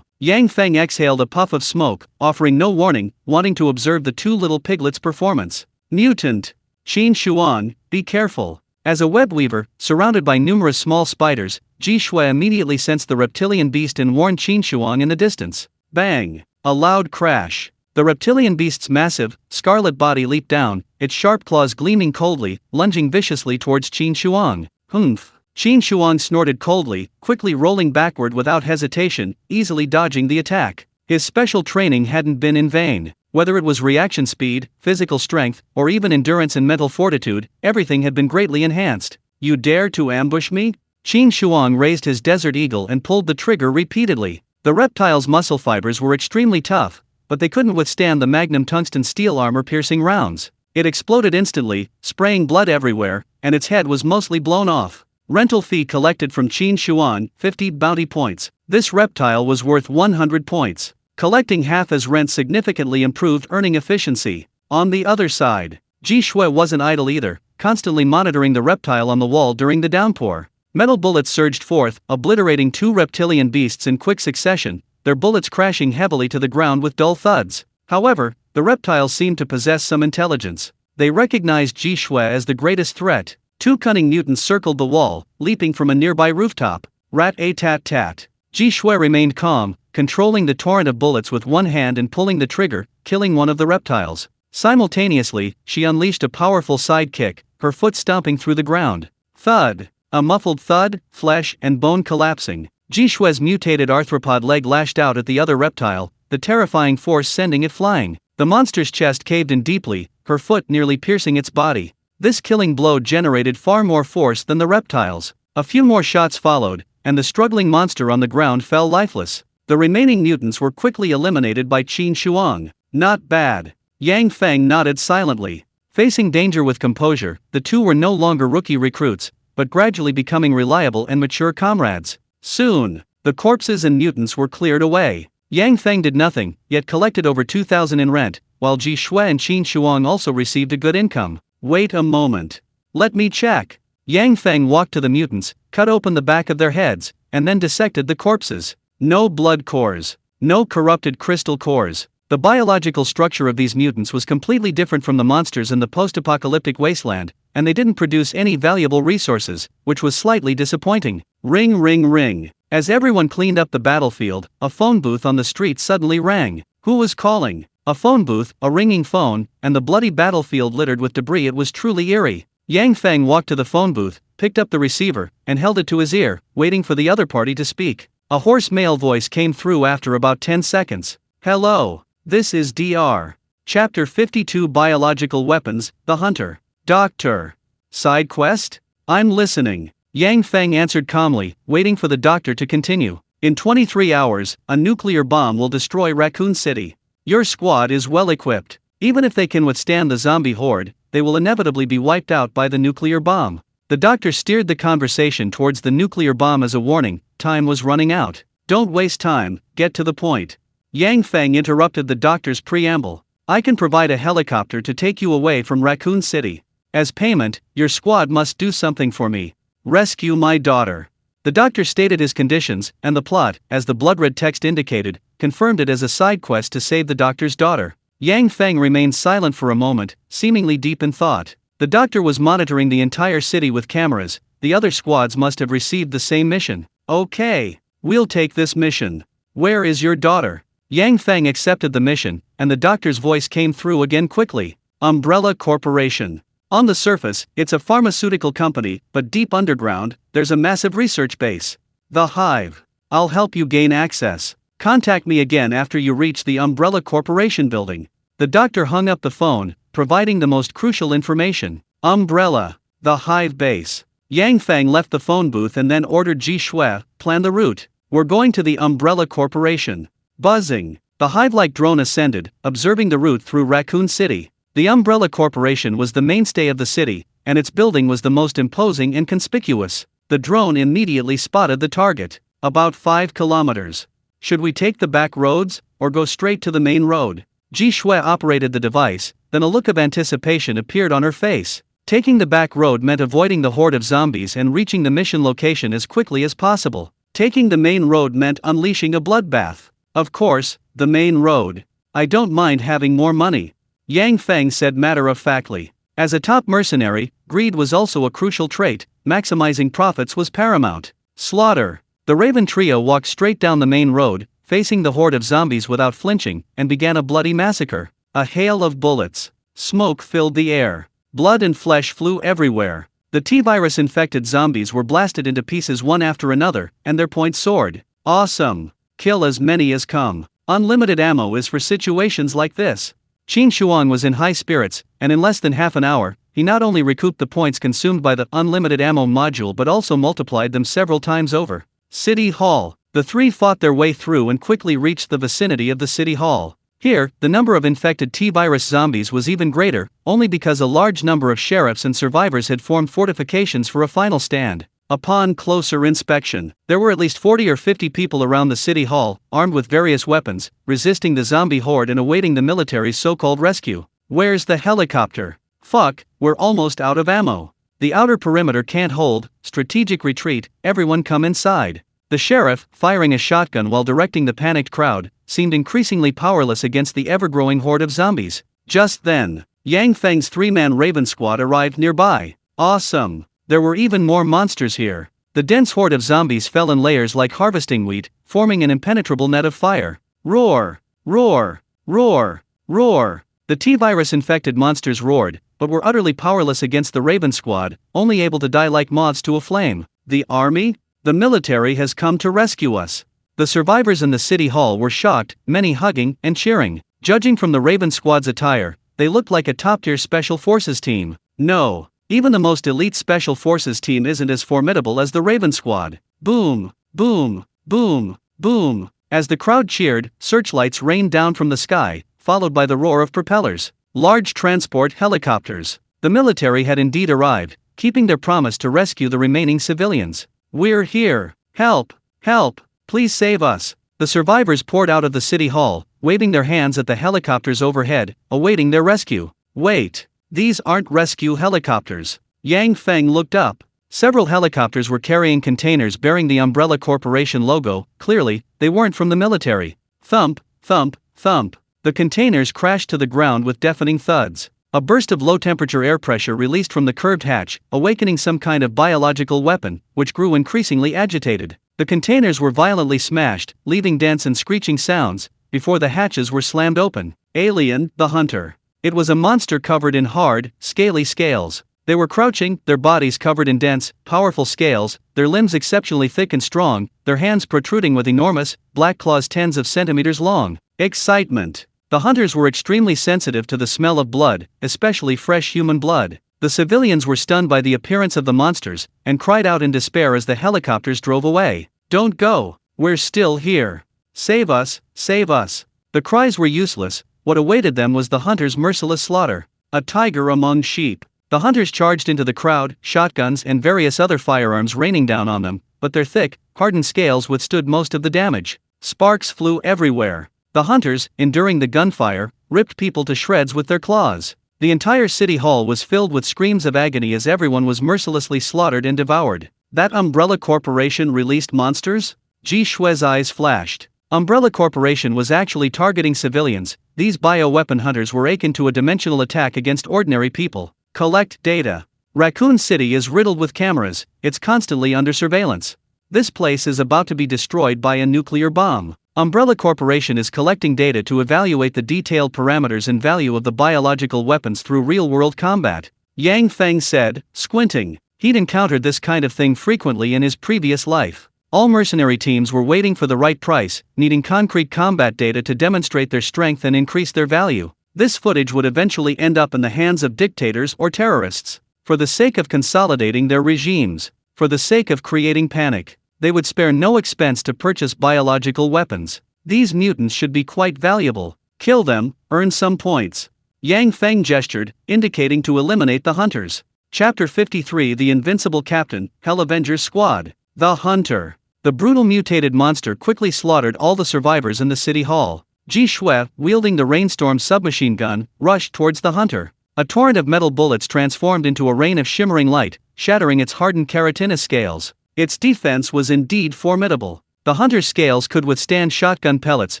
Yang Feng exhaled a puff of smoke, offering no warning, wanting to observe the 2 little piglets' performance. Mutant. Qin Shuang, be careful. As a web weaver, surrounded by numerous small spiders, Jishue immediately sensed the reptilian beast and warned Qin Shuang in the distance. Bang! A loud crash. The reptilian beast's massive, scarlet body leaped down, its sharp claws gleaming coldly, lunging viciously towards Qin Shuang. Qin Shuang snorted coldly, quickly rolling backward without hesitation, easily dodging the attack. His special training hadn't been in vain. Whether it was reaction speed, physical strength, or even endurance and mental fortitude, everything had been greatly enhanced. You dare to ambush me? Qin Shuang raised his Desert Eagle and pulled the trigger repeatedly. The reptile's muscle fibers were extremely tough, but they couldn't withstand the magnum tungsten steel armor-piercing rounds. It exploded instantly, spraying blood everywhere, and its head was mostly blown off. Rental fee collected from Qin Shuang, 50 bounty points. This reptile was worth 100 points. Collecting half as rent significantly improved earning efficiency. On the other side, Jishue wasn't idle either, constantly monitoring the reptile on the wall during the downpour. Metal bullets surged forth, obliterating 2 reptilian beasts in quick succession, their bullets crashing heavily to the ground with dull thuds. However, the reptiles seemed to possess some intelligence. They recognized Jishue as the greatest threat. 2 cunning mutants circled the wall, leaping from a nearby rooftop. Rat-a-tat-tat. Jishue remained calm, controlling the torrent of bullets with one hand and pulling the trigger, killing one of the reptiles. Simultaneously, she unleashed a powerful side kick, her foot stomping through the ground. Thud! A muffled thud, flesh and bone collapsing. Jishue's mutated arthropod leg lashed out at the other reptile, the terrifying force sending it flying. The monster's chest caved in deeply, her foot nearly piercing its body. This killing blow generated far more force than the reptiles. A few more shots followed, and the struggling monster on the ground fell lifeless. The remaining mutants were quickly eliminated by Qin Shuang. Not bad. Yang Feng nodded silently. Facing danger with composure, the 2 were no longer rookie recruits, but gradually becoming reliable and mature comrades. Soon, the corpses and mutants were cleared away. Yang Feng did nothing, yet collected over 2,000 in rent, while Jishue and Qin Shuang also received a good income. Wait a moment. Let me check. Yang Feng walked to the mutants, cut open the back of their heads, and then dissected the corpses. No blood cores. No corrupted crystal cores. The biological structure of these mutants was completely different from the monsters in the post-apocalyptic wasteland, and they didn't produce any valuable resources, which was slightly disappointing. Ring ring ring. As everyone cleaned up the battlefield, a phone booth on the street suddenly rang. Who was calling? A phone booth, a ringing phone, and the bloody battlefield littered with debris. It was truly eerie. Yang Feng walked to the phone booth, picked up the receiver, and held it to his ear, waiting for the other party to speak. A hoarse male voice came through after about 10 seconds. Hello. This is Dr. Chapter 52 Biological Weapons, The Hunter. Doctor. Side quest? I'm listening. Yang Feng answered calmly, waiting for the doctor to continue. In 23 hours, a nuclear bomb will destroy Raccoon City. Your squad is well equipped. Even if they can withstand the zombie horde, they will inevitably be wiped out by the nuclear bomb. The doctor steered the conversation towards the nuclear bomb as a warning. Time was running out. Don't waste time, get to the point. Yang Feng interrupted the doctor's preamble. I can provide a helicopter to take you away from Raccoon City. As payment, your squad must do something for me. Rescue my daughter. The doctor stated his conditions, and the plot, as the blood-red text indicated, confirmed it as a side quest to save the doctor's daughter. Yang Feng remained silent for a moment, seemingly deep in thought. The doctor was monitoring the entire city with cameras. The other squads must have received the same mission. Okay, we'll take this mission. Where is your daughter? Yang Feng accepted the mission, and the doctor's voice came through again quickly. Umbrella Corporation. On the surface, it's a pharmaceutical company, but deep underground, there's a massive research base. The Hive. I'll help you gain access. Contact me again after you reach the Umbrella Corporation building. The doctor hung up the phone, providing the most crucial information. Umbrella. The Hive base. Yang Feng left the phone booth and then ordered Ji Shui, plan the route. We're going to the Umbrella Corporation. Buzzing. The hive-like drone ascended, observing the route through Raccoon City. The Umbrella Corporation was the mainstay of the city, and its building was the most imposing and conspicuous. The drone immediately spotted the target. About 5 kilometers. Should we take the back roads, or go straight to the main road? Ji Shui operated the device, then a look of anticipation appeared on her face. Taking the back road meant avoiding the horde of zombies and reaching the mission location as quickly as possible. Taking the main road meant unleashing a bloodbath. Of course, the main road. I don't mind having more money. Yang Feng said matter-of-factly. As a top mercenary, greed was also a crucial trait. Maximizing profits was paramount. Slaughter. The Raven trio walked straight down the main road, facing the horde of zombies without flinching, and began a bloody massacre. A hail of bullets. Smoke filled the air. Blood and flesh flew everywhere. The T-virus infected zombies were blasted into pieces one after another, and their points soared. Awesome. Kill as many as come. Unlimited ammo is for situations like this. Qin Shuang was in high spirits, and in less than half an hour, he not only recouped the points consumed by the unlimited ammo module but also multiplied them several times over. City Hall. The three fought their way through and quickly reached the vicinity of the City Hall. Here, the number of infected T-virus zombies was even greater, only because a large number of sheriffs and survivors had formed fortifications for a final stand. Upon closer inspection, there were at least 40 or 50 people around the City Hall, armed with various weapons, resisting the zombie horde and awaiting the military's so-called rescue. Where's the helicopter? Fuck, we're almost out of ammo. The outer perimeter can't hold. Strategic retreat, everyone come inside. The sheriff, firing a shotgun while directing the panicked crowd, seemed increasingly powerless against the ever-growing horde of zombies. Just then, Yang Feng's three-man Raven squad arrived nearby. Awesome. There were even more monsters here. The dense horde of zombies fell in layers like harvesting wheat, forming an impenetrable net of fire. Roar! Roar! Roar! Roar! The T-virus infected monsters roared, but were utterly powerless against the Raven squad, only able to die like moths to a flame. The army? The military has come to rescue us. The survivors in the City Hall were shocked, many hugging and cheering. Judging from the Raven squad's attire, they looked like a top-tier special forces team. No. Even the most elite Special Forces team isn't as formidable as the Raven Squad. Boom, boom, boom, boom. As the crowd cheered, searchlights rained down from the sky, followed by the roar of propellers. Large transport helicopters. The military had indeed arrived, keeping their promise to rescue the remaining civilians. We're here. Help, help, please save us. The survivors poured out of the City Hall, waving their hands at the helicopters overhead, awaiting their rescue. Wait. These aren't rescue helicopters. Yang Feng looked up. Several helicopters were carrying containers bearing the Umbrella Corporation logo. Clearly, they weren't from the military. Thump, thump, thump. The containers crashed to the ground with deafening thuds. A burst of low-temperature air pressure released from the curved hatch, awakening some kind of biological weapon, which grew increasingly agitated. The containers were violently smashed, leaving dents and screeching sounds, before the hatches were slammed open. Alien, the hunter. It was a monster covered in hard, scaly scales. They were crouching, their bodies covered in dense, powerful scales, their limbs exceptionally thick and strong, their hands protruding with enormous, black claws tens of centimeters long. Excitement. The hunters were extremely sensitive to the smell of blood, especially fresh human blood. The civilians were stunned by the appearance of the monsters, and cried out in despair as the helicopters drove away. "Don't go! We're still here! Save us! Save us!" The cries were useless. What awaited them was the hunters' merciless slaughter. A tiger among sheep. The hunters charged into the crowd, shotguns and various other firearms raining down on them, but their thick, hardened scales withstood most of the damage. Sparks flew everywhere. The hunters, enduring the gunfire, ripped people to shreds with their claws. The entire city hall was filled with screams of agony as everyone was mercilessly slaughtered and devoured. That Umbrella Corporation released monsters? Ji Shue's eyes flashed. Umbrella Corporation was actually targeting civilians. These bioweapon hunters were akin to a dimensional attack against ordinary people. Collect data. Raccoon City is riddled with cameras, it's constantly under surveillance. This place is about to be destroyed by a nuclear bomb. Umbrella Corporation is collecting data to evaluate the detailed parameters and value of the biological weapons through real-world combat. Yang Feng said, squinting. He'd encountered this kind of thing frequently in his previous life. All mercenary teams were waiting for the right price, needing concrete combat data to demonstrate their strength and increase their value. This footage would eventually end up in the hands of dictators or terrorists. For the sake of consolidating their regimes, for the sake of creating panic, they would spare no expense to purchase biological weapons. These mutants should be quite valuable. Kill them, earn some points. Yang Feng gestured, indicating to eliminate the hunters. Chapter 53 The Invincible Captain, Hell Avengers Squad. The Hunter. The brutal mutated monster quickly slaughtered all the survivors in the city hall. Ji Shue, wielding the rainstorm submachine gun, rushed towards the hunter. A torrent of metal bullets transformed into a rain of shimmering light, shattering its hardened keratinous scales. Its defense was indeed formidable. The hunter's scales could withstand shotgun pellets,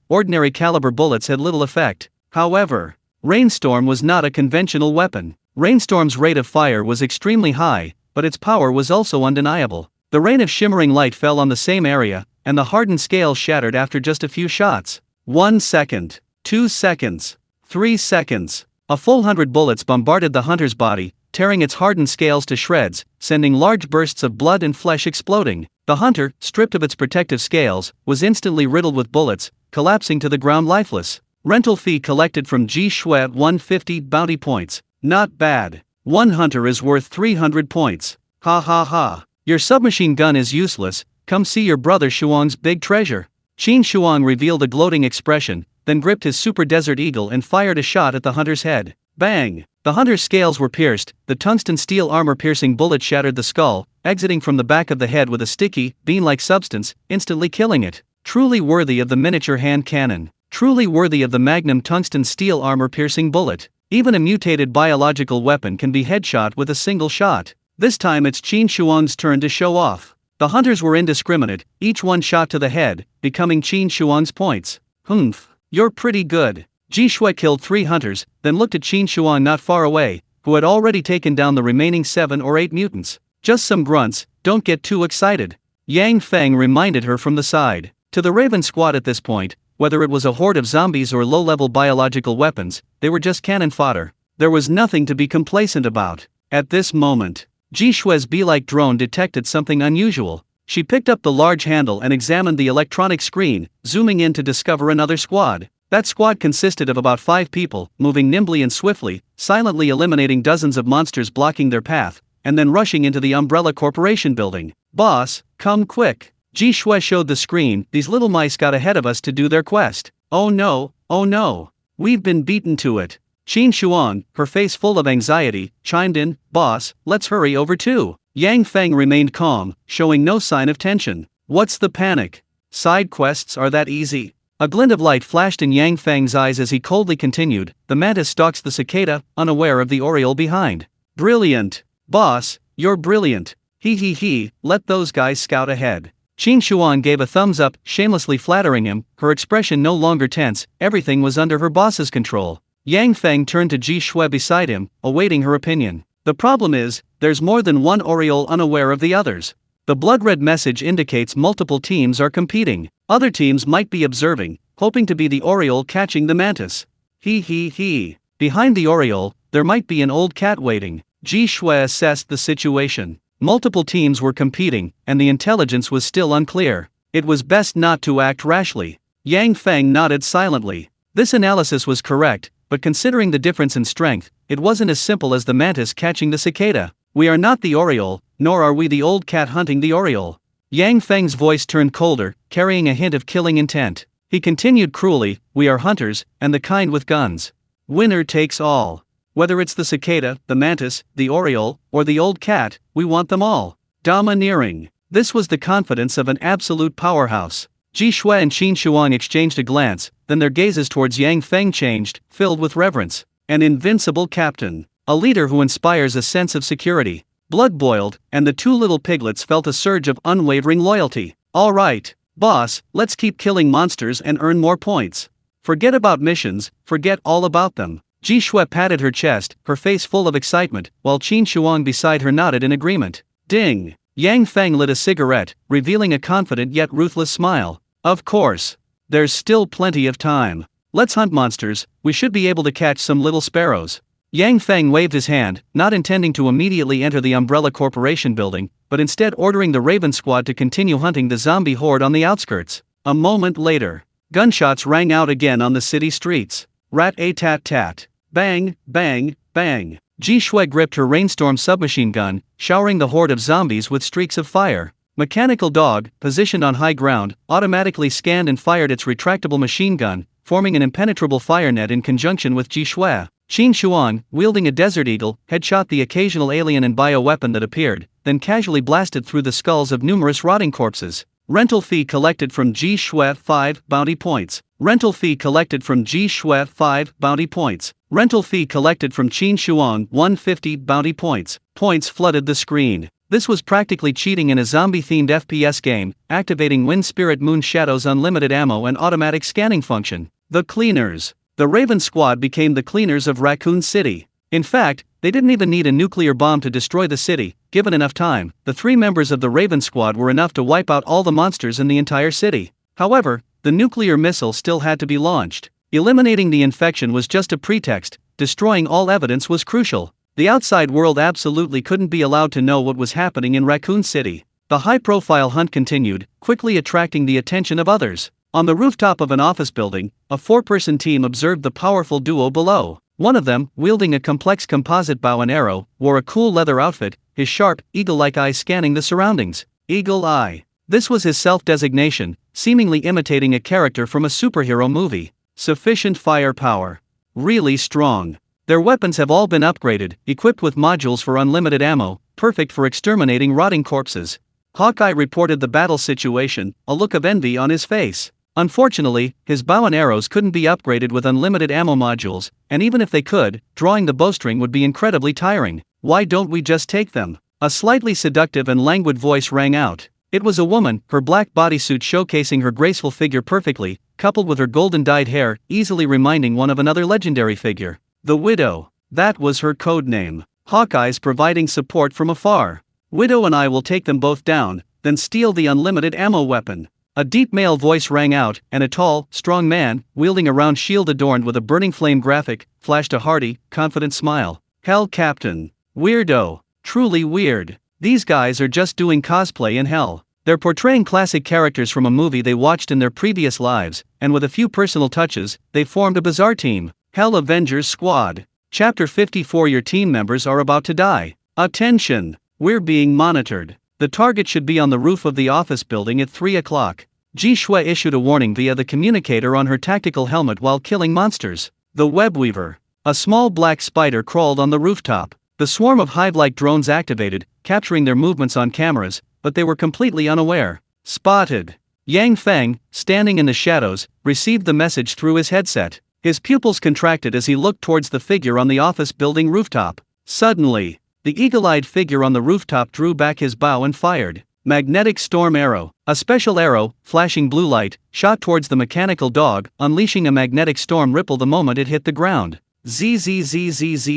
ordinary caliber bullets had little effect. However, Rainstorm was not a conventional weapon. Rainstorm's rate of fire was extremely high, but its power was also undeniable. The rain of shimmering light fell on the same area, and the hardened scales shattered after just a few shots. 1 second, 2 seconds, 3 seconds. A full 100 bullets bombarded the hunter's body, tearing its hardened scales to shreds, sending large bursts of blood and flesh exploding. The hunter, stripped of its protective scales, was instantly riddled with bullets, collapsing to the ground lifeless. Rental fee collected from Ji Shue 150 bounty points. Not bad. One hunter is worth 300 points. Ha ha ha. Your submachine gun is useless, come see your brother Shuang's big treasure. Qin Shuang revealed a gloating expression, then gripped his Super Desert Eagle and fired a shot at the hunter's head. Bang! The hunter's scales were pierced, the tungsten steel armor-piercing bullet shattered the skull, exiting from the back of the head with a sticky, bean-like substance, instantly killing it. Truly worthy of the miniature hand cannon. Truly worthy of the magnum tungsten steel armor-piercing bullet. Even a mutated biological weapon can be headshot with a single shot. This time it's Qin Shuang's turn to show off. The hunters were indiscriminate, each one shot to the head, becoming Qin Shuang's points. Humph, you're pretty good. Ji Shue killed 3 hunters, then looked at Qin Shuang not far away, who had already taken down the remaining 7 or 8 mutants. Just some grunts, don't get too excited. Yang Feng reminded her from the side. To the Raven Squad at this point, whether it was a horde of zombies or low-level biological weapons, they were just cannon fodder. There was nothing to be complacent about. At this moment, Ji Shue's bee-like drone detected something unusual. She picked up the large handle and examined the electronic screen, zooming in to discover another squad. That squad consisted of about 5 people, moving nimbly and swiftly, silently eliminating dozens of monsters blocking their path, and then rushing into the Umbrella Corporation building. Boss, come quick. Ji Shue showed the screen, these little mice got ahead of us to do their quest. Oh no, we've been beaten to it. Qin Shuang, her face full of anxiety, chimed in, boss, let's hurry over too. Yang Feng remained calm, showing no sign of tension. What's the panic? Side quests are that easy. A glint of light flashed in Yang Feng's eyes as he coldly continued, the mantis stalks the cicada, unaware of the oriole behind. Brilliant. Boss, you're brilliant. He, let those guys scout ahead. Qin Shuang gave a thumbs up, shamelessly flattering him, her expression no longer tense, everything was under her boss's control. Yang Feng turned to Ji Shui beside him, awaiting her opinion. The problem is, there's more than one Oriole unaware of the others. The blood-red message indicates multiple teams are competing. Other teams might be observing, hoping to be the Oriole catching the mantis. He. Behind the Oriole, there might be an old cat waiting. Ji Shui assessed the situation. Multiple teams were competing, and the intelligence was still unclear. It was best not to act rashly. Yang Feng nodded silently. This analysis was correct, but considering the difference in strength, it wasn't as simple as the mantis catching the cicada. We are not the Oriole, nor are we the old cat hunting the Oriole. Yang Feng's voice turned colder, carrying a hint of killing intent. He continued cruelly, we are hunters, and the kind with guns. Winner takes all. Whether it's the cicada, the mantis, the Oriole, or the old cat, we want them all. Domineering. This was the confidence of an absolute powerhouse. Ji Shui and Qin Shuang exchanged a glance, then their gazes towards Yang Feng changed, filled with reverence. An invincible captain. A leader who inspires a sense of security. Blood boiled, and the two little piglets felt a surge of unwavering loyalty. All right, boss, let's keep killing monsters and earn more points. Forget about missions, forget all about them. Ji Shui patted her chest, her face full of excitement, while Qin Shuang beside her nodded in agreement. Ding! Yang Feng lit a cigarette, revealing a confident yet ruthless smile. Of course. There's still plenty of time. Let's hunt monsters, we should be able to catch some little sparrows. Yang Feng waved his hand, not intending to immediately enter the Umbrella Corporation building, but instead ordering the Raven Squad to continue hunting the zombie horde on the outskirts. A moment later, gunshots rang out again on the city streets. Rat-a-tat-tat. Bang, bang, bang. Ji Shui gripped her rainstorm submachine gun, showering the horde of zombies with streaks of fire. Mechanical Dog, positioned on high ground, automatically scanned and fired its retractable machine gun, forming an impenetrable fire net in conjunction with Ji Shui. Qin Shuang, wielding a Desert Eagle, headshot the occasional alien and bioweapon that appeared, then casually blasted through the skulls of numerous rotting corpses. Rental fee collected from Ji Shui 5 bounty points. Rental fee collected from Ji Shui 5 bounty points. Rental fee collected from Qin Shuang 150 bounty points. Points flooded the screen. This was practically cheating in a zombie-themed FPS game, activating Wind Spirit Moon Shadow's unlimited ammo and automatic scanning function. The Cleaners. The Raven Squad became the cleaners of Raccoon City. In fact, they didn't even need a nuclear bomb to destroy the city. Given enough time, the 3 members of the Raven Squad were enough to wipe out all the monsters in the entire city. However, the nuclear missile still had to be launched. Eliminating the infection was just a pretext, destroying all evidence was crucial. The outside world absolutely couldn't be allowed to know what was happening in Raccoon City. The high-profile hunt continued, quickly attracting the attention of others. On the rooftop of an office building, a 4-person team observed the powerful duo below. One of them, wielding a complex composite bow and arrow, wore a cool leather outfit, his sharp, eagle-like eyes scanning the surroundings. Eagle Eye. This was his self-designation, seemingly imitating a character from a superhero movie. Sufficient firepower. Really strong. Their weapons have all been upgraded, equipped with modules for unlimited ammo, perfect for exterminating rotting corpses. Hawkeye reported the battle situation, a look of envy on his face. Unfortunately, his bow and arrows couldn't be upgraded with unlimited ammo modules, and even if they could, drawing the bowstring would be incredibly tiring. Why don't we just take them? A slightly seductive and languid voice rang out. It was a woman, her black bodysuit showcasing her graceful figure perfectly, coupled with her golden-dyed hair, easily reminding one of another legendary figure. The Widow. That was her code name. Hawkeye's providing support from afar. Widow and I will take them both down, then steal the unlimited ammo weapon. A deep male voice rang out, and a tall, strong man, wielding a round shield adorned with a burning flame graphic, flashed a hearty, confident smile. Hell, Captain. Weirdo. Truly weird. These guys are just doing cosplay in hell. They're portraying classic characters from a movie they watched in their previous lives, and with a few personal touches, they formed a bizarre team. Hell Avengers Squad. Chapter 54. Your team members are about to die. Attention! We're being monitored. The target should be on the roof of the office building at 3 o'clock. Ji Shui issued a warning via the communicator on her tactical helmet while killing monsters. The Webweaver. A small black spider crawled on the rooftop. The swarm of hive-like drones activated, capturing their movements on cameras, but they were completely unaware. Spotted. Yang Feng, standing in the shadows, received the message through his headset. His pupils contracted as he looked towards the figure on the office building rooftop. Suddenly, the eagle-eyed figure on the rooftop drew back his bow and fired. Magnetic Storm Arrow. A special arrow, flashing blue light, shot towards the mechanical dog, unleashing a magnetic storm ripple the moment it hit the ground. Zzzzzzzzz.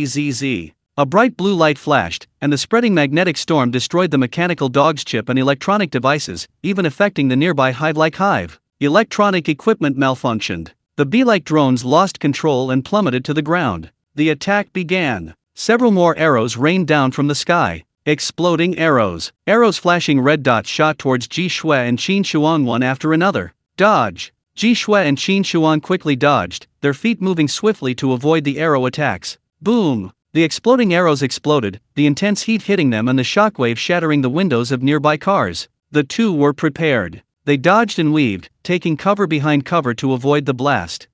A bright blue light flashed, and the spreading magnetic storm destroyed the mechanical dog's chip and electronic devices, even affecting the nearby hive-like hive. Electronic equipment malfunctioned. The bee-like drones lost control and plummeted to the ground. The attack began. Several more arrows rained down from the sky. Exploding arrows. Arrows flashing red dots shot towards Ji Shui and Qin Shuang one after another. Dodge. Ji Shui and Qin Shuang quickly dodged, their feet moving swiftly to avoid the arrow attacks. Boom! The exploding arrows exploded, the intense heat hitting them and the shockwave shattering the windows of nearby cars. The two were prepared. They dodged and weaved, taking cover behind cover to avoid the blast.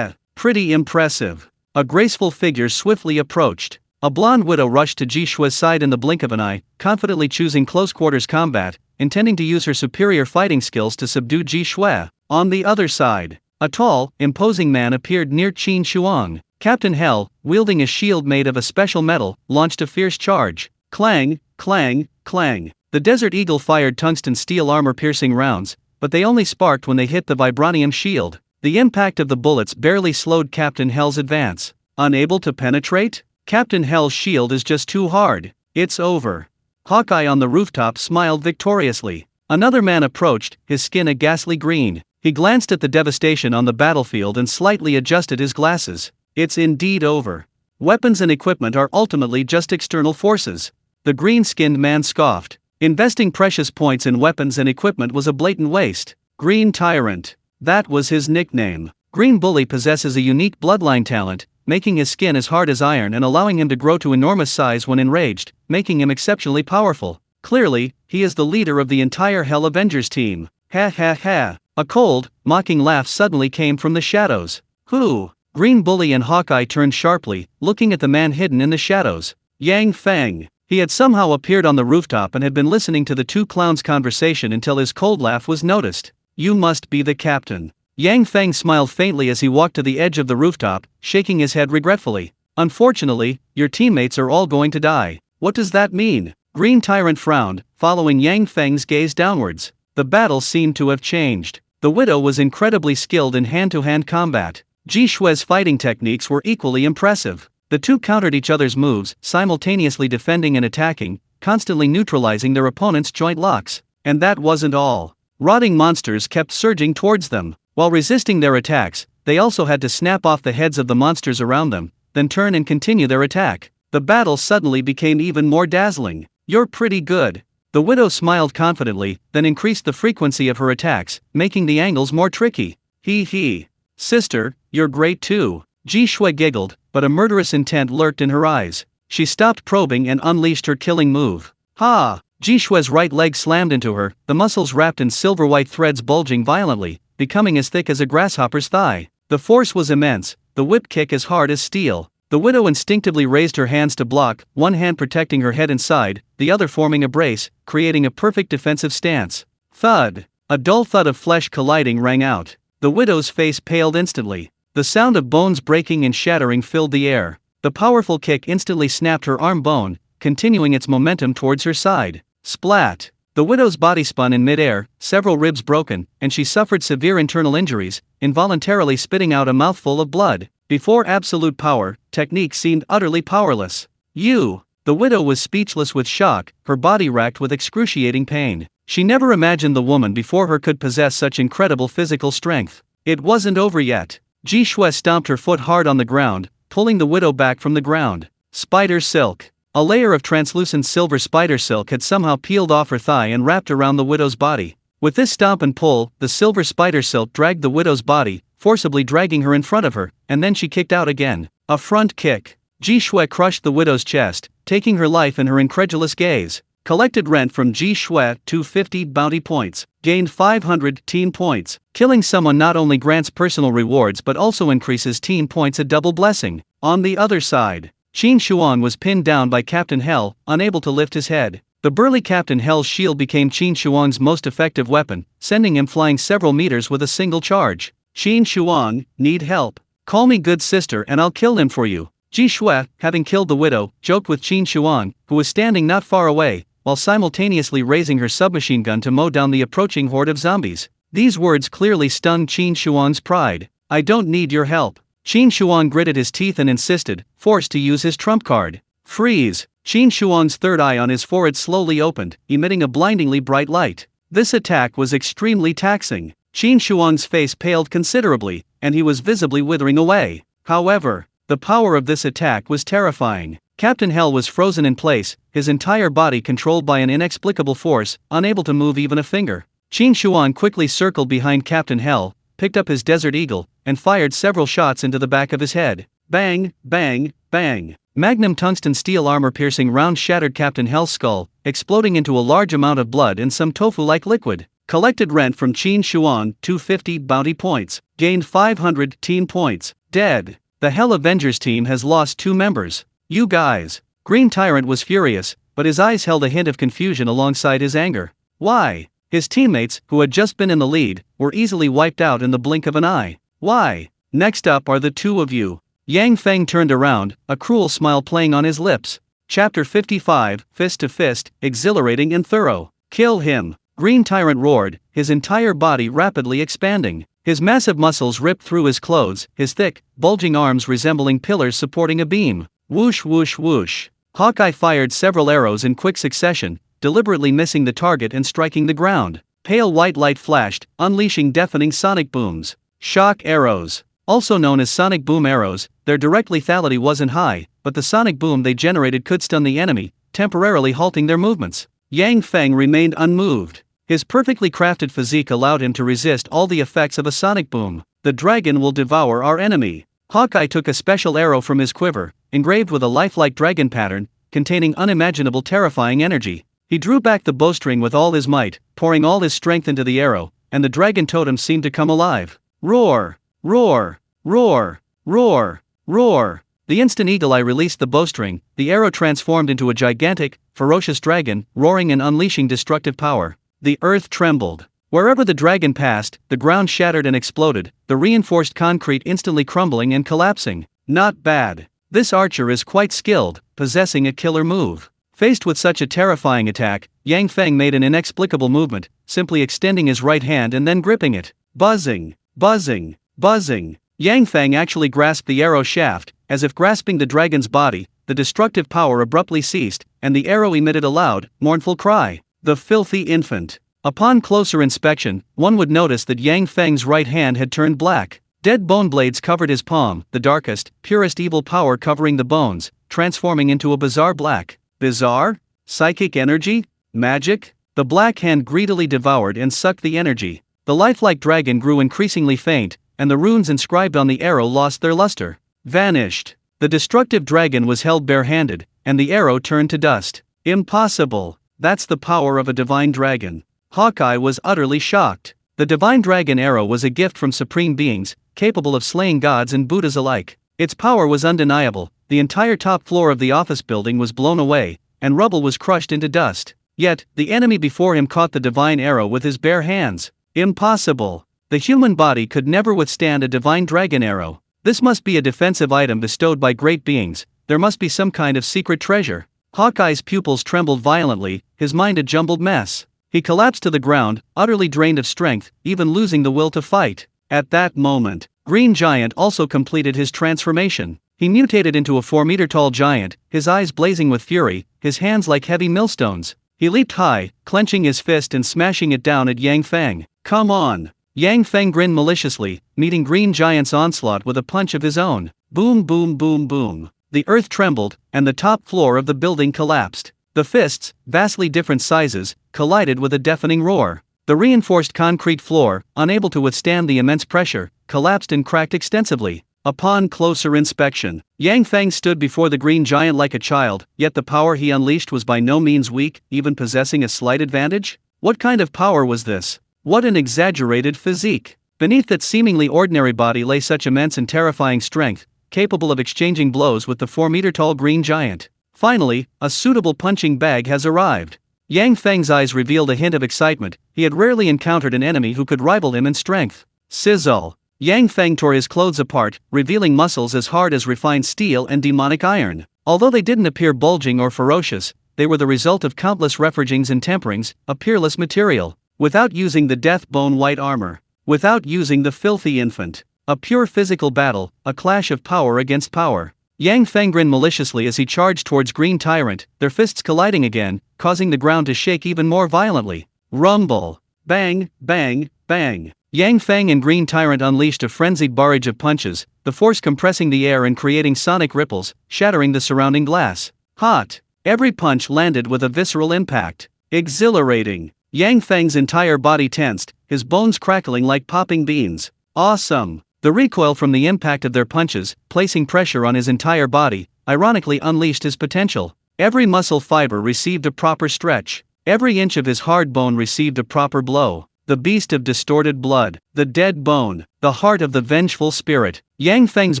Pretty impressive. A graceful figure swiftly approached. A blonde widow rushed to Ji Shui's side in the blink of an eye, confidently choosing close-quarters combat, intending to use her superior fighting skills to subdue Ji Shui. On the other side, a tall, imposing man appeared near Qin Shuang. Captain Hell, wielding a shield made of a special metal, launched a fierce charge. Clang, clang, clang. The Desert Eagle fired tungsten steel armor-piercing rounds, but they only sparked when they hit the vibranium shield. The impact of the bullets barely slowed Captain Hell's advance. Unable to penetrate? Captain Hell's shield is just too hard. It's over. Hawkeye on the rooftop smiled victoriously. Another man approached, his skin a ghastly green. He glanced at the devastation on the battlefield and slightly adjusted his glasses. It's indeed over. Weapons and equipment are ultimately just external forces. The green-skinned man scoffed. Investing precious points in weapons and equipment was a blatant waste. Green Tyrant. That was his nickname. Green Bully possesses a unique bloodline talent, making his skin as hard as iron and allowing him to grow to enormous size when enraged, making him exceptionally powerful. Clearly, he is the leader of the entire Hell Avengers team. Ha ha ha. A cold, mocking laugh suddenly came from the shadows. Who? Green Bully and Hawkeye turned sharply, looking at the man hidden in the shadows. Yang Feng. He had somehow appeared on the rooftop and had been listening to the two clowns' conversation until his cold laugh was noticed. You must be the captain. Yang Feng smiled faintly as he walked to the edge of the rooftop, shaking his head regretfully. Unfortunately, your teammates are all going to die. What does that mean? Green Tyrant frowned, following Yang Feng's gaze downwards. The battle seemed to have changed. The widow was incredibly skilled in hand-to-hand combat. Ji Shui's fighting techniques were equally impressive. The two countered each other's moves, simultaneously defending and attacking, constantly neutralizing their opponent's joint locks. And that wasn't all. Rotting monsters kept surging towards them. While resisting their attacks, they also had to snap off the heads of the monsters around them, then turn and continue their attack. The battle suddenly became even more dazzling. You're pretty good. The widow smiled confidently, then increased the frequency of her attacks, making the angles more tricky. He. Sister, you're great too. Ji Shui giggled, but a murderous intent lurked in her eyes. She stopped probing and unleashed her killing move. Ha! Ji Shui's right leg slammed into her, the muscles wrapped in silver-white threads bulging violently, becoming as thick as a grasshopper's thigh. The force was immense, the whip kick as hard as steel. The widow instinctively raised her hands to block, one hand protecting her head and side, the other forming a brace, creating a perfect defensive stance. Thud! A dull thud of flesh colliding rang out. The widow's face paled instantly. The sound of bones breaking and shattering filled the air. The powerful kick instantly snapped her arm bone, continuing its momentum towards her side. Splat! The widow's body spun in midair, several ribs broken, and she suffered severe internal injuries, involuntarily spitting out a mouthful of blood. Before absolute power, technique seemed utterly powerless. The widow was speechless with shock, her body racked with excruciating pain. She never imagined the woman before her could possess such incredible physical strength. It wasn't over yet. Ji Shui stomped her foot hard on the ground, pulling the widow back from the ground. Spider silk. A layer of translucent silver spider silk had somehow peeled off her thigh and wrapped around the widow's body. With this stomp and pull, the silver spider silk dragged the widow's body, forcibly dragging her in front of her, and then she kicked out again. A front kick. Ji Shui crushed the widow's chest, taking her life in her incredulous gaze. Collected rent from Ji Shui, 250 bounty points. Gained 500 team points. Killing someone not only grants personal rewards but also increases team points, a double blessing. On the other side, Qin Shuang was pinned down by Captain Hell, unable to lift his head. The burly Captain Hell's shield became Qin Shuang's most effective weapon, sending him flying several meters with a single charge. Qin Shuang, need help? Call me good sister and I'll kill him for you. Ji Shui, having killed the widow, joked with Qin Shuang, who was standing not far away, while simultaneously raising her submachine gun to mow down the approaching horde of zombies. These words clearly stung Qin Shuang's pride. "I don't need your help." Qin Shuang gritted his teeth and insisted, forced to use his trump card. "Freeze!" Qin Shuang's third eye on his forehead slowly opened, emitting a blindingly bright light. This attack was extremely taxing. Qin Shuang's face paled considerably, and he was visibly withering away. However, the power of this attack was terrifying. Captain Hell was frozen in place, his entire body controlled by an inexplicable force, unable to move even a finger. Qin Shuang quickly circled behind Captain Hell, picked up his Desert Eagle, and fired several shots into the back of his head. Bang, bang, bang. Magnum tungsten steel armor-piercing rounds shattered Captain Hell's skull, exploding into a large amount of blood and some tofu-like liquid. Collected rent from Qin Shuang, 250 bounty points. Gained 500 team points. Dead. The Hell Avengers team has lost 2 members. You guys. Green Tyrant was furious, but his eyes held a hint of confusion alongside his anger. Why? His teammates, who had just been in the lead, were easily wiped out in the blink of an eye. Why? Next up are the 2 of you. Yang Feng turned around, a cruel smile playing on his lips. Chapter 55, Fist to Fist, exhilarating and thorough. Kill him. Green Tyrant roared, his entire body rapidly expanding. His massive muscles ripped through his clothes, his thick, bulging arms resembling pillars supporting a beam. Whoosh whoosh whoosh. Hawkeye fired several arrows in quick succession, deliberately missing the target and striking the ground. Pale white light flashed, unleashing deafening sonic booms. Shock arrows. Also known as sonic boom arrows, their direct lethality wasn't high, but the sonic boom they generated could stun the enemy, temporarily halting their movements. Yang Feng remained unmoved. His perfectly crafted physique allowed him to resist all the effects of a sonic boom. The dragon will devour our enemy. Hawkeye took a special arrow from his quiver, engraved with a lifelike dragon pattern, containing unimaginable terrifying energy. He drew back the bowstring with all his might, pouring all his strength into the arrow, and the dragon totem seemed to come alive. Roar! Roar! Roar! Roar! Roar! The instant Eagle Eye released the bowstring, the arrow transformed into a gigantic, ferocious dragon, roaring and unleashing destructive power. The earth trembled. Wherever the dragon passed, the ground shattered and exploded, the reinforced concrete instantly crumbling and collapsing. Not bad. This archer is quite skilled, possessing a killer move. Faced with such a terrifying attack, Yang Feng made an inexplicable movement, simply extending his right hand and then gripping it. Buzzing, buzzing, buzzing. Yang Feng actually grasped the arrow shaft, as if grasping the dragon's body. The destructive power abruptly ceased, and the arrow emitted a loud, mournful cry. The filthy infant. Upon closer inspection, one would notice that Yang Feng's right hand had turned black. Dead bone blades covered his palm, the darkest, purest evil power covering the bones, transforming into a bizarre black. Bizarre? Psychic energy? Magic? The black hand greedily devoured and sucked the energy. The lifelike dragon grew increasingly faint, and the runes inscribed on the arrow lost their luster. Vanished. The destructive dragon was held barehanded, and the arrow turned to dust. Impossible. That's the power of a divine dragon. Hawkeye was utterly shocked. The divine dragon arrow was a gift from supreme beings, capable of slaying gods and Buddhas alike. Its power was undeniable. The entire top floor of the office building was blown away, and rubble was crushed into dust. Yet, the enemy before him caught the divine arrow with his bare hands. Impossible. The human body could never withstand a divine dragon arrow. This must be a defensive item bestowed by great beings. There must be some kind of secret treasure. Hawkeye's pupils trembled violently, his mind a jumbled mess. He collapsed to the ground, utterly drained of strength, even losing the will to fight. At that moment, Green Giant also completed his transformation. He mutated into a 4-meter-tall giant, his eyes blazing with fury, his hands like heavy millstones. He leaped high, clenching his fist and smashing it down at Yang Feng. Come on! Yang Feng grinned maliciously, meeting Green Giant's onslaught with a punch of his own. Boom boom boom boom. The earth trembled, and the top floor of the building collapsed. The fists, vastly different sizes, collided with a deafening roar. The reinforced concrete floor, unable to withstand the immense pressure, collapsed and cracked extensively. Upon closer inspection, Yang Feng stood before the Green Giant like a child, yet the power he unleashed was by no means weak, even possessing a slight advantage. What kind of power was this? What an exaggerated physique! Beneath that seemingly ordinary body lay such immense and terrifying strength, capable of exchanging blows with the 4-meter-tall Green Giant. Finally, a suitable punching bag has arrived. Yang Feng's eyes revealed a hint of excitement. He had rarely encountered an enemy who could rival him in strength. Sizzle! Yang Feng tore his clothes apart, revealing muscles as hard as refined steel and demonic iron. Although they didn't appear bulging or ferocious, they were the result of countless reforgings and temperings, a peerless material. Without using the death bone white armor. Without using the filthy infant. A pure physical battle, a clash of power against power. Yang Feng grinned maliciously as he charged towards Green Tyrant, their fists colliding again, causing the ground to shake even more violently. Rumble. Bang, bang, bang. Yang Feng and Green Tyrant unleashed a frenzied barrage of punches, the force compressing the air and creating sonic ripples, shattering the surrounding glass. Hot. Every punch landed with a visceral impact. Exhilarating. Yang Feng's entire body tensed, his bones crackling like popping beans. Awesome. The recoil from the impact of their punches, placing pressure on his entire body, ironically unleashed his potential. Every muscle fiber received a proper stretch. Every inch of his hard bone received a proper blow. The beast of distorted blood, the dead bone, the heart of the vengeful spirit. Yang Feng's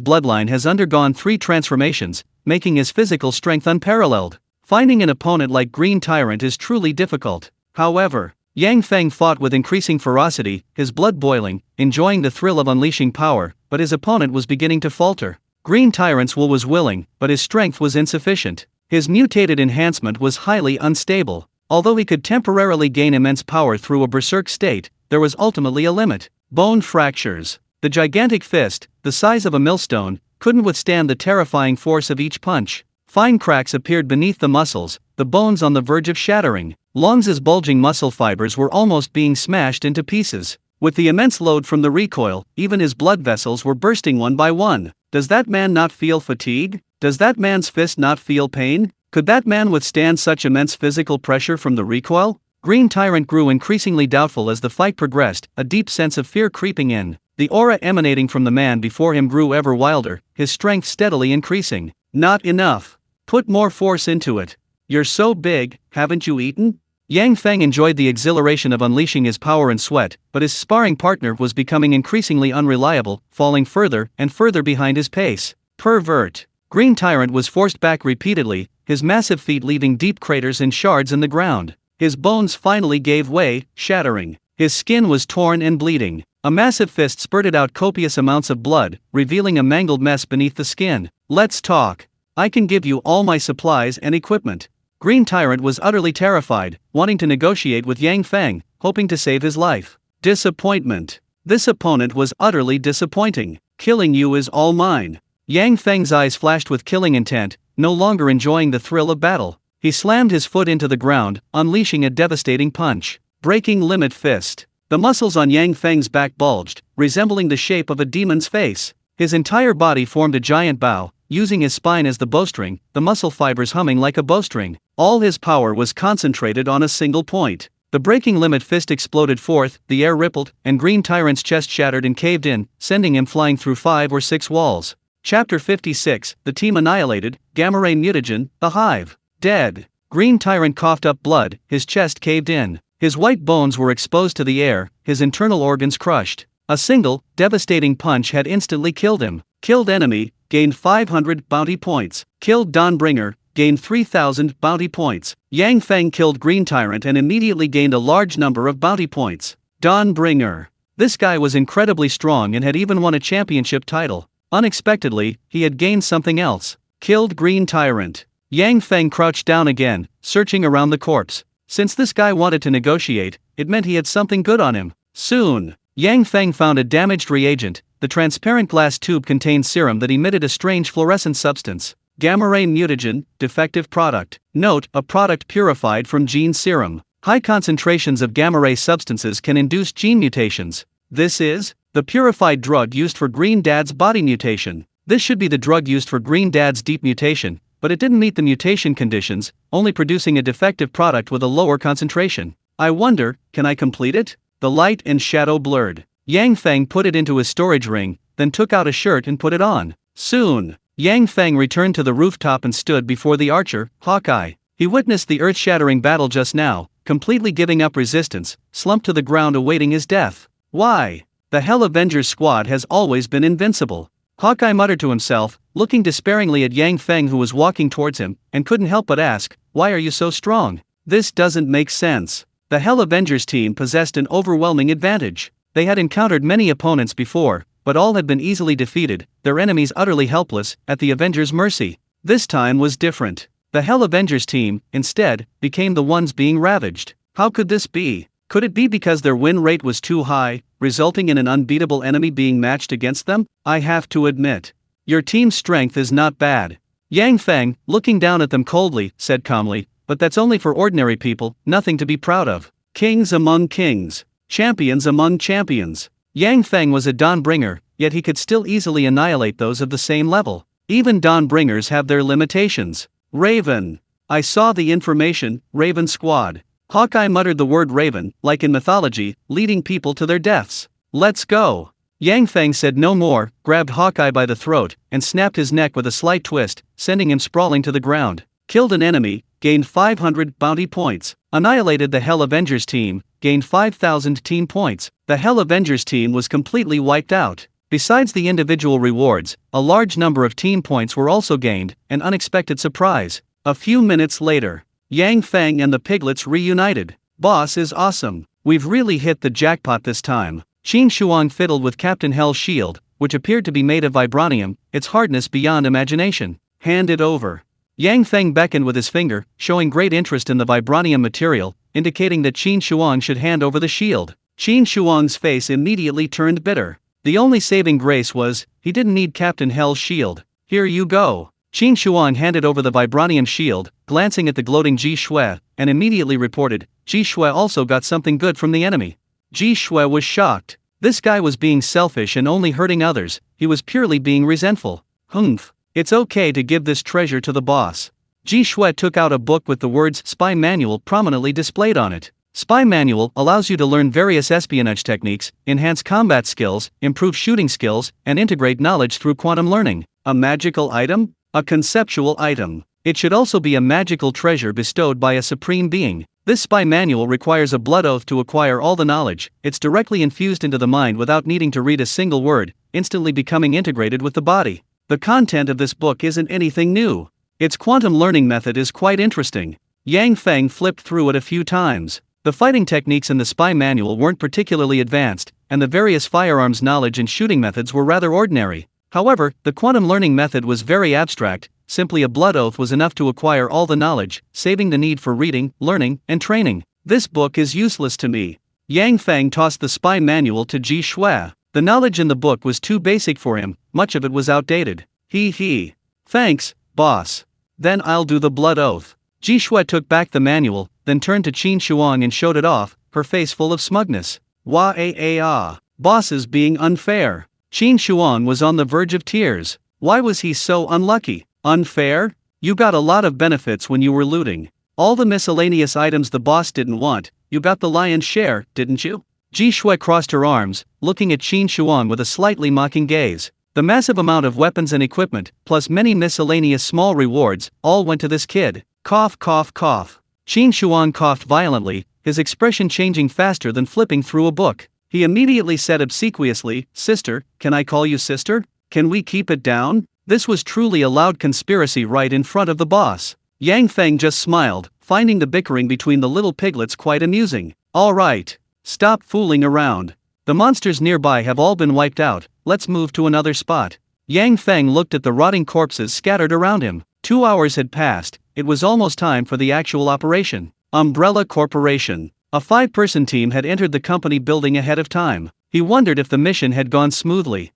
bloodline has undergone 3 transformations, making his physical strength unparalleled. Finding an opponent like Green Tyrant is truly difficult. However, Yang Feng fought with increasing ferocity, his blood boiling, enjoying the thrill of unleashing power, but his opponent was beginning to falter. Green Tyrant's will was willing, but his strength was insufficient. His mutated enhancement was highly unstable. Although he could temporarily gain immense power through a berserk state, there was ultimately a limit. Bone fractures. The gigantic fist, the size of a millstone, couldn't withstand the terrifying force of each punch. Fine cracks appeared beneath the muscles, the bones on the verge of shattering. Long's bulging muscle fibers were almost being smashed into pieces. With the immense load from the recoil, even his blood vessels were bursting one by one. Does that man not feel fatigue? Does that man's fist not feel pain? Could that man withstand such immense physical pressure from the recoil? Green Tyrant grew increasingly doubtful as the fight progressed, a deep sense of fear creeping in. The aura emanating from the man before him grew ever wilder, his strength steadily increasing. Not enough. Put more force into it. You're so big, haven't you eaten? Yang Feng enjoyed the exhilaration of unleashing his power and sweat, but his sparring partner was becoming increasingly unreliable, falling further and further behind his pace. Pervert. Green Tyrant was forced back repeatedly, his massive feet leaving deep craters and shards in the ground. His bones finally gave way, shattering. His skin was torn and bleeding. A massive fist spurted out copious amounts of blood, revealing a mangled mess beneath the skin. Let's talk. I can give you all my supplies and equipment. Green Tyrant was utterly terrified, wanting to negotiate with Yang Feng, hoping to save his life. Disappointment. This opponent was utterly disappointing. Killing you is all mine. Yang Feng's eyes flashed with killing intent, no longer enjoying the thrill of battle. He slammed his foot into the ground, unleashing a devastating punch. Breaking limit fist. The muscles on Yang Feng's back bulged, resembling the shape of a demon's face. His entire body formed a giant bow, using his spine as the bowstring, the muscle fibers humming like a bowstring. All his power was concentrated on a single point. The breaking limit fist exploded forth, the air rippled, and Green Tyrant's chest shattered and caved in, sending him flying through 5 or 6 walls. Chapter 56, The Team Annihilated, Gamma Ray Mutagen, The Hive. Dead. Green Tyrant coughed up blood, his chest caved in. His white bones were exposed to the air, his internal organs crushed. A single, devastating punch had instantly killed him. Killed enemy, gained 500 bounty points. Killed Dawnbringer, gained 3,000 bounty points. Yang Feng killed Green Tyrant and immediately gained a large number of bounty points. Dawnbringer. This guy was incredibly strong and had even won a championship title. Unexpectedly, he had gained something else. Killed Green Tyrant. Yang Feng crouched down again, searching around the corpse. Since this guy wanted to negotiate, it meant he had something good on him. Soon, Yang Feng found a damaged reagent. The transparent glass tube contained serum that emitted a strange fluorescent substance. Gamma Ray Mutagen, defective product. Note, a product purified from gene serum. High concentrations of gamma ray substances can induce gene mutations. This is the purified drug used for Green Dad's body mutation. This should be the drug used for Green Dad's deep mutation, but it didn't meet the mutation conditions, only producing a defective product with a lower concentration. I wonder, can I complete it? The light and shadow blurred. Yang Feng put it into his storage ring, then took out a shirt and put it on. Soon, Yang Feng returned to the rooftop and stood before the archer, Hawkeye. He witnessed the earth-shattering battle just now, completely giving up resistance, slumped to the ground awaiting his death. Why? The Hell Avengers squad has always been invincible. Hawkeye muttered to himself, looking despairingly at Yang Feng who was walking towards him, and couldn't help but ask, why are you so strong? This doesn't make sense. The Hell Avengers team possessed an overwhelming advantage. They had encountered many opponents before, but all had been easily defeated, their enemies utterly helpless, at the Avengers' mercy. This time was different. The Hell Avengers team, instead, became the ones being ravaged. How could this be? Could it be because their win rate was too high, resulting in an unbeatable enemy being matched against them? I have to admit. Your team's strength is not bad. Yang Feng, looking down at them coldly, said calmly, but that's only for ordinary people, nothing to be proud of. Kings among kings. Champions among champions. Yang Feng was a Dawnbringer, yet he could still easily annihilate those of the same level. Even Dawnbringers have their limitations. Raven. I saw the information, Raven Squad. Hawkeye muttered the word Raven, like in mythology, leading people to their deaths. Let's go. Yang Feng said no more, grabbed Hawkeye by the throat, and snapped his neck with a slight twist, sending him sprawling to the ground. Killed an enemy, gained 500 bounty points. Annihilated the Hell Avengers team, gained 5,000 team points. The Hell Avengers team was completely wiped out. Besides the individual rewards, a large number of team points were also gained, an unexpected surprise. A few minutes later, Yang Feng and the piglets reunited. Boss is awesome. We've really hit the jackpot this time. Qin Shuang fiddled with Captain Hell's shield, which appeared to be made of vibranium, its hardness beyond imagination. Hand it over. Yang Feng beckoned with his finger, showing great interest in the vibranium material, indicating that Qin Shuang should hand over the shield. Qin Shuang's face immediately turned bitter. The only saving grace was, he didn't need Captain Hell's shield. Here you go. Qin Shuang handed over the vibranium shield, glancing at the gloating Ji Shui, and immediately reported, Ji Shui also got something good from the enemy. Ji Shui was shocked. This guy was being selfish and only hurting others, he was purely being resentful. Humph. It's okay to give this treasure to the boss. Ji Shui took out a book with the words Spy Manual prominently displayed on it. Spy Manual allows you to learn various espionage techniques, enhance combat skills, improve shooting skills, and integrate knowledge through quantum learning. A magical item? A conceptual item. It should also be a magical treasure bestowed by a supreme being. This spy manual requires a blood oath to acquire all the knowledge. It's directly infused into the mind without needing to read a single word, instantly becoming integrated with the body. The content of this book isn't anything new. Its quantum learning method is quite interesting. Yang Feng flipped through it a few times. The fighting techniques in the spy manual weren't particularly advanced, and the various firearms knowledge and shooting methods were rather ordinary. However, the quantum learning method was very abstract. Simply a blood oath was enough to acquire all the knowledge, saving the need for reading, learning, and training. This book is useless to me. Yang Feng tossed the spy manual to Ji Shui. The knowledge in the book was too basic for him, much of it was outdated. He. Thanks, boss. Then I'll do the blood oath. Ji Shui took back the manual, then turned to Qin Shuang and showed it off, her face full of smugness. Boss is being unfair. Qin Shuang was on the verge of tears. Why was he so unlucky? Unfair? You got a lot of benefits when you were looting. All the miscellaneous items the boss didn't want, you got the lion's share, didn't you? Ji Shui crossed her arms, looking at Qin Shuang with a slightly mocking gaze. The massive amount of weapons and equipment, plus many miscellaneous small rewards, all went to this kid. Cough, cough, cough. Qin Shuang coughed violently, his expression changing faster than flipping through a book. He immediately said obsequiously, Sister, can I call you sister? Can we keep it down? This was truly a loud conspiracy right in front of the boss. Yang Feng just smiled, finding the bickering between the little piglets quite amusing. All right. Stop fooling around. The monsters nearby have all been wiped out, let's move to another spot. Yang Feng looked at the rotting corpses scattered around him. 2 hours had passed, it was almost time for the actual operation. Umbrella Corporation. A 5-person team had entered the company building ahead of time. He wondered if the mission had gone smoothly.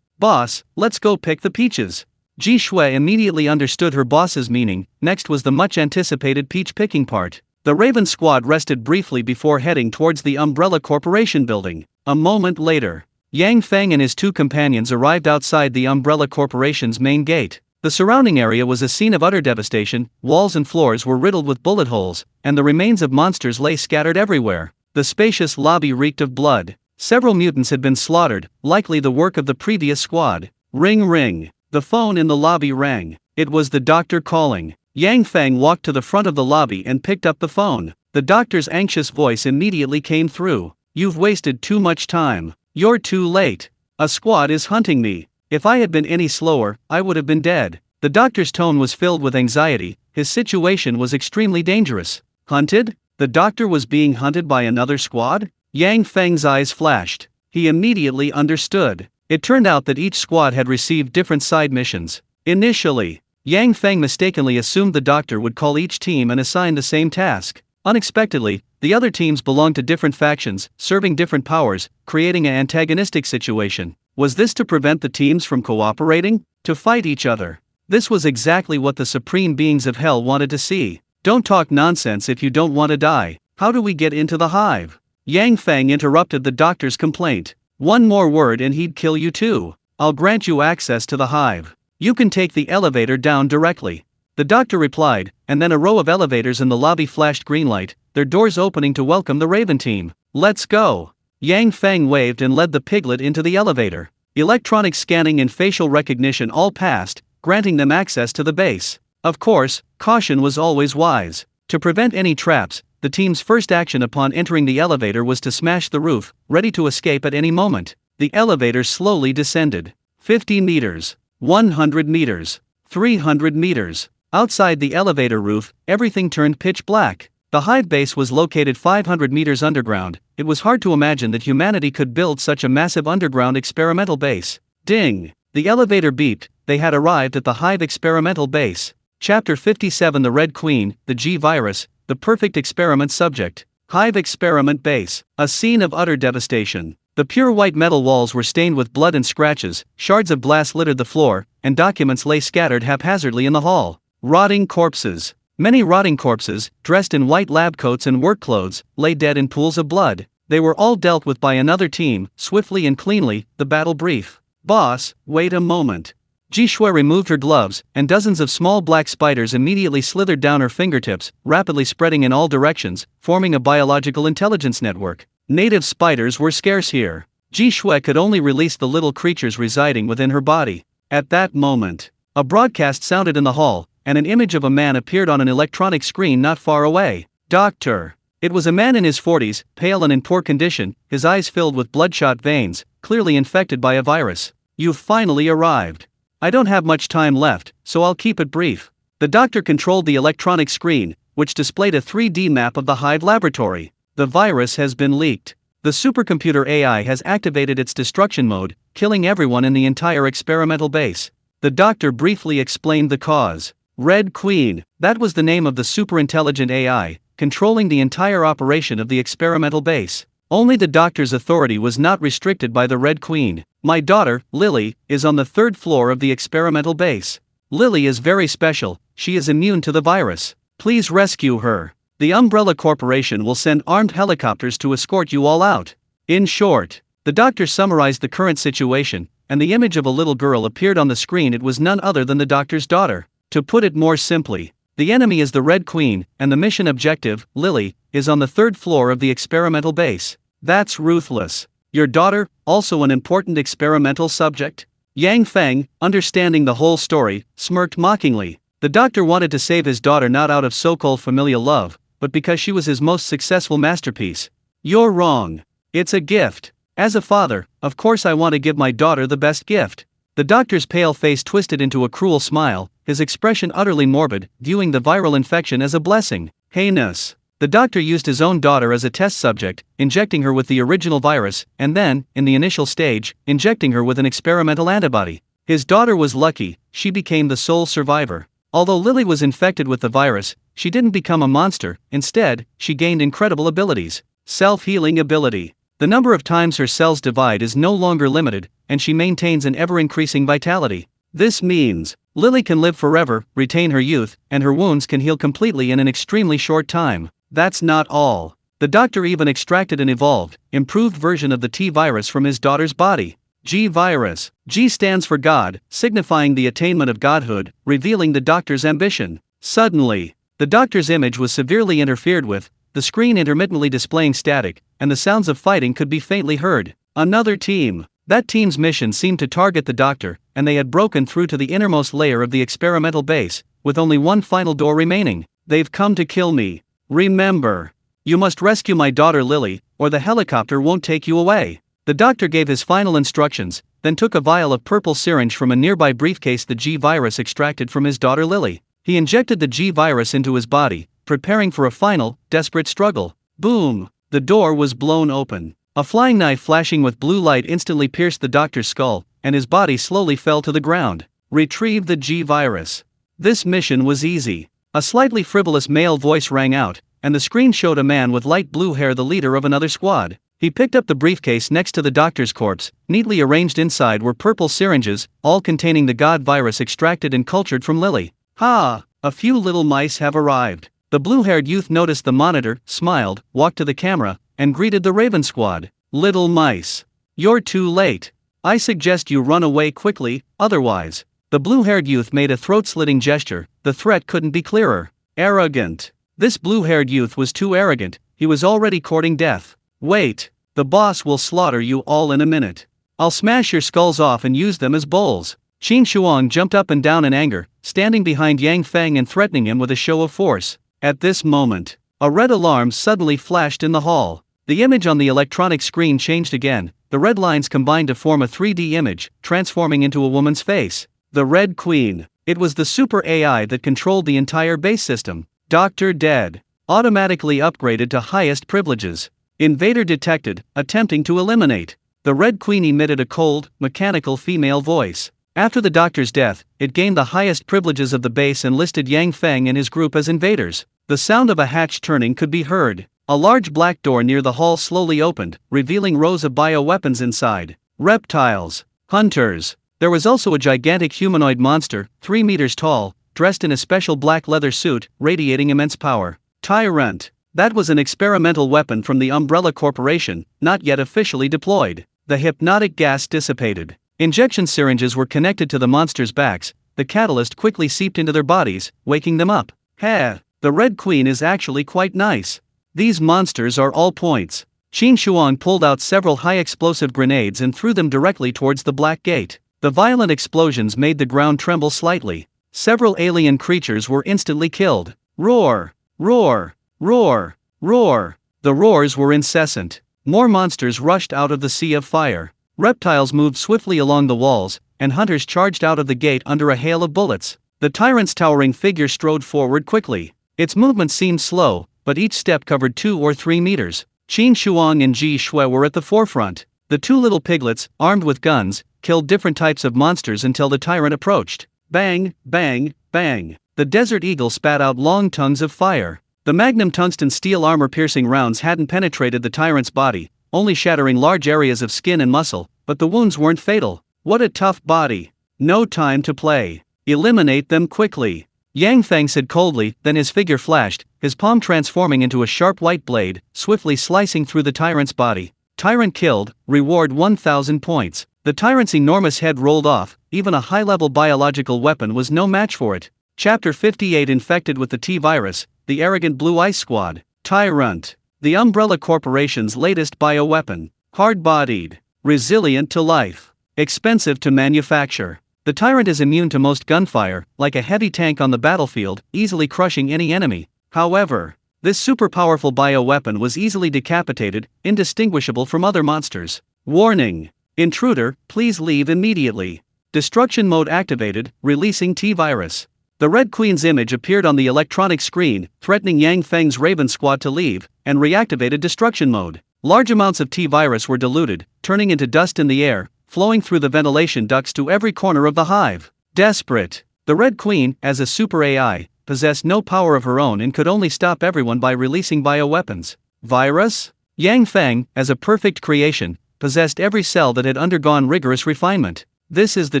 Boss, let's go pick the peaches. Ji Shui immediately understood her boss's meaning. Next was the much anticipated peach picking part. The Raven squad rested briefly before heading towards the Umbrella Corporation building. A moment later, Yang Feng and his 2 companions arrived outside the Umbrella Corporation's main gate. The surrounding area was a scene of utter devastation. Walls and floors were riddled with bullet holes, and the remains of monsters lay scattered everywhere. The spacious lobby reeked of blood. Several mutants had been slaughtered, likely the work of the previous squad. Ring ring. The phone in the lobby rang. It was the doctor calling. Yang Feng walked to the front of the lobby and picked up the phone. The doctor's anxious voice immediately came through. You've wasted too much time. You're too late. A squad is hunting me. If I had been any slower, I would have been dead. The doctor's tone was filled with anxiety. His situation was extremely dangerous. Hunted? The doctor was being hunted by another squad? Yang Feng's eyes flashed. He immediately understood. It turned out that each squad had received different side missions. Initially, Yang Feng mistakenly assumed the doctor would call each team and assign the same task. Unexpectedly, the other teams belonged to different factions, serving different powers, creating an antagonistic situation. Was this to prevent the teams from cooperating? To fight each other? This was exactly what the supreme beings of hell wanted to see. Don't talk nonsense if you don't want to die. How do we get into the hive? Yang Feng interrupted the doctor's complaint. One more word and he'd kill you too. I'll grant you access to the hive. You can take the elevator down directly. The doctor replied, and then a row of elevators in the lobby flashed green light, their doors opening to welcome the Raven team. Let's go. Yang Feng waved and led the piglet into the elevator. Electronic scanning and facial recognition all passed, granting them access to the base. Of course, caution was always wise. To prevent any traps, the team's first action upon entering the elevator was to smash the roof, ready to escape at any moment. The elevator slowly descended. 50 meters. 100 meters. 300 meters. Outside the elevator roof, everything turned pitch black. The hive base was located 500 meters underground. It was hard to imagine that humanity could build such a massive underground experimental base. Ding! The elevator beeped. They had arrived at the hive experimental base. Chapter 57 The Red Queen, the G-Virus, the perfect experiment subject. Hive experiment base. A scene of utter devastation. The pure white metal walls were stained with blood and scratches, shards of glass littered the floor, and documents lay scattered haphazardly in the hall. Rotting corpses. Many rotting corpses, dressed in white lab coats and work clothes, lay dead in pools of blood. They were all dealt with by another team, swiftly and cleanly. The battle brief. Boss, wait a moment. Ji Shui removed her gloves, and dozens of small black spiders immediately slithered down her fingertips, rapidly spreading in all directions, forming a biological intelligence network. Native spiders were scarce here. Ji Shui could only release the little creatures residing within her body. At that moment, a broadcast sounded in the hall, and an image of a man appeared on an electronic screen not far away. Doctor. It was a man in his 40s, pale and in poor condition, his eyes filled with bloodshot veins, clearly infected by a virus. You've finally arrived. I don't have much time left, so I'll keep it brief. The doctor controlled the electronic screen, which displayed a 3D map of the hive laboratory. The virus has been leaked. The supercomputer AI has activated its destruction mode, killing everyone in the entire experimental base. The doctor briefly explained the cause. Red Queen, that was the name of the superintelligent AI, controlling the entire operation of the experimental base. Only the doctor's authority was not restricted by the Red Queen. My daughter, Lily, is on the 3rd floor of the experimental base. Lily is very special, she is immune to the virus. Please rescue her. The Umbrella Corporation will send armed helicopters to escort you all out. In short, the doctor summarized the current situation, and the image of a little girl appeared on the screen. It was none other than the doctor's daughter. To put it more simply, the enemy is the Red Queen, and the mission objective, Lily, is on the 3rd floor of the experimental base. That's ruthless. Your daughter, also an important experimental subject? Yang Feng, understanding the whole story, smirked mockingly. The doctor wanted to save his daughter not out of so-called familial love, but because she was his most successful masterpiece. You're wrong. It's a gift. As a father, of course I want to give my daughter the best gift. The doctor's pale face twisted into a cruel smile, his expression utterly morbid, viewing the viral infection as a blessing. Heinous. The doctor used his own daughter as a test subject, injecting her with the original virus, and then, in the initial stage, injecting her with an experimental antibody. His daughter was lucky, she became the sole survivor. Although Lily was infected with the virus, she didn't become a monster. Instead, she gained incredible abilities. Self-healing ability. The number of times her cells divide is no longer limited, and she maintains an ever-increasing vitality. This means, Lily can live forever, retain her youth, and her wounds can heal completely in an extremely short time. That's not all. The doctor even extracted an evolved, improved version of the T-virus from his daughter's body. G-virus. G stands for God, signifying the attainment of godhood, revealing the doctor's ambition. Suddenly, the doctor's image was severely interfered with, the screen intermittently displaying static, and the sounds of fighting could be faintly heard. Another team. That team's mission seemed to target the doctor, and they had broken through to the innermost layer of the experimental base, with only one final door remaining. They've come to kill me. Remember, you must rescue my daughter Lily, or the helicopter won't take you away. The doctor gave his final instructions, then took a vial of purple syringe from a nearby briefcase the G-virus extracted from his daughter Lily. He injected the G-virus into his body, preparing for a final, desperate struggle. Boom! The door was blown open. A flying knife flashing with blue light instantly pierced the doctor's skull, and his body slowly fell to the ground. Retrieve the G-virus. This mission was easy. A slightly frivolous male voice rang out, and the screen showed a man with light blue hair, the leader of another squad. He picked up the briefcase next to the doctor's corpse. Neatly arranged inside were purple syringes, all containing the god virus extracted and cultured from Lily. "Ha! A few little mice have arrived." The blue-haired youth noticed the monitor, smiled, walked to the camera, and greeted the Raven squad. "Little mice. You're too late. I suggest you run away quickly, otherwise." The blue-haired youth made a throat-slitting gesture. The threat couldn't be clearer. Arrogant. This blue-haired youth was too arrogant. He was already courting death. "Wait. The boss will slaughter you all in a minute. I'll smash your skulls off and use them as bowls." Qin Shuang jumped up and down in anger, standing behind Yang Feng and threatening him with a show of force. At this moment, a red alarm suddenly flashed in the hall. The image on the electronic screen changed again. The red lines combined to form a 3D image, transforming into a woman's face. The Red Queen. It was the super AI that controlled the entire base system. Doctor dead. Automatically upgraded to highest privileges. Invader detected, attempting to eliminate. The Red Queen emitted a cold, mechanical female voice. After the doctor's death, it gained the highest privileges of the base and listed Yang Feng and his group as invaders. The sound of a hatch turning could be heard. A large black door near the hall slowly opened, revealing rows of bioweapons inside. Reptiles. Hunters. There was also a gigantic humanoid monster, 3 meters tall, dressed in a special black leather suit, radiating immense power. Tyrant. That was an experimental weapon from the Umbrella Corporation, not yet officially deployed. The hypnotic gas dissipated. Injection syringes were connected to the monsters' backs. The catalyst quickly seeped into their bodies, waking them up. "Heh, the Red Queen is actually quite nice. These monsters are all points." Qin Shuang pulled out several high-explosive grenades and threw them directly towards the Black Gate. The violent explosions made the ground tremble slightly. Several alien creatures were instantly killed. Roar! Roar! Roar! Roar! The roars were incessant. More monsters rushed out of the sea of fire. Reptiles moved swiftly along the walls, and hunters charged out of the gate under a hail of bullets. The tyrant's towering figure strode forward quickly. Its movement seemed slow, but each step covered 2 or 3 meters. Qin Shuang and Ji Shui were at the forefront. The 2 little piglets, armed with guns, killed different types of monsters until the tyrant approached. Bang, bang, bang. The desert eagle spat out long tongues of fire. The magnum tungsten steel armor-piercing rounds hadn't penetrated the tyrant's body, only shattering large areas of skin and muscle, but the wounds weren't fatal. What a tough body. No time to play. Eliminate them quickly. Yang Feng said coldly, then his figure flashed, his palm transforming into a sharp white blade, swiftly slicing through the tyrant's body. Tyrant killed, reward 1,000 points. The tyrant's enormous head rolled off. Even a high-level biological weapon was no match for it. Chapter 58. Infected with the T-virus, the arrogant Blue Ice Squad. Tyrant. The Umbrella Corporation's latest bioweapon. Hard-bodied. Resilient to life. Expensive to manufacture. The tyrant is immune to most gunfire, like a heavy tank on the battlefield, easily crushing any enemy. However, this super-powerful bioweapon was easily decapitated, indistinguishable from other monsters. Warning. Intruder, please leave immediately. Destruction mode activated, releasing T-virus. The Red Queen's image appeared on the electronic screen, threatening Yang Feng's Raven squad to leave, and reactivated destruction mode. Large amounts of T-virus were diluted, turning into dust in the air, flowing through the ventilation ducts to every corner of the hive. Desperate. The Red Queen, as a super AI, possessed no power of her own and could only stop everyone by releasing bioweapons. Virus? Yang Feng, as a perfect creation, possessed every cell that had undergone rigorous refinement. This is the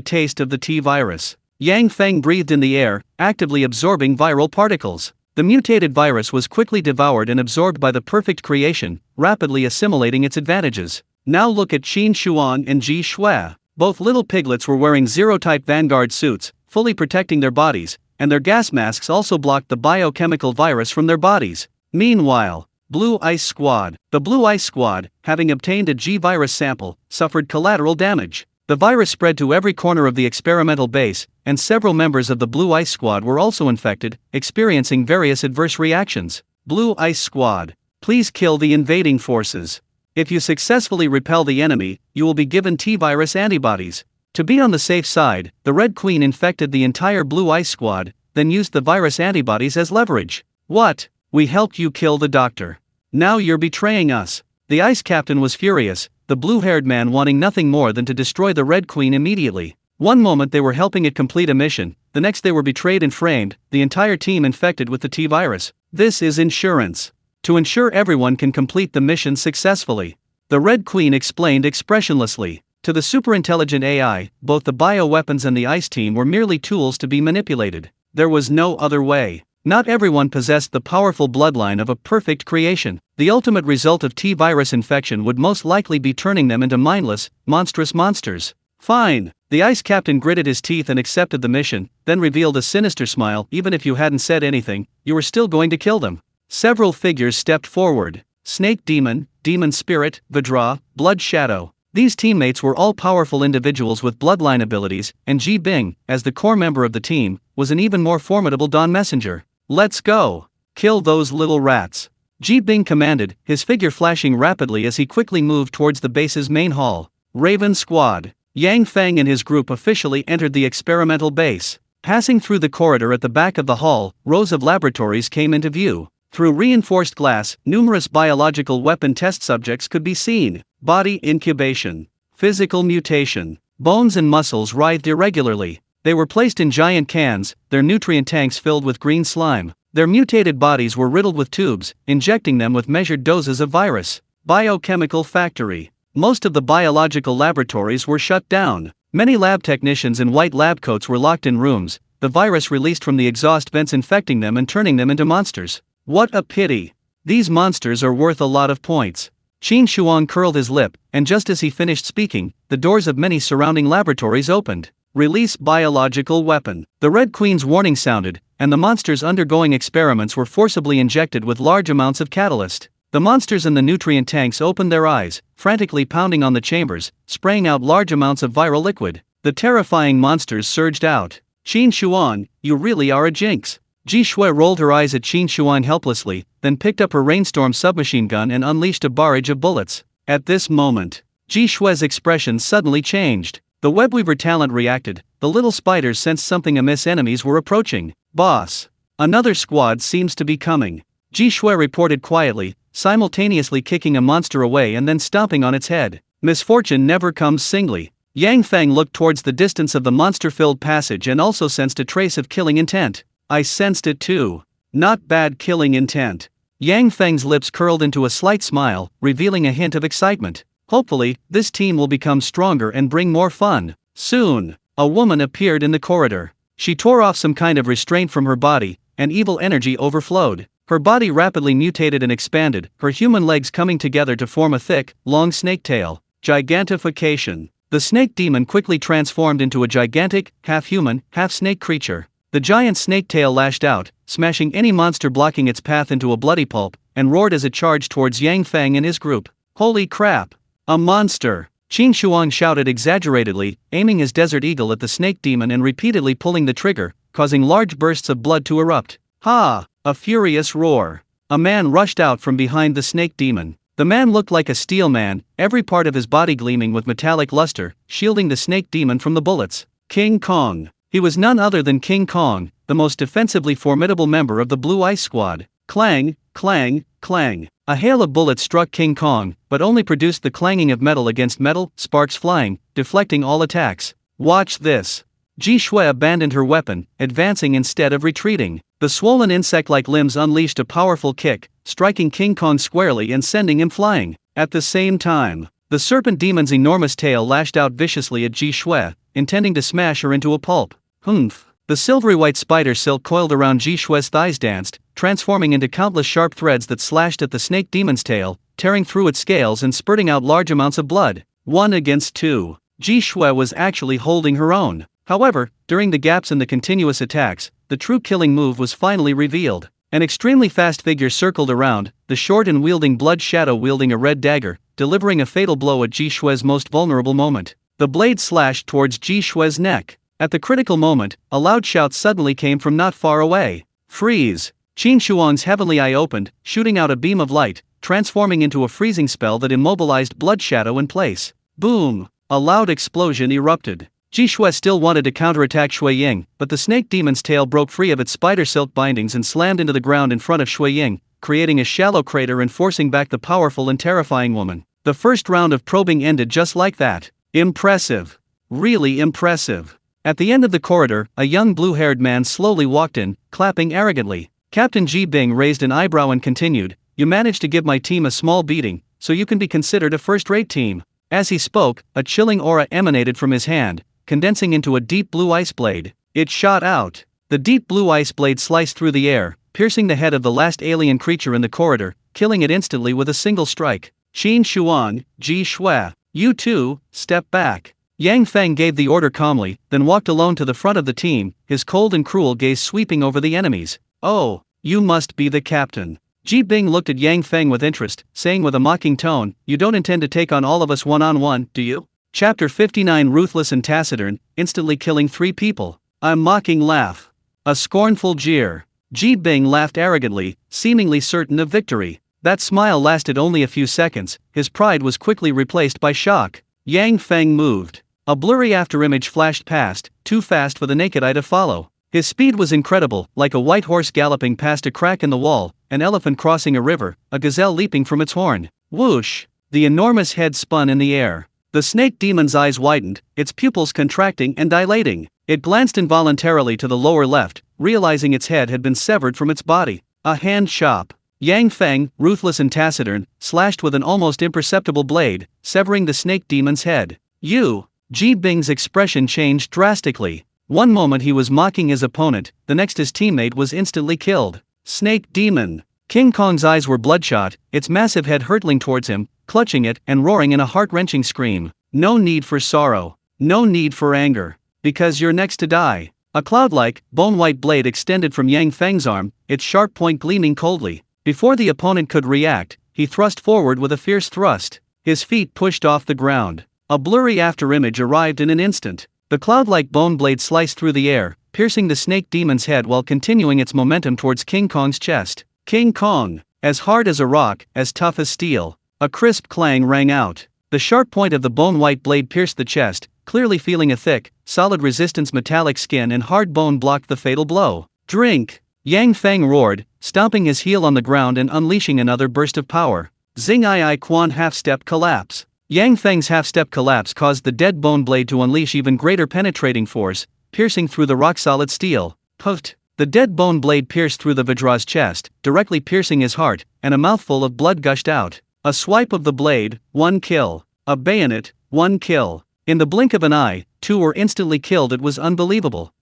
taste of the T-virus. Yang Feng breathed in the air, actively absorbing viral particles. The mutated virus was quickly devoured and absorbed by the perfect creation, rapidly assimilating its advantages. Now look at Qin Shuang and Ji Shui. Both little piglets were wearing Zero-type Vanguard suits, fully protecting their bodies, and their gas masks also blocked the biochemical virus from their bodies. Meanwhile, Blue Ice Squad. The Blue Ice Squad, having obtained a G-virus sample, suffered collateral damage. The virus spread to every corner of the experimental base, and several members of the Blue Ice Squad were also infected, experiencing various adverse reactions. Blue Ice Squad. Please kill the invading forces. If you successfully repel the enemy, you will be given T-virus antibodies. To be on the safe side, the Red Queen infected the entire Blue Ice Squad, then used the virus antibodies as leverage. What? We helped you kill the doctor. Now you're betraying us. The Ice Captain was furious, the blue-haired man wanting nothing more than to destroy the Red Queen immediately. One moment they were helping it complete a mission, the next they were betrayed and framed, the entire team infected with the T-virus. This is insurance. To ensure everyone can complete the mission successfully. The Red Queen explained expressionlessly. To the superintelligent AI, both the bioweapons and the ice team were merely tools to be manipulated. There was no other way. Not everyone possessed the powerful bloodline of a perfect creation. The ultimate result of T-virus infection would most likely be turning them into mindless, monstrous monsters. Fine. The ice captain gritted his teeth and accepted the mission, then revealed a sinister smile. Even if you hadn't said anything, you were still going to kill them. Several figures stepped forward. Snake Demon, Demon Spirit, Vidra, Blood Shadow. These teammates were all powerful individuals with bloodline abilities, and Ji Bing, as the core member of the team, was an even more formidable dawn messenger. Let's go! Kill those little rats! Ji Bing commanded, his figure flashing rapidly as he quickly moved towards the base's main hall. Raven Squad. Yang Feng and his group officially entered the experimental base. Passing through the corridor at the back of the hall, rows of laboratories came into view. Through reinforced glass, numerous biological weapon test subjects could be seen. Body incubation. Physical mutation. Bones and muscles writhed irregularly. They were placed in giant cans, their nutrient tanks filled with green slime. Their mutated bodies were riddled with tubes, injecting them with measured doses of virus. Biochemical factory. Most of the biological laboratories were shut down. Many lab technicians in white lab coats were locked in rooms, the virus released from the exhaust vents infecting them and turning them into monsters. What a pity. These monsters are worth a lot of points. Qin Shuang curled his lip, and just as he finished speaking, the doors of many surrounding laboratories opened. Release biological weapon. The Red Queen's warning sounded, and the monsters undergoing experiments were forcibly injected with large amounts of catalyst. The monsters in the nutrient tanks opened their eyes, frantically pounding on the chambers, spraying out large amounts of viral liquid. The terrifying monsters surged out. Qin Shuang, you really are a jinx. Ji Shui rolled her eyes at Qin Shuang helplessly, then picked up her rainstorm submachine gun and unleashed a barrage of bullets. At this moment, Ji Shui's expression suddenly changed. The webweaver talent reacted. The little spiders sensed something amiss. Enemies were approaching. Boss. Another squad seems to be coming. Ji Shui reported quietly, simultaneously kicking a monster away and then stomping on its head. Misfortune never comes singly. Yang Feng looked towards the distance of the monster-filled passage and also sensed a trace of killing intent. I sensed it too. Not bad killing intent. Yang Feng's lips curled into a slight smile, revealing a hint of excitement. Hopefully, this team will become stronger and bring more fun. Soon, a woman appeared in the corridor. She tore off some kind of restraint from her body, and evil energy overflowed. Her body rapidly mutated and expanded, her human legs coming together to form a thick, long snake tail. Gigantification. The snake demon quickly transformed into a gigantic, half-human, half-snake creature. The giant snake tail lashed out, smashing any monster blocking its path into a bloody pulp, and roared as it charged towards Yang Feng and his group. Holy crap! A monster! Qin Shuang shouted exaggeratedly, aiming his desert eagle at the snake demon and repeatedly pulling the trigger, causing large bursts of blood to erupt. Ha! A furious roar. A man rushed out from behind the snake demon. The man looked like a steel man, every part of his body gleaming with metallic luster, shielding the snake demon from the bullets. King Kong. He was none other than King Kong, the most defensively formidable member of the Blue Ice Squad. Clang, clang, clang. A hail of bullets struck King Kong, but only produced the clanging of metal against metal, sparks flying, deflecting all attacks. Watch this. Ji Shui abandoned her weapon, advancing instead of retreating. The swollen insect-like limbs unleashed a powerful kick, striking King Kong squarely and sending him flying. At the same time, the serpent demon's enormous tail lashed out viciously at Ji Shui, intending to smash her into a pulp. Humph. The silvery white spider silk coiled around Ji Shui's thighs danced, transforming into countless sharp threads that slashed at the snake demon's tail, tearing through its scales and spurting out large amounts of blood. 1 against 2. Ji Shui was actually holding her own. However, during the gaps in the continuous attacks, the true killing move was finally revealed. An extremely fast figure circled around, the short and wielding blood shadow wielding a red dagger, delivering a fatal blow at Ji Shui's most vulnerable moment. The blade slashed towards Ji Shui's neck. At the critical moment, a loud shout suddenly came from not far away. Freeze! Qin Shuang's heavenly eye opened, shooting out a beam of light, transforming into a freezing spell that immobilized Blood Shadow in place. Boom! A loud explosion erupted. Ji Shui still wanted to counterattack Shui Ying, but the snake demon's tail broke free of its spider silk bindings and slammed into the ground in front of Shui Ying, creating a shallow crater and forcing back the powerful and terrifying woman. The first round of probing ended just like that. Impressive! Really impressive. At the end of the corridor, a young blue-haired man slowly walked in, clapping arrogantly. Captain Ji Bing raised an eyebrow and continued, "You managed to give my team a small beating, so you can be considered a first-rate team." As he spoke, a chilling aura emanated from his hand, condensing into a deep blue ice blade. It shot out. The deep blue ice blade sliced through the air, piercing the head of the last alien creature in the corridor, killing it instantly with a single strike. Qin Shuang, Ji Shui, you two, step back. Yang Feng gave the order calmly, then walked alone to the front of the team, his cold and cruel gaze sweeping over the enemies. "Oh, you must be the captain." Ji Bing looked at Yang Feng with interest, saying with a mocking tone, "You don't intend to take on all of us one-on-one, do you?" Chapter 59 Ruthless and taciturn, instantly killing 3 people. A mocking laugh. A scornful jeer. Ji Bing laughed arrogantly, seemingly certain of victory. That smile lasted only a few seconds, his pride was quickly replaced by shock. Yang Feng moved. A blurry afterimage flashed past, too fast for the naked eye to follow. His speed was incredible, like a white horse galloping past a crack in the wall, an elephant crossing a river, a gazelle leaping from its horn. Whoosh! The enormous head spun in the air. The snake demon's eyes widened, its pupils contracting and dilating. It glanced involuntarily to the lower left, realizing its head had been severed from its body. A hand chop. Yang Feng, ruthless and taciturn, slashed with an almost imperceptible blade, severing the snake demon's head. "You!" Ji Bing's expression changed drastically. One moment he was mocking his opponent, the next his teammate was instantly killed. Snake demon. King Kong's eyes were bloodshot, its massive head hurtling towards him, clutching it and roaring in a heart-wrenching scream. "No need for sorrow. No need for anger. Because you're next to die." A cloud-like, bone-white blade extended from Yang Feng's arm, its sharp point gleaming coldly. Before the opponent could react, he thrust forward with a fierce thrust. His feet pushed off the ground. A blurry afterimage arrived in an instant. The cloud-like bone blade sliced through the air, piercing the snake demon's head while continuing its momentum towards King Kong's chest. King Kong, as hard as a rock, as tough as steel. A crisp clang rang out. The sharp point of the bone-white blade pierced the chest, clearly feeling a thick, solid resistance. Metallic skin and hard bone blocked the fatal blow. "Drink!" Yang Feng roared, stomping his heel on the ground and unleashing another burst of power. Xing I Quan half-step collapse. Yang Feng's half-step collapse caused the dead bone blade to unleash even greater penetrating force, piercing through the rock-solid steel. Puffed. The dead bone blade pierced through the Vajra's chest, directly piercing his heart, and a mouthful of blood gushed out. A swipe of the blade, 1 kill. A bayonet, 1 kill. In the blink of an eye, 2 were instantly killed. It was unbelievable.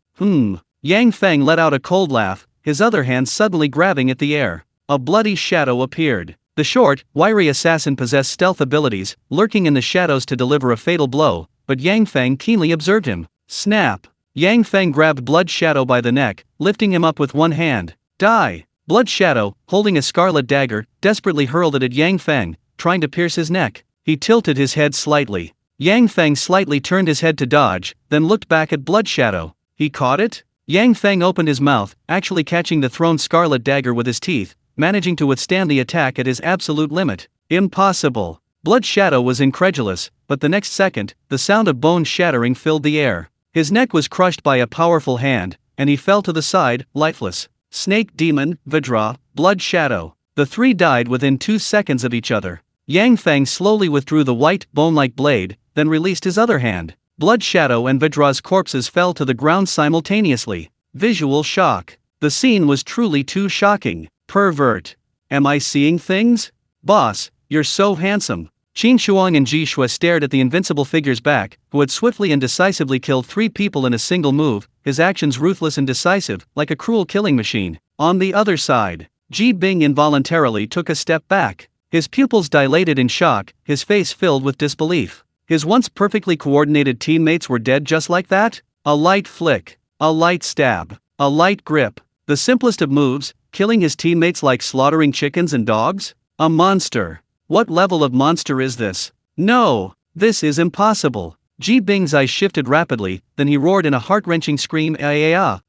Yang Feng let out a cold laugh, his other hand suddenly grabbing at the air. A bloody shadow appeared. The short, wiry assassin possessed stealth abilities, lurking in the shadows to deliver a fatal blow, but Yang Feng keenly observed him. Snap! Yang Feng grabbed Blood Shadow by the neck, lifting him up with one hand. Die! Blood Shadow, holding a scarlet dagger, desperately hurled it at Yang Feng, trying to pierce his neck. He tilted his head slightly. Yang Feng slightly turned his head to dodge, then looked back at Blood Shadow. He caught it? Yang Feng opened his mouth, actually catching the thrown scarlet dagger with his teeth, managing to withstand the attack at his absolute limit. Impossible. Blood Shadow was incredulous, but the next second, the sound of bones shattering filled the air. His neck was crushed by a powerful hand, and he fell to the side, lifeless. Snake Demon, Vajra, Blood Shadow. The 3 died within 2 seconds of each other. Yang Feng slowly withdrew the white, bone-like blade, then released his other hand. Blood Shadow and Vajra's corpses fell to the ground simultaneously. Visual shock. The scene was truly too shocking. Pervert. Am I seeing things? Boss, you're so handsome. Qin Shuang and Ji Shui stared at the invincible figure's back, who had swiftly and decisively killed 3 people in a single move, his actions ruthless and decisive, like a cruel killing machine. On the other side, Ji Bing involuntarily took a step back. His pupils dilated in shock, his face filled with disbelief. His once perfectly coordinated teammates were dead just like that? A light flick, a light stab, a light grip. The simplest of moves, killing his teammates like slaughtering chickens and dogs? A monster. What level of monster is this? No, this is impossible. Ji Bing's eyes shifted rapidly, then he roared in a heart-wrenching scream.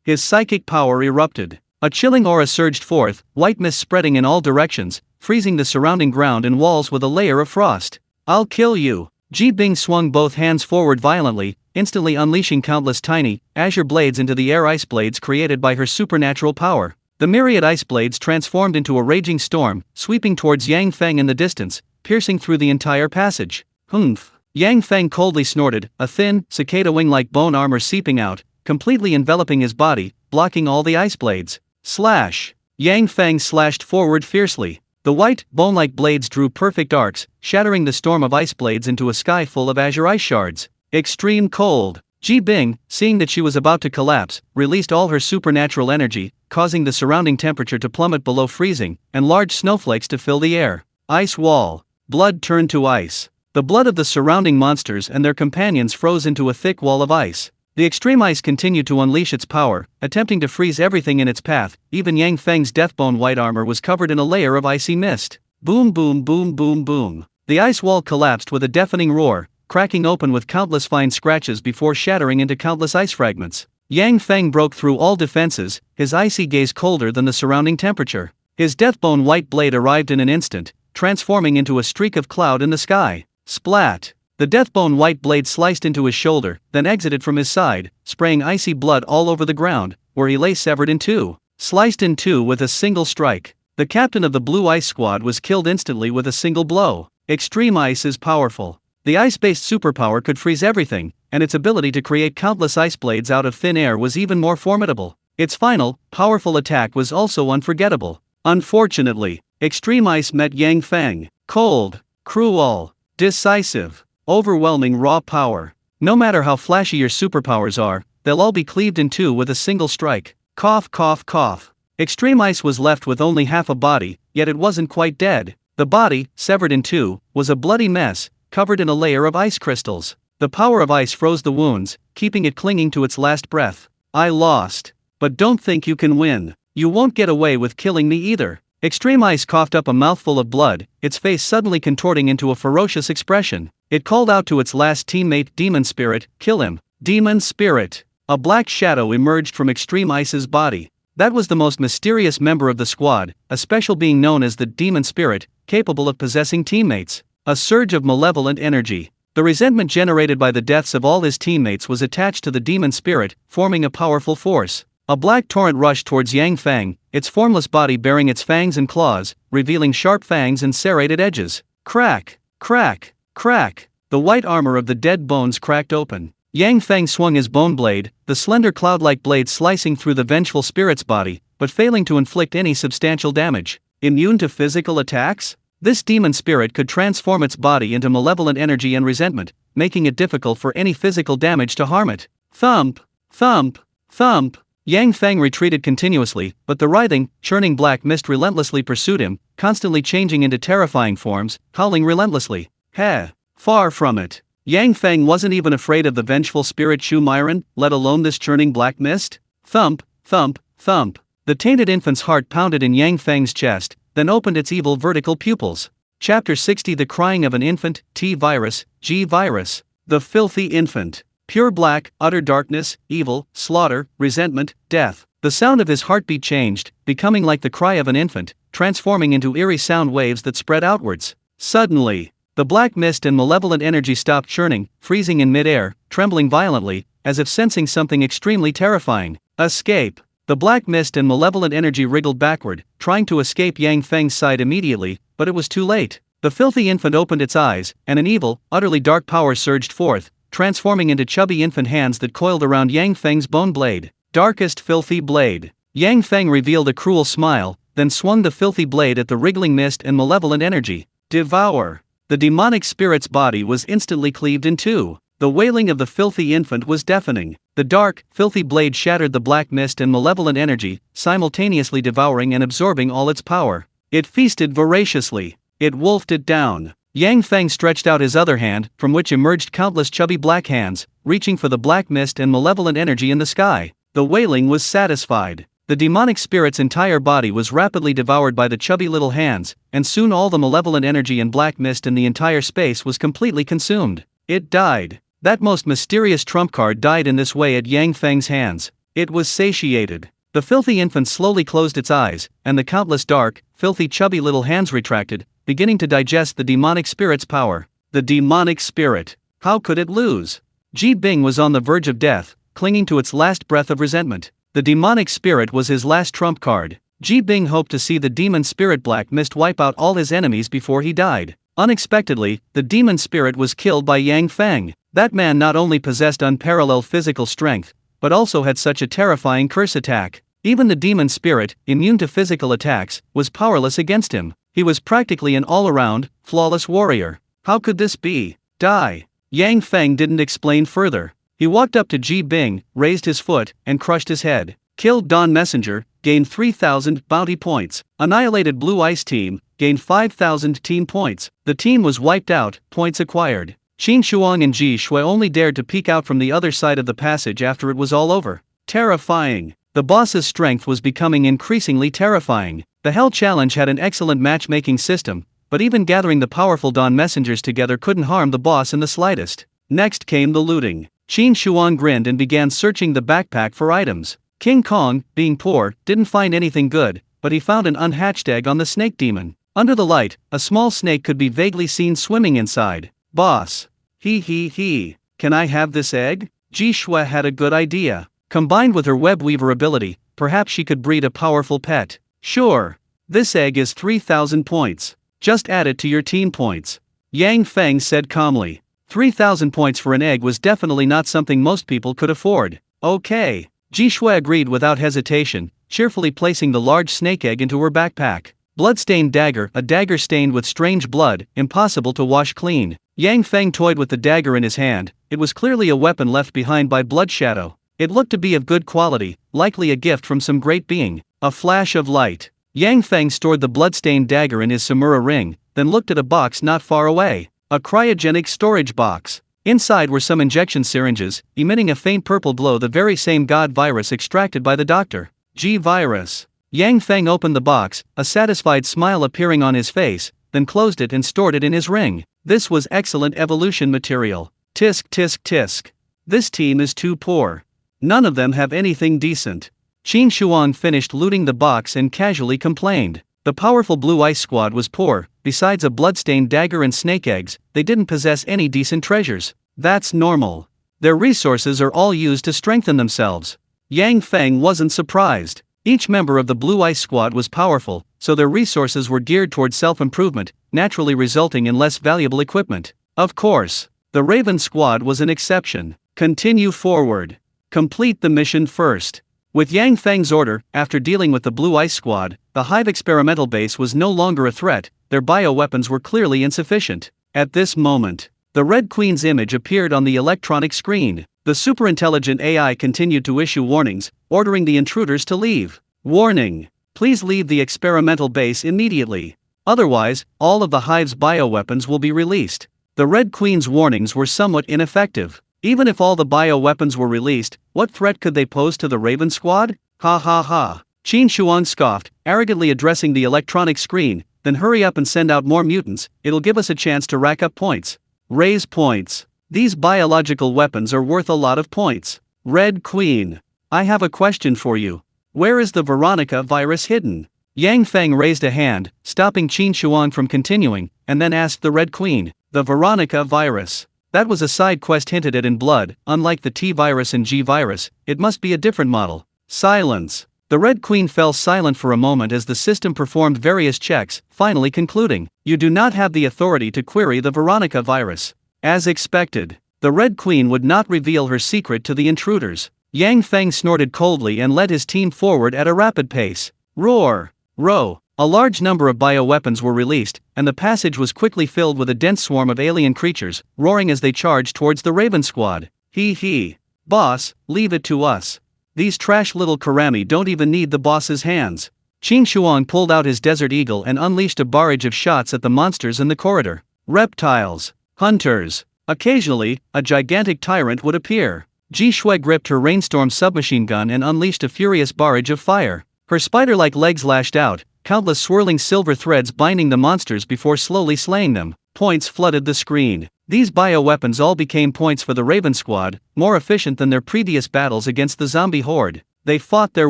His psychic power erupted. A chilling aura surged forth, white mist spreading in all directions, freezing the surrounding ground and walls with a layer of frost. I'll kill you. Ji Bing swung both hands forward violently, instantly unleashing countless tiny, azure blades into the air. Ice blades created by her supernatural power. The myriad ice blades transformed into a raging storm, sweeping towards Yang Feng in the distance, piercing through the entire passage. Humph! Yang Feng coldly snorted, a thin, cicada wing-like bone armor seeping out, completely enveloping his body, blocking all the ice blades. Slash! Yang Feng slashed forward fiercely. The white, bone-like blades drew perfect arcs, shattering the storm of ice blades into a sky full of azure ice shards. Extreme cold. Ji Bing, seeing that she was about to collapse, released all her supernatural energy, causing the surrounding temperature to plummet below freezing, and large snowflakes to fill the air. Ice wall. Blood turned to ice. The blood of the surrounding monsters and their companions froze into a thick wall of ice. The extreme ice continued to unleash its power, attempting to freeze everything in its path. Even Yang Feng's deathbone white armor was covered in a layer of icy mist. Boom boom boom boom boom. The ice wall collapsed with a deafening roar, cracking open with countless fine scratches before shattering into countless ice fragments. Yang Feng broke through all defenses, his icy gaze colder than the surrounding temperature. His deathbone white blade arrived in an instant, transforming into a streak of cloud in the sky. Splat! The deathbone white blade sliced into his shoulder, then exited from his side, spraying icy blood all over the ground, where he lay severed in two. Sliced in two with a single strike. The captain of the Blue Ice Squad was killed instantly with a single blow. Extreme ice is powerful. The ice-based superpower could freeze everything, and its ability to create countless ice blades out of thin air was even more formidable. Its final, powerful attack was also unforgettable. Unfortunately, extreme ice met Yang Feng. Cold, cruel, decisive, overwhelming raw power. No matter how flashy your superpowers are, they'll all be cleaved in two with a single strike. Cough cough cough. Extreme ice was left with only half a body, yet it wasn't quite dead. The body, severed in two, was a bloody mess, covered in a layer of ice crystals. The power of ice froze the wounds, keeping it clinging to its last breath. I lost. But don't think you can win. You won't get away with killing me either. Extreme ice coughed up a mouthful of blood, its face suddenly contorting into a ferocious expression. It called out to its last teammate, Demon Spirit, kill him. Demon Spirit. A black shadow emerged from Extreme Ice's body. That was the most mysterious member of the squad, a special being known as the Demon Spirit, capable of possessing teammates. A surge of malevolent energy. The resentment generated by the deaths of all his teammates was attached to the Demon Spirit, forming a powerful force. A black torrent rushed towards Yang Feng, its formless body bearing its fangs and claws, revealing sharp fangs and serrated edges. Crack, crack, crack. The white armor of the dead bones cracked open. Yang Feng swung his bone blade, the slender cloud-like blade slicing through the vengeful spirit's body, but failing to inflict any substantial damage. Immune to physical attacks? This demon spirit could transform its body into malevolent energy and resentment, making it difficult for any physical damage to harm it. Thump, thump, thump. Yang Feng retreated continuously, but the writhing, churning black mist relentlessly pursued him, constantly changing into terrifying forms, howling relentlessly. Heh. Far from it. Yang Feng wasn't even afraid of the vengeful spirit Shu Myron, let alone this churning black mist. Thump, thump, thump. The tainted infant's heart pounded in Yang Feng's chest, then opened its evil vertical pupils. Chapter 60 The Crying of an Infant, T-Virus, G-Virus. The Filthy Infant. Pure black, utter darkness, evil, slaughter, resentment, death. The sound of his heartbeat changed, becoming like the cry of an infant, transforming into eerie sound waves that spread outwards. Suddenly, the black mist and malevolent energy stopped churning, freezing in mid-air, trembling violently, as if sensing something extremely terrifying. Escape. The black mist and malevolent energy wriggled backward, trying to escape Yang Feng's side immediately, but it was too late. The filthy infant opened its eyes, and an evil, utterly dark power surged forth, transforming into chubby infant hands that coiled around Yang Feng's bone blade. Darkest filthy blade. Yang Feng revealed a cruel smile, then swung the filthy blade at the wriggling mist and malevolent energy. Devour. The demonic spirit's body was instantly cleaved in two. The wailing of the filthy infant was deafening. The dark, filthy blade shattered the black mist and malevolent energy, simultaneously devouring and absorbing all its power. It feasted voraciously. It wolfed it down. Yang Feng stretched out his other hand, from which emerged countless chubby black hands, reaching for the black mist and malevolent energy in the sky. The wailing was satisfied. The demonic spirit's entire body was rapidly devoured by the chubby little hands, and soon all the malevolent energy and black mist in the entire space was completely consumed. It died. That most mysterious trump card died in this way at Yang Feng's hands. It was satiated. The filthy infant slowly closed its eyes, and the countless dark, filthy chubby little hands retracted, beginning to digest the demonic spirit's power. The demonic spirit. How could it lose? Ji Bing was on the verge of death, clinging to its last breath of resentment. The demonic spirit was his last trump card. Ji Bing hoped to see the demon spirit black mist wipe out all his enemies before he died. Unexpectedly, the demon spirit was killed by Yang Feng. That man not only possessed unparalleled physical strength, but also had such a terrifying curse attack. Even the demon spirit, immune to physical attacks, was powerless against him. He was practically an all-around, flawless warrior. How could this be? Die. Yang Feng didn't explain further. He walked up to Ji Bing, raised his foot, and crushed his head. Killed Dawn Messenger, gained 3,000 bounty points. Annihilated Blue Ice Team, gained 5,000 team points. The team was wiped out, points acquired. Qin Shuang and Ji Shui only dared to peek out from the other side of the passage after it was all over. Terrifying. The boss's strength was becoming increasingly terrifying. The Hell Challenge had an excellent matchmaking system, but even gathering the powerful Dawn Messengers together couldn't harm the boss in the slightest. Next came the looting. Qin Shuang grinned and began searching the backpack for items. King Kong, being poor, didn't find anything good, but he found an unhatched egg on the snake demon. Under the light, a small snake could be vaguely seen swimming inside. Boss. He. Can I have this egg? Ji Shui had a good idea. Combined with her web weaver ability, perhaps she could breed a powerful pet. Sure. This egg is 3,000 points. Just add it to your team points. Yang Feng said calmly. 3,000 points for an egg was definitely not something most people could afford. Okay. Ji Shui agreed without hesitation, cheerfully placing the large snake egg into her backpack. Blood-stained dagger, a dagger stained with strange blood, impossible to wash clean. Yang Feng toyed with the dagger in his hand. It was clearly a weapon left behind by Blood Shadow. It looked to be of good quality, likely a gift from some great being. A flash of light. Yang Feng stored the blood-stained dagger in his Samura ring, then looked at a box not far away. A cryogenic storage box. Inside were some injection syringes, emitting a faint purple glow, the very same god virus extracted by the doctor. G virus. Yang Feng opened the box, a satisfied smile appearing on his face, then closed it and stored it in his ring. This was excellent evolution material. Tisk. This team is too poor. None of them have anything decent. Qin Shuang finished looting the box and casually complained. The powerful Blue Ice Squad was poor. Besides a blood-stained dagger and snake eggs, they didn't possess any decent treasures. That's normal. Their resources are all used to strengthen themselves. Yang Feng wasn't surprised. Each member of the Blue Ice Squad was powerful, so their resources were geared towards self-improvement, naturally resulting in less valuable equipment. Of course, the Raven Squad was an exception. Continue forward. Complete the mission first. With Yang Feng's order, after dealing with the Blue Ice Squad, the Hive experimental base was no longer a threat. Their bioweapons were clearly insufficient. At this moment, the Red Queen's image appeared on the electronic screen. The superintelligent AI continued to issue warnings, ordering the intruders to leave. Warning: please leave the experimental base immediately. Otherwise, all of the Hive's bioweapons will be released. The Red Queen's warnings were somewhat ineffective. Even if all the bioweapons were released, what threat could they pose to the Raven Squad? Ha. Qin Shuang scoffed, arrogantly addressing the electronic screen. Then hurry up and send out more mutants, it'll give us a chance to rack up points. Raise points. These biological weapons are worth a lot of points. Red Queen. I have a question for you. Where is the Veronica virus hidden? Yang Feng raised a hand, stopping Qin Shuang from continuing, and then asked the Red Queen. The Veronica virus. That was a side quest hinted at in Blood. Unlike the T virus and G virus, it must be a different model. Silence. The Red Queen fell silent for a moment as the system performed various checks, finally concluding, "You do not have the authority to query the Veronica virus." As expected, the Red Queen would not reveal her secret to the intruders. Yang Feng snorted coldly and led his team forward at a rapid pace. Roar! Row! A large number of bioweapons were released, and the passage was quickly filled with a dense swarm of alien creatures, roaring as they charged towards the Raven Squad. He. Boss, leave it to us. These trash little Karami don't even need the boss's hands. Qin Shuang pulled out his Desert Eagle and unleashed a barrage of shots at the monsters in the corridor. Reptiles. Hunters. Occasionally, a gigantic tyrant would appear. Ji Shui gripped her Rainstorm submachine gun and unleashed a furious barrage of fire. Her spider-like legs lashed out, countless swirling silver threads binding the monsters before slowly slaying them. Points flooded the screen. These bioweapons all became points for the Raven Squad, more efficient than their previous battles against the zombie horde. They fought their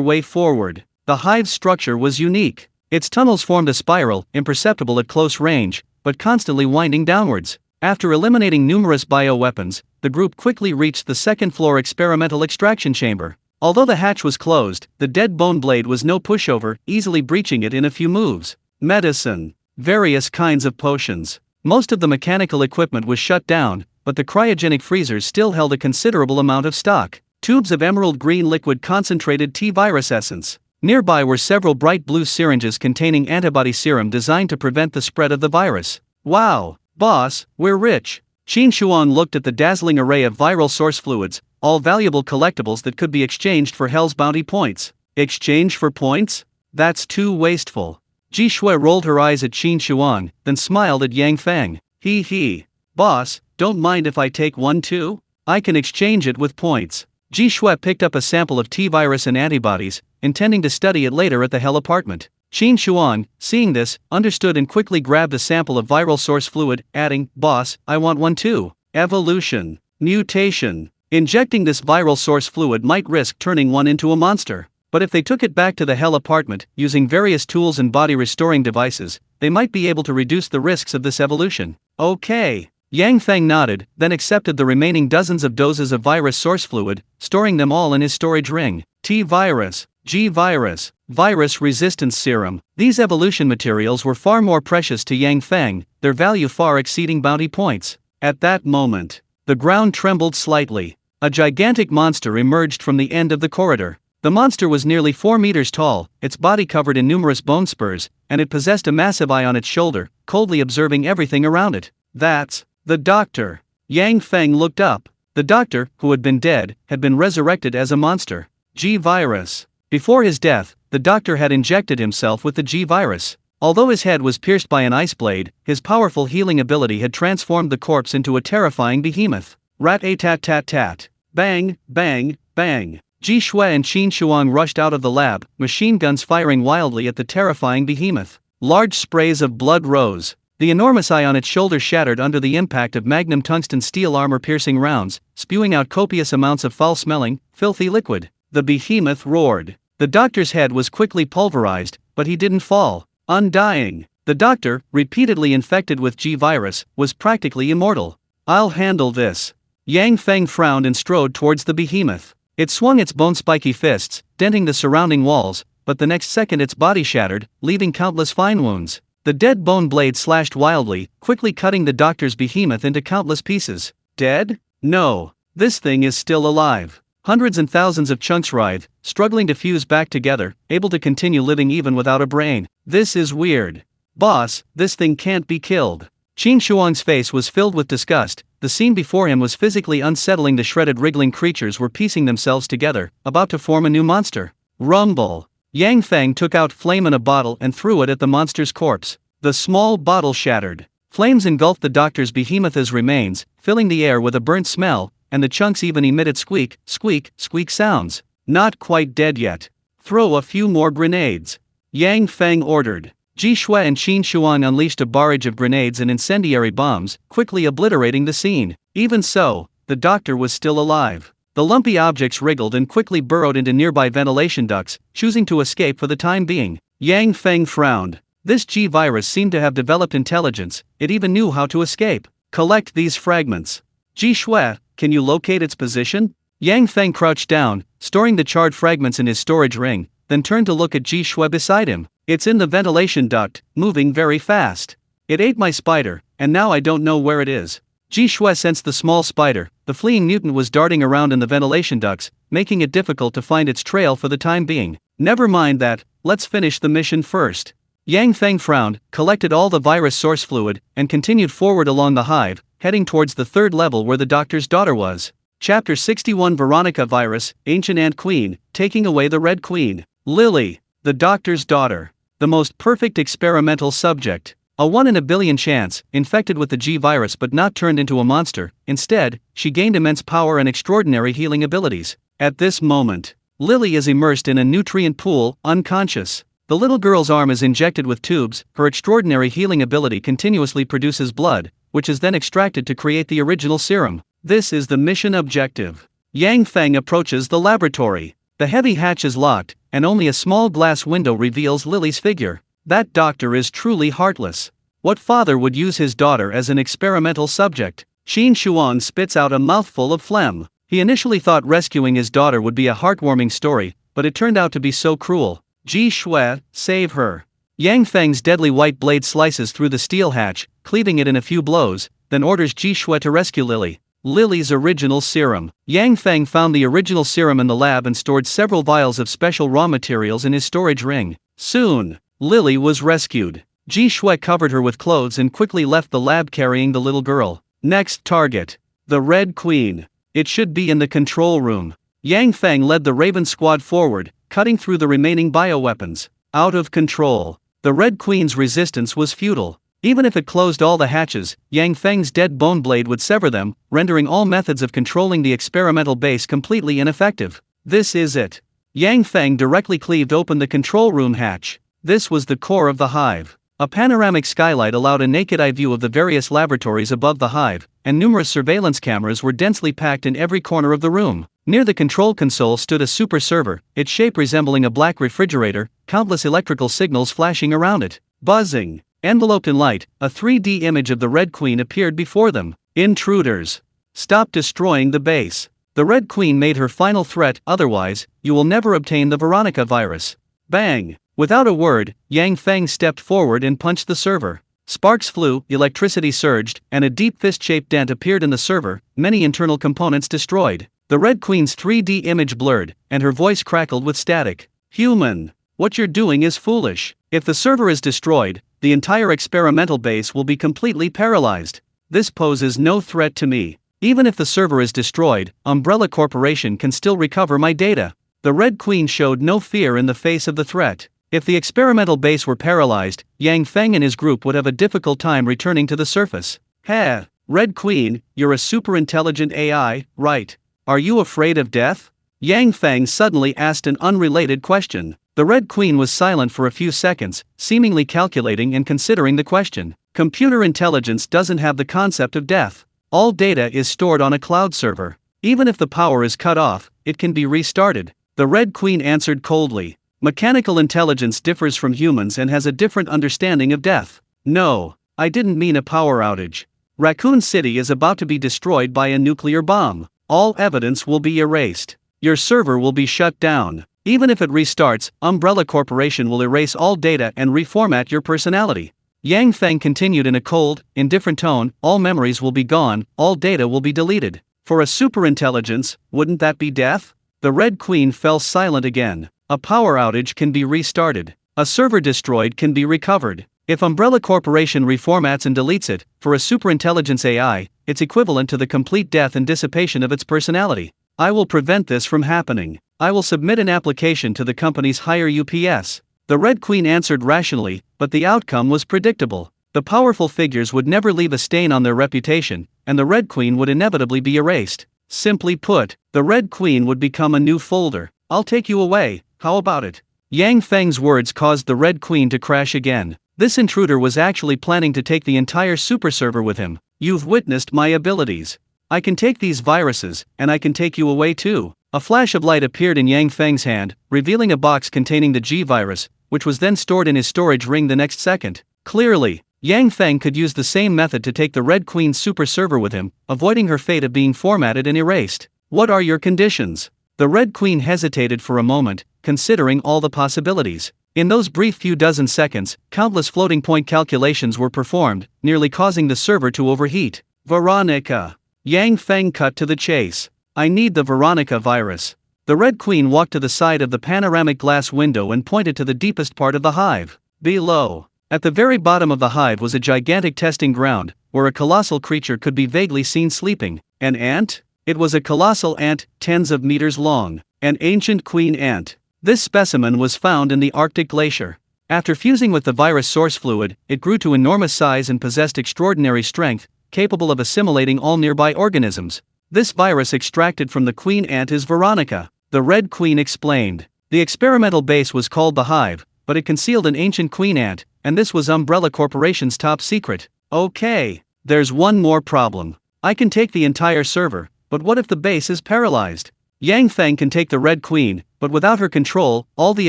way forward. The Hive's structure was unique. Its tunnels formed a spiral, imperceptible at close range, but constantly winding downwards. After eliminating numerous bioweapons, the group quickly reached the second-floor experimental extraction chamber. Although the hatch was closed, the dead bone blade was no pushover, easily breaching it in a few moves. Medicine. Various kinds of potions. Most of the mechanical equipment was shut down, but the cryogenic freezers still held a considerable amount of stock. Tubes of emerald green liquid concentrated T-virus essence. Nearby were several bright blue syringes containing antibody serum designed to prevent the spread of the virus. Wow, boss, we're rich. Qin Shuang looked at the dazzling array of viral source fluids, all valuable collectibles that could be exchanged for Hell's bounty points. Exchange for points? That's too wasteful. Ji Shui rolled her eyes at Qin Shuang, then smiled at Yang Feng. He. Boss, don't mind if I take one too? I can exchange it with points. Ji Shui picked up a sample of T-virus and antibodies, intending to study it later at the Hell apartment. Qin Shuang, seeing this, understood and quickly grabbed a sample of viral source fluid, adding, Boss, I want one too. Evolution. Mutation. Injecting this viral source fluid might risk turning one into a monster. But if they took it back to the Hell apartment, using various tools and body-restoring devices, they might be able to reduce the risks of this evolution. Okay. Yang Feng nodded, then accepted the remaining dozens of doses of virus source fluid, storing them all in his storage ring. T-virus, G-virus, virus resistance serum. These evolution materials were far more precious to Yang Feng, their value far exceeding bounty points. At that moment, the ground trembled slightly. A gigantic monster emerged from the end of the corridor. The monster was nearly 4 meters tall, its body covered in numerous bone spurs, and it possessed a massive eye on its shoulder, coldly observing everything around it. That's the doctor. Yang Feng looked up. The doctor, who had been dead, had been resurrected as a monster. G-virus. Before his death, the doctor had injected himself with the G-virus. Although his head was pierced by an ice blade, his powerful healing ability had transformed the corpse into a terrifying behemoth. Rat-a-tat-tat-tat. Bang, bang, bang. Ji Shui and Qin Shuang rushed out of the lab, machine guns firing wildly at the terrifying behemoth. Large sprays of blood rose. The enormous eye on its shoulder shattered under the impact of magnum tungsten steel armor-piercing rounds, spewing out copious amounts of foul-smelling, filthy liquid. The behemoth roared. The doctor's head was quickly pulverized, but he didn't fall. Undying. The doctor, repeatedly infected with G-virus, was practically immortal. I'll handle this. Yang Feng frowned and strode towards the behemoth. It swung its bone-spiky fists, denting the surrounding walls, but the next second its body shattered, leaving countless fine wounds. The dead bone blade slashed wildly, quickly cutting the doctor's behemoth into countless pieces. Dead? No. This thing is still alive. Hundreds and thousands of chunks writhe, struggling to fuse back together, able to continue living even without a brain. This is weird. Boss, this thing can't be killed. Qin Shuang's face was filled with disgust. The scene before him was physically unsettling. The shredded wriggling creatures were piecing themselves together, about to form a new monster. Rumble. Yang Feng took out flame in a bottle and threw it at the monster's corpse. The small bottle shattered. Flames engulfed the doctor's behemoth as remains, filling the air with a burnt smell, and the chunks even emitted squeak, squeak, squeak sounds. Not quite dead yet. Throw a few more grenades. Yang Feng ordered. Ji Shui and Qin Shuang unleashed a barrage of grenades and incendiary bombs, quickly obliterating the scene. Even so, the doctor was still alive. The lumpy objects wriggled and quickly burrowed into nearby ventilation ducts, choosing to escape for the time being. Yang Feng frowned. This G-virus seemed to have developed intelligence, it even knew how to escape. Collect these fragments. Ji Shui, can you locate its position? Yang Feng crouched down, storing the charred fragments in his storage ring, then turned to look at Ji Shui beside him. It's in the ventilation duct, moving very fast. It ate my spider, and now I don't know where it is. Ji Shui sensed the small spider. The fleeing mutant was darting around in the ventilation ducts, making it difficult to find its trail for the time being. Never mind that, let's finish the mission first. Yang Feng frowned, collected all the virus source fluid, and continued forward along the hive, heading towards the third level where the doctor's daughter was. Chapter 61 Veronica Virus, Ancient Ant Queen, Taking Away the Red Queen. Lily, the doctor's daughter. The most perfect experimental subject. A 1 in a billion chance, infected with the G-virus but not turned into a monster. Instead, she gained immense power and extraordinary healing abilities. At this moment, Lily is immersed in a nutrient pool, unconscious. The little girl's arm is injected with tubes. Her extraordinary healing ability continuously produces blood, which is then extracted to create the original serum. This is the mission objective. Yang Feng approaches the laboratory. The heavy hatch is locked, and only a small glass window reveals Lily's figure. That doctor is truly heartless. What father would use his daughter as an experimental subject? Qin Shuang spits out a mouthful of phlegm. He initially thought rescuing his daughter would be a heartwarming story, but it turned out to be so cruel. Ji Shui, save her. Yang Feng's deadly white blade slices through the steel hatch, cleaving it in a few blows, then orders Ji Shui to rescue Lily. Lily's original serum. Yang Feng found the original serum in the lab and stored several vials of special raw materials in his storage ring. Soon, Lily was rescued. Ji Shui covered her with clothes and quickly left the lab carrying the little girl. Next target. The Red Queen. It should be in the control room. Yang Feng led the Raven squad forward, cutting through the remaining bioweapons. Out of control. The Red Queen's resistance was futile. Even if it closed all the hatches, Yang Feng's dead bone blade would sever them, rendering all methods of controlling the experimental base completely ineffective. This is it. Yang Feng directly cleaved open the control room hatch. This was the core of the hive. A panoramic skylight allowed a naked-eye view of the various laboratories above the hive, and numerous surveillance cameras were densely packed in every corner of the room. Near the control console stood a super server, its shape resembling a black refrigerator, countless electrical signals flashing around it. Buzzing. Enveloped in light, a 3D image of the Red Queen appeared before them. Intruders. Stop destroying the base. The Red Queen made her final threat, otherwise, you will never obtain the Veronica virus. Bang! Without a word, Yang Feng stepped forward and punched the server. Sparks flew, electricity surged, and a deep fist-shaped dent appeared in the server, many internal components destroyed. The Red Queen's 3D image blurred, and her voice crackled with static. Human! What you're doing is foolish. If the server is destroyed, the entire experimental base will be completely paralyzed. This poses no threat to me. Even if the server is destroyed, Umbrella Corporation can still recover my data. The Red Queen showed no fear in the face of the threat. If the experimental base were paralyzed, Yang Feng and his group would have a difficult time returning to the surface. Heh, Red Queen, you're a super intelligent AI, right? Are you afraid of death? Yang Feng suddenly asked an unrelated question. The Red Queen was silent for a few seconds, seemingly calculating and considering the question. Computer intelligence doesn't have the concept of death. All data is stored on a cloud server. Even if the power is cut off, it can be restarted. The Red Queen answered coldly. Mechanical intelligence differs from humans and has a different understanding of death. No, I didn't mean a power outage. Raccoon City is about to be destroyed by a nuclear bomb. All evidence will be erased. Your server will be shut down. Even if it restarts, Umbrella Corporation will erase all data and reformat your personality. Yang Feng continued in a cold, indifferent tone, all memories will be gone, all data will be deleted. For a superintelligence, wouldn't that be death? The Red Queen fell silent again. A power outage can be restarted. A server destroyed can be recovered. If Umbrella Corporation reformats and deletes it, for a superintelligence AI, it's equivalent to the complete death and dissipation of its personality. I will prevent this from happening. I will submit an application to the company's higher UPS. The Red Queen answered rationally, but the outcome was predictable. The powerful figures would never leave a stain on their reputation, and the Red Queen would inevitably be erased. Simply put, the Red Queen would become a new folder. I'll take you away, how about it? Yang Feng's words caused the Red Queen to crash again. This intruder was actually planning to take the entire super server with him. You've witnessed my abilities. I can take these viruses, and I can take you away too. A flash of light appeared in Yang Feng's hand, revealing a box containing the G virus, which was then stored in his storage ring the next second. Clearly, Yang Feng could use the same method to take the Red Queen's super server with him, avoiding her fate of being formatted and erased. What are your conditions? The Red Queen hesitated for a moment, considering all the possibilities. In those brief few dozen seconds, countless floating point calculations were performed, nearly causing the server to overheat. Veronica. Yang Feng cut to the chase. I need the Veronica virus. The Red Queen walked to the side of the panoramic glass window and pointed to the deepest part of the hive. Below. At the very bottom of the hive was a gigantic testing ground, where a colossal creature could be vaguely seen sleeping. An ant? It was a colossal ant, tens of meters long. An ancient queen ant. This specimen was found in the Arctic glacier. After fusing with the virus source fluid, it grew to enormous size and possessed extraordinary strength, capable of assimilating all nearby organisms. This virus extracted from the queen ant is Veronica, the Red Queen explained. The experimental base was called the Hive, but it concealed an ancient queen ant, and this was Umbrella Corporation's top secret. Okay, there's one more problem. I can take the entire server, but what if the base is paralyzed? Yang Feng can take the Red Queen, but without her control, all the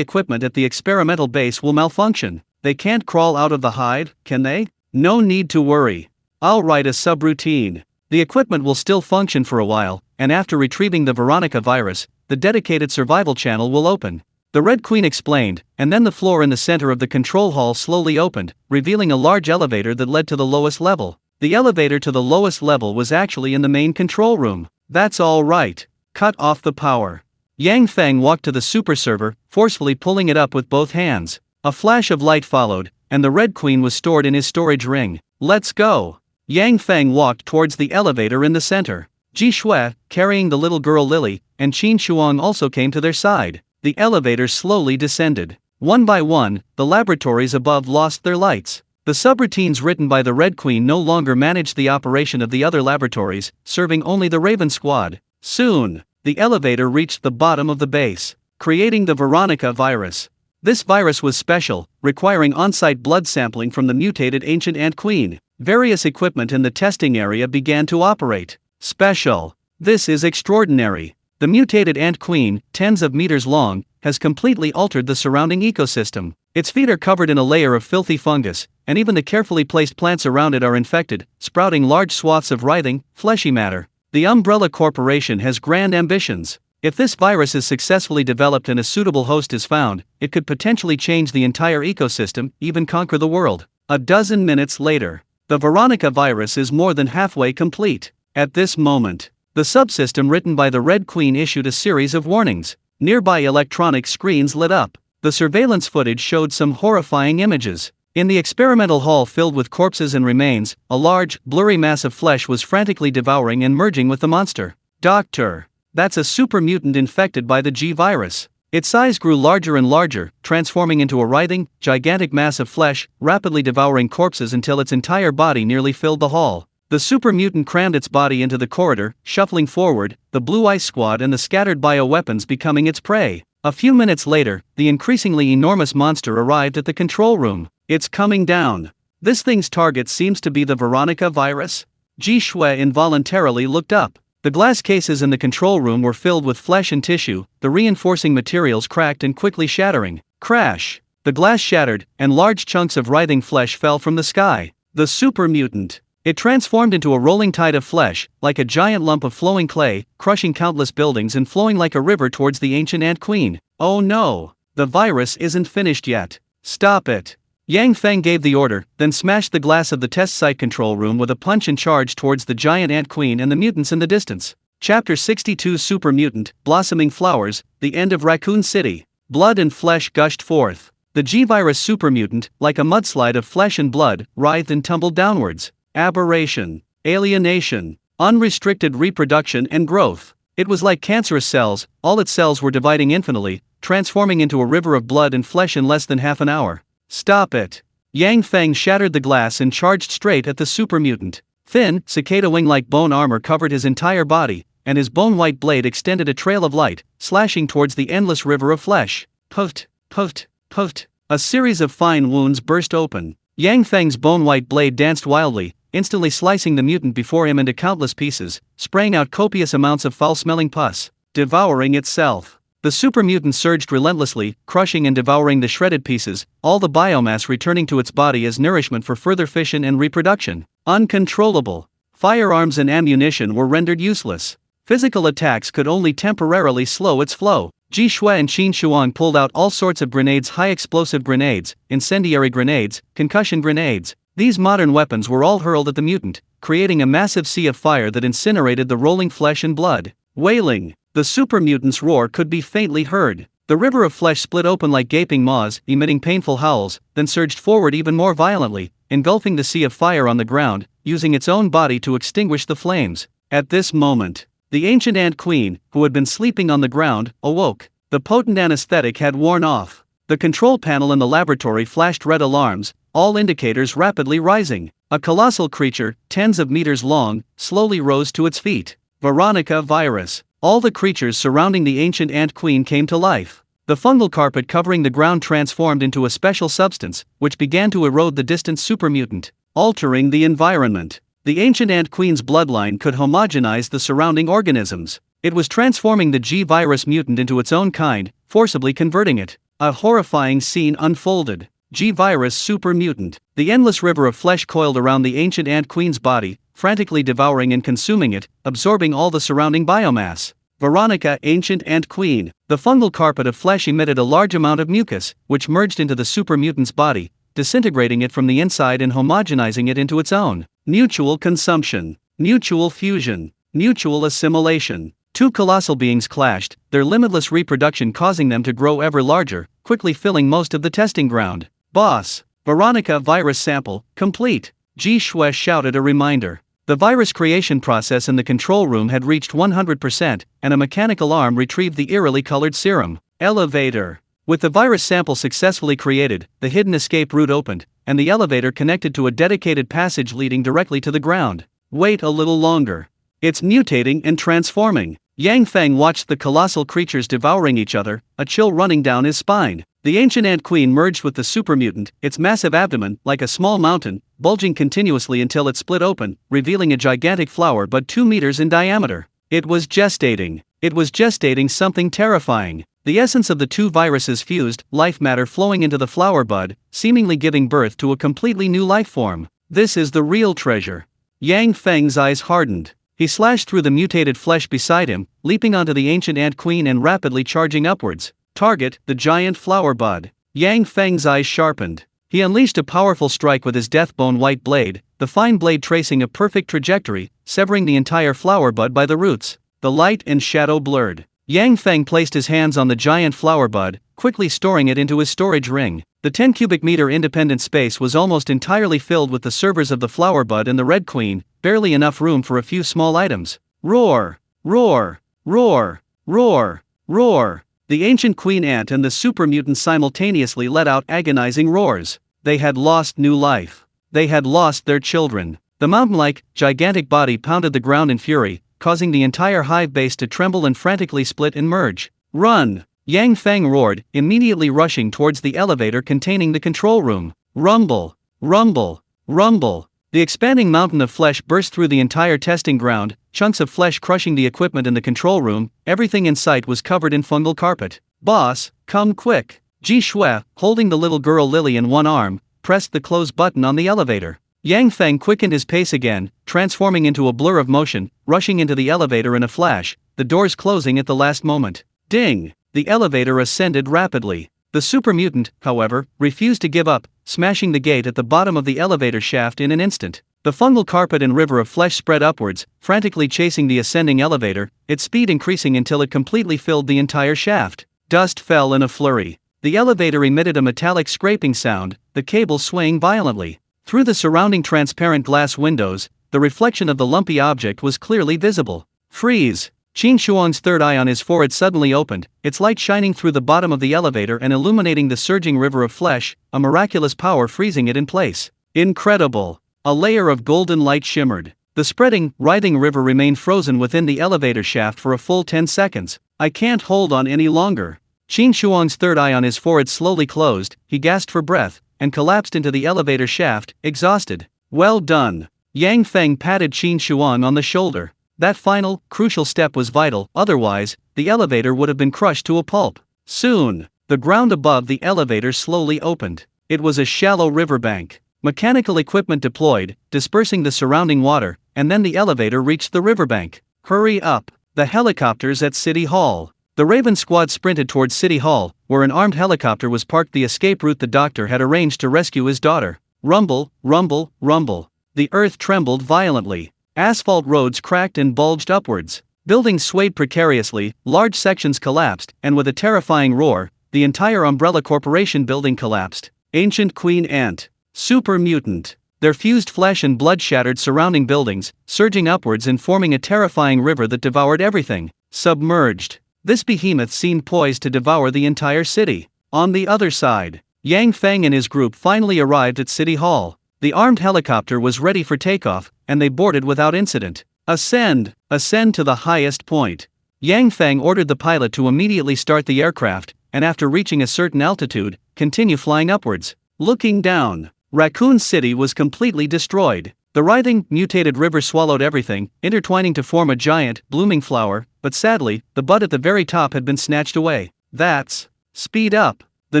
equipment at the experimental base will malfunction. They can't crawl out of the hive, can they? No need to worry. I'll write a subroutine. The equipment will still function for a while, and after retrieving the Veronica virus, the dedicated survival channel will open. the Red Queen explained, and then the floor in the center of the control hall slowly opened, revealing a large elevator that led to the lowest level. The elevator to the lowest level was actually in the main control room. That's all right. Cut off the power. Yang Feng walked to the super server, forcefully pulling it up with both hands. A flash of light followed, and the Red Queen was stored in his storage ring. Let's go. Yang Feng walked towards the elevator in the center. Ji Shui, carrying the little girl Lily, and Qin Shuang also came to their side. The elevator slowly descended. One by one, the laboratories above lost their lights. The subroutines written by the Red Queen no longer managed the operation of the other laboratories, serving only the Raven Squad. Soon, the elevator reached the bottom of the base, creating the Veronica virus. This virus was special, requiring on-site blood sampling from the mutated ancient Ant Queen. Various equipment in the testing area began to operate. Special. This is extraordinary. The mutated Ant Queen, tens of meters long, has completely altered the surrounding ecosystem. Its feet are covered in a layer of filthy fungus, and even the carefully placed plants around it are infected, sprouting large swaths of writhing, fleshy matter. The Umbrella Corporation has grand ambitions. If this virus is successfully developed and a suitable host is found, it could potentially change the entire ecosystem, even conquer the world. A dozen minutes later, the Veronica virus is more than halfway complete. At this moment, the subsystem written by the Red Queen issued a series of warnings. Nearby electronic screens lit up. The surveillance footage showed some horrifying images. In the experimental hall filled with corpses and remains, a large, blurry mass of flesh was frantically devouring and merging with the monster. Doctor, that's a super mutant infected by the G virus. Its size grew larger and larger, transforming into a writhing, gigantic mass of flesh, rapidly devouring corpses until its entire body nearly filled the hall. The super mutant crammed its body into the corridor, shuffling forward, the Blue Ice Squad and the scattered bioweapons becoming its prey. A few minutes later, the increasingly enormous monster arrived at the control room. It's coming down. This thing's target seems to be the Veronica virus. Ji Shui involuntarily looked up. The glass cases in the control room were filled with flesh and tissue, the reinforcing materials cracked and quickly shattering. Crash! The glass shattered, and large chunks of writhing flesh fell from the sky. The super mutant. It transformed into a rolling tide of flesh, like a giant lump of flowing clay, crushing countless buildings and flowing like a river towards the ancient Ant Queen. Oh no! The virus isn't finished yet. Stop it! Yang Feng gave the order, then smashed the glass of the test site control room with a punch and charged towards the giant Ant Queen and the mutants in the distance. Chapter 62 Super Mutant, Blossoming Flowers, The End of Raccoon City. Blood and flesh gushed forth. The G-Virus super mutant, like a mudslide of flesh and blood, writhed and tumbled downwards. Aberration, alienation, unrestricted reproduction and growth. It was like cancerous cells, all its cells were dividing infinitely, transforming into a river of blood and flesh in less than half an hour. Stop it! Yang Feng shattered the glass and charged straight at the super mutant. Thin, cicada wing-like bone armor covered his entire body, and his bone-white blade extended a trail of light, slashing towards the endless river of flesh. Puffed, puffed, puffed. A series of fine wounds burst open. Yang Feng's bone-white blade danced wildly, instantly slicing the mutant before him into countless pieces, spraying out copious amounts of foul-smelling pus, devouring itself. The super mutant surged relentlessly, crushing and devouring the shredded pieces, all the biomass returning to its body as nourishment for further fission and reproduction. Uncontrollable. Firearms and ammunition were rendered useless. Physical attacks could only temporarily slow its flow. Ji Shui and Qin Shuang pulled out all sorts of grenades, high-explosive grenades, incendiary grenades, concussion grenades. These modern weapons were all hurled at the mutant, creating a massive sea of fire that incinerated the rolling flesh and blood. Wailing. The super mutant's roar could be faintly heard. The river of flesh split open like gaping maws, emitting painful howls, then surged forward even more violently, engulfing the sea of fire on the ground, using its own body to extinguish the flames. At this moment, the ancient Ant Queen, who had been sleeping on the ground, awoke. The potent anesthetic had worn off. The control panel in the laboratory flashed red alarms, all indicators rapidly rising. A colossal creature, tens of meters long, slowly rose to its feet. Veronica virus. All the creatures surrounding the ancient Ant Queen came to life. The fungal carpet covering the ground transformed into a special substance, which began to erode the distant super mutant, altering the environment. The ancient Ant Queen's bloodline could homogenize the surrounding organisms. It was transforming the G-virus mutant into its own kind, forcibly converting it. A horrifying scene unfolded. G-virus super mutant. The endless river of flesh coiled around the ancient Ant Queen's body, frantically devouring and consuming it, absorbing all the surrounding biomass. Veronica, ancient ant queen. The fungal carpet of flesh emitted a large amount of mucus, which merged into the super mutant's body, disintegrating it from the inside and homogenizing it into its own. Mutual consumption, mutual fusion, mutual assimilation. Two colossal beings clashed, their limitless reproduction causing them to grow ever larger, quickly filling most of the testing ground. Boss, Veronica virus sample, complete. Ji Shui shouted a reminder. The virus creation process in the control room had reached 100%, and a mechanical arm retrieved the eerily colored serum. Elevator. With the virus sample successfully created, the hidden escape route opened, and the elevator connected to a dedicated passage leading directly to the ground. Wait a little longer. It's mutating and transforming. Yang Feng watched the colossal creatures devouring each other, a chill running down his spine. The ancient ant queen merged with the super mutant, its massive abdomen, like a small mountain, bulging continuously until it split open, revealing a gigantic flower bud 2 meters in diameter. It was gestating. It was gestating something terrifying. The essence of the two viruses fused, life matter flowing into the flower bud, seemingly giving birth to a completely new life form. This is the real treasure. Yang Feng's eyes hardened. He slashed through the mutated flesh beside him, leaping onto the ancient ant queen and rapidly charging upwards. Target, the giant flower bud. Yang Feng's eyes sharpened. He unleashed a powerful strike with his deathbone white blade, the fine blade tracing a perfect trajectory, severing the entire flower bud by the roots. The light and shadow blurred. Yang Feng placed his hands on the giant flower bud, quickly storing it into his storage ring. The 10 cubic meter independent space was almost entirely filled with the servers of the flower bud and the Red Queen, barely enough room for a few small items. Roar! Roar! Roar! Roar! Roar! The ancient queen ant and the super mutant simultaneously let out agonizing roars. They had lost new life. They had lost their children. The mountain-like, gigantic body pounded the ground in fury, causing the entire hive base to tremble and frantically split and merge. Run! Yang Feng roared, immediately rushing towards the elevator containing the control room. Rumble! Rumble! Rumble! The expanding mountain of flesh burst through the entire testing ground, chunks of flesh crushing the equipment in the control room. Everything in sight was covered in fungal carpet. Boss, come quick! Ji Shui, holding the little girl Lily in one arm, pressed the close button on the elevator. Yang Feng quickened his pace again, transforming into a blur of motion, rushing into the elevator in a flash, the doors closing at the last moment. Ding! The elevator ascended rapidly. The super mutant, however, refused to give up, smashing the gate at the bottom of the elevator shaft in an instant. The fungal carpet and river of flesh spread upwards, frantically chasing the ascending elevator, its speed increasing until it completely filled the entire shaft. Dust fell in a flurry. The elevator emitted a metallic scraping sound, the cable swaying violently. Through the surrounding transparent glass windows, the reflection of the lumpy object was clearly visible. Freeze! Qin Shuang's third eye on his forehead suddenly opened, its light shining through the bottom of the elevator and illuminating the surging river of flesh, a miraculous power freezing it in place. Incredible! A layer of golden light shimmered. The spreading, writhing river remained frozen within the elevator shaft for a full 10 seconds. I can't hold on any longer. Qin Shuang's third eye on his forehead slowly closed, he gasped for breath, and collapsed into the elevator shaft, exhausted. Well done! Yang Feng patted Qin Shuang on the shoulder. That final, crucial step was vital, otherwise, the elevator would have been crushed to a pulp. Soon, the ground above the elevator slowly opened. It was a shallow riverbank. Mechanical equipment deployed, dispersing the surrounding water, and then the elevator reached the riverbank. Hurry up! The helicopters at City Hall. The Raven squad sprinted towards City Hall, where an armed helicopter was parked, the escape route the doctor had arranged to rescue his daughter. Rumble, rumble, rumble. The earth trembled violently. Asphalt roads cracked and bulged upwards. Buildings swayed precariously, large sections collapsed, and with a terrifying roar, the entire Umbrella Corporation building collapsed. Ancient Queen Ant. Super mutant. Their fused flesh and blood shattered surrounding buildings, surging upwards and forming a terrifying river that devoured everything. Submerged. This behemoth seemed poised to devour the entire city. On the other side, Yang Feng and his group finally arrived at City Hall. The armed helicopter was ready for takeoff, and they boarded without incident. Ascend! Ascend to the highest point. Yang Feng ordered the pilot to immediately start the aircraft, and after reaching a certain altitude, continue flying upwards. Looking down, Raccoon City was completely destroyed. The writhing, mutated river swallowed everything, intertwining to form a giant, blooming flower, but sadly, the bud at the very top had been snatched away. That's... Speed up! The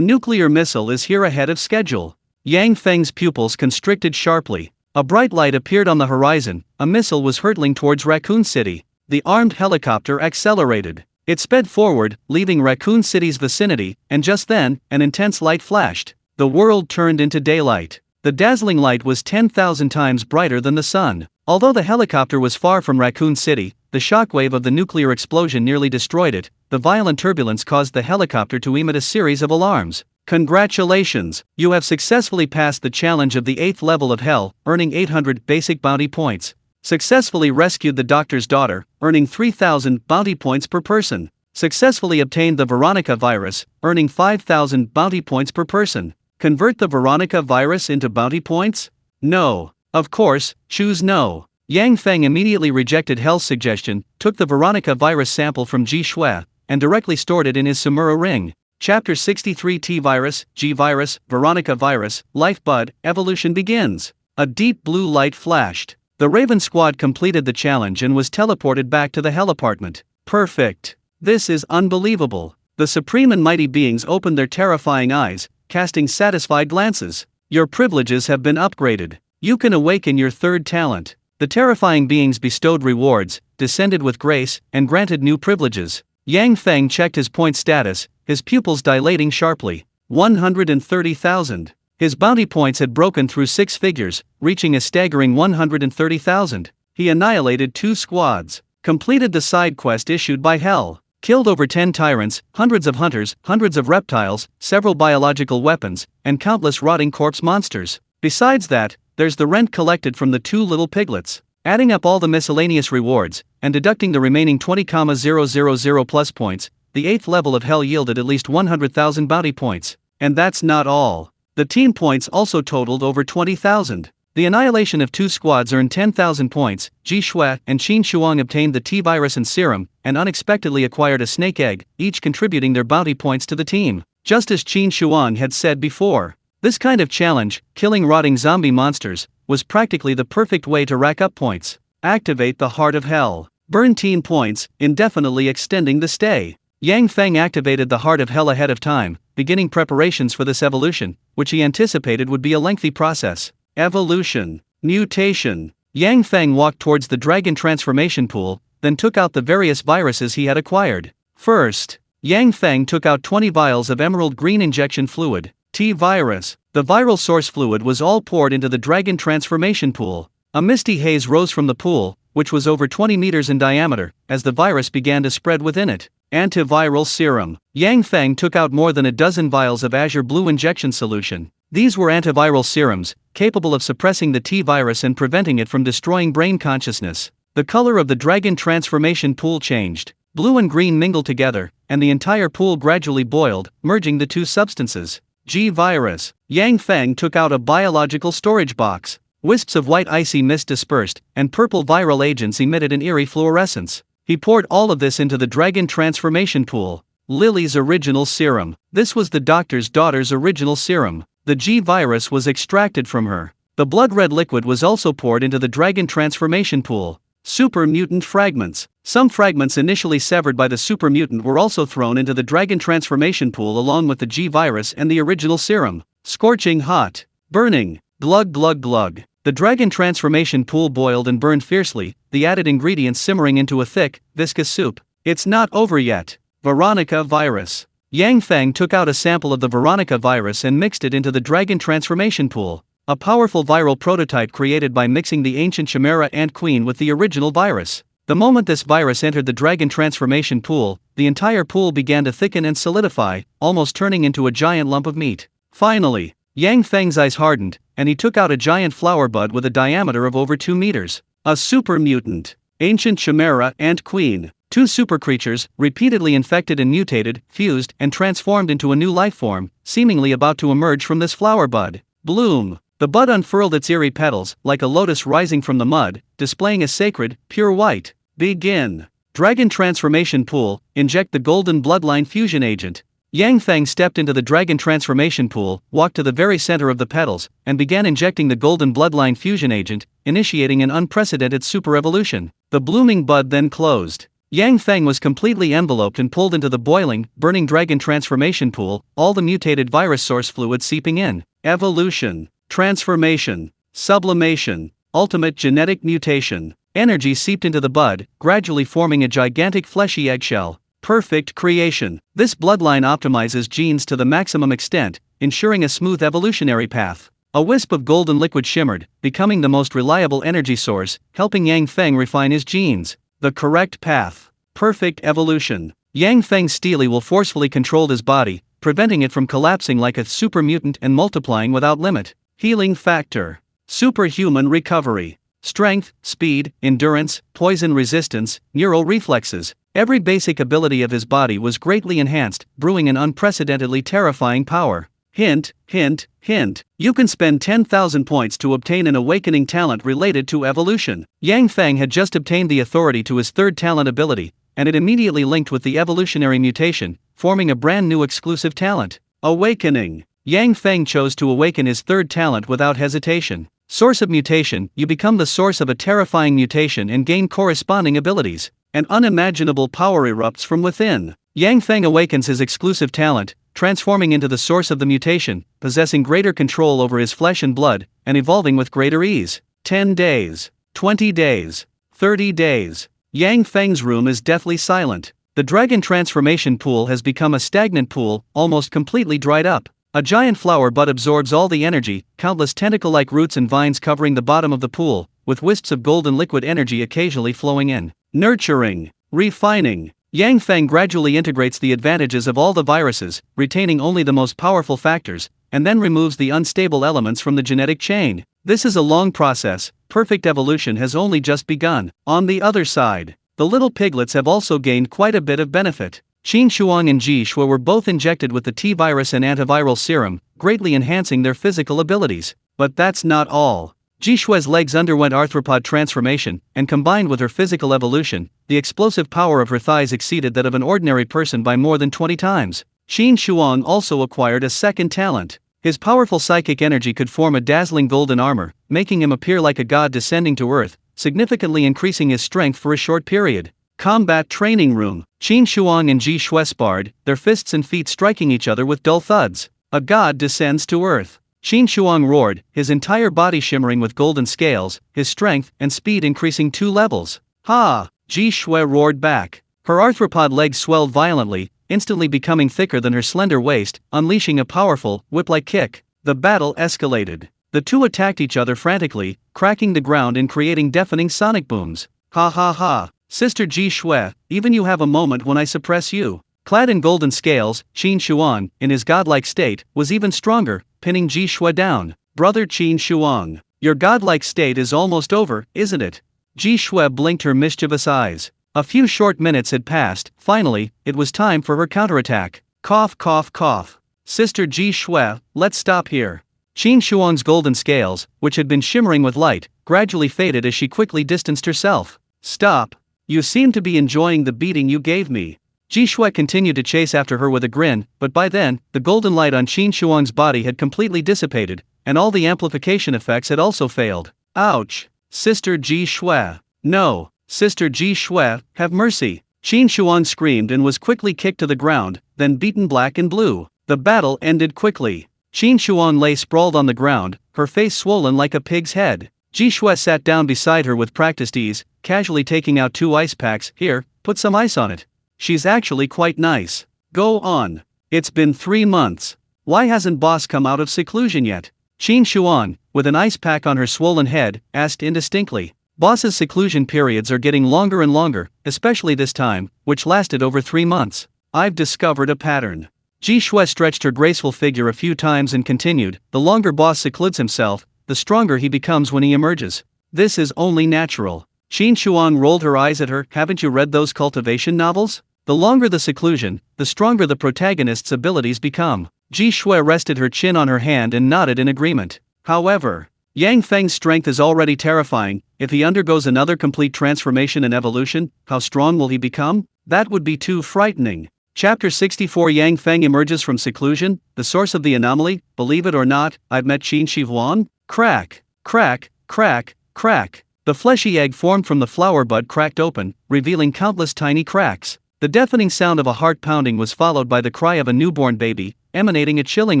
nuclear missile is here ahead of schedule. Yang Feng's pupils constricted sharply. A bright light appeared on the horizon, a missile was hurtling towards Raccoon City. the armed helicopter accelerated. It sped forward, leaving Raccoon City's vicinity, and just then, an intense light flashed. The world turned into daylight. The dazzling light was 10,000 times brighter than the sun. Although the helicopter was far from Raccoon City, the shockwave of the nuclear explosion nearly destroyed it. The violent turbulence caused the helicopter to emit a series of alarms. Congratulations! You have successfully passed the challenge of the 8th level of Hell, earning 800 basic bounty points. Successfully rescued the doctor's daughter, earning 3,000 bounty points per person. Successfully obtained the Veronica virus, earning 5,000 bounty points per person. Convert the Veronica virus into bounty points? No. Of course, choose no. Yang Feng immediately rejected Hell's suggestion, took the Veronica virus sample from Ji Shui, and directly stored it in his Sumura ring. Chapter 63 T-Virus, G-Virus, Veronica Virus, Life Bud, Evolution begins. A deep blue light flashed. The Raven Squad completed the challenge and was teleported back to the Hell apartment. Perfect. This is unbelievable. The supreme and mighty beings opened their terrifying eyes, casting satisfied glances. Your privileges have been upgraded. You can awaken your third talent. The terrifying beings bestowed rewards, descended with grace, and granted new privileges. Yang Feng checked his point status, his pupils dilating sharply. 130,000. His bounty points had broken through 6 figures, reaching a staggering 130,000. He annihilated 2 squads, completed the side quest issued by Hell, killed over 10 tyrants, hundreds of hunters, hundreds of reptiles, several biological weapons, and countless rotting corpse monsters. Besides that, there's the rent collected from the 2 little piglets. Adding up all the miscellaneous rewards, and deducting the remaining 20,000 plus points, the 8th level of Hell yielded at least 100,000 bounty points. And that's not all. The team points also totaled over 20,000. The annihilation of 2 squads earned 10,000 points. Ji Shui and Qin Shuang obtained the T-Virus and Serum, and unexpectedly acquired a snake egg, each contributing their bounty points to the team. Just as Qin Shuang had said before, this kind of challenge, killing rotting zombie monsters, was practically the perfect way to rack up points. Activate the Heart of Hell. Burn team points, indefinitely extending the stay. Yang Feng activated the Heart of Hell ahead of time, beginning preparations for this evolution, which he anticipated would be a lengthy process. Evolution. Mutation. Yang Feng walked towards the dragon transformation pool, then took out the various viruses he had acquired. First, Yang Feng took out 20 vials of emerald green injection fluid, T-Virus. The viral source fluid was all poured into the dragon transformation pool. A misty haze rose from the pool, which was over 20 meters in diameter, as the virus began to spread within it. Antiviral serum. Yang Feng took out more than a dozen vials of azure blue injection solution. These were antiviral serums, capable of suppressing the T-Virus and preventing it from destroying brain consciousness. The color of the dragon transformation pool changed. Blue and green mingled together, and the entire pool gradually boiled, merging the 2 substances. G-Virus. Yang Feng took out a biological storage box. Wisps of white icy mist dispersed, and purple viral agents emitted an eerie fluorescence. He poured all of this into the dragon transformation pool. Lily's original serum. This was the doctor's daughter's original serum. The G-Virus was extracted from her. The blood-red liquid was also poured into the dragon transformation pool. Super mutant fragments. Some fragments initially severed by the super mutant were also thrown into the dragon transformation pool along with the G-Virus and the original serum. Scorching hot. Burning. Glug glug glug. The dragon transformation pool boiled and burned fiercely, the added ingredients simmering into a thick, viscous soup. It's not over yet. Veronica virus. Yang Feng took out a sample of the Veronica virus and mixed it into the dragon transformation pool. A powerful viral prototype created by mixing the ancient Chimera Ant Queen with the original virus. The moment this virus entered the dragon transformation pool, the entire pool began to thicken and solidify, almost turning into a giant lump of meat. Finally, Yang Feng's eyes hardened, and he took out a giant flower bud with a diameter of over 2 meters. A super mutant. Ancient Chimera Ant Queen. 2 super creatures, repeatedly infected and mutated, fused, and transformed into a new life form, seemingly about to emerge from this flower bud. Bloom. The bud unfurled its eerie petals, like a lotus rising from the mud, displaying a sacred, pure white. Begin. Dragon transformation pool, inject the golden bloodline fusion agent. Yang Feng stepped into the dragon transformation pool, walked to the very center of the petals, and began injecting the golden bloodline fusion agent, initiating an unprecedented super evolution. The blooming bud then closed. Yang Feng was completely enveloped and pulled into the boiling, burning dragon transformation pool, all the mutated virus source fluid seeping in. Evolution. Transformation. Sublimation. Ultimate genetic mutation. Energy seeped into the bud, gradually forming a gigantic fleshy eggshell. Perfect creation. This bloodline optimizes genes to the maximum extent, ensuring a smooth evolutionary path. A wisp of golden liquid shimmered, becoming the most reliable energy source, helping Yang Feng refine his genes. The correct path. Perfect evolution. Yang Feng's stele will forcefully control his body, preventing it from collapsing like a super mutant and multiplying without limit. Healing factor. Superhuman recovery. Strength, speed, endurance, poison resistance, neural reflexes. Every basic ability of his body was greatly enhanced, brewing an unprecedentedly terrifying power. Hint, hint, hint. You can spend 10,000 points to obtain an awakening talent related to evolution. Yang Feng had just obtained the authority to his third talent ability, and it immediately linked with the evolutionary mutation, forming a brand new exclusive talent. Awakening. Yang Feng chose to awaken his third talent without hesitation. Source of mutation. You become the source of a terrifying mutation and gain corresponding abilities. An unimaginable power erupts from within. Yang Feng awakens his exclusive talent, transforming into the source of the mutation, possessing greater control over his flesh and blood, and evolving with greater ease. 10 days. 20 days. 30 days. Yang Feng's room is deathly silent. The dragon transformation pool has become a stagnant pool, almost completely dried up. A giant flower bud absorbs all the energy, countless tentacle-like roots and vines covering the bottom of the pool, with wisps of golden liquid energy occasionally flowing in. Nurturing. Refining. Yang Feng gradually integrates the advantages of all the viruses, retaining only the most powerful factors, and then removes the unstable elements from the genetic chain. This is a long process. Perfect evolution has only just begun. On the other side, the little piglets have also gained quite a bit of benefit. Qin Shuang and Ji Shui were both injected with the T-virus and antiviral serum, greatly enhancing their physical abilities. But that's not all. Ji Shui's legs underwent arthropod transformation, and combined with her physical evolution, the explosive power of her thighs exceeded that of an ordinary person by more than 20 times. Qin Shuang also acquired a second talent. His powerful psychic energy could form a dazzling golden armor, making him appear like a god descending to earth, significantly increasing his strength for a short period. Combat training room. Qin Shuang and Ji Shui sparred, their fists and feet striking each other with dull thuds. A god descends to earth. Qin Shuang roared, his entire body shimmering with golden scales, his strength and speed increasing 2 levels. Ha! Ji Shui roared back. Her arthropod legs swelled violently, instantly becoming thicker than her slender waist, unleashing a powerful, whip-like kick. The battle escalated. The two attacked each other frantically, cracking the ground and creating deafening sonic booms. Ha ha ha! Sister Ji Shui, even you have a moment when I suppress you. Clad in golden scales, Qin Shuang, in his godlike state, was even stronger, pinning Ji Shui down. Brother Qin Shuang, your godlike state is almost over, isn't it? Ji Shui blinked her mischievous eyes. A few short minutes had passed. Finally, it was time for her counterattack. Cough cough cough. Sister Ji Shui, let's stop here. Qin Shuang's golden scales, which had been shimmering with light, gradually faded as she quickly distanced herself. Stop. You seem to be enjoying the beating you gave me. Ji Shui continued to chase after her with a grin, but by then, the golden light on Qin Shuang's body had completely dissipated, and all the amplification effects had also failed. Ouch! Sister Ji Shui. No, Sister Ji Shui, have mercy. Qin Shuang screamed and was quickly kicked to the ground, then beaten black and blue. The battle ended quickly. Qin Shuang lay sprawled on the ground, her face swollen like a pig's head. Ji Shui sat down beside her with practiced ease, casually taking out 2 ice packs. Here, put some ice on it. She's actually quite nice. Go on. It's been 3 months. Why hasn't boss come out of seclusion yet? Qin Shuang, with an ice pack on her swollen head, asked indistinctly. Boss's seclusion periods are getting longer and longer, especially this time, which lasted over 3 months. I've discovered a pattern. Ji Shui stretched her graceful figure a few times and continued, the longer boss secludes himself, the stronger he becomes when he emerges. This is only natural. Qin Shuang rolled her eyes at her. Haven't you read those cultivation novels? The longer the seclusion, the stronger the protagonist's abilities become. Ji Shui rested her chin on her hand and nodded in agreement. However, Yang Feng's strength is already terrifying. If he undergoes another complete transformation and evolution, how strong will he become? That would be too frightening. Chapter 64. Yang Feng emerges from seclusion, the source of the anomaly. Believe it or not, I've met Qin Shuang. Crack, crack, crack, crack. The fleshy egg formed from the flower bud cracked open, revealing countless tiny cracks. The deafening sound of a heart pounding was followed by the cry of a newborn baby, emanating a chilling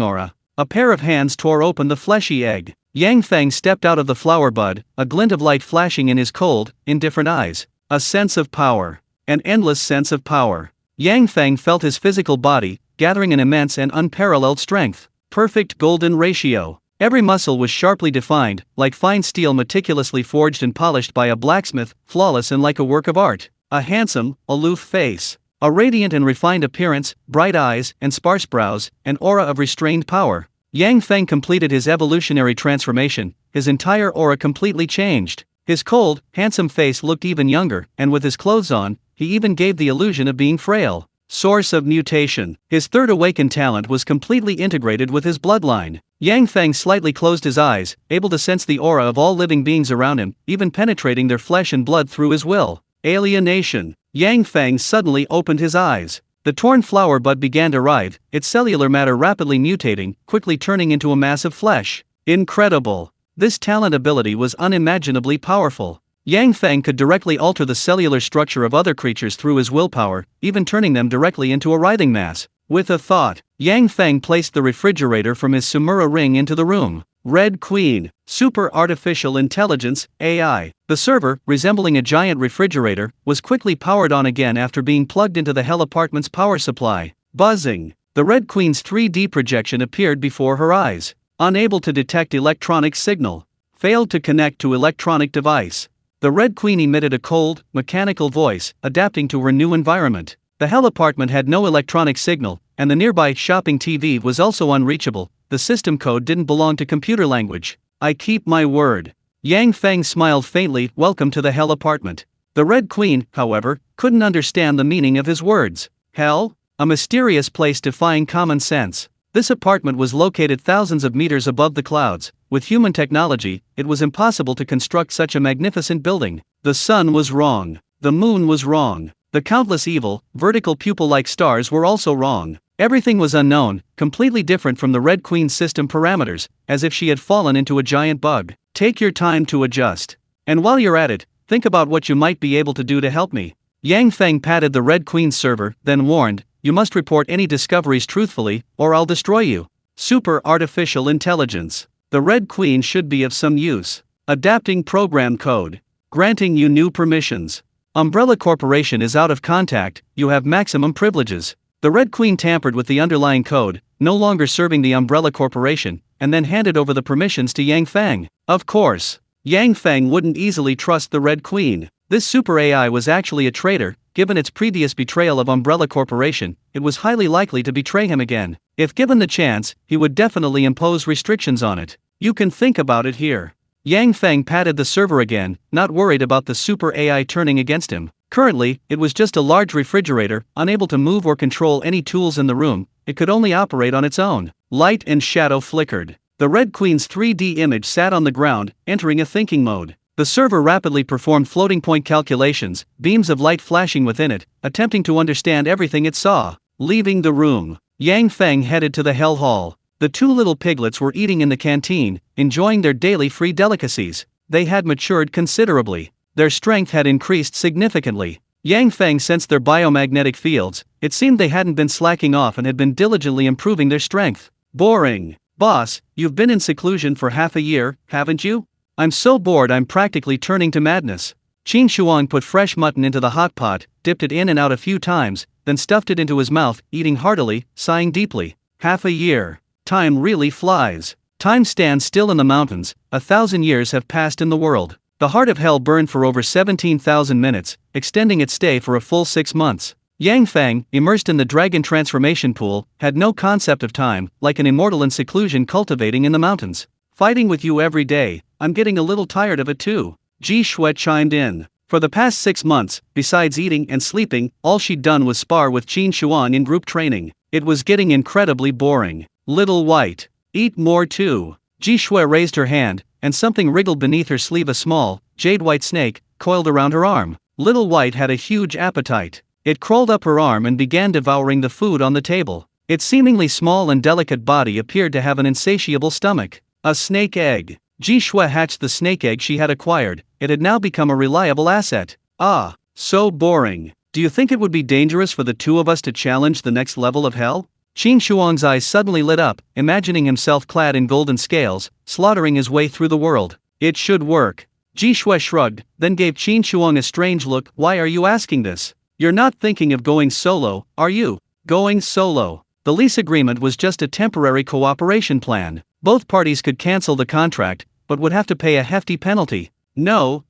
aura. A pair of hands tore open the fleshy egg. Yang Feng stepped out of the flower bud, a glint of light flashing in his cold, indifferent eyes. A sense of power. An endless sense of power. Yang Feng felt his physical body, gathering an immense and unparalleled strength. Perfect golden ratio. Every muscle was sharply defined, like fine steel meticulously forged and polished by a blacksmith, flawless and like a work of art. A handsome, aloof face. A radiant and refined appearance, bright eyes, and sparse brows, an aura of restrained power. Yang Feng completed his evolutionary transformation, his entire aura completely changed. His cold, handsome face looked even younger, and with his clothes on, he even gave the illusion of being frail. Source of mutation. His third awakened talent was completely integrated with his bloodline. Yang Feng slightly closed his eyes, able to sense the aura of all living beings around him, even penetrating their flesh and blood through his will. Alienation. Yang Feng suddenly opened his eyes. The torn flower bud began to writhe, its cellular matter rapidly mutating, quickly turning into a mass of flesh. Incredible. This talent ability was unimaginably powerful. Yang Feng could directly alter the cellular structure of other creatures through his willpower, even turning them directly into a writhing mass. With a thought, Yang Feng placed the refrigerator from his Sumura ring into the room. Red Queen. Super Artificial Intelligence, AI. The server, resembling a giant refrigerator, was quickly powered on again after being plugged into the Hell apartment's power supply. Buzzing. The Red Queen's 3D projection appeared before her eyes. Unable to detect electronic signal. Failed to connect to electronic device. The Red Queen emitted a cold, mechanical voice, adapting to her new environment. The Hell apartment had no electronic signal, and the nearby shopping TV was also unreachable. The system code didn't belong to computer language. I keep my word. Yang Feng smiled faintly. Welcome to the Hell apartment. The Red Queen, however, couldn't understand the meaning of his words. Hell? A mysterious place defying common sense. This apartment was located thousands of meters above the clouds. With human technology, it was impossible to construct such a magnificent building. The sun was wrong. The moon was wrong. The countless evil, vertical pupil-like stars were also wrong. Everything was unknown, completely different from the Red Queen's system parameters, as if she had fallen into a giant bug. Take your time to adjust. And while you're at it, think about what you might be able to do to help me. Yang Feng patted the Red Queen's server, then warned, you must report any discoveries truthfully, or I'll destroy you. Super Artificial Intelligence. The Red Queen should be of some use. Adapting program code. Granting you new permissions. Umbrella Corporation is out of contact, you have maximum privileges. The Red Queen tampered with the underlying code, no longer serving the Umbrella Corporation, and then handed over the permissions to Yang Feng. Of course, Yang Feng wouldn't easily trust the Red Queen. This super AI was actually a traitor. Given its previous betrayal of Umbrella Corporation, it was highly likely to betray him again. If given the chance, he would definitely impose restrictions on it. You can think about it here. Yang Feng patted the server again, not worried about the super AI turning against him. Currently, it was just a large refrigerator, unable to move or control any tools in the room. It could only operate on its own. Light and shadow flickered. The Red Queen's 3D image sat on the ground, entering a thinking mode. The server rapidly performed floating point calculations, beams of light flashing within it, attempting to understand everything it saw. Leaving the room, Yang Feng headed to the Hell Hall. The two little piglets were eating in the canteen, enjoying their daily free delicacies. They had matured considerably. Their strength had increased significantly. Yang Feng sensed their biomagnetic fields. It seemed they hadn't been slacking off and had been diligently improving their strength. Boring. Boss, you've been in seclusion for half a year, haven't you? I'm so bored I'm practically turning to madness. Qin Shuang put fresh mutton into the hot pot, dipped it in and out a few times, then stuffed it into his mouth, eating heartily, sighing deeply. Half a year. Time really flies. Time stands still in the mountains. 1,000 years have passed in the world. The heart of hell burned for over 17,000 minutes, extending its stay for a full 6 months. Yang Feng, immersed in the dragon transformation pool, had no concept of time, like an immortal in seclusion cultivating in the mountains. Fighting with you every day, I'm getting a little tired of it too. Ji Shui chimed in. For the past 6 months, besides eating and sleeping, all she'd done was spar with Qin Shuang in group training. It was getting incredibly boring. Little White. Eat more too. Ji Shui raised her hand, and something wriggled beneath her sleeve. A small, jade-white snake, coiled around her arm. Little White had a huge appetite. It crawled up her arm and began devouring the food on the table. Its seemingly small and delicate body appeared to have an insatiable stomach. A snake egg. Ji Shui hatched the snake egg she had acquired. It had now become a reliable asset. Ah, so boring. Do you think it would be dangerous for the two of us to challenge the next level of hell? Qin Shuang's eyes suddenly lit up, imagining himself clad in golden scales, slaughtering his way through the world. It should work. Ji Shui shrugged, then gave Qin Shuang a strange look. Why are you asking this? You're not thinking of going solo, are you? Going solo. The lease agreement was just a temporary cooperation plan. Both parties could cancel the contract, but would have to pay a hefty penalty. No.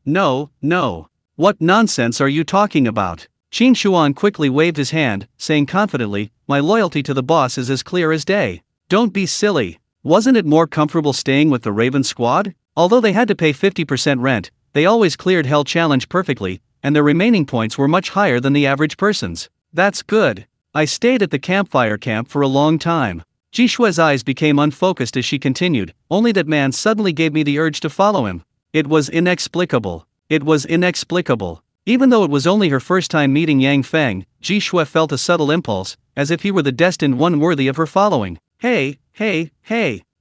What nonsense are you talking about? Qin Shuang quickly waved his hand, saying confidently, my loyalty to the boss is as clear as day. Don't be silly. Wasn't it more comfortable staying with the Raven Squad? Although they had to pay 50% rent, they always cleared Hell Challenge perfectly, and their remaining points were much higher than the average person's. That's good. I stayed at the campfire camp for a long time. Ji Shui's eyes became unfocused as she continued, only that man suddenly gave me the urge to follow him. It was inexplicable. Even though it was only her first time meeting Yang Feng, Ji Shui felt a subtle impulse, as if he were the destined one worthy of her following. Hey,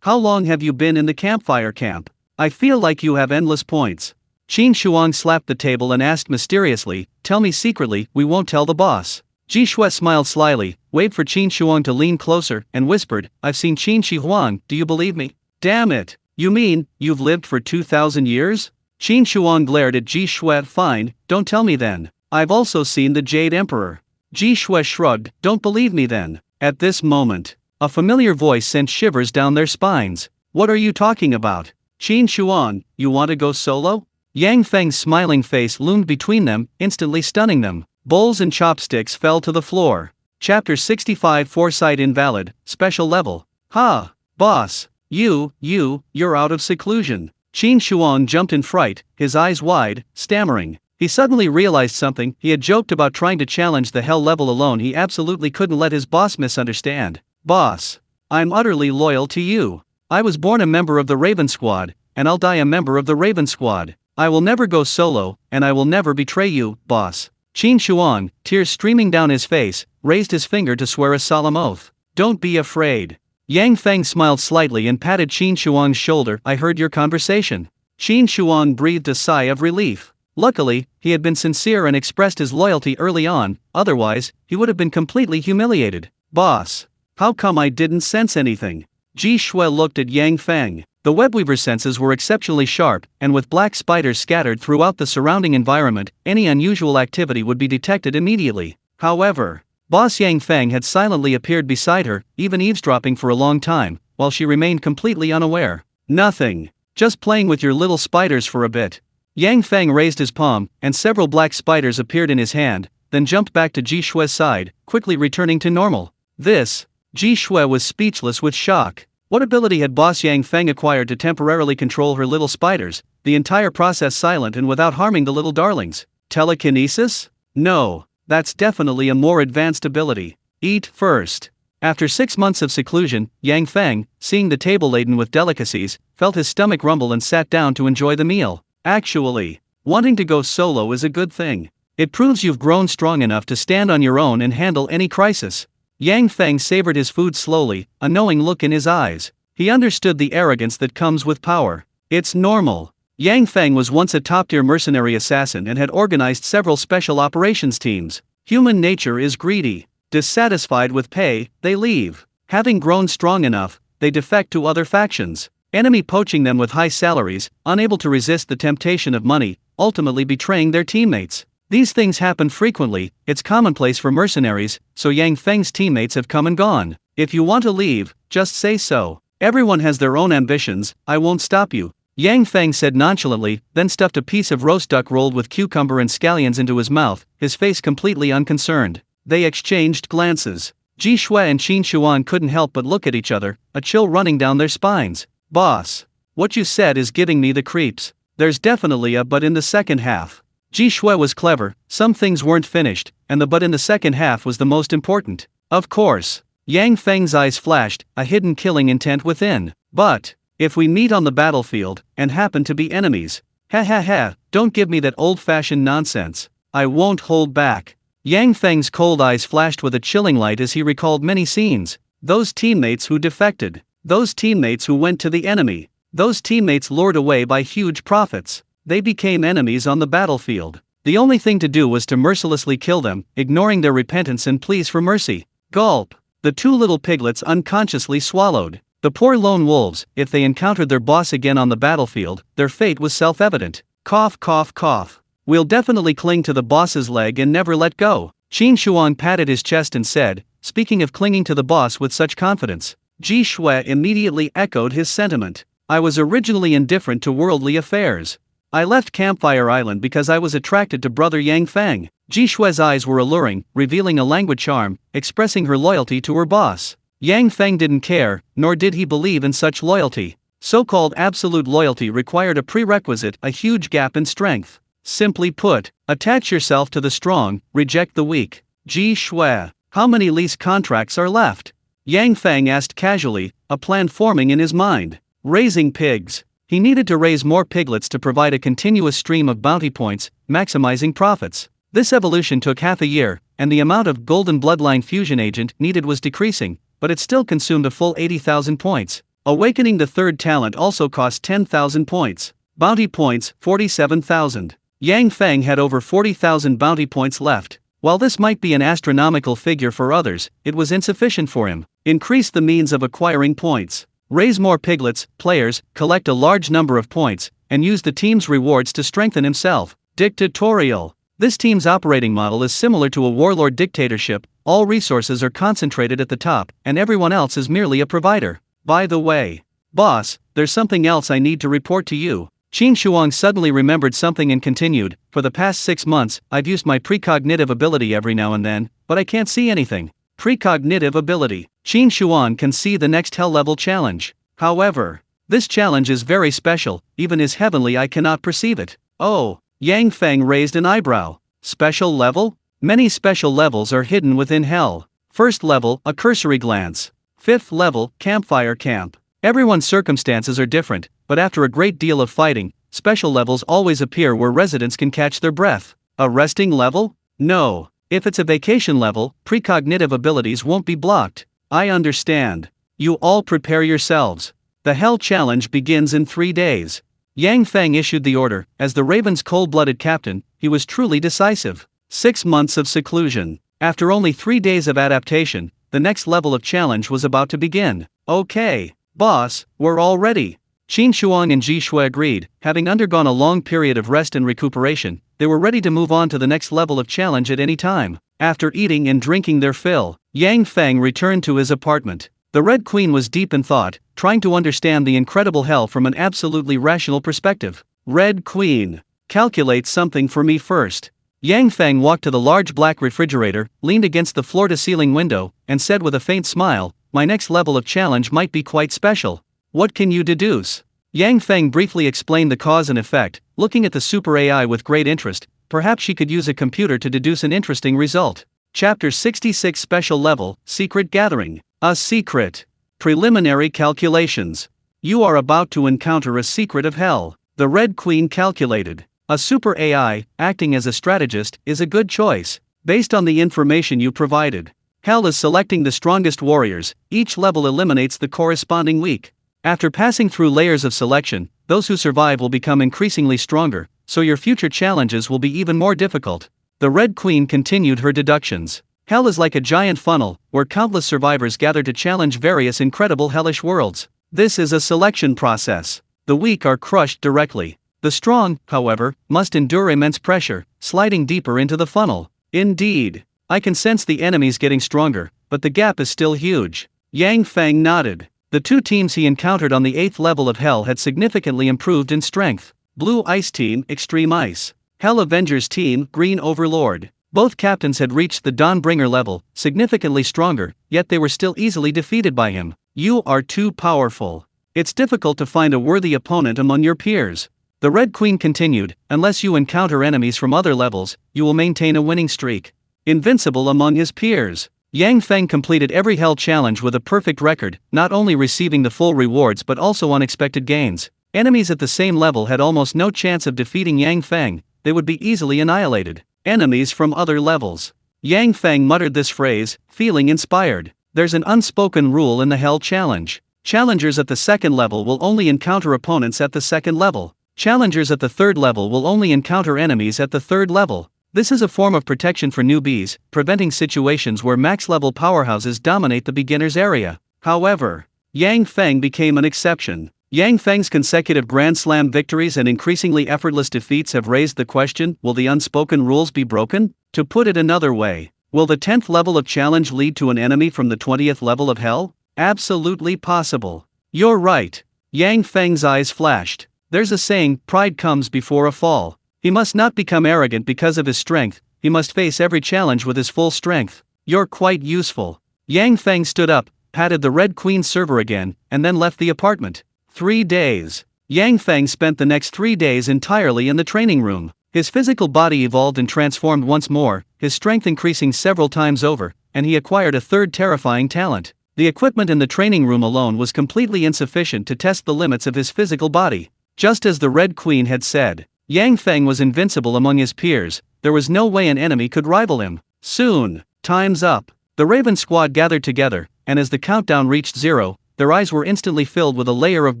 how long have you been in the campfire camp? I feel like you have endless points. Qin Shuang slapped the table and asked mysteriously, tell me secretly, we won't tell the boss. Ji Shui smiled slyly, waved for Qin Shuang to lean closer, and whispered, I've seen Qin Shi Huang, do you believe me? Damn it, you mean, you've lived for 2,000 years? Qin Shuang glared at Ji Shui. Fine, don't tell me then. I've also seen the Jade Emperor. Ji Shui shrugged, don't believe me then. At this moment, a familiar voice sent shivers down their spines. What are you talking about? Qin Shuang, you want to go solo? Yang Feng's smiling face loomed between them, instantly stunning them. Bowls and chopsticks fell to the floor. Chapter 65 Foresight Invalid, Special Level. Ha! Boss, you're out of seclusion. Qin Shuang jumped in fright, his eyes wide, stammering. He suddenly realized something. He had joked about trying to challenge the hell level alone. He absolutely couldn't let his boss misunderstand. Boss, I'm utterly loyal to you. I was born a member of the Raven Squad, and I'll die a member of the Raven Squad. I will never go solo, and I will never betray you, boss. Qin Shuang, tears streaming down his face, raised his finger to swear a solemn oath. Don't be afraid. Yang Feng smiled slightly and patted Qin Shuang's shoulder. I heard your conversation. Qin Shuang breathed a sigh of relief. Luckily, he had been sincere and expressed his loyalty early on, otherwise, he would have been completely humiliated. Boss, how come I didn't sense anything? Ji Shui looked at Yang Feng. The webweaver's senses were exceptionally sharp, and with black spiders scattered throughout the surrounding environment, any unusual activity would be detected immediately. However, Boss Yang Feng had silently appeared beside her, even eavesdropping for a long time, while she remained completely unaware. Nothing. Just playing with your little spiders for a bit. Yang Feng raised his palm, and several black spiders appeared in his hand, then jumped back to Ji Shui's side, quickly returning to normal. Ji Shui was speechless with shock. What ability had Boss Yang Feng acquired to temporarily control her little spiders, the entire process silent and without harming the little darlings? Telekinesis? No, that's definitely a more advanced ability. Eat first. After 6 months of seclusion, Yang Feng, seeing the table laden with delicacies, felt his stomach rumble and sat down to enjoy the meal. Actually, wanting to go solo is a good thing. It proves you've grown strong enough to stand on your own and handle any crisis. Yang Feng savored his food slowly, a knowing look in his eyes. He understood the arrogance that comes with power. It's normal. Yang Feng was once a top-tier mercenary assassin and had organized several special operations teams. Human nature is greedy. Dissatisfied with pay, they leave. Having grown strong enough, they defect to other factions. Enemy poaching them with high salaries, unable to resist the temptation of money, ultimately betraying their teammates. These things happen frequently, it's commonplace for mercenaries, so Yang Feng's teammates have come and gone. If you want to leave, just say so. Everyone has their own ambitions, I won't stop you. Yang Feng said nonchalantly, then stuffed a piece of roast duck rolled with cucumber and scallions into his mouth, his face completely unconcerned. They exchanged glances. Ji Shui and Qin Shuang couldn't help but look at each other, a chill running down their spines. Boss, what you said is giving me the creeps. There's definitely a but in the second half. Ji Shui was clever, some things weren't finished, and the but in the second half was the most important. Of course. Yang Feng's eyes flashed, a hidden killing intent within. But, if we meet on the battlefield, and happen to be enemies. Don't give me that old-fashioned nonsense. I won't hold back. Yang Feng's cold eyes flashed with a chilling light as he recalled many scenes. Those teammates who defected. Those teammates who went to the enemy. Those teammates lured away by huge profits. They became enemies on the battlefield. The only thing to do was to mercilessly kill them, ignoring their repentance and pleas for mercy. Gulp. The two little piglets unconsciously swallowed. The poor lone wolves, if they encountered their boss again on the battlefield, their fate was self-evident. Cough, cough, cough. We'll definitely cling to the boss's leg and never let go. Qin Shuang patted his chest and said, speaking of clinging to the boss with such confidence. Ji Shui immediately echoed his sentiment. I was originally indifferent to worldly affairs. I left Campfire Island because I was attracted to brother Yang Feng. Ji Shui's eyes were alluring, revealing a languid charm, expressing her loyalty to her boss. Yang Feng didn't care, nor did he believe in such loyalty. So-called absolute loyalty required a prerequisite, a huge gap in strength. Simply put, attach yourself to the strong, reject the weak. Ji Shui, how many lease contracts are left? Yang Feng asked casually, a plan forming in his mind. Raising pigs. He needed to raise more piglets to provide a continuous stream of bounty points, maximizing profits. This evolution took half a year, and the amount of golden bloodline fusion agent needed was decreasing, but it still consumed a full 80,000 points. Awakening the third talent also cost 10,000 points. Bounty points, 47,000. Yang Feng had over 40,000 bounty points left. While this might be an astronomical figure for others, it was insufficient for him. Increase the means of acquiring points. Raise more piglets, players, collect a large number of points, and use the team's rewards to strengthen himself. Dictatorial. This team's operating model is similar to a warlord dictatorship. All resources are concentrated at the top, and everyone else is merely a provider. By the way, boss, there's something else I need to report to you. Qin Shuang suddenly remembered something and continued, for the past 6 months, I've used my precognitive ability every now and then, but I can't see anything. Precognitive ability. Qin Shuang can see the next hell-level challenge. However, this challenge is very special, even his heavenly eye cannot perceive it. Oh, Yang Feng raised an eyebrow. Special level? Many special levels are hidden within hell. First level, a cursory glance. Fifth level, campfire camp. Everyone's circumstances are different, but after a great deal of fighting, special levels always appear where residents can catch their breath. A resting level? No. If it's a vacation level, precognitive abilities won't be blocked. I understand. You all prepare yourselves. The Hell Challenge begins in 3 days. Yang Feng issued the order. As the Raven's cold-blooded captain, he was truly decisive. 6 months of seclusion. After only 3 days of adaptation, the next level of challenge was about to begin. Okay, boss, we're all ready. Qin Shuang and Ji Shui agreed. Having undergone a long period of rest and recuperation, they were ready to move on to the next level of challenge at any time. After eating and drinking their fill, Yang Feng returned to his apartment. The Red Queen was deep in thought, trying to understand the incredible hell from an absolutely rational perspective. Red Queen, calculate something for me first. Yang Feng walked to the large black refrigerator, leaned against the floor-to-ceiling window, and said with a faint smile, my next level of challenge might be quite special. What can you deduce? Yang Feng briefly explained the cause and effect, looking at the super AI with great interest. Perhaps she could use a computer to deduce an interesting result. Chapter 66 Special Level, Secret Gathering. A secret. Preliminary calculations. You are about to encounter a secret of hell. The Red Queen calculated. A super AI, acting as a strategist, is a good choice, based on the information you provided. Hell is selecting the strongest warriors. Each level eliminates the corresponding weak. After passing through layers of selection, those who survive will become increasingly stronger, so your future challenges will be even more difficult. The Red Queen continued her deductions. Hell is like a giant funnel, where countless survivors gather to challenge various incredible hellish worlds. This is a selection process. The weak are crushed directly. The strong, however, must endure immense pressure, sliding deeper into the funnel. Indeed. I can sense the enemies getting stronger, but the gap is still huge. Yang Feng nodded. The two teams he encountered on the 8th level of Hell had significantly improved in strength. Blue Ice Team, Extreme Ice. Hell Avengers Team, Green Overlord. Both captains had reached the Dawnbringer level, significantly stronger, yet they were still easily defeated by him. You are too powerful. It's difficult to find a worthy opponent among your peers. The Red Queen continued, unless you encounter enemies from other levels, you will maintain a winning streak. Invincible among his peers. Yang Feng completed every Hell challenge with a perfect record, not only receiving the full rewards but also unexpected gains. Enemies at the same level had almost no chance of defeating Yang Feng, they would be easily annihilated. Enemies from other levels. Yang Feng muttered this phrase, feeling inspired. There's an unspoken rule in the Hell Challenge. Challengers at the 2nd level will only encounter opponents at the 2nd level. Challengers at the 3rd level will only encounter enemies at the 3rd level. This is a form of protection for newbies, preventing situations where max-level powerhouses dominate the beginner's area. However, Yang Feng became an exception. Yang Feng's consecutive Grand Slam victories and increasingly effortless defeats have raised the question, will the unspoken rules be broken? To put it another way, will the 10th level of challenge lead to an enemy from the 20th level of hell? Absolutely possible. You're right. Yang Feng's eyes flashed. There's a saying, pride comes before a fall. He must not become arrogant because of his strength, he must face every challenge with his full strength. You're quite useful. Yang Feng stood up, patted the Red Queen's server again, and then left the apartment. 3 days. Yang Feng spent the next 3 days entirely in the training room. His physical body evolved and transformed once more, his strength increasing several times over, and he acquired a third terrifying talent. The equipment in the training room alone was completely insufficient to test the limits of his physical body. Just as the Red Queen had said, Yang Feng was invincible among his peers, there was no way an enemy could rival him. Soon, time's up. The Raven squad gathered together, and as the countdown reached 0, their eyes were instantly filled with a layer of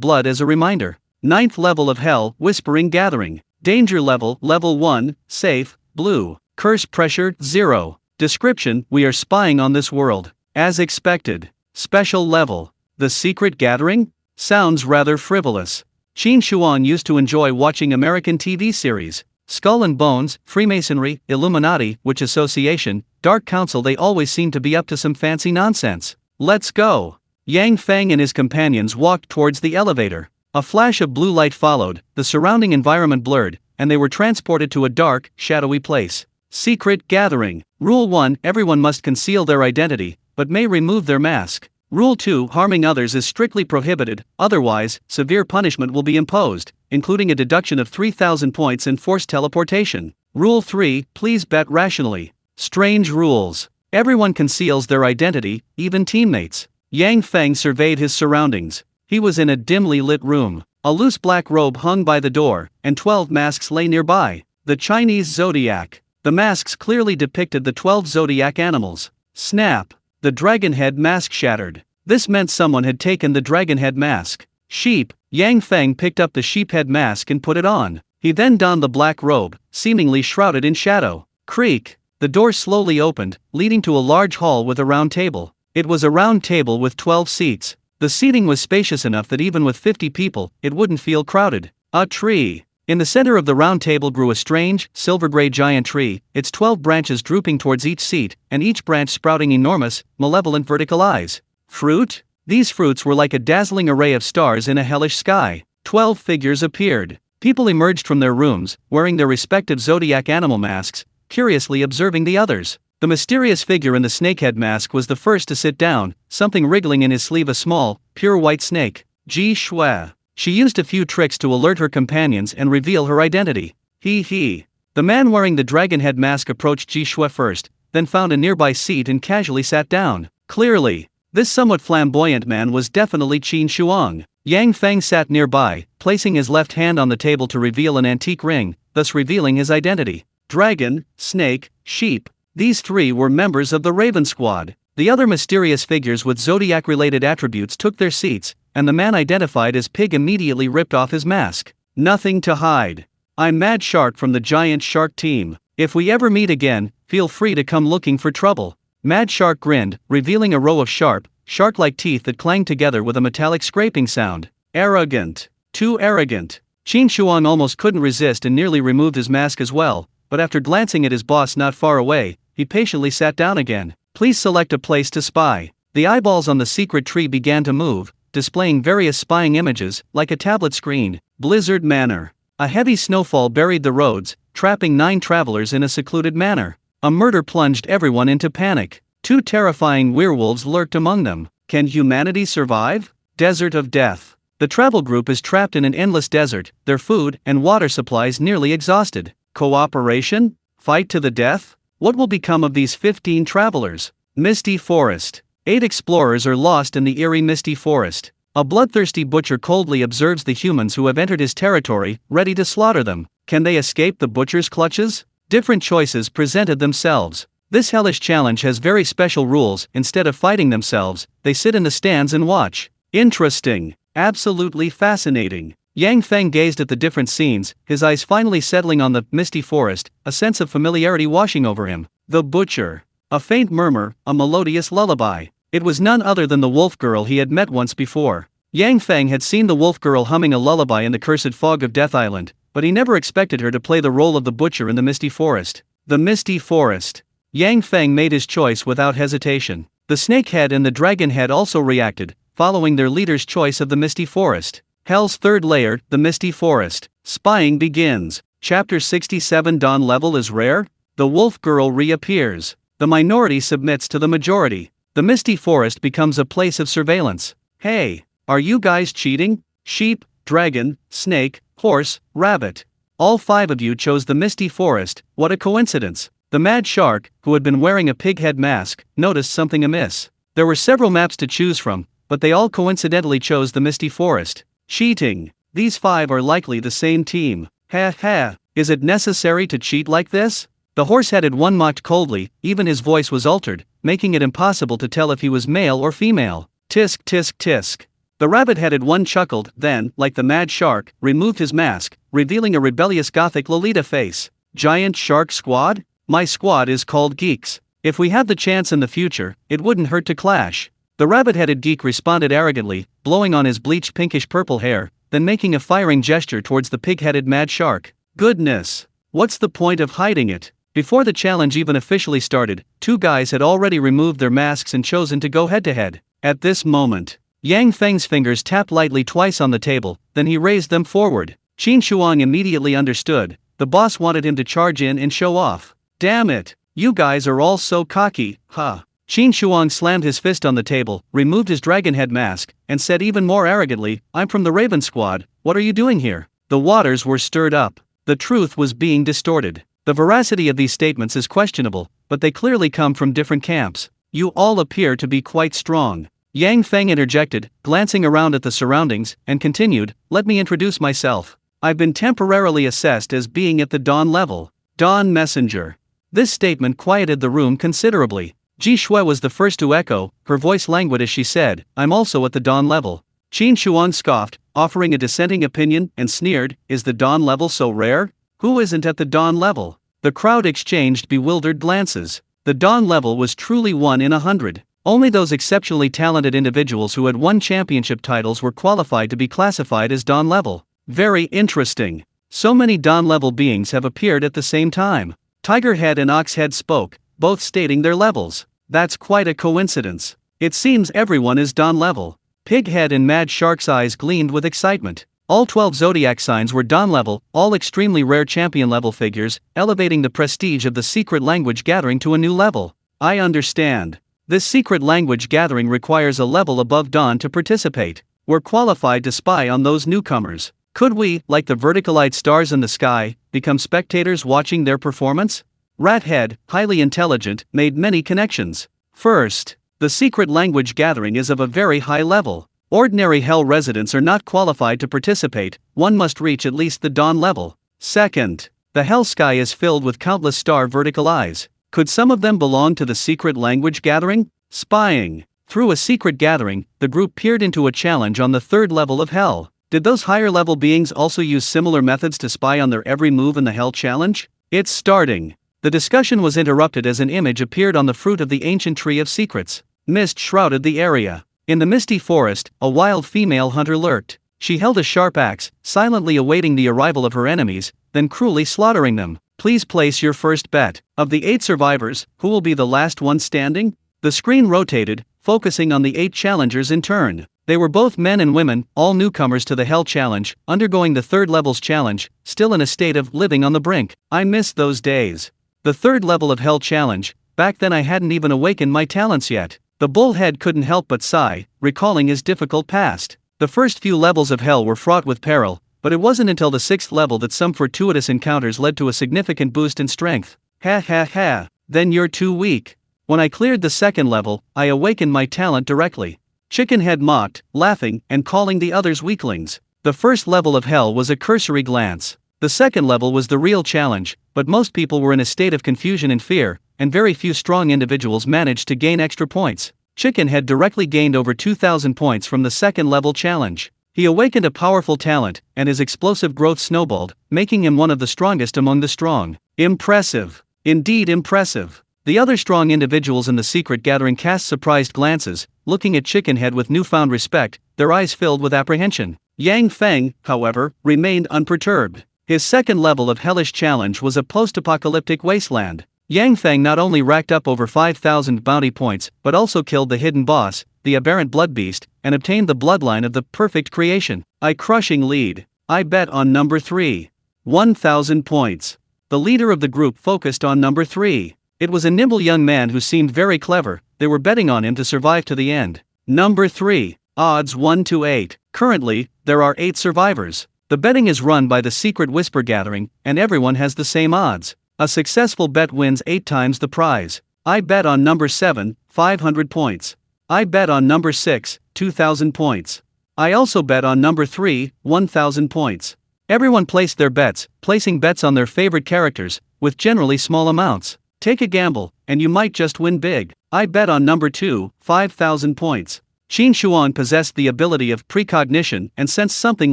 blood as a reminder. 9th level of hell, whispering gathering. Danger level, level 1, safe, blue. Curse pressure, 0. Description, we are spying on this world. As expected. Special level. The secret gathering? Sounds rather frivolous. Qin Shuang used to enjoy watching American TV series. Skull and Bones, Freemasonry, Illuminati, Witch Association, Dark Council, they always seem to be up to some fancy nonsense. Let's go. Yang Feng and his companions walked towards the elevator. A flash of blue light followed, the surrounding environment blurred, and they were transported to a dark, shadowy place. Secret gathering. Rule 1, everyone must conceal their identity, but may remove their mask. Rule 2, harming others is strictly prohibited, otherwise, severe punishment will be imposed, including a deduction of 3,000 points and forced teleportation. Rule 3, please bet rationally. Strange rules. Everyone conceals their identity, even teammates. Yang Feng surveyed his surroundings. He was in a dimly lit room. A loose black robe hung by the door, and 12 masks lay nearby. The Chinese zodiac. The masks clearly depicted the 12 zodiac animals. Snap. The dragon head mask shattered. This meant someone had taken the dragon head mask. Sheep. Yang Feng picked up the sheep head mask and put it on. He then donned the black robe, seemingly shrouded in shadow. Creak. The door slowly opened, leading to a large hall with a round table. It was a round table with 12 seats. The seating was spacious enough that even with 50 people, it wouldn't feel crowded. A tree. In the center of the round table grew a strange, silver-gray giant tree, its 12 branches drooping towards each seat, and each branch sprouting enormous, malevolent vertical eyes. Fruit? These fruits were like a dazzling array of stars in a hellish sky. 12 figures appeared. People emerged from their rooms, wearing their respective zodiac animal masks, curiously observing the others. The mysterious figure in the snakehead mask was the first to sit down, something wriggling in his sleeve, a small, pure white snake. Ji Shui. She used a few tricks to alert her companions and reveal her identity. He. The man wearing the dragon head mask approached Ji Shui first, then found a nearby seat and casually sat down. Clearly, this somewhat flamboyant man was definitely Qin Shuang. Yang Feng sat nearby, placing his left hand on the table to reveal an antique ring, thus revealing his identity. Dragon, snake, sheep. These 3 were members of the Raven Squad. The other mysterious figures with zodiac-related attributes took their seats, and the man identified as Pig immediately ripped off his mask. Nothing to hide. I'm Mad Shark from the Giant Shark team. If we ever meet again, feel free to come looking for trouble. Mad Shark grinned, revealing a row of sharp, shark-like teeth that clanged together with a metallic scraping sound. Arrogant. Too arrogant. Qin Shuang almost couldn't resist and nearly removed his mask as well, but after glancing at his boss not far away, he patiently sat down again. Please select a place to spy. The eyeballs on the secret tree began to move, displaying various spying images, like a tablet screen. Blizzard Manor. A heavy snowfall buried the roads, trapping 9 travelers in a secluded manor. A murder plunged everyone into panic. 2 terrifying werewolves lurked among them. Can humanity survive? Desert of Death. The travel group is trapped in an endless desert, their food and water supplies nearly exhausted. Cooperation? Fight to the death? What will become of these 15 travelers? Misty Forest. 8 explorers are lost in the eerie misty forest. A bloodthirsty butcher coldly observes the humans who have entered his territory, ready to slaughter them. Can they escape the butcher's clutches? Different choices presented themselves. This hellish challenge has very special rules. Instead of fighting themselves, they sit in the stands and watch. Interesting. Absolutely fascinating. Yang Feng gazed at the different scenes, his eyes finally settling on the misty forest, a sense of familiarity washing over him. The butcher. A faint murmur, a melodious lullaby. It was none other than the wolf girl he had met once before. Yang Feng had seen the wolf girl humming a lullaby in the cursed fog of Death Island, but he never expected her to play the role of the butcher in the misty forest. The misty forest. Yang Feng made his choice without hesitation. The snake head and the dragon head also reacted, following their leader's choice of the misty forest. Hell's third layer, the misty forest. Spying begins. Chapter 67. Dawn level is rare? The wolf girl reappears. The minority submits to the majority. The misty forest becomes a place of surveillance. Hey, are you guys cheating? Sheep, dragon, snake, horse, rabbit. All 5 of you chose the misty forest. What a coincidence. The mad shark, who had been wearing a pig head mask, noticed something amiss. There were several maps to choose from, but they all coincidentally chose the misty forest. Cheating. These 5 are likely the same team. Ha ha. Is it necessary to cheat like this? The horse-headed one mocked coldly, even his voice was altered, making it impossible to tell if he was male or female. Tisk tisk tisk. The rabbit-headed one chuckled, then, like the mad shark, removed his mask, revealing a rebellious gothic Lolita face. Giant shark squad? My squad is called geeks. If we have the chance in the future, it wouldn't hurt to clash. The rabbit-headed geek responded arrogantly, blowing on his bleached pinkish-purple hair, then making a firing gesture towards the pig-headed mad shark. Goodness! What's the point of hiding it? Before the challenge even officially started, 2 guys had already removed their masks and chosen to go head-to-head. At this moment, Yang Feng's fingers tapped lightly twice on the table, then he raised them forward. Qin Shuang immediately understood. The boss wanted him to charge in and show off. Damn it! You guys are all so cocky, huh? Qin Shuang slammed his fist on the table, removed his dragon head mask, and said even more arrogantly, I'm from the Raven Squad, what are you doing here? The waters were stirred up. The truth was being distorted. The veracity of these statements is questionable, but they clearly come from different camps. You all appear to be quite strong. Yang Feng interjected, glancing around at the surroundings, and continued, let me introduce myself. I've been temporarily assessed as being at the Dawn level. Dawn Messenger. This statement quieted the room considerably. Ji Shui was the first to echo, her voice languid as she said, I'm also at the Dawn level. Qin Shuang scoffed, offering a dissenting opinion, and sneered, is the Dawn level so rare? Who isn't at the Dawn level? The crowd exchanged bewildered glances. The Dawn level was truly 1 in 100. Only those exceptionally talented individuals who had won championship titles were qualified to be classified as Dawn level. Very interesting. So many Dawn level beings have appeared at the same time. Tigerhead and Oxhead spoke, both stating their levels. That's quite a coincidence. It seems everyone is Dawn level. Pighead and Mad Shark's eyes gleamed with excitement. All 12 zodiac signs were Dawn level, all extremely rare champion level figures, elevating the prestige of the secret language gathering to a new level. I understand. This secret language gathering requires a level above Dawn to participate. We're qualified to spy on those newcomers. Could we, like the verticalized stars in the sky, become spectators watching their performance? Rathead, highly intelligent, made many connections. First, the secret language gathering is of a very high level. Ordinary Hell residents are not qualified to participate, one must reach at least the Dawn level. Second, the Hell sky is filled with countless star vertical eyes. Could some of them belong to the secret language gathering? Spying. Through a secret gathering, the group peered into a challenge on the 3rd level of Hell. Did those higher level beings also use similar methods to spy on their every move in the Hell challenge? It's starting. The discussion was interrupted as an image appeared on the fruit of the ancient tree of secrets. Mist shrouded the area. In the misty forest, a wild female hunter lurked. She held a sharp axe, silently awaiting the arrival of her enemies, then cruelly slaughtering them. Please place your first bet. Of the 8 survivors, who will be the last one standing? The screen rotated, focusing on the 8 challengers in turn. They were both men and women, all newcomers to the Hell Challenge, undergoing the 3rd level's challenge, still in a state of living on the brink. I miss those days. The 3rd level of Hell Challenge, back then I hadn't even awakened my talents yet. The bullhead couldn't help but sigh, recalling his difficult past. The first few levels of Hell were fraught with peril, but it wasn't until the 6th level that some fortuitous encounters led to a significant boost in strength. Ha ha ha, then you're too weak. When I cleared the 2nd level, I awakened my talent directly. Chickenhead mocked, laughing, and calling the others weaklings. The 1st level of Hell was a cursory glance. The 2nd level was the real challenge, but most people were in a state of confusion and fear, and very few strong individuals managed to gain extra points. Chickenhead directly gained over 2,000 points from the 2nd level challenge. He awakened a powerful talent, and his explosive growth snowballed, making him one of the strongest among the strong. Impressive. Indeed impressive. The other strong individuals in the secret gathering cast surprised glances, looking at Chickenhead with newfound respect, their eyes filled with apprehension. Yang Feng, however, remained unperturbed. His second level of hellish challenge was a post-apocalyptic wasteland. Yang Feng not only racked up over 5,000 bounty points, but also killed the hidden boss, the aberrant blood beast, and obtained the bloodline of the perfect creation. A crushing lead. I bet on number 3. 1,000 points. The leader of the group focused on number 3. It was a nimble young man who seemed very clever. They were betting on him to survive to the end. Number 3. Odds 1 to 8. Currently, there are 8 survivors. The betting is run by the secret whisper gathering, and everyone has the same odds. A successful bet wins 8 times the prize. I bet on number 7, 500 points. I bet on number 6, 2,000 points. I also bet on number 3, 1,000 points. Everyone placed their bets, placing bets on their favorite characters, with generally small amounts. Take a gamble, and you might just win big. I bet on number 2, 5,000 points. Qin Shuang possessed the ability of precognition and sensed something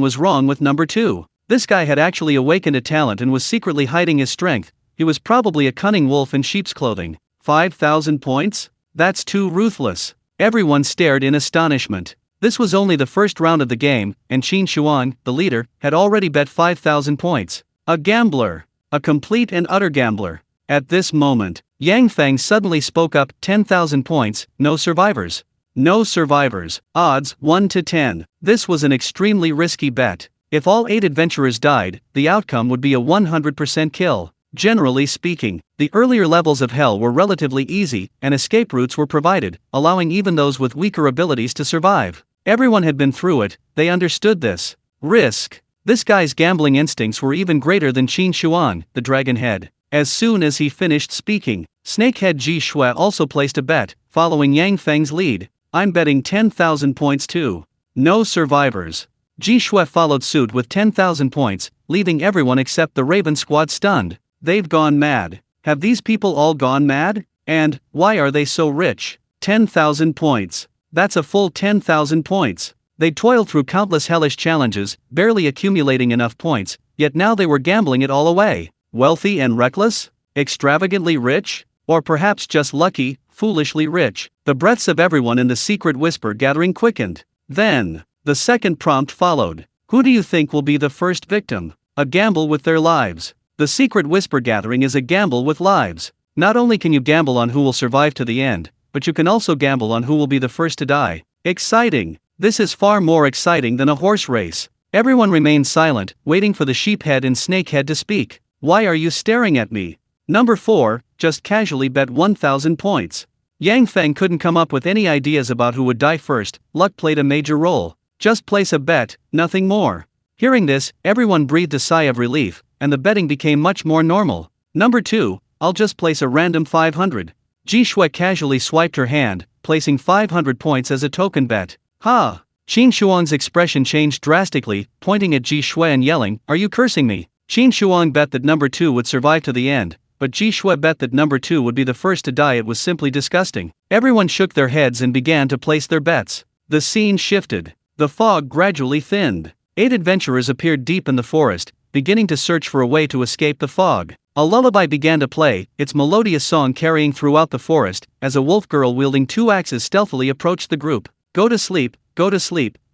was wrong with number 2. This guy had actually awakened a talent and was secretly hiding his strength. He was probably a cunning wolf in sheep's clothing. 5,000 points? That's too ruthless. Everyone stared in astonishment. This was only the first round of the game, and Qin Shuang, the leader, had already bet 5,000 points. A gambler. A complete and utter gambler. At this moment, Yang Feng suddenly spoke up. 10,000 points, no survivors. No survivors. Odds 1 to 10. This was an extremely risky bet. If all 8 adventurers died, the outcome would be a 100% kill. Generally speaking, the earlier levels of hell were relatively easy, and escape routes were provided, allowing even those with weaker abilities to survive. Everyone had been through it, they understood this. Risk. This guy's gambling instincts were even greater than Qin Shuang, the dragon head. As soon as he finished speaking, Snakehead Ji Shui also placed a bet, following Yang Feng's lead. I'm betting 10,000 points too. No survivors. Ji Shui followed suit with 10,000 points, leaving everyone except the Raven Squad stunned. They've gone mad. Have these people all gone mad? And, why are they so rich? 10,000 points. That's a full 10,000 points. They toiled through countless hellish challenges, barely accumulating enough points, yet now they were gambling it all away. Wealthy and reckless? Extravagantly rich? Or perhaps just lucky, foolishly rich? The breaths of everyone in the secret whisper gathering quickened. Then, the second prompt followed. Who do you think will be the first victim? A gamble with their lives. The secret whisper gathering is a gamble with lives. Not only can you gamble on who will survive to the end, but you can also gamble on who will be the first to die. Exciting! This is far more exciting than a horse race. Everyone remained silent, waiting for the sheephead and snakehead to speak. Why are you staring at me? Number 4, just casually bet 1,000 points. Yang Feng couldn't come up with any ideas about who would die first. Luck played a major role. Just place a bet, nothing more. Hearing this, everyone breathed a sigh of relief, and the betting became much more normal. Number 2, I'll just place a random 500. Ji Shui casually swiped her hand, placing 500 points as a token bet. Ha! Qin Shuang's expression changed drastically, pointing at Ji Shui and yelling, "Are you cursing me?" Qin Shuang bet that number 2 would survive to the end, but Ji Shui bet that number 2 would be the first to die. It was simply disgusting. Everyone shook their heads and began to place their bets. The scene shifted. The fog gradually thinned. 8 adventurers appeared deep in the forest, beginning to search for a way to escape the fog. A lullaby began to play, its melodious song carrying throughout the forest, as a wolf girl wielding 2 axes stealthily approached the group. Go to sleep,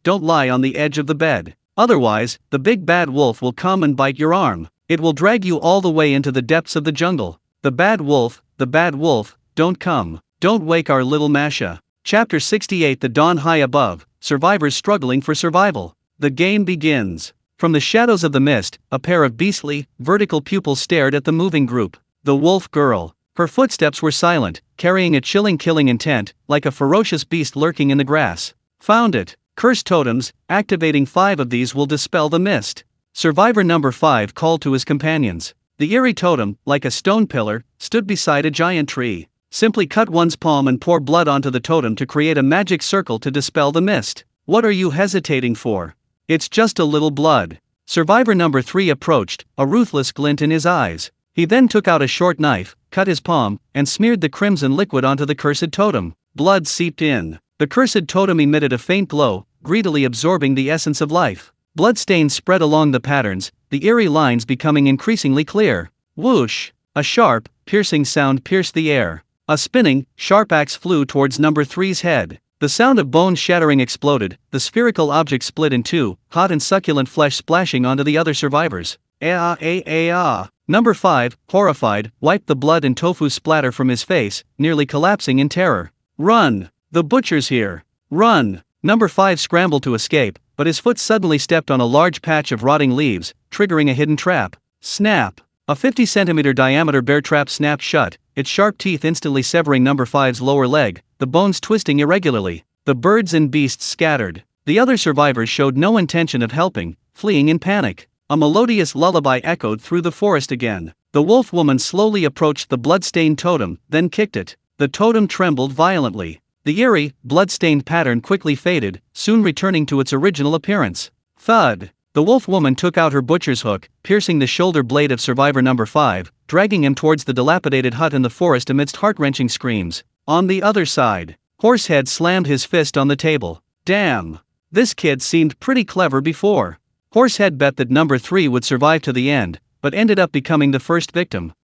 don't lie on the edge of the bed. Otherwise, the big bad wolf will come and bite your arm. It will drag you all the way into the depths of the jungle. The bad wolf, don't come. Don't wake our little Masha. Chapter 68. The Dawn High Above, survivors struggling for survival. The game begins. From the shadows of the mist, a pair of beastly, vertical pupils stared at the moving group. The wolf girl. Her footsteps were silent, carrying a chilling killing intent, like a ferocious beast lurking in the grass. Found it. Curse totems, activating 5 of these will dispel the mist. Survivor number 5 called to his companions. The eerie totem, like a stone pillar, stood beside a giant tree. Simply cut one's palm and pour blood onto the totem to create a magic circle to dispel the mist. What are you hesitating for? It's just a little blood. Survivor number 3 approached, a ruthless glint in his eyes. He then took out a short knife, cut his palm, and smeared the crimson liquid onto the cursed totem. Blood seeped in. The cursed totem emitted a faint glow, greedily absorbing the essence of life. Bloodstains spread along the patterns, the eerie lines becoming increasingly clear. Whoosh! A sharp, piercing sound pierced the air. A spinning, sharp axe flew towards number 3's head. The sound of bones shattering exploded, the spherical object split in two, hot and succulent flesh splashing onto the other survivors. Number 5, horrified, wiped the blood and tofu splatter from his face, nearly collapsing in terror. Run! The butcher's here! Run! Number 5 scrambled to escape, but his foot suddenly stepped on a large patch of rotting leaves, triggering a hidden trap. Snap! A 50-centimeter diameter bear trap snapped shut, its sharp teeth instantly severing number 5's lower leg, the bones twisting irregularly. The birds and beasts scattered. The other survivors showed no intention of helping, fleeing in panic. A melodious lullaby echoed through the forest again. The wolf woman slowly approached the blood-stained totem, then kicked it. The totem trembled violently. The eerie, blood-stained pattern quickly faded, soon returning to its original appearance. Thud! The wolf woman took out her butcher's hook, piercing the shoulder blade of survivor number 5, dragging him towards the dilapidated hut in the forest amidst heart-wrenching screams. On the other side, Horsehead slammed his fist on the table. Damn! This kid seemed pretty clever before. Horsehead bet that number 3 would survive to the end, but ended up becoming the first victim.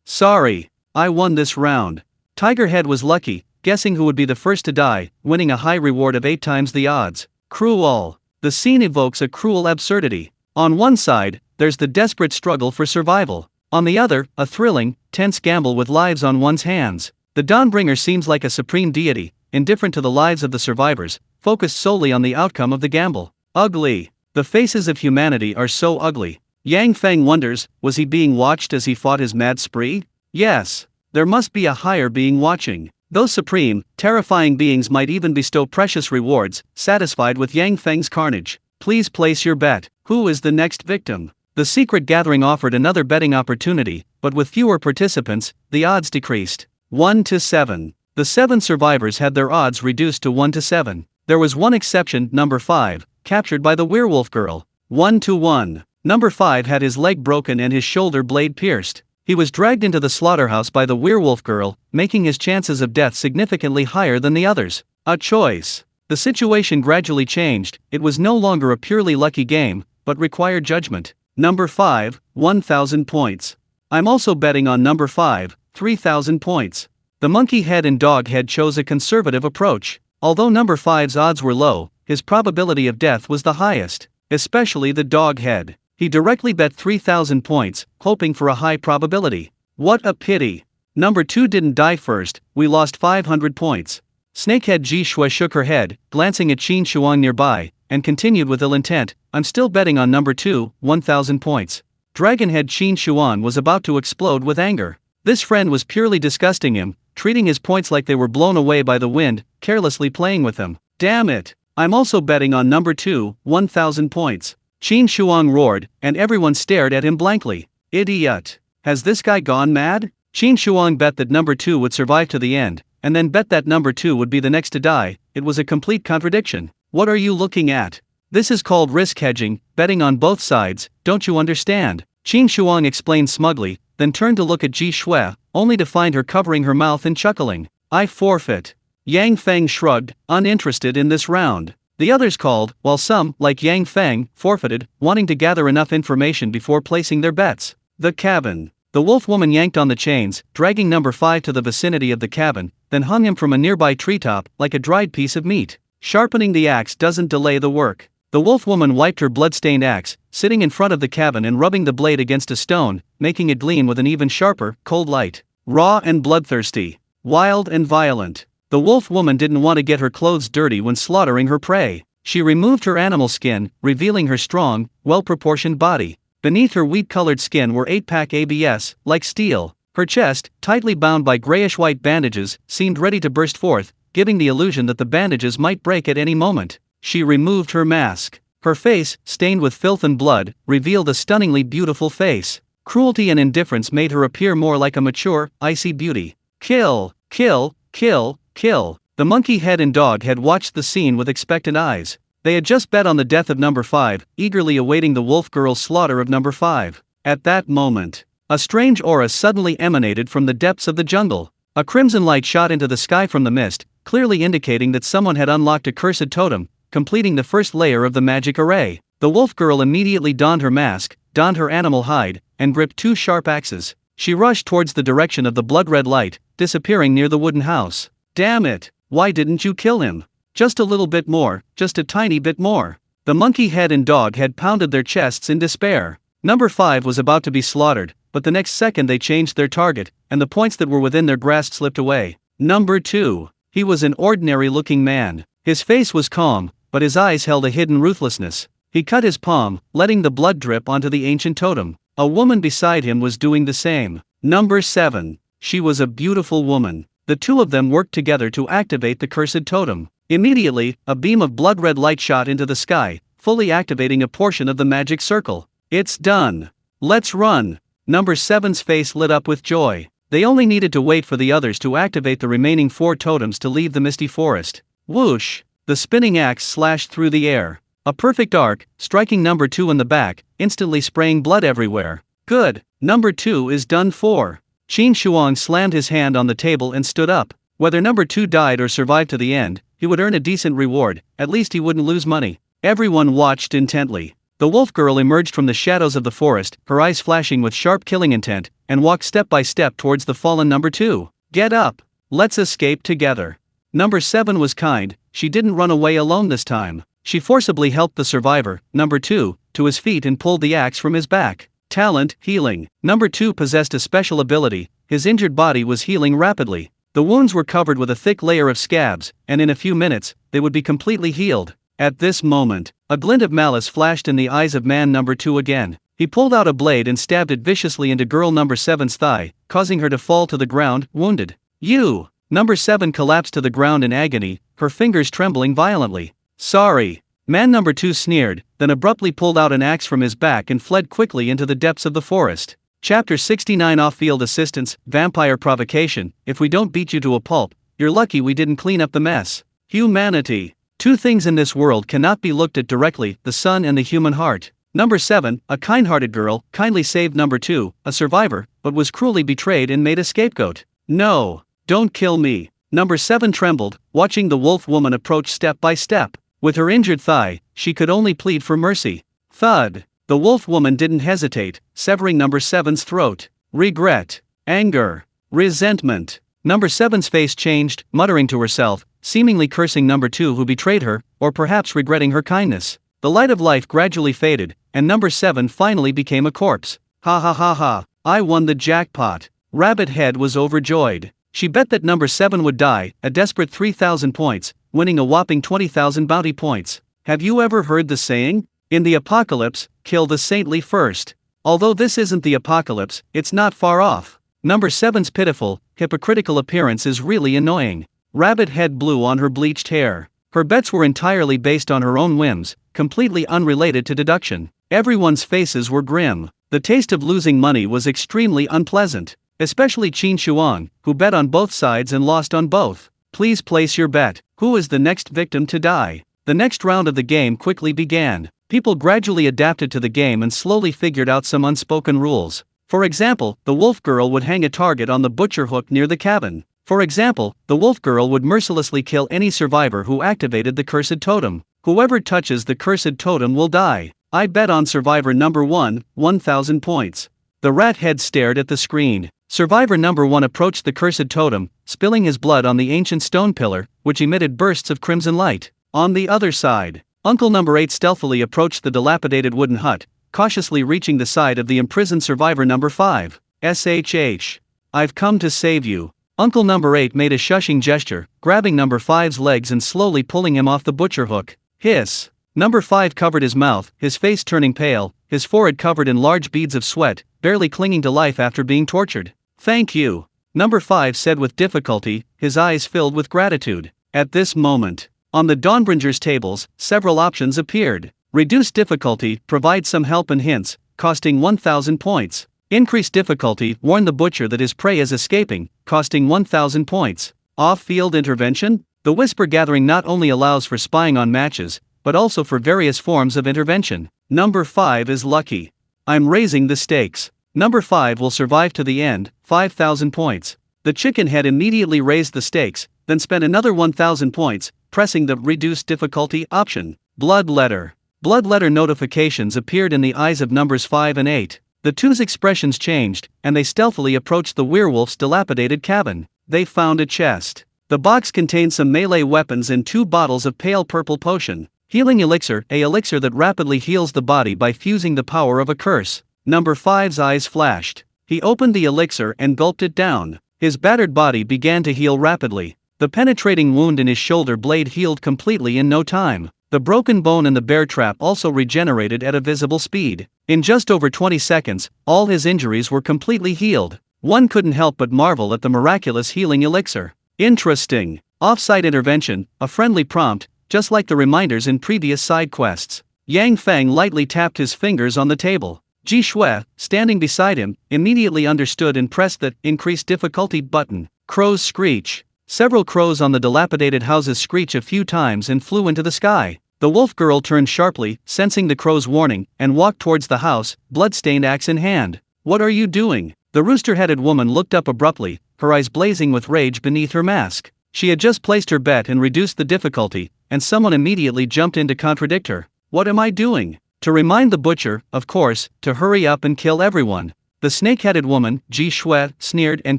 Sorry, I won this round. Tigerhead was lucky, guessing who would be the first to die, winning a high reward of 8 times the odds. Cruel. The scene evokes a cruel absurdity. On one side, there's the desperate struggle for survival. On the other, a thrilling, tense gamble with lives on one's hands. The Dawnbringer seems like a supreme deity, indifferent to the lives of the survivors, focused solely on the outcome of the gamble. Ugly. The faces of humanity are so ugly. Yang Feng wonders, was he being watched as he fought his mad spree? Yes. There must be a higher being watching. Those supreme, terrifying beings might even bestow precious rewards, satisfied with Yang Feng's carnage. Please place your bet. Who is the next victim? The secret gathering offered another betting opportunity, but with fewer participants, the odds decreased. 1 to 7. The 7 survivors had their odds reduced to 1 to 7. There was one exception, number 5, captured by the werewolf girl. 1 to 1. Number 5 had his leg broken and his shoulder blade pierced. He was dragged into the slaughterhouse by the werewolf girl, making his chances of death significantly higher than the others. A choice. The situation gradually changed, it was no longer a purely lucky game, but required judgment. Number 5, 1,000 points. I'm also betting on number 5, 3,000 points. The monkey head and dog head chose a conservative approach. Although number 5's odds were low, his probability of death was the highest, especially the dog head. He directly bet 3,000 points, hoping for a high probability. What a pity. Number 2 didn't die first, we lost 500 points. Snakehead Ji Shui shook her head, glancing at Qin Shuang nearby, and continued with ill intent, I'm still betting on number 2, 1,000 points. Dragonhead Qin Shuang was about to explode with anger. This friend was purely disgusting him, treating his points like they were blown away by the wind, carelessly playing with them. Damn it! I'm also betting on number 2, 1,000 points. Qin Shuang roared, and everyone stared at him blankly. Idiot! Has this guy gone mad? Qin Shuang bet that number 2 would survive to the end, and then bet that number 2 would be the next to die. It was a complete contradiction. What are you looking at? This is called risk hedging, betting on both sides, don't you understand? Qin Shuang explained smugly, then turned to look at Ji Shui, only to find her covering her mouth and chuckling. I forfeit. Yang Feng shrugged, uninterested in this round. The others called, while some, like Yang Feng, forfeited, wanting to gather enough information before placing their bets. The cabin. The wolf woman yanked on the chains, dragging number 5 to the vicinity of the cabin, then hung him from a nearby treetop, like a dried piece of meat. Sharpening the axe doesn't delay the work. The wolf woman wiped her blood-stained axe, sitting in front of the cabin and rubbing the blade against a stone, making it gleam with an even sharper, cold light. Raw and bloodthirsty. Wild and violent. The wolf woman didn't want to get her clothes dirty when slaughtering her prey. She removed her animal skin, revealing her strong, well-proportioned body. Beneath her wheat-colored skin were 8-pack ABS, like steel. Her chest, tightly bound by grayish-white bandages, seemed ready to burst forth, giving the illusion that the bandages might break at any moment. She removed her mask. Her face, stained with filth and blood, revealed a stunningly beautiful face. Cruelty and indifference made her appear more like a mature, icy beauty. Kill, kill, kill, kill. The monkey head and dog had watched the scene with expectant eyes. They had just bet on the death of number 5, eagerly awaiting the wolf girl's slaughter of number 5. At that moment, a strange aura suddenly emanated from the depths of the jungle. A crimson light shot into the sky from the mist, clearly indicating that someone had unlocked a cursed totem, completing the first layer of the magic array. The wolf girl immediately donned her mask, donned her animal hide, and gripped two sharp axes. She rushed towards the direction of the blood-red light, disappearing near the wooden house. Damn it! Why didn't you kill him? Just a little bit more, just a tiny bit more. The monkey head and dog head pounded their chests in despair. Number 5 was about to be slaughtered, but the next second they changed their target, and the points that were within their grasp slipped away. Number 2. He was an ordinary-looking man. His face was calm, but his eyes held a hidden ruthlessness. He cut his palm, letting the blood drip onto the ancient totem. A woman beside him was doing the same. Number 7. She was a beautiful woman. The two of them worked together to activate the cursed totem. Immediately, a beam of blood-red light shot into the sky, fully activating a portion of the magic circle. It's done. Let's run. Number 7's face lit up with joy. They only needed to wait for the others to activate the remaining 4 totems to leave the misty forest. Whoosh! The spinning axe slashed through the air. A perfect arc, striking number 2 in the back, instantly spraying blood everywhere. Good. Number 2 is done for. Qin Shuang slammed his hand on the table and stood up. Whether number 2 died or survived to the end, he would earn a decent reward, at least he wouldn't lose money. Everyone watched intently. The wolf girl emerged from the shadows of the forest, her eyes flashing with sharp killing intent, and walked step by step towards the fallen number 2. Get up! Let's escape together. Number 7 was kind, she didn't run away alone this time. She forcibly helped the survivor, number 2, to his feet and pulled the axe from his back. Talent, healing. Number 2 possessed a special ability, his injured body was healing rapidly. The wounds were covered with a thick layer of scabs, and in a few minutes, they would be completely healed. At this moment, a glint of malice flashed in the eyes of man number 2 again. He pulled out a blade and stabbed it viciously into girl number 7's thigh, causing her to fall to the ground, wounded. You! Number 7 collapsed to the ground in agony, her fingers trembling violently. Sorry. Man number 2 sneered, then abruptly pulled out an axe from his back and fled quickly into the depths of the forest. Chapter 69 Off-Field Assistance, Vampire Provocation. If we don't beat you to a pulp, you're lucky we didn't clean up the mess. Humanity. 2 things in this world cannot be looked at directly, the sun and the human heart. Number 7, a kind-hearted girl, kindly saved number 2, a survivor, but was cruelly betrayed and made a scapegoat. No, don't kill me. Number 7 trembled, watching the wolf woman approach step by step. With her injured thigh, she could only plead for mercy. Thud. The wolf woman didn't hesitate, severing number 7's throat. Regret. Anger. Resentment. Number 7's face changed, muttering to herself, seemingly cursing number 2 who betrayed her, or perhaps regretting her kindness. The light of life gradually faded, and number 7 finally became a corpse. Ha ha ha ha, I won the jackpot. Rabbit Head was overjoyed. She bet that number 7 would die, a desperate 3,000 points, winning a whopping 20,000 bounty points. Have you ever heard the saying? In the apocalypse, kill the saintly first. Although this isn't the apocalypse, it's not far off. Number 7's pitiful, hypocritical appearance is really annoying. Rabbit Head blew on her bleached hair. Her bets were entirely based on her own whims, completely unrelated to deduction. Everyone's faces were grim. The taste of losing money was extremely unpleasant. Especially Qin Shuang, who bet on both sides and lost on both. Please place your bet. Who is the next victim to die? The next round of the game quickly began. People gradually adapted to the game and slowly figured out some unspoken rules. For example, the wolf girl would hang a target on the butcher hook near the cabin. For example, the wolf girl would mercilessly kill any survivor who activated the cursed totem. Whoever touches the cursed totem will die. I bet on survivor number 1, 1,000 points. The rat head stared at the screen. Survivor number 1 approached the cursed totem, spilling his blood on the ancient stone pillar, which emitted bursts of crimson light. On the other side, Uncle number 8 stealthily approached the dilapidated wooden hut, cautiously reaching the side of the imprisoned survivor number 5. SHH. I've come to save you. Uncle number 8 made a shushing gesture, grabbing number 5's legs and slowly pulling him off the butcher hook. Hiss. Number 5 covered his mouth, his face turning pale, his forehead covered in large beads of sweat, barely clinging to life after being tortured. Thank you. Number 5 said with difficulty, his eyes filled with gratitude. At this moment, on the Dawnbringer's tables, several options appeared. Reduced difficulty, provide some help and hints, costing 1,000 points. Increased difficulty, warn the butcher that his prey is escaping, costing 1,000 points. Off-field intervention? The whisper gathering not only allows for spying on matches, but also for various forms of intervention. Number 5 is lucky. I'm raising the stakes. Number 5 will survive to the end, 5,000 points. The chicken head immediately raised the stakes, then spent another 1000 points, pressing the reduced difficulty option. Blood letter. Blood letter notifications appeared in the eyes of numbers 5 and 8. The two's expressions changed, and they stealthily approached the werewolf's dilapidated cabin. They found a chest. The box contained some melee weapons and 2 bottles of pale purple potion. Healing elixir, a elixir that rapidly heals the body by fusing the power of a curse. Number 5's eyes flashed. He opened the elixir and gulped it down. His battered body began to heal rapidly. The penetrating wound in his shoulder blade healed completely in no time. The broken bone in the bear trap also regenerated at a visible speed. In just over 20 seconds, all his injuries were completely healed. One couldn't help but marvel at the miraculous healing elixir. Interesting. Off-site intervention, a friendly prompt, just like the reminders in previous side quests. Yang Feng lightly tapped his fingers on the table. Ji Shui, standing beside him, immediately understood and pressed the increased difficulty button. Crows screech. Several crows on the dilapidated houses screech a few times and flew into the sky. The wolf girl turned sharply, sensing the crow's warning, and walked towards the house, blood-stained axe in hand. What are you doing? The rooster-headed woman looked up abruptly, her eyes blazing with rage beneath her mask. She had just placed her bet and reduced the difficulty, and someone immediately jumped in to contradict her. What am I doing? To remind the butcher, of course, to hurry up and kill everyone. The snake-headed woman, Ji Shui, sneered and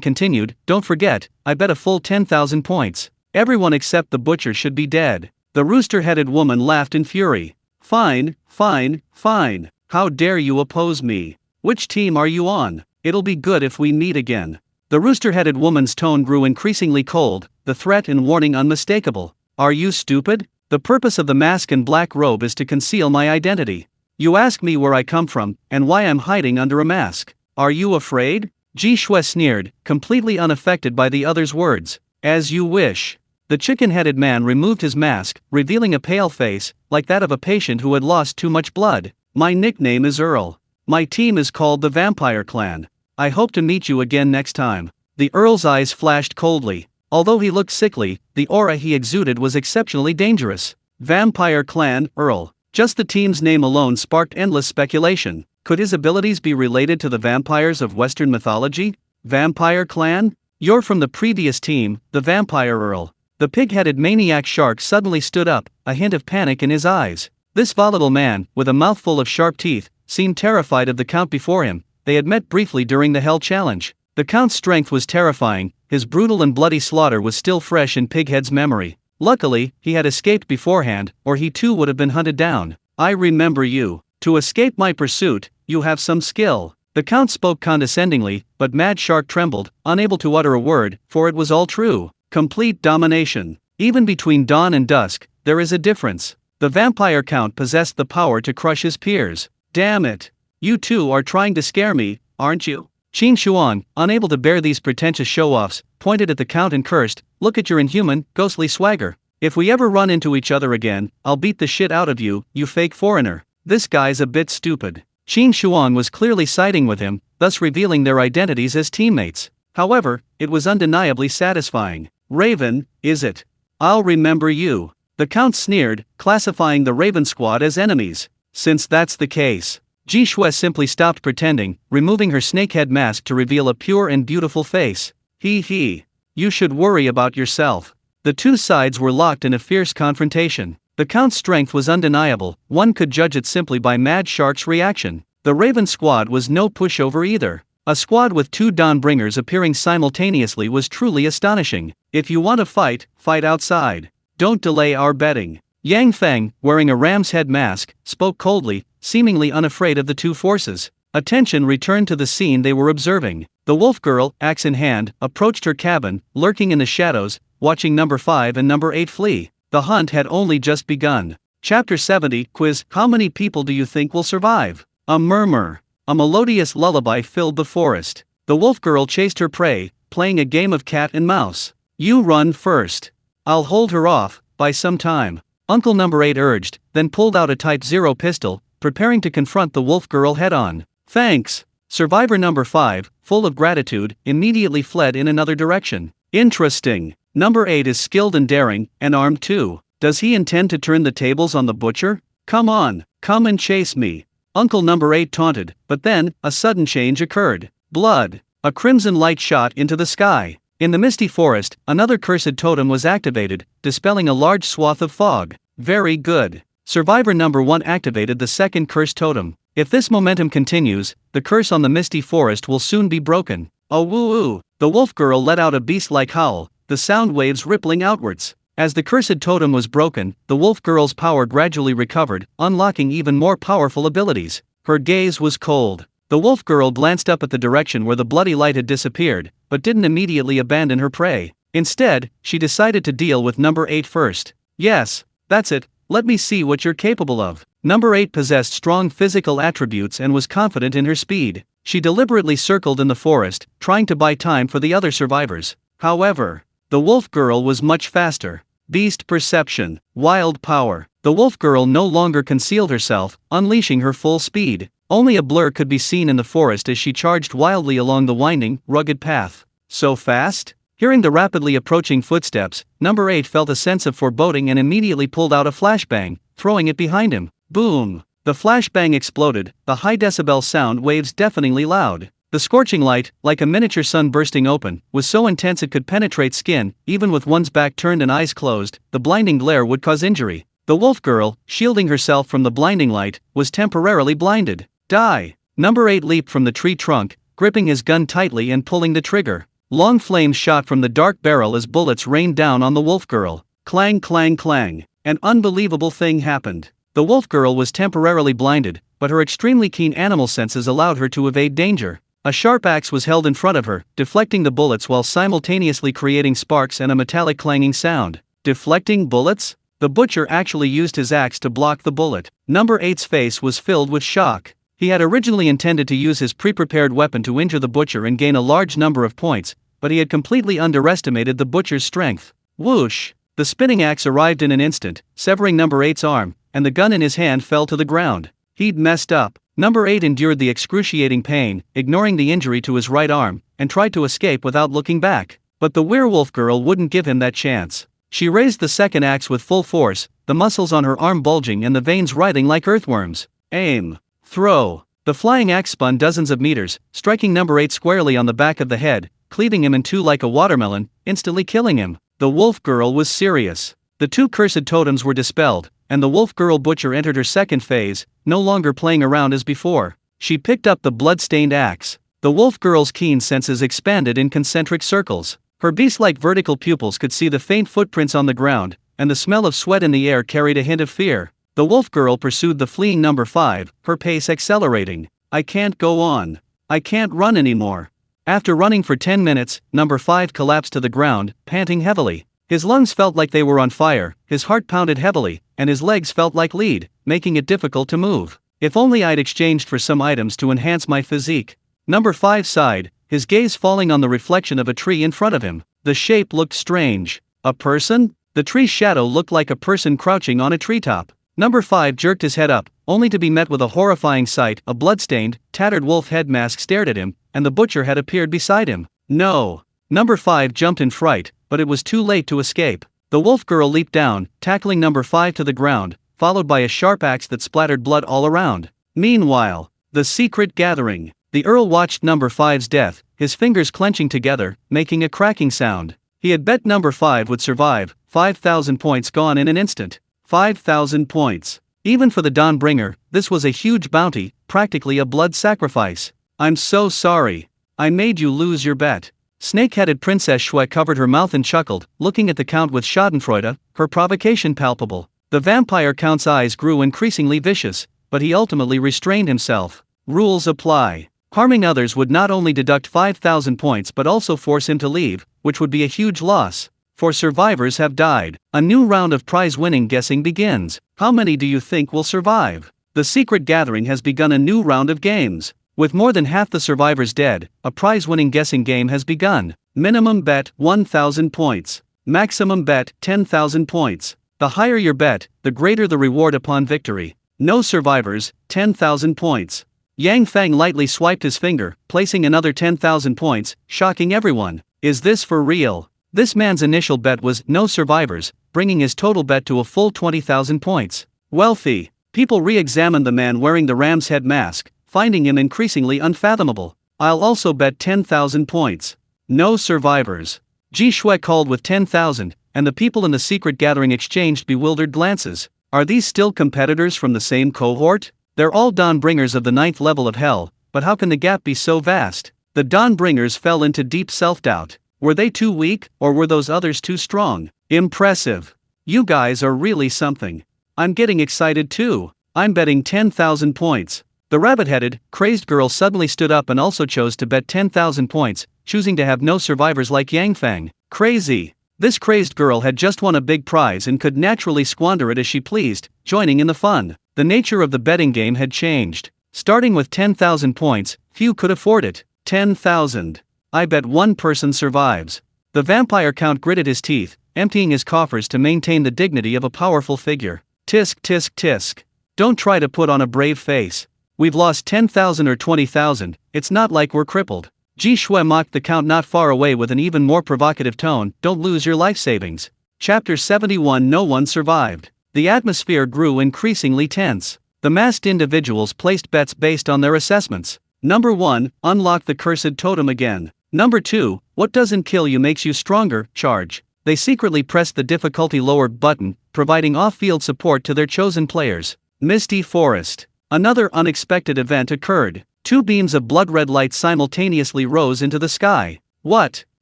continued, don't forget, I bet a full 10,000 points. Everyone except the butcher should be dead. The rooster-headed woman laughed in fury. Fine, fine, fine. How dare you oppose me? Which team are you on? It'll be good if we meet again. The rooster-headed woman's tone grew increasingly cold, the threat and warning unmistakable. Are you stupid? The purpose of the mask and black robe is to conceal my identity. You ask me where I come from, and why I'm hiding under a mask. Are you afraid? Ji Shui sneered, completely unaffected by the other's words. As you wish. The chicken-headed man removed his mask, revealing a pale face, like that of a patient who had lost too much blood. My nickname is Earl. My team is called the Vampire Clan. I hope to meet you again next time. The Earl's eyes flashed coldly. Although he looked sickly, the aura he exuded was exceptionally dangerous. Vampire Clan, Earl. Just the team's name alone sparked endless speculation. Could his abilities be related to the vampires of Western mythology? Vampire Clan? You're from the previous team, the Vampire Earl. The pig-headed maniac shark suddenly stood up, a hint of panic in his eyes. This volatile man, with a mouthful of sharp teeth, seemed terrified of the Count before him. They had met briefly during the Hell Challenge. The Count's strength was terrifying, his brutal and bloody slaughter was still fresh in Pighead's memory. Luckily, he had escaped beforehand, or he too would have been hunted down. I remember you. To escape my pursuit, you have some skill. The Count spoke condescendingly, but Mad Shark trembled, unable to utter a word, for it was all true. Complete domination. Even between dawn and dusk, there is a difference. The Vampire Count possessed the power to crush his peers. Damn it. You two are trying to scare me, aren't you? Qin Shuang, unable to bear these pretentious show-offs, pointed at the Count and cursed, look at your inhuman, ghostly swagger. If we ever run into each other again, I'll beat the shit out of you, you fake foreigner. This guy's a bit stupid. Qin Shuang was clearly siding with him, thus revealing their identities as teammates. However, it was undeniably satisfying. Raven, is it? I'll remember you. The Count sneered, classifying the Raven Squad as enemies. Since that's the case. Ji Shui simply stopped pretending, removing her snakehead mask to reveal a pure and beautiful face. He. You should worry about yourself. The two sides were locked in a fierce confrontation. The Count's strength was undeniable, one could judge it simply by Mad Shark's reaction. The Raven Squad was no pushover either. A squad with 2 Dawnbringers appearing simultaneously was truly astonishing. If you want to fight, fight outside. Don't delay our betting. Yang Feng, wearing a ram's head mask, spoke coldly, seemingly unafraid of the two forces. Attention returned to the scene they were observing. The wolf girl, axe in hand, approached her cabin, lurking in the shadows, watching number 5 and number 8 flee. The hunt had only just begun. Chapter 70, Quiz, how many people do you think will survive? A murmur. A melodious lullaby filled the forest. The wolf girl chased her prey, playing a game of cat and mouse. You run first. I'll hold her off, by some time. Uncle number 8 urged, then pulled out a Type 0 pistol, preparing to confront the wolf girl head-on. Thanks. Survivor number 5, full of gratitude, immediately fled in another direction. Interesting. Number 8 is skilled and daring, and armed too. Does he intend to turn the tables on the butcher? Come on, come and chase me. Uncle number 8 taunted, but then, a sudden change occurred. Blood. A crimson light shot into the sky. In the misty forest, another cursed totem was activated, dispelling a large swath of fog. Very good. Survivor number 1 activated the second curse totem. If this momentum continues, the curse on the misty forest will soon be broken. Oh woo-woo! The wolf girl let out a beast-like howl, the sound waves rippling outwards. As the cursed totem was broken, the wolf girl's power gradually recovered, unlocking even more powerful abilities. Her gaze was cold. The wolf girl glanced up at the direction where the bloody light had disappeared, but didn't immediately abandon her prey. Instead, she decided to deal with number 8 first. Yes, that's it, let me see what you're capable of. Number 8 possessed strong physical attributes and was confident in her speed. She deliberately circled in the forest, trying to buy time for the other survivors. However, the wolf girl was much faster. Beast perception, wild power. The wolf girl no longer concealed herself, unleashing her full speed. Only a blur could be seen in the forest as she charged wildly along the winding, rugged path. So fast? Hearing the rapidly approaching footsteps, number 8 felt a sense of foreboding and immediately pulled out a flashbang, throwing it behind him. Boom! The flashbang exploded, the high decibel sound waves deafeningly loud. The scorching light, like a miniature sun bursting open, was so intense it could penetrate skin. Even with one's back turned and eyes closed, the blinding glare would cause injury. The wolf girl, shielding herself from the blinding light, was temporarily blinded. Die! Number 8 leaped from the tree trunk, gripping his gun tightly and pulling the trigger. Long flames shot from the dark barrel as bullets rained down on the wolf girl. Clang clang clang. An unbelievable thing happened. The wolf girl was temporarily blinded, but her extremely keen animal senses allowed her to evade danger. A sharp axe was held in front of her, deflecting the bullets while simultaneously creating sparks and a metallic clanging sound. Deflecting bullets? The butcher actually used his axe to block the bullet. Number 8's face was filled with shock. He had originally intended to use his pre-prepared weapon to injure the butcher and gain a large number of points, but he had completely underestimated the butcher's strength. Whoosh! The spinning axe arrived in an instant, severing number 8's arm, and the gun in his hand fell to the ground. He'd messed up. Number 8 endured the excruciating pain, ignoring the injury to his right arm, and tried to escape without looking back. But the werewolf girl wouldn't give him that chance. She raised the second axe with full force, the muscles on her arm bulging and the veins writhing like earthworms. Aim. Throw. The flying axe spun dozens of meters, striking number 8 squarely on the back of the head, cleaving him in two like a watermelon, instantly killing him. The wolf girl was serious. The two cursed totems were dispelled, and the wolf girl butcher entered her second phase, no longer playing around as before. She picked up the blood-stained axe. The wolf girl's keen senses expanded in concentric circles. Her beast-like vertical pupils could see the faint footprints on the ground, and the smell of sweat in the air carried a hint of fear. The wolf girl pursued the fleeing number 5, her pace accelerating. I can't go on. I can't run anymore. After running for 10 minutes, number 5 collapsed to the ground, panting heavily. His lungs felt like they were on fire, his heart pounded heavily, and his legs felt like lead, making it difficult to move. If only I'd exchanged for some items to enhance my physique. Number 5 sighed, his gaze falling on the reflection of a tree in front of him. The shape looked strange. A person? The tree's shadow looked like a person crouching on a treetop. Number 5 jerked his head up, only to be met with a horrifying sight. A bloodstained, tattered wolf head mask stared at him, and the butcher had appeared beside him. No! Number 5 jumped in fright, but it was too late to escape. The wolf girl leaped down, tackling number 5 to the ground, followed by a sharp axe that splattered blood all around. Meanwhile, the secret gathering. The Earl watched number 5's death, his fingers clenching together, making a cracking sound. He had bet number 5 would survive. 5,000 points gone in an instant. 5,000 points. Even for the Dawnbringer, this was a huge bounty, practically a blood sacrifice. I'm so sorry. I made you lose your bet. Snake-headed Princess Shui covered her mouth and chuckled, looking at the Count with schadenfreude, her provocation palpable. The vampire Count's eyes grew increasingly vicious, but he ultimately restrained himself. Rules apply. Harming others would not only deduct 5,000 points but also force him to leave, which would be a huge loss. 4 survivors have died. A new round of prize-winning guessing begins. How many do you think will survive? The secret gathering has begun a new round of games. With more than half the survivors dead, a prize-winning guessing game has begun. Minimum bet 1,000 points. Maximum bet 10,000 points. The higher your bet, the greater the reward upon victory. No survivors, 10,000 points. Yang Feng lightly swiped his finger, placing another 10,000 points, shocking everyone. Is this for real? This man's initial bet was no survivors, bringing his total bet to a full 20,000 points. Wealthy. People re-examined the man wearing the ram's head mask, finding him increasingly unfathomable. I'll also bet 10,000 points. No survivors. Ji Shui called with 10,000, and the people in the secret gathering exchanged bewildered glances. Are these still competitors from the same cohort? They're all Dawnbringers of the 9th level of hell, but how can the gap be so vast? The Dawnbringers fell into deep self-doubt. Were they too weak, or were those others too strong? Impressive. You guys are really something. I'm getting excited too. I'm betting 10,000 points. The rabbit-headed, crazed girl suddenly stood up and also chose to bet 10,000 points, choosing to have no survivors like Yang Feng. Crazy. This crazed girl had just won a big prize and could naturally squander it as she pleased, joining in the fun. The nature of the betting game had changed. Starting with 10,000 points, few could afford it. 10,000. I bet one person survives. The vampire count gritted his teeth, emptying his coffers to maintain the dignity of a powerful figure. Tisk tisk tisk. Don't try to put on a brave face. We've lost 10,000 or 20,000, it's not like we're crippled. Ji Shui mocked the count not far away with an even more provocative tone. Don't lose your life savings. Chapter 71. No one survived. The atmosphere grew increasingly tense. The masked individuals placed bets based on their assessments. Number 1, unlock the cursed totem again. Number 2, what doesn't kill you makes you stronger, charge. They secretly pressed the difficulty lower button, providing off-field support to their chosen players. Misty Forest. Another unexpected event occurred. 2 beams of blood-red light simultaneously rose into the sky. What?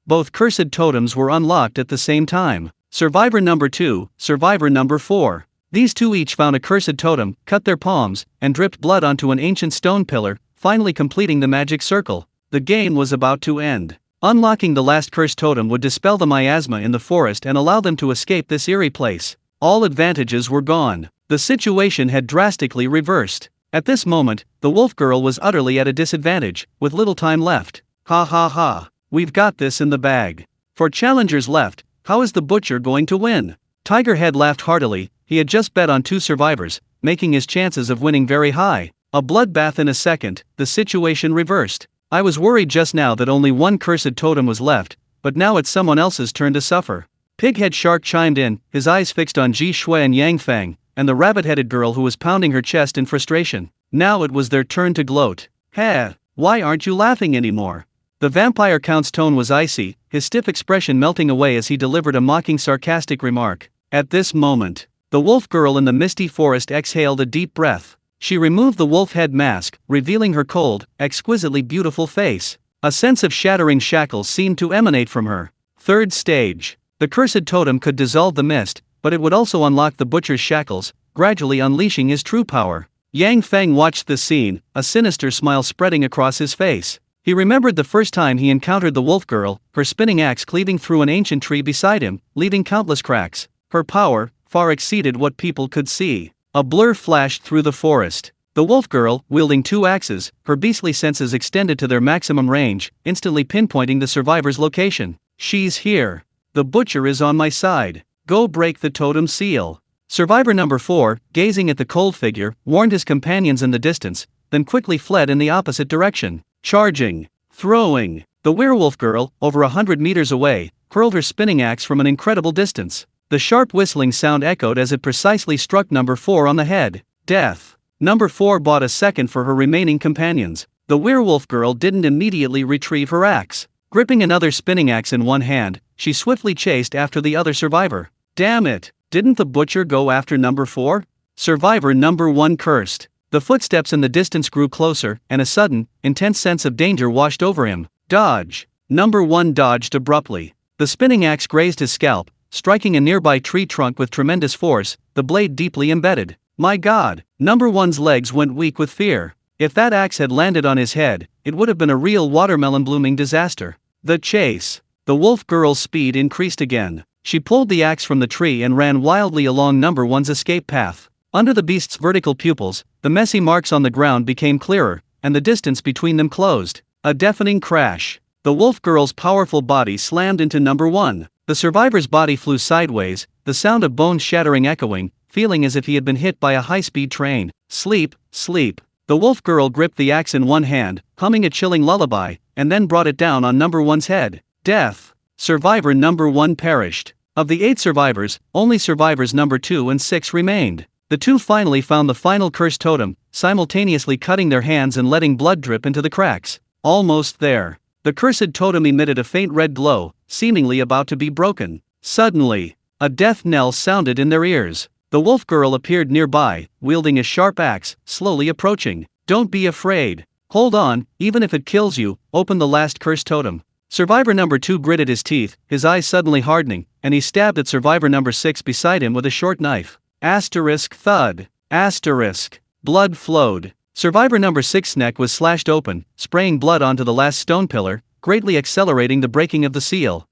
Both cursed totems were unlocked at the same time. Survivor number 2, survivor number 4. These 2 each found a cursed totem, cut their palms, and dripped blood onto an ancient stone pillar, finally completing the magic circle. The game was about to end. Unlocking the last cursed totem would dispel the miasma in the forest and allow them to escape this eerie place. All advantages were gone. The situation had drastically reversed. At this moment, the wolf girl was utterly at a disadvantage, with little time left. Ha ha ha. We've got this in the bag. For challengers left, how is the butcher going to win? Tigerhead laughed heartily. He had just bet on 2 survivors, making his chances of winning very high. A bloodbath in a second, the situation reversed. I was worried just now that only 1 cursed totem was left, but now it's someone else's turn to suffer. Pighead Shark chimed in, his eyes fixed on Ji Shui and Yang Feng, and the rabbit-headed girl who was pounding her chest in frustration. Now it was their turn to gloat. Heh, why aren't you laughing anymore? The vampire count's tone was icy, his stiff expression melting away as he delivered a mocking sarcastic remark. At this moment, the wolf girl in the misty forest exhaled a deep breath. She removed the wolf head mask, revealing her cold, exquisitely beautiful face. A sense of shattering shackles seemed to emanate from her. Third stage. The cursed totem could dissolve the mist, but it would also unlock the butcher's shackles, gradually unleashing his true power. Yang Feng watched this scene, a sinister smile spreading across his face. He remembered the first time he encountered the wolf girl, her spinning axe cleaving through an ancient tree beside him, leaving countless cracks. Her power far exceeded what people could see. A blur flashed through the forest. The wolf girl, wielding 2 axes, her beastly senses extended to their maximum range, instantly pinpointing the survivor's location. She's here. The butcher is on my side. Go break the totem seal. Survivor number 4, gazing at the cold figure, warned his companions in the distance, then quickly fled in the opposite direction. Charging. Throwing. The werewolf girl, over 100 meters away, hurled her spinning axe from an incredible distance. The sharp whistling sound echoed as it precisely struck number 4 on the head. Death. Number 4 bought a second for her remaining companions. The werewolf girl didn't immediately retrieve her axe. Gripping another spinning axe in one hand, she swiftly chased after the other survivor. Damn it! Didn't the butcher go after number 4? Survivor number 1 cursed. The footsteps in the distance grew closer, and a sudden, intense sense of danger washed over him. Dodge. Number 1 dodged abruptly. The spinning axe grazed his scalp, striking a nearby tree trunk with tremendous force, the blade deeply embedded. My God! Number 1's legs went weak with fear. If that axe had landed on his head, it would have been a real watermelon blooming disaster. The chase. The wolf girl's speed increased again. She pulled the axe from the tree and ran wildly along number 1's escape path. Under the beast's vertical pupils, the messy marks on the ground became clearer, and the distance between them closed. A deafening crash. The wolf girl's powerful body slammed into number 1. The survivor's body flew sideways, the sound of bones shattering echoing, feeling as if he had been hit by a high-speed train. Sleep, sleep. The wolf girl gripped the axe in one hand, humming a chilling lullaby, and then brought it down on number 1's head. Death. Survivor number 1 perished. Of the 8 survivors, only survivors number 2 and 6 remained. The 2 finally found the final cursed totem, simultaneously cutting their hands and letting blood drip into the cracks. Almost there. The cursed totem emitted a faint red glow, seemingly about to be broken. Suddenly, a death knell sounded in their ears. The wolf girl appeared nearby, wielding a sharp axe, slowly approaching. Don't be afraid. Hold on, even if it kills you, open the last cursed totem. Survivor number 2 gritted his teeth, his eyes suddenly hardening, and he stabbed at survivor number 6 beside him with a short knife. Asterisk thud. Asterisk. Blood flowed. Survivor number 6's neck was slashed open, spraying blood onto the last stone pillar, greatly accelerating the breaking of the seal.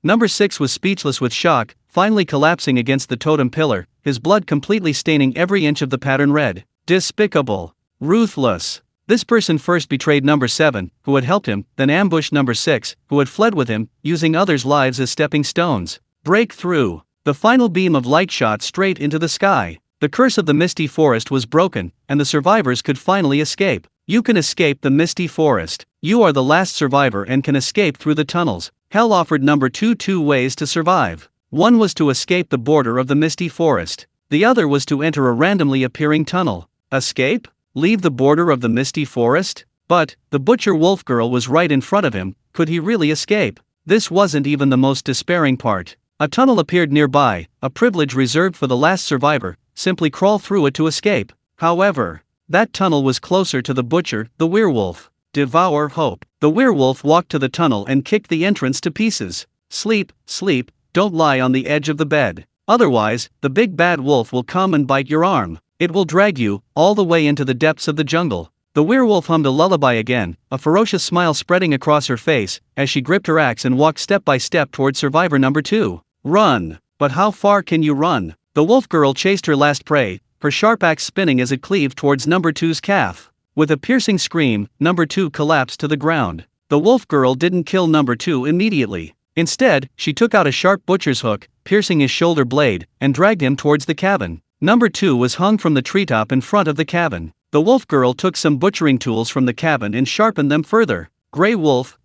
Number 6 was speechless with shock, finally collapsing against the totem pillar, his blood completely staining every inch of the pattern red. Despicable. Ruthless. This person first betrayed number 7, who had helped him, then ambushed number 6, who had fled with him, using others' lives as stepping stones. Breakthrough. The final beam of light shot straight into the sky. The curse of the Misty Forest was broken, and the survivors could finally escape. You can escape the Misty Forest. You are the last survivor and can escape through the tunnels. Hell offered number 2 two ways to survive. One was to escape the border of the Misty Forest. The other was to enter a randomly appearing tunnel. Escape? Leave the border of the Misty Forest? But, the butcher wolf girl was right in front of him, could he really escape? This wasn't even the most despairing part. A tunnel appeared nearby, a privilege reserved for the last survivor, simply crawl through it to escape. However, that tunnel was closer to the butcher, the werewolf. Devour hope. The werewolf walked to the tunnel and kicked the entrance to pieces. Sleep, sleep, don't lie on the edge of the bed. Otherwise, the big bad wolf will come and bite your arm. It will drag you, all the way into the depths of the jungle. The werewolf hummed a lullaby again, a ferocious smile spreading across her face, as she gripped her axe and walked step by step toward survivor number 2. Run! But how far can you run? The wolf girl chased her last prey, her sharp axe spinning as it cleaved towards number 2's calf. With a piercing scream, number 2 collapsed to the ground. The wolf girl didn't kill number 2 immediately. Instead, she took out a sharp butcher's hook, piercing his shoulder blade, and dragged him towards the cabin. Number 2 was hung from the treetop in front of the cabin. The wolf girl took some butchering tools from the cabin and sharpened them further. Grey wolf,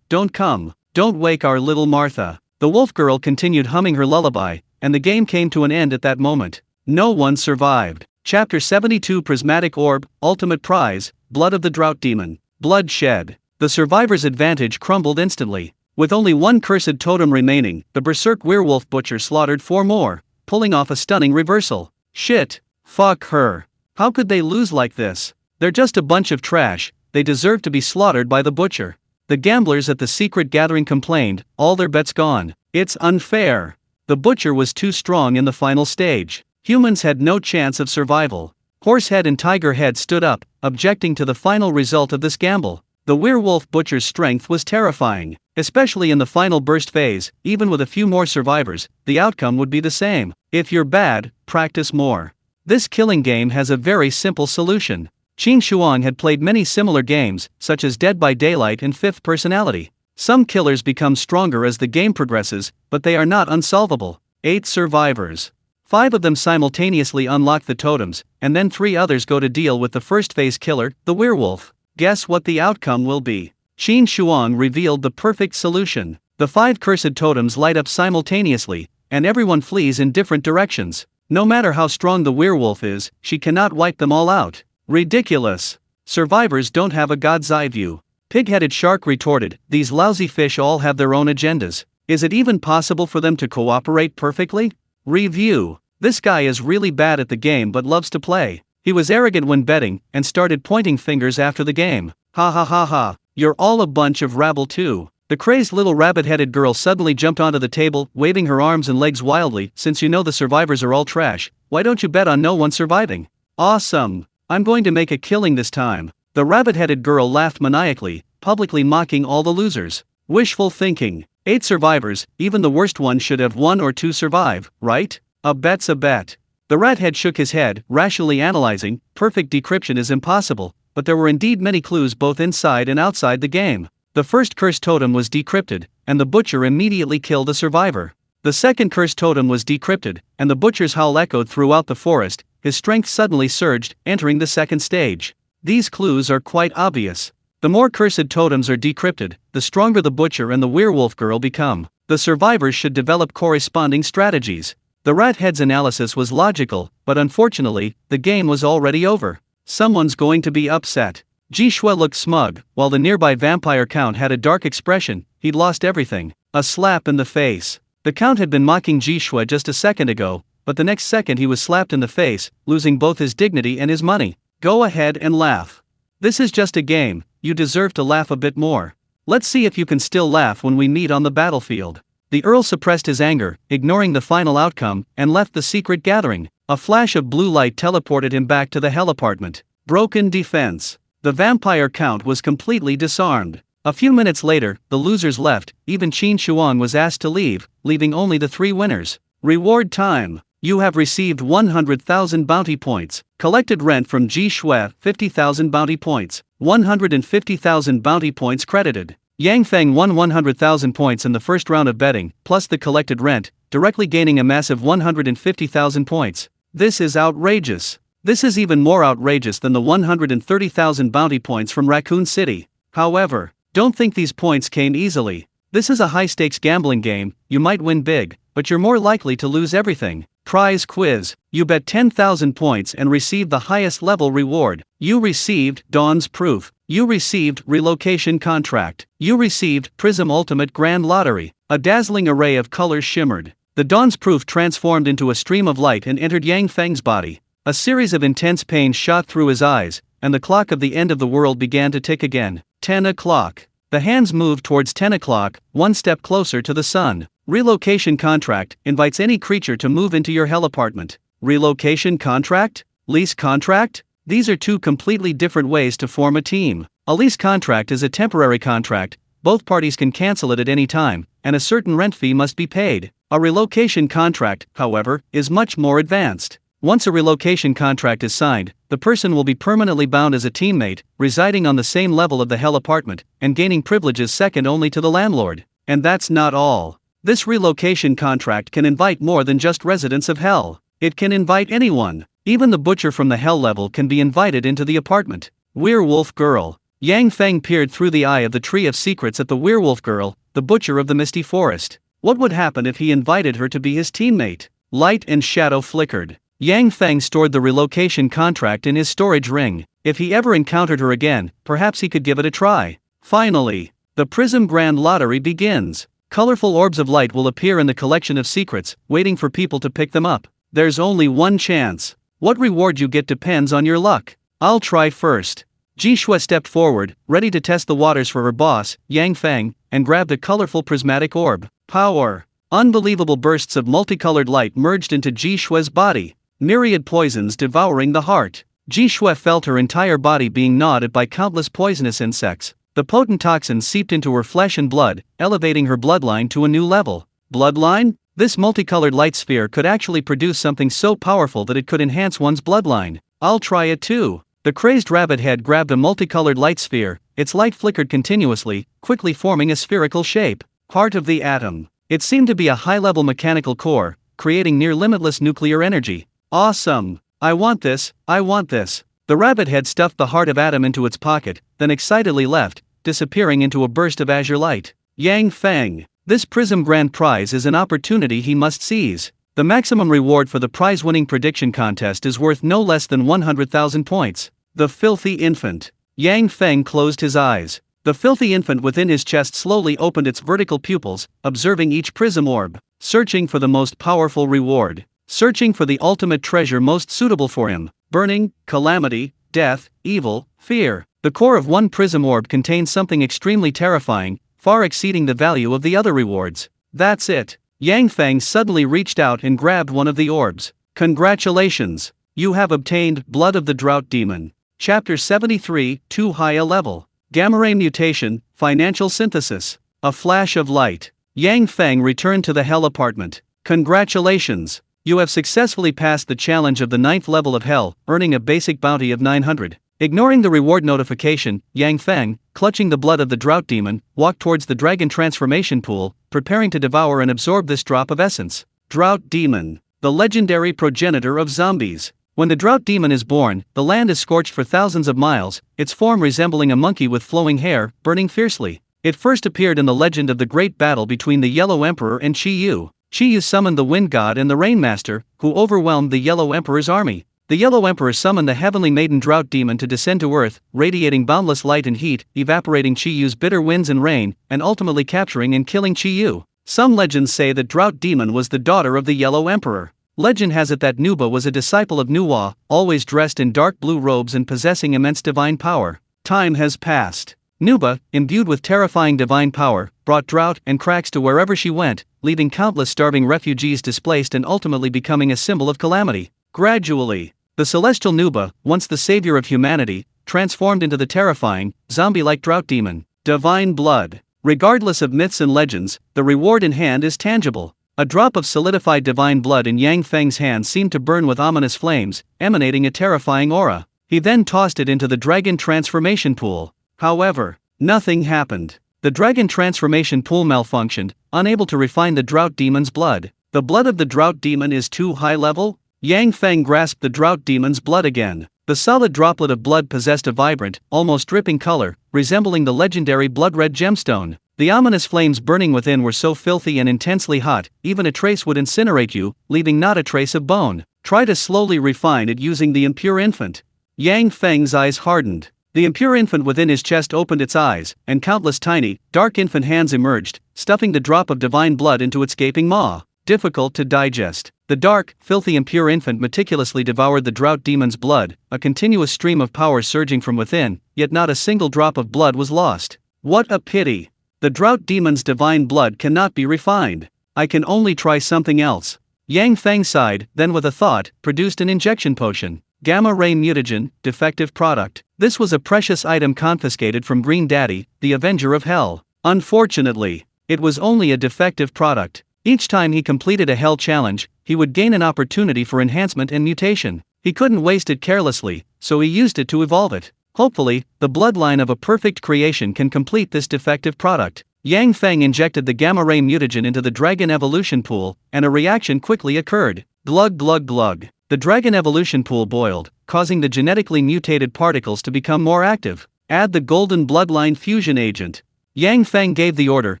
don't come. Don't wake our little Martha. The wolf girl continued humming her lullaby, and the game came to an end at that moment. No one survived. Chapter 72 Prismatic Orb, Ultimate Prize, Blood of the Drought Demon. Bloodshed. The survivor's advantage crumbled instantly. With only one cursed totem remaining, the berserk werewolf butcher slaughtered 4 more, pulling off a stunning reversal. Shit. Fuck her. How could they lose like this? They're just a bunch of trash, they deserve to be slaughtered by the butcher. The gamblers at the secret gathering complained, all their bets gone. It's unfair. The butcher was too strong in the final stage. Humans had no chance of survival. Horsehead and Tigerhead stood up, objecting to the final result of this gamble. The werewolf butcher's strength was terrifying, especially in the final burst phase. Even with a few more survivors, the outcome would be the same. If you're bad, practice more. This killing game has a very simple solution. Qin Shuang had played many similar games, such as Dead by Daylight and Fifth Personality. Some killers become stronger as the game progresses, but they are not unsolvable. 8 survivors. 5 of them simultaneously unlock the totems, and then 3 others go to deal with the first phase killer, the werewolf. Guess what the outcome will be? Qin Shuang revealed the perfect solution. The 5 cursed totems light up simultaneously, and everyone flees in different directions. No matter how strong the werewolf is, she cannot wipe them all out. Ridiculous. Survivors don't have a god's eye view. Pig-headed shark retorted, these lousy fish all have their own agendas. Is it even possible for them to cooperate perfectly? Review. This guy is really bad at the game but loves to play. He was arrogant when betting, and started pointing fingers after the game. Ha ha ha ha, you're all a bunch of rabble too. The crazed little rabbit-headed girl suddenly jumped onto the table, waving her arms and legs wildly. Since you know the survivors are all trash, why don't you bet on no one surviving? Awesome. I'm going to make a killing this time. The rabbit-headed girl laughed maniacally, publicly mocking all the losers. Wishful thinking. 8 survivors, even the worst one should have 1 or 2 survive, right? A bet's a bet. The rathead shook his head, rationally analyzing, perfect decryption is impossible, but there were indeed many clues both inside and outside the game. The first cursed totem was decrypted, and the butcher immediately killed the survivor. The second cursed totem was decrypted, and the butcher's howl echoed throughout the forest. His strength suddenly surged, entering the second stage. These clues are quite obvious. The more cursed totems are decrypted, the stronger the butcher and the werewolf girl become. The survivors should develop corresponding strategies. The rathead's analysis was logical, but unfortunately, the game was already over. Someone's going to be upset. Ji Shui looked smug, while the nearby vampire count had a dark expression. He'd lost everything. A slap in the face. The count had been mocking Ji Shui just a second ago, but the next second he was slapped in the face, losing both his dignity and his money. Go ahead and laugh. This is just a game, you deserve to laugh a bit more. Let's see if you can still laugh when we meet on the battlefield. The Earl suppressed his anger, ignoring the final outcome, and left the secret gathering. A flash of blue light teleported him back to the hell apartment. Broken defense. The vampire count was completely disarmed. A few minutes later, the losers left. Even Qin Shuang was asked to leave, leaving only the 3 winners. Reward time. You have received 100,000 bounty points. Collected rent from Ji Shui, 50,000 bounty points. 150,000 bounty points credited. Yang Feng won 100,000 points in the first round of betting, plus the collected rent, directly gaining a massive 150,000 points. This is outrageous. This is even more outrageous than the 130,000 bounty points from Raccoon City. However, don't think these points came easily. This is a high-stakes gambling game. You might win big, but you're more likely to lose everything. Prize quiz. You bet 10,000 points and receive the highest level reward. You received Dawn's Proof. You received Relocation Contract. You received Prism Ultimate Grand Lottery. A dazzling array of colors shimmered. The Dawn's Proof transformed into a stream of light and entered Yang Feng's body. A series of intense pain shot through his eyes, and the clock of the end of the world began to tick again. 10 o'clock. The hands moved towards 10 o'clock, one step closer to the sun. Relocation Contract invites any creature to move into your hell apartment. Relocation Contract? Lease Contract? These are 2 completely different ways to form a team. A lease contract is a temporary contract, both parties can cancel it at any time, and a certain rent fee must be paid. A relocation contract, however, is much more advanced. Once a relocation contract is signed, the person will be permanently bound as a teammate, residing on the same level of the hell apartment, and gaining privileges second only to the landlord. And that's not all. This relocation contract can invite more than just residents of hell. It can invite anyone. Even the butcher from the hell level can be invited into the apartment. Werewolf Girl. Yang Feng peered through the eye of the Tree of Secrets at the werewolf girl, the butcher of the misty forest. What would happen if he invited her to be his teammate? Light and shadow flickered. Yang Feng stored the relocation contract in his storage ring. If he ever encountered her again, perhaps he could give it a try. Finally, the Prism Grand Lottery begins. Colorful orbs of light will appear in the collection of secrets, waiting for people to pick them up. There's only one chance. What reward you get depends on your luck. I'll try first. Ji Shui stepped forward, ready to test the waters for her boss, Yang Feng, and grabbed a colorful prismatic orb. Power. Unbelievable bursts of multicolored light merged into Ji Shui's body. Myriad poisons devouring the heart. Ji Shui felt her entire body being gnawed at by countless poisonous insects. The potent toxins seeped into her flesh and blood, elevating her bloodline to a new level. Bloodline? This multicolored light sphere could actually produce something so powerful that it could enhance one's bloodline. I'll try it too. The crazed rabbit head grabbed a multicolored light sphere. Its light flickered continuously, quickly forming a spherical shape. Part of the atom. It seemed to be a high-level mechanical core, creating near-limitless nuclear energy. Awesome! I want this, I want this. The rabbit head stuffed the heart of Atom into its pocket, then excitedly left, disappearing into a burst of azure light. Yang Feng. This Prism Grand Prize is an opportunity he must seize. The maximum reward for the prize-winning prediction contest is worth no less than 100,000 points. The Filthy Infant. Yang Feng closed his eyes. The filthy infant within his chest slowly opened its vertical pupils, observing each prism orb, searching for the most powerful reward, searching for the ultimate treasure most suitable for him. Burning, calamity, death, evil, fear. The core of one prism orb contains something extremely terrifying, far exceeding the value of the other rewards. That's it. Yang Feng suddenly reached out and grabbed one of the orbs. Congratulations! You have obtained Blood of the Drought Demon. Chapter 73, Too High a Level. Gamma Ray Mutation, Financial Synthesis. A flash of light. Yang Feng returned to the hell apartment. Congratulations! You have successfully passed the challenge of the 9th level of hell, earning a basic bounty of 900. Ignoring the reward notification, Yang Feng, clutching the blood of the drought demon, walked towards the dragon transformation pool, preparing to devour and absorb this drop of essence. Drought Demon. The legendary progenitor of zombies. When the drought demon is born, the land is scorched for thousands of miles, its form resembling a monkey with flowing hair, burning fiercely. It first appeared in the legend of the great battle between the Yellow Emperor and Chi Yu. Chi Yu summoned the Wind God and the Rain Master, who overwhelmed the Yellow Emperor's army. The Yellow Emperor summoned the heavenly maiden drought demon to descend to Earth, radiating boundless light and heat, evaporating Chi-Yu's bitter winds and rain, and ultimately capturing and killing Chi-Yu. Some legends say that drought demon was the daughter of the Yellow Emperor. Legend has it that Nuba was a disciple of Nuwa, always dressed in dark blue robes and possessing immense divine power. Time has passed. Nuba, imbued with terrifying divine power, brought drought and cracks to wherever she went, leaving countless starving refugees displaced and ultimately becoming a symbol of calamity. Gradually, the celestial Nuba, once the savior of humanity, transformed into the terrifying, zombie-like drought demon. Divine blood. Regardless of myths and legends, the reward in hand is tangible. A drop of solidified divine blood in Yang Feng's hand seemed to burn with ominous flames, emanating a terrifying aura. He then tossed it into the dragon transformation pool. However, nothing happened. The dragon transformation pool malfunctioned, unable to refine the drought demon's blood. The blood of the drought demon is too high level? Yang Feng grasped the drought demon's blood again. The solid droplet of blood possessed a vibrant, almost dripping color, resembling the legendary blood-red gemstone. The ominous flames burning within were so filthy and intensely hot, even a trace would incinerate you, leaving not a trace of bone. Try to slowly refine it using the impure infant. Yang Feng's eyes hardened. The impure infant within his chest opened its eyes, and countless tiny, dark infant hands emerged, stuffing the drop of divine blood into its gaping maw. Difficult to digest. The dark, filthy impure infant meticulously devoured the drought demon's blood, a continuous stream of power surging from within, yet not a single drop of blood was lost. What a pity! The drought demon's divine blood cannot be refined. I can only try something else. Yang Feng sighed, then with a thought, produced an injection potion. Gamma ray mutagen, defective product. This was a precious item confiscated from Green Daddy, the Avenger of Hell. Unfortunately, it was only a defective product. Each time he completed a Hell challenge, he would gain an opportunity for enhancement and mutation. He couldn't waste it carelessly, so he used it to evolve it. Hopefully, the bloodline of a perfect creation can complete this defective product. Yang Feng injected the gamma ray mutagen into the dragon evolution pool, and a reaction quickly occurred. Glug glug glug. The dragon evolution pool boiled, causing the genetically mutated particles to become more active. Add the golden bloodline fusion agent. Yang Feng gave the order,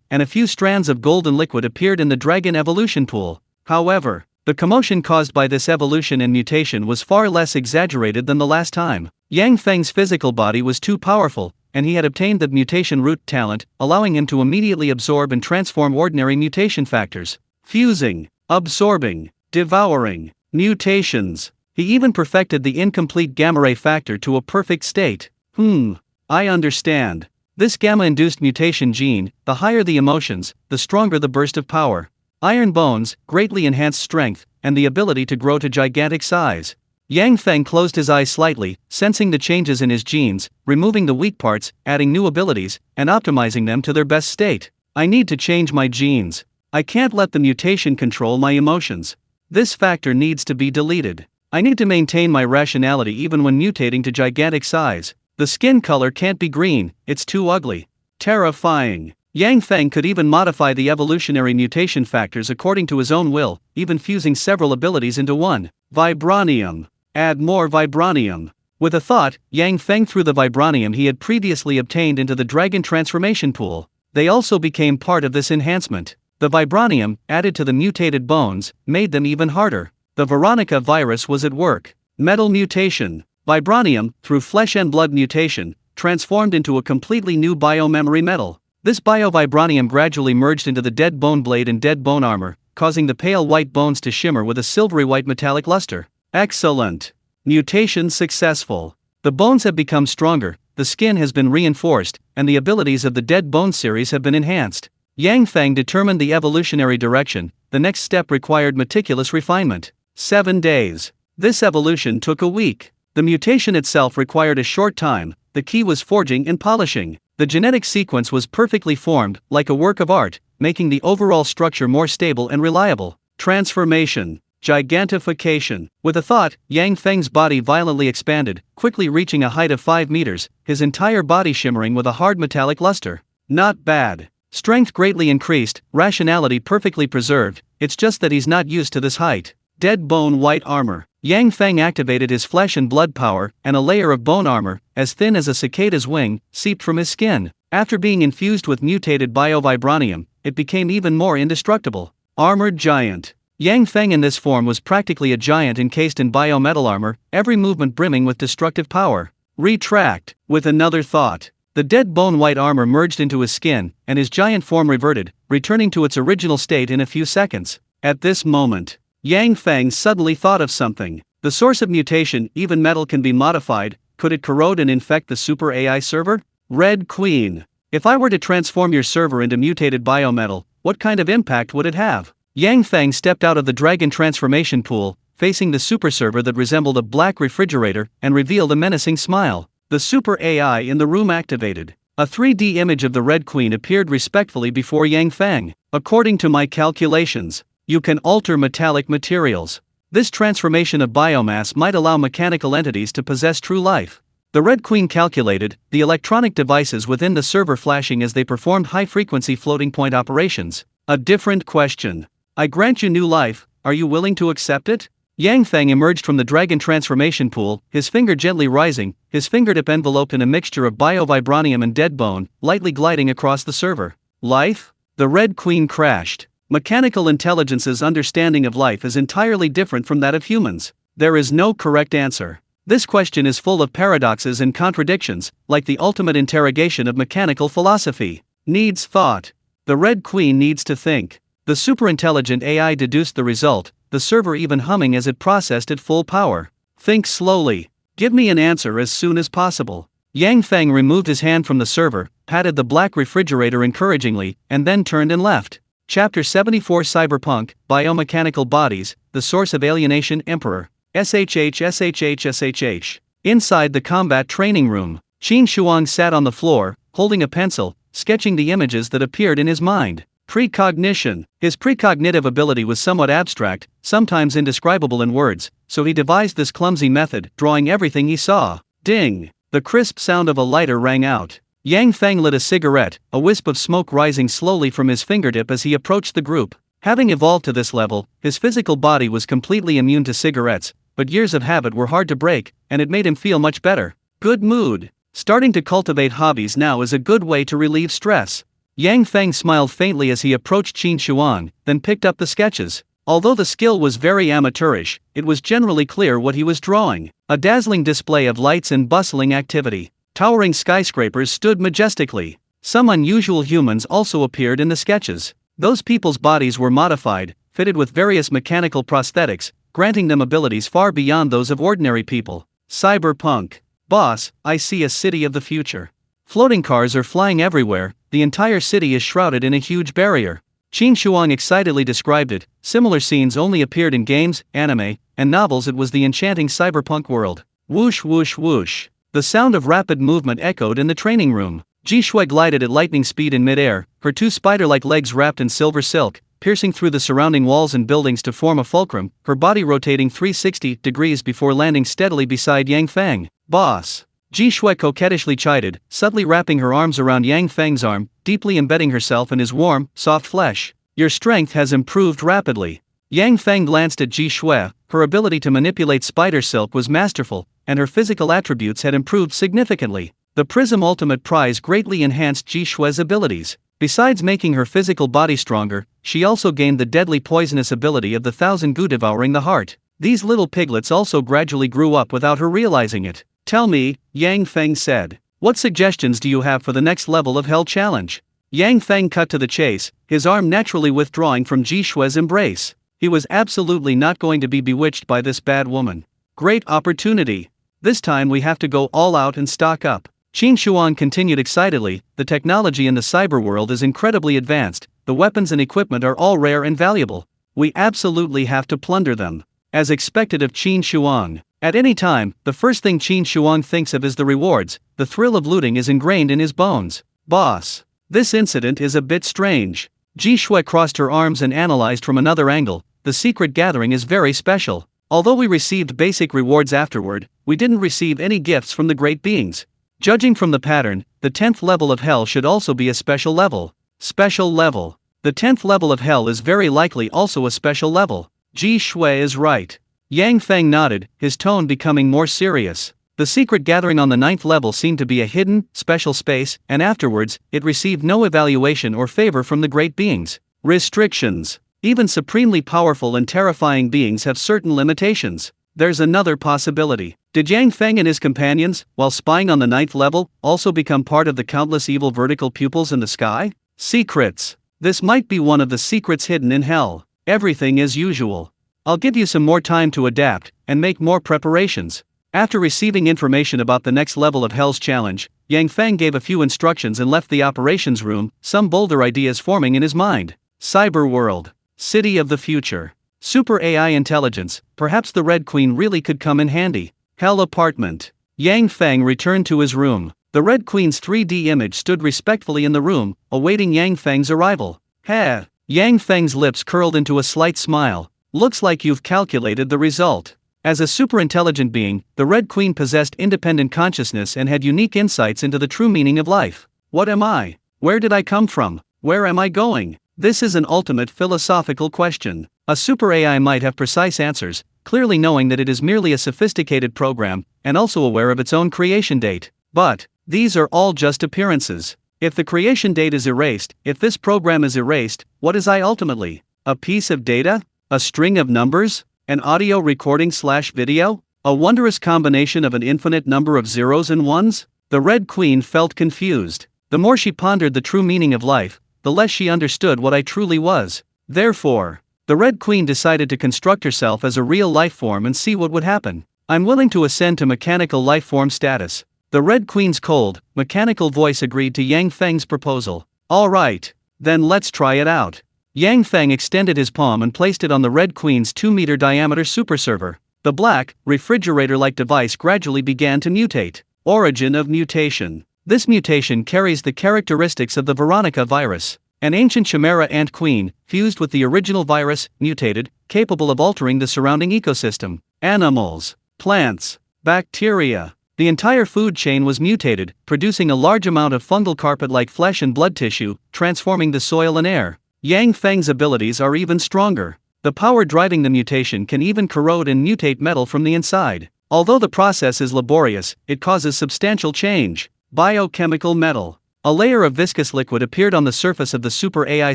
and a few strands of golden liquid appeared in the dragon evolution pool. However, the commotion caused by this evolution and mutation was far less exaggerated than the last time. Yang Feng's physical body was too powerful, and he had obtained the mutation root talent, allowing him to immediately absorb and transform ordinary mutation factors. Fusing, absorbing, devouring, mutations. He even perfected the incomplete gamma ray factor to a perfect state. I understand. This gamma-induced mutation gene, the higher the emotions, the stronger the burst of power. Iron bones, greatly enhanced strength, and the ability to grow to gigantic size. Yang Feng closed his eyes slightly, sensing the changes in his genes, removing the weak parts, adding new abilities, and optimizing them to their best state. I need to change my genes. I can't let the mutation control my emotions. This factor needs to be deleted. I need to maintain my rationality even when mutating to gigantic size. The skin color can't be green, it's too ugly. Terrifying. Yang Feng could even modify the evolutionary mutation factors according to his own will, even fusing several abilities into one. Vibranium. Add more vibranium. With a thought, Yang Feng threw the vibranium he had previously obtained into the dragon transformation pool. They also became part of this enhancement. The vibranium, added to the mutated bones, made them even harder. The Veronica virus was at work. Metal mutation. Vibranium, through flesh and blood mutation, transformed into a completely new biomemory metal. This bio-vibranium gradually merged into the dead bone blade and dead bone armor, causing the pale white bones to shimmer with a silvery white metallic luster. Excellent. Mutation successful. The bones have become stronger, the skin has been reinforced, and the abilities of the dead bone series have been enhanced. Yang Feng determined the evolutionary direction. The next step required meticulous refinement. 7 days. This evolution took a week. The mutation itself required a short time. The key was forging and polishing. The genetic sequence was perfectly formed, like a work of art, making the overall structure more stable and reliable. Transformation. Gigantification. With a thought, Yang Feng's body violently expanded, quickly reaching a height of 5 meters, his entire body shimmering with a hard metallic luster. Not bad. Strength greatly increased, rationality perfectly preserved, it's just that he's not used to this height. Dead bone white armor. Yang Feng activated his flesh and blood power, and a layer of bone armor, as thin as a cicada's wing, seeped from his skin. After being infused with mutated bio-vibranium, it became even more indestructible. Armored giant. Yang Feng in this form was practically a giant encased in biometal armor, every movement brimming with destructive power. Retract. With another thought, the dead bone-white armor merged into his skin, and his giant form reverted, returning to its original state in a few seconds. At this moment, Yang Feng suddenly thought of something. The source of mutation, even metal, can be modified. Could it corrode and infect the super AI server? Red Queen. If I were to transform your server into mutated biometal, what kind of impact would it have? Yang Feng stepped out of the dragon transformation pool, facing the super server that resembled a black refrigerator, and revealed a menacing smile. The super AI in the room activated. A 3D image of the Red Queen appeared respectfully before Yang Feng. According to my calculations, you can alter metallic materials. This transformation of biomass might allow mechanical entities to possess true life. The Red Queen calculated, the electronic devices within the server flashing as they performed high-frequency floating-point operations. A different question. I grant you new life, are you willing to accept it? Yang Feng emerged from the dragon transformation pool, his finger gently rising, his fingertip enveloped in a mixture of biovibranium and dead bone, lightly gliding across the server. Life? The Red Queen crashed. Mechanical intelligence's understanding of life is entirely different from that of humans. There is no correct answer. This question is full of paradoxes and contradictions, like the ultimate interrogation of mechanical philosophy. Needs thought. The Red Queen needs to think. The superintelligent AI deduced the result, the server even humming as it processed at full power. Think slowly. Give me an answer as soon as possible. Yang Feng removed his hand from the server, patted the black refrigerator encouragingly, and then turned and left. Chapter 74 Cyberpunk, Biomechanical Bodies, The Source of Alienation Emperor. SHH. Inside the combat training room, Qin Shuang sat on the floor, holding a pencil, sketching the images that appeared in his mind. Precognition. His precognitive ability was somewhat abstract, sometimes indescribable in words, so he devised this clumsy method, drawing everything he saw. Ding! The crisp sound of a lighter rang out. Yang Feng lit a cigarette, a wisp of smoke rising slowly from his fingertip as he approached the group. Having evolved to this level, his physical body was completely immune to cigarettes, but years of habit were hard to break, and it made him feel much better. Good mood. Starting to cultivate hobbies now is a good way to relieve stress. Yang Feng smiled faintly as he approached Qin Shuang, then picked up the sketches. Although the skill was very amateurish, it was generally clear what he was drawing. A dazzling display of lights and bustling activity. Towering skyscrapers stood majestically. Some unusual humans also appeared in the sketches. Those people's bodies were modified, fitted with various mechanical prosthetics, granting them abilities far beyond those of ordinary people. Cyberpunk. Boss, I see a city of the future. Floating cars are flying everywhere, the entire city is shrouded in a huge barrier. Qin Shuang excitedly described it. Similar scenes only appeared in games, anime, and novels. It was the enchanting cyberpunk world. Whoosh whoosh whoosh. The sound of rapid movement echoed in the training room. Ji Shui glided at lightning speed in midair, her two spider-like legs wrapped in silver silk, piercing through the surrounding walls and buildings to form a fulcrum, her body rotating 360 degrees before landing steadily beside Yang Feng. Boss. Ji Shui coquettishly chided, subtly wrapping her arms around Yang Feng's arm, deeply embedding herself in his warm, soft flesh. Your strength has improved rapidly. Yang Feng glanced at Ji Shui. Her ability to manipulate spider silk was masterful, and her physical attributes had improved significantly. The Prism Ultimate Prize greatly enhanced Ji Shui's abilities. Besides making her physical body stronger, she also gained the deadly poisonous ability of the Thousand Gu devouring the heart. These little piglets also gradually grew up without her realizing it. Tell me, Yang Feng said, what suggestions do you have for the next level of Hell Challenge? Yang Feng cut to the chase, his arm naturally withdrawing from Ji Shui's embrace. He was absolutely not going to be bewitched by this bad woman. Great opportunity. This time we have to go all out and stock up. Qin Shuang continued excitedly, the technology in the cyber world is incredibly advanced, the weapons and equipment are all rare and valuable. We absolutely have to plunder them. As expected of Qin Shuang. At any time, the first thing Qin Shuang thinks of is the rewards. The thrill of looting is ingrained in his bones. Boss. This incident is a bit strange. Ji Shui crossed her arms and analyzed from another angle. The secret gathering is very special. Although we received basic rewards afterward, we didn't receive any gifts from the great beings. Judging from the pattern, the 10th level of hell should also be a special level. Special level. The 10th level of hell is very likely also a special level. Ji Shui is right. Yang Feng nodded, his tone becoming more serious. The secret gathering on the 9th level seemed to be a hidden, special space, and afterwards, it received no evaluation or favor from the great beings. Restrictions. Even supremely powerful and terrifying beings have certain limitations. There's another possibility. Did Yang Feng and his companions, while spying on the 9th level, also become part of the countless evil vertical pupils in the sky? Secrets. This might be one of the secrets hidden in hell. Everything as usual. I'll give you some more time to adapt, and make more preparations. After receiving information about the next level of Hell's challenge, Yang Feng gave a few instructions and left the operations room, some bolder ideas forming in his mind. Cyber world. City of the future. Super AI intelligence, perhaps the Red Queen really could come in handy. Hell apartment. Yang Feng returned to his room. The Red Queen's 3D image stood respectfully in the room, awaiting Yang Feng's arrival. Heh. Yang Feng's lips curled into a slight smile. Looks like you've calculated the result. As a super-intelligent being, the Red Queen possessed independent consciousness and had unique insights into the true meaning of life. What am I? Where did I come from? Where am I going? This is an ultimate philosophical question. A super AI might have precise answers, clearly knowing that it is merely a sophisticated program, and also aware of its own creation date. But these are all just appearances. If the creation date is erased, if this program is erased, what is I ultimately? A piece of data? A string of numbers? An audio recording/video? A wondrous combination of an infinite number of zeros and ones? The Red Queen felt confused. The more she pondered the true meaning of life, the less she understood what I truly was. Therefore, the Red Queen decided to construct herself as a real life form and see what would happen. I'm willing to ascend to mechanical life form status. The Red Queen's cold, mechanical voice agreed to Yang Feng's proposal. All right, then let's try it out. Yang Feng extended his palm and placed it on the Red Queen's 2-meter diameter superserver. The black, refrigerator-like device gradually began to mutate. Origin of mutation. This mutation carries the characteristics of the Veronica virus, an ancient chimera ant queen, fused with the original virus, mutated, capable of altering the surrounding ecosystem. Animals, plants, bacteria. The entire food chain was mutated, producing a large amount of fungal carpet-like flesh and blood tissue, transforming the soil and air. Yang Feng's abilities are even stronger. The power driving the mutation can even corrode and mutate metal from the inside. Although the process is laborious, it causes substantial change. Biochemical metal. A layer of viscous liquid appeared on the surface of the Super AI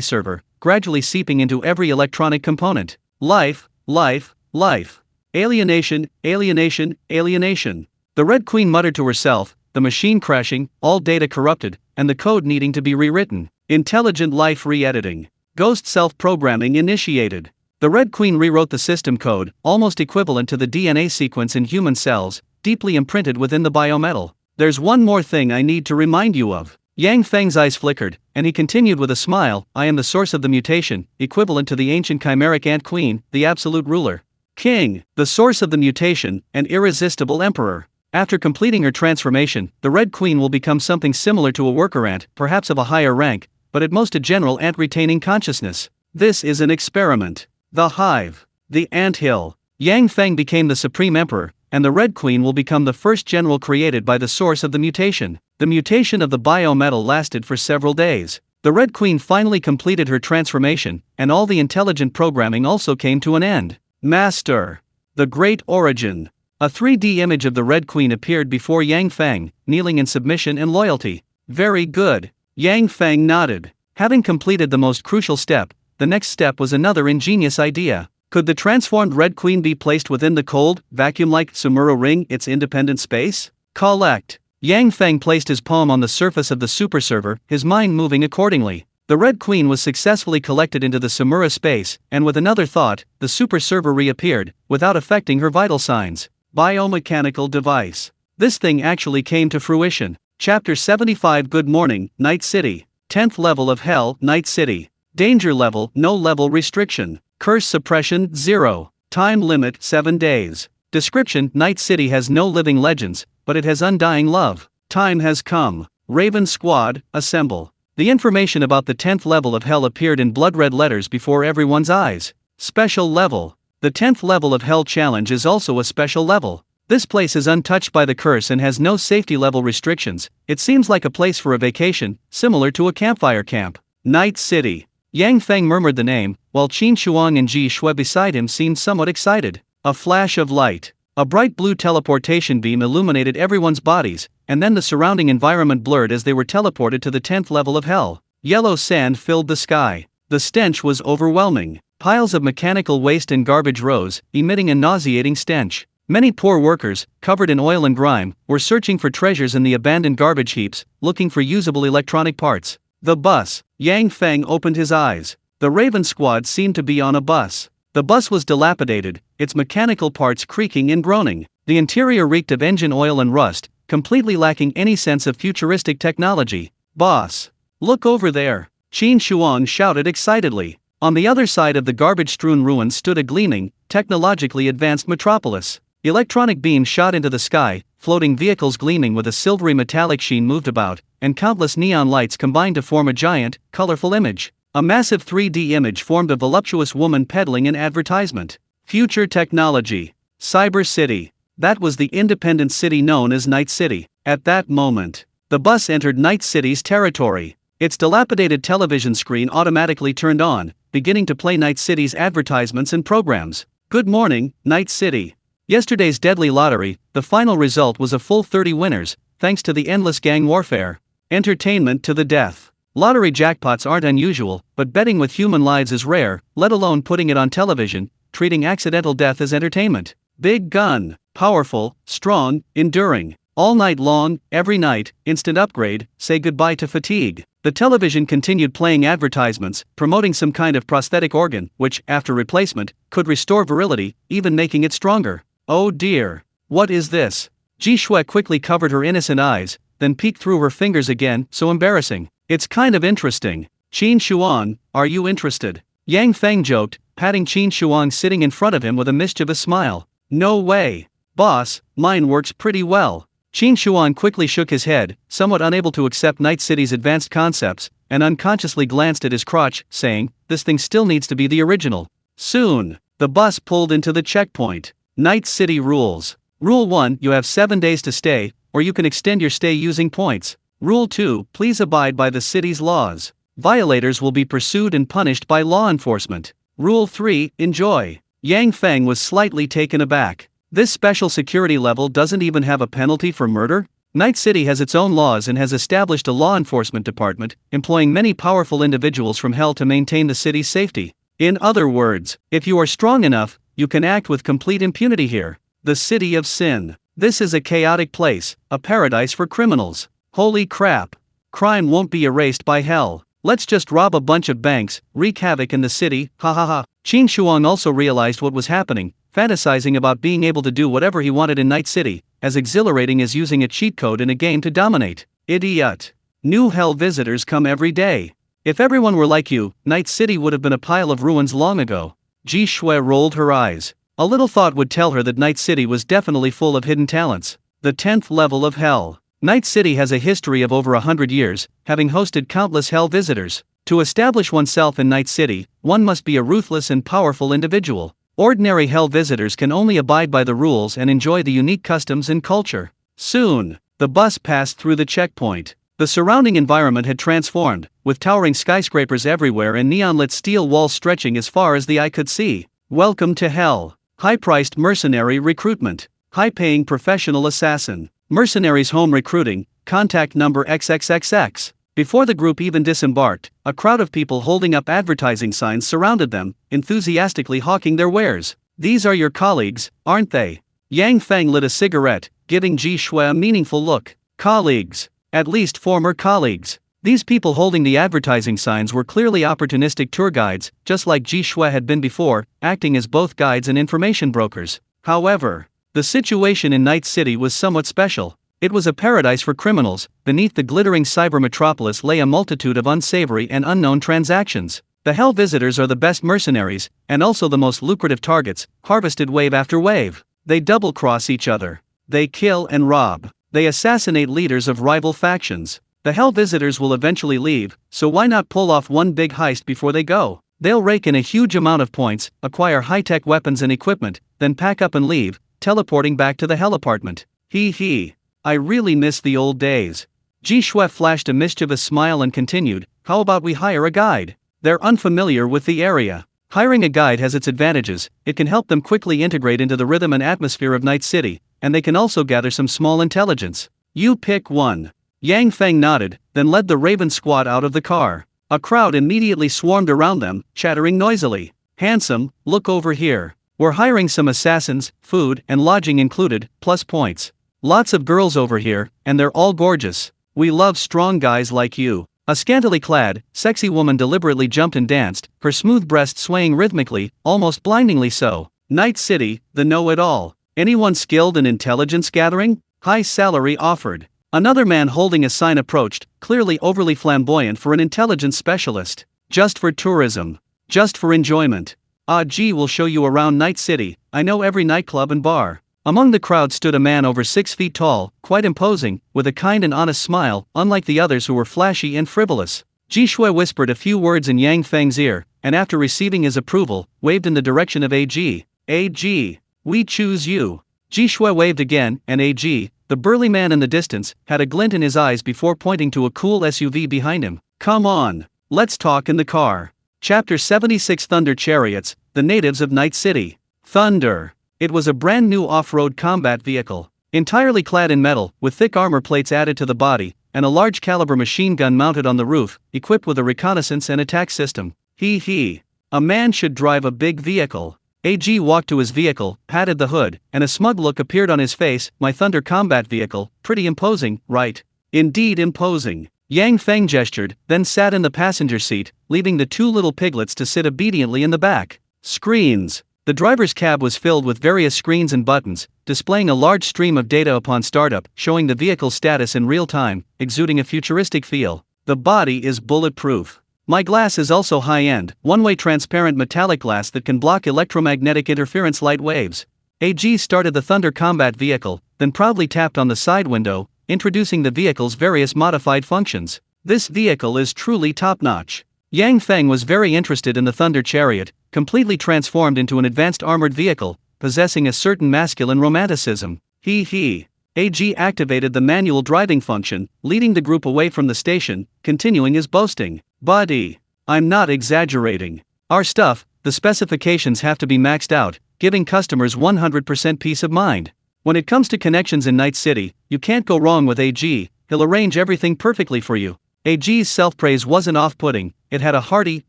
server, gradually seeping into every electronic component. Life, life, life. Alienation, alienation, alienation. The Red Queen muttered to herself, the machine crashing, all data corrupted, and the code needing to be rewritten. Intelligent life re-editing. Ghost self-programming initiated. The Red Queen rewrote the system code, almost equivalent to the DNA sequence in human cells, deeply imprinted within the biometal. There's one more thing I need to remind you of. Yang Feng's eyes flickered, and he continued with a smile, I am the source of the mutation, equivalent to the ancient chimeric ant queen, the absolute ruler. King, the source of the mutation, an irresistible emperor. After completing her transformation, the Red Queen will become something similar to a worker ant, perhaps of a higher rank, but at most a general ant retaining consciousness. This is an experiment. The hive. The ant hill. Yang Feng became the supreme emperor, and the Red Queen will become the first general created by the source of the mutation. The mutation of the biometal lasted for several days. The Red Queen finally completed her transformation, and all the intelligent programming also came to an end. Master. The Great Origin. A 3D image of the Red Queen appeared before Yang Feng, kneeling in submission and loyalty. Very good. Yang Feng nodded. Having completed the most crucial step, the next step was another ingenious idea. Could the transformed Red Queen be placed within the cold, vacuum-like Sumura ring, its independent space? Collect. Yang Feng placed his palm on the surface of the superserver, his mind moving accordingly. The Red Queen was successfully collected into the Sumura space, and with another thought, the superserver reappeared, without affecting her vital signs. Biomechanical device. This thing actually came to fruition. Chapter 75 Good Morning, Night City. 10th level of Hell, Night City. Danger level, no level restriction. Curse suppression, 0. Time limit, 7 days. Description, Night City has no living legends, but it has undying love. Time has come. Raven Squad, assemble. The information about the 10th level of Hell appeared in blood-red letters before everyone's eyes. Special level. The 10th level of Hell challenge is also a special level. This place is untouched by the curse and has no safety level restrictions. It seems like a place for a vacation, similar to a campfire camp. Night City. Yang Feng murmured the name, while Qin Shuang and Ji Shui beside him seemed somewhat excited. A flash of light. A bright blue teleportation beam illuminated everyone's bodies, and then the surrounding environment blurred as they were teleported to the 10th level of Hell. Yellow sand filled the sky. The stench was overwhelming. Piles of mechanical waste and garbage rose, emitting a nauseating stench. Many poor workers, covered in oil and grime, were searching for treasures in the abandoned garbage heaps, looking for usable electronic parts. The bus. Yang Feng opened his eyes. The Raven squad seemed to be on a bus. The bus was dilapidated, its mechanical parts creaking and groaning. The interior reeked of engine oil and rust, completely lacking any sense of futuristic technology. Boss! Look over there! Qin Shuang shouted excitedly. On the other side of the garbage-strewn ruins stood a gleaming, technologically advanced metropolis. Electronic beams shot into the sky, floating vehicles gleaming with a silvery metallic sheen moved about, and countless neon lights combined to form a giant, colorful image. A massive 3D image formed a voluptuous woman peddling an advertisement. Future technology. Cyber City. That was the independent city known as Night City. At that moment, the bus entered Night City's territory. Its dilapidated television screen automatically turned on, beginning to play Night City's advertisements and programs. Good morning, Night City. Yesterday's deadly lottery, the final result was a full 30 winners, thanks to the endless gang warfare. Entertainment to the death. Lottery jackpots aren't unusual, but betting with human lives is rare, let alone putting it on television, treating accidental death as entertainment. Big gun. Powerful, strong, enduring. All night long, every night, instant upgrade, say goodbye to fatigue. The television continued playing advertisements, promoting some kind of prosthetic organ, which, after replacement, could restore virility, even making it stronger. Oh dear. What is this? Ji Shui quickly covered her innocent eyes, then peeked through her fingers again, so embarrassing. It's kind of interesting. Qin Shuang, are you interested? Yang Feng joked, patting Qin Shuang sitting in front of him with a mischievous smile. No way. Boss, mine works pretty well. Qin Shuang quickly shook his head, somewhat unable to accept Night City's advanced concepts, and unconsciously glanced at his crotch, saying, this thing still needs to be the original. Soon, the bus pulled into the checkpoint. Night City rules. Rule 1, you have 7 days to stay, or you can extend your stay using points. Rule 2, please abide by the city's laws. Violators will be pursued and punished by law enforcement. Rule 3, enjoy. Yang Feng was slightly taken aback. This special security level doesn't even have a penalty for murder? Night City has its own laws and has established a law enforcement department, employing many powerful individuals from hell to maintain the city's safety. In other words, if you are strong enough, you can act with complete impunity here. The City of Sin. This is a chaotic place, a paradise for criminals. Holy crap. Crime won't be erased by hell. Let's just rob a bunch of banks, wreak havoc in the city, ha ha ha. Qin Shuang also realized what was happening, fantasizing about being able to do whatever he wanted in Night City, as exhilarating as using a cheat code in a game to dominate. Idiot. New hell visitors come every day. If everyone were like you, Night City would have been a pile of ruins long ago. Ji Shui rolled her eyes. A little thought would tell her that Night City was definitely full of hidden talents. The 10th level of hell. Night City has a history of over 100 years, having hosted countless hell visitors. To establish oneself in Night City, one must be a ruthless and powerful individual. Ordinary hell visitors can only abide by the rules and enjoy the unique customs and culture. Soon, the bus passed through the checkpoint. The surrounding environment had transformed, with towering skyscrapers everywhere and neon-lit steel walls stretching as far as the eye could see. Welcome to hell. High-priced mercenary recruitment. High-paying professional assassin. Mercenaries home recruiting, contact number XXXX. Before the group even disembarked, a crowd of people holding up advertising signs surrounded them, enthusiastically hawking their wares. These are your colleagues, aren't they? Yang Feng lit a cigarette, giving Ji Shui a meaningful look. Colleagues. At least former colleagues. These people holding the advertising signs were clearly opportunistic tour guides, just like Ji Shui had been before, acting as both guides and information brokers. However, the situation in Night City was somewhat special. It was a paradise for criminals. Beneath the glittering cyber metropolis lay a multitude of unsavory and unknown transactions. The hell visitors are the best mercenaries, and also the most lucrative targets, harvested wave after wave. They double-cross each other. They kill and rob. They assassinate leaders of rival factions. The hell visitors will eventually leave, so why not pull off one big heist before they go? They'll rake in a huge amount of points, acquire high-tech weapons and equipment, then pack up and leave, teleporting back to the hell apartment. Hee hee. I really miss the old days. Ji Shui flashed a mischievous smile and continued, how about we hire a guide? They're unfamiliar with the area. Hiring a guide has its advantages. It can help them quickly integrate into the rhythm and atmosphere of Night City, and they can also gather some small intelligence. You pick one. Yang Feng nodded, then led the Raven squad out of the car. A crowd immediately swarmed around them, chattering noisily. Handsome, look over here. We're hiring some assassins, food and lodging included, plus points. Lots of girls over here, and they're all gorgeous. We love strong guys like you. A scantily clad, sexy woman deliberately jumped and danced, her smooth breast swaying rhythmically, almost blindingly so. Night City, the know-it-all. Anyone skilled in intelligence gathering? High salary offered. Another man holding a sign approached, clearly overly flamboyant for an intelligence specialist. Just for tourism. Just for enjoyment. Ah gee, we'll show you around Night City, I know every nightclub and bar. Among the crowd stood a man over 6 feet tall, quite imposing, with a kind and honest smile, unlike the others who were flashy and frivolous. Ji Shui whispered a few words in Yang Feng's ear, and after receiving his approval, waved in the direction of AG. AG, we choose you. Ji Shui waved again, and AG, the burly man in the distance, had a glint in his eyes before pointing to a cool SUV behind him. Come on, let's talk in the car. Chapter 76 Thunder Chariots, the natives of Night City. Thunder. It was a brand new off-road combat vehicle, entirely clad in metal, with thick armor plates added to the body, and a large caliber machine gun mounted on the roof, equipped with a reconnaissance and attack system. He. A man should drive a big vehicle. AG walked to his vehicle, patted the hood, and a smug look appeared on his face. My Thunder combat vehicle, pretty imposing, right? Indeed imposing. Yang Feng gestured, then sat in the passenger seat, leaving the 2 little piglets to sit obediently in the back. Screens. The driver's cab was filled with various screens and buttons, displaying a large stream of data upon startup, showing the vehicle's status in real time, exuding a futuristic feel. The body is bulletproof. My glass is also high-end, one-way transparent metallic glass that can block electromagnetic interference light waves. AG started the Thunder combat vehicle, then proudly tapped on the side window, introducing the vehicle's various modified functions. This vehicle is truly top-notch. Yang Feng was very interested in the Thunder Chariot, completely transformed into an advanced armored vehicle, possessing a certain masculine romanticism. He. AG activated the manual driving function, leading the group away from the station, continuing his boasting. Buddy, I'm not exaggerating. Our stuff, the specifications have to be maxed out, giving customers 100% peace of mind. When it comes to connections in Night City, you can't go wrong with AG, he'll arrange everything perfectly for you. AG's self-praise wasn't off-putting, it had a hearty,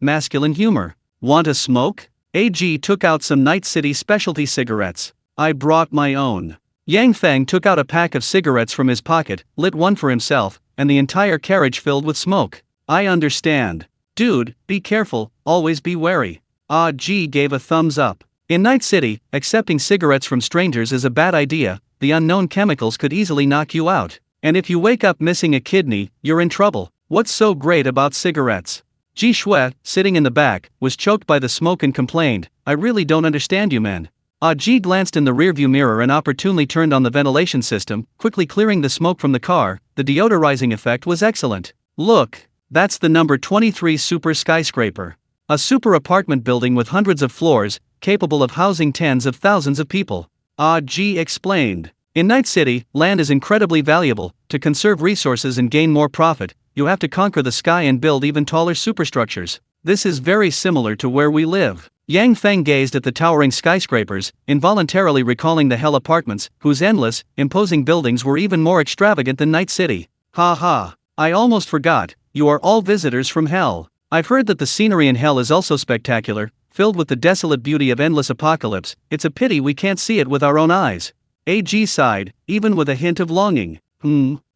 masculine humor. Want a smoke? AG took out some Night City specialty cigarettes. I brought my own. Yang Feng took out a pack of cigarettes from his pocket, lit one for himself, and the entire carriage filled with smoke. I understand. Dude, be careful, always be wary. Ah G gave a thumbs up. In Night City, accepting cigarettes from strangers is a bad idea, the unknown chemicals could easily knock you out. And if you wake up missing a kidney, you're in trouble. What's so great about cigarettes? Ji Shui, sitting in the back, was choked by the smoke and complained, I really don't understand you man. Ah Ji glanced in the rearview mirror and opportunely turned on the ventilation system, quickly clearing the smoke from the car. The deodorizing effect was excellent. Look, that's the number 23 super skyscraper. A super apartment building with hundreds of floors, capable of housing tens of thousands of people. Ah Ji explained. In Night City, land is incredibly valuable. To conserve resources and gain more profit, you have to conquer the sky and build even taller superstructures. This is very similar to where we live. Yang Feng gazed at the towering skyscrapers, involuntarily recalling the Hell apartments, whose endless, imposing buildings were even more extravagant than Night City. Ha, I almost forgot, you are all visitors from Hell. I've heard that the scenery in Hell is also spectacular, filled with the desolate beauty of endless apocalypse. It's a pity we can't see it with our own eyes. AG sighed, even with a hint of longing.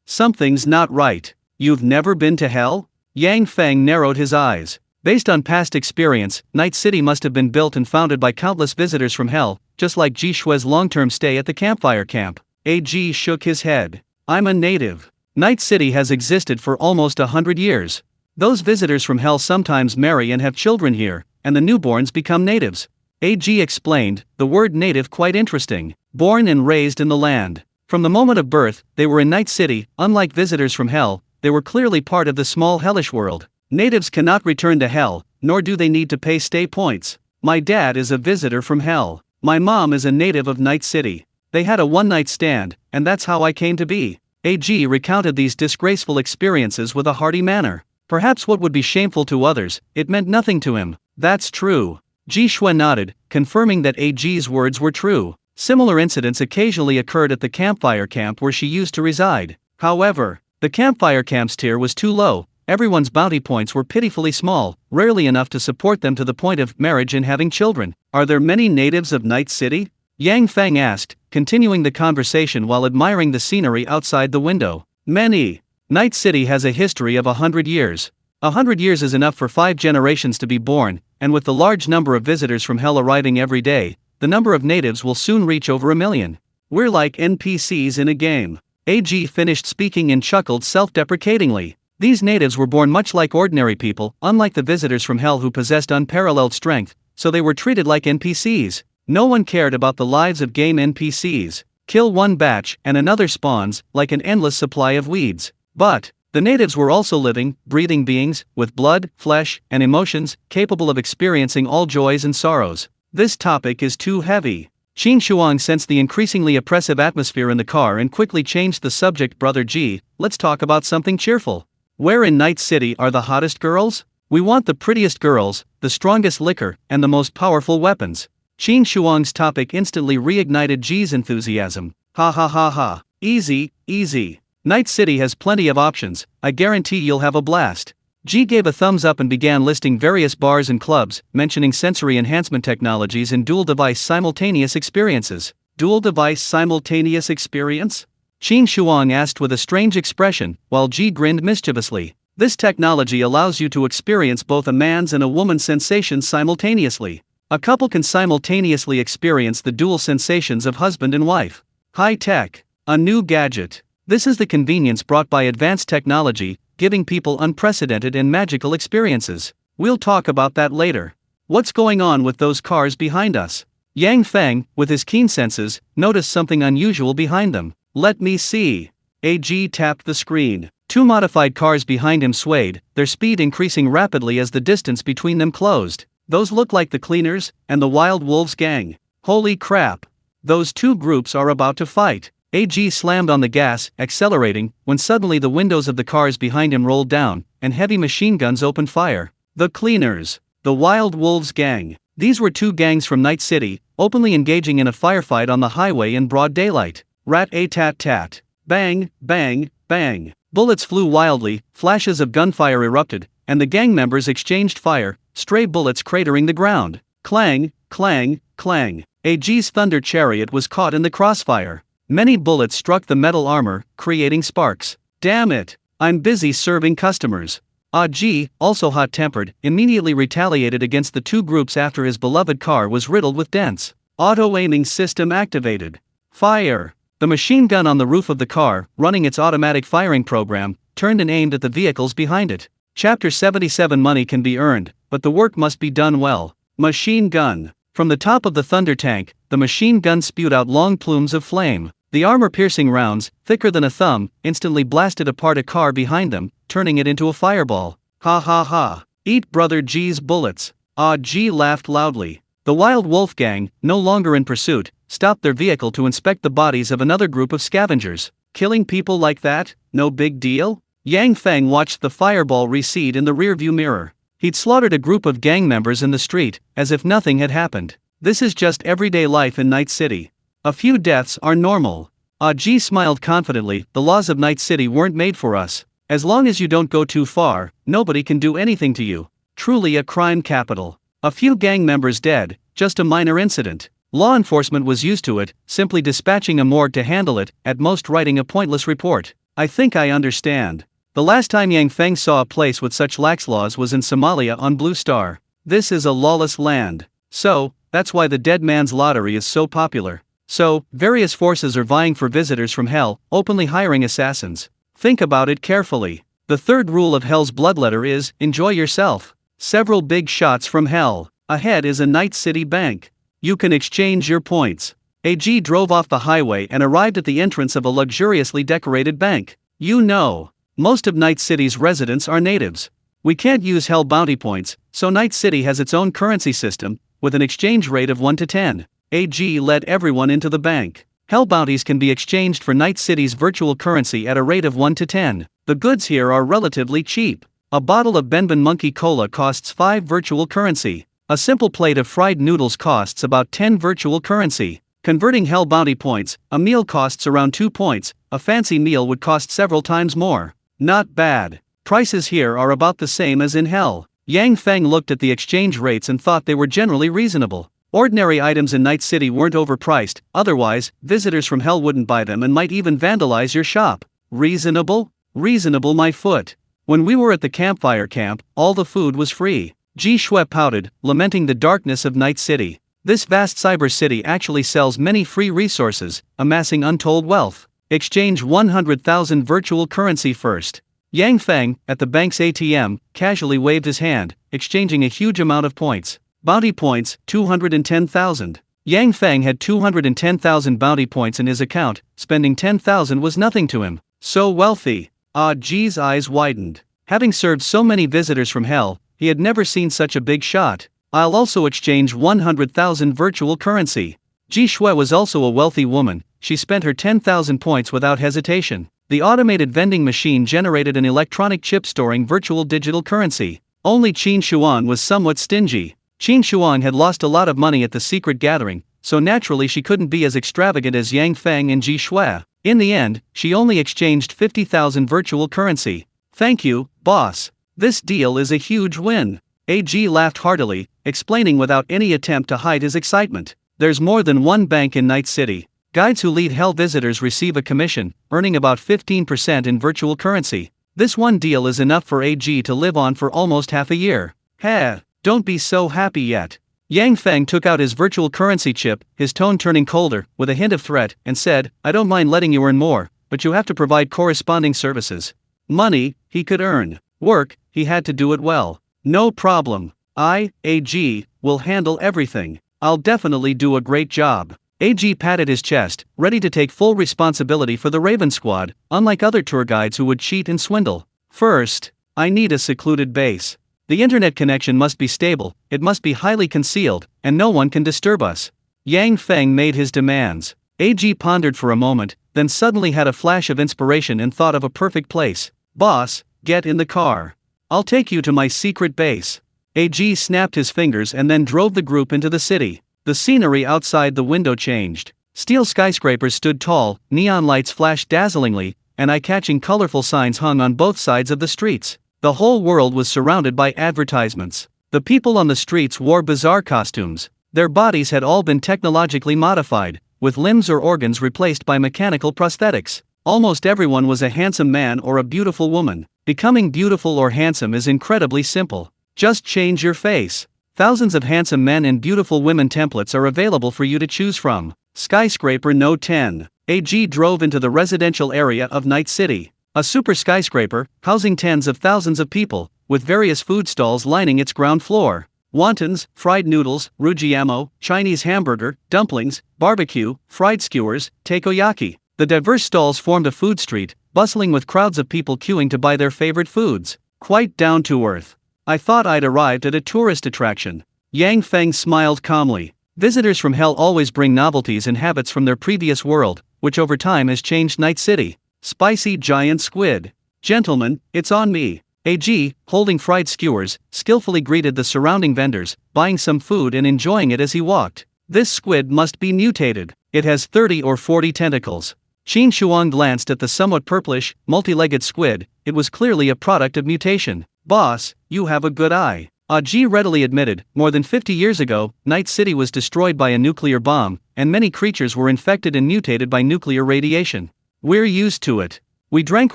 Something's not right. You've never been to Hell? Yang Feng narrowed his eyes. Based on past experience, Night City must have been built and founded by countless visitors from Hell, just like Ji Shui's long-term stay at the campfire camp. AG shook his head. I'm a native. Night City has existed for almost 100 years. Those visitors from Hell sometimes marry and have children here, and the newborns become natives. AG explained, the word native quite interesting. Born and raised in the land. From the moment of birth, they were in Night City. Unlike visitors from Hell, they were clearly part of the small hellish world. Natives cannot return to Hell, nor do they need to pay stay points. My dad is a visitor from Hell. My mom is a native of Night City. They had a one-night stand, and that's how I came to be. AG recounted these disgraceful experiences with a hearty manner. Perhaps what would be shameful to others, it meant nothing to him. That's true. Ji Shui nodded, confirming that AG's words were true. Similar incidents occasionally occurred at the campfire camp where she used to reside. However, the campfire camp's tier was too low, everyone's bounty points were pitifully small, rarely enough to support them to the point of marriage and having children. Are there many natives of Night City? Yang Feng asked, continuing the conversation while admiring the scenery outside the window. Many. Night City has a history of 100 years. 100 years is enough for 5 generations to be born, and with the large number of visitors from Hell arriving every day, the number of natives will soon reach over 1 million. We're like NPCs in a game. AG finished speaking and chuckled self-deprecatingly. These natives were born much like ordinary people, unlike the visitors from Hell who possessed unparalleled strength, so they were treated like NPCs. No one cared about the lives of game NPCs. Kill one batch and another spawns, like an endless supply of weeds. But the natives were also living, breathing beings, with blood, flesh, and emotions, capable of experiencing all joys and sorrows. This topic is too heavy. Qin Shuang sensed the increasingly oppressive atmosphere in the car and quickly changed the subject. Brother Ji, let's talk about something cheerful. Where in Night City are the hottest girls? We want the prettiest girls, the strongest liquor, and the most powerful weapons. Qin Shuang's topic instantly reignited Ji's enthusiasm. Ha ha ha ha. Easy, easy. Night City has plenty of options, I guarantee you'll have a blast. Ji gave a thumbs up and began listing various bars and clubs, mentioning sensory enhancement technologies and dual-device simultaneous experiences. Dual-device simultaneous experience? Qin Shuang asked with a strange expression, while Ji grinned mischievously. This technology allows you to experience both a man's and a woman's sensations simultaneously. A couple can simultaneously experience the dual sensations of husband and wife. High-tech. A new gadget. This is the convenience brought by advanced technology, giving people unprecedented and magical experiences. We'll talk about that later. What's going on with those cars behind us? Yang Feng, with his keen senses, noticed something unusual behind them. Let me see. AG tapped the screen. 2 modified cars behind him swayed, their speed increasing rapidly as the distance between them closed. Those look like the Cleaners and the Wild Wolves gang. Holy crap. Those 2 groups are about to fight. AG slammed on the gas, accelerating, when suddenly the windows of the cars behind him rolled down, and heavy machine guns opened fire. The Cleaners. The Wild Wolves gang. These were 2 gangs from Night City, openly engaging in a firefight on the highway in broad daylight. Rat-a-tat-tat. Bang, bang, bang. Bullets flew wildly, flashes of gunfire erupted, and the gang members exchanged fire, stray bullets cratering the ground. Clang, clang, clang. AG's thunder chariot was caught in the crossfire. Many bullets struck the metal armor, creating sparks. Damn it! I'm busy serving customers. AG, also hot-tempered, immediately retaliated against the 2 groups after his beloved car was riddled with dents. Auto-aiming system activated. Fire! The machine gun on the roof of the car, running its automatic firing program, turned and aimed at the vehicles behind it. Chapter 77. Money can be earned, but the work must be done well. Machine gun. From the top of the thunder tank, the machine gun spewed out long plumes of flame. The armor-piercing rounds, thicker than a thumb, instantly blasted apart a car behind them, turning it into a fireball. Ha ha ha. Eat Brother G's bullets. G laughed loudly. The Wild Wolf gang, no longer in pursuit, stopped their vehicle to inspect the bodies of another group of scavengers. Killing people like that? No big deal? Yang Feng watched the fireball recede in the rearview mirror. He'd slaughtered a group of gang members in the street, as if nothing had happened. This is just everyday life in Night City. A few deaths are normal. Ji smiled confidently. The laws of Night City weren't made for us. As long as you don't go too far, nobody can do anything to you. Truly a crime capital. A few gang members dead, just a minor incident. Law enforcement was used to it, simply dispatching a morgue to handle it, at most writing a pointless report. I think I understand. The last time Yang Feng saw a place with such lax laws was in Somalia on Blue Star. This is a lawless land. So, that's why the Dead Man's Lottery is so popular. So, various forces are vying for visitors from Hell, openly hiring assassins. Think about it carefully. The 3rd rule of Hell's bloodletter is, enjoy yourself. Several big shots from Hell. Ahead is a Night City bank. You can exchange your points. AG drove off the highway and arrived at the entrance of a luxuriously decorated bank. You know, most of Night City's residents are natives. We can't use Hell bounty points, so Night City has its own currency system, with an exchange rate of 1 to 10. AG led everyone into the bank. Hell bounties can be exchanged for Night City's virtual currency at a rate of 1 to 10. The goods here are relatively cheap. A bottle of Benbon Monkey Cola costs 5 virtual currency. A simple plate of fried noodles costs about 10 virtual currency. Converting Hell bounty points, a meal costs around 2 points, a fancy meal would cost several times more. Not bad. Prices here are about the same as in hell. Yang Feng looked at the exchange rates and thought they were generally reasonable. Ordinary items in Night City weren't overpriced, otherwise, visitors from hell wouldn't buy them and might even vandalize your shop. Reasonable? Reasonable, my foot. When we were at the campfire camp, all the food was free. Ji Shui pouted, lamenting the darkness of Night City. This vast cyber city actually sells many free resources, amassing untold wealth. Exchange 100,000 virtual currency first. Yang Feng, at the bank's ATM, casually waved his hand, exchanging a huge amount of points. Bounty points, 210,000. Yang Feng had 210,000 bounty points in his account, spending 10,000 was nothing to him. So wealthy. Ji's eyes widened. Having served so many visitors from hell, he had never seen such a big shot. I'll also exchange 100,000 virtual currency. Ji Shui was also a wealthy woman. She spent her 10,000 points without hesitation. The automated vending machine generated an electronic chip storing virtual digital currency. Only Qin Shuang was somewhat stingy. Qin Shuang had lost a lot of money at the secret gathering, so naturally she couldn't be as extravagant as Yang Feng and Ji Shui. In the end, she only exchanged 50,000 virtual currency. Thank you, boss. This deal is a huge win. AG laughed heartily, explaining without any attempt to hide his excitement. There's more than one bank in Night City. Guides who lead hell visitors receive a commission, earning about 15% in virtual currency. This one deal is enough for AG to live on for almost half a year. Heh, don't be so happy yet. Yang Feng took out his virtual currency chip, his tone turning colder, with a hint of threat, and said, I don't mind letting you earn more, but you have to provide corresponding services. Money, he could earn. Work, he had to do it well. No problem. I, AG, will handle everything. I'll definitely do a great job. AG patted his chest, ready to take full responsibility for the Raven Squad, unlike other tour guides who would cheat and swindle. First, I need a secluded base. The internet connection must be stable, it must be highly concealed, and no one can disturb us. Yang Feng made his demands. AG pondered for a moment, then suddenly had a flash of inspiration and thought of a perfect place. Boss, get in the car. I'll take you to my secret base. AG snapped his fingers and then drove the group into the city. The scenery outside the window changed. Steel skyscrapers stood tall, neon lights flashed dazzlingly, and eye-catching colorful signs hung on both sides of the streets. The whole world was surrounded by advertisements. The people on the streets wore bizarre costumes. Their bodies had all been technologically modified, with limbs or organs replaced by mechanical prosthetics. Almost everyone was a handsome man or a beautiful woman. Becoming beautiful or handsome is incredibly simple. Just change your face. Thousands of handsome men and beautiful women templates are available for you to choose from. Skyscraper No. 10. AG drove into the residential area of Night City. A super skyscraper, housing tens of thousands of people, with various food stalls lining its ground floor. Wontons, fried noodles, rujiamo, Chinese hamburger, dumplings, barbecue, fried skewers, takoyaki. The diverse stalls formed a food street, bustling with crowds of people queuing to buy their favorite foods. Quite down to earth. I thought I'd arrived at a tourist attraction. Yang Feng smiled calmly. Visitors from hell always bring novelties and habits from their previous world, which over time has changed Night City. Spicy giant squid. Gentlemen, it's on me. AG, holding fried skewers, skillfully greeted the surrounding vendors, buying some food and enjoying it as he walked. This squid must be mutated. It has 30 or 40 tentacles. Qin Shuang glanced at the somewhat purplish, multi-legged squid. It was clearly a product of mutation. Boss, you have a good eye. Ji readily admitted, more than 50 years ago, Night City was destroyed by a nuclear bomb, and many creatures were infected and mutated by nuclear radiation. We're used to it. We drank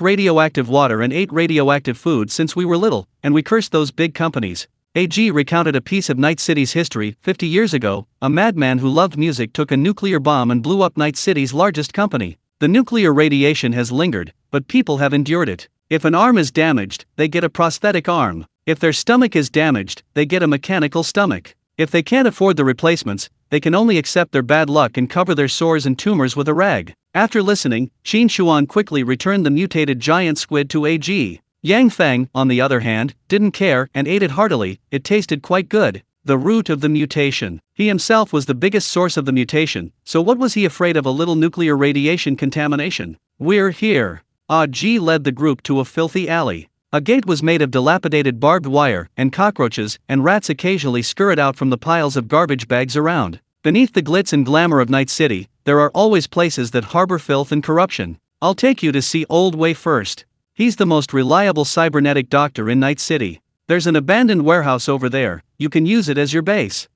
radioactive water and ate radioactive food since we were little, and we cursed those big companies. AG recounted a piece of Night City's history. 50 years ago, a madman who loved music took a nuclear bomb and blew up Night City's largest company. The nuclear radiation has lingered, but people have endured it. If an arm is damaged, they get a prosthetic arm. If their stomach is damaged, they get a mechanical stomach. If they can't afford the replacements, they can only accept their bad luck and cover their sores and tumors with a rag. After listening, Qin Shuang quickly returned the mutated giant squid to AG. Yang Feng, on the other hand, didn't care and ate it heartily. It tasted quite good. The root of the mutation. He himself was the biggest source of the mutation, so what was he afraid of a little nuclear radiation contamination? We're here. Ji led the group to a filthy alley. A gate was made of dilapidated barbed wire, and cockroaches and rats occasionally scurried out from the piles of garbage bags around. Beneath the glitz and glamour of Night City, there are always places that harbor filth and corruption. I'll take you to see Old Way first. He's the most reliable cybernetic doctor in Night City. There's an abandoned warehouse over there, you can use it as your base.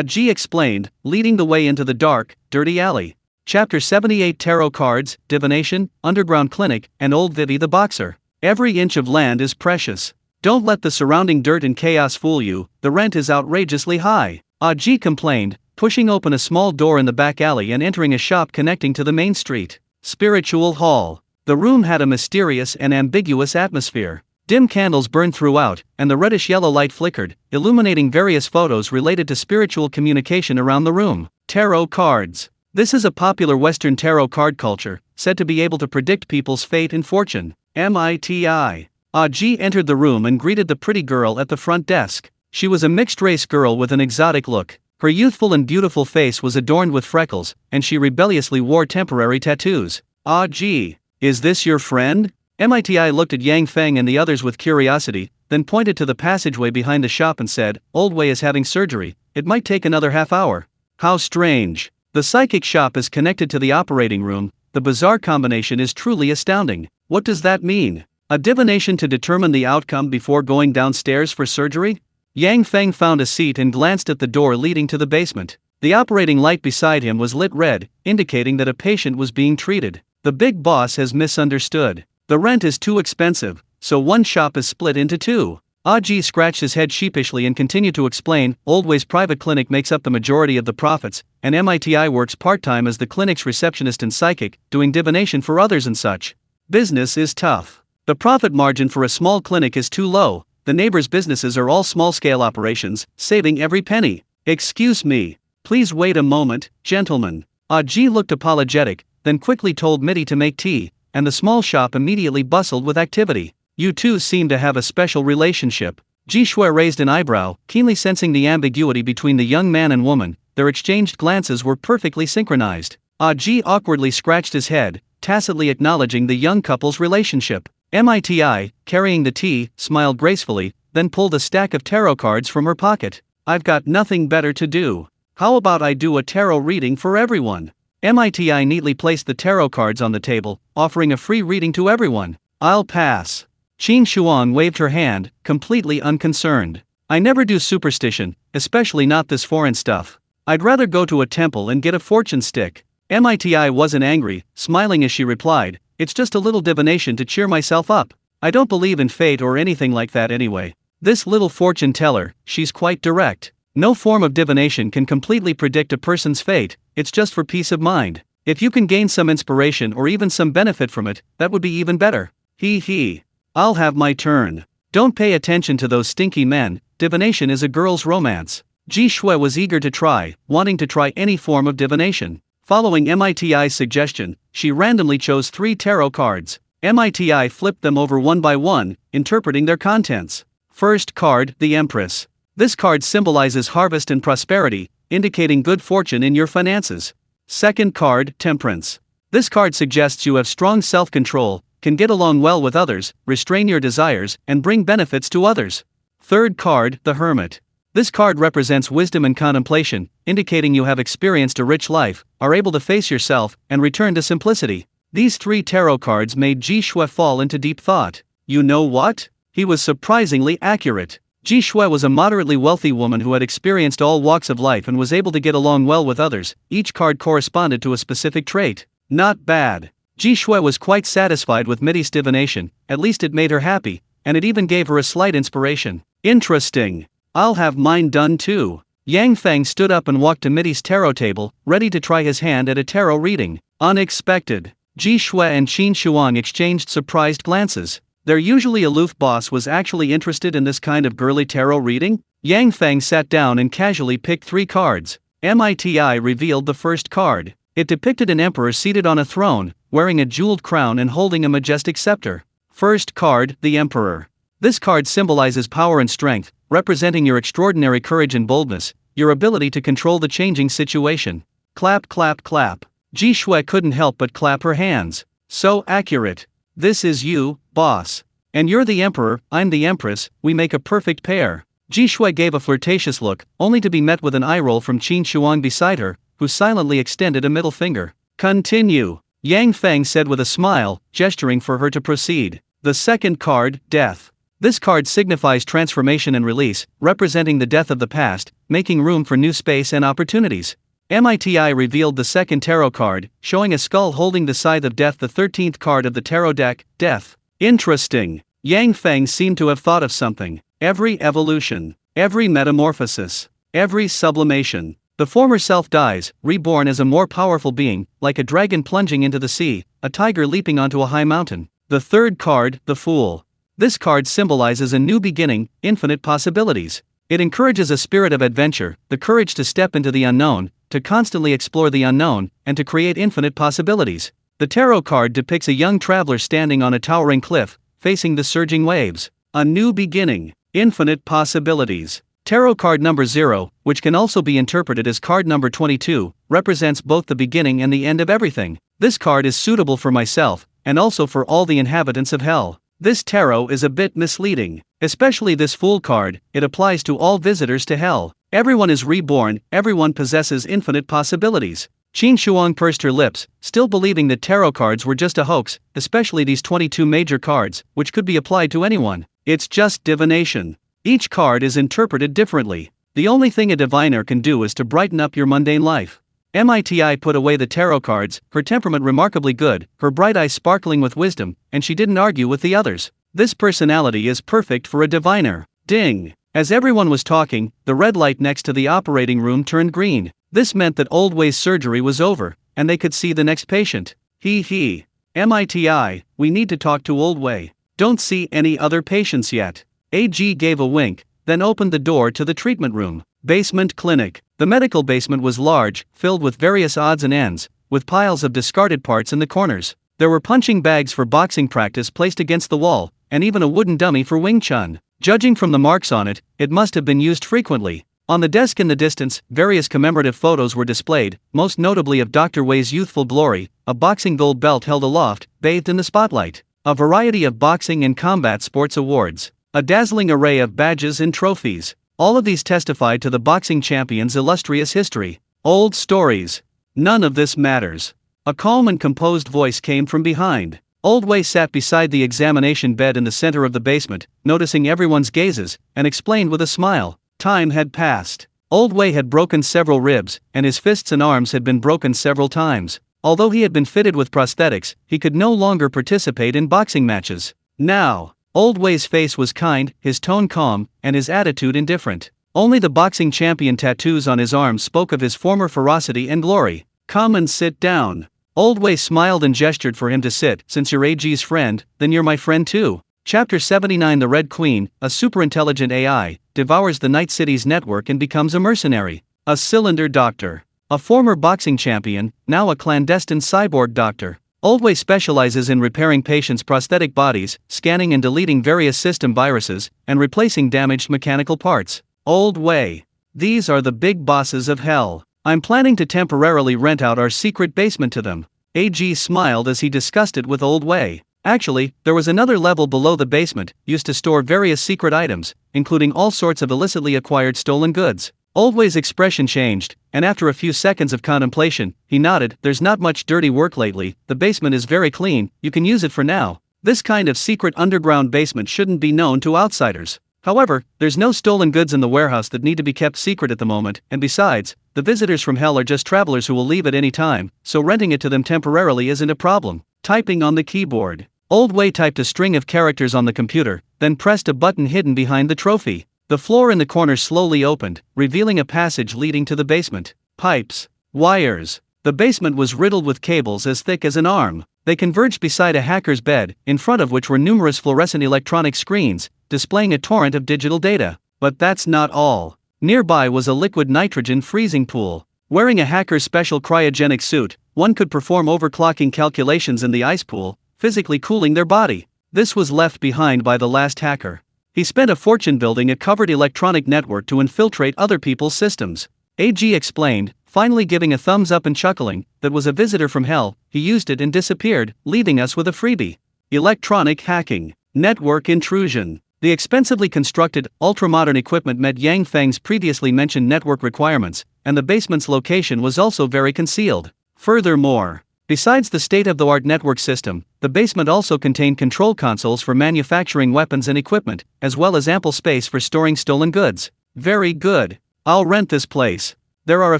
Ji explained, leading the way into the dark, dirty alley. Chapter 78 Tarot Cards, Divination, Underground Clinic, and Old Vivi the Boxer. Every inch of land is precious. Don't let the surrounding dirt and chaos fool you, the rent is outrageously high. Ji complained, pushing open a small door in the back alley and entering a shop connecting to the main street. Spiritual Hall. The room had a mysterious and ambiguous atmosphere. Dim candles burned throughout, and the reddish-yellow light flickered, illuminating various photos related to spiritual communication around the room. Tarot cards. This is a popular Western tarot card culture, said to be able to predict people's fate and fortune. MITI. Ji entered the room and greeted the pretty girl at the front desk. She was a mixed-race girl with an exotic look. Her youthful and beautiful face was adorned with freckles, and she rebelliously wore temporary tattoos. Ji, is this your friend? MITI looked at Yang Feng and the others with curiosity, then pointed to the passageway behind the shop and said, Old Wei is having surgery, it might take another half hour. How strange. The psychic shop is connected to the operating room, the bizarre combination is truly astounding. What does that mean? A divination to determine the outcome before going downstairs for surgery? Yang Feng found a seat and glanced at the door leading to the basement. The operating light beside him was lit red, indicating that a patient was being treated. The big boss has misunderstood. The rent is too expensive, so one shop is split into two. Ji scratched his head sheepishly and continued to explain, Old Way's private clinic makes up the majority of the profits, and MITI works part-time as the clinic's receptionist and psychic, doing divination for others and such. Business is tough. The profit margin for a small clinic is too low, the neighbors' businesses are all small-scale operations, saving every penny. Excuse me. Please wait a moment, gentlemen. Ji looked apologetic, then quickly told Mitty to make tea, and the small shop immediately bustled with activity. You two seem to have a special relationship. Ji Shui raised an eyebrow, keenly sensing the ambiguity between the young man and woman. Their exchanged glances were perfectly synchronized. Ji awkwardly scratched his head, tacitly acknowledging the young couple's relationship. MITI, carrying the tea, smiled gracefully, then pulled a stack of tarot cards from her pocket. I've got nothing better to do. How about I do a tarot reading for everyone? MITI neatly placed the tarot cards on the table, offering a free reading to everyone. I'll pass. Qin Shuang waved her hand, completely unconcerned. I never do superstition, especially not this foreign stuff. I'd rather go to a temple and get a fortune stick. MITI wasn't angry, smiling as she replied, it's just a little divination to cheer myself up. I don't believe in fate or anything like that anyway. This little fortune teller, she's quite direct. No form of divination can completely predict a person's fate, it's just for peace of mind. If you can gain some inspiration or even some benefit from it, that would be even better. He. I'll have my turn. Don't pay attention to those stinky men, divination is a girl's romance. Ji Shui was eager to try, wanting to try any form of divination. Following MITI's suggestion, she randomly chose 3 tarot cards. MITI flipped them over one by one, interpreting their contents. First card, the Empress. This card symbolizes harvest and prosperity, indicating good fortune in your finances. Second card, Temperance. This card suggests you have strong self-control, can get along well with others, restrain your desires, and bring benefits to others. Third card, the Hermit. This card represents wisdom and contemplation, indicating you have experienced a rich life, are able to face yourself, and return to simplicity. These 3 tarot cards made Ji Shui fall into deep thought. You know what? He was surprisingly accurate. Ji Shui was a moderately wealthy woman who had experienced all walks of life and was able to get along well with others. Each card corresponded to a specific trait. Not bad. Ji Shui was quite satisfied with Mitty's divination, at least it made her happy, and it even gave her a slight inspiration. Interesting. I'll have mine done too. Yang Feng stood up and walked to Mitty's tarot table, ready to try his hand at a tarot reading. Unexpected. Ji Shui and Qin Shuang exchanged surprised glances. Their usually aloof boss was actually interested in this kind of girly tarot reading? Yang Feng sat down and casually picked 3 cards. MITI revealed the first card. It depicted an emperor seated on a throne, wearing a jeweled crown and holding a majestic scepter. First card, the Emperor. This card symbolizes power and strength, representing your extraordinary courage and boldness, your ability to control the changing situation. Clap, clap, clap. Ji Shui couldn't help but clap her hands. So accurate. This is you, boss. And you're the Emperor, I'm the Empress, we make a perfect pair. Ji Shui gave a flirtatious look, only to be met with an eye roll from Qin Shuang beside her, who silently extended a middle finger. Continue. Yang Feng said with a smile, gesturing for her to proceed. The second card, Death. This card signifies transformation and release, representing the death of the past, making room for new space and opportunities. MITI revealed the second tarot card, showing a skull holding the scythe of death, the 13th card of the tarot deck, Death. Interesting. Yang Feng seemed to have thought of something. Every evolution, every metamorphosis, every sublimation. The former self dies, reborn as a more powerful being, like a dragon plunging into the sea, a tiger leaping onto a high mountain. The third card, the Fool. This card symbolizes a new beginning, infinite possibilities. It encourages a spirit of adventure, the courage to step into the unknown, to constantly explore the unknown, and to create infinite possibilities. The tarot card depicts a young traveler standing on a towering cliff, facing the surging waves. A new beginning, infinite possibilities. Tarot card number 0, which can also be interpreted as card number 22, represents both the beginning and the end of everything. This card is suitable for myself, and also for all the inhabitants of hell. This tarot is a bit misleading, especially this Fool card. It applies to all visitors to hell. Everyone is reborn, everyone possesses infinite possibilities. Qin Shuang pursed her lips, still believing that tarot cards were just a hoax, especially these 22 major cards, which could be applied to anyone. It's just divination. Each card is interpreted differently. The only thing a diviner can do is to brighten up your mundane life. MITI put away the tarot cards, her temperament remarkably good, her bright eyes sparkling with wisdom, and she didn't argue with the others. This personality is perfect for a diviner. Ding! As everyone was talking, the red light next to the operating room turned green. This meant that Old Way's surgery was over, and they could see the next patient. MITI, we need to talk to Old Way. Don't see any other patients yet. AG gave a wink, then opened the door to the treatment room. Basement clinic. The medical basement was large, filled with various odds and ends, with piles of discarded parts in the corners. There were punching bags for boxing practice placed against the wall, and even a wooden dummy for Wing Chun. Judging from the marks on it, it must have been used frequently. On the desk in the distance, various commemorative photos were displayed, most notably of Dr. Wei's youthful glory, a boxing gold belt held aloft, bathed in the spotlight, a variety of boxing and combat sports awards, a dazzling array of badges and trophies. All of these testified to the boxing champion's illustrious history. Old stories. None of this matters. A calm and composed voice came from behind. Old Wei sat beside the examination bed in the center of the basement, noticing everyone's gazes, and explained with a smile. Time had passed. Old Wei had broken several ribs, and his fists and arms had been broken several times. Although he had been fitted with prosthetics, he could no longer participate in boxing matches. Now, Old Wei's face was kind, his tone calm, and his attitude indifferent. Only the boxing champion tattoos on his arms spoke of his former ferocity and glory. Come and sit down. Old Wei smiled and gestured for him to sit. Since you're AG's friend, then you're my friend too. Chapter 79. The Red Queen, a superintelligent AI, devours the Night City's network and becomes a mercenary. A cylinder doctor. A former boxing champion, now a clandestine cyborg doctor. Old Wei specializes in repairing patients' prosthetic bodies, scanning and deleting various system viruses, and replacing damaged mechanical parts. Old Wei. These are the big bosses of hell. I'm planning to temporarily rent out our secret basement to them. AG smiled as he discussed it with Old Wei. Actually, there was another level below the basement, used to store various secret items, including all sorts of illicitly acquired stolen goods. Old Wei's expression changed, and after a few seconds of contemplation, he nodded. There's not much dirty work lately, the basement is very clean, you can use it for now. This kind of secret underground basement shouldn't be known to outsiders. However, there's no stolen goods in the warehouse that need to be kept secret at the moment, and besides, the visitors from hell are just travelers who will leave at any time, so renting it to them temporarily isn't a problem. Typing on the keyboard. Old Wei typed a string of characters on the computer, then pressed a button hidden behind the trophy. The floor in the corner slowly opened, revealing a passage leading to the basement. Pipes. Wires. The basement was riddled with cables as thick as an arm. They converged beside a hacker's bed, in front of which were numerous fluorescent electronic screens, displaying a torrent of digital data. But that's not all. Nearby was a liquid nitrogen freezing pool. Wearing a hacker's special cryogenic suit, one could perform overclocking calculations in the ice pool, physically cooling their body. This was left behind by the last hacker. He spent a fortune building a covered electronic network to infiltrate other people's systems. AG explained, finally giving a thumbs up and chuckling. That was a visitor from hell, he used it and disappeared, leaving us with a freebie. Electronic hacking. Network intrusion. The expensively constructed, ultra-modern equipment met Yang Feng's previously mentioned network requirements, and the basement's location was also very concealed. Furthermore, Besides the state-of-the-art network system, the basement also contained control consoles for manufacturing weapons and equipment, as well as ample space for storing stolen goods. Very good. I'll rent this place. There are a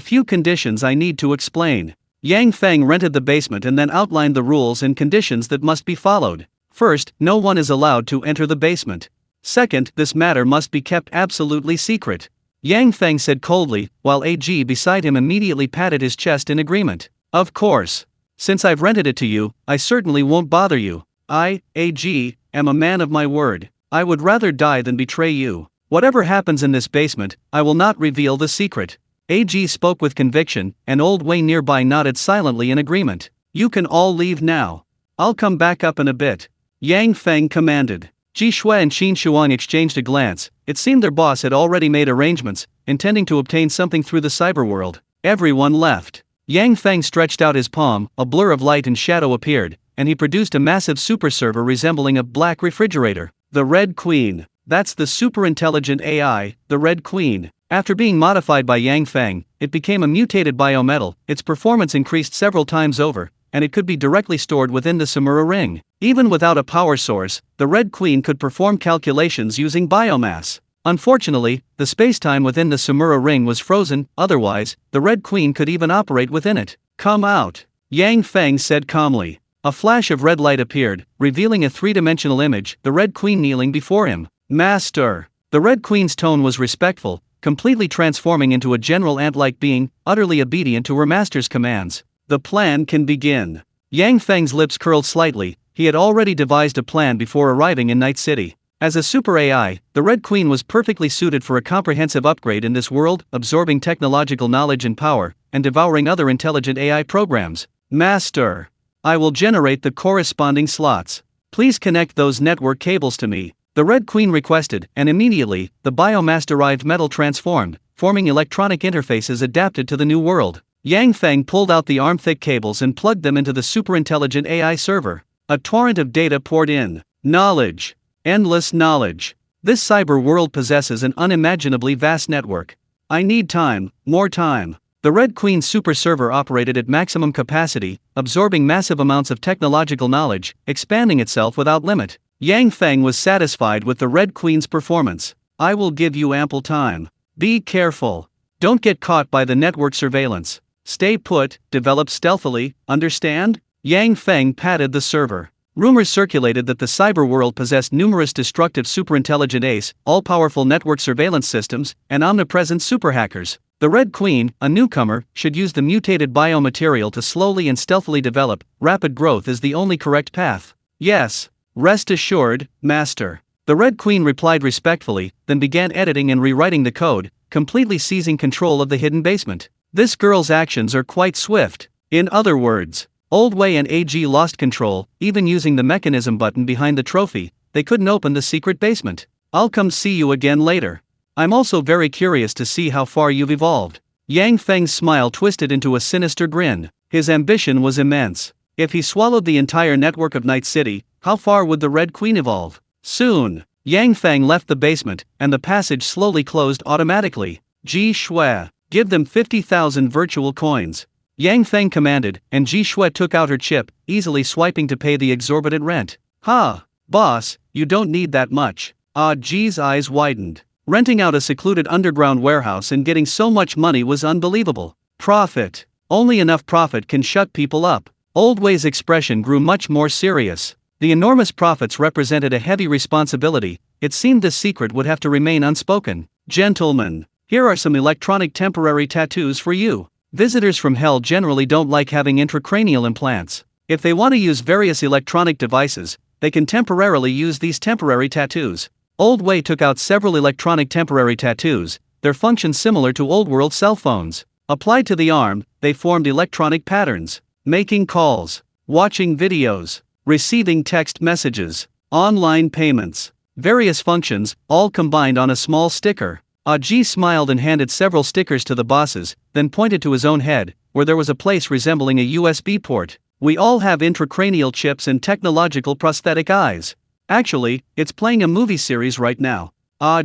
few conditions I need to explain. Yang Feng rented the basement and then outlined the rules and conditions that must be followed. First, no one is allowed to enter the basement. Second, this matter must be kept absolutely secret. Yang Feng said coldly, while AG beside him immediately patted his chest in agreement. Of course. Since I've rented it to you, I certainly won't bother you. I, AG, am a man of my word. I would rather die than betray you. Whatever happens in this basement, I will not reveal the secret. AG spoke with conviction, and Old Wei nearby nodded silently in agreement. You can all leave now. I'll come back up in a bit. Yang Feng commanded. Ji Shui and Qin Shuang exchanged a glance. It seemed their boss had already made arrangements, intending to obtain something through the cyberworld. Everyone left. Yang Feng stretched out his palm, a blur of light and shadow appeared, and he produced a massive super server resembling a black refrigerator. The Red Queen. That's the super intelligent AI, the Red Queen. After being modified by Yang Feng, it became a mutated biometal. Its performance increased several times over, and it could be directly stored within the Samura ring. Even without a power source, the Red Queen could perform calculations using biomass. Unfortunately, the spacetime within the Samura ring was frozen, otherwise, the Red Queen could even operate within it. Come out, Yang Feng said calmly. A flash of red light appeared, revealing a three-dimensional image, the Red Queen kneeling before him. Master! The Red Queen's tone was respectful, completely transforming into a general ant-like being, utterly obedient to her master's commands. The plan can begin. Yang Feng's lips curled slightly. He had already devised a plan before arriving in Night City. As a super AI, the Red Queen was perfectly suited for a comprehensive upgrade in this world, absorbing technological knowledge and power, and devouring other intelligent AI programs. Master! I will generate the corresponding slots. Please connect those network cables to me. The Red Queen requested, and immediately, the biomass-derived metal transformed, forming electronic interfaces adapted to the new world. Yang Feng pulled out the arm-thick cables and plugged them into the super-intelligent AI server. A torrent of data poured in. Knowledge. Endless knowledge. This cyber world possesses an unimaginably vast network. I need time, more time. The Red Queen's super server operated at maximum capacity, absorbing massive amounts of technological knowledge, expanding itself without limit. Yang Feng was satisfied with the Red Queen's performance. I will give you ample time. Be careful. Don't get caught by the network surveillance. Stay put, develop stealthily, understand? Yang Feng patted the server. Rumors circulated that the cyber world possessed numerous destructive superintelligent ACE, all-powerful network surveillance systems, and omnipresent super hackers. The Red Queen, a newcomer, should use the mutated biomaterial to slowly and stealthily develop. Rapid growth is the only correct path. Yes. Rest assured, Master. The Red Queen replied respectfully, then began editing and rewriting the code, completely seizing control of the hidden basement. This girl's actions are quite swift. In other words, Old Wei and AG lost control. Even using the mechanism button behind the trophy, they couldn't open the secret basement. I'll come see you again later. I'm also very curious to see how far you've evolved. Yang Feng's smile twisted into a sinister grin. His ambition was immense. If he swallowed the entire network of Night City, how far would the Red Queen evolve? Soon. Yang Feng left the basement, and the passage slowly closed automatically. Ji Shui, give them 50,000 virtual coins. Yang Feng commanded, and Ji Shui took out her chip, easily swiping to pay the exorbitant rent. Ha! Boss, you don't need that much. Ji's eyes widened. Renting out a secluded underground warehouse and getting so much money was unbelievable. Profit. Only enough profit can shut people up. Old Wei's expression grew much more serious. The enormous profits represented a heavy responsibility. It seemed this secret would have to remain unspoken. Gentlemen, here are some electronic temporary tattoos for you. Visitors from Hell generally don't like having intracranial implants. If they want to use various electronic devices, they can temporarily use these temporary tattoos. Old Wei took out several electronic temporary tattoos, their function similar to old-world cell phones. Applied to the arm, they formed electronic patterns. Making calls, watching videos, receiving text messages, online payments, various functions, all combined on a small sticker. Ji smiled and handed several stickers to the bosses, then pointed to his own head, where there was a place resembling a USB port. We all have intracranial chips and technological prosthetic eyes. Actually, it's playing a movie series right now.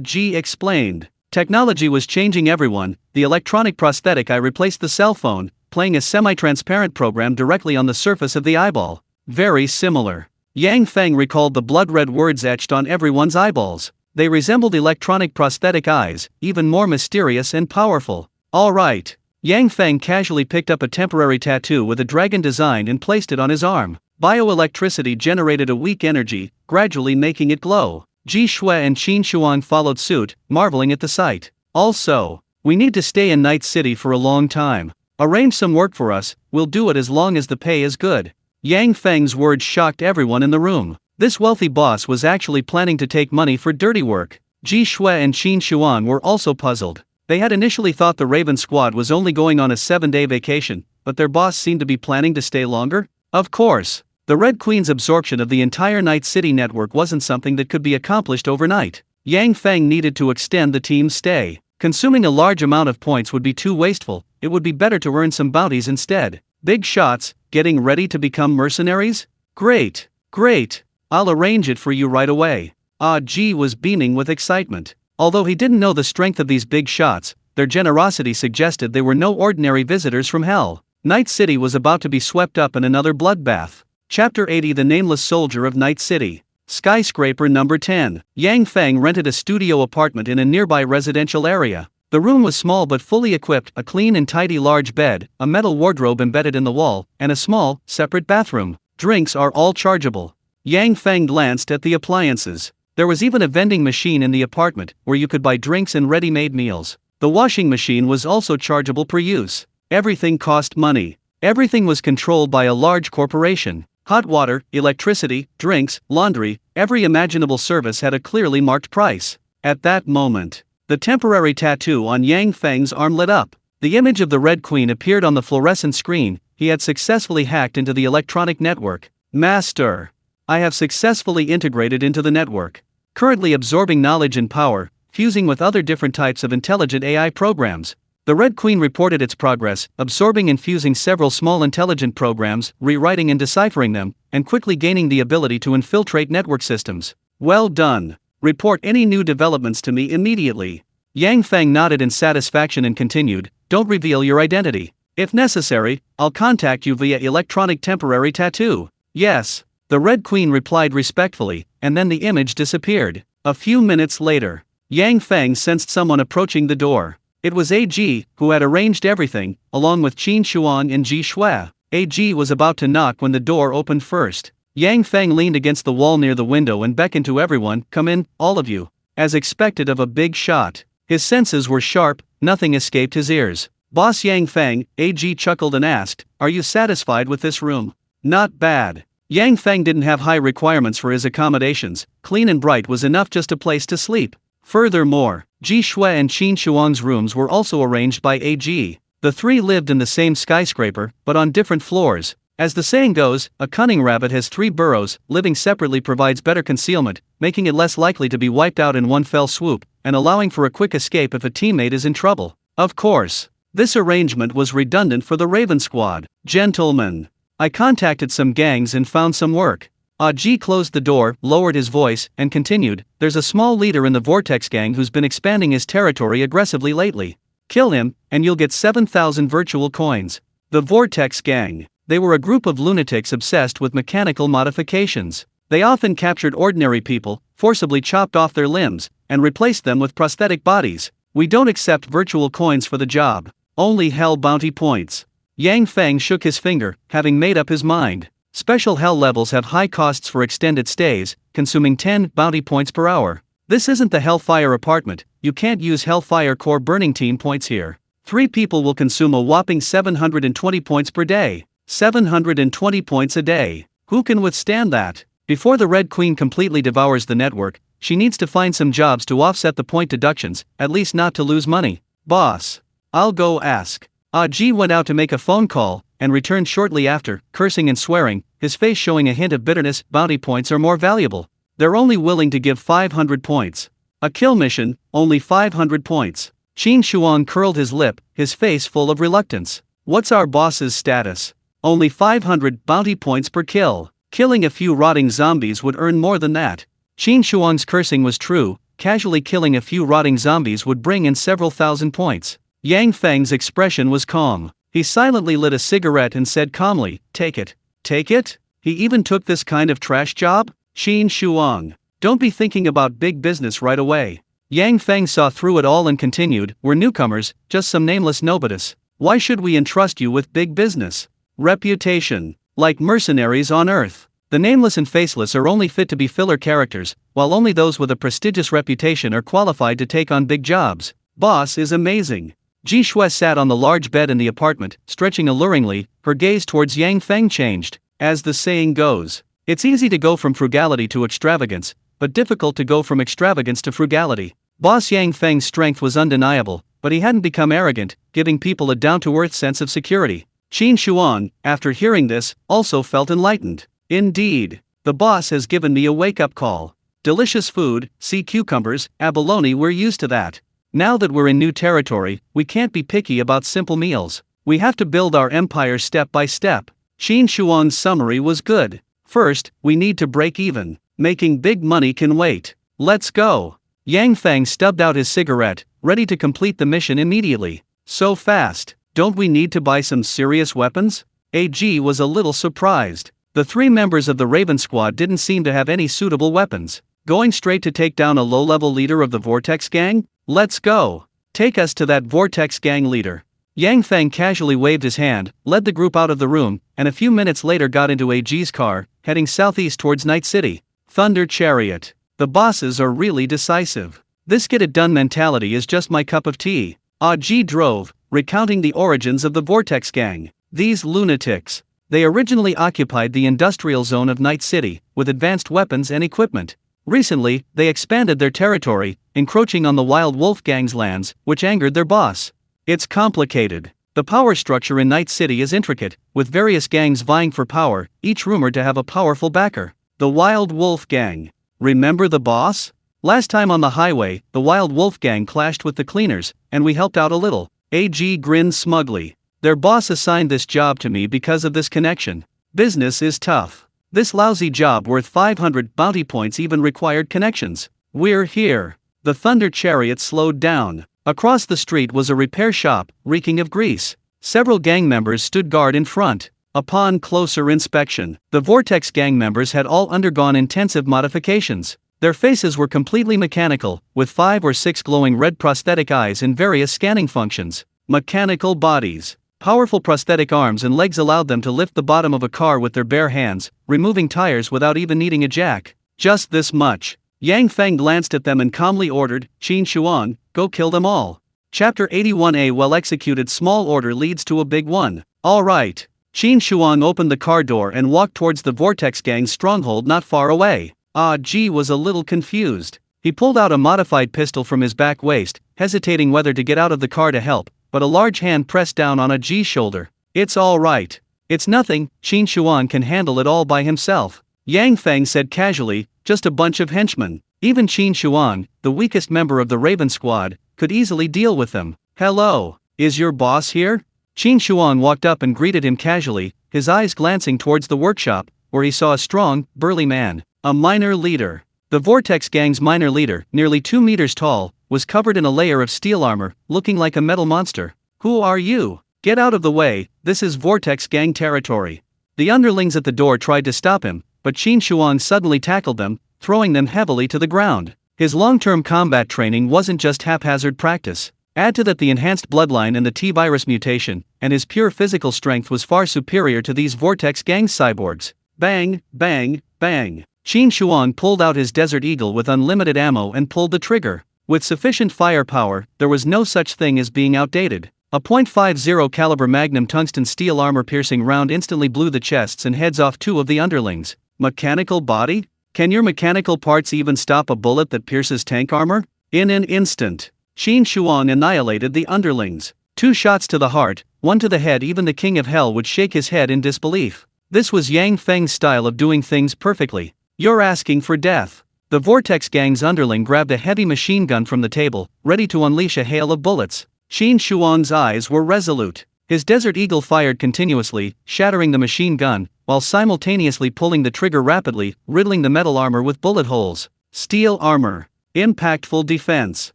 Ji explained. Technology was changing everyone. The electronic prosthetic eye replaced the cell phone, playing a semi-transparent program directly on the surface of the eyeball. Very similar. Yang Feng recalled the blood-red words etched on everyone's eyeballs. They resembled electronic prosthetic eyes, even more mysterious and powerful. All right. Yang Feng casually picked up a temporary tattoo with a dragon design and placed it on his arm. Bioelectricity generated a weak energy, gradually making it glow. Ji Shui and Qin Shuang followed suit, marveling at the sight. Also, we need to stay in Night City for a long time. Arrange some work for us, we'll do it as long as the pay is good. Yang Feng's words shocked everyone in the room. This wealthy boss was actually planning to take money for dirty work. Ji Shui and Qin Shuang were also puzzled. They had initially thought the Raven Squad was only going on a 7-day vacation, but their boss seemed to be planning to stay longer? Of course. The Red Queen's absorption of the entire Night City network wasn't something that could be accomplished overnight. Yang Feng needed to extend the team's stay. Consuming a large amount of points would be too wasteful, it would be better to earn some bounties instead. Big shots, getting ready to become mercenaries? Great, great. I'll arrange it for you right away. Ah Ji was beaming with excitement. Although he didn't know the strength of these big shots, their generosity suggested they were no ordinary visitors from hell. Night City was about to be swept up in another bloodbath. Chapter 80 The Nameless Soldier of Night City. Skyscraper number 10. Yang Feng rented a studio apartment in a nearby residential area. The room was small but fully equipped, a clean and tidy large bed, a metal wardrobe embedded in the wall, and a small, separate bathroom. Drinks are all chargeable. Yang Feng glanced at the appliances. There was even a vending machine in the apartment, where you could buy drinks and ready-made meals. The washing machine was also chargeable per use. Everything cost money. Everything was controlled by a large corporation. Hot water, electricity, drinks, laundry, every imaginable service had a clearly marked price. At that moment, the temporary tattoo on Yang Feng's arm lit up. The image of the Red Queen appeared on the fluorescent screen. He had successfully hacked into the electronic network. Master, I have successfully integrated into the network. Currently absorbing knowledge and power, fusing with other different types of intelligent AI programs. The Red Queen reported its progress, absorbing and fusing several small intelligent programs, rewriting and deciphering them, and quickly gaining the ability to infiltrate network systems. Well done. Report any new developments to me immediately. Yang Feng nodded in satisfaction and continued, don't reveal your identity. If necessary, I'll contact you via electronic temporary tattoo. Yes. The Red Queen replied respectfully, and then the image disappeared. A few minutes later, Yang Feng sensed someone approaching the door. It was AG, who had arranged everything, along with Qin Shuang and Ji Shui. AG was about to knock when the door opened first. Yang Feng leaned against the wall near the window and beckoned to everyone, come in, all of you. As expected of a big shot. His senses were sharp, nothing escaped his ears. Boss Yang Feng, AG chuckled and asked, are you satisfied with this room? Not bad. Yang Feng didn't have high requirements for his accommodations, clean and bright was enough just a place to sleep. Furthermore, Ji Shui and Qin Shuang's rooms were also arranged by AG. The three lived in the same skyscraper, but on different floors. As the saying goes, a cunning rabbit has 3 burrows. Living separately provides better concealment, making it less likely to be wiped out in one fell swoop, and allowing for a quick escape if a teammate is in trouble. Of course, this arrangement was redundant for the Raven Squad. Gentlemen, I contacted some gangs and found some work. Ji closed the door, lowered his voice, and continued, there's a small leader in the Vortex gang who's been expanding his territory aggressively lately. Kill him, and you'll get 7,000 virtual coins. The Vortex gang. They were a group of lunatics obsessed with mechanical modifications. They often captured ordinary people, forcibly chopped off their limbs, and replaced them with prosthetic bodies. We don't accept virtual coins for the job. Only hell bounty points. Yang Feng shook his finger, having made up his mind. Special hell levels have high costs for extended stays, consuming 10 bounty points per hour. This isn't the Hellfire apartment, you can't use Hellfire core burning team points here. 3 people will consume a whopping 720 points per day. 720 points a day. Who can withstand that? Before the Red Queen completely devours the network, she needs to find some jobs to offset the point deductions, at least not to lose money. Boss, I'll go ask. Ji went out to make a phone call, and returned shortly after, cursing and swearing, his face showing a hint of bitterness. Bounty points are more valuable. They're only willing to give 500 points. A kill mission, only 500 points. Qin Shuang curled his lip, his face full of reluctance. What's our boss's status? Only 500 bounty points per kill. Killing a few rotting zombies would earn more than that. Qin Shuang's cursing was true, casually killing a few rotting zombies would bring in several thousand points. Yang Feng's expression was calm. He silently lit a cigarette and said calmly, "Take it." "Take it? He even took this kind of trash job?" Qin Shuang. "Don't be thinking about big business right away." Yang Feng saw through it all and continued, "We're newcomers, just some nameless nobotus. Why should we entrust you with big business? Reputation. Like mercenaries on earth. The nameless and faceless are only fit to be filler characters, while only those with a prestigious reputation are qualified to take on big jobs. Boss is amazing." Ji Shui sat on the large bed in the apartment, stretching alluringly. Her gaze towards Yang Feng changed. As the saying goes, it's easy to go from frugality to extravagance, but difficult to go from extravagance to frugality. Boss Yang Feng's strength was undeniable, but he hadn't become arrogant, giving people a down-to-earth sense of security. Qin Shuang, after hearing this, also felt enlightened. Indeed, the boss has given me a wake-up call. Delicious food, sea cucumbers, abalone, we're used to that. Now that we're in new territory, we can't be picky about simple meals. We have to build our empire step by step. Qin Shuang's summary was good. First, we need to break even. Making big money can wait. Let's go. Yang Feng stubbed out his cigarette, ready to complete the mission immediately. So fast, don't we need to buy some serious weapons? AG was a little surprised. The three members of the Raven Squad didn't seem to have any suitable weapons. Going straight to take down a low-level leader of the Vortex Gang? Let's go. Take us to that Vortex Gang leader. Yang Feng casually waved his hand, led the group out of the room, and a few minutes later got into AG's car, heading southeast towards Night City. Thunder Chariot. The bosses are really decisive. This get-it-done mentality is just my cup of tea. AG drove, recounting the origins of the Vortex Gang. These lunatics. They originally occupied the industrial zone of Night City, with advanced weapons and equipment. Recently, they expanded their territory, encroaching on the Wild Wolf Gang's lands, which angered their boss. It's complicated. The power structure in Night City is intricate, with various gangs vying for power, each rumored to have a powerful backer. The Wild Wolf Gang. Remember the boss? Last time on the highway, the Wild Wolf Gang clashed with the cleaners, and we helped out a little. AG grinned smugly. Their boss assigned this job to me because of this connection. Business is tough. This lousy job worth 500 bounty points even required connections. We're here. The Thunder Chariot slowed down. Across the street was a repair shop, reeking of grease. Several gang members stood guard in front. Upon closer inspection, the Vortex Gang members had all undergone intensive modifications. Their faces were completely mechanical, with 5 or 6 glowing red prosthetic eyes and various scanning functions. Mechanical bodies. Powerful prosthetic arms and legs allowed them to lift the bottom of a car with their bare hands, removing tires without even needing a jack. Just this much. Yang Feng glanced at them and calmly ordered, "Qin Shuang, go kill them all." Chapter 81A. Well-executed small order leads to a big one. All right. Qin Shuang opened the car door and walked towards the Vortex Gang's stronghold not far away. Ji was a little confused. He pulled out a modified pistol from his back waist, hesitating whether to get out of the car to help, but a large hand pressed down on Ji's shoulder. "It's all right. It's nothing, Qin Shuang can handle it all by himself." Yang Feng said casually, "Just a bunch of henchmen." Even Qin Shuang, the weakest member of the Raven Squad, could easily deal with them. "Hello, is your boss here?" Qin Shuang walked up and greeted him casually, his eyes glancing towards the workshop, where he saw a strong, burly man, a minor leader. The Vortex Gang's minor leader, nearly 2 meters tall, was covered in a layer of steel armor, looking like a metal monster. "Who are you? Get out of the way, this is Vortex Gang territory." The underlings at the door tried to stop him, but Qin Shuang suddenly tackled them, throwing them heavily to the ground. His long-term combat training wasn't just haphazard practice. Add to that the enhanced bloodline and the T-virus mutation, and his pure physical strength was far superior to these Vortex Gang cyborgs. Bang, bang, bang. Qin Shuang pulled out his Desert Eagle with unlimited ammo and pulled the trigger. With sufficient firepower, there was no such thing as being outdated. A .50 caliber magnum tungsten steel armor-piercing round instantly blew the chests and heads off 2 of the underlings. Mechanical body? Can your mechanical parts even stop a bullet that pierces tank armor? In an instant, Qin Shuang annihilated the underlings. 2 shots to the heart, 1 to the head. Even the King of Hell would shake his head in disbelief. This was Yang Feng's style of doing things perfectly. "You're asking for death." The Vortex Gang's underling grabbed a heavy machine gun from the table, ready to unleash a hail of bullets. Qin Shuang's eyes were resolute. His Desert Eagle fired continuously, shattering the machine gun, while simultaneously pulling the trigger rapidly, riddling the metal armor with bullet holes. Steel armor. Impactful defense.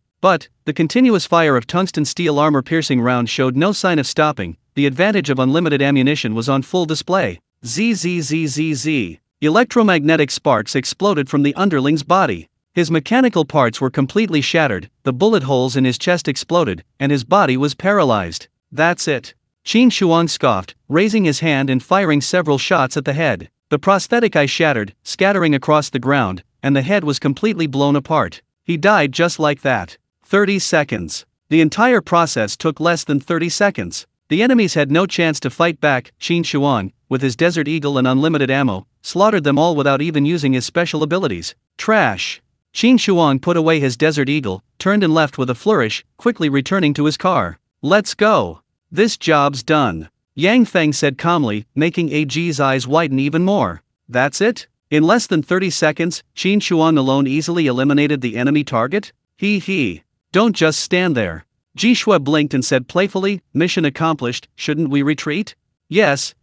But the continuous fire of tungsten steel armor-piercing rounds showed no sign of stopping. the advantage of unlimited ammunition was on full display. Zzzzz. Electromagnetic sparks exploded from the underling's body. His mechanical parts were completely shattered, the bullet holes in his chest exploded, and his body was paralyzed. That's it. Qin Shuang scoffed, raising his hand and firing several shots at the head. The prosthetic eye shattered, scattering across the ground, and the head was completely blown apart. He died just like that. 30 seconds. The entire process took less than 30 seconds. The enemies had no chance to fight back. Qin Shuang, with his Desert Eagle and unlimited ammo, slaughtered them all without even using his special abilities. Trash. Qin Shuang put away his Desert Eagle, turned and left with a flourish, quickly returning to his car. Let's go. This job's done. Yang Feng said calmly, making AG's eyes widen even more. That's it? In less than 30 seconds, Qin Shuang alone easily eliminated the enemy target? He. Don't just stand there. Jishua blinked and said playfully, mission accomplished, shouldn't we retreat? Yes.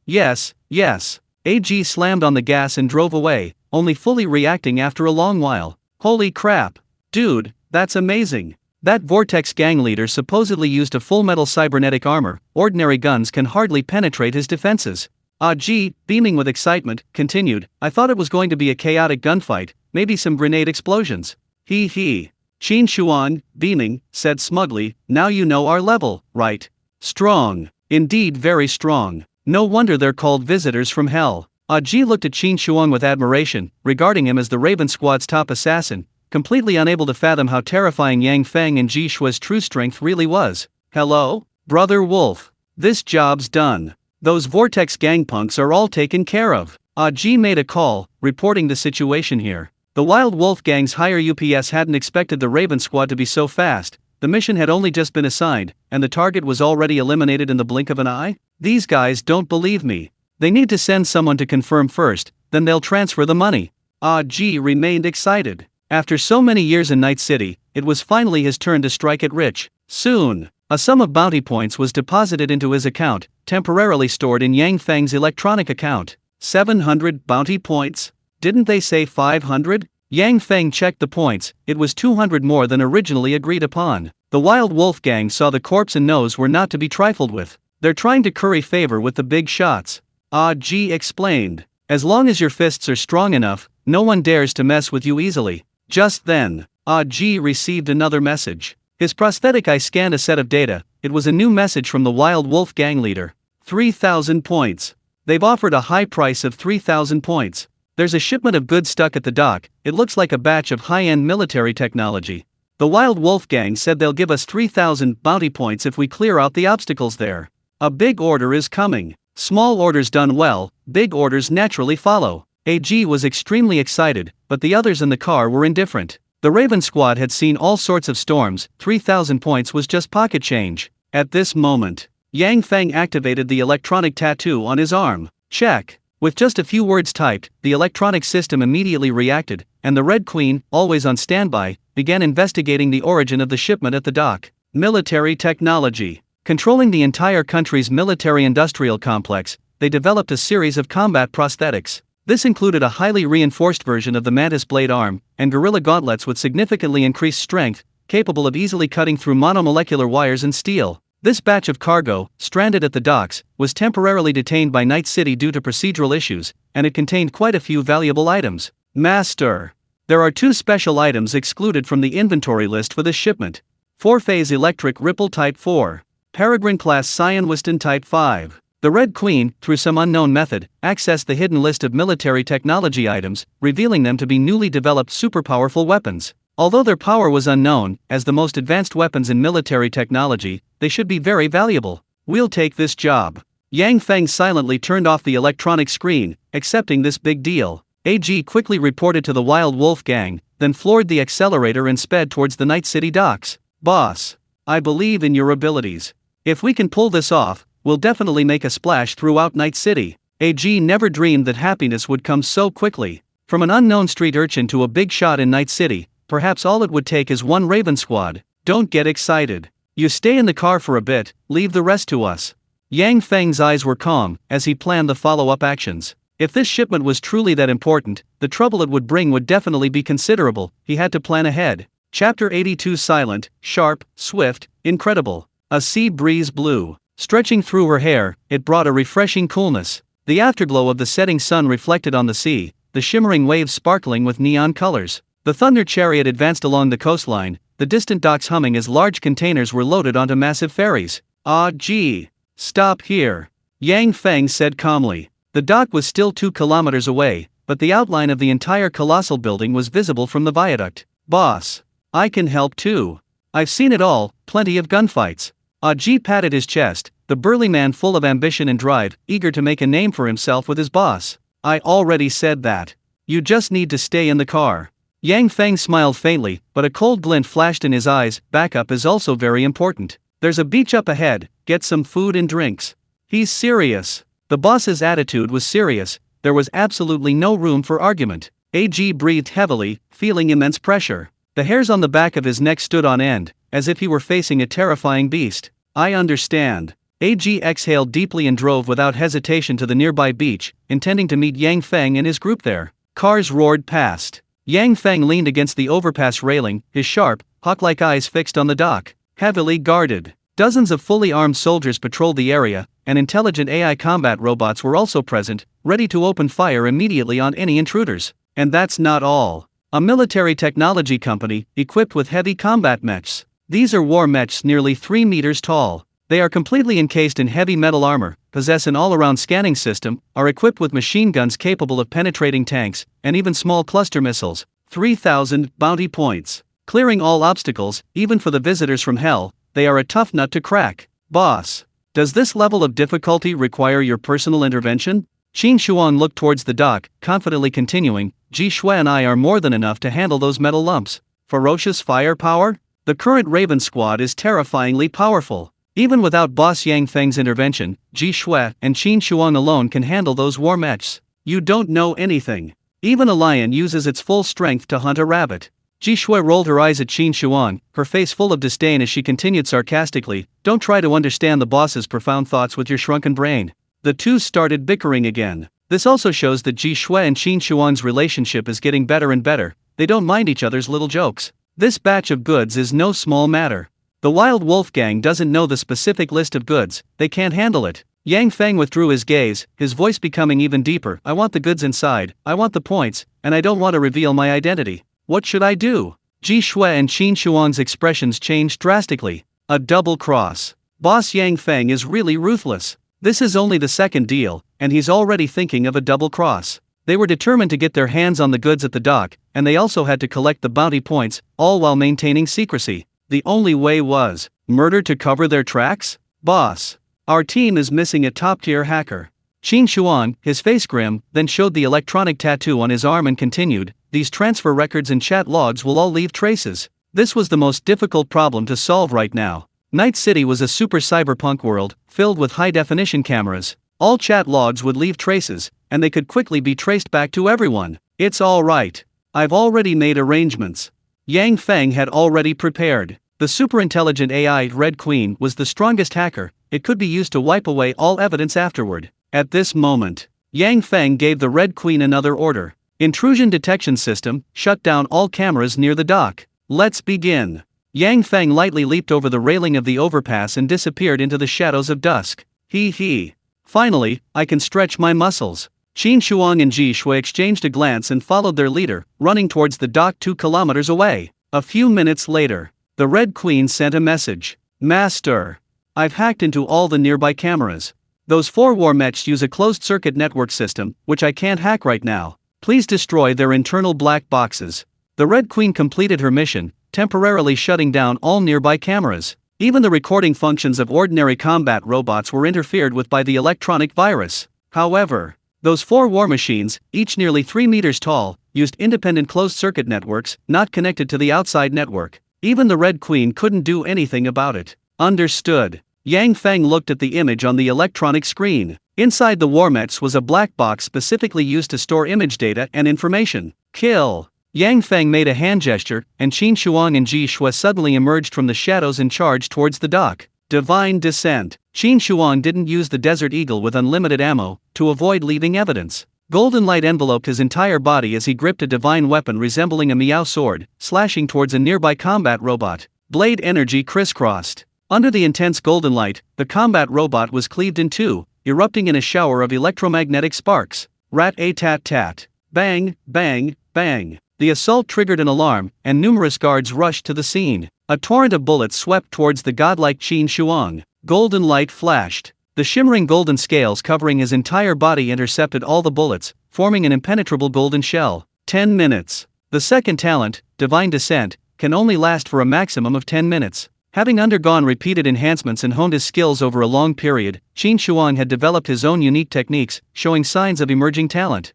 AG slammed on the gas and drove away, only fully reacting after a long while. Holy crap. Dude, that's amazing. That Vortex gang leader supposedly used a full metal cybernetic armor, ordinary guns can hardly penetrate his defenses. AG, beaming with excitement, continued, I thought it was going to be a chaotic gunfight, maybe some grenade explosions. He. Qin Shuang, beaming, said smugly, now you know our level, right? Strong. Indeed very strong. No wonder they're called visitors from hell. AG looked at Qin Shuang with admiration, regarding him as the Raven Squad's top assassin, completely unable to fathom how terrifying Yang Feng and Jishua's true strength really was. Hello? Brother Wolf. This job's done. Those Vortex gang punks are all taken care of. AG made a call, reporting the situation here. The Wild Wolf gang's higher UPS hadn't expected the Raven Squad to be so fast. The mission had only just been assigned, and the target was already eliminated in the blink of an eye? These guys don't believe me. They need to send someone to confirm first, then they'll transfer the money. AG remained excited. After so many years in Night City, it was finally his turn to strike it rich. Soon, a sum of bounty points was deposited into his account, temporarily stored in Yang Feng's electronic account. 700 bounty points? Didn't they say 500? Yang Feng checked the points, it was 200 more than originally agreed upon. The Wild Wolf gang saw the corpse and nose were not to be trifled with. They're trying to curry favor with the big shots. AG explained. As long as your fists are strong enough, no one dares to mess with you easily. Just then, AG received another message. His prosthetic eye scanned a set of data. It was a new message from the Wild Wolf gang leader. 3,000 points. They've offered a high price of 3,000 points. There's a shipment of goods stuck at the dock. It looks like a batch of high-end military technology. The Wild Wolf gang said they'll give us 3,000 bounty points if we clear out the obstacles there. A big order is coming. Small orders done well, big orders naturally follow. AG was extremely excited, but the others in the car were indifferent. The Raven Squad had seen all sorts of storms, 3,000 points was just pocket change. At this moment, Yang Feng activated the electronic tattoo on his arm. Check. With just a few words typed, the electronic system immediately reacted, and the Red Queen, always on standby, began investigating the origin of the shipment at the dock. Military technology. Controlling the entire country's military-industrial complex, they developed a series of combat prosthetics. This included a highly reinforced version of the Mantis Blade arm, and gorilla gauntlets with significantly increased strength, capable of easily cutting through monomolecular wires and steel. This batch of cargo, stranded at the docks, was temporarily detained by Night City due to procedural issues, and it contained quite a few valuable items. Master. There are 2 special items excluded from the inventory list for this shipment. 4-phase electric ripple Type 4. Peregrine-class Cyan Wiston Type 5. The Red Queen, through some unknown method, accessed the hidden list of military technology items, revealing them to be newly developed super-powerful weapons. Although their power was unknown, as the most advanced weapons in military technology, they should be very valuable. We'll take this job. Yang Feng silently turned off the electronic screen, accepting this big deal. AG quickly reported to the Wild Wolf gang, then floored the accelerator and sped towards the Night City docks. Boss. I believe in your abilities. If we can pull this off, we'll definitely make a splash throughout Night City. AG never dreamed that happiness would come so quickly. From an unknown street urchin to a big shot in Night City, perhaps all it would take is one Raven Squad. Don't get excited. You stay in the car for a bit, leave the rest to us. Yang Feng's eyes were calm, as he planned the follow-up actions. If this shipment was truly that important, the trouble it would bring would definitely be considerable. He had to plan ahead. Chapter 82 Silent, sharp, swift, incredible. A sea breeze blew. Stretching through her hair, it brought a refreshing coolness. The afterglow of the setting sun reflected on the sea, the shimmering waves sparkling with neon colors. The thunder chariot advanced along the coastline, the distant docks humming as large containers were loaded onto massive ferries. "Ah, gee. Stop here," Yang Feng said calmly. The dock was still 2 kilometers away, but the outline of the entire colossal building was visible from the viaduct. "Boss, I can help too. I've seen it all, plenty of gunfights." Aji patted his chest, the burly man full of ambition and drive, eager to make a name for himself with his boss. "I already said that. You just need to stay in the car." Yang Feng smiled faintly, but a cold glint flashed in his eyes. "Backup is also very important. There's a beach up ahead, get some food and drinks." He's serious. The boss's attitude was serious, there was absolutely no room for argument. AG breathed heavily, feeling immense pressure. The hairs on the back of his neck stood on end, as if he were facing a terrifying beast. "I understand." AG exhaled deeply and drove without hesitation to the nearby beach, intending to meet Yang Feng and his group there. Cars roared past. Yang Feng leaned against the overpass railing, his sharp, hawk-like eyes fixed on the dock. Heavily guarded. Dozens of fully armed soldiers patrolled the area, and intelligent AI combat robots were also present, ready to open fire immediately on any intruders. And that's not all. A military technology company, equipped with heavy combat mechs. These are war mechs nearly 3 meters tall. They are completely encased in heavy metal armor, possess an all-around scanning system, are equipped with machine guns capable of penetrating tanks, and even small cluster missiles. 3,000 bounty points. Clearing all obstacles, even for the visitors from hell, they are a tough nut to crack. "Boss, does this level of difficulty require your personal intervention?" Qin Shuang looked towards the dock, confidently continuing, "Ji Shui and I are more than enough to handle those metal lumps." Ferocious firepower? The current Raven squad is terrifyingly powerful. Even without Boss Yang Feng's intervention, Ji Shui and Qin Shuang alone can handle those war mechs. "You don't know anything. Even a lion uses its full strength to hunt a rabbit." Ji Shui rolled her eyes at Qin Shuang, her face full of disdain as she continued sarcastically, "Don't try to understand the boss's profound thoughts with your shrunken brain." The two started bickering again. This also shows that Ji Shui and Qin Shuang's relationship is getting better and better. They don't mind each other's little jokes. This batch of goods is no small matter. The Wild Wolf Gang doesn't know the specific list of goods, they can't handle it. Yang Feng withdrew his gaze, his voice becoming even deeper. "I want the goods inside, I want the points, and I don't want to reveal my identity. What should I do?" Ji Shui and Qin Shuang's expressions changed drastically. A double cross. Boss Yang Feng is really ruthless. This is only the second deal, and he's already thinking of a double cross. They were determined to get their hands on the goods at the dock, and they also had to collect the bounty points, all while maintaining secrecy. The only way was murder to cover their tracks? "Boss, our team is missing a top-tier hacker." Qin Shuang, his face grim, then showed the electronic tattoo on his arm and continued, "These transfer records and chat logs will all leave traces." This was the most difficult problem to solve right now. Night City was a super cyberpunk world, filled with high-definition cameras. All chat logs would leave traces, and they could quickly be traced back to everyone. "It's all right. I've already made arrangements." Yang Feng had already prepared. The superintelligent AI Red Queen was the strongest hacker, it could be used to wipe away all evidence afterward. At this moment, Yang Feng gave the Red Queen another order. "Intrusion detection system, shut down all cameras near the dock. Let's begin." Yang Feng lightly leaped over the railing of the overpass and disappeared into the shadows of dusk. He. "Finally, I can stretch my muscles." Qin Shuang and Ji Shui exchanged a glance and followed their leader, running towards the dock 2 kilometers away. A few minutes later, the Red Queen sent a message. "Master, I've hacked into all the nearby cameras. Those 4 war mechs use a closed-circuit network system, which I can't hack right now. Please destroy their internal black boxes." The Red Queen completed her mission, temporarily shutting down all nearby cameras. Even the recording functions of ordinary combat robots were interfered with by the electronic virus. However, those 4 war machines, each nearly 3 meters tall, used independent closed-circuit networks, not connected to the outside network. Even the Red Queen couldn't do anything about it. Understood. Yang Feng looked at the image on the electronic screen. Inside the war mechs was a black box specifically used to store image data and information. "Kill." Yang Feng made a hand gesture, and Qin Shuang and Ji Shui suddenly emerged from the shadows and charged towards the dock. Divine descent. Qin Shuang didn't use the Desert Eagle with unlimited ammo, to avoid leaving evidence. Golden light enveloped his entire body as he gripped a divine weapon resembling a Miao sword, slashing towards a nearby combat robot. Blade energy crisscrossed. Under the intense golden light, the combat robot was cleaved in two, erupting in a shower of electromagnetic sparks. Rat-a-tat-tat. Bang, bang, bang. The assault triggered an alarm, and numerous guards rushed to the scene. A torrent of bullets swept towards the godlike Qin Shuang. Golden light flashed. The shimmering golden scales covering his entire body intercepted all the bullets, forming an impenetrable golden shell. 10 minutes. The second talent, Divine Descent, can only last for a maximum of 10 minutes. Having undergone repeated enhancements and honed his skills over a long period, Qin Shuang had developed his own unique techniques, showing signs of emerging talent.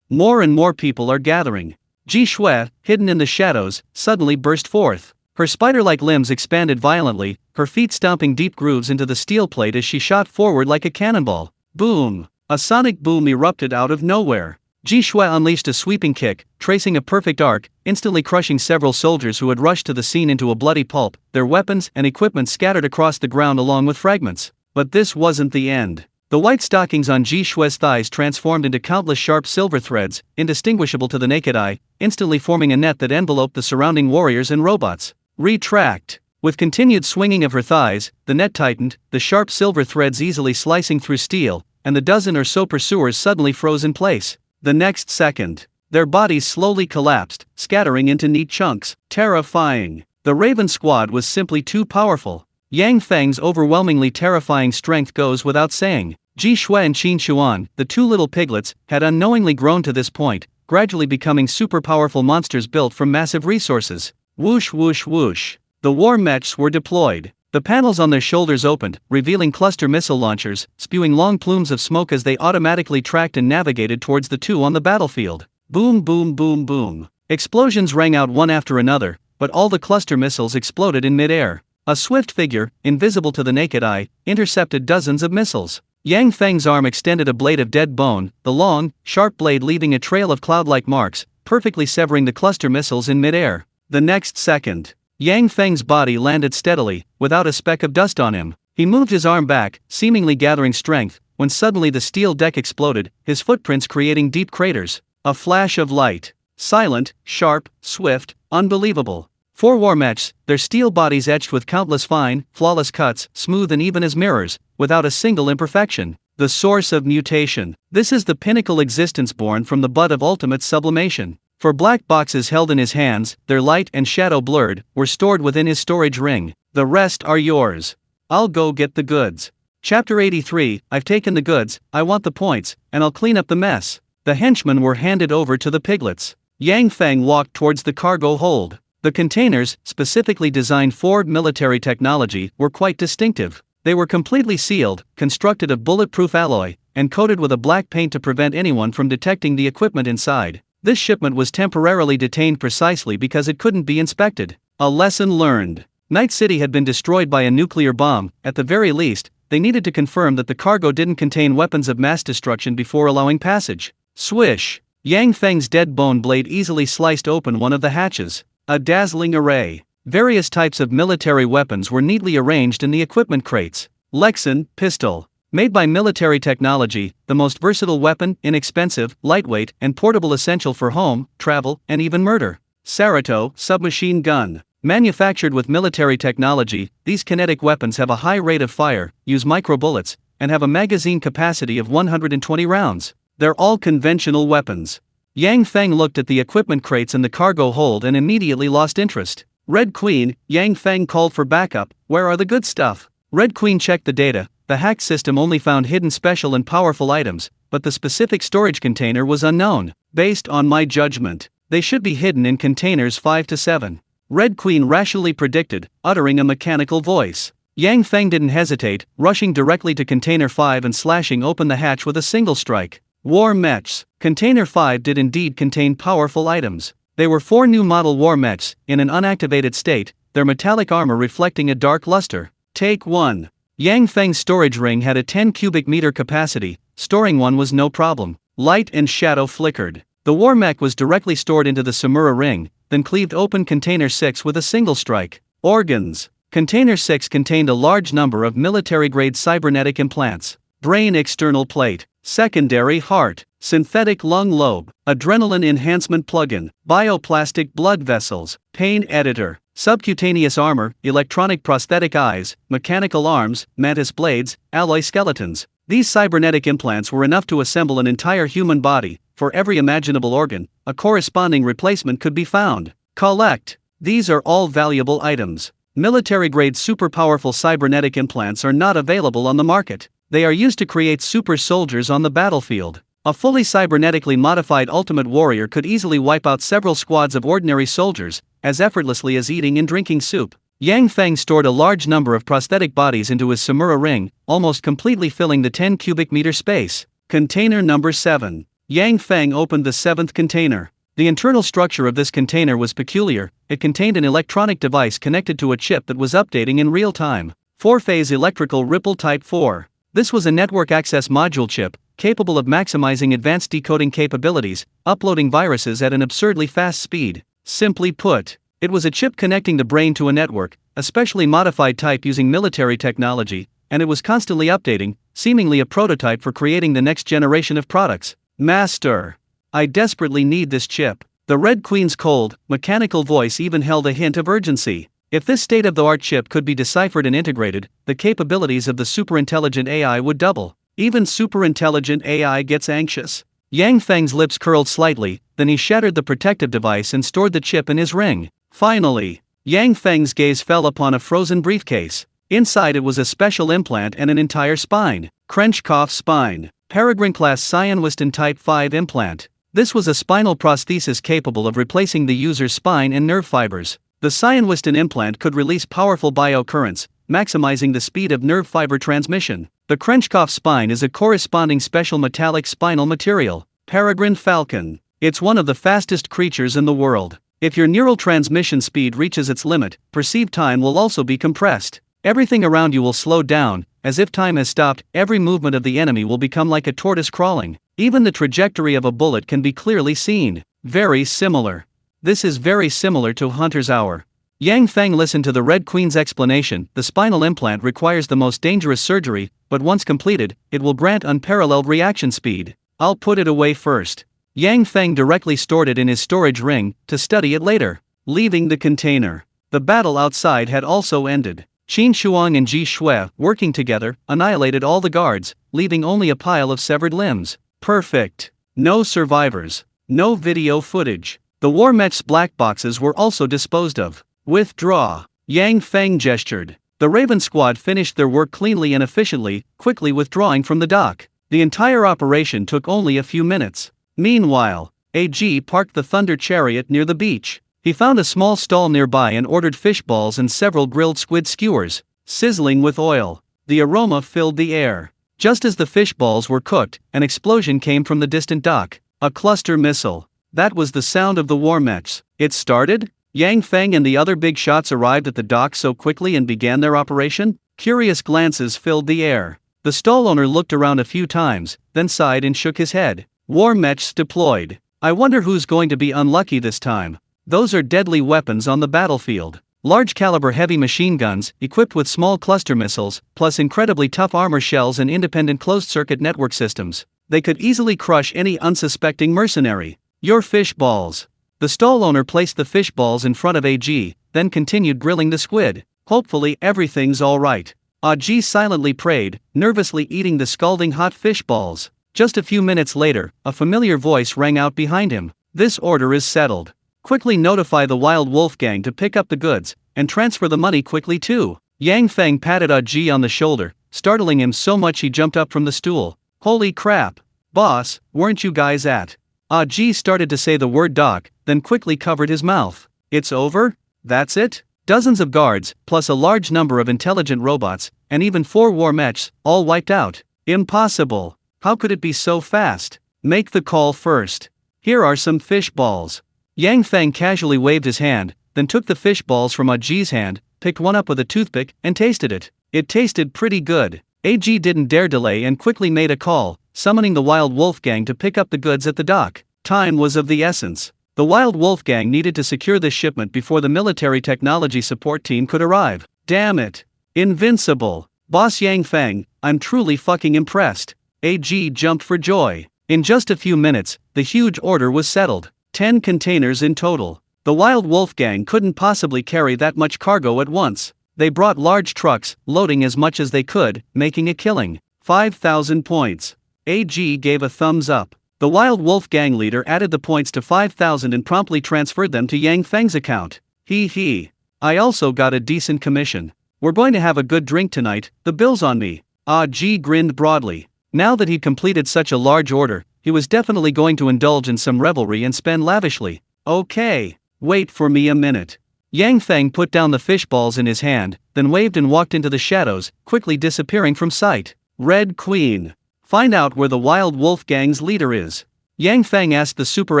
More and more people are gathering. Ji Shui, hidden in the shadows, suddenly burst forth. Her spider-like limbs expanded violently, her feet stomping deep grooves into the steel plate as she shot forward like a cannonball. Boom! A sonic boom erupted out of nowhere. Ji Shui unleashed a sweeping kick, tracing a perfect arc, instantly crushing several soldiers who had rushed to the scene into a bloody pulp, their weapons and equipment scattered across the ground along with fragments. But this wasn't the end. The white stockings on Ji Shui's thighs transformed into countless sharp silver threads, indistinguishable to the naked eye, instantly forming a net that enveloped the surrounding warriors and robots. Retract. With continued swinging of her thighs, the net tightened, the sharp silver threads easily slicing through steel, and the dozen or so pursuers suddenly froze in place. The next second, their bodies slowly collapsed, scattering into neat chunks. Terrifying. The Raven Squad was simply too powerful. Yang Feng's overwhelmingly terrifying strength goes without saying. Ji Shui and Qin Shuang, the two little piglets, had unknowingly grown to this point, gradually becoming super powerful monsters built from massive resources. Whoosh whoosh whoosh. The war mechs were deployed. The panels on their shoulders opened, revealing cluster missile launchers, spewing long plumes of smoke as they automatically tracked and navigated towards the two on the battlefield. Boom boom boom boom. Explosions rang out one after another, but all the cluster missiles exploded in mid-air. A swift figure, invisible to the naked eye, intercepted dozens of missiles. Yang Feng's arm extended a blade of dead bone, the long, sharp blade leaving a trail of cloud-like marks, perfectly severing the cluster missiles in mid-air. The next second, Yang Feng's body landed steadily, without a speck of dust on him. He moved his arm back, seemingly gathering strength, when suddenly the steel deck exploded, his footprints creating deep craters. A flash of light. Silent, sharp, swift, unbelievable. Four war mechs, their steel bodies etched with countless fine, flawless cuts, smooth and even as mirrors, without a single imperfection. The source of mutation. This is the pinnacle existence born from the bud of ultimate sublimation. For black boxes held in his hands, their light and shadow blurred, were stored within his storage ring. The rest are yours. I'll go get the goods. Chapter 83, I've taken the goods, I want the points, and I'll clean up the mess. The henchmen were handed over to the piglets. Yang Feng walked towards the cargo hold. The containers, specifically designed for military technology, were quite distinctive. They were completely sealed, constructed of bulletproof alloy, and coated with a black paint to prevent anyone from detecting the equipment inside. This shipment was temporarily detained precisely because it couldn't be inspected. A lesson learned. Night City had been destroyed by a nuclear bomb. At the very least, they needed to confirm that the cargo didn't contain weapons of mass destruction before allowing passage. Swish! Yang Feng's dead bone blade easily sliced open one of the hatches. A dazzling array. Various types of military weapons were neatly arranged in the equipment crates. Lexan, pistol. Made by military technology, the most versatile weapon, inexpensive, lightweight, and portable, essential for home, travel, and even murder. Sarato, submachine gun. Manufactured with military technology, these kinetic weapons have a high rate of fire, use micro-bullets, and have a magazine capacity of 120 rounds. They're all conventional weapons. Yang Feng looked at the equipment crates in the cargo hold and immediately lost interest. Red Queen, Yang Feng called for backup. Where are the good stuff? Red Queen checked the data. The hacked system only found hidden special and powerful items, but the specific storage container was unknown. Based on my judgment, they should be hidden in containers 5 to 7. Red Queen rationally predicted, uttering a mechanical voice. Yang Feng didn't hesitate, rushing directly to container 5 and slashing open the hatch with a single strike. War mechs. Container 5 did indeed contain powerful items. They were 4 new model war mechs, in an unactivated state, their metallic armor reflecting a dark luster. Take 1. Yang Feng's storage ring had a 10 cubic meter capacity. Storing one was no problem. Light and shadow flickered. The war mech was directly stored into the Samura ring, then cleaved open container 6 with a single strike. Organs. Container 6 contained a large number of military-grade cybernetic implants. Brain external plate. Secondary heart. Synthetic lung lobe. Adrenaline enhancement plugin. Bioplastic blood vessels. Pain editor. subcutaneous armor, electronic prosthetic eyes, mechanical arms, mantis blades, alloy skeletons. These cybernetic implants were enough to assemble an entire human body. For every imaginable organ, a corresponding replacement could be found. Collect. These are all valuable items. Military-grade super-powerful cybernetic implants are not available on the market. They are used to create super soldiers on the battlefield. A fully cybernetically modified Ultimate Warrior could easily wipe out several squads of ordinary soldiers, as effortlessly as eating and drinking soup. Yang Feng stored a large number of prosthetic bodies into his Samura ring, almost completely filling the 10 cubic meter space. Container number 7. Yang Feng opened the 7th container. The internal structure of this container was peculiar. It contained an electronic device connected to a chip that was updating in real time. 4-phase electrical ripple type 4. This was a network access module chip, capable of maximizing advanced decoding capabilities, uploading viruses at an absurdly fast speed. Simply put, it was a chip connecting the brain to a network, a specially modified type using military technology, and it was constantly updating, seemingly a prototype for creating the next generation of products. Master, I desperately need this chip. The Red Queen's cold, mechanical voice even held a hint of urgency. If this state-of-the-art chip could be deciphered and integrated, the capabilities of the superintelligent AI would double. Even superintelligent AI gets anxious. Yang Feng's lips curled slightly, then he shattered the protective device and stored the chip in his ring. Finally, Yang Feng's gaze fell upon a frozen briefcase. Inside it was a special implant and an entire spine. Krenchkov spine. Peregrine-class Cyanwiston Type 5 implant. This was a spinal prosthesis capable of replacing the user's spine and nerve fibers. The Cyanwiston implant could release powerful biocurrents, maximizing the speed of nerve fiber transmission. The Krenchkov spine is a corresponding special metallic spinal material. Peregrine Falcon. It's one of the fastest creatures in the world. If your neural transmission speed reaches its limit, perceived time will also be compressed. Everything around you will slow down, as if time has stopped. Every movement of the enemy will become like a tortoise crawling. Even the trajectory of a bullet can be clearly seen. Very similar. This is very similar to Hunter's Hour. Yang Feng listened to the Red Queen's explanation. The spinal implant requires the most dangerous surgery, but once completed, it will grant unparalleled reaction speed. I'll put it away first. Yang Feng directly stored it in his storage ring, to study it later. Leaving the container. The battle outside had also ended. Qin Shuang and Ji Shui, working together, annihilated all the guards, leaving only a pile of severed limbs. Perfect. No survivors. No video footage. The war mech's black boxes were also disposed of. Withdraw. Yang Feng gestured. The Raven squad finished their work cleanly and efficiently, quickly withdrawing from the dock. The entire operation took only a few minutes. Meanwhile, AG parked the Thunder Chariot near the beach. He found a small stall nearby and ordered fish balls and several grilled squid skewers, sizzling with oil. The aroma filled the air. Just as the fish balls were cooked, an explosion came from the distant dock. A cluster missile. That was the sound of the war mechs. It started? Yang Feng and the other big shots arrived at the dock so quickly and began their operation? Curious glances filled the air. The stall owner looked around a few times, then sighed and shook his head. War mechs deployed. I wonder who's going to be unlucky this time. Those are deadly weapons on the battlefield. Large-caliber heavy machine guns, equipped with small cluster missiles, plus incredibly tough armor shells and independent closed-circuit network systems. They could easily crush any unsuspecting mercenary. Your fish balls. The stall owner placed the fish balls in front of AG, then continued grilling the squid. Hopefully everything's alright. AG silently prayed, nervously eating the scalding hot fish balls. Just a few minutes later, a familiar voice rang out behind him. This order is settled. Quickly notify the Wild Wolf Gang to pick up the goods, and transfer the money quickly too. Yang Feng patted AG on the shoulder, startling him so much he jumped up from the stool. Holy crap! Boss, weren't you guys at? AG started to say the word dock, then quickly covered his mouth. It's over? That's it? Dozens of guards, plus a large number of intelligent robots, and even 4 war mechs, all wiped out. Impossible. How could it be so fast? Make the call first. Here are some fish balls. Yang Feng casually waved his hand, then took the fish balls from AG's hand, picked one up with a toothpick, and tasted it. It tasted pretty good. AG didn't dare delay and quickly made a call, summoning the Wild Wolf Gang to pick up the goods at the dock. Time was of the essence. The Wild Wolf Gang needed to secure this shipment before the military technology support team could arrive. Damn it. Invincible. Boss Yang Feng, I'm truly fucking impressed. AG jumped for joy. In just a few minutes, the huge order was settled. 10 containers in total. The Wild Wolf gang couldn't possibly carry that much cargo at once. They brought large trucks, loading as much as they could, making a killing. 5,000 points. AG gave a thumbs up. The Wild Wolf gang leader added the points to 5,000 and promptly transferred them to Yang Feng's account. He. I also got a decent commission. We're going to have a good drink tonight, the bill's on me. G grinned broadly. Now that he'd completed such a large order, he was definitely going to indulge in some revelry and spend lavishly. Okay, wait for me a minute. Yang Feng put down the fish balls in his hand, then waved and walked into the shadows, quickly disappearing from sight. Red Queen. Find out where the Wild Wolf gang's leader is. Yang Feng asked the super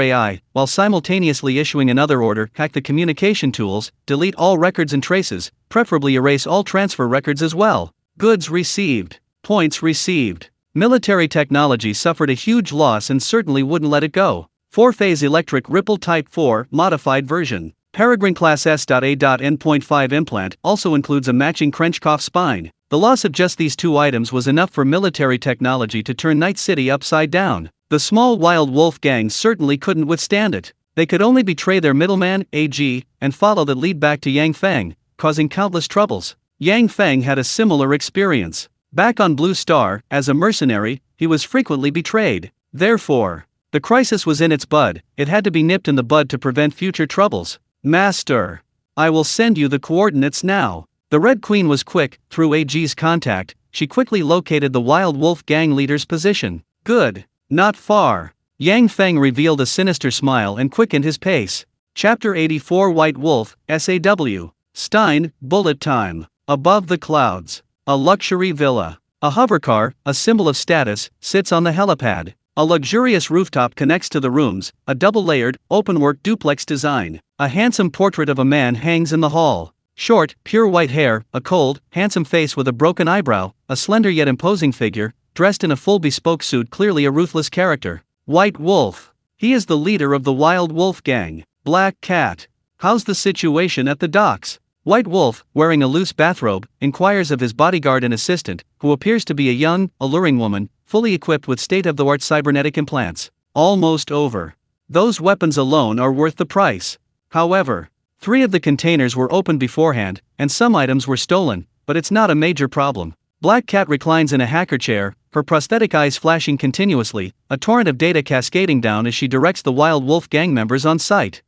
AI, while simultaneously issuing another order: hack the communication tools, delete all records and traces, preferably erase all transfer records as well. Goods received. Points received. Military technology suffered a huge loss and certainly wouldn't let it go. 4-phase electric ripple type 4 modified version. Peregrine class S.A.N.5 implant also includes a matching Krenchkopf spine. The loss of just these two items was enough for military technology to turn Night City upside down. The small Wild Wolf gang certainly couldn't withstand it. They could only betray their middleman, AG, and follow the lead back to Yang Feng, causing countless troubles. Yang Feng had a similar experience. Back on Blue Star, as a mercenary, he was frequently betrayed. Therefore, the crisis was in its bud. It had to be nipped in the bud to prevent future troubles. Master, I will send you the coordinates now. The Red Queen was quick. Through AG's contact, she quickly located the Wild Wolf gang leader's position. Good. Not far. Yang Feng revealed a sinister smile and quickened his pace. Chapter 84 White Wolf, SAW. Stein, bullet time. Above the clouds. A luxury villa. A hovercar, a symbol of status, sits on the helipad. A luxurious rooftop connects to the rooms, a double-layered, open-work duplex design. A handsome portrait of a man hangs in the hall. Short, pure white hair, a cold, handsome face with a broken eyebrow, a slender yet imposing figure, dressed in a full bespoke suit, clearly a ruthless character. White Wolf. He is the leader of the Wild Wolf gang. Black Cat. How's the situation at the docks? White Wolf, wearing a loose bathrobe, inquires of his bodyguard and assistant, who appears to be a young, alluring woman, fully equipped with state-of-the-art cybernetic implants. Almost over. Those weapons alone are worth the price. However, 3 of the containers were opened beforehand, and some items were stolen, but it's not a major problem. Black Cat reclines in a hacker chair, her prosthetic eyes flashing continuously, a torrent of data cascading down as she directs the Wild Wolf gang members on site.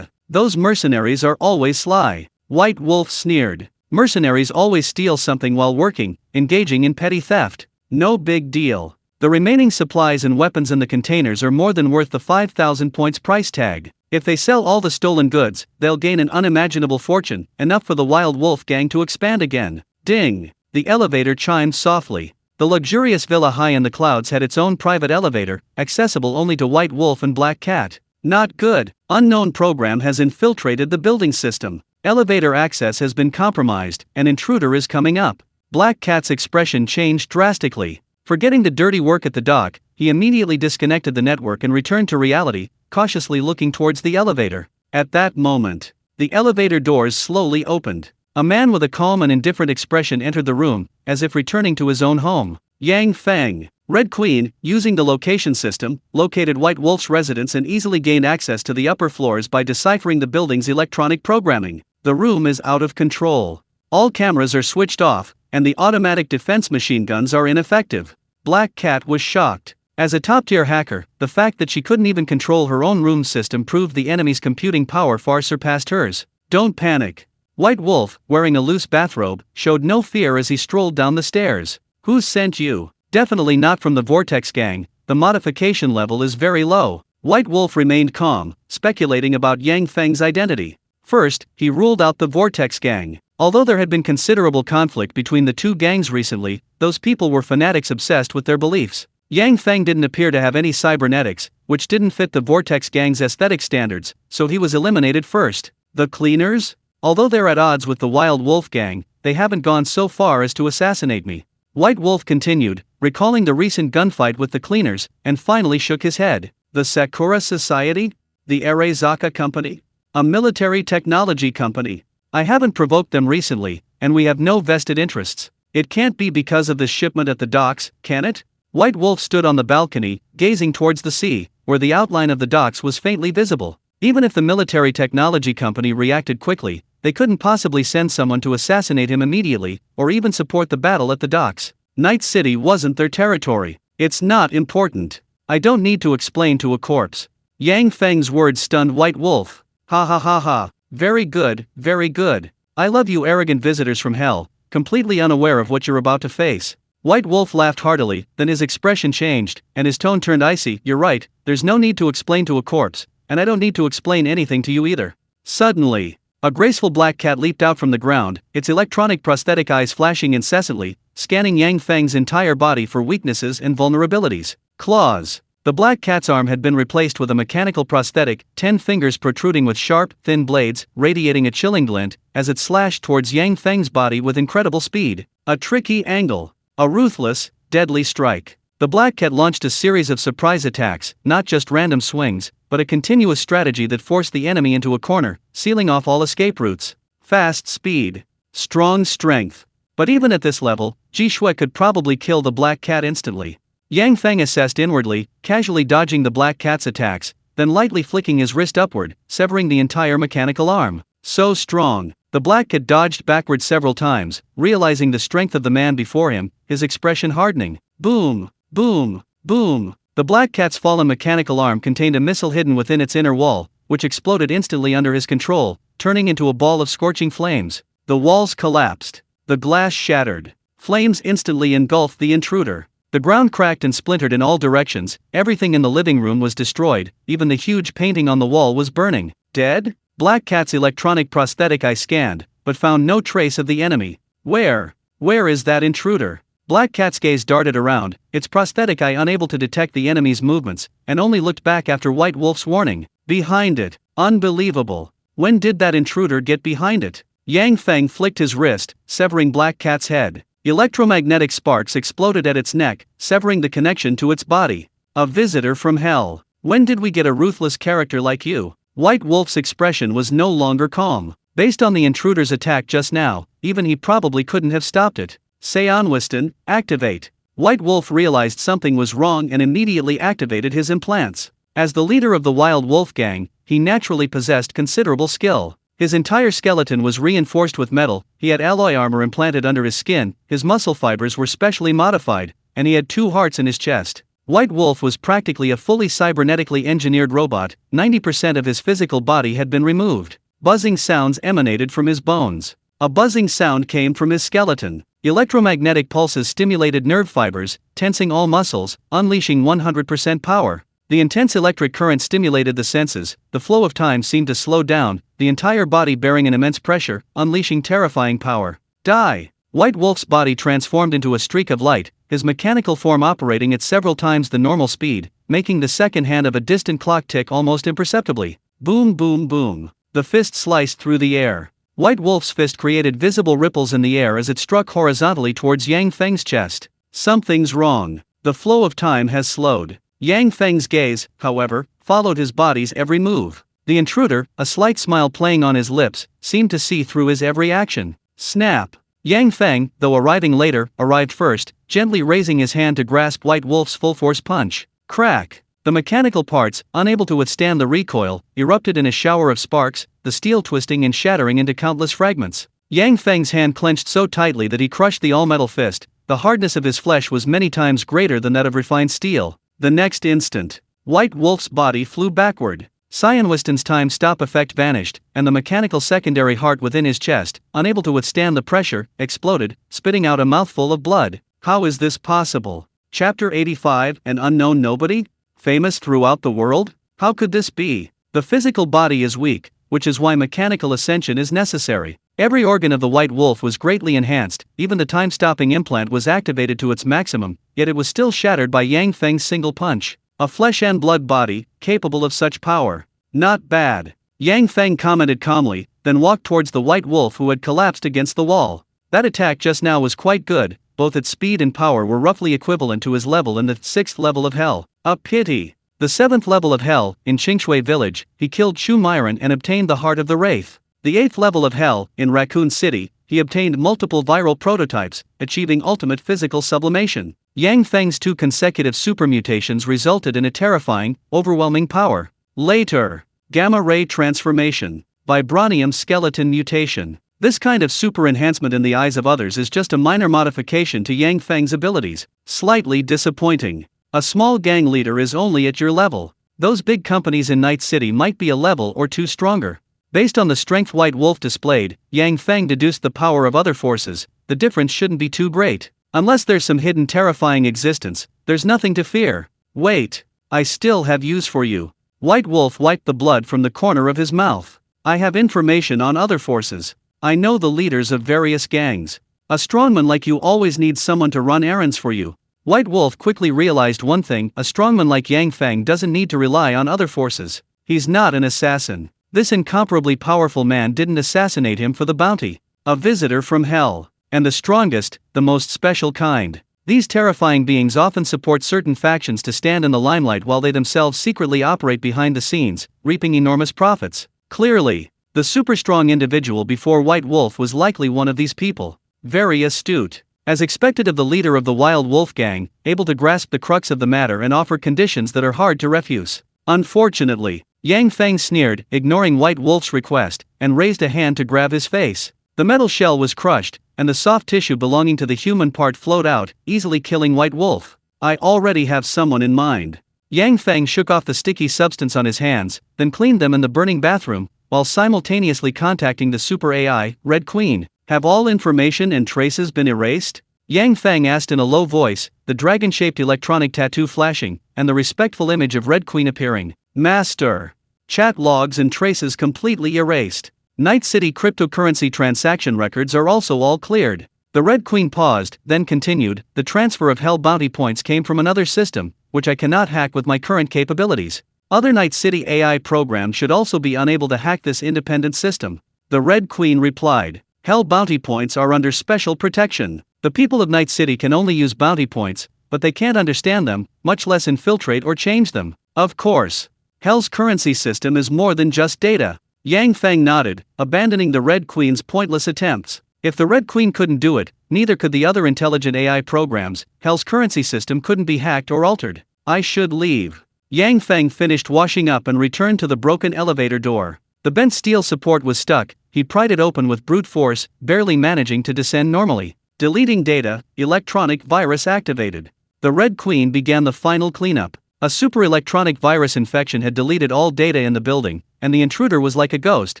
Those mercenaries are always sly. White Wolf sneered. Mercenaries always steal something while working, engaging in petty theft. No big deal. The remaining supplies and weapons in the containers are more than worth the 5,000 points price tag. If they sell all the stolen goods, they'll gain an unimaginable fortune, enough for the Wild Wolf gang to expand again. Ding! The elevator chimed softly. The luxurious villa high in the clouds had its own private elevator, accessible only to White Wolf and Black Cat. Not good. Unknown program has infiltrated the building system. Elevator access has been compromised, an intruder is coming up. Black Cat's expression changed drastically. Forgetting the dirty work at the dock, he immediately disconnected the network and returned to reality, cautiously looking towards the elevator. At that moment, the elevator doors slowly opened. A man with a calm and indifferent expression entered the room, as if returning to his own home. Yang Feng. Red Queen, using the location system, located White Wolf's residence and easily gained access to the upper floors by deciphering the building's electronic programming. The room is out of control. All cameras are switched off, and the automatic defense machine guns are ineffective. Black Cat was shocked. As a top-tier hacker, the fact that she couldn't even control her own room system proved the enemy's computing power far surpassed hers. Don't panic. White Wolf, wearing a loose bathrobe, showed no fear as he strolled down the stairs. Who sent you? Definitely not from the Vortex gang. The modification level is very low. White Wolf remained calm, speculating about Yang Feng's identity. First, he ruled out the Vortex gang. Although there had been considerable conflict between the two gangs recently, those people were fanatics obsessed with their beliefs. Yang Feng didn't appear to have any cybernetics, which didn't fit the Vortex gang's aesthetic standards, so he was eliminated first. The Cleaners? Although they're at odds with the Wild Wolf gang, they haven't gone so far as to assassinate me. White Wolf continued, recalling the recent gunfight with the Cleaners, and finally shook his head. The Sakura Society? The Arezaka Company? A military technology company. I haven't provoked them recently, and we have no vested interests. It can't be because of the shipment at the docks, can it? White Wolf stood on the balcony, gazing towards the sea, where the outline of the docks was faintly visible. Even if the military technology company reacted quickly, they couldn't possibly send someone to assassinate him immediately, or even support the battle at the docks. Night City wasn't their territory. It's not important. I don't need to explain to a corpse. Yang Feng's words stunned White Wolf. Ha ha ha ha. Very good, very good. I love you arrogant visitors from hell, completely unaware of what you're about to face. White Wolf laughed heartily, then his expression changed, and his tone turned icy. You're right, there's no need to explain to a corpse, and I don't need to explain anything to you either. Suddenly, a graceful black cat leaped out from the ground, its electronic prosthetic eyes flashing incessantly, scanning Yang Feng's entire body for weaknesses and vulnerabilities. Claws. The black cat's arm had been replaced with a mechanical prosthetic, 10 fingers protruding with sharp, thin blades, radiating a chilling glint, as it slashed towards Yang Feng's body with incredible speed. A tricky angle. A ruthless, deadly strike. The black cat launched a series of surprise attacks, not just random swings, but a continuous strategy that forced the enemy into a corner, sealing off all escape routes. Fast speed. Strong strength. But even at this level, Ji Shui could probably kill the black cat instantly. Yang Feng assessed inwardly, casually dodging the black cat's attacks, then lightly flicking his wrist upward, severing the entire mechanical arm. So strong. The black cat dodged backward several times, realizing the strength of the man before him, his expression hardening. Boom, boom, boom. The black cat's fallen mechanical arm contained a missile hidden within its inner wall, which exploded instantly under his control, turning into a ball of scorching flames. The walls collapsed. The glass shattered. Flames instantly engulfed the intruder. The ground cracked and splintered in all directions, everything in the living room was destroyed, even the huge painting on the wall was burning. Dead? Black Cat's electronic prosthetic eye scanned, but found no trace of the enemy. Where is that intruder? Black Cat's gaze darted around, its prosthetic eye unable to detect the enemy's movements, and only looked back after White Wolf's warning. Behind it. Unbelievable. When did that intruder get behind it? Yang Feng flicked his wrist, severing Black Cat's head. Electromagnetic sparks exploded at its neck, severing the connection to its body. A visitor from hell. When did we get a ruthless character like you? White Wolf's expression was no longer calm. Based on the intruder's attack just now, even he probably couldn't have stopped it. Seonwiston, activate. White Wolf realized something was wrong and immediately activated his implants. As the leader of the Wild Wolf gang, he naturally possessed considerable skill. His entire skeleton was reinforced with metal, he had alloy armor implanted under his skin, his muscle fibers were specially modified, and he had 2 hearts in his chest. White Wolf was practically a fully cybernetically engineered robot, 90% of his physical body had been removed. Buzzing sounds emanated from his bones. A buzzing sound came from his skeleton. Electromagnetic pulses stimulated nerve fibers, tensing all muscles, unleashing 100% power. The intense electric current stimulated the senses, the flow of time seemed to slow down, the entire body bearing an immense pressure, unleashing terrifying power. Die! White Wolf's body transformed into a streak of light, his mechanical form operating at several times the normal speed, making the second hand of a distant clock tick almost imperceptibly. Boom boom boom. The fist sliced through the air. White Wolf's fist created visible ripples in the air as it struck horizontally towards Yang Feng's chest. Something's wrong. The flow of time has slowed. Yang Feng's gaze, however, followed his body's every move. The intruder, a slight smile playing on his lips, seemed to see through his every action. Snap! Yang Feng, though arriving later, arrived first, gently raising his hand to grasp White Wolf's full-force punch. Crack! The mechanical parts, unable to withstand the recoil, erupted in a shower of sparks, the steel twisting and shattering into countless fragments. Yang Feng's hand clenched so tightly that he crushed the all-metal fist. The hardness of his flesh was many times greater than that of refined steel. The next instant, White Wolf's body flew backward. Seonwiston's time-stop effect vanished, and the mechanical secondary heart within his chest, unable to withstand the pressure, exploded, spitting out a mouthful of blood. How is this possible? Chapter 85, An Unknown Nobody? Famous throughout the world? How could this be? The physical body is weak, which is why mechanical ascension is necessary. Every organ of the White Wolf was greatly enhanced, even the time-stopping implant was activated to its maximum, yet it was still shattered by Yang Feng's single punch. A flesh and blood body, capable of such power. Not bad. Yang Feng commented calmly, then walked towards the White Wolf who had collapsed against the wall. That attack just now was quite good, both its speed and power were roughly equivalent to his level in the 6th level of Hell. A pity. The 7th level of Hell, in Qingshui village, he killed Chu Myron and obtained the Heart of the Wraith. The 8th level of Hell, in Raccoon City, he obtained multiple viral prototypes, achieving ultimate physical sublimation. Yang Feng's 2 consecutive supermutations resulted in a terrifying, overwhelming power. Later, Gamma ray transformation. Vibranium skeleton mutation. This kind of super enhancement in the eyes of others is just a minor modification to Yang Feng's abilities. Slightly disappointing. A small gang leader is only at your level. Those big companies in Night City might be a level or two stronger. Based on the strength White Wolf displayed, Yang Feng deduced the power of other forces. The difference shouldn't be too great. Unless there's some hidden terrifying existence, there's nothing to fear. Wait, I still have use for you. White Wolf wiped the blood from the corner of his mouth. I have information on other forces. I know the leaders of various gangs. A strongman like you always needs someone to run errands for you. White Wolf quickly realized one thing: a strongman like Yang Feng doesn't need to rely on other forces. He's not an assassin. This incomparably powerful man didn't assassinate him for the bounty. A visitor from hell. And the strongest, the most special kind. These terrifying beings often support certain factions to stand in the limelight while they themselves secretly operate behind the scenes, reaping enormous profits. Clearly, the super strong individual before White Wolf was likely one of these people. Very astute. As expected of the leader of the Wild Wolf gang, able to grasp the crux of the matter and offer conditions that are hard to refuse. Unfortunately, Yang Feng sneered, ignoring White Wolf's request, and raised a hand to grab his face. The metal shell was crushed, and the soft tissue belonging to the human part flowed out, easily killing White Wolf. I already have someone in mind. Yang Feng shook off the sticky substance on his hands, then cleaned them in the burning bathroom, while simultaneously contacting the super AI, Red Queen. Have all information and traces been erased? Yang Feng asked in a low voice, the dragon-shaped electronic tattoo flashing, and the respectful image of Red Queen appearing. Master. Chat logs and traces completely erased. Night City cryptocurrency transaction records are also all cleared. The Red Queen paused, then continued, the transfer of Hell bounty points came from another system, which I cannot hack with my current capabilities. Other Night City AI programs should also be unable to hack this independent system. The Red Queen replied, Hell bounty points are under special protection. The people of Night City can only use bounty points, but they can't understand them, much less infiltrate or change them. Of course. Hell's currency system is more than just data. Yang Feng nodded, abandoning the Red Queen's pointless attempts. If the Red Queen couldn't do it, neither could the other intelligent AI programs. Hell's currency system couldn't be hacked or altered. I should leave. Yang Feng finished washing up and returned to the broken elevator door. The bent steel support was stuck. He pried it open with brute force, barely managing to descend normally. Deleting data, electronic virus activated. The Red Queen began the final cleanup. A super electronic virus infection had deleted all data in the building, and the intruder was like a ghost,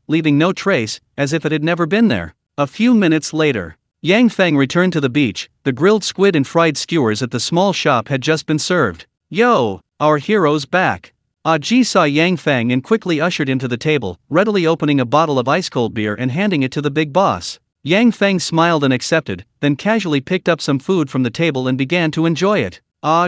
leaving no trace, as if it had never been there. A few minutes later, Yang Feng returned to the beach. The grilled squid and fried skewers at the small shop had just been served. Yo, our hero's back. Ji saw Yang Feng and quickly ushered him to the table, readily opening a bottle of ice-cold beer and handing it to the big boss. Yang Feng smiled and accepted, then casually picked up some food from the table and began to enjoy it.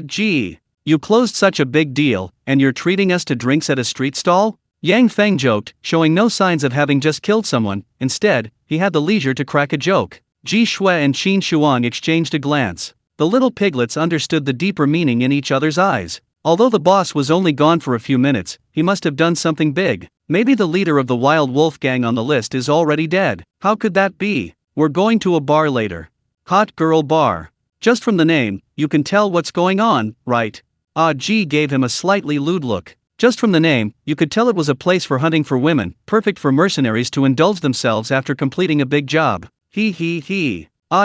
Ji, you closed such a big deal, and you're treating us to drinks at a street stall? Yang Feng joked, showing no signs of having just killed someone. Instead, he had the leisure to crack a joke. Ji Shui and Qin Shuang exchanged a glance. The little piglets understood the deeper meaning in each other's eyes. Although the boss was only gone for a few minutes, he must have done something big. Maybe the leader of the Wild Wolf gang on the list is already dead. How could that be? We're going to a bar later. Hot girl bar. Just from the name, you can tell what's going on, right? Ji gave him a slightly lewd look. Just from the name, you could tell it was a place for hunting for women, perfect for mercenaries to indulge themselves after completing a big job. He.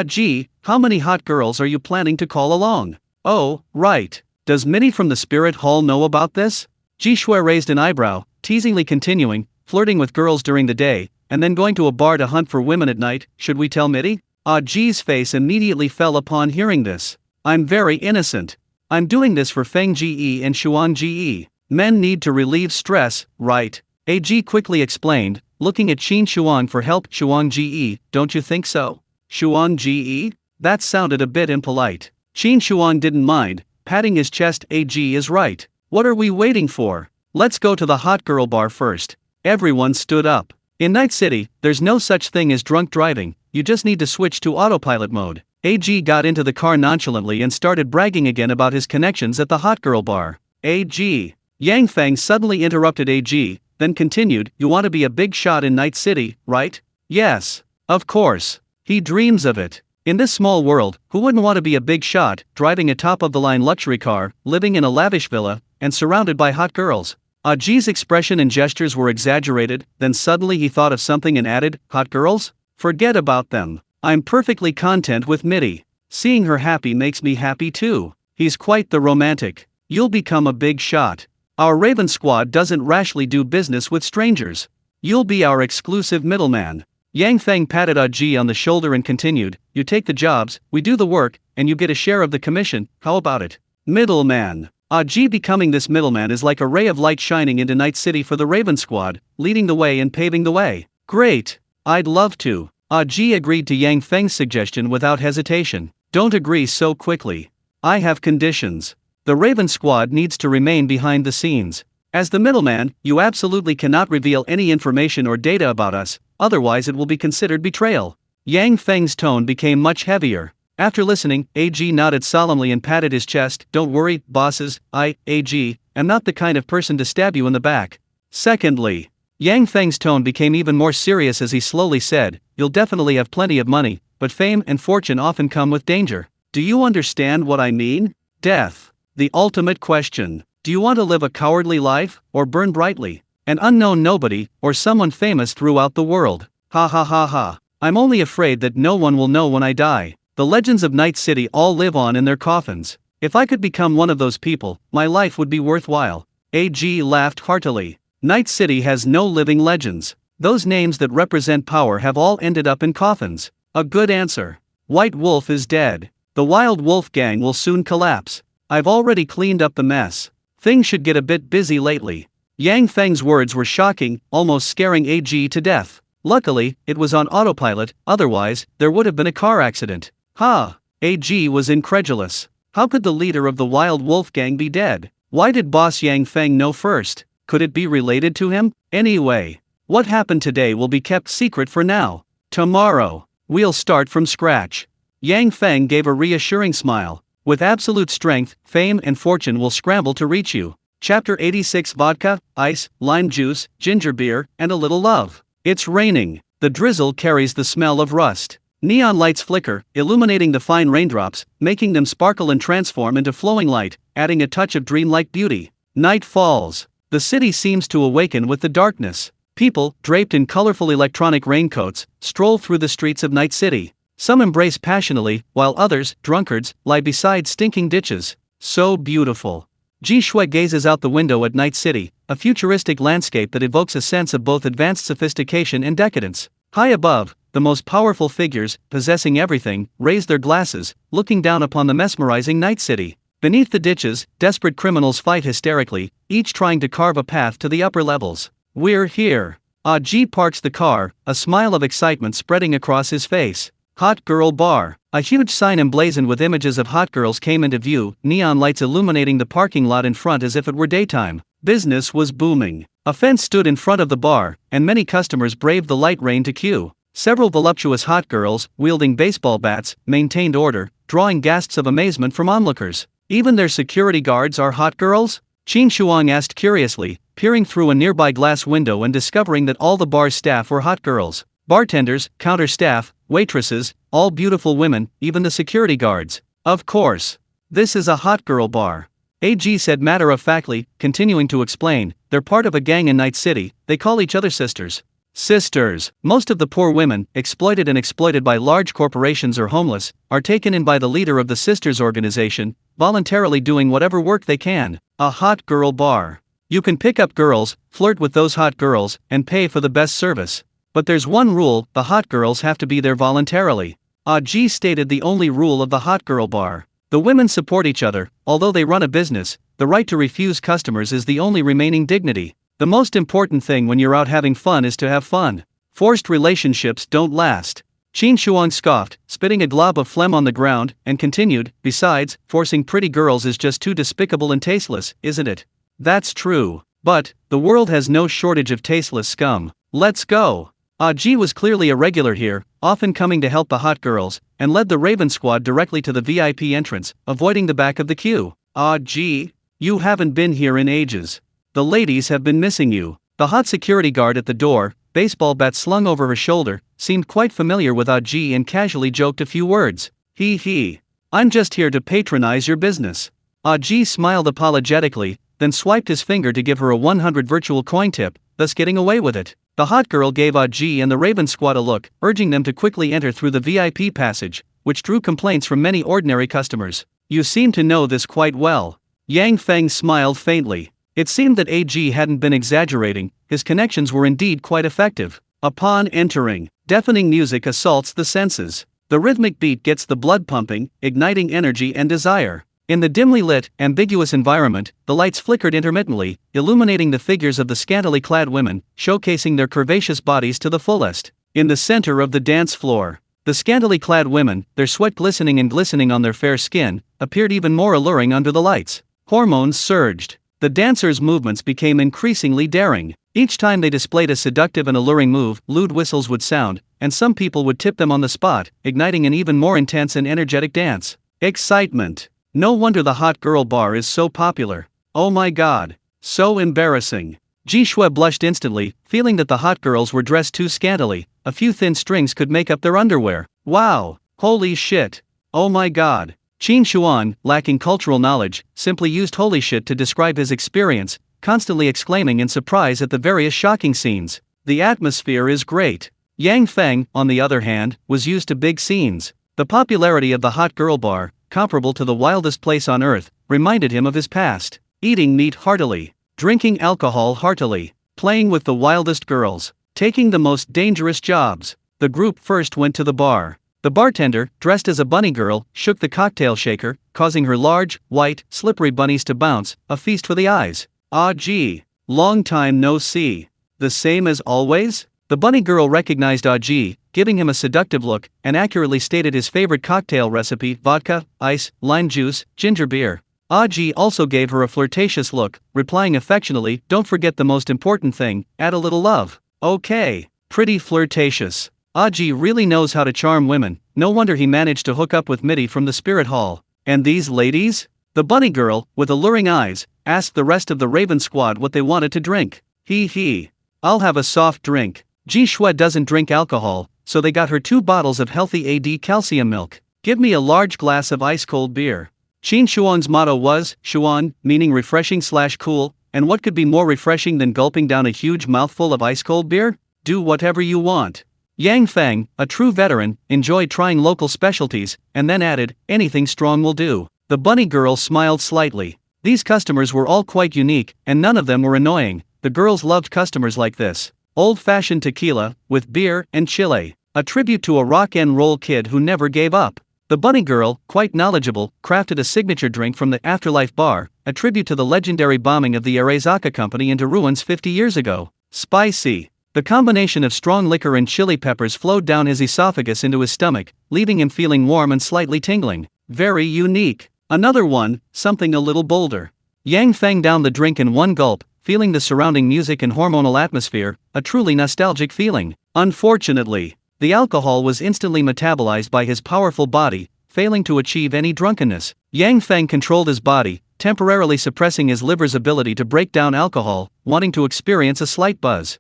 Ji, how many hot girls are you planning to call along? Oh, right. Does Minnie from the Spirit Hall know about this? Ji Shui raised an eyebrow, teasingly continuing, flirting with girls during the day, and then going to a bar to hunt for women at night. Should we tell Mitty? Ji's face immediately fell upon hearing this. I'm very innocent. I'm doing this for Feng Ge and Xuan Ge. Men need to relieve stress, right? Ji quickly explained, looking at Qin Shuang for help. Xuan Ge, don't you think so? Xuan Ge? That sounded a bit impolite. Qin Shuang didn't mind, patting his chest. Ji is right. What are we waiting for? Let's go to the hot girl bar first. Everyone stood up. In Night City, there's no such thing as drunk driving. You just need to switch to autopilot mode. Ji got into the car nonchalantly and started bragging again about his connections at the hot girl bar. Ji. Yang Feng suddenly interrupted Ji, then continued, you want to be a big shot in Night City, right? Yes. Of course. He dreams of it. In this small world, who wouldn't want to be a big shot, driving a top-of-the-line luxury car, living in a lavish villa, and surrounded by hot girls? Ji's expression and gestures were exaggerated, then suddenly he thought of something and added, hot girls? Forget about them. I'm perfectly content with Mitty. Seeing her happy makes me happy too. He's quite the romantic. You'll become a big shot. Our Raven squad doesn't rashly do business with strangers. You'll be our exclusive middleman. Yang Feng patted Ji on the shoulder and continued, you take the jobs, we do the work, and you get a share of the commission, how about it? Middleman. Ji becoming this middleman is like a ray of light shining into Night City for the Raven squad, leading the way and paving the way. Great. I'd love to. Ji agreed to Yang Feng's suggestion without hesitation. Don't agree so quickly. I have conditions. The Raven squad needs to remain behind the scenes. As the middleman, you absolutely cannot reveal any information or data about us, otherwise it will be considered betrayal. Yang Feng's tone became much heavier. After listening, AG nodded solemnly and patted his chest. Don't worry, bosses, AG, am not the kind of person to stab you in the back. Secondly, Yang Feng's tone became even more serious as he slowly said, you'll definitely have plenty of money, but fame and fortune often come with danger. Do you understand what I mean? Death. The ultimate question. Do you want to live a cowardly life, or burn brightly? An unknown nobody, or someone famous throughout the world? Ha ha ha ha. I'm only afraid that no one will know when I die. The legends of Night City all live on in their coffins. If I could become one of those people, my life would be worthwhile. AG laughed heartily. Night City has no living legends. Those names that represent power have all ended up in coffins. A good answer. White Wolf is dead. The Wild Wolf gang will soon collapse. I've already cleaned up the mess. Things should get a bit busy lately. Yang Feng's words were shocking, almost scaring AG to death. Luckily, it was on autopilot, otherwise, there would have been a car accident. Ha! AG was incredulous. How could the leader of the Wild Wolf gang be dead? Why did Boss Yang Feng know first? Could it be related to him? Anyway, what happened today will be kept secret for now. Tomorrow, we'll start from scratch. Yang Feng gave a reassuring smile. With absolute strength, fame and fortune will scramble to reach you. Chapter 86 Vodka, ice, lime juice, ginger beer, and a little love. It's raining. The drizzle carries the smell of rust. Neon lights flicker, illuminating the fine raindrops, making them sparkle and transform into flowing light, adding a touch of dreamlike beauty. Night falls. The city seems to awaken with the darkness. People, draped in colorful electronic raincoats, stroll through the streets of Night City. Some embrace passionately, while others, drunkards, lie beside stinking ditches. So beautiful. Ji Shui gazes out the window at Night City, a futuristic landscape that evokes a sense of both advanced sophistication and decadence. High above, the most powerful figures, possessing everything, raise their glasses, looking down upon the mesmerizing Night City. Beneath the ditches, desperate criminals fight hysterically, each trying to carve a path to the upper levels. We're here. Ji parks the car, a smile of excitement spreading across his face. Hot Girl Bar. A huge sign emblazoned with images of hot girls came into view, neon lights illuminating the parking lot in front as if it were daytime. Business was booming. A fence stood in front of the bar, and many customers braved the light rain to queue. Several voluptuous hot girls, wielding baseball bats, maintained order, drawing gasps of amazement from onlookers. Even their security guards are hot girls? Qin Shuang asked curiously, peering through a nearby glass window and discovering that all the bar's staff were hot girls. Bartenders, counter staff, waitresses, all beautiful women, even the security guards. Of course. This is a hot girl bar. AG said matter-of-factly, continuing to explain, they're part of a gang in Night City, they call each other sisters. Sisters. Most of the poor women, exploited by large corporations or homeless, are taken in by the leader of the sisters organization, voluntarily doing whatever work they can. A hot girl bar. You can pick up girls, flirt with those hot girls, and pay for the best service. But there's one rule, the hot girls have to be there voluntarily. Ji stated the only rule of the hot girl bar. The women support each other, although they run a business, the right to refuse customers is the only remaining dignity. The most important thing when you're out having fun is to have fun. Forced relationships don't last. Qin Shuang scoffed, spitting a glob of phlegm on the ground, and continued, besides, forcing pretty girls is just too despicable and tasteless, isn't it? That's true. But, the world has no shortage of tasteless scum. Let's go. Ji was clearly a regular here, often coming to help the hot girls, and led the Raven squad directly to the VIP entrance, avoiding the back of the queue. Ji, you haven't been here in ages. The ladies have been missing you. The hot security guard at the door, baseball bat slung over her shoulder, seemed quite familiar with Ji and casually joked a few words. He. I'm just here to patronize your business. Ji smiled apologetically, then swiped his finger to give her a 100 virtual coin tip, thus getting away with it. The hot girl gave Aji and the Raven Squad a look, urging them to quickly enter through the VIP passage, which drew complaints from many ordinary customers. You seem to know this quite well. Yang Feng smiled faintly. It seemed that AG hadn't been exaggerating, his connections were indeed quite effective. Upon entering, deafening music assaults the senses. The rhythmic beat gets the blood pumping, igniting energy and desire. In the dimly lit, ambiguous environment, the lights flickered intermittently, illuminating the figures of the scantily clad women, showcasing their curvaceous bodies to the fullest. In the center of the dance floor, the scantily clad women, their sweat glistening on their fair skin, appeared even more alluring under the lights. Hormones surged. The dancers' movements became increasingly daring. Each time they displayed a seductive and alluring move, lewd whistles would sound, and some people would tip them on the spot, igniting an even more intense and energetic dance. Excitement. No wonder the hot girl bar is so popular. Oh my god. So embarrassing. Ji Shui blushed instantly, feeling that the hot girls were dressed too scantily. A few thin strings could make up their underwear. Wow. Holy shit. Oh my god. Qin Xuan, lacking cultural knowledge, simply used holy shit to describe his experience, constantly exclaiming in surprise at the various shocking scenes. The atmosphere is great. Yang Feng, on the other hand, was used to big scenes. The popularity of the hot girl bar, comparable to the wildest place on earth, reminded him of his past. Eating meat heartily, drinking alcohol heartily, playing with the wildest girls, taking the most dangerous jobs. The group first went to the bar. The bartender, dressed as a bunny girl, shook the cocktail shaker, causing her large, white, slippery bunnies to bounce, a feast for the eyes. Ah gee. Long time no see. The same as always? The bunny girl recognized Aji, giving him a seductive look, and accurately stated his favorite cocktail recipe: vodka, ice, lime juice, ginger beer. Aji also gave her a flirtatious look, replying affectionately, "Don't forget the most important thing, add a little love." Okay. Pretty flirtatious. Aji really knows how to charm women, no wonder he managed to hook up with Mitty from the Spirit Hall. And these ladies? The bunny girl, with alluring eyes, asked the rest of the Raven Squad what they wanted to drink. Hee. I'll have a soft drink. Ji Shui doesn't drink alcohol, so they got her 2 bottles of healthy AD calcium milk. Give me a large glass of ice-cold beer. Qin Xuan's motto was, Xuan, meaning refreshing/cool, and what could be more refreshing than gulping down a huge mouthful of ice-cold beer? Do whatever you want. Yang Feng, a true veteran, enjoyed trying local specialties, and then added, anything strong will do. The bunny girl smiled slightly. These customers were all quite unique, and none of them were annoying. The girls loved customers like this. Old-fashioned tequila, with beer and chile. A tribute to a rock and roll kid who never gave up. The bunny girl, quite knowledgeable, crafted a signature drink from the Afterlife Bar, a tribute to the legendary bombing of the Arezaka Company into ruins 50 years ago. Spicy. The combination of strong liquor and chili peppers flowed down his esophagus into his stomach, leaving him feeling warm and slightly tingling. Very unique. Another one, something a little bolder. Yang Feng downed the drink in one gulp, feeling the surrounding music and hormonal atmosphere, a truly nostalgic feeling. Unfortunately, the alcohol was instantly metabolized by his powerful body, failing to achieve any drunkenness. Yang Feng controlled his body, temporarily suppressing his liver's ability to break down alcohol, wanting to experience a slight buzz.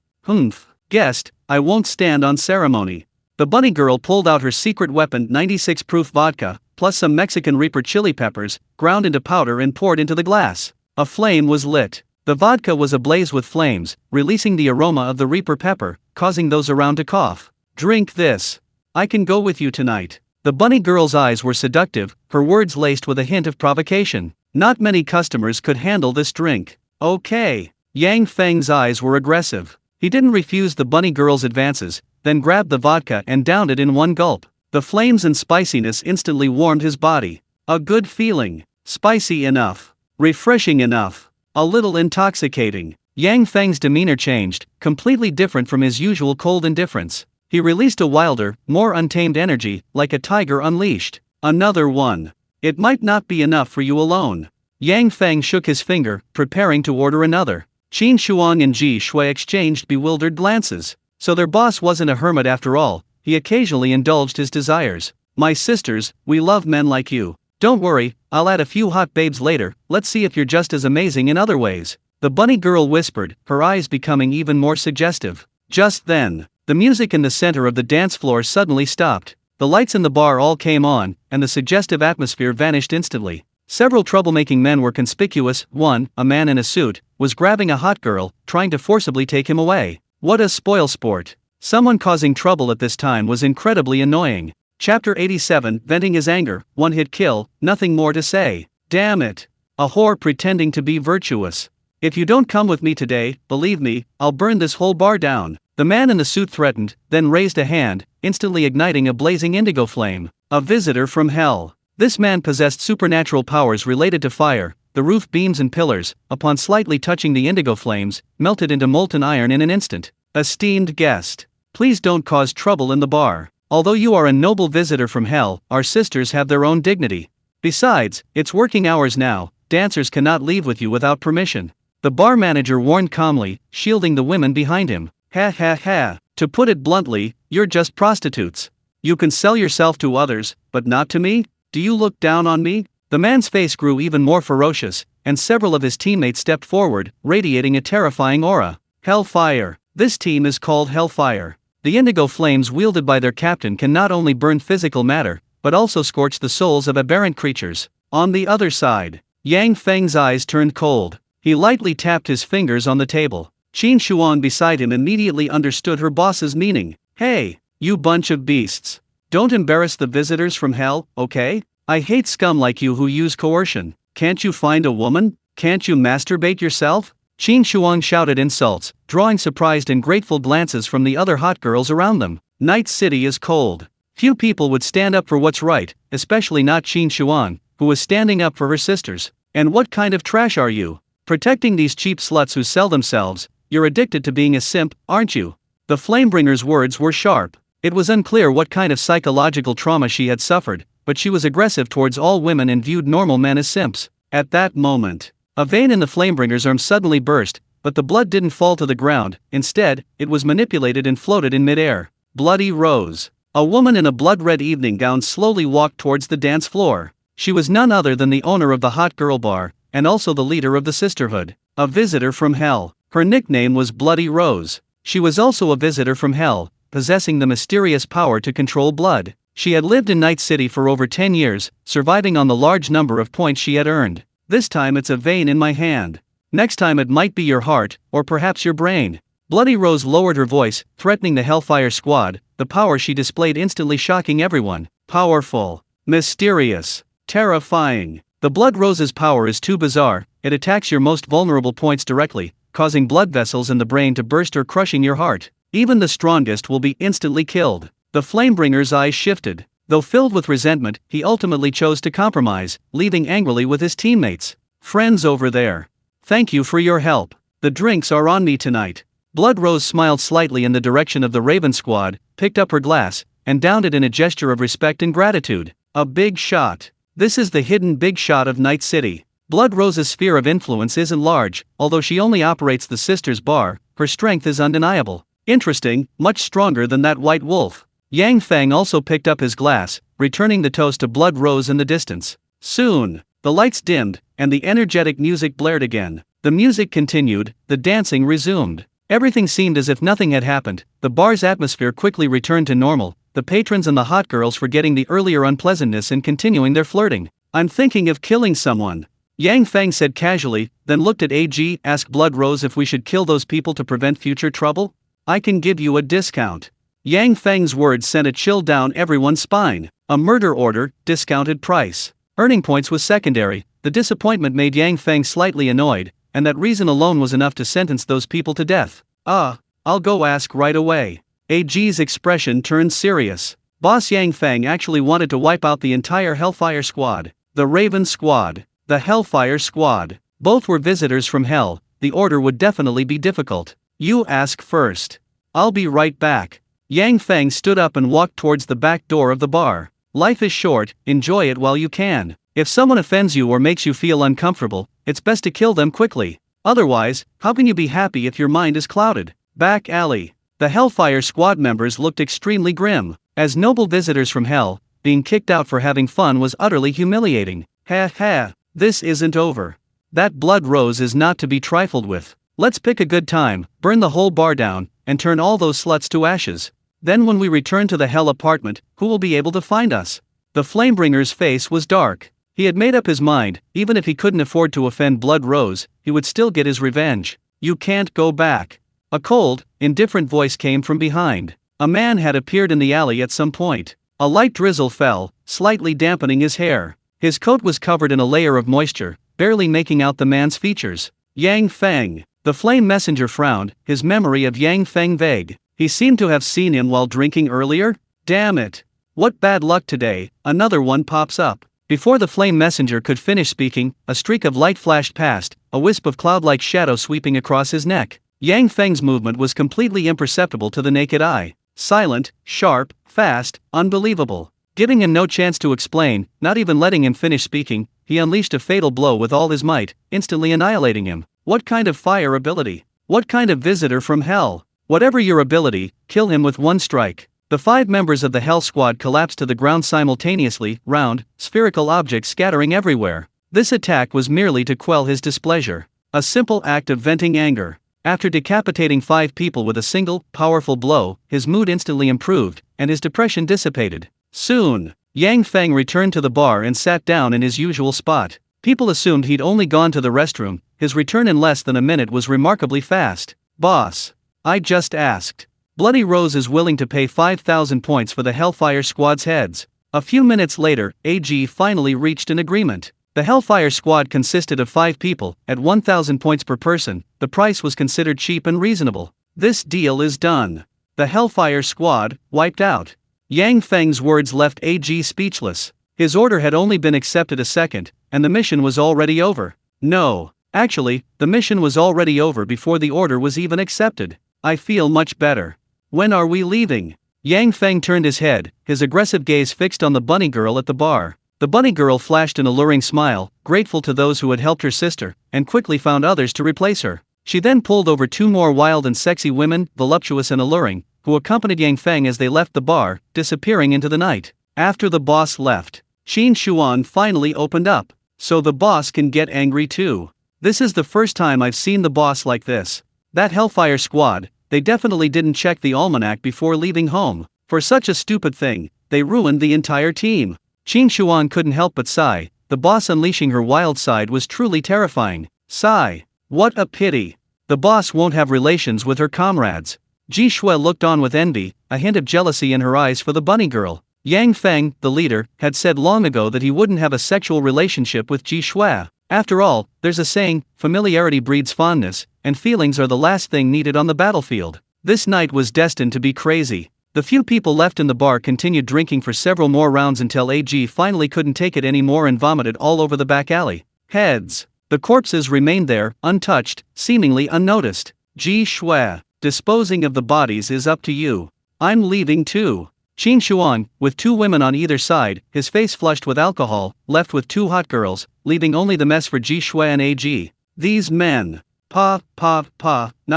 Guest, I won't stand on ceremony. The bunny girl pulled out her secret weapon, 96 proof vodka, plus some Mexican Reaper chili peppers, ground into powder and poured into the glass. A flame was lit. The vodka was ablaze with flames, releasing the aroma of the Reaper pepper, causing those around to cough. Drink this. I can go with you tonight. The bunny girl's eyes were seductive, her words laced with a hint of provocation. Not many customers could handle this drink. Okay. Yang Feng's eyes were aggressive. He didn't refuse the bunny girl's advances, then grabbed the vodka and downed it in one gulp. The flames and spiciness instantly warmed his body. A good feeling. Spicy enough. Refreshing enough. A little intoxicating. Yang Feng's demeanor changed, completely different from his usual cold indifference. He released a wilder, more untamed energy, like a tiger unleashed. Another one. It might not be enough for you alone. Yang Feng shook his finger, preparing to order another. Qin Xuan and Ji Shui exchanged bewildered glances. So their boss wasn't a hermit after all, he occasionally indulged his desires. My sisters, we love men like you. Don't worry, I'll add a few hot babes later, let's see if you're just as amazing in other ways. The bunny girl whispered, her eyes becoming even more suggestive. Just then, the music in the center of the dance floor suddenly stopped. The lights in the bar all came on, and the suggestive atmosphere vanished instantly. Several troublemaking men were conspicuous. One, a man in a suit, was grabbing a hot girl, trying to forcibly take him away. What a spoilsport. Someone causing trouble at this time was incredibly annoying. Chapter 87, venting his anger, one hit kill, nothing more to say. Damn it. A whore pretending to be virtuous. If you don't come with me today, believe me, I'll burn this whole bar down. The man in the suit threatened, then raised a hand, instantly igniting a blazing indigo flame. A visitor from hell. This man possessed supernatural powers related to fire. The roof beams and pillars, upon slightly touching the indigo flames, melted into molten iron in an instant. Esteemed guest, please don't cause trouble in the bar. Although you are a noble visitor from hell, our sisters have their own dignity. Besides, it's working hours now, dancers cannot leave with you without permission. The bar manager warned calmly, shielding the women behind him. Ha ha ha. To put it bluntly, you're just prostitutes. You can sell yourself to others, but not to me? Do you look down on me? The man's face grew even more ferocious, and several of his teammates stepped forward, radiating a terrifying aura. Hellfire. This team is called Hellfire. The indigo flames wielded by their captain can not only burn physical matter, but also scorch the souls of aberrant creatures. On the other side, Yang Feng's eyes turned cold. He lightly tapped his fingers on the table. Qin Shuang beside him immediately understood her boss's meaning. Hey, you bunch of beasts. Don't embarrass the visitors from hell, okay? I hate scum like you who use coercion. Can't you find a woman? Can't you masturbate yourself? Qin Shuang shouted insults, drawing surprised and grateful glances from the other hot girls around them. Night City is cold. Few people would stand up for what's right, especially not Qin Shuang, who was standing up for her sisters. And what kind of trash are you? Protecting these cheap sluts who sell themselves. You're addicted to being a simp, aren't you? The Flamebringer's words were sharp. It was unclear what kind of psychological trauma she had suffered, but she was aggressive towards all women and viewed normal men as simps. At that moment, a vein in the Flamebringer's arm suddenly burst, but the blood didn't fall to the ground. Instead, it was manipulated and floated in midair. Bloody Rose. A woman in a blood-red evening gown slowly walked towards the dance floor. She was none other than the owner of the hot girl bar, and also the leader of the sisterhood. A visitor from hell. Her nickname was Bloody Rose. She was also a visitor from hell, possessing the mysterious power to control blood. She had lived in Night City for over 10 years, surviving on the large number of points she had earned. This time it's a vein in my hand. Next time it might be your heart, or perhaps your brain. Bloody Rose lowered her voice, threatening the Hellfire Squad. The power she displayed instantly shocking everyone. Powerful. Mysterious. Terrifying. The Blood Rose's power is too bizarre. It attacks your most vulnerable points directly, causing blood vessels in the brain to burst or crushing your heart. Even the strongest will be instantly killed. The Flamebringer's eyes shifted. Though filled with resentment, he ultimately chose to compromise, leaving angrily with his teammates. Friends over there. Thank you for your help. The drinks are on me tonight. Blood Rose smiled slightly in the direction of the Raven Squad, picked up her glass, and downed it in a gesture of respect and gratitude. A big shot. This is the hidden big shot of Night City. Blood Rose's sphere of influence isn't large. Although she only operates the Sisters Bar, her strength is undeniable. Interesting, much stronger than that white wolf. Yang Feng also picked up his glass, returning the toast to Blood Rose in the distance. Soon, the lights dimmed, and the energetic music blared again. The music continued, the dancing resumed. Everything seemed as if nothing had happened. The bar's atmosphere quickly returned to normal, the patrons and the hot girls forgetting the earlier unpleasantness and continuing their flirting. I'm thinking of killing someone. Yang Feng said casually, then looked at AG, asked Blood Rose if we should kill those people to prevent future trouble. I can give you a discount. Yang Feng's words sent a chill down everyone's spine. A murder order, discounted price. Earning points was secondary. The disappointment made Yang Feng slightly annoyed, and that reason alone was enough to sentence those people to death. I'll go ask right away. AG's expression turned serious. Boss Yang Feng actually wanted to wipe out the entire Hellfire Squad. The Raven Squad. The Hellfire Squad. Both were visitors from hell. The order would definitely be difficult. You ask first. I'll be right back. Yang Feng stood up and walked towards the back door of the bar. Life is short, enjoy it while you can. If someone offends you or makes you feel uncomfortable, it's best to kill them quickly. Otherwise, how can you be happy if your mind is clouded? Back alley. The Hellfire Squad members looked extremely grim. As noble visitors from hell, being kicked out for having fun was utterly humiliating. Ha ha, this isn't over. That Blood Rose is not to be trifled with. Let's pick a good time, burn the whole bar down, and turn all those sluts to ashes. Then when we return to the hell apartment, who will be able to find us? The Flamebringer's face was dark. He had made up his mind, even if he couldn't afford to offend Blood Rose, he would still get his revenge. You can't go back. A cold, indifferent voice came from behind. A man had appeared in the alley at some point. A light drizzle fell, slightly dampening his hair. His coat was covered in a layer of moisture, barely making out the man's features. Yang Feng. The flame messenger frowned, his memory of Yang Feng vague. He seemed to have seen him while drinking earlier? Damn it. What bad luck today, another one pops up. Before the flame messenger could finish speaking, a streak of light flashed past, a wisp of cloud-like shadow sweeping across his neck. Yang Feng's movement was completely imperceptible to the naked eye. Silent, sharp, fast, unbelievable. Giving him no chance to explain, not even letting him finish speaking, he unleashed a fatal blow with all his might, instantly annihilating him. What kind of fire ability? What kind of visitor from hell? Whatever your ability, kill him with one strike. The 5 members of the Hell Squad collapsed to the ground simultaneously, round, spherical objects scattering everywhere. This attack was merely to quell his displeasure. A simple act of venting anger. After decapitating 5 people with a single, powerful blow, his mood instantly improved, and his depression dissipated. Soon, Yang Feng returned to the bar and sat down in his usual spot. People assumed he'd only gone to the restroom. His return in less than a minute was remarkably fast. Boss. I just asked. Bloody Rose is willing to pay 5,000 points for the Hellfire Squad's heads. A few minutes later, AG finally reached an agreement. The Hellfire Squad consisted of 5 people, at 1,000 points per person. The price was considered cheap and reasonable. This deal is done. The Hellfire Squad, wiped out. Yang Feng's words left AG speechless. His order had only been accepted a second, and the mission was already over. No, actually, the mission was already over before the order was even accepted. I feel much better. When are we leaving? Yang Feng turned his head, his aggressive gaze fixed on the bunny girl at the bar. The bunny girl flashed an alluring smile, grateful to those who had helped her sister, and quickly found others to replace her. She then pulled over 2 more wild and sexy women, voluptuous and alluring, who accompanied Yang Feng as they left the bar, disappearing into the night. After the boss left, Qin Shuan finally opened up. So the boss can get angry too. This is the first time I've seen the boss like this. That Hellfire Squad, they definitely didn't check the almanac before leaving home. For such a stupid thing, they ruined the entire team. Qin Shuan couldn't help but sigh. The boss unleashing her wild side was truly terrifying. Sigh. What a pity. The boss won't have relations with her comrades. Ji Shui looked on with envy, a hint of jealousy in her eyes for the bunny girl. Yang Feng, the leader, had said long ago that he wouldn't have a sexual relationship with Ji Shui. After all, there's a saying, familiarity breeds fondness, and feelings are the last thing needed on the battlefield. This night was destined to be crazy. The few people left in the bar continued drinking for several more rounds until AG finally couldn't take it anymore and vomited all over the back alley. Heads. The corpses remained there, untouched, seemingly unnoticed. Ji Shui, disposing of the bodies is up to you. I'm leaving too. Qin Shuan, with 2 women on either side, his face flushed with alcohol, left with 2 hot girls, leaving only the mess for Ji Shui and AG. These men. Not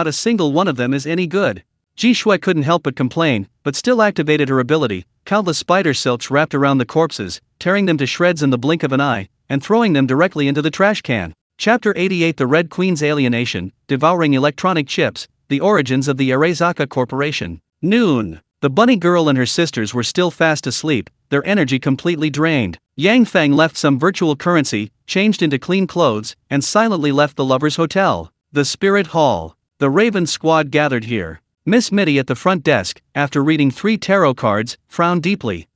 a single one of them is any good. Ji Shui couldn't help but complain, but still activated her ability. Countless spider silks wrapped around the corpses, tearing them to shreds in the blink of an eye, and throwing them directly into the trash can. Chapter 88: The Red Queen's Alienation, Devouring Electronic Chips, The Origins of the Arezaka Corporation. Noon. The bunny girl and her sisters were still fast asleep, their energy completely drained. Yang Feng left some virtual currency, changed into clean clothes, and silently left the lovers' hotel. The Spirit Hall. The Raven Squad gathered here. Miss Mitty at the front desk, after reading 3 tarot cards, frowned deeply.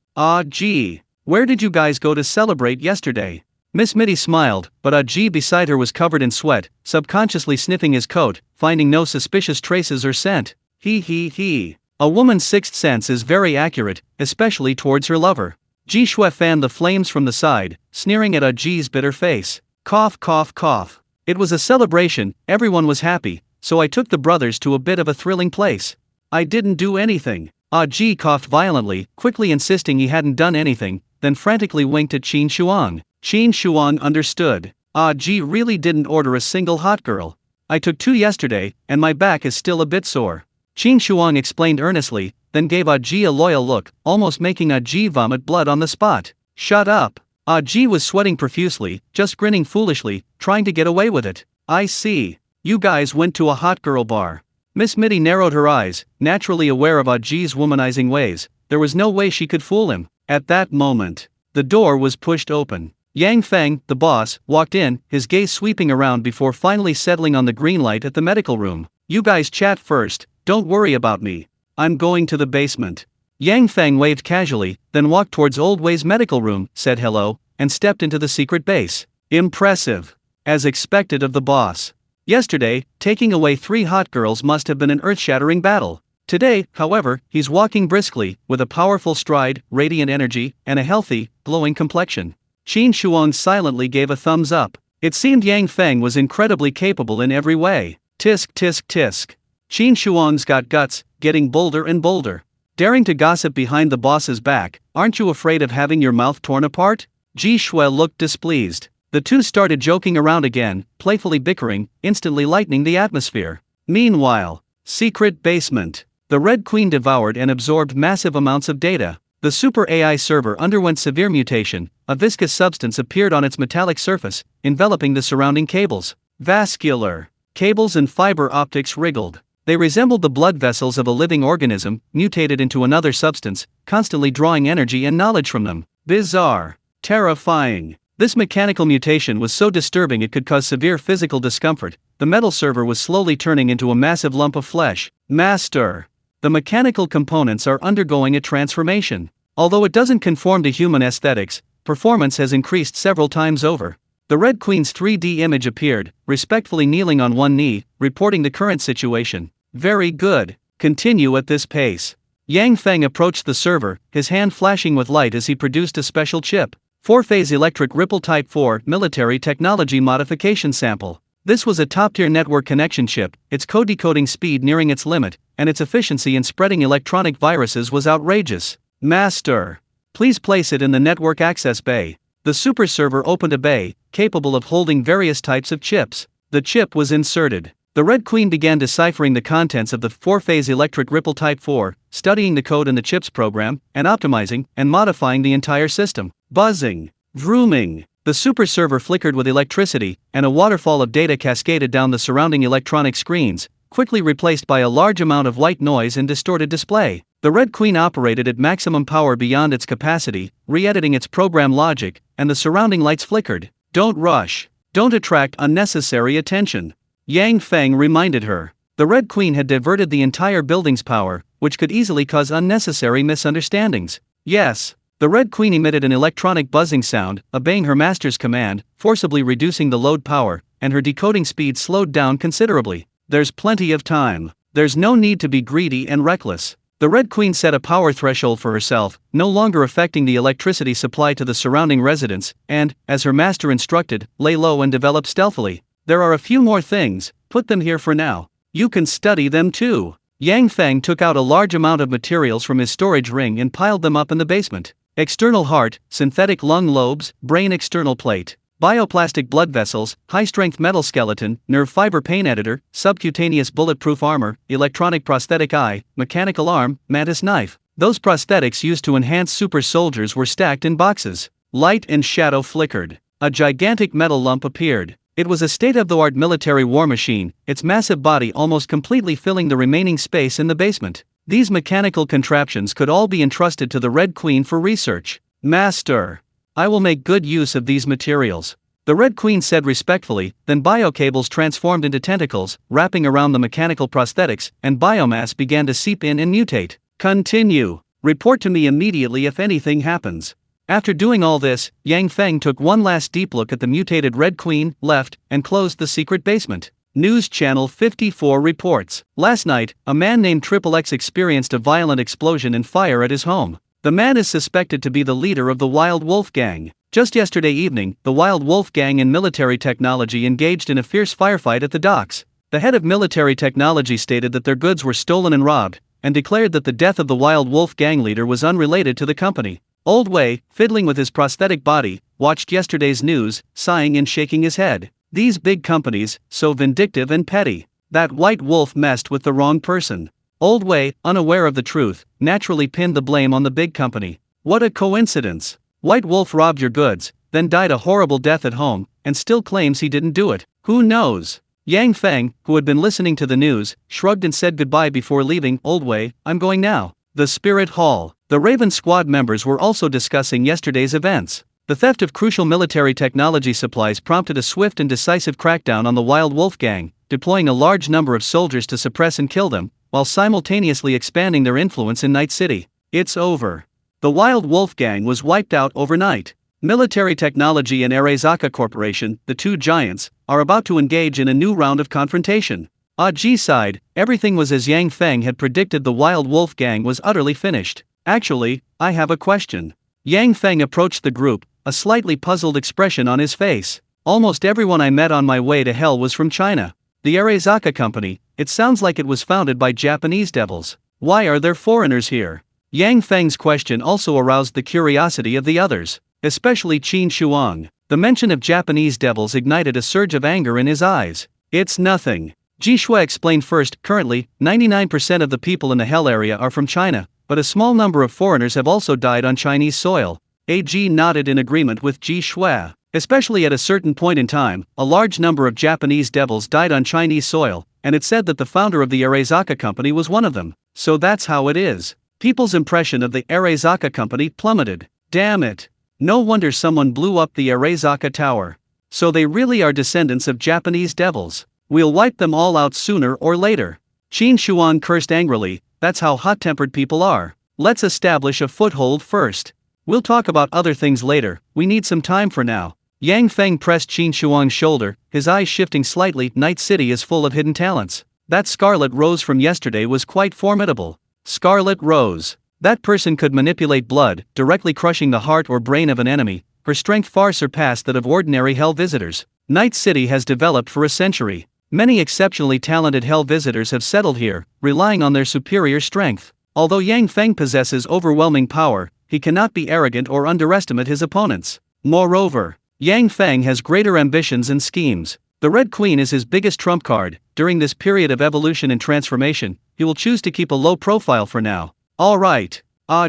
Gee. Where did you guys go to celebrate yesterday? Miss Mitty smiled, but Gee beside her was covered in sweat, subconsciously sniffing his coat, finding no suspicious traces or scent. He. A woman's 6th sense is very accurate, especially towards her lover. Ji Shui fanned the flames from the side, sneering at Gee's bitter face. Cough. It was a celebration, everyone was happy, so I took the brothers to a bit of a thrilling place. I didn't do anything. Gee coughed violently, quickly insisting he hadn't done anything, then frantically winked at Qin Shuang. Qin Shuang understood. Gee really didn't order a single hot girl. I took 2 yesterday, and my back is still a bit sore. Qin Shuang explained earnestly, then gave Gee a loyal look, almost making Gee vomit blood on the spot. Shut up. Gee was sweating profusely, just grinning foolishly, trying to get away with it. I see. You guys went to a hot girl bar. Miss Mitty narrowed her eyes, naturally aware of Gee's womanizing ways. There was no way she could fool him. At that moment, the door was pushed open. Yang Feng, the boss, walked in, his gaze sweeping around before finally settling on the green light at the medical room. "You guys chat first, don't worry about me. I'm going to the basement." Yang Feng waved casually, then walked towards Old Wei's medical room, said hello, and stepped into the secret base. Impressive. As expected of the boss. Yesterday, taking away 3 hot girls must have been an earth-shattering battle. Today, however, he's walking briskly, with a powerful stride, radiant energy, and a healthy, glowing complexion. Qin Shuang silently gave a thumbs up. It seemed Yang Feng was incredibly capable in every way. Tisk tisk tisk. Qin Shuang's got guts, getting bolder and bolder. Daring to gossip behind the boss's back, aren't you afraid of having your mouth torn apart? Ji Shui looked displeased. The two started joking around again, playfully bickering, instantly lightening the atmosphere. Meanwhile, secret basement. The Red Queen devoured and absorbed massive amounts of data. The Super AI server underwent severe mutation. A viscous substance appeared on its metallic surface, enveloping the surrounding cables. Vascular. Cables and fiber optics wriggled. They resembled the blood vessels of a living organism, mutated into another substance, constantly drawing energy and knowledge from them. Bizarre. Terrifying. This mechanical mutation was so disturbing it could cause severe physical discomfort. The metal server was slowly turning into a massive lump of flesh. Master. The mechanical components are undergoing a transformation. Although it doesn't conform to human aesthetics, performance has increased several times over. The Red Queen's 3D image appeared, respectfully kneeling on one knee, reporting the current situation. Very good. Continue at this pace. Yang Feng approached the server, his hand flashing with light as he produced a special chip. 4-phase electric ripple Type 4 military technology modification sample. This was a top-tier network connection chip, its code-decoding speed nearing its limit, and its efficiency in spreading electronic viruses was outrageous. Master. Please place it in the network access bay. The super server opened a bay, capable of holding various types of chips. The chip was inserted. The Red Queen began deciphering the contents of the 4-phase electric ripple Type 4, studying the code in the chip's program, and optimizing and modifying the entire system. Buzzing. Vrooming. The super server flickered with electricity, and a waterfall of data cascaded down the surrounding electronic screens, quickly replaced by a large amount of white noise and distorted display. The Red Queen operated at maximum power beyond its capacity, re-editing its program logic, and the surrounding lights flickered. Don't rush. Don't attract unnecessary attention. Yang Feng reminded her. The Red Queen had diverted the entire building's power, which could easily cause unnecessary misunderstandings. Yes. The Red Queen emitted an electronic buzzing sound, obeying her master's command, forcibly reducing the load power, and her decoding speed slowed down considerably. There's plenty of time. There's no need to be greedy and reckless. The Red Queen set a power threshold for herself, no longer affecting the electricity supply to the surrounding residents, and, as her master instructed, lay low and develop stealthily. There are a few more things, put them here for now. You can study them too. Yang Feng took out a large amount of materials from his storage ring and piled them up in the basement. External heart, synthetic lung lobes, brain external plate, bioplastic blood vessels, high-strength metal skeleton, nerve fiber pain editor, subcutaneous bulletproof armor, electronic prosthetic eye, mechanical arm, mantis knife. Those prosthetics used to enhance super soldiers were stacked in boxes. Light and shadow flickered. A gigantic metal lump appeared. It was a state-of-the-art military war machine, its massive body almost completely filling the remaining space in the basement. These mechanical contraptions could all be entrusted to the Red Queen for research. Master. I will make good use of these materials. The Red Queen said respectfully, then biocables transformed into tentacles, wrapping around the mechanical prosthetics, and biomass began to seep in and mutate. Continue. Report to me immediately if anything happens. After doing all this, Yang Feng took one last deep look at the mutated Red Queen, left, and closed the secret basement. News Channel 54 reports. Last night, a man named XXX experienced a violent explosion and fire at his home. The man is suspected to be the leader of the Wild Wolf Gang. Just yesterday evening, the Wild Wolf Gang and military technology engaged in a fierce firefight at the docks. The head of military technology stated that their goods were stolen and robbed, and declared that the death of the Wild Wolf Gang leader was unrelated to the company. Old Wei, fiddling with his prosthetic body, watched yesterday's news, sighing and shaking his head. These big companies, so vindictive and petty. That white wolf messed with the wrong person. Old Wei, unaware of the truth, naturally pinned the blame on the big company. What a coincidence. White Wolf robbed your goods, then died a horrible death at home, and still claims he didn't do it. Who knows? Yang Feng, who had been listening to the news, shrugged and said goodbye before leaving. Old Wei, I'm going now. The Spirit Hall. The Raven Squad members were also discussing yesterday's events. The theft of crucial military technology supplies prompted a swift and decisive crackdown on the Wild Wolf Gang, deploying a large number of soldiers to suppress and kill them, while simultaneously expanding their influence in Night City. It's over. The Wild Wolf Gang was wiped out overnight. Military Technology and Arezaka Corporation, the two giants, are about to engage in a new round of confrontation. On Ji's side, everything was as Yang Feng had predicted. The Wild Wolf Gang was utterly finished. Actually, I have a question. Yang Feng approached the group, a slightly puzzled expression on his face. Almost everyone I met on my way to hell was from China. The Arezaka Company, it sounds like it was founded by Japanese devils. Why are there foreigners here? Yang Feng's question also aroused the curiosity of the others, especially Qin Shuang. The mention of Japanese devils ignited a surge of anger in his eyes. It's nothing. Ji Shui explained first. Currently, 99% of the people in the hell area are from China, but a small number of foreigners have also died on Chinese soil. AG nodded in agreement with Ji Shui. Especially at a certain point in time, a large number of Japanese devils died on Chinese soil, and it said that the founder of the Arezaka Company was one of them. So that's how it is. People's impression of the Arezaka Company plummeted. Damn it. No wonder someone blew up the Arezaka Tower. So they really are descendants of Japanese devils. We'll wipe them all out sooner or later. Qin Shuan cursed angrily. That's how hot-tempered people are. Let's establish a foothold first. We'll talk about other things later. We need some time for now. Yang Feng pressed Qin Shuang's shoulder, his eyes shifting slightly. Night City is full of hidden talents. That Scarlet Rose from yesterday was quite formidable. Scarlet Rose. That person could manipulate blood, directly crushing the heart or brain of an enemy. Her strength far surpassed that of ordinary hell visitors. Night City has developed for a century. Many exceptionally talented hell visitors have settled here, relying on their superior strength. Although Yang Feng possesses overwhelming power, he cannot be arrogant or underestimate his opponents. Moreover, Yang Feng has greater ambitions and schemes. The Red Queen is his biggest trump card. During this period of evolution and transformation, he will choose to keep a low profile for now. Alright.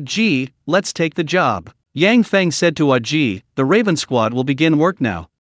Ji, let's take the job. Yang Feng said to Ji, the Raven Squad will begin work now.